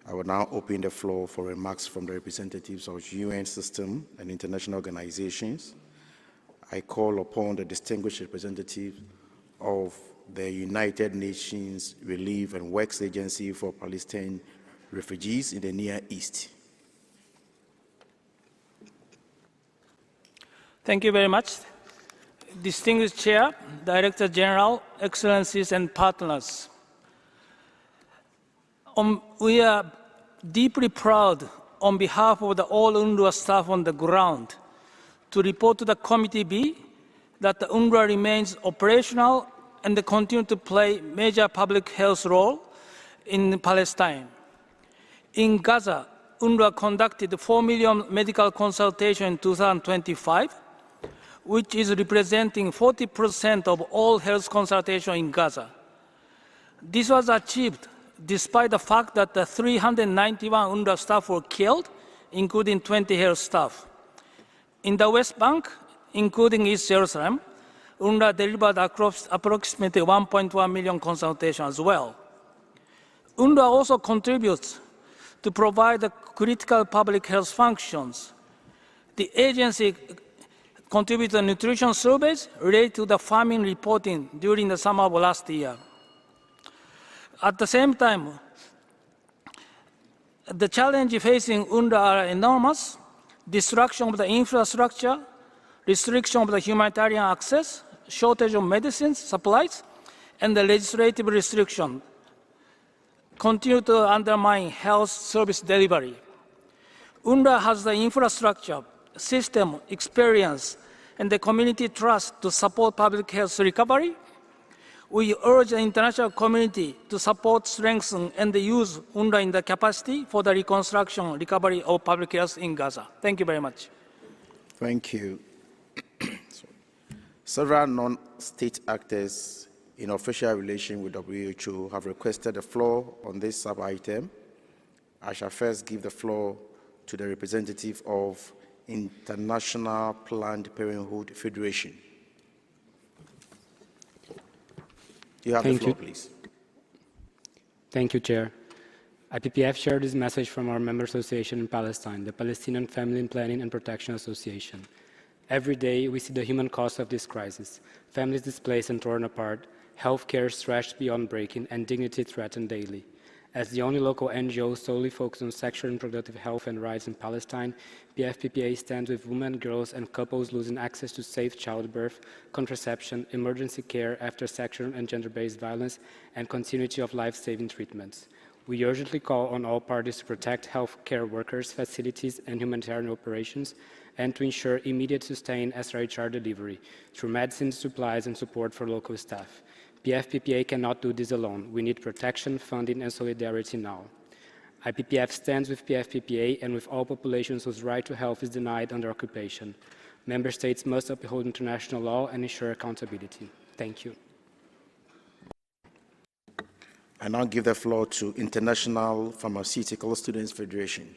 Speaker 21: I will now open the floor for remarks from the representatives of UN system and international organizations. I call upon the distinguished representative of the United Nations Relief and Works Agency for Palestinian Refugees in the Near East.
Speaker 9: Thank you very much. Distinguished Chair, Director General, Excellencies and partners. We are deeply proud on behalf of all UNRWA staff on the ground to report to the Committee B that the UNRWA remains operational and continue to play major public health role in Palestine. In Gaza, UNRWA conducted 4 million medical consultations in 2025, which is representing 40% of all health consultations in Gaza. This was achieved despite the fact that the 391 UNRWA staff were killed, including 20 health staff. In the West Bank, including East Jerusalem, UNRWA delivered approximately 1.1 million consultations as well. UNRWA also contributes to provide the critical public health functions. The agency contributed nutrition surveys related to the famine reporting during the summer of last year. At the same time, the challenges facing UNRWA are enormous: destruction of the infrastructure, restriction of the humanitarian access, shortage of medicines, supplies, and the legislative restriction continue to undermine health service delivery. UNRWA has the infrastructure, system, experience, and the community trust to support public health recovery. We urge the international community to support, strengthen, and use UNRWA in the capacity for the reconstruction and recovery of public health in Gaza. Thank you very much.
Speaker 21: Thank you. Several non-state actors in official relation with WHO have requested the floor on this sub-item. I shall first give the floor to the representative of International Planned Parenthood Federation. You have the floor, please.
Speaker 12: Thank you, Chair. IPPF shared this message from our member association in Palestine, the Palestinian Family Planning and Protection Association. Every day, we see the human cost of this crisis. Families displaced and torn apart, healthcare stretched beyond breaking, and dignity threatened daily. As the only local NGO solely focused on sexual and reproductive health and rights in Palestine, PFPPA stands with women, girls, and couples losing access to safe childbirth, contraception, emergency care after sexual and gender-based violence, and continuity of life-saving treatments. We urgently call on all parties to protect healthcare workers, facilities, and humanitarian operations, and to ensure immediate sustained SRHR delivery through medicine supplies and support for local staff. PFPPA cannot do this alone. We need protection, funding, and solidarity now. IPPF stands with PFPPA and with all populations whose right to health is denied under occupation. Member states must uphold international law and ensure accountability. Thank you.
Speaker 21: I now give the floor to International Pharmaceutical Students Federation.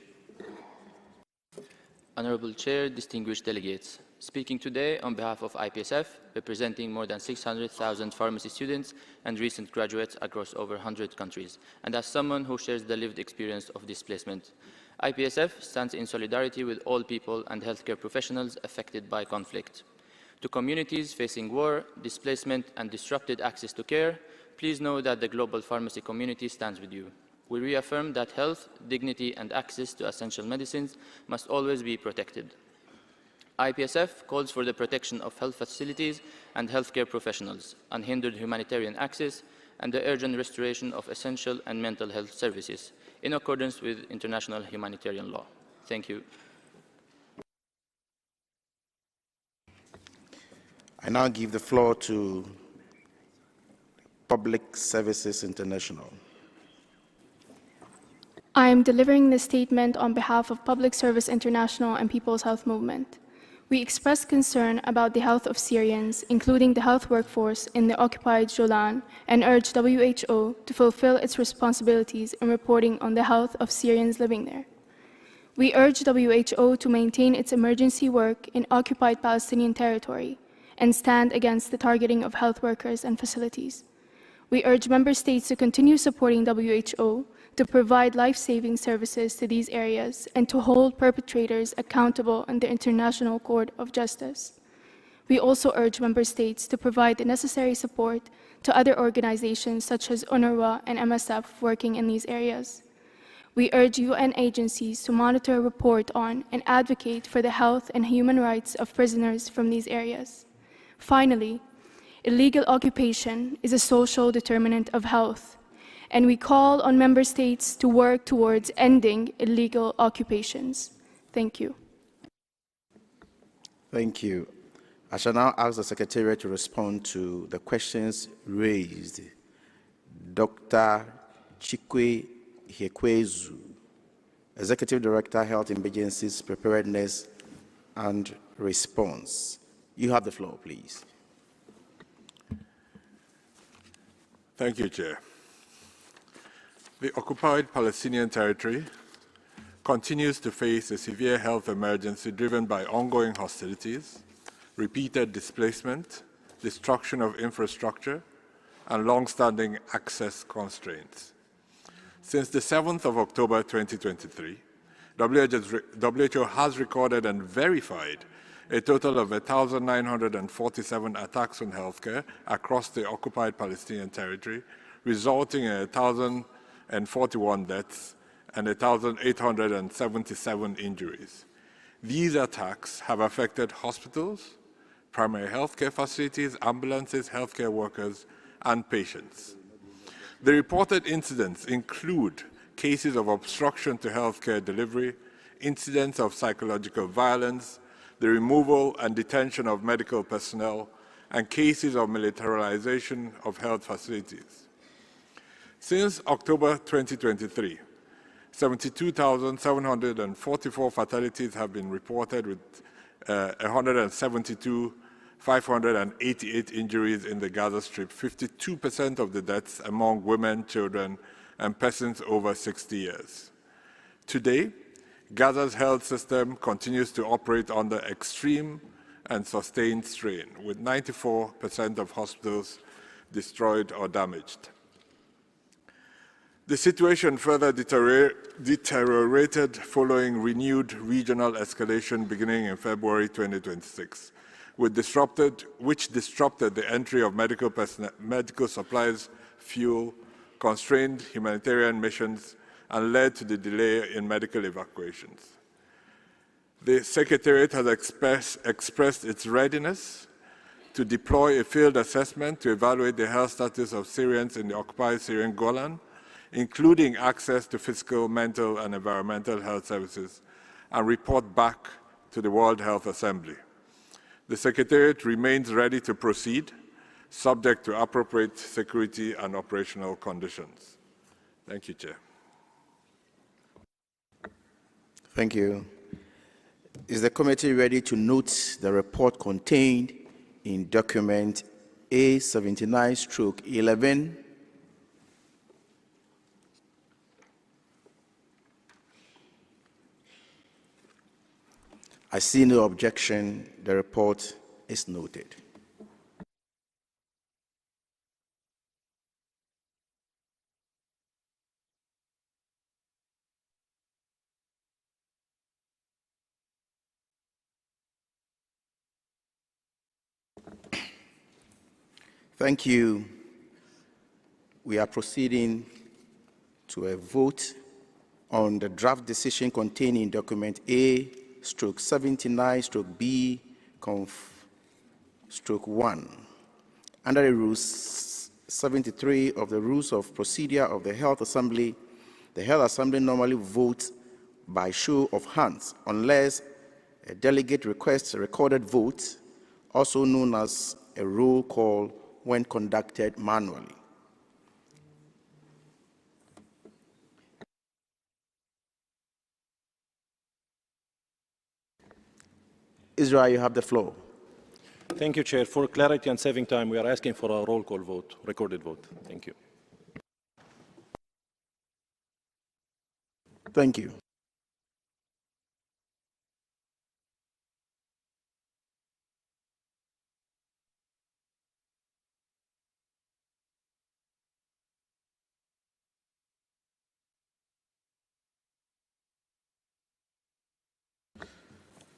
Speaker 22: Honorable Chair, distinguished delegates, speaking today on behalf of IPSF, representing more than 600,000 pharmacy students and recent graduates across over 100 countries, and as someone who shares the lived experience of displacement, IPSF stands in solidarity with all people and healthcare professionals affected by conflict. To communities facing war, displacement, and disrupted access to care, please know that the global pharmacy community stands with you. We reaffirm that health, dignity, and access to essential medicines must always be protected. IPSF calls for the protection of health facilities and healthcare professionals, unhindered humanitarian access, and the urgent restoration of essential and mental health services in accordance with international humanitarian law. Thank you.
Speaker 21: I now give the floor to Public Services International.
Speaker 23: I am delivering this statement on behalf of Public Service International and People's Health Movement. We express concern about the health of Syrians, including the health workforce in the occupied Golan, and urge WHO to fulfill its responsibilities in reporting on the health of Syrians living there. We urge WHO to maintain its emergency work in occupied Palestinian territory and stand against the targeting of health workers and facilities. We urge member states to continue supporting WHO to provide life-saving services to these areas and to hold perpetrators accountable in the International Court of Justice. We also urge member states to provide the necessary support to other organizations such as UNRWA and MSF working in these areas. We urge UN agencies to monitor, report on, and advocate for the health and human rights of prisoners from these areas. Finally, illegal occupation is a social determinant of health, and we call on member states to work towards ending illegal occupations. Thank you.
Speaker 21: Thank you. I shall now ask the Secretariat to respond to the questions raised. Dr. Chikwe Hekwezu, Executive Director, Health Emergencies, Preparedness and Response. You have the floor, please.
Speaker 24: Thank you, Chair. The occupied Palestinian territory continues to face a severe health emergency driven by ongoing hostilities, repeated displacement, destruction of infrastructure, and long-standing access constraints. Since the 7th of October 2023, WHO has recorded and verified a total of 1,947 attacks on healthcare across the occupied Palestinian territory, resulting in 1,041 deaths and 1,877 injuries. These attacks have affected hospitals, primary healthcare facilities, ambulances, healthcare workers, and patients. The reported incidents include cases of obstruction to healthcare delivery, incidents of psychological violence, the removal and detention of medical personnel, and cases of militarization of health facilities. Since October 2023, 72,744 fatalities have been reported, with 588 injuries in the Gaza Strip, 52% of the deaths among women, children, and persons over 60 years. Today, Gaza's health system continues to operate under extreme and sustained strain, with 94% of hospitals destroyed or damaged. The situation further deteriorated following renewed regional escalation beginning in February 2026, which disrupted the entry of medical supplies, fuel, constrained humanitarian missions, and led to the delay in medical evacuations. The Secretariat has expressed its readiness to deploy a field assessment to evaluate the health status of Syrians in the occupied Syrian Golan, including access to physical, mental, and environmental health services, and report back to the World Health Assembly. The Secretariat remains ready to proceed, subject to appropriate security and operational conditions. Thank you, Chair.
Speaker 21: Thank you. Is the committee ready to note the report contained in document A79/11? I see no objection. The report is noted. Thank you. We are proceeding to a vote on the draft decision contained in document A/79/B-Conf/1. Under the Rules 73 of the Rules of Procedure of the Health Assembly normally votes by show of hands unless a delegate requests a recorded vote, also known as a roll call, when conducted manually. Israel, you have the floor.
Speaker 1: Thank you, Chair. For clarity and saving time, we are asking for a roll call vote, recorded vote. Thank you.
Speaker 21: Thank you.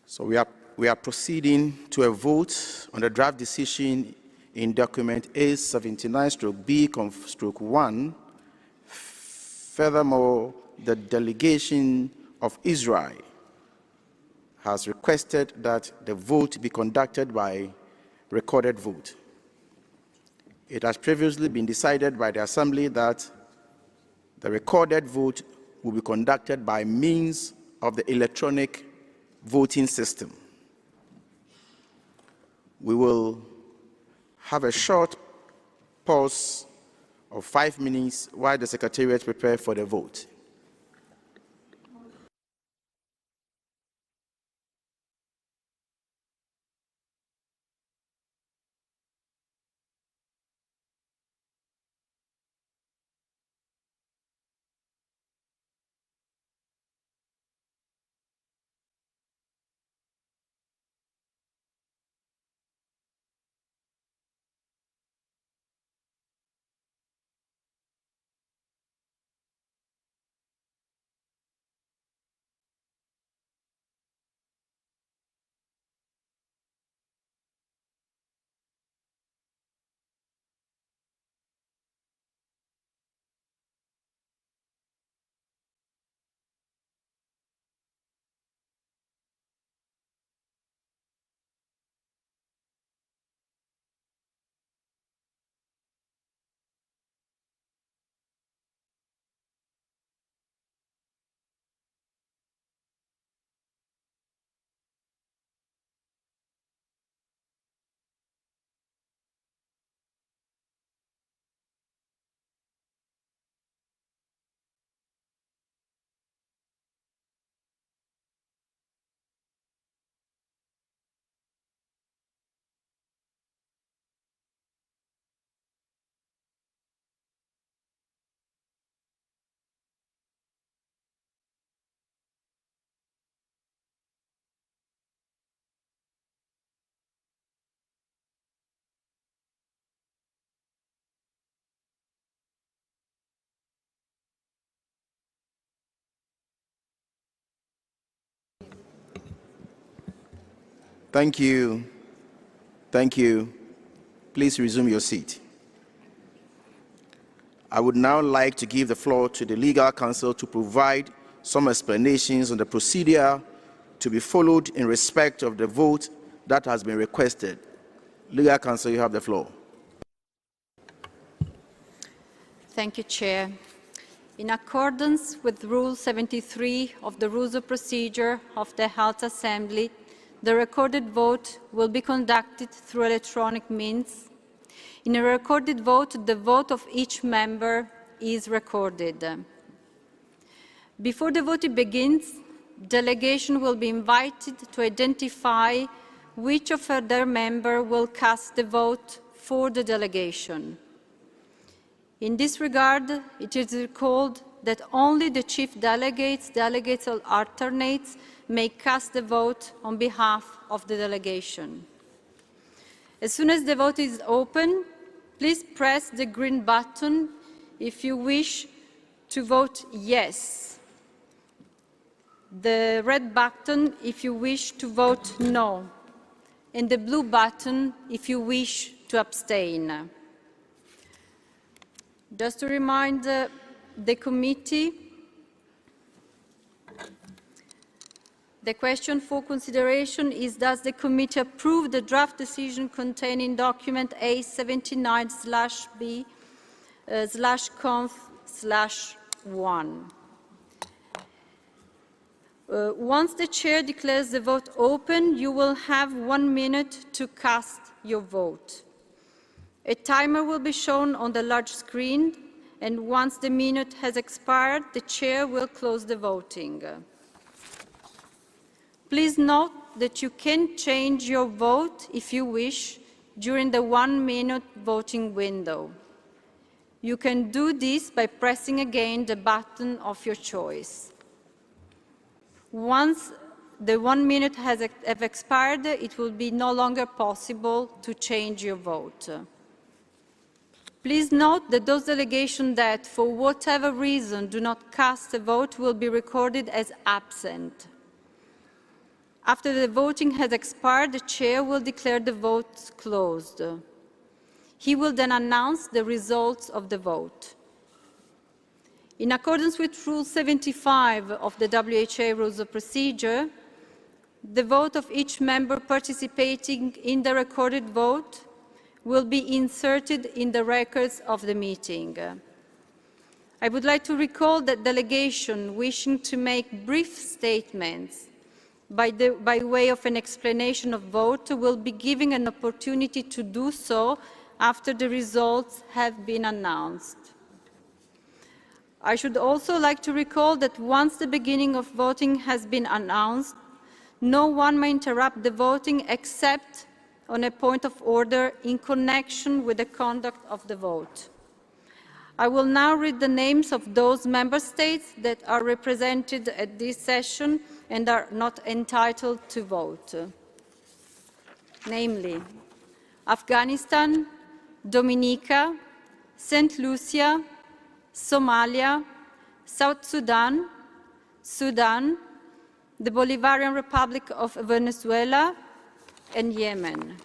Speaker 21: So we are proceeding to a vote on the draft decision in document A79/B-Conf/1. Furthermore, the delegation of Israel has requested that the vote be conducted by recorded vote. It has previously been decided by the Assembly that the recorded vote will be conducted by means of the electronic voting system. We will have a short pause of 5 minutes while the Secretariat prepares for the vote. Thank you. Thank you. Please resume your seat. I would now like to give the floor to the legal counsel to provide some explanations on the procedure to be followed in respect of the vote that has been requested. Legal counsel, you have the floor.
Speaker 3: Thank you, Chair. In accordance with Rule 73 of the Rules of Procedure of the Health Assembly, the recorded vote will be conducted through electronic means. In a recorded vote, the vote of each member is recorded. Before the voting begins, delegation will be invited to identify which of their members will cast the vote for the delegation. In this regard, it is recalled that only the chief delegates or alternates may cast the vote on behalf of the delegation. As soon as the vote is open, please press the green button if you wish to vote yes, the red button if you wish to vote no, and the blue button if you wish to abstain. Just to remind the committee, the question for consideration is: does the committee approve the draft decision contained in document A79/B/conf/1? Once the chair declares the vote open, you will have 1 minute to cast your vote. A timer will be shown on the large screen, and once the minute has expired, the chair will close the voting. Please note that you can change your vote if you wish during the 1-minute voting window. You can do this by pressing again the button of your choice. Once the 1 minute has expired, it will be no longer possible to change your vote. Please note that those delegations that, for whatever reason, do not cast a vote will be recorded as absent. After the voting has expired, the chair will declare the vote closed. He will then announce the results of the vote. In accordance with Rule 75 of the WHA Rules of Procedure, the vote of each member participating in the recorded vote will be inserted in the records of the meeting. I would like to recall that delegations wishing to make brief statements by way of an explanation of vote will be given an opportunity to do so after the results have been announced. I should also like to recall that once the beginning of voting has been announced, no one may interrupt the voting except on a point of order in connection with the conduct of the vote. I will now read the names of those member states that are represented at this session and are not entitled to vote. Namely, Afghanistan, Dominica, St. Lucia, Somalia, South Sudan, Sudan, the Bolivarian Republic of Venezuela, and Yemen.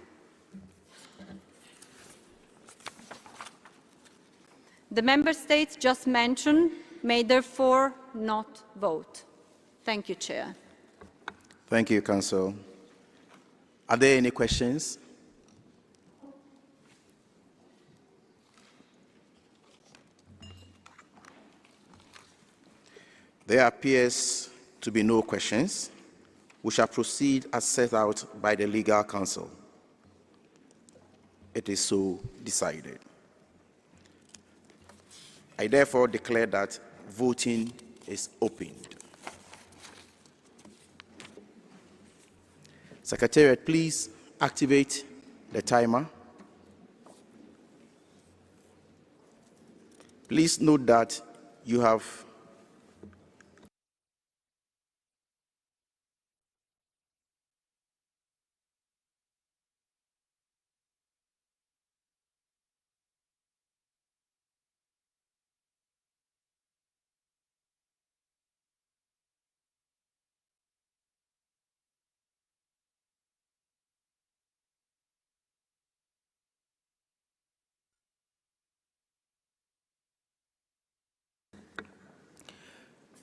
Speaker 3: The member states just mentioned may therefore not vote. Thank you, Chair.
Speaker 21: Thank you, Counsel. Are there any questions? There appears to be no questions. We shall proceed as set out by the legal counsel. It is so decided. I therefore declare that voting is opened. Secretariat, please activate the timer. Please note that you have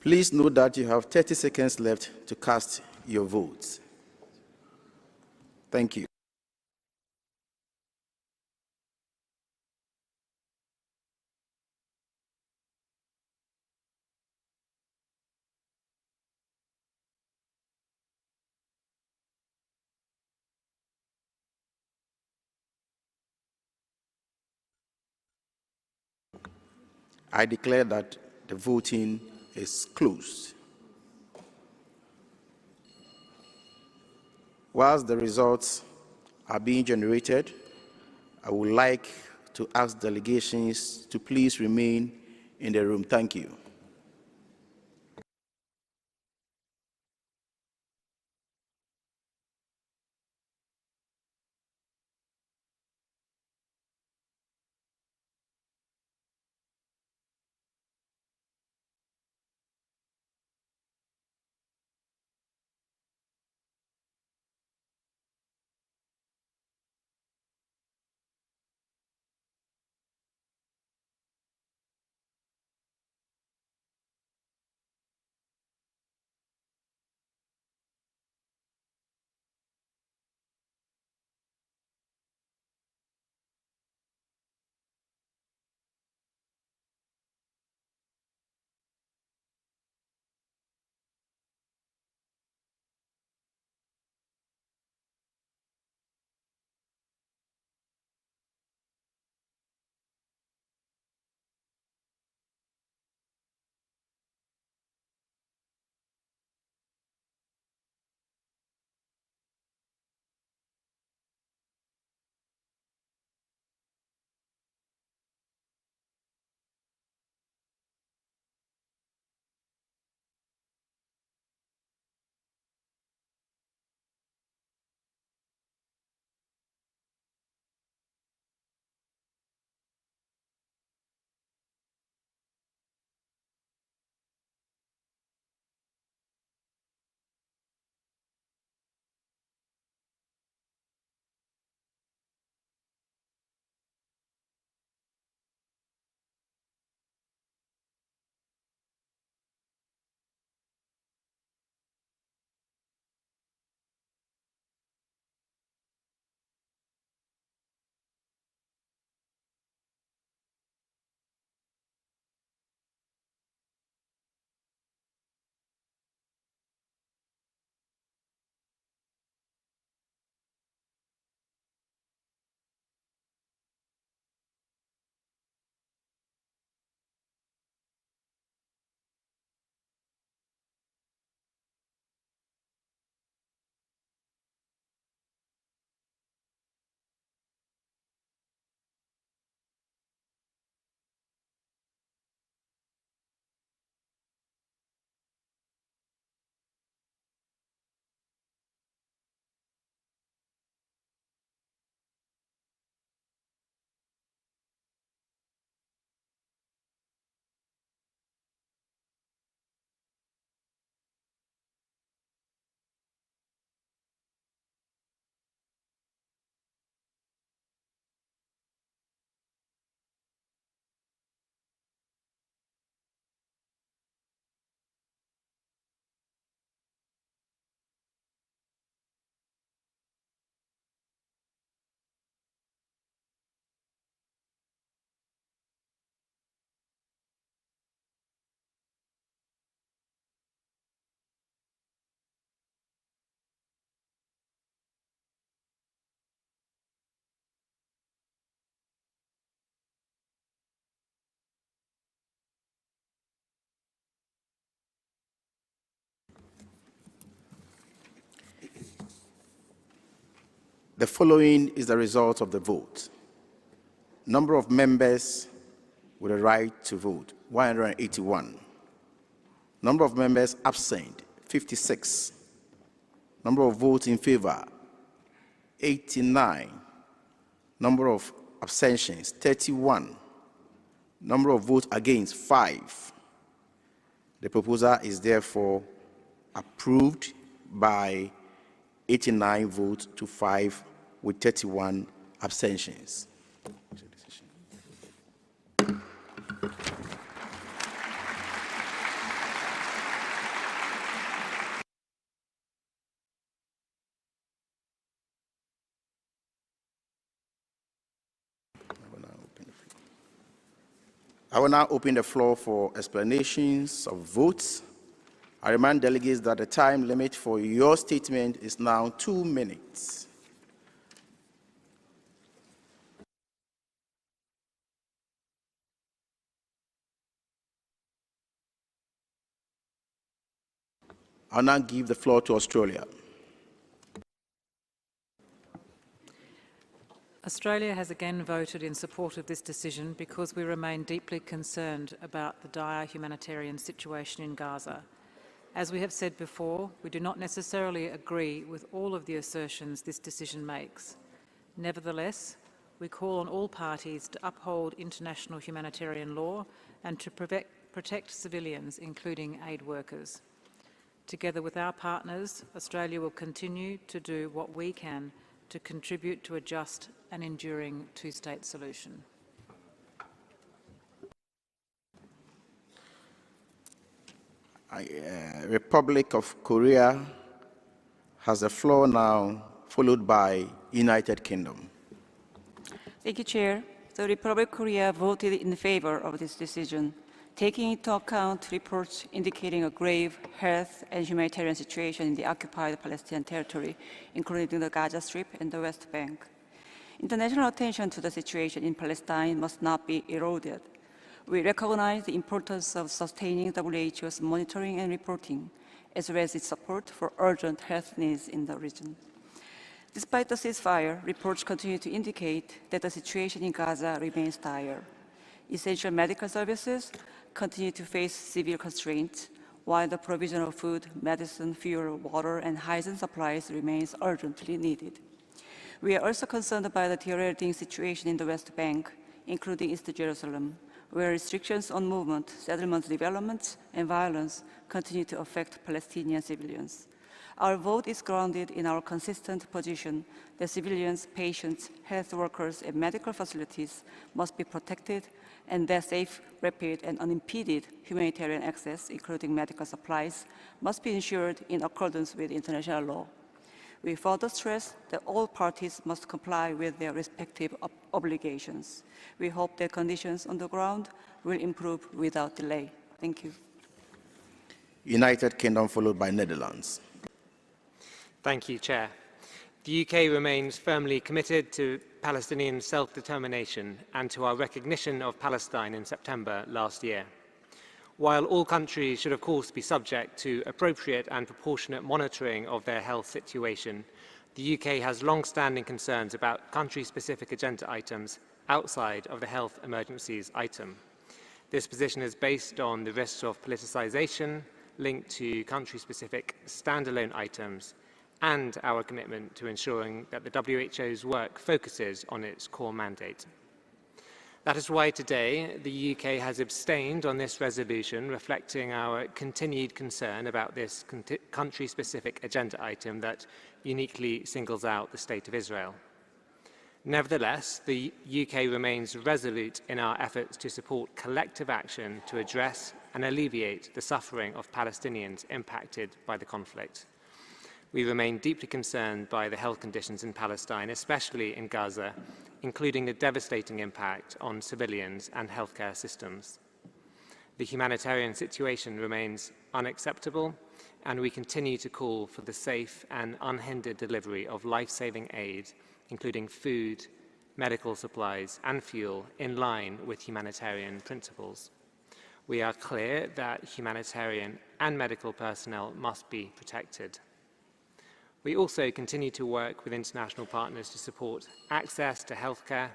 Speaker 21: Please note that you have 30 seconds left to cast your votes. Thank you. I declare that the voting is closed. Whilst the results are being generated, I would like to ask delegations to please remain in the room. Thank you. The following is the result of the vote. Number of members with a right to vote, 181. Number of members absent, 56. Number of votes in favor, 89. Number of abstentions, 31. Number of votes against, 5. The proposal is therefore approved by 89 votes to 5 with 31 abstentions. I will now open the floor for explanations of votes. I remind delegates that the time limit for your statement is now 2 minutes. I'll now give the floor to Australia.
Speaker 2: Australia has again voted in support of this decision because we remain deeply concerned about the dire humanitarian situation in Gaza. As we have said before, we do not necessarily agree with all of the assertions this decision makes. Nevertheless, we call on all parties to uphold international humanitarian law and to protect civilians, including aid workers. Together with our partners, Australia will continue to do what we can to contribute to a just and enduring two-state solution.
Speaker 21: Republic of Korea has the floor now, followed by United Kingdom.
Speaker 4: Thank you, Chair. The Republic of Korea voted in favor of this decision, taking into account reports indicating a grave health and humanitarian situation in the occupied Palestinian territory, including the Gaza Strip and the West Bank. International attention to the situation in Palestine must not be eroded. We recognize the importance of sustaining WHO's monitoring and reporting, as well as its support for urgent health needs in the region. Despite the ceasefire, reports continue to indicate that the situation in Gaza remains dire. Essential medical services continue to face severe constraints, while the provision of food, medicine, fuel, water, and hygiene supplies remains urgently needed. We are also concerned by the deteriorating situation in the West Bank, including East Jerusalem, where restrictions on movement, settlement development, and violence continue to affect Palestinian civilians. Our vote is grounded in our consistent position that civilians, patients, health workers, and medical facilities must be protected, and that safe, rapid, and unimpeded humanitarian access, including medical supplies, must be ensured in accordance with international law. We further stress that all parties must comply with their respective obligations. We hope that conditions on the ground will improve without delay. Thank you.
Speaker 21: United Kingdom, followed by Netherlands.
Speaker 6: Thank you, Chair. The UK remains firmly committed to Palestinian self-determination and to our recognition of Palestine in September last year. While all countries should of course be subject to appropriate and proportionate monitoring of their health situation, the UK has long-standing concerns about country-specific agenda items outside of the health emergencies item. This position is based on the risks of politicisation linked to country-specific standalone items and our commitment to ensuring that the WHO's work focuses on its core mandate. That is why today the UK has abstained on this resolution, reflecting our continued concern about this country-specific agenda item that uniquely singles out the State of Israel. Nevertheless, the UK remains resolute in our efforts to support collective action to address and alleviate the suffering of Palestinians impacted by the conflict. We remain deeply concerned by the health conditions in Palestine, especially in Gaza, including the devastating impact on civilians and healthcare systems. The humanitarian situation remains unacceptable, and we continue to call for the safe and unhindered delivery of life-saving aid, including food, medical supplies, and fuel, in line with humanitarian principles. We are clear that humanitarian and medical personnel must be protected. We also continue to work with international partners to support access to healthcare.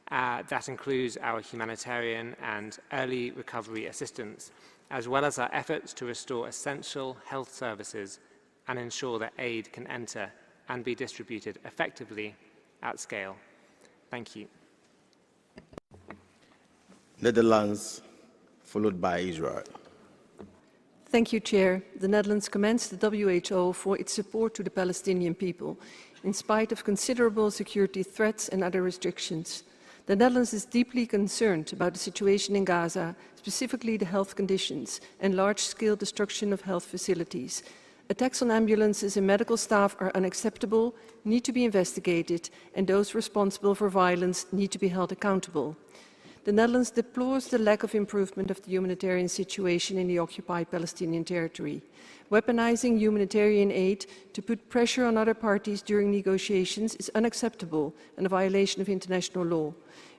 Speaker 6: That includes our humanitarian and early recovery assistance, as well as our efforts to restore essential health services and ensure that aid can enter and be distributed effectively at scale. Thank you.
Speaker 21: Netherlands, followed by Israel.
Speaker 7: Thank you, Chair. The Netherlands commends the WHO for its support to the Palestinian people, in spite of considerable security threats and other restrictions. The Netherlands is deeply concerned about the situation in Gaza, specifically the health conditions and large-scale destruction of health facilities. Attacks on ambulances and medical staff are unacceptable, need to be investigated, and those responsible for violence need to be held accountable. The Netherlands deplores the lack of improvement of the humanitarian situation in the occupied Palestinian territory. Weaponizing humanitarian aid to put pressure on other parties during negotiations is unacceptable and a violation of international law.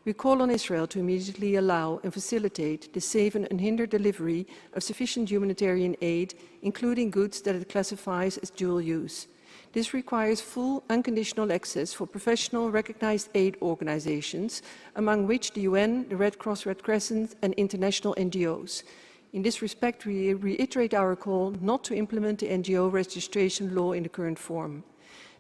Speaker 7: We call on Israel to immediately allow and facilitate the safe and unhindered delivery of sufficient humanitarian aid, including goods that it classifies as dual use. This requires full, unconditional access for professional, recognized aid organizations, among which the UN, the Red Cross, Red Crescent, and international NGOs. In this respect, we reiterate our call not to implement the NGO registration law in the current form.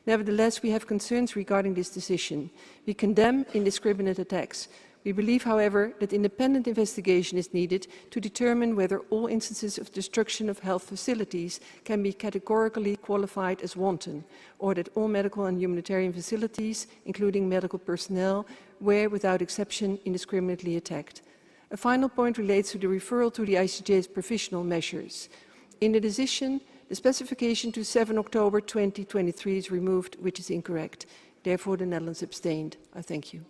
Speaker 7: Nevertheless, we have concerns regarding this decision. We condemn indiscriminate attacks. We believe, however, that independent investigation is needed to determine whether all instances of destruction of health facilities can be categorically qualified as wanton, or that all medical and humanitarian facilities, including medical personnel, were, without exception, indiscriminately attacked. A final point relates to the referral to the ICJ's provisional measures. In the decision, the specification to 7 October 2023 is removed, which is incorrect. Therefore, the Netherlands abstained. I thank you.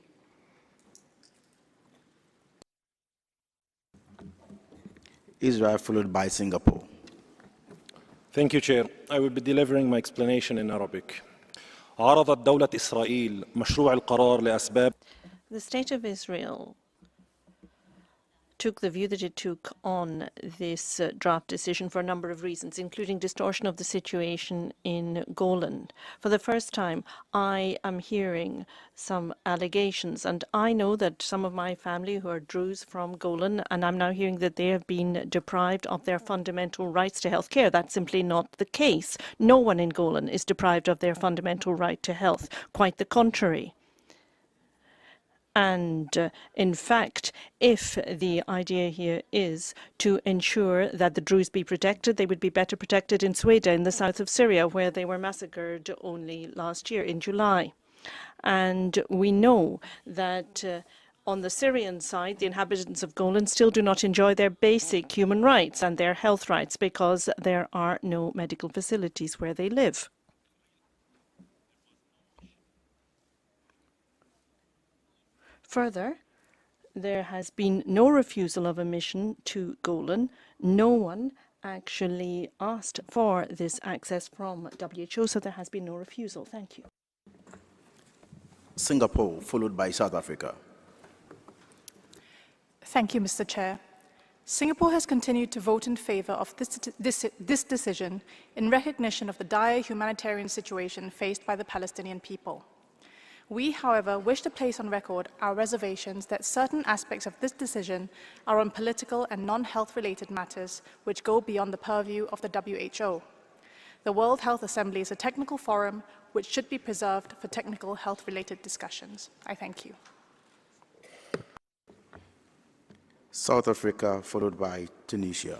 Speaker 21: Israel, followed by Singapore.
Speaker 1: Thank you, Chair. I will be delivering my explanation in Arabic. عرضت دولة إسرائيل مشروع القرار لأسباب.
Speaker 17: The State of Israel took the view that it took on this draft decision for a number of reasons, including distortion of the situation in Golan. For the first time, I am hearing some allegations, and I know that some of my family who are Druze from Golan, and I'm now hearing that they have been deprived of their fundamental rights to health care. That's simply not the case. No one in Golan is deprived of their fundamental right to health. Quite the contrary. And in fact, if the idea here is to ensure that the Druze be protected, they would be better protected in Sweden, in the south of Syria, where they were massacred only last year in July. And we know that on the Syrian side, the inhabitants of Golan still do not enjoy their basic human rights and their health rights because there are no medical facilities where they live. Further, there has been no refusal of a mission to Golan. No one actually asked for this access from WHO, so there has been no refusal. Thank you.
Speaker 21: Singapore, followed by South Africa.
Speaker 11: Thank you, Mr. Chair. Singapore has continued to vote in favor of this decision in recognition of the dire humanitarian situation faced by the Palestinian people. We, however, wish to place on record our reservations that certain aspects of this decision are on political and non-health related matters which go beyond the purview of the WHO. The World Health Assembly is a technical forum which should be preserved for technical health-related discussions. I thank you.
Speaker 21: South Africa, followed by Tunisia.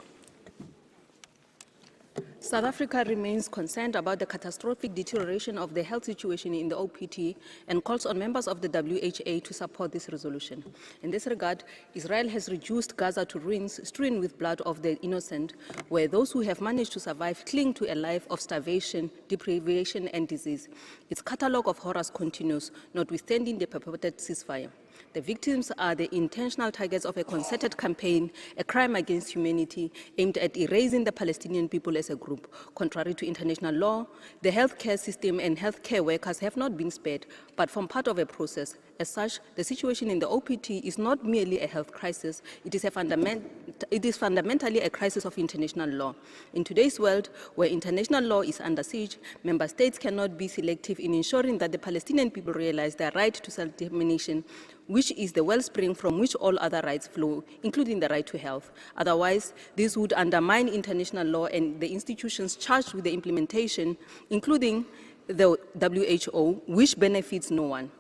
Speaker 14: South Africa remains concerned about the catastrophic deterioration of the health situation in the OPT and calls on members of the WHO to support this resolution. In this regard, Israel has reduced Gaza to ruins strewn with blood of the innocent, where those who have managed to survive cling to a life of starvation, deprivation, and disease. Its catalogue of horrors continues, notwithstanding the purported ceasefire. The victims are the intentional targets of a concerted campaign, a crime against humanity aimed at erasing the Palestinian people as a group. Contrary to international law, the healthcare system and healthcare workers have not been spared, but form part of a process. As such, the situation in the OPT is not merely a health crisis, it is fundamentally a crisis of international law. In today's world, where international law is under siege, member states cannot be selective in ensuring that the Palestinian people realize their right to self-determination, which is the wellspring from which all other rights flow, including the right to health. Otherwise, this would undermine international law and the institutions charged with the implementation, including the WHO, which benefits no one.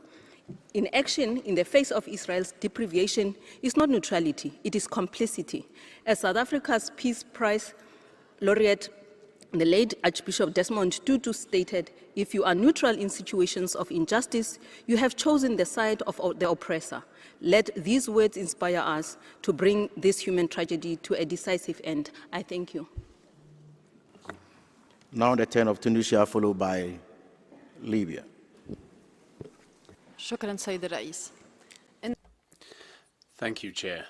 Speaker 14: Inaction in the face of Israel's deprivation is not neutrality, it is complicity. As South Africa's Peace Prize laureate, the late Archbishop Desmond Tutu stated, if you are neutral in situations of injustice, you have chosen the side of the oppressor. Let these words inspire us to bring this human tragedy to a decisive end. I thank you.
Speaker 21: Now the turn of Tunisia, followed by Libya.
Speaker 16: شكرا سيد الرئيس.
Speaker 19: Thank you, Chair.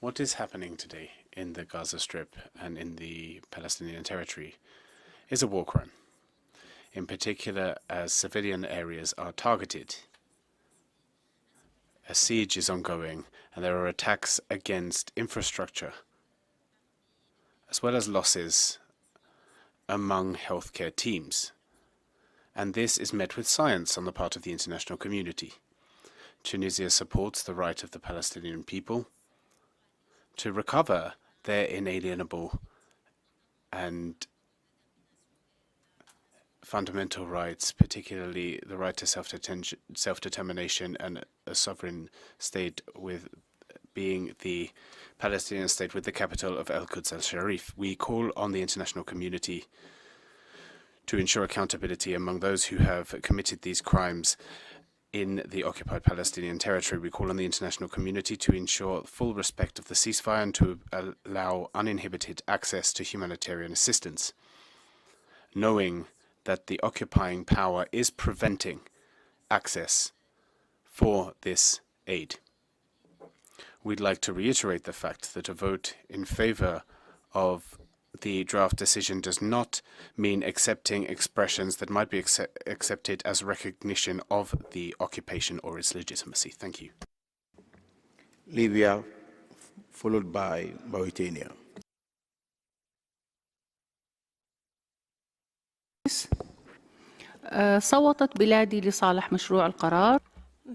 Speaker 19: What is happening today in the Gaza Strip and in the Palestinian territory is a war crime, in particular as civilian areas are targeted. A siege is ongoing and there are attacks against infrastructure, as well as losses among healthcare teams. And this is met with silence on the part of the international community. Tunisia supports the right of the Palestinian people to recover their inalienable and fundamental rights, particularly the right to self-determination and a sovereign state, with being the Palestinian state with the capital of Al-Quds al-Sharif. We call on the international community to ensure accountability among those who have committed these crimes in the occupied Palestinian territory. We call on the international community to ensure full respect of the ceasefire and to allow uninhibited access to humanitarian assistance, knowing that the occupying power is preventing access for this aid. We'd like to reiterate the fact that a vote in favor of the draft decision does not mean accepting expressions that might be accepted as recognition of the occupation or its legitimacy. Thank you.
Speaker 21: Libya, followed by Mauritania.
Speaker 14: صوتت بلادي لصالح مشروع القرار.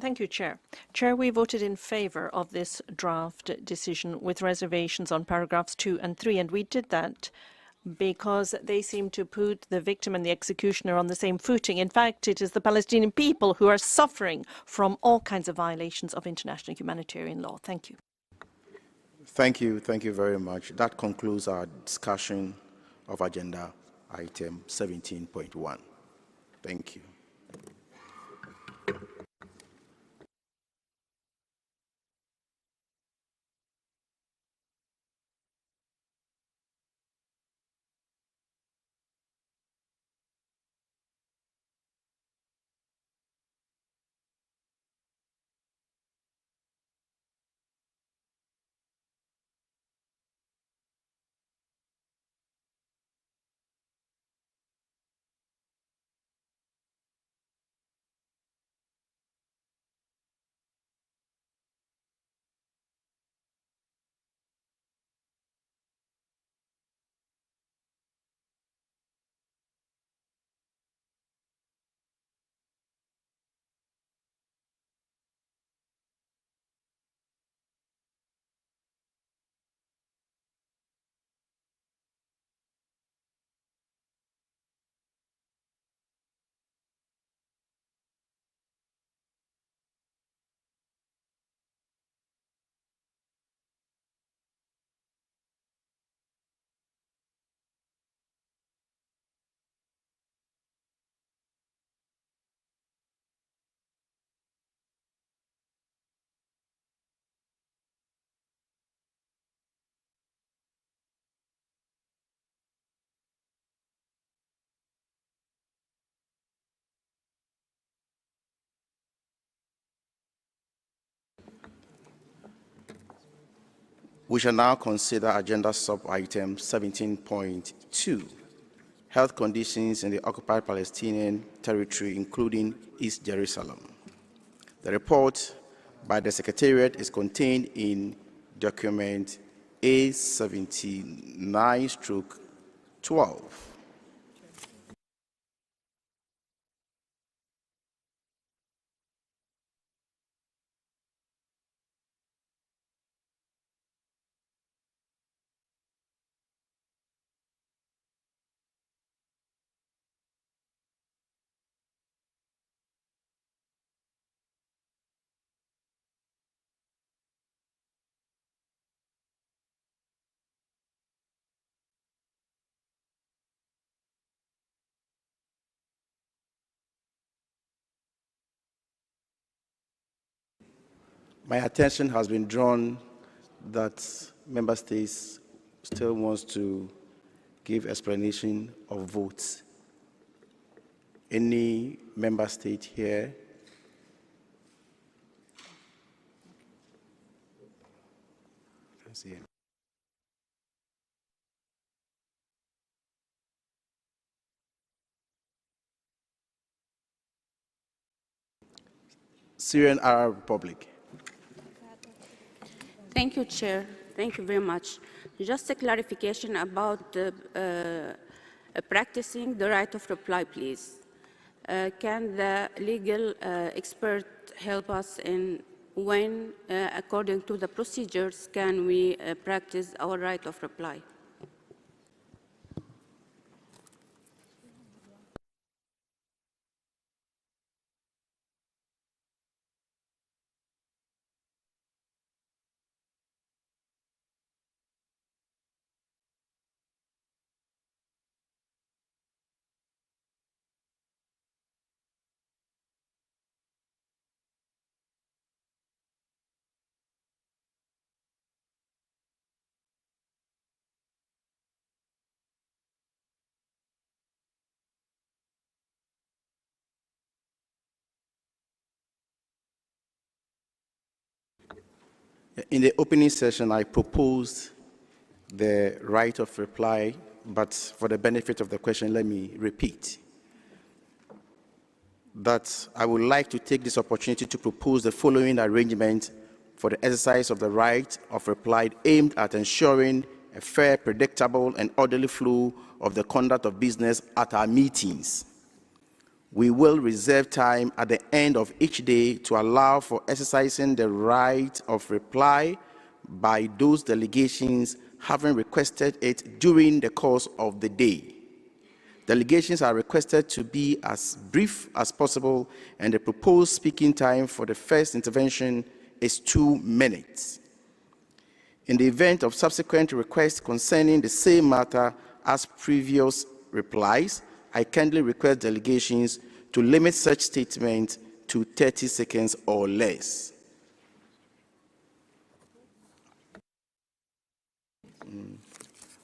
Speaker 17: Thank you, Chair. Chair, we voted in favor of this draft decision with reservations on paragraphs 2 and 3, and we did that because they seem to put the victim and the executioner on the same footing. In fact, it is the Palestinian people who are suffering from all kinds of violations of international humanitarian law. Thank you.
Speaker 21: Thank you. Thank you very much. That concludes our discussion of agenda item 17.1. Thank you. We shall now consider agenda sub-item 17.2, health conditions in the occupied Palestinian territory, including East Jerusalem. The report by the Secretariat is contained in document A79/12. My attention has been drawn that Member States still wants to give explanation of votes. Any Member State here? see him. Syrian Arab Republic.
Speaker 5: Thank you, Chair. Thank you very much. Just a clarification about practicing the right of reply, please. Can the legal expert help us in when, according to the procedures, can we practice our right of reply?
Speaker 21: In the opening session, I proposed the right of reply, but for the benefit of the question, let me repeat that I would like to take this opportunity to propose the following arrangement for the exercise of the right of reply aimed at ensuring a fair, predictable, and orderly flow of the conduct of business at our meetings. We will reserve time at the end of each day to allow for exercising the right of reply by those delegations having requested it during the course of the day. Delegations are requested to be as brief as possible, and the proposed speaking time for the first intervention is 2 minutes. In the event of subsequent requests concerning the same matter as previous replies, I kindly request delegations to limit such statements to 30 seconds or less.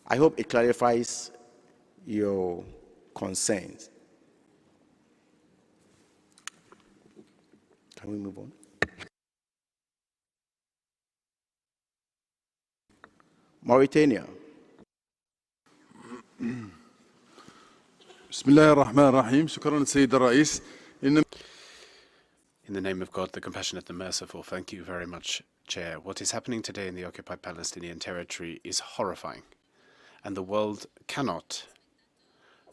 Speaker 21: I hope it clarifies your concerns. Can we move on? Mauritania.
Speaker 15: بسم الله الرحمن الرحيم شكرا سيد الرئيس.
Speaker 19: In the name of God, the compassionate, the merciful, thank you very much, Chair. What is happening today in the occupied Palestinian territory is horrifying, and the world cannot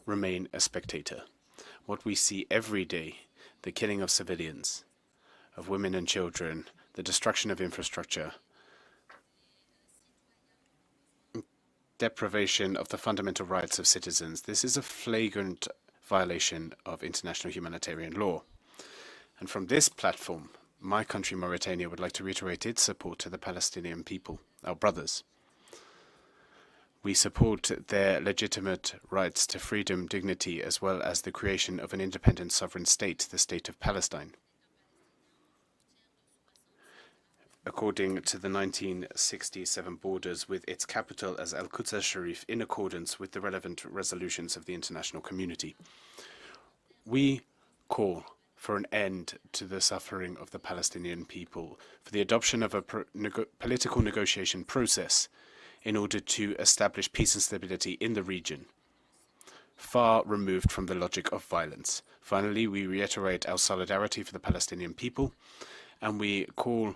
Speaker 19: remain a spectator. What we see every day, the killing of civilians, of women and children, the destruction of infrastructure, deprivation of the fundamental rights of citizens. This is a flagrant violation of international humanitarian law. And from this platform, my country, Mauritania, would like to reiterate its support to the Palestinian people, our brothers. We support their legitimate rights to freedom, dignity, as well as the creation of an independent sovereign state, the State of Palestine. According to the 1967 borders, with its capital as Al-Quds al-Sharif, in accordance with the relevant resolutions of the international community. We call for an end to the suffering of the Palestinian people, for the adoption of a political negotiation process in order to establish peace and stability in the region, far removed from the logic of violence. Finally, we reiterate our solidarity for the Palestinian people, and we call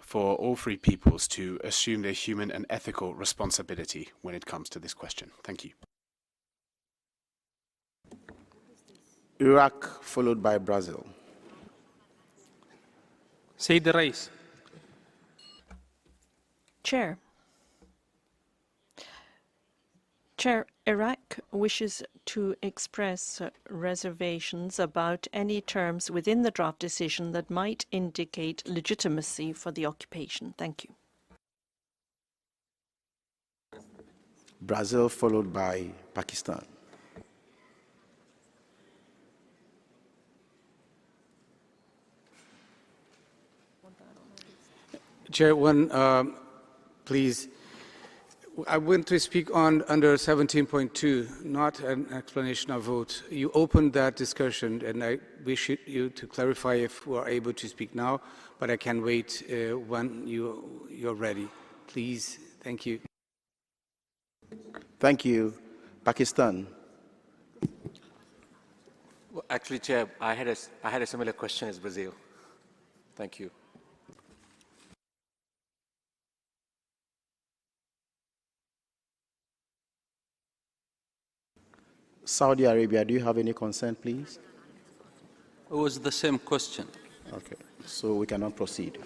Speaker 19: for all free peoples to assume their human and ethical responsibility when it comes to this question. Thank you.
Speaker 21: Iraq, followed by Brazil.
Speaker 9: Said Rais.
Speaker 17: Chair. Chair, Iraq wishes to express reservations about any terms within the draft decision that might indicate legitimacy for the occupation. Thank you.
Speaker 21: Brazil, followed by Pakistan.
Speaker 16: Chair, please. I want to speak on under 17.2, not an explanation of vote. You opened that discussion, and I wish you to clarify if we are able to speak now, but I can wait when you're ready. please. Thank you.
Speaker 21: Thank you. Pakistan.
Speaker 8: Well, actually, Chair, I had a similar question as Brazil. Thank you.
Speaker 21: Saudi Arabia, do you have any concern, please?
Speaker 10: It was the same question.
Speaker 21: Okay, so we cannot proceed.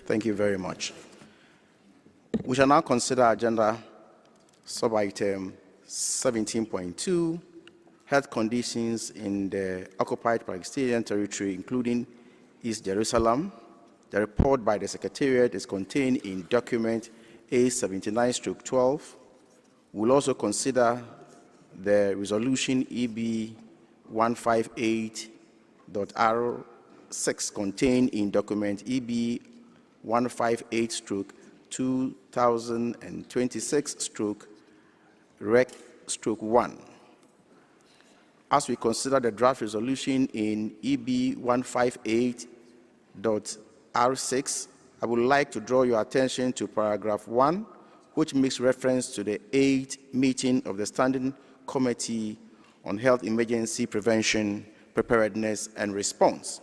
Speaker 21: Thank you very much. We shall now consider agenda sub-item 17.2, health conditions in the occupied Palestinian territory, including East Jerusalem. The report by the Secretariat is contained in document A79/12. We'll also consider the resolution EB 158.R6 contained in document EB 158/2026/Rec/1. As we consider the draft resolution in EB 158.R6, I would like to draw your attention to paragraph 1, which makes reference to the 8th meeting of the Standing Committee on Health Emergency Prevention, Preparedness and Response.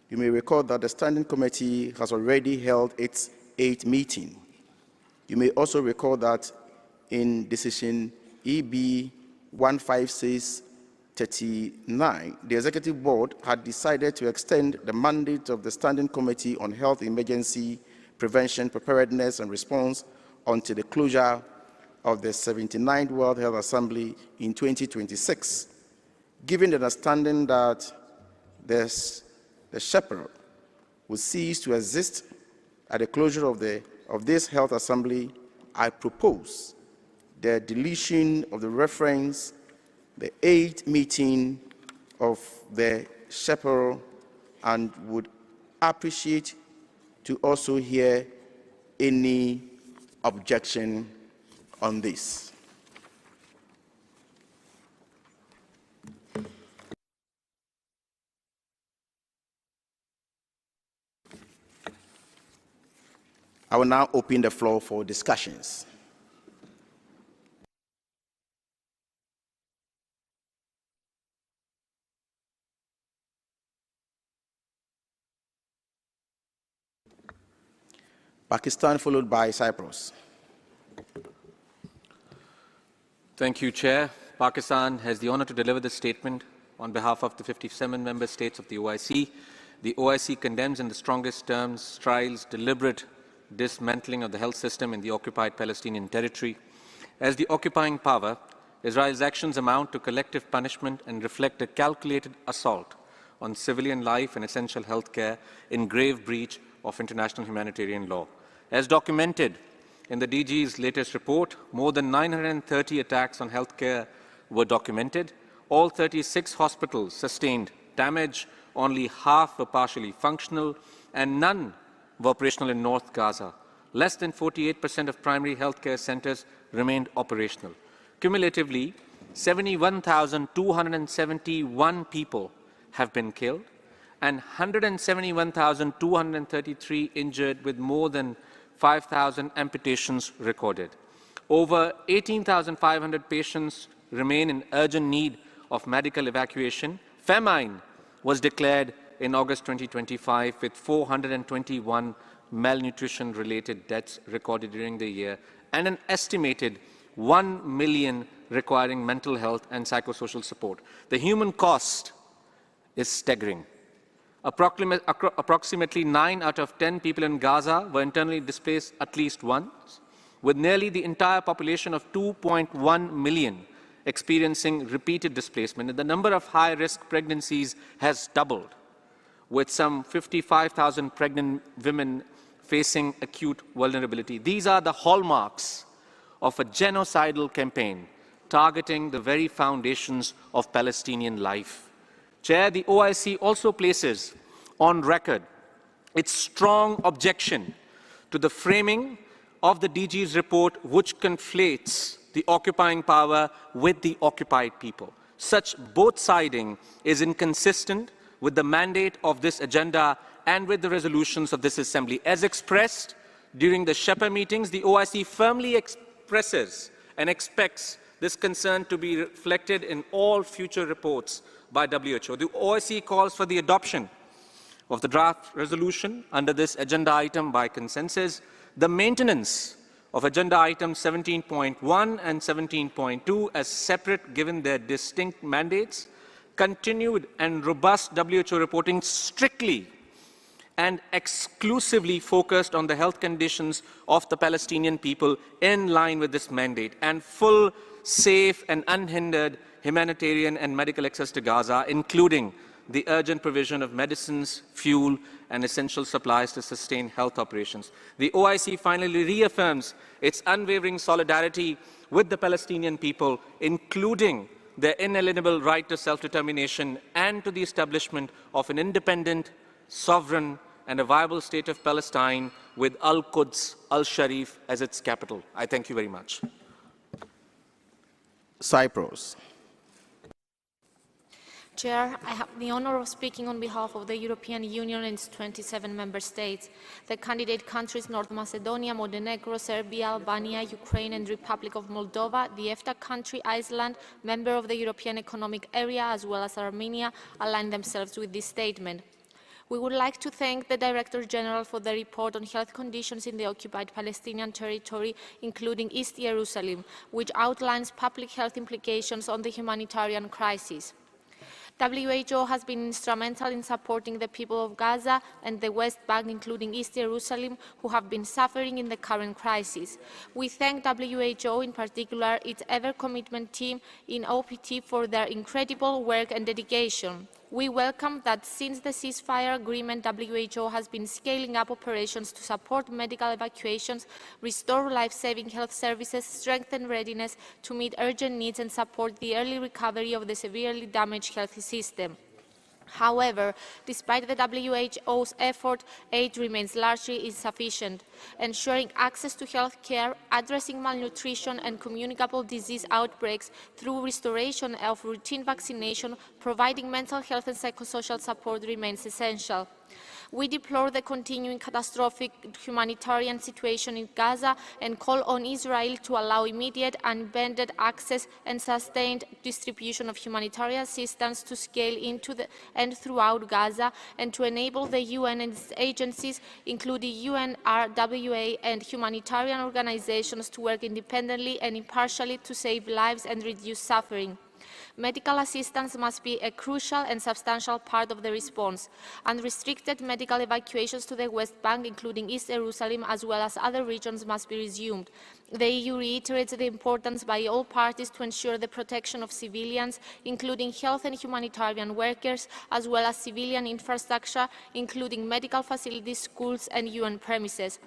Speaker 21: You may recall that the Standing Committee has already held its 8th meeting. You may also recall that in decision EB 156/39, the Executive Board had decided to extend the mandate of the Standing Committee on Health Emergency Prevention, Preparedness and Response until the closure of the 79th World Health Assembly in 2026. Given the understanding that the shepherd will cease to exist at the closure of this Health Assembly, I propose the deletion of the reference, the 8th meeting of the shepherd, and would appreciate to also hear any objection on this. I will now open the floor for discussions. Pakistan, followed by Cyprus.
Speaker 8: Thank you, Chair. Pakistan has the honor to deliver this statement on behalf of the 57 member states of the OIC. The OIC condemns in the strongest terms Israel's deliberate dismantling of the health system in the occupied Palestinian territory. As the occupying power, Israel's actions amount to collective punishment and reflect a calculated assault on civilian life and essential health care in grave breach of international humanitarian law. As documented in the DG's latest report, more than 930 attacks on healthcare were documented. All 36 hospitals sustained damage, only half were partially functional, and none were operational in North Gaza. Less than 48% of primary healthcare centers remained operational. Cumulatively, 71,271 people have been killed and 171,233 injured, with more than 5,000 amputations recorded. Over 18,500 patients remain in urgent need of medical evacuation. Famine was declared in August 2025, with 421 malnutrition-related deaths recorded during the year, and an estimated 1 million requiring mental health and psychosocial support. The human cost is staggering. Approximately 9 out of 10 people in Gaza were internally displaced at least once, with nearly the entire population of 2.1 million experiencing repeated displacement. And the number of high-risk pregnancies has doubled, with some 55,000 pregnant women facing acute vulnerability. These are the hallmarks of a genocidal campaign targeting the very foundations of Palestinian life. Chair, the OIC also places on record its strong objection to the framing of the DG's report, which conflates the occupying power with the occupied people. Such both-siding is inconsistent with the mandate of this agenda and with the resolutions of this Assembly. As expressed During the Shepherd meetings, the OIC firmly expresses and expects this concern to be reflected in all future reports by WHO. The OIC calls for the adoption of the draft resolution under this agenda item by consensus, the maintenance of agenda items 17.1 and 17.2 as separate given their distinct mandates, continued and robust WHO reporting strictly and exclusively focused on the health conditions of the Palestinian people in line with this mandate, and full, safe and unhindered humanitarian and medical access to Gaza, including the urgent provision of medicines, fuel, and essential supplies to sustain health operations. The OIC finally reaffirms its unwavering solidarity with the Palestinian people, including their inalienable right to self-determination and to the establishment of an independent, sovereign, and a viable state of Palestine with Al-Quds, Al-Sharif as its capital. I thank you very much.
Speaker 21: Cyprus.
Speaker 12: Chair, I have the honor of speaking on behalf of the European Union and its 27 member states. The candidate countries North Macedonia, Montenegro, Serbia, Albania, Ukraine and Republic of Moldova, the EFTA country Iceland, member of the European Economic Area, as well as Armenia, align themselves with this statement. We would like to thank the Director General for the report on health conditions in the occupied Palestinian territory, including East Jerusalem, which outlines public health implications on the humanitarian crisis. WHO has been instrumental in supporting the people of Gaza and the West Bank, including East Jerusalem, who have been suffering in the current crisis. We thank WHO, in particular its ever-commitment team in OPT, for their incredible work and dedication. We welcome that since the ceasefire agreement, WHO has been scaling up operations to support medical evacuations, restore life-saving health services, strengthen readiness to meet urgent needs and support the early recovery of the severely damaged health system. However, despite the WHO's effort, aid remains largely insufficient. Ensuring access to health care, addressing malnutrition and communicable disease outbreaks through restoration of routine vaccination, providing mental health and psychosocial support remains essential. We deplore the continuing catastrophic humanitarian situation in Gaza and call on Israel to allow immediate, unbended access and sustained distribution of humanitarian assistance to scale into and throughout Gaza, and to enable the UN and its agencies, including UNRWA and humanitarian organizations, to work independently and impartially to save lives and reduce suffering. Medical assistance must be a crucial and substantial part of the response. Unrestricted medical evacuations to the West Bank, including East Jerusalem, as well as other regions, must be resumed. The EU reiterates the importance by all parties to ensure the protection of civilians, including health and humanitarian workers, as well as civilian infrastructure, including medical facilities, schools, and UN premises.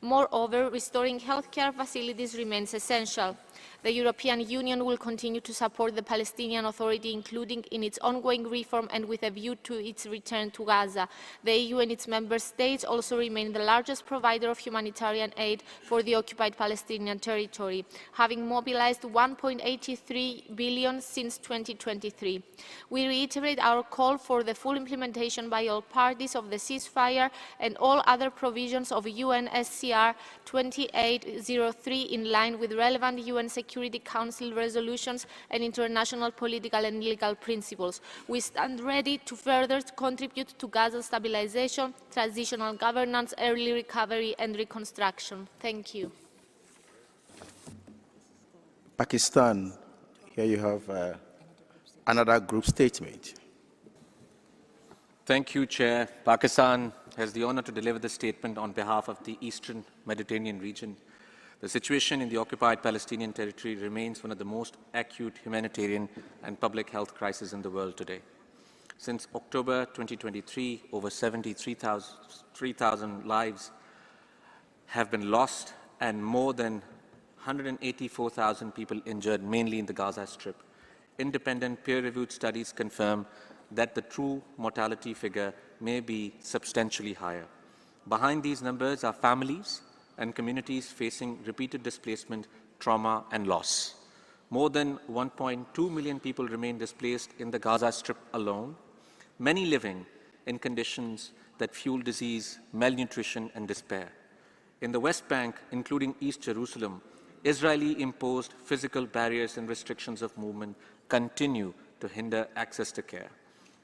Speaker 12: Moreover, restoring healthcare facilities remains essential. The European Union will continue to support the Palestinian Authority, including in its ongoing reform and with a view to its return to Gaza. The EU and its member states also remain the largest provider of humanitarian aid for the occupied Palestinian territory, having mobilized 1.83 billion since 2023. We reiterate our call for the full implementation by all parties of the ceasefire and all other provisions of UNSCR 2803 in line with relevant UN Security Council resolutions and international political and legal principles. We stand ready to further contribute to Gaza's stabilization, transitional governance, early recovery and reconstruction. Thank you.
Speaker 21: Pakistan, here you have another group statement.
Speaker 8: Thank you, Chair. Pakistan has the honor to deliver the statement on behalf of the Eastern Mediterranean region. The situation in the occupied Palestinian territory remains one of the most acute humanitarian and public health crises in the world today. Since October 2023, over 73,000 lives have been lost and more than 184,000 people injured, mainly in the Gaza Strip. Independent peer-reviewed studies confirm that the true mortality figure may be substantially higher. Behind these numbers are families and communities facing repeated displacement, trauma, and loss. More than 1.2 million people remain displaced in the Gaza Strip alone, many living in conditions that fuel disease, malnutrition, and despair. In the West Bank, including East Jerusalem, Israeli-imposed physical barriers and restrictions of movement continue to hinder access to care.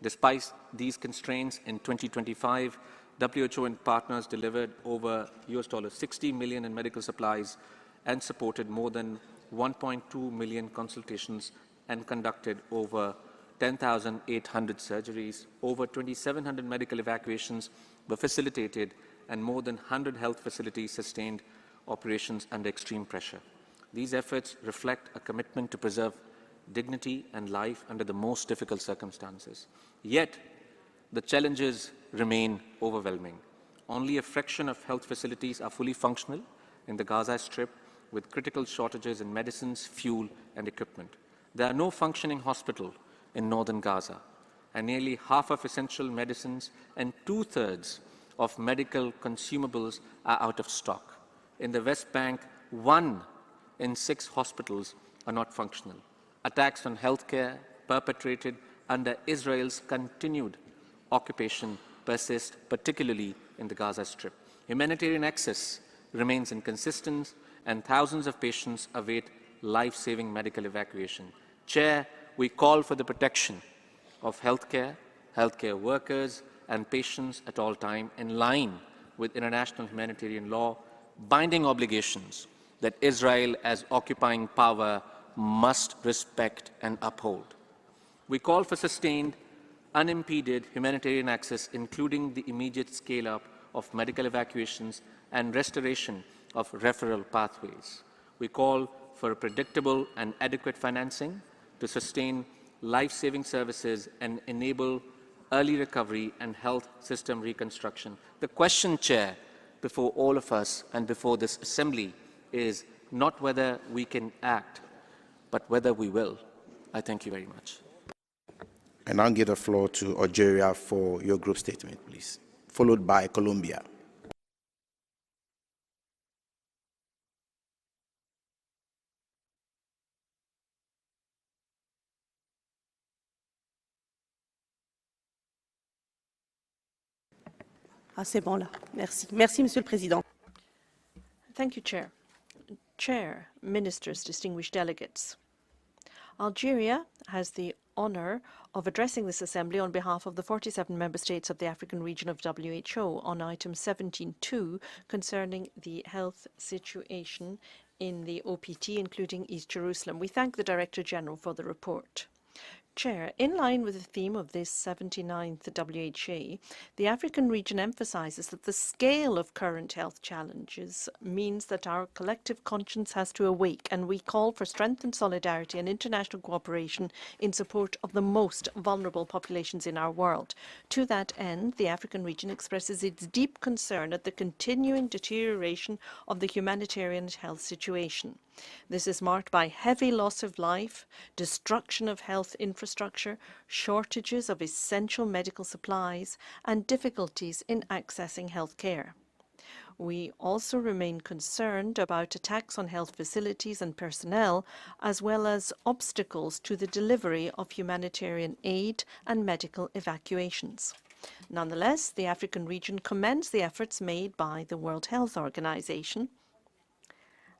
Speaker 8: Despite these constraints, in 2025, WHO and partners delivered over $60 million in medical supplies and supported more than 1.2 million consultations and conducted over 10,800 surgeries. Over 2,700 medical evacuations were facilitated, and more than 100 health facilities sustained operations under extreme pressure. These efforts reflect a commitment to preserve dignity and life under the most difficult circumstances. Yet, the challenges remain overwhelming. Only a fraction of health facilities are fully functional in the Gaza Strip, with critical shortages in medicines, fuel, and equipment. There are no functioning hospitals in northern Gaza, and nearly half of essential medicines and 2/3 of medical consumables are out of stock. In the West Bank, 1 in 6 hospitals are not functional. Attacks on healthcare perpetrated under Israel's continued occupation persist, particularly in the Gaza Strip. Humanitarian access remains inconsistent, and thousands of patients await life-saving medical evacuation. Chair, we call for the protection of healthcare workers, and patients at all times, in line with international humanitarian law, binding obligations that Israel, as occupying power, must respect and uphold. We call for sustained, unimpeded humanitarian access, including the immediate scale-up of medical evacuations and restoration of referral pathways. We call for predictable and adequate financing to sustain life-saving services and enable early recovery and health system reconstruction. The question, Chair, before all of us and before this Assembly is not whether we can act, but whether we will. I thank you very much.
Speaker 21: I now give the floor to Algeria for your group statement, please, followed by Colombia.
Speaker 13: Ah, c'est bon là. Merci. Merci, Monsieur le Président.
Speaker 17: Thank you, Chair. Chair, Ministers, distinguished delegates. Algeria has the honour of addressing this Assembly on behalf of the 47 member states of the African region of WHO on item 17.2 concerning the health situation in the OPT, including East Jerusalem. We thank the Director General for the report. Chair, in line with the theme of this 79th WHA, the African region emphasizes that the scale of current health challenges means that our collective conscience has to awake, and we call for strengthened solidarity and international cooperation in support of the most vulnerable populations in our world. To that end, the African region expresses its deep concern at the continuing deterioration of the humanitarian health situation. This is marked by heavy loss of life, destruction of health infrastructure, shortages of essential medical supplies, and difficulties in accessing health care. We also remain concerned about attacks on health facilities and personnel, as well as obstacles to the delivery of humanitarian aid and medical evacuations. Nonetheless, the African region commends the efforts made by the World Health Organization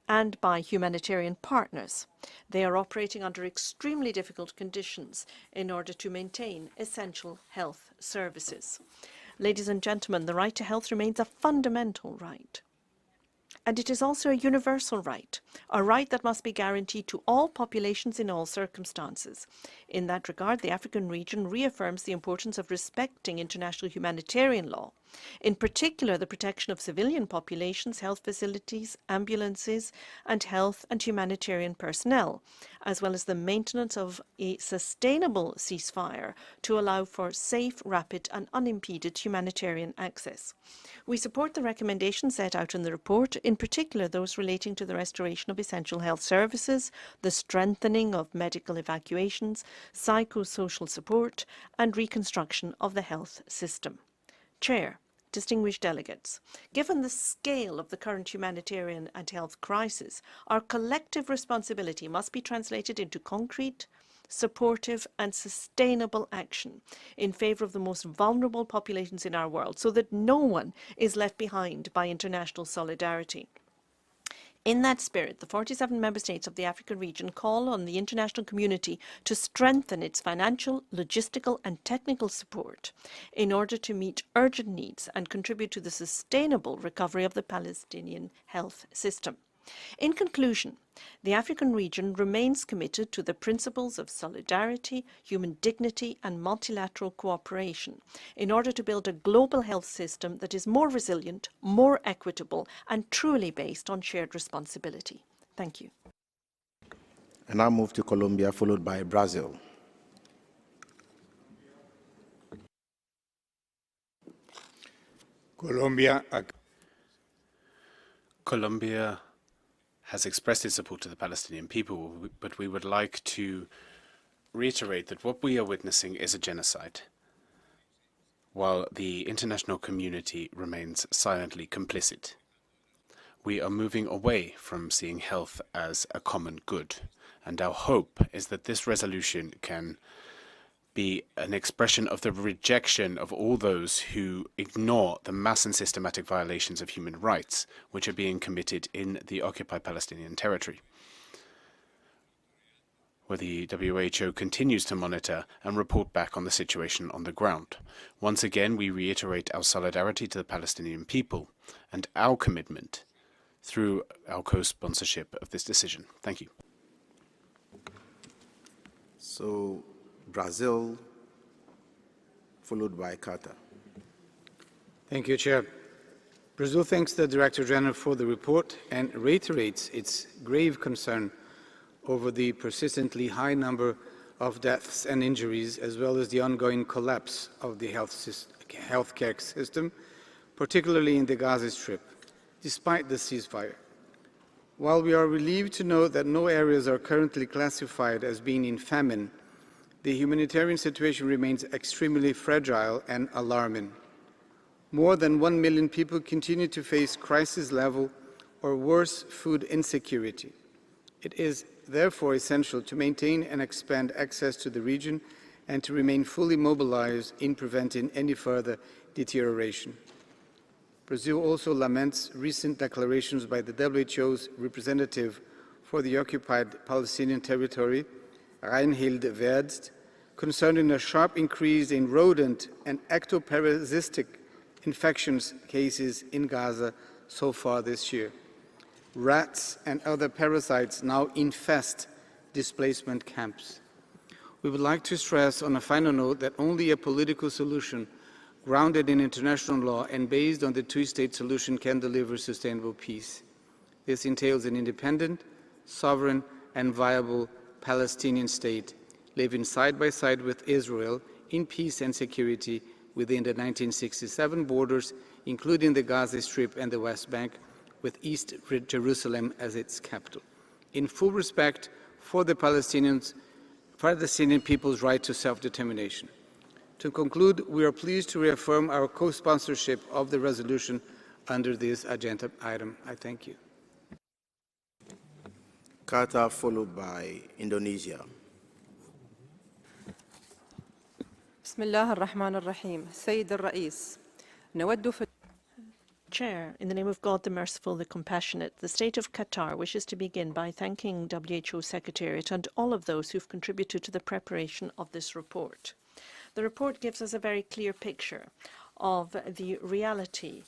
Speaker 17: and by humanitarian partners. They are operating under extremely difficult conditions in order to maintain essential health services. Ladies and gentlemen, the right to health remains a fundamental right. And it is also a universal right, a right that must be guaranteed to all populations in all circumstances. In that regard, the African region reaffirms the importance of respecting international humanitarian law, in particular the protection of civilian populations, health facilities, ambulances, and health and humanitarian personnel, as well as the maintenance of a sustainable ceasefire to allow for safe, rapid, and unimpeded humanitarian access. We support the recommendations set out in the report, in particular those relating to the restoration of essential health services, the strengthening of medical evacuations, psychosocial support, and reconstruction of the health system. Chair, distinguished delegates, given the scale of the current humanitarian and health crisis, our collective responsibility must be translated into concrete, supportive and sustainable action in favor of the most vulnerable populations in our world so that no one is left behind by international solidarity. In that spirit, the 47 member states of the African region call on the international community to strengthen its financial, logistical and technical support in order to meet urgent needs and contribute to the sustainable recovery of the Palestinian health system. In conclusion, the African region remains committed to the principles of solidarity, human dignity and multilateral cooperation in order to build a global health system that is more resilient, more equitable and truly based on shared responsibility. Thank you.
Speaker 21: And I move to Colombia, followed by Brazil.
Speaker 19: Colombia has expressed its support to the Palestinian people, but we would like to reiterate that what we are witnessing is a genocide, while the international community remains silently complicit. We are moving away from seeing health as a common good, and our hope is that this resolution can be an expression of the rejection of all those who ignore the mass and systematic violations of human rights which are being committed in the occupied Palestinian territory, where the WHO continues to monitor and report back on the situation on the ground. Once again, we reiterate our solidarity to the Palestinian people and our commitment through our co-sponsorship of this decision. Thank you.
Speaker 21: So, Brazil, followed by Qatar.
Speaker 16: Thank you, Chair. Brazil thanks the Director General for the report and reiterates its grave concern over the persistently high number of deaths and injuries, as well as the ongoing collapse of the healthcare system, particularly in the Gaza Strip, despite the ceasefire. While we are relieved to know that no areas are currently classified as being in famine, the humanitarian situation remains extremely fragile and alarming. More than 1 million people continue to face crisis-level or worse food insecurity. It is therefore essential to maintain and expand access to the region and to remain fully mobilized in preventing any further deterioration. Brazil also laments recent declarations by the WHO's representative for the occupied Palestinian territory, Reinhild Verdst, concerning a sharp increase in rodent and ectoparasitic infections cases in Gaza so far this year. Rats and other parasites now infest displacement camps. We would like to stress on a final note that only a political solution grounded in international law and based on the two-state solution can deliver sustainable peace. This entails an independent, sovereign, and viable Palestinian state living side by side with Israel in peace and security within the 1967 borders, including the Gaza Strip and the West Bank, with East Jerusalem as its capital, in full respect for the Palestinian people's right to self-determination. To conclude, we are pleased to reaffirm our co-sponsorship of the resolution under this agenda item. I thank you.
Speaker 21: Qatar, followed by Indonesia.
Speaker 18: بسم الله الرحمن الرحيم. السيد الرئيس، نود في
Speaker 17: Chair, in the name of God, the Merciful, the Compassionate, the State of Qatar wishes to begin by thanking WHO Secretariat and all of those who've contributed to the preparation of this report. The report gives us a very clear picture of the reality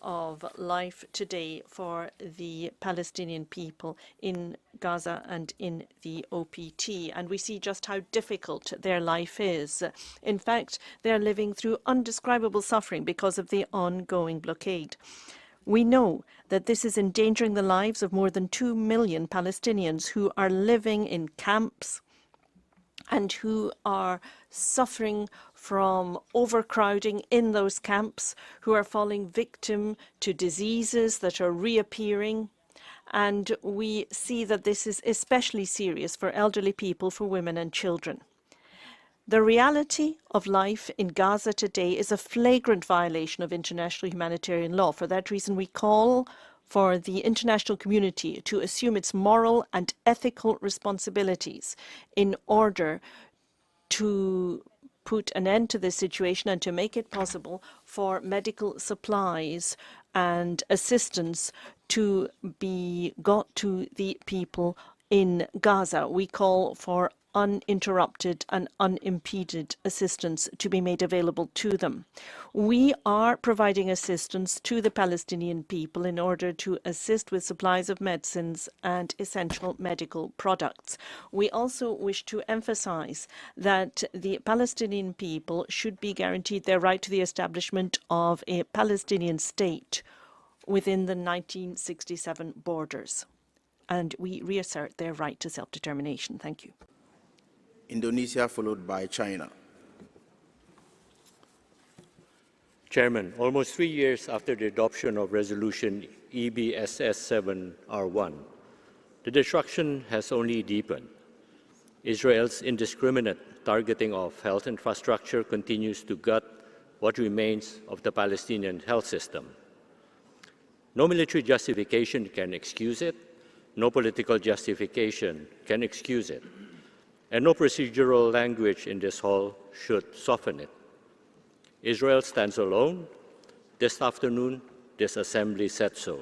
Speaker 17: of life today for the Palestinian people in Gaza and in the OPT, and we see just how difficult their life is. In fact, they're living through undescribable suffering because of the ongoing blockade. We know that this is endangering the lives of more than 2 million Palestinians who are living in camps and who are suffering from overcrowding in those camps, who are falling victim to diseases that are reappearing. And we see that this is especially serious for elderly people, for women and children. The reality of life in Gaza today is a flagrant violation of international humanitarian law. For that reason, we call for the international community to assume its moral and ethical responsibilities in order to put an end to this situation and to make it possible for medical supplies and assistance to be got to the people in Gaza. We call for uninterrupted and unimpeded assistance to be made available to them. We are providing assistance to the Palestinian people in order to assist with supplies of medicines and essential medical products. We also wish to emphasize that the Palestinian people should be guaranteed their right to the establishment of a Palestinian state within the 1967 borders. And we reassert their right to self-determination. Thank you.
Speaker 21: Indonesia, followed by China.
Speaker 20: Chairman, almost 3 years after the adoption of Resolution EBSS-7R1, the destruction has only deepened. Israel's indiscriminate targeting of health infrastructure continues to gut what remains of the Palestinian health system. No military justification can excuse it, no political justification can excuse it, and no procedural language in this hall should soften it. Israel stands alone. This afternoon, this assembly said so.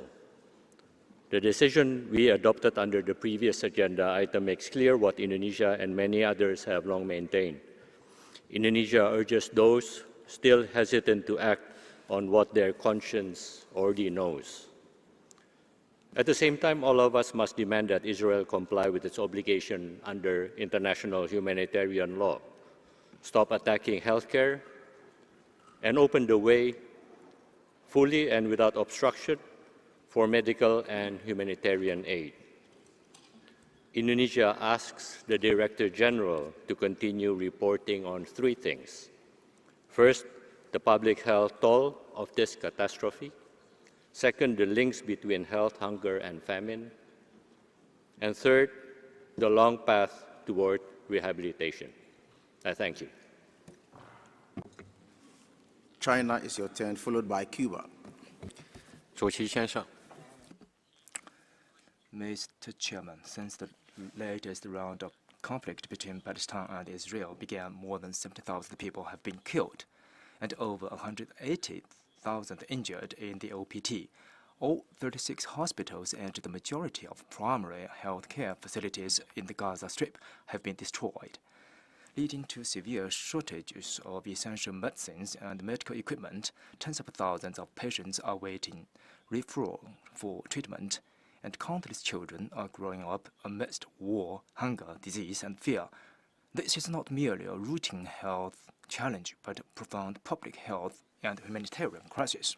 Speaker 20: The decision we adopted under the previous agenda item makes clear what Indonesia and many others have long maintained. Indonesia urges those still hesitant to act on what their conscience already knows. At the same time, all of us must demand that Israel comply with its obligation under international humanitarian law, stop attacking healthcare, and open the way fully and without obstruction for medical and humanitarian aid. Indonesia asks the Director General to continue reporting on 3 things. First, the public health toll of this catastrophe. Second, the links between health, hunger, and famine. And third, the long path toward rehabilitation. I thank you.
Speaker 21: China is your turn, followed by Cuba.
Speaker 22: Mr. Chairman, since the latest round of conflict between Palestine and Israel began, more than 70,000 people have been killed and over 180,000 injured in the OPT. All 36 hospitals and the majority of primary health care facilities in the Gaza Strip have been destroyed, leading to severe shortages of essential medicines and medical equipment. Tens of thousands of patients are waiting referral for treatment, and countless children are growing up amidst war, hunger, disease, and fear. This is not merely a routine health challenge, but a profound public health and humanitarian crisis.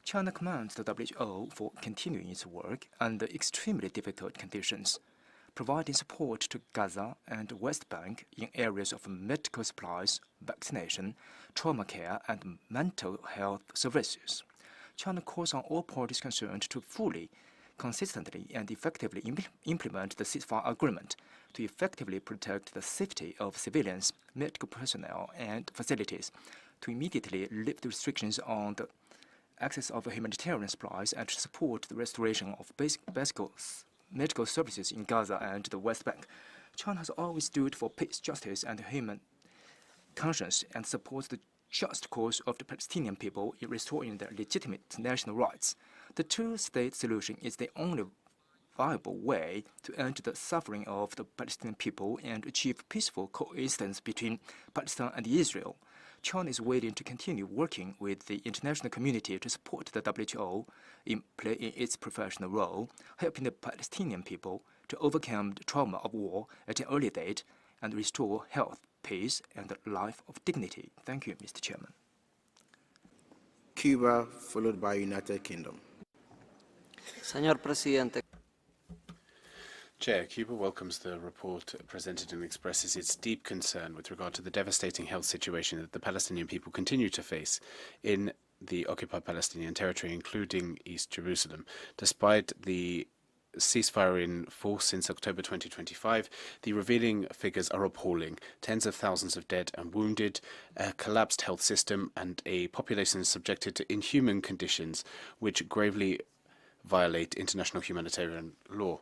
Speaker 22: China commends the WHO for continuing its work under extremely difficult conditions, providing support to Gaza and West Bank in areas of medical supplies, vaccination, trauma care, and mental health services. China calls on all parties concerned to fully, consistently, and effectively implement the ceasefire agreement to effectively protect the safety of civilians, medical personnel, and facilities, to immediately lift restrictions on the access of humanitarian supplies and to support the restoration of basic medical services in Gaza and the West Bank. China has always stood for peace, justice, and human conscience and supports the just cause of the Palestinian people in restoring their legitimate national rights. The two-state solution is the only viable way to end the suffering of the Palestinian people and achieve peaceful coexistence between Palestine and Israel. China is waiting to continue working with the international community to support the WHO in playing its professional role, helping the Palestinian people to overcome the trauma of war at an early date and restore health, peace, and a life of dignity. Thank you, Mr. Chairman.
Speaker 21: Cuba, followed by United Kingdom.
Speaker 23: Señor Presidente.
Speaker 19: Chair, Cuba welcomes the report presented and expresses its deep concern with regard to the devastating health situation that the Palestinian people continue to face in the occupied Palestinian territory, including East Jerusalem. Despite the ceasefire in force since October 2025, the revealing figures are appalling. Tens of thousands of dead and wounded, a collapsed health system, and a population subjected to inhuman conditions, which gravely violate international humanitarian law.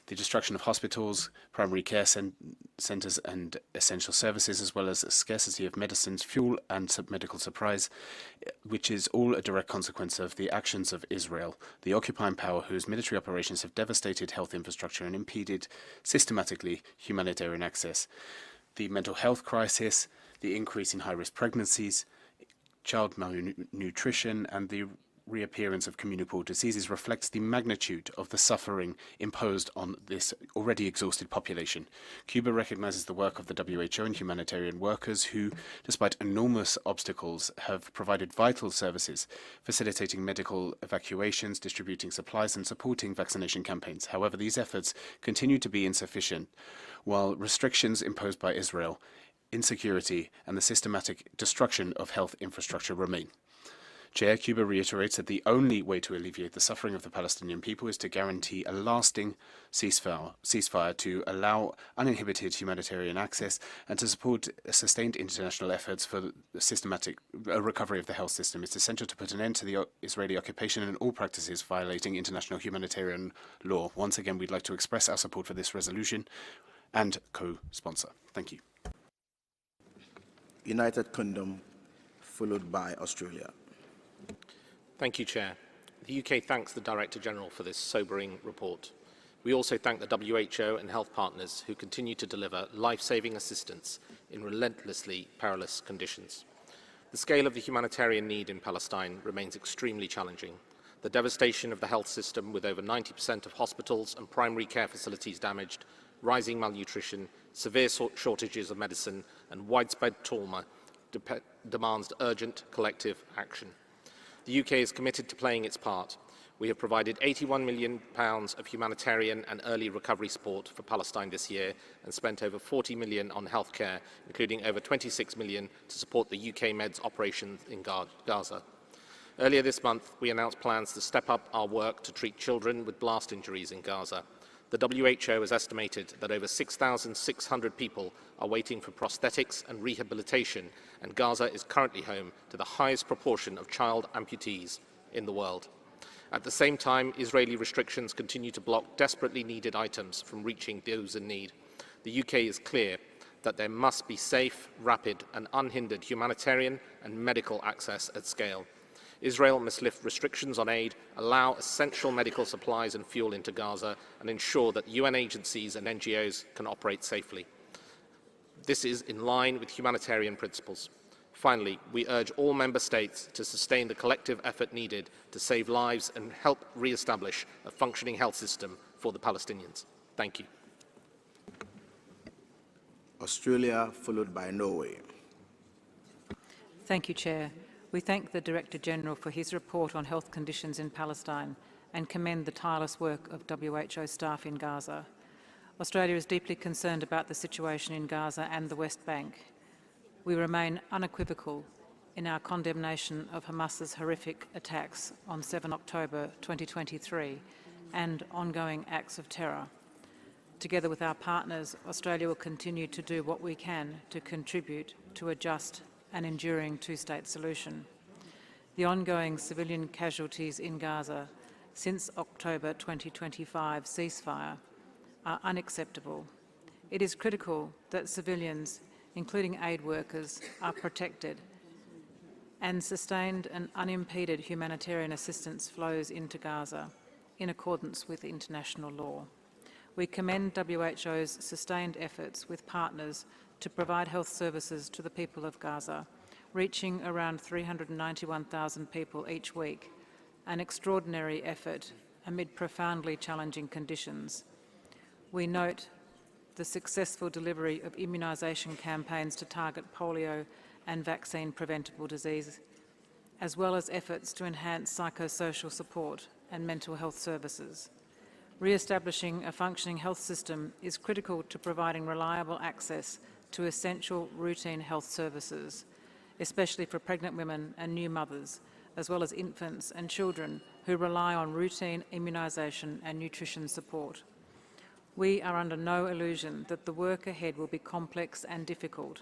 Speaker 19: The destruction of hospitals, primary care centers and essential services, as well as a scarcity of medicines, fuel and medical supplies, which is all a direct consequence of the actions of Israel, the occupying power whose military operations have devastated health infrastructure and impeded systematically humanitarian access. The mental health crisis, the increase in high-risk pregnancies, child malnutrition, and the reappearance of communicable diseases reflects the magnitude of the suffering imposed on this already exhausted population. Cuba recognizes the work of the WHO and humanitarian workers who, despite enormous obstacles, have provided vital services, facilitating medical evacuations, distributing supplies, and supporting vaccination campaigns. However, these efforts continue to be insufficient, while restrictions imposed by Israel, insecurity, and the systematic destruction of health infrastructure remain. Chair, Cuba reiterates that the only way to alleviate the suffering of the Palestinian people is to guarantee a lasting ceasefire to allow uninhibited humanitarian access and to support sustained international efforts for the systematic recovery of the health system. It's essential to put an end to the Israeli occupation and all practices violating international humanitarian law. Once again, we'd like to express our support for this resolution and co-sponsor. Thank you.
Speaker 21: United Kingdom, followed by Australia.
Speaker 1: Thank you, Chair. The UK thanks the Director General for this sobering report. We also thank the WHO and health partners who continue to deliver life-saving assistance in relentlessly perilous conditions. The scale of the humanitarian need in Palestine remains extremely challenging. The devastation of the health system, with over 90% of hospitals and primary care facilities damaged, rising malnutrition, severe shortages of medicine, and widespread trauma demands urgent collective action. The UK is committed to playing its part. We have provided £81 million of humanitarian and early recovery support for Palestine this year and spent over £40 million on healthcare, including over £26 million to support the UK Med's operations in Gaza. Earlier this month, we announced plans to step up our work to treat children with blast injuries in Gaza. The WHO has estimated that over 6,600 people are waiting for prosthetics and rehabilitation, and Gaza is currently home to the highest proportion of child amputees in the world. At the same time, Israeli restrictions continue to block desperately needed items from reaching those in need. The UK is clear that there must be safe, rapid, and unhindered humanitarian and medical access at scale. Israel must lift restrictions on aid, allow essential medical supplies and fuel into Gaza, and ensure that UN agencies and NGOs can operate safely. This is in line with humanitarian principles. Finally, we urge all member states to sustain the collective effort needed to save lives and help re-establish a functioning health system for the Palestinians. Thank you.
Speaker 21: Australia, followed by Norway.
Speaker 2: Thank you, Chair. We thank the Director General for his report on health conditions in Palestine and commend the tireless work of WHO staff in Gaza. Australia is deeply concerned about the situation in Gaza and the West Bank. We remain unequivocal in our condemnation of Hamas's horrific attacks on 7 October 2023 and ongoing acts of terror. Together with our partners, Australia will continue to do what we can to contribute to a just and enduring two-state solution. The ongoing civilian casualties in Gaza since October 2025 ceasefire are unacceptable. It is critical that civilians, including aid workers, are protected and sustained and unimpeded humanitarian assistance flows into Gaza in accordance with international law. We commend WHO's sustained efforts with partners to provide health services to the people of Gaza, reaching around 391,000 people each week, an extraordinary effort amid profoundly challenging conditions. We note the successful delivery of immunisation campaigns to target polio and vaccine-preventable disease, as well as efforts to enhance psychosocial support and mental health services. Re-establishing a functioning health system is critical to providing reliable access to essential routine health services, especially for pregnant women and new mothers, as well as infants and children who rely on routine immunisation and nutrition support. We are under no illusion that the work ahead will be complex and difficult.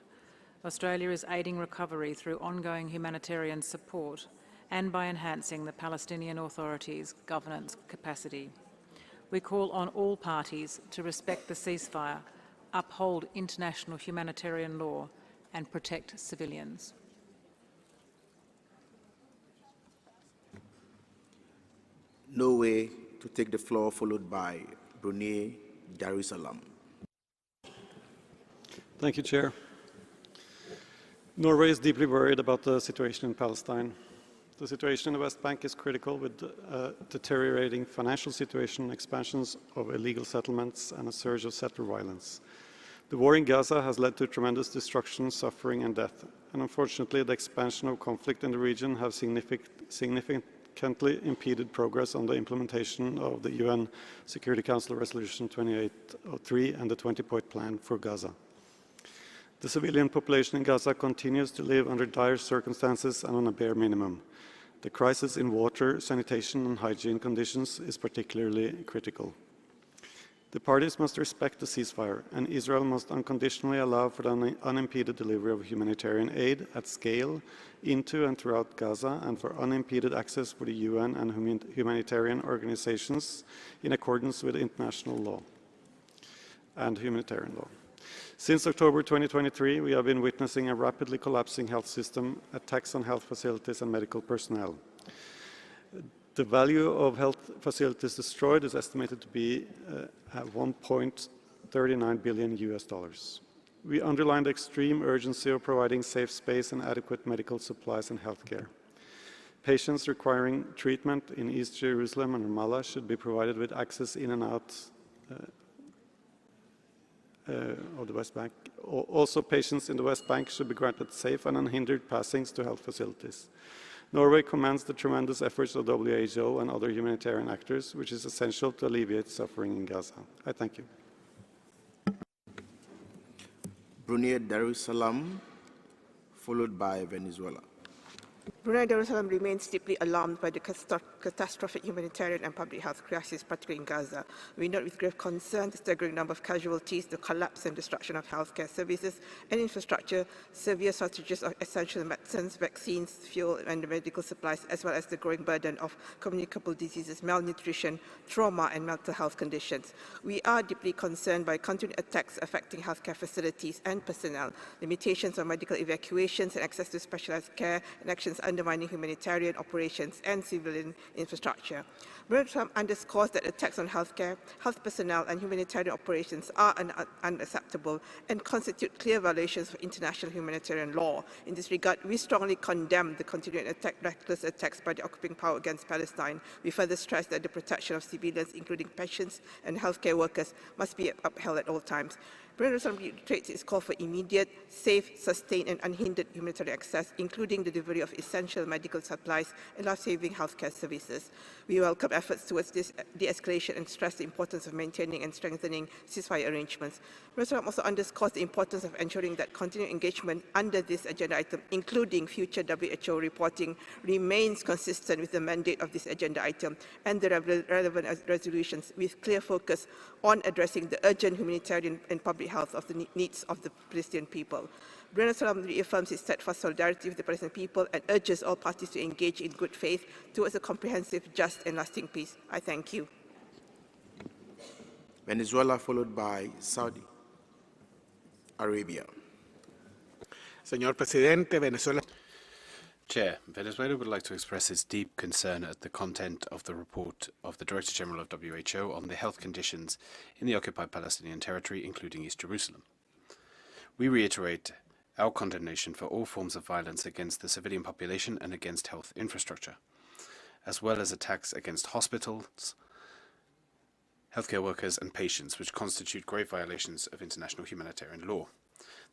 Speaker 2: Australia is aiding recovery through ongoing humanitarian support and by enhancing the Palestinian Authority's governance capacity. We call on all parties to respect the ceasefire, uphold international humanitarian law, and protect civilians.
Speaker 21: Norway to take the floor, followed by Brunei Darussalam.
Speaker 3: Thank you, Chair. Norway is deeply worried about the situation in Palestine. The situation in the West Bank is critical, with a deteriorating financial situation, expansions of illegal settlements, and a surge of settler violence. The war in Gaza has led to tremendous destruction, suffering, and death. And unfortunately, the expansion of conflict in the region has significantly impeded progress on the implementation of the UN Security Council Resolution 2803 and the 20-point plan for Gaza. The civilian population in Gaza continues to live under dire circumstances and on a bare minimum. The crisis in water, sanitation, and hygiene conditions is particularly critical. The parties must respect the ceasefire, and Israel must unconditionally allow for the unimpeded delivery of humanitarian aid at scale into and throughout Gaza, and for unimpeded access for the UN and humanitarian organizations in accordance with international law and humanitarian law. Since October 2023, we have been witnessing a rapidly collapsing health system, attacks on health facilities and medical personnel. The value of health facilities destroyed is estimated to be at $1.39 billion. We underline the extreme urgency of providing safe space and adequate medical supplies and healthcare. Patients requiring treatment in East Jerusalem and Ramallah should be provided with access in and out of the West Bank. Also, patients in the West Bank should be granted safe and unhindered passings to health facilities. Norway commends the tremendous efforts of WHO and other humanitarian actors, which is essential to alleviate suffering in Gaza. I thank you.
Speaker 21: Brunei Darussalam, followed by Venezuela.
Speaker 4: Brunei Darussalam remains deeply alarmed by the catastrophic humanitarian and public health crisis, particularly in Gaza. We note with grave concern the staggering number of casualties, the collapse and destruction of healthcare services and infrastructure, severe shortages of essential medicines, vaccines, fuel and medical supplies, as well as the growing burden of communicable diseases, malnutrition, trauma and mental health conditions. We are deeply concerned by continued attacks affecting healthcare facilities and personnel, limitations on medical evacuations and access to specialized care, and actions undermining humanitarian operations and civilian infrastructure. President Trump underscores that attacks on healthcare, health personnel, and humanitarian operations are unacceptable and constitute clear violations of international humanitarian law. In this regard, we strongly condemn the continuing reckless attacks by the occupying power against Palestine. We further stress that the protection of civilians, including patients and healthcare workers, must be upheld at all times. President Trump reiterates its call for immediate, safe, sustained, and unhindered humanitarian access, including the delivery of essential medical supplies and life-saving healthcare services. We welcome efforts towards this de-escalation and stress the importance of maintaining and strengthening ceasefire arrangements. President Trump also underscores the importance of ensuring that continued engagement under this agenda item, including future WHO reporting, remains consistent with the mandate of this agenda item and the relevant resolutions, with clear focus on addressing the urgent humanitarian and public health of the needs of the Palestinian people. Brunei Darussalam reaffirms its steadfast solidarity with the Palestinian people and urges all parties to engage in good faith towards a comprehensive, just and lasting peace. I thank you.
Speaker 21: Venezuela, followed by Saudi Arabia.
Speaker 6: Señor Presidente, Venezuela.
Speaker 19: Chair, Venezuela would like to express its deep concern at the content of the report of the Director General of WHO on the health conditions in the occupied Palestinian territory, including East Jerusalem. We reiterate our condemnation for all forms of violence against the civilian population and against health infrastructure, as well as attacks against hospitals, healthcare workers and patients, which constitute grave violations of international humanitarian law.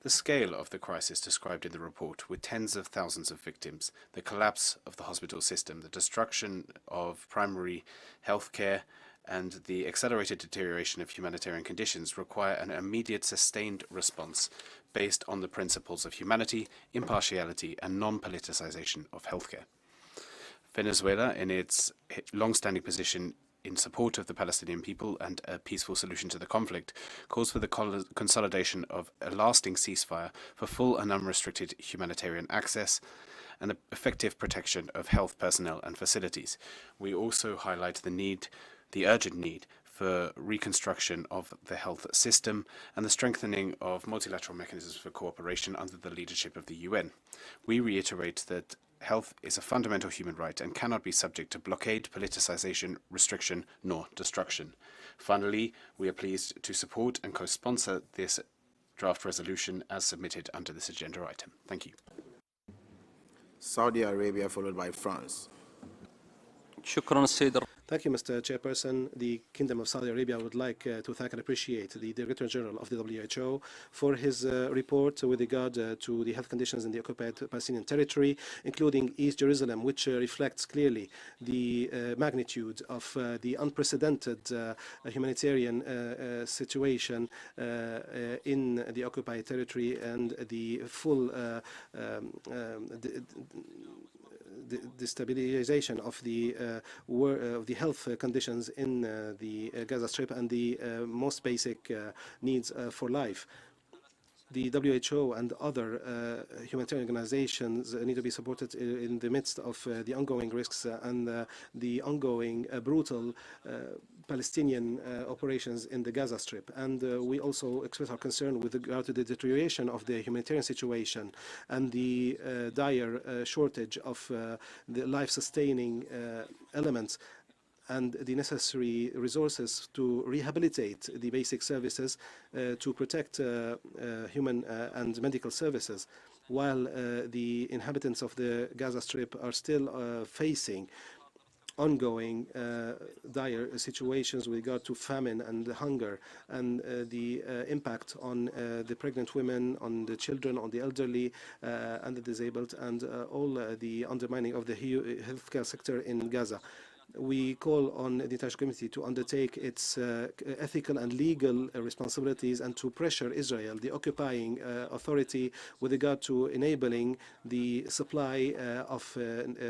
Speaker 19: The scale of the crisis described in the report, with tens of thousands of victims, the collapse of the hospital system, the destruction of primary health care, and the accelerated deterioration of humanitarian conditions, require an immediate, sustained response based on the principles of humanity, impartiality, and non-politicization of healthcare. Venezuela, in its long-standing position in support of the Palestinian people and a peaceful solution to the conflict, calls for the consolidation of a lasting ceasefire for full and unrestricted humanitarian access and the effective protection of health personnel and facilities. We also highlight the urgent need for reconstruction of the health system and the strengthening of multilateral mechanisms for cooperation under the leadership of the UN. We reiterate that health is a fundamental human right and cannot be subject to blockade, politicization, restriction, nor destruction. Finally, we are pleased to support and co-sponsor this draft resolution as submitted under this agenda item. Thank you.
Speaker 21: Saudi Arabia, followed by France.
Speaker 7: Thank you, Mr. Chairperson. The Kingdom of Saudi Arabia would like to thank and appreciate the Director General of the WHO for his report with regard to the health conditions in the occupied Palestinian territory, including East Jerusalem, which reflects clearly the magnitude of the unprecedented humanitarian situation in the occupied territory and the full destabilization of the health conditions in the Gaza Strip and the most basic needs for life. The WHO and other humanitarian organizations need to be supported in the midst of the ongoing risks and the ongoing brutal Palestinian operations in the Gaza Strip. And we also express our concern with regard to the deterioration of the humanitarian situation and the dire shortage of the life-sustaining elements and the necessary resources to rehabilitate the basic services to protect human and medical services, while the inhabitants of the Gaza Strip are still facing ongoing dire situations with regard to famine and hunger and the impact on the pregnant women, on the children, on the elderly and the disabled, and all the undermining of the healthcare sector in Gaza. We call on the international community to undertake its ethical and legal responsibilities and to pressure Israel, the occupying authority, with regard to enabling the supply of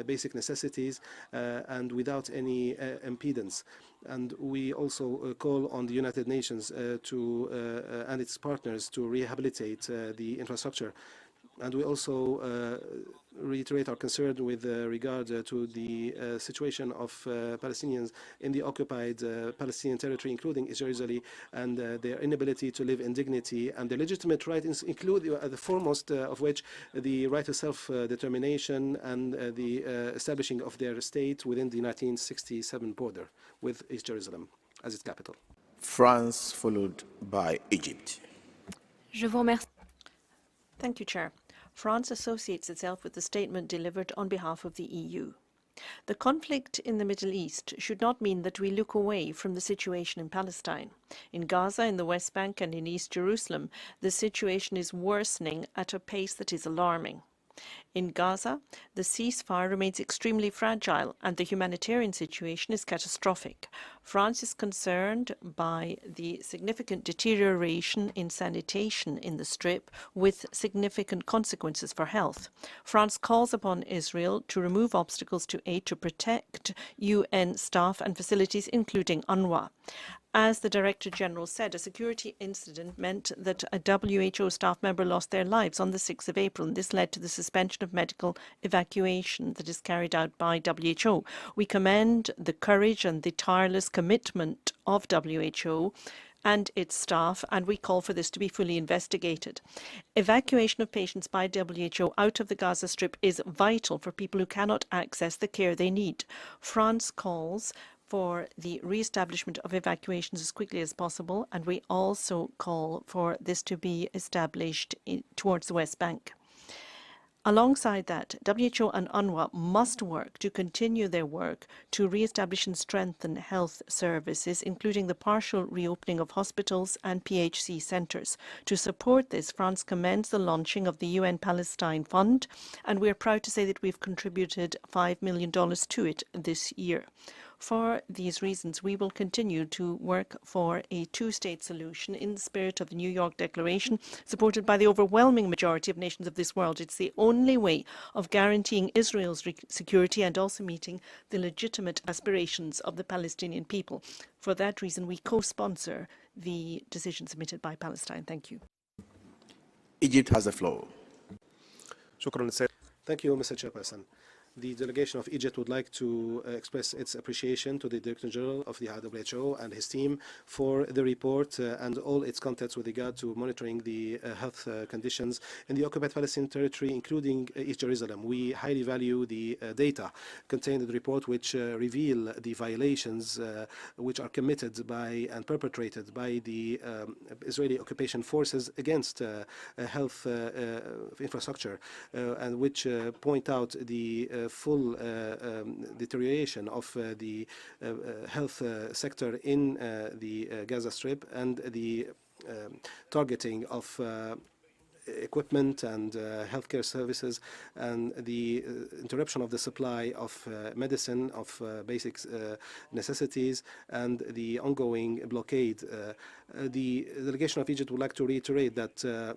Speaker 7: basic necessities and without any impedance. And we also call on the United Nations and its partners to rehabilitate the infrastructure. And we also reiterate our concern with regard to the situation of Palestinians in the occupied Palestinian territory, including East Jerusalem, and their inability to live in dignity, and their legitimate rights include the foremost of which the right to self-determination and the establishing of their state within the 1967 border with East Jerusalem as its capital.
Speaker 21: France, followed by Egypt.
Speaker 12: Je vous remercie.
Speaker 17: Thank you, Chair. France associates itself with the statement delivered on behalf of the EU. The conflict in the Middle East should not mean that we look away from the situation in Palestine. In Gaza, in the West Bank and in East Jerusalem, the situation is worsening at a pace that is alarming. In Gaza, the ceasefire remains extremely fragile and the humanitarian situation is catastrophic. France is concerned by the significant deterioration in sanitation in the Strip with significant consequences for health. France calls upon Israel to remove obstacles to aid to protect UN staff and facilities, including UNRWA. As the Director General said, a security incident meant that a WHO staff member lost their lives on the 6th of April, and this led to the suspension of medical evacuation that is carried out by WHO. We commend the courage and the tireless commitment of WHO and its staff, and we call for this to be fully investigated. Evacuation of patients by WHO out of the Gaza Strip is vital for people who cannot access the care they need. France calls for the re-establishment of evacuations as quickly as possible, and we also call for this to be established towards the West Bank. Alongside that, WHO and UNRWA must work to continue their work to re-establish and strengthen health services, including the partial reopening of hospitals and PHC centres. To support this, France commends the launching of the UN Palestine Fund, and we are proud to say that we've contributed $5 million to it this year. For these reasons, we will continue to work for a two-state solution in the spirit of the New York Declaration, supported by the overwhelming majority of nations of this world. It's the only way of guaranteeing Israel's security and also meeting the legitimate aspirations of the Palestinian people. For that reason, we co-sponsor the decision submitted by Palestine. Thank you.
Speaker 21: Egypt has the floor.
Speaker 7: Thank you, Mr. Chairperson. The delegation of Egypt would like to express its appreciation to the Director General of the WHO and his team for the report and all its contents with regard to monitoring the health conditions in the occupied Palestinian territory, including East Jerusalem. We highly value the data contained in the report, which reveal the violations which are committed by and perpetrated by the Israeli occupation forces against health infrastructure, and which point out the full deterioration of the health sector in the Gaza Strip and the targeting of equipment and healthcare services and the interruption of the supply of medicine, of basic necessities, and the ongoing blockade. The delegation of Egypt would like to reiterate that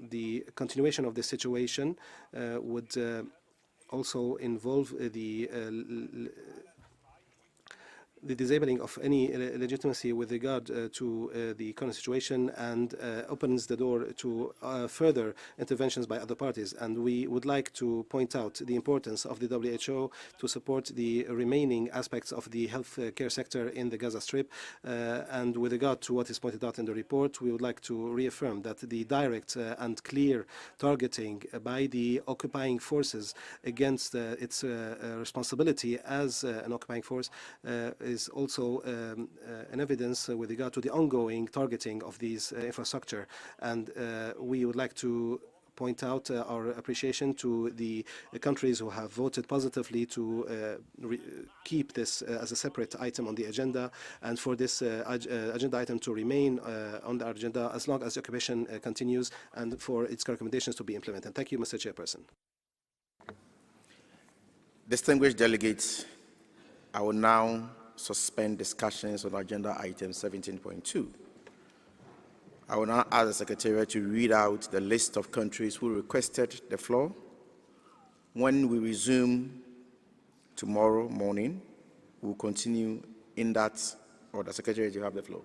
Speaker 7: the continuation of this situation would also involve the disabling of any legitimacy with regard to the current situation, and opens the door to further interventions by other parties. And we would like to point out the importance of the WHO to support the remaining aspects of the health care sector in the Gaza Strip. And with regard to what is pointed out in the report, we would like to reaffirm that the direct and clear targeting by the occupying forces against its responsibility as an occupying force is also an evidence with regard to the ongoing targeting of these infrastructure. And we would like to point out our appreciation to the countries who have voted positively to keep this as a separate item on the agenda, and for this agenda item to remain on the agenda as long as the occupation continues, and for its recommendations to be implemented. Thank you, Mr. Chairperson.
Speaker 21: Distinguished delegates, I will now suspend discussions on agenda item 17.2. I will now ask the Secretariat to read out the list of countries who requested the floor. When we resume tomorrow morning, we will continue in that order. Secretariat, you have the floor.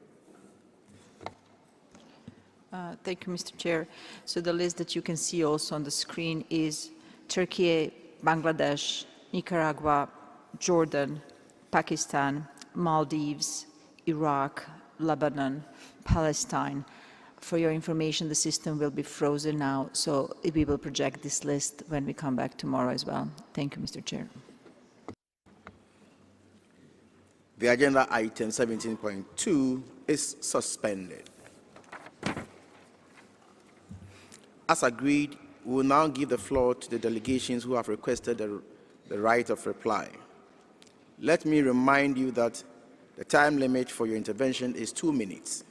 Speaker 5: Thank you, Mr. Chair. So the list that you can see also on the screen is Turkey, Bangladesh, Nicaragua, Jordan, Pakistan, Maldives, Iraq, Lebanon, Palestine. For your information, the system will be frozen now, so we will project this list when we come back tomorrow as well. Thank you, Mr. Chair.
Speaker 21: The agenda item 17.2 is suspended. As agreed, we will now give the floor to the delegations who have requested the right of reply. Let me remind you that the time limit for your intervention is 2 minutes.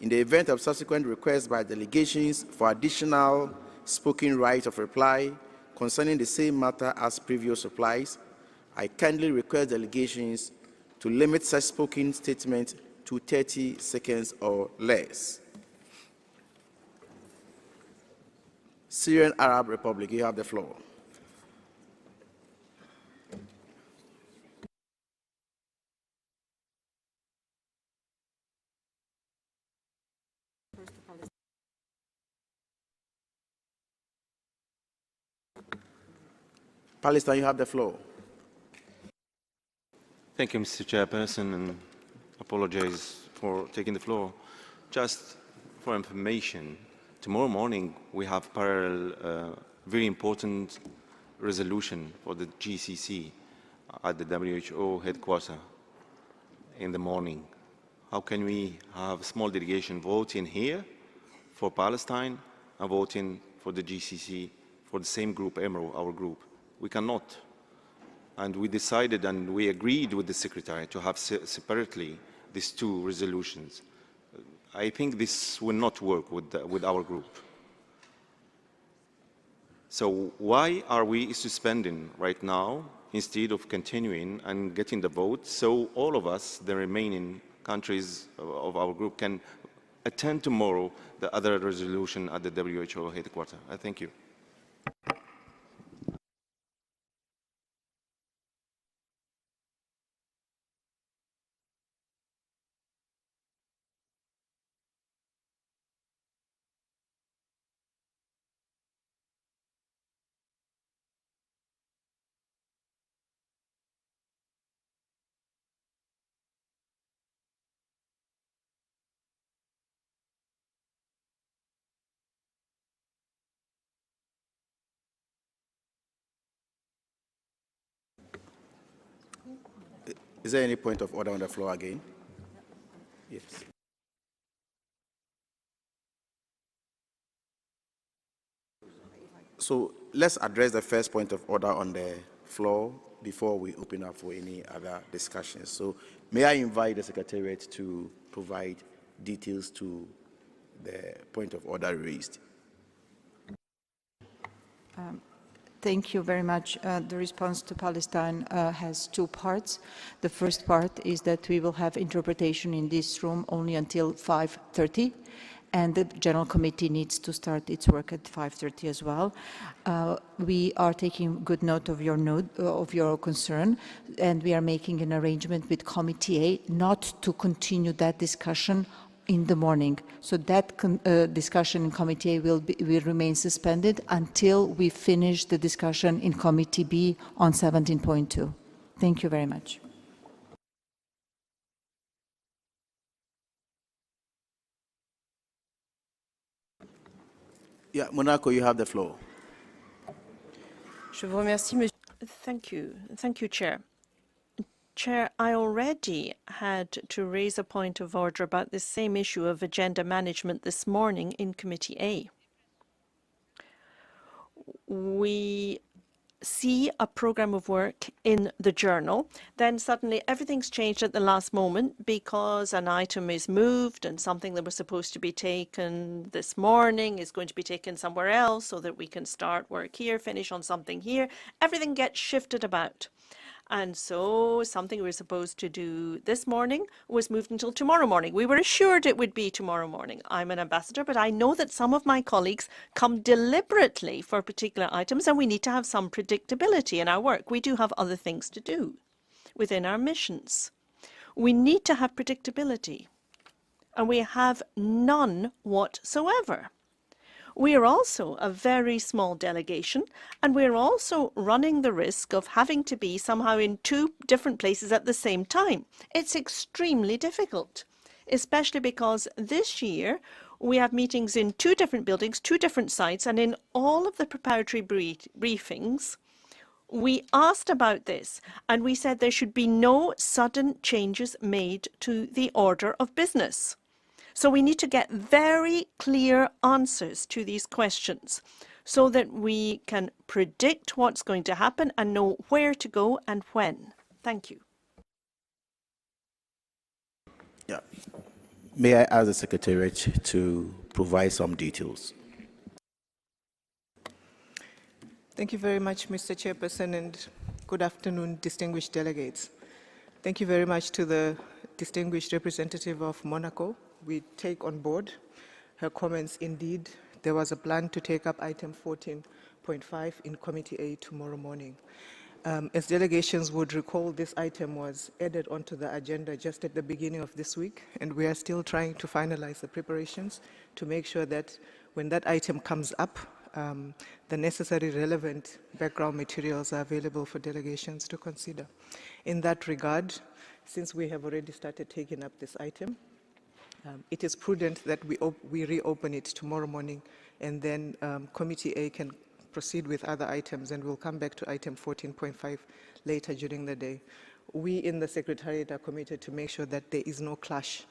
Speaker 21: In the event of subsequent requests by delegations for additional spoken right of reply concerning the same matter as previous replies, I kindly request delegations to limit such spoken statement to 30 seconds or less. Syrian Arab Republic, you have the floor. Palestine, you have the floor.
Speaker 10: Thank you, Mr. Chairperson, and apologize for taking the floor. Just for information, tomorrow morning we have parallel very important resolution for the GCC at the WHO headquarters in the morning. How can we have a small delegation voting here for Palestine and voting for the GCC for the same group, EMRO, our group? We cannot. And we decided and we agreed with the Secretary to have separately these two resolutions. I think this will not work with our group. So why are we suspending right now instead of continuing and getting the vote so all of us, the remaining countries of our group, can attend tomorrow the other resolution at the WHO headquarters? I thank you.
Speaker 21: Is there any point of order on the floor again? Yes. So let's address the first point of order on the floor before we open up for any other discussions. So may I invite the Secretariat to provide details to the point of order raised?
Speaker 5: Thank you very much. The response to Palestine has two parts. The first part is that we will have interpretation in this room only until 5:30, and the General Committee needs to start its work at 5:30 as well. We are taking good note of your concern, and we are making an arrangement with Committee A not to continue that discussion in the morning. So that discussion in Committee A will remain suspended until we finish the discussion in Committee B on 17.2. Thank you very much.
Speaker 21: Yeah, Monaco, you have the floor.
Speaker 13: Je vous remercie, monsieur.
Speaker 17: Thank you. Thank you, Chair. Chair, I already had to raise a point of order about this same issue of agenda management this morning in Committee A. We see a program of work in the journal, then suddenly everything's changed at the last moment because an item is moved and something that was supposed to be taken this morning is going to be taken somewhere else so that we can start work here, finish on something here. Everything gets shifted about. And so something we were supposed to do this morning was moved until tomorrow morning. We were assured it would be tomorrow morning. I'm an ambassador, but I know that some of my colleagues come deliberately for particular items, and we need to have some predictability in our work. We do have other things to do within our missions. We need to have predictability, and we have none whatsoever. We are also a very small delegation, and we're also running the risk of having to be somehow in two different places at the same time. It's extremely difficult, especially because this year we have meetings in two different buildings, two different sites, and in all of the preparatory briefings, we asked about this, and we said there should be no sudden changes made to the order of business. So we need to get very clear answers to these questions so that we can predict what's going to happen and know where to go and when. Thank you.
Speaker 21: Yeah. May I ask the Secretariat to provide some details?
Speaker 4: Thank you very much, Mr. Chairperson, and good afternoon, distinguished delegates. Thank you very much to the distinguished representative of Monaco. We take on board her comments. Indeed, there was a plan to take up item 14.5 in Committee A tomorrow morning. As delegations would recall, this item was added onto the agenda just at the beginning of this week, and we are still trying to finalize the preparations to make sure that when that item comes up, the necessary relevant background materials are available for delegations to consider. In that regard, since we have already started taking up this item, it is prudent that we reopen it tomorrow morning, and then Committee A can proceed with other items, and we'll come back to item 14.5 later during the day. We in the Secretariat are committed to make sure that there is no clash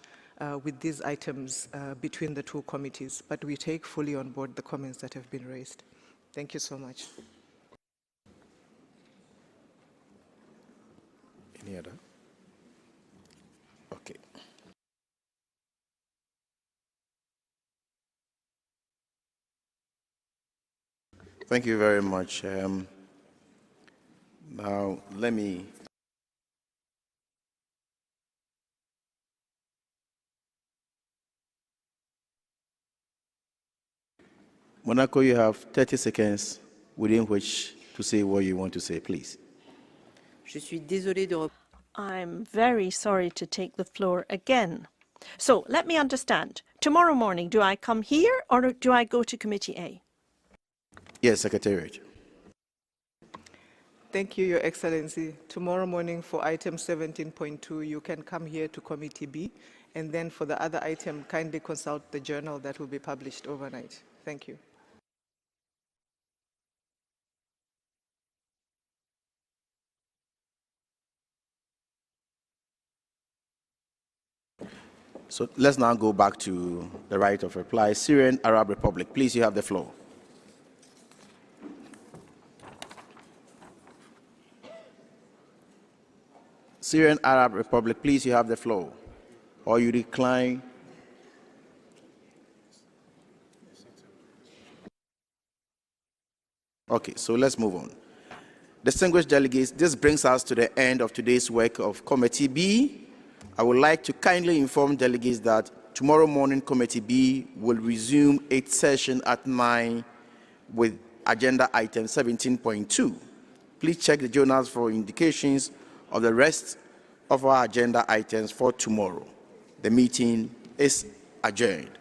Speaker 4: with these items between the two committees, but we take fully on board the comments that have been raised. Thank you so much.
Speaker 21: Any other? Okay. Thank you very much. Now, let me Monaco, you have 30 seconds within which to say what you want to say, please.
Speaker 13: Je suis désolée de
Speaker 17: I'm very sorry to take the floor again. So let me understand. Tomorrow morning, do I come here or do I go to Committee A?
Speaker 21: Yes, Secretariat.
Speaker 4: Thank you, Your Excellency. Tomorrow morning for item 17.2, you can come here to Committee B, and then for the other item, kindly consult the journal that will be published overnight. Thank you.
Speaker 21: So let's now go back to the right of reply. Syrian Arab Republic, please, you have the floor. Syrian Arab Republic, please, you have the floor. Or you decline. Okay, so let's move on. Distinguished delegates, this brings us to the end of today's work of Committee B. I would like to kindly inform delegates that tomorrow morning Committee B will resume its session at 9 with agenda item 17.2. Please check the journals for indications of the rest of our agenda items for tomorrow. The meeting is adjourned.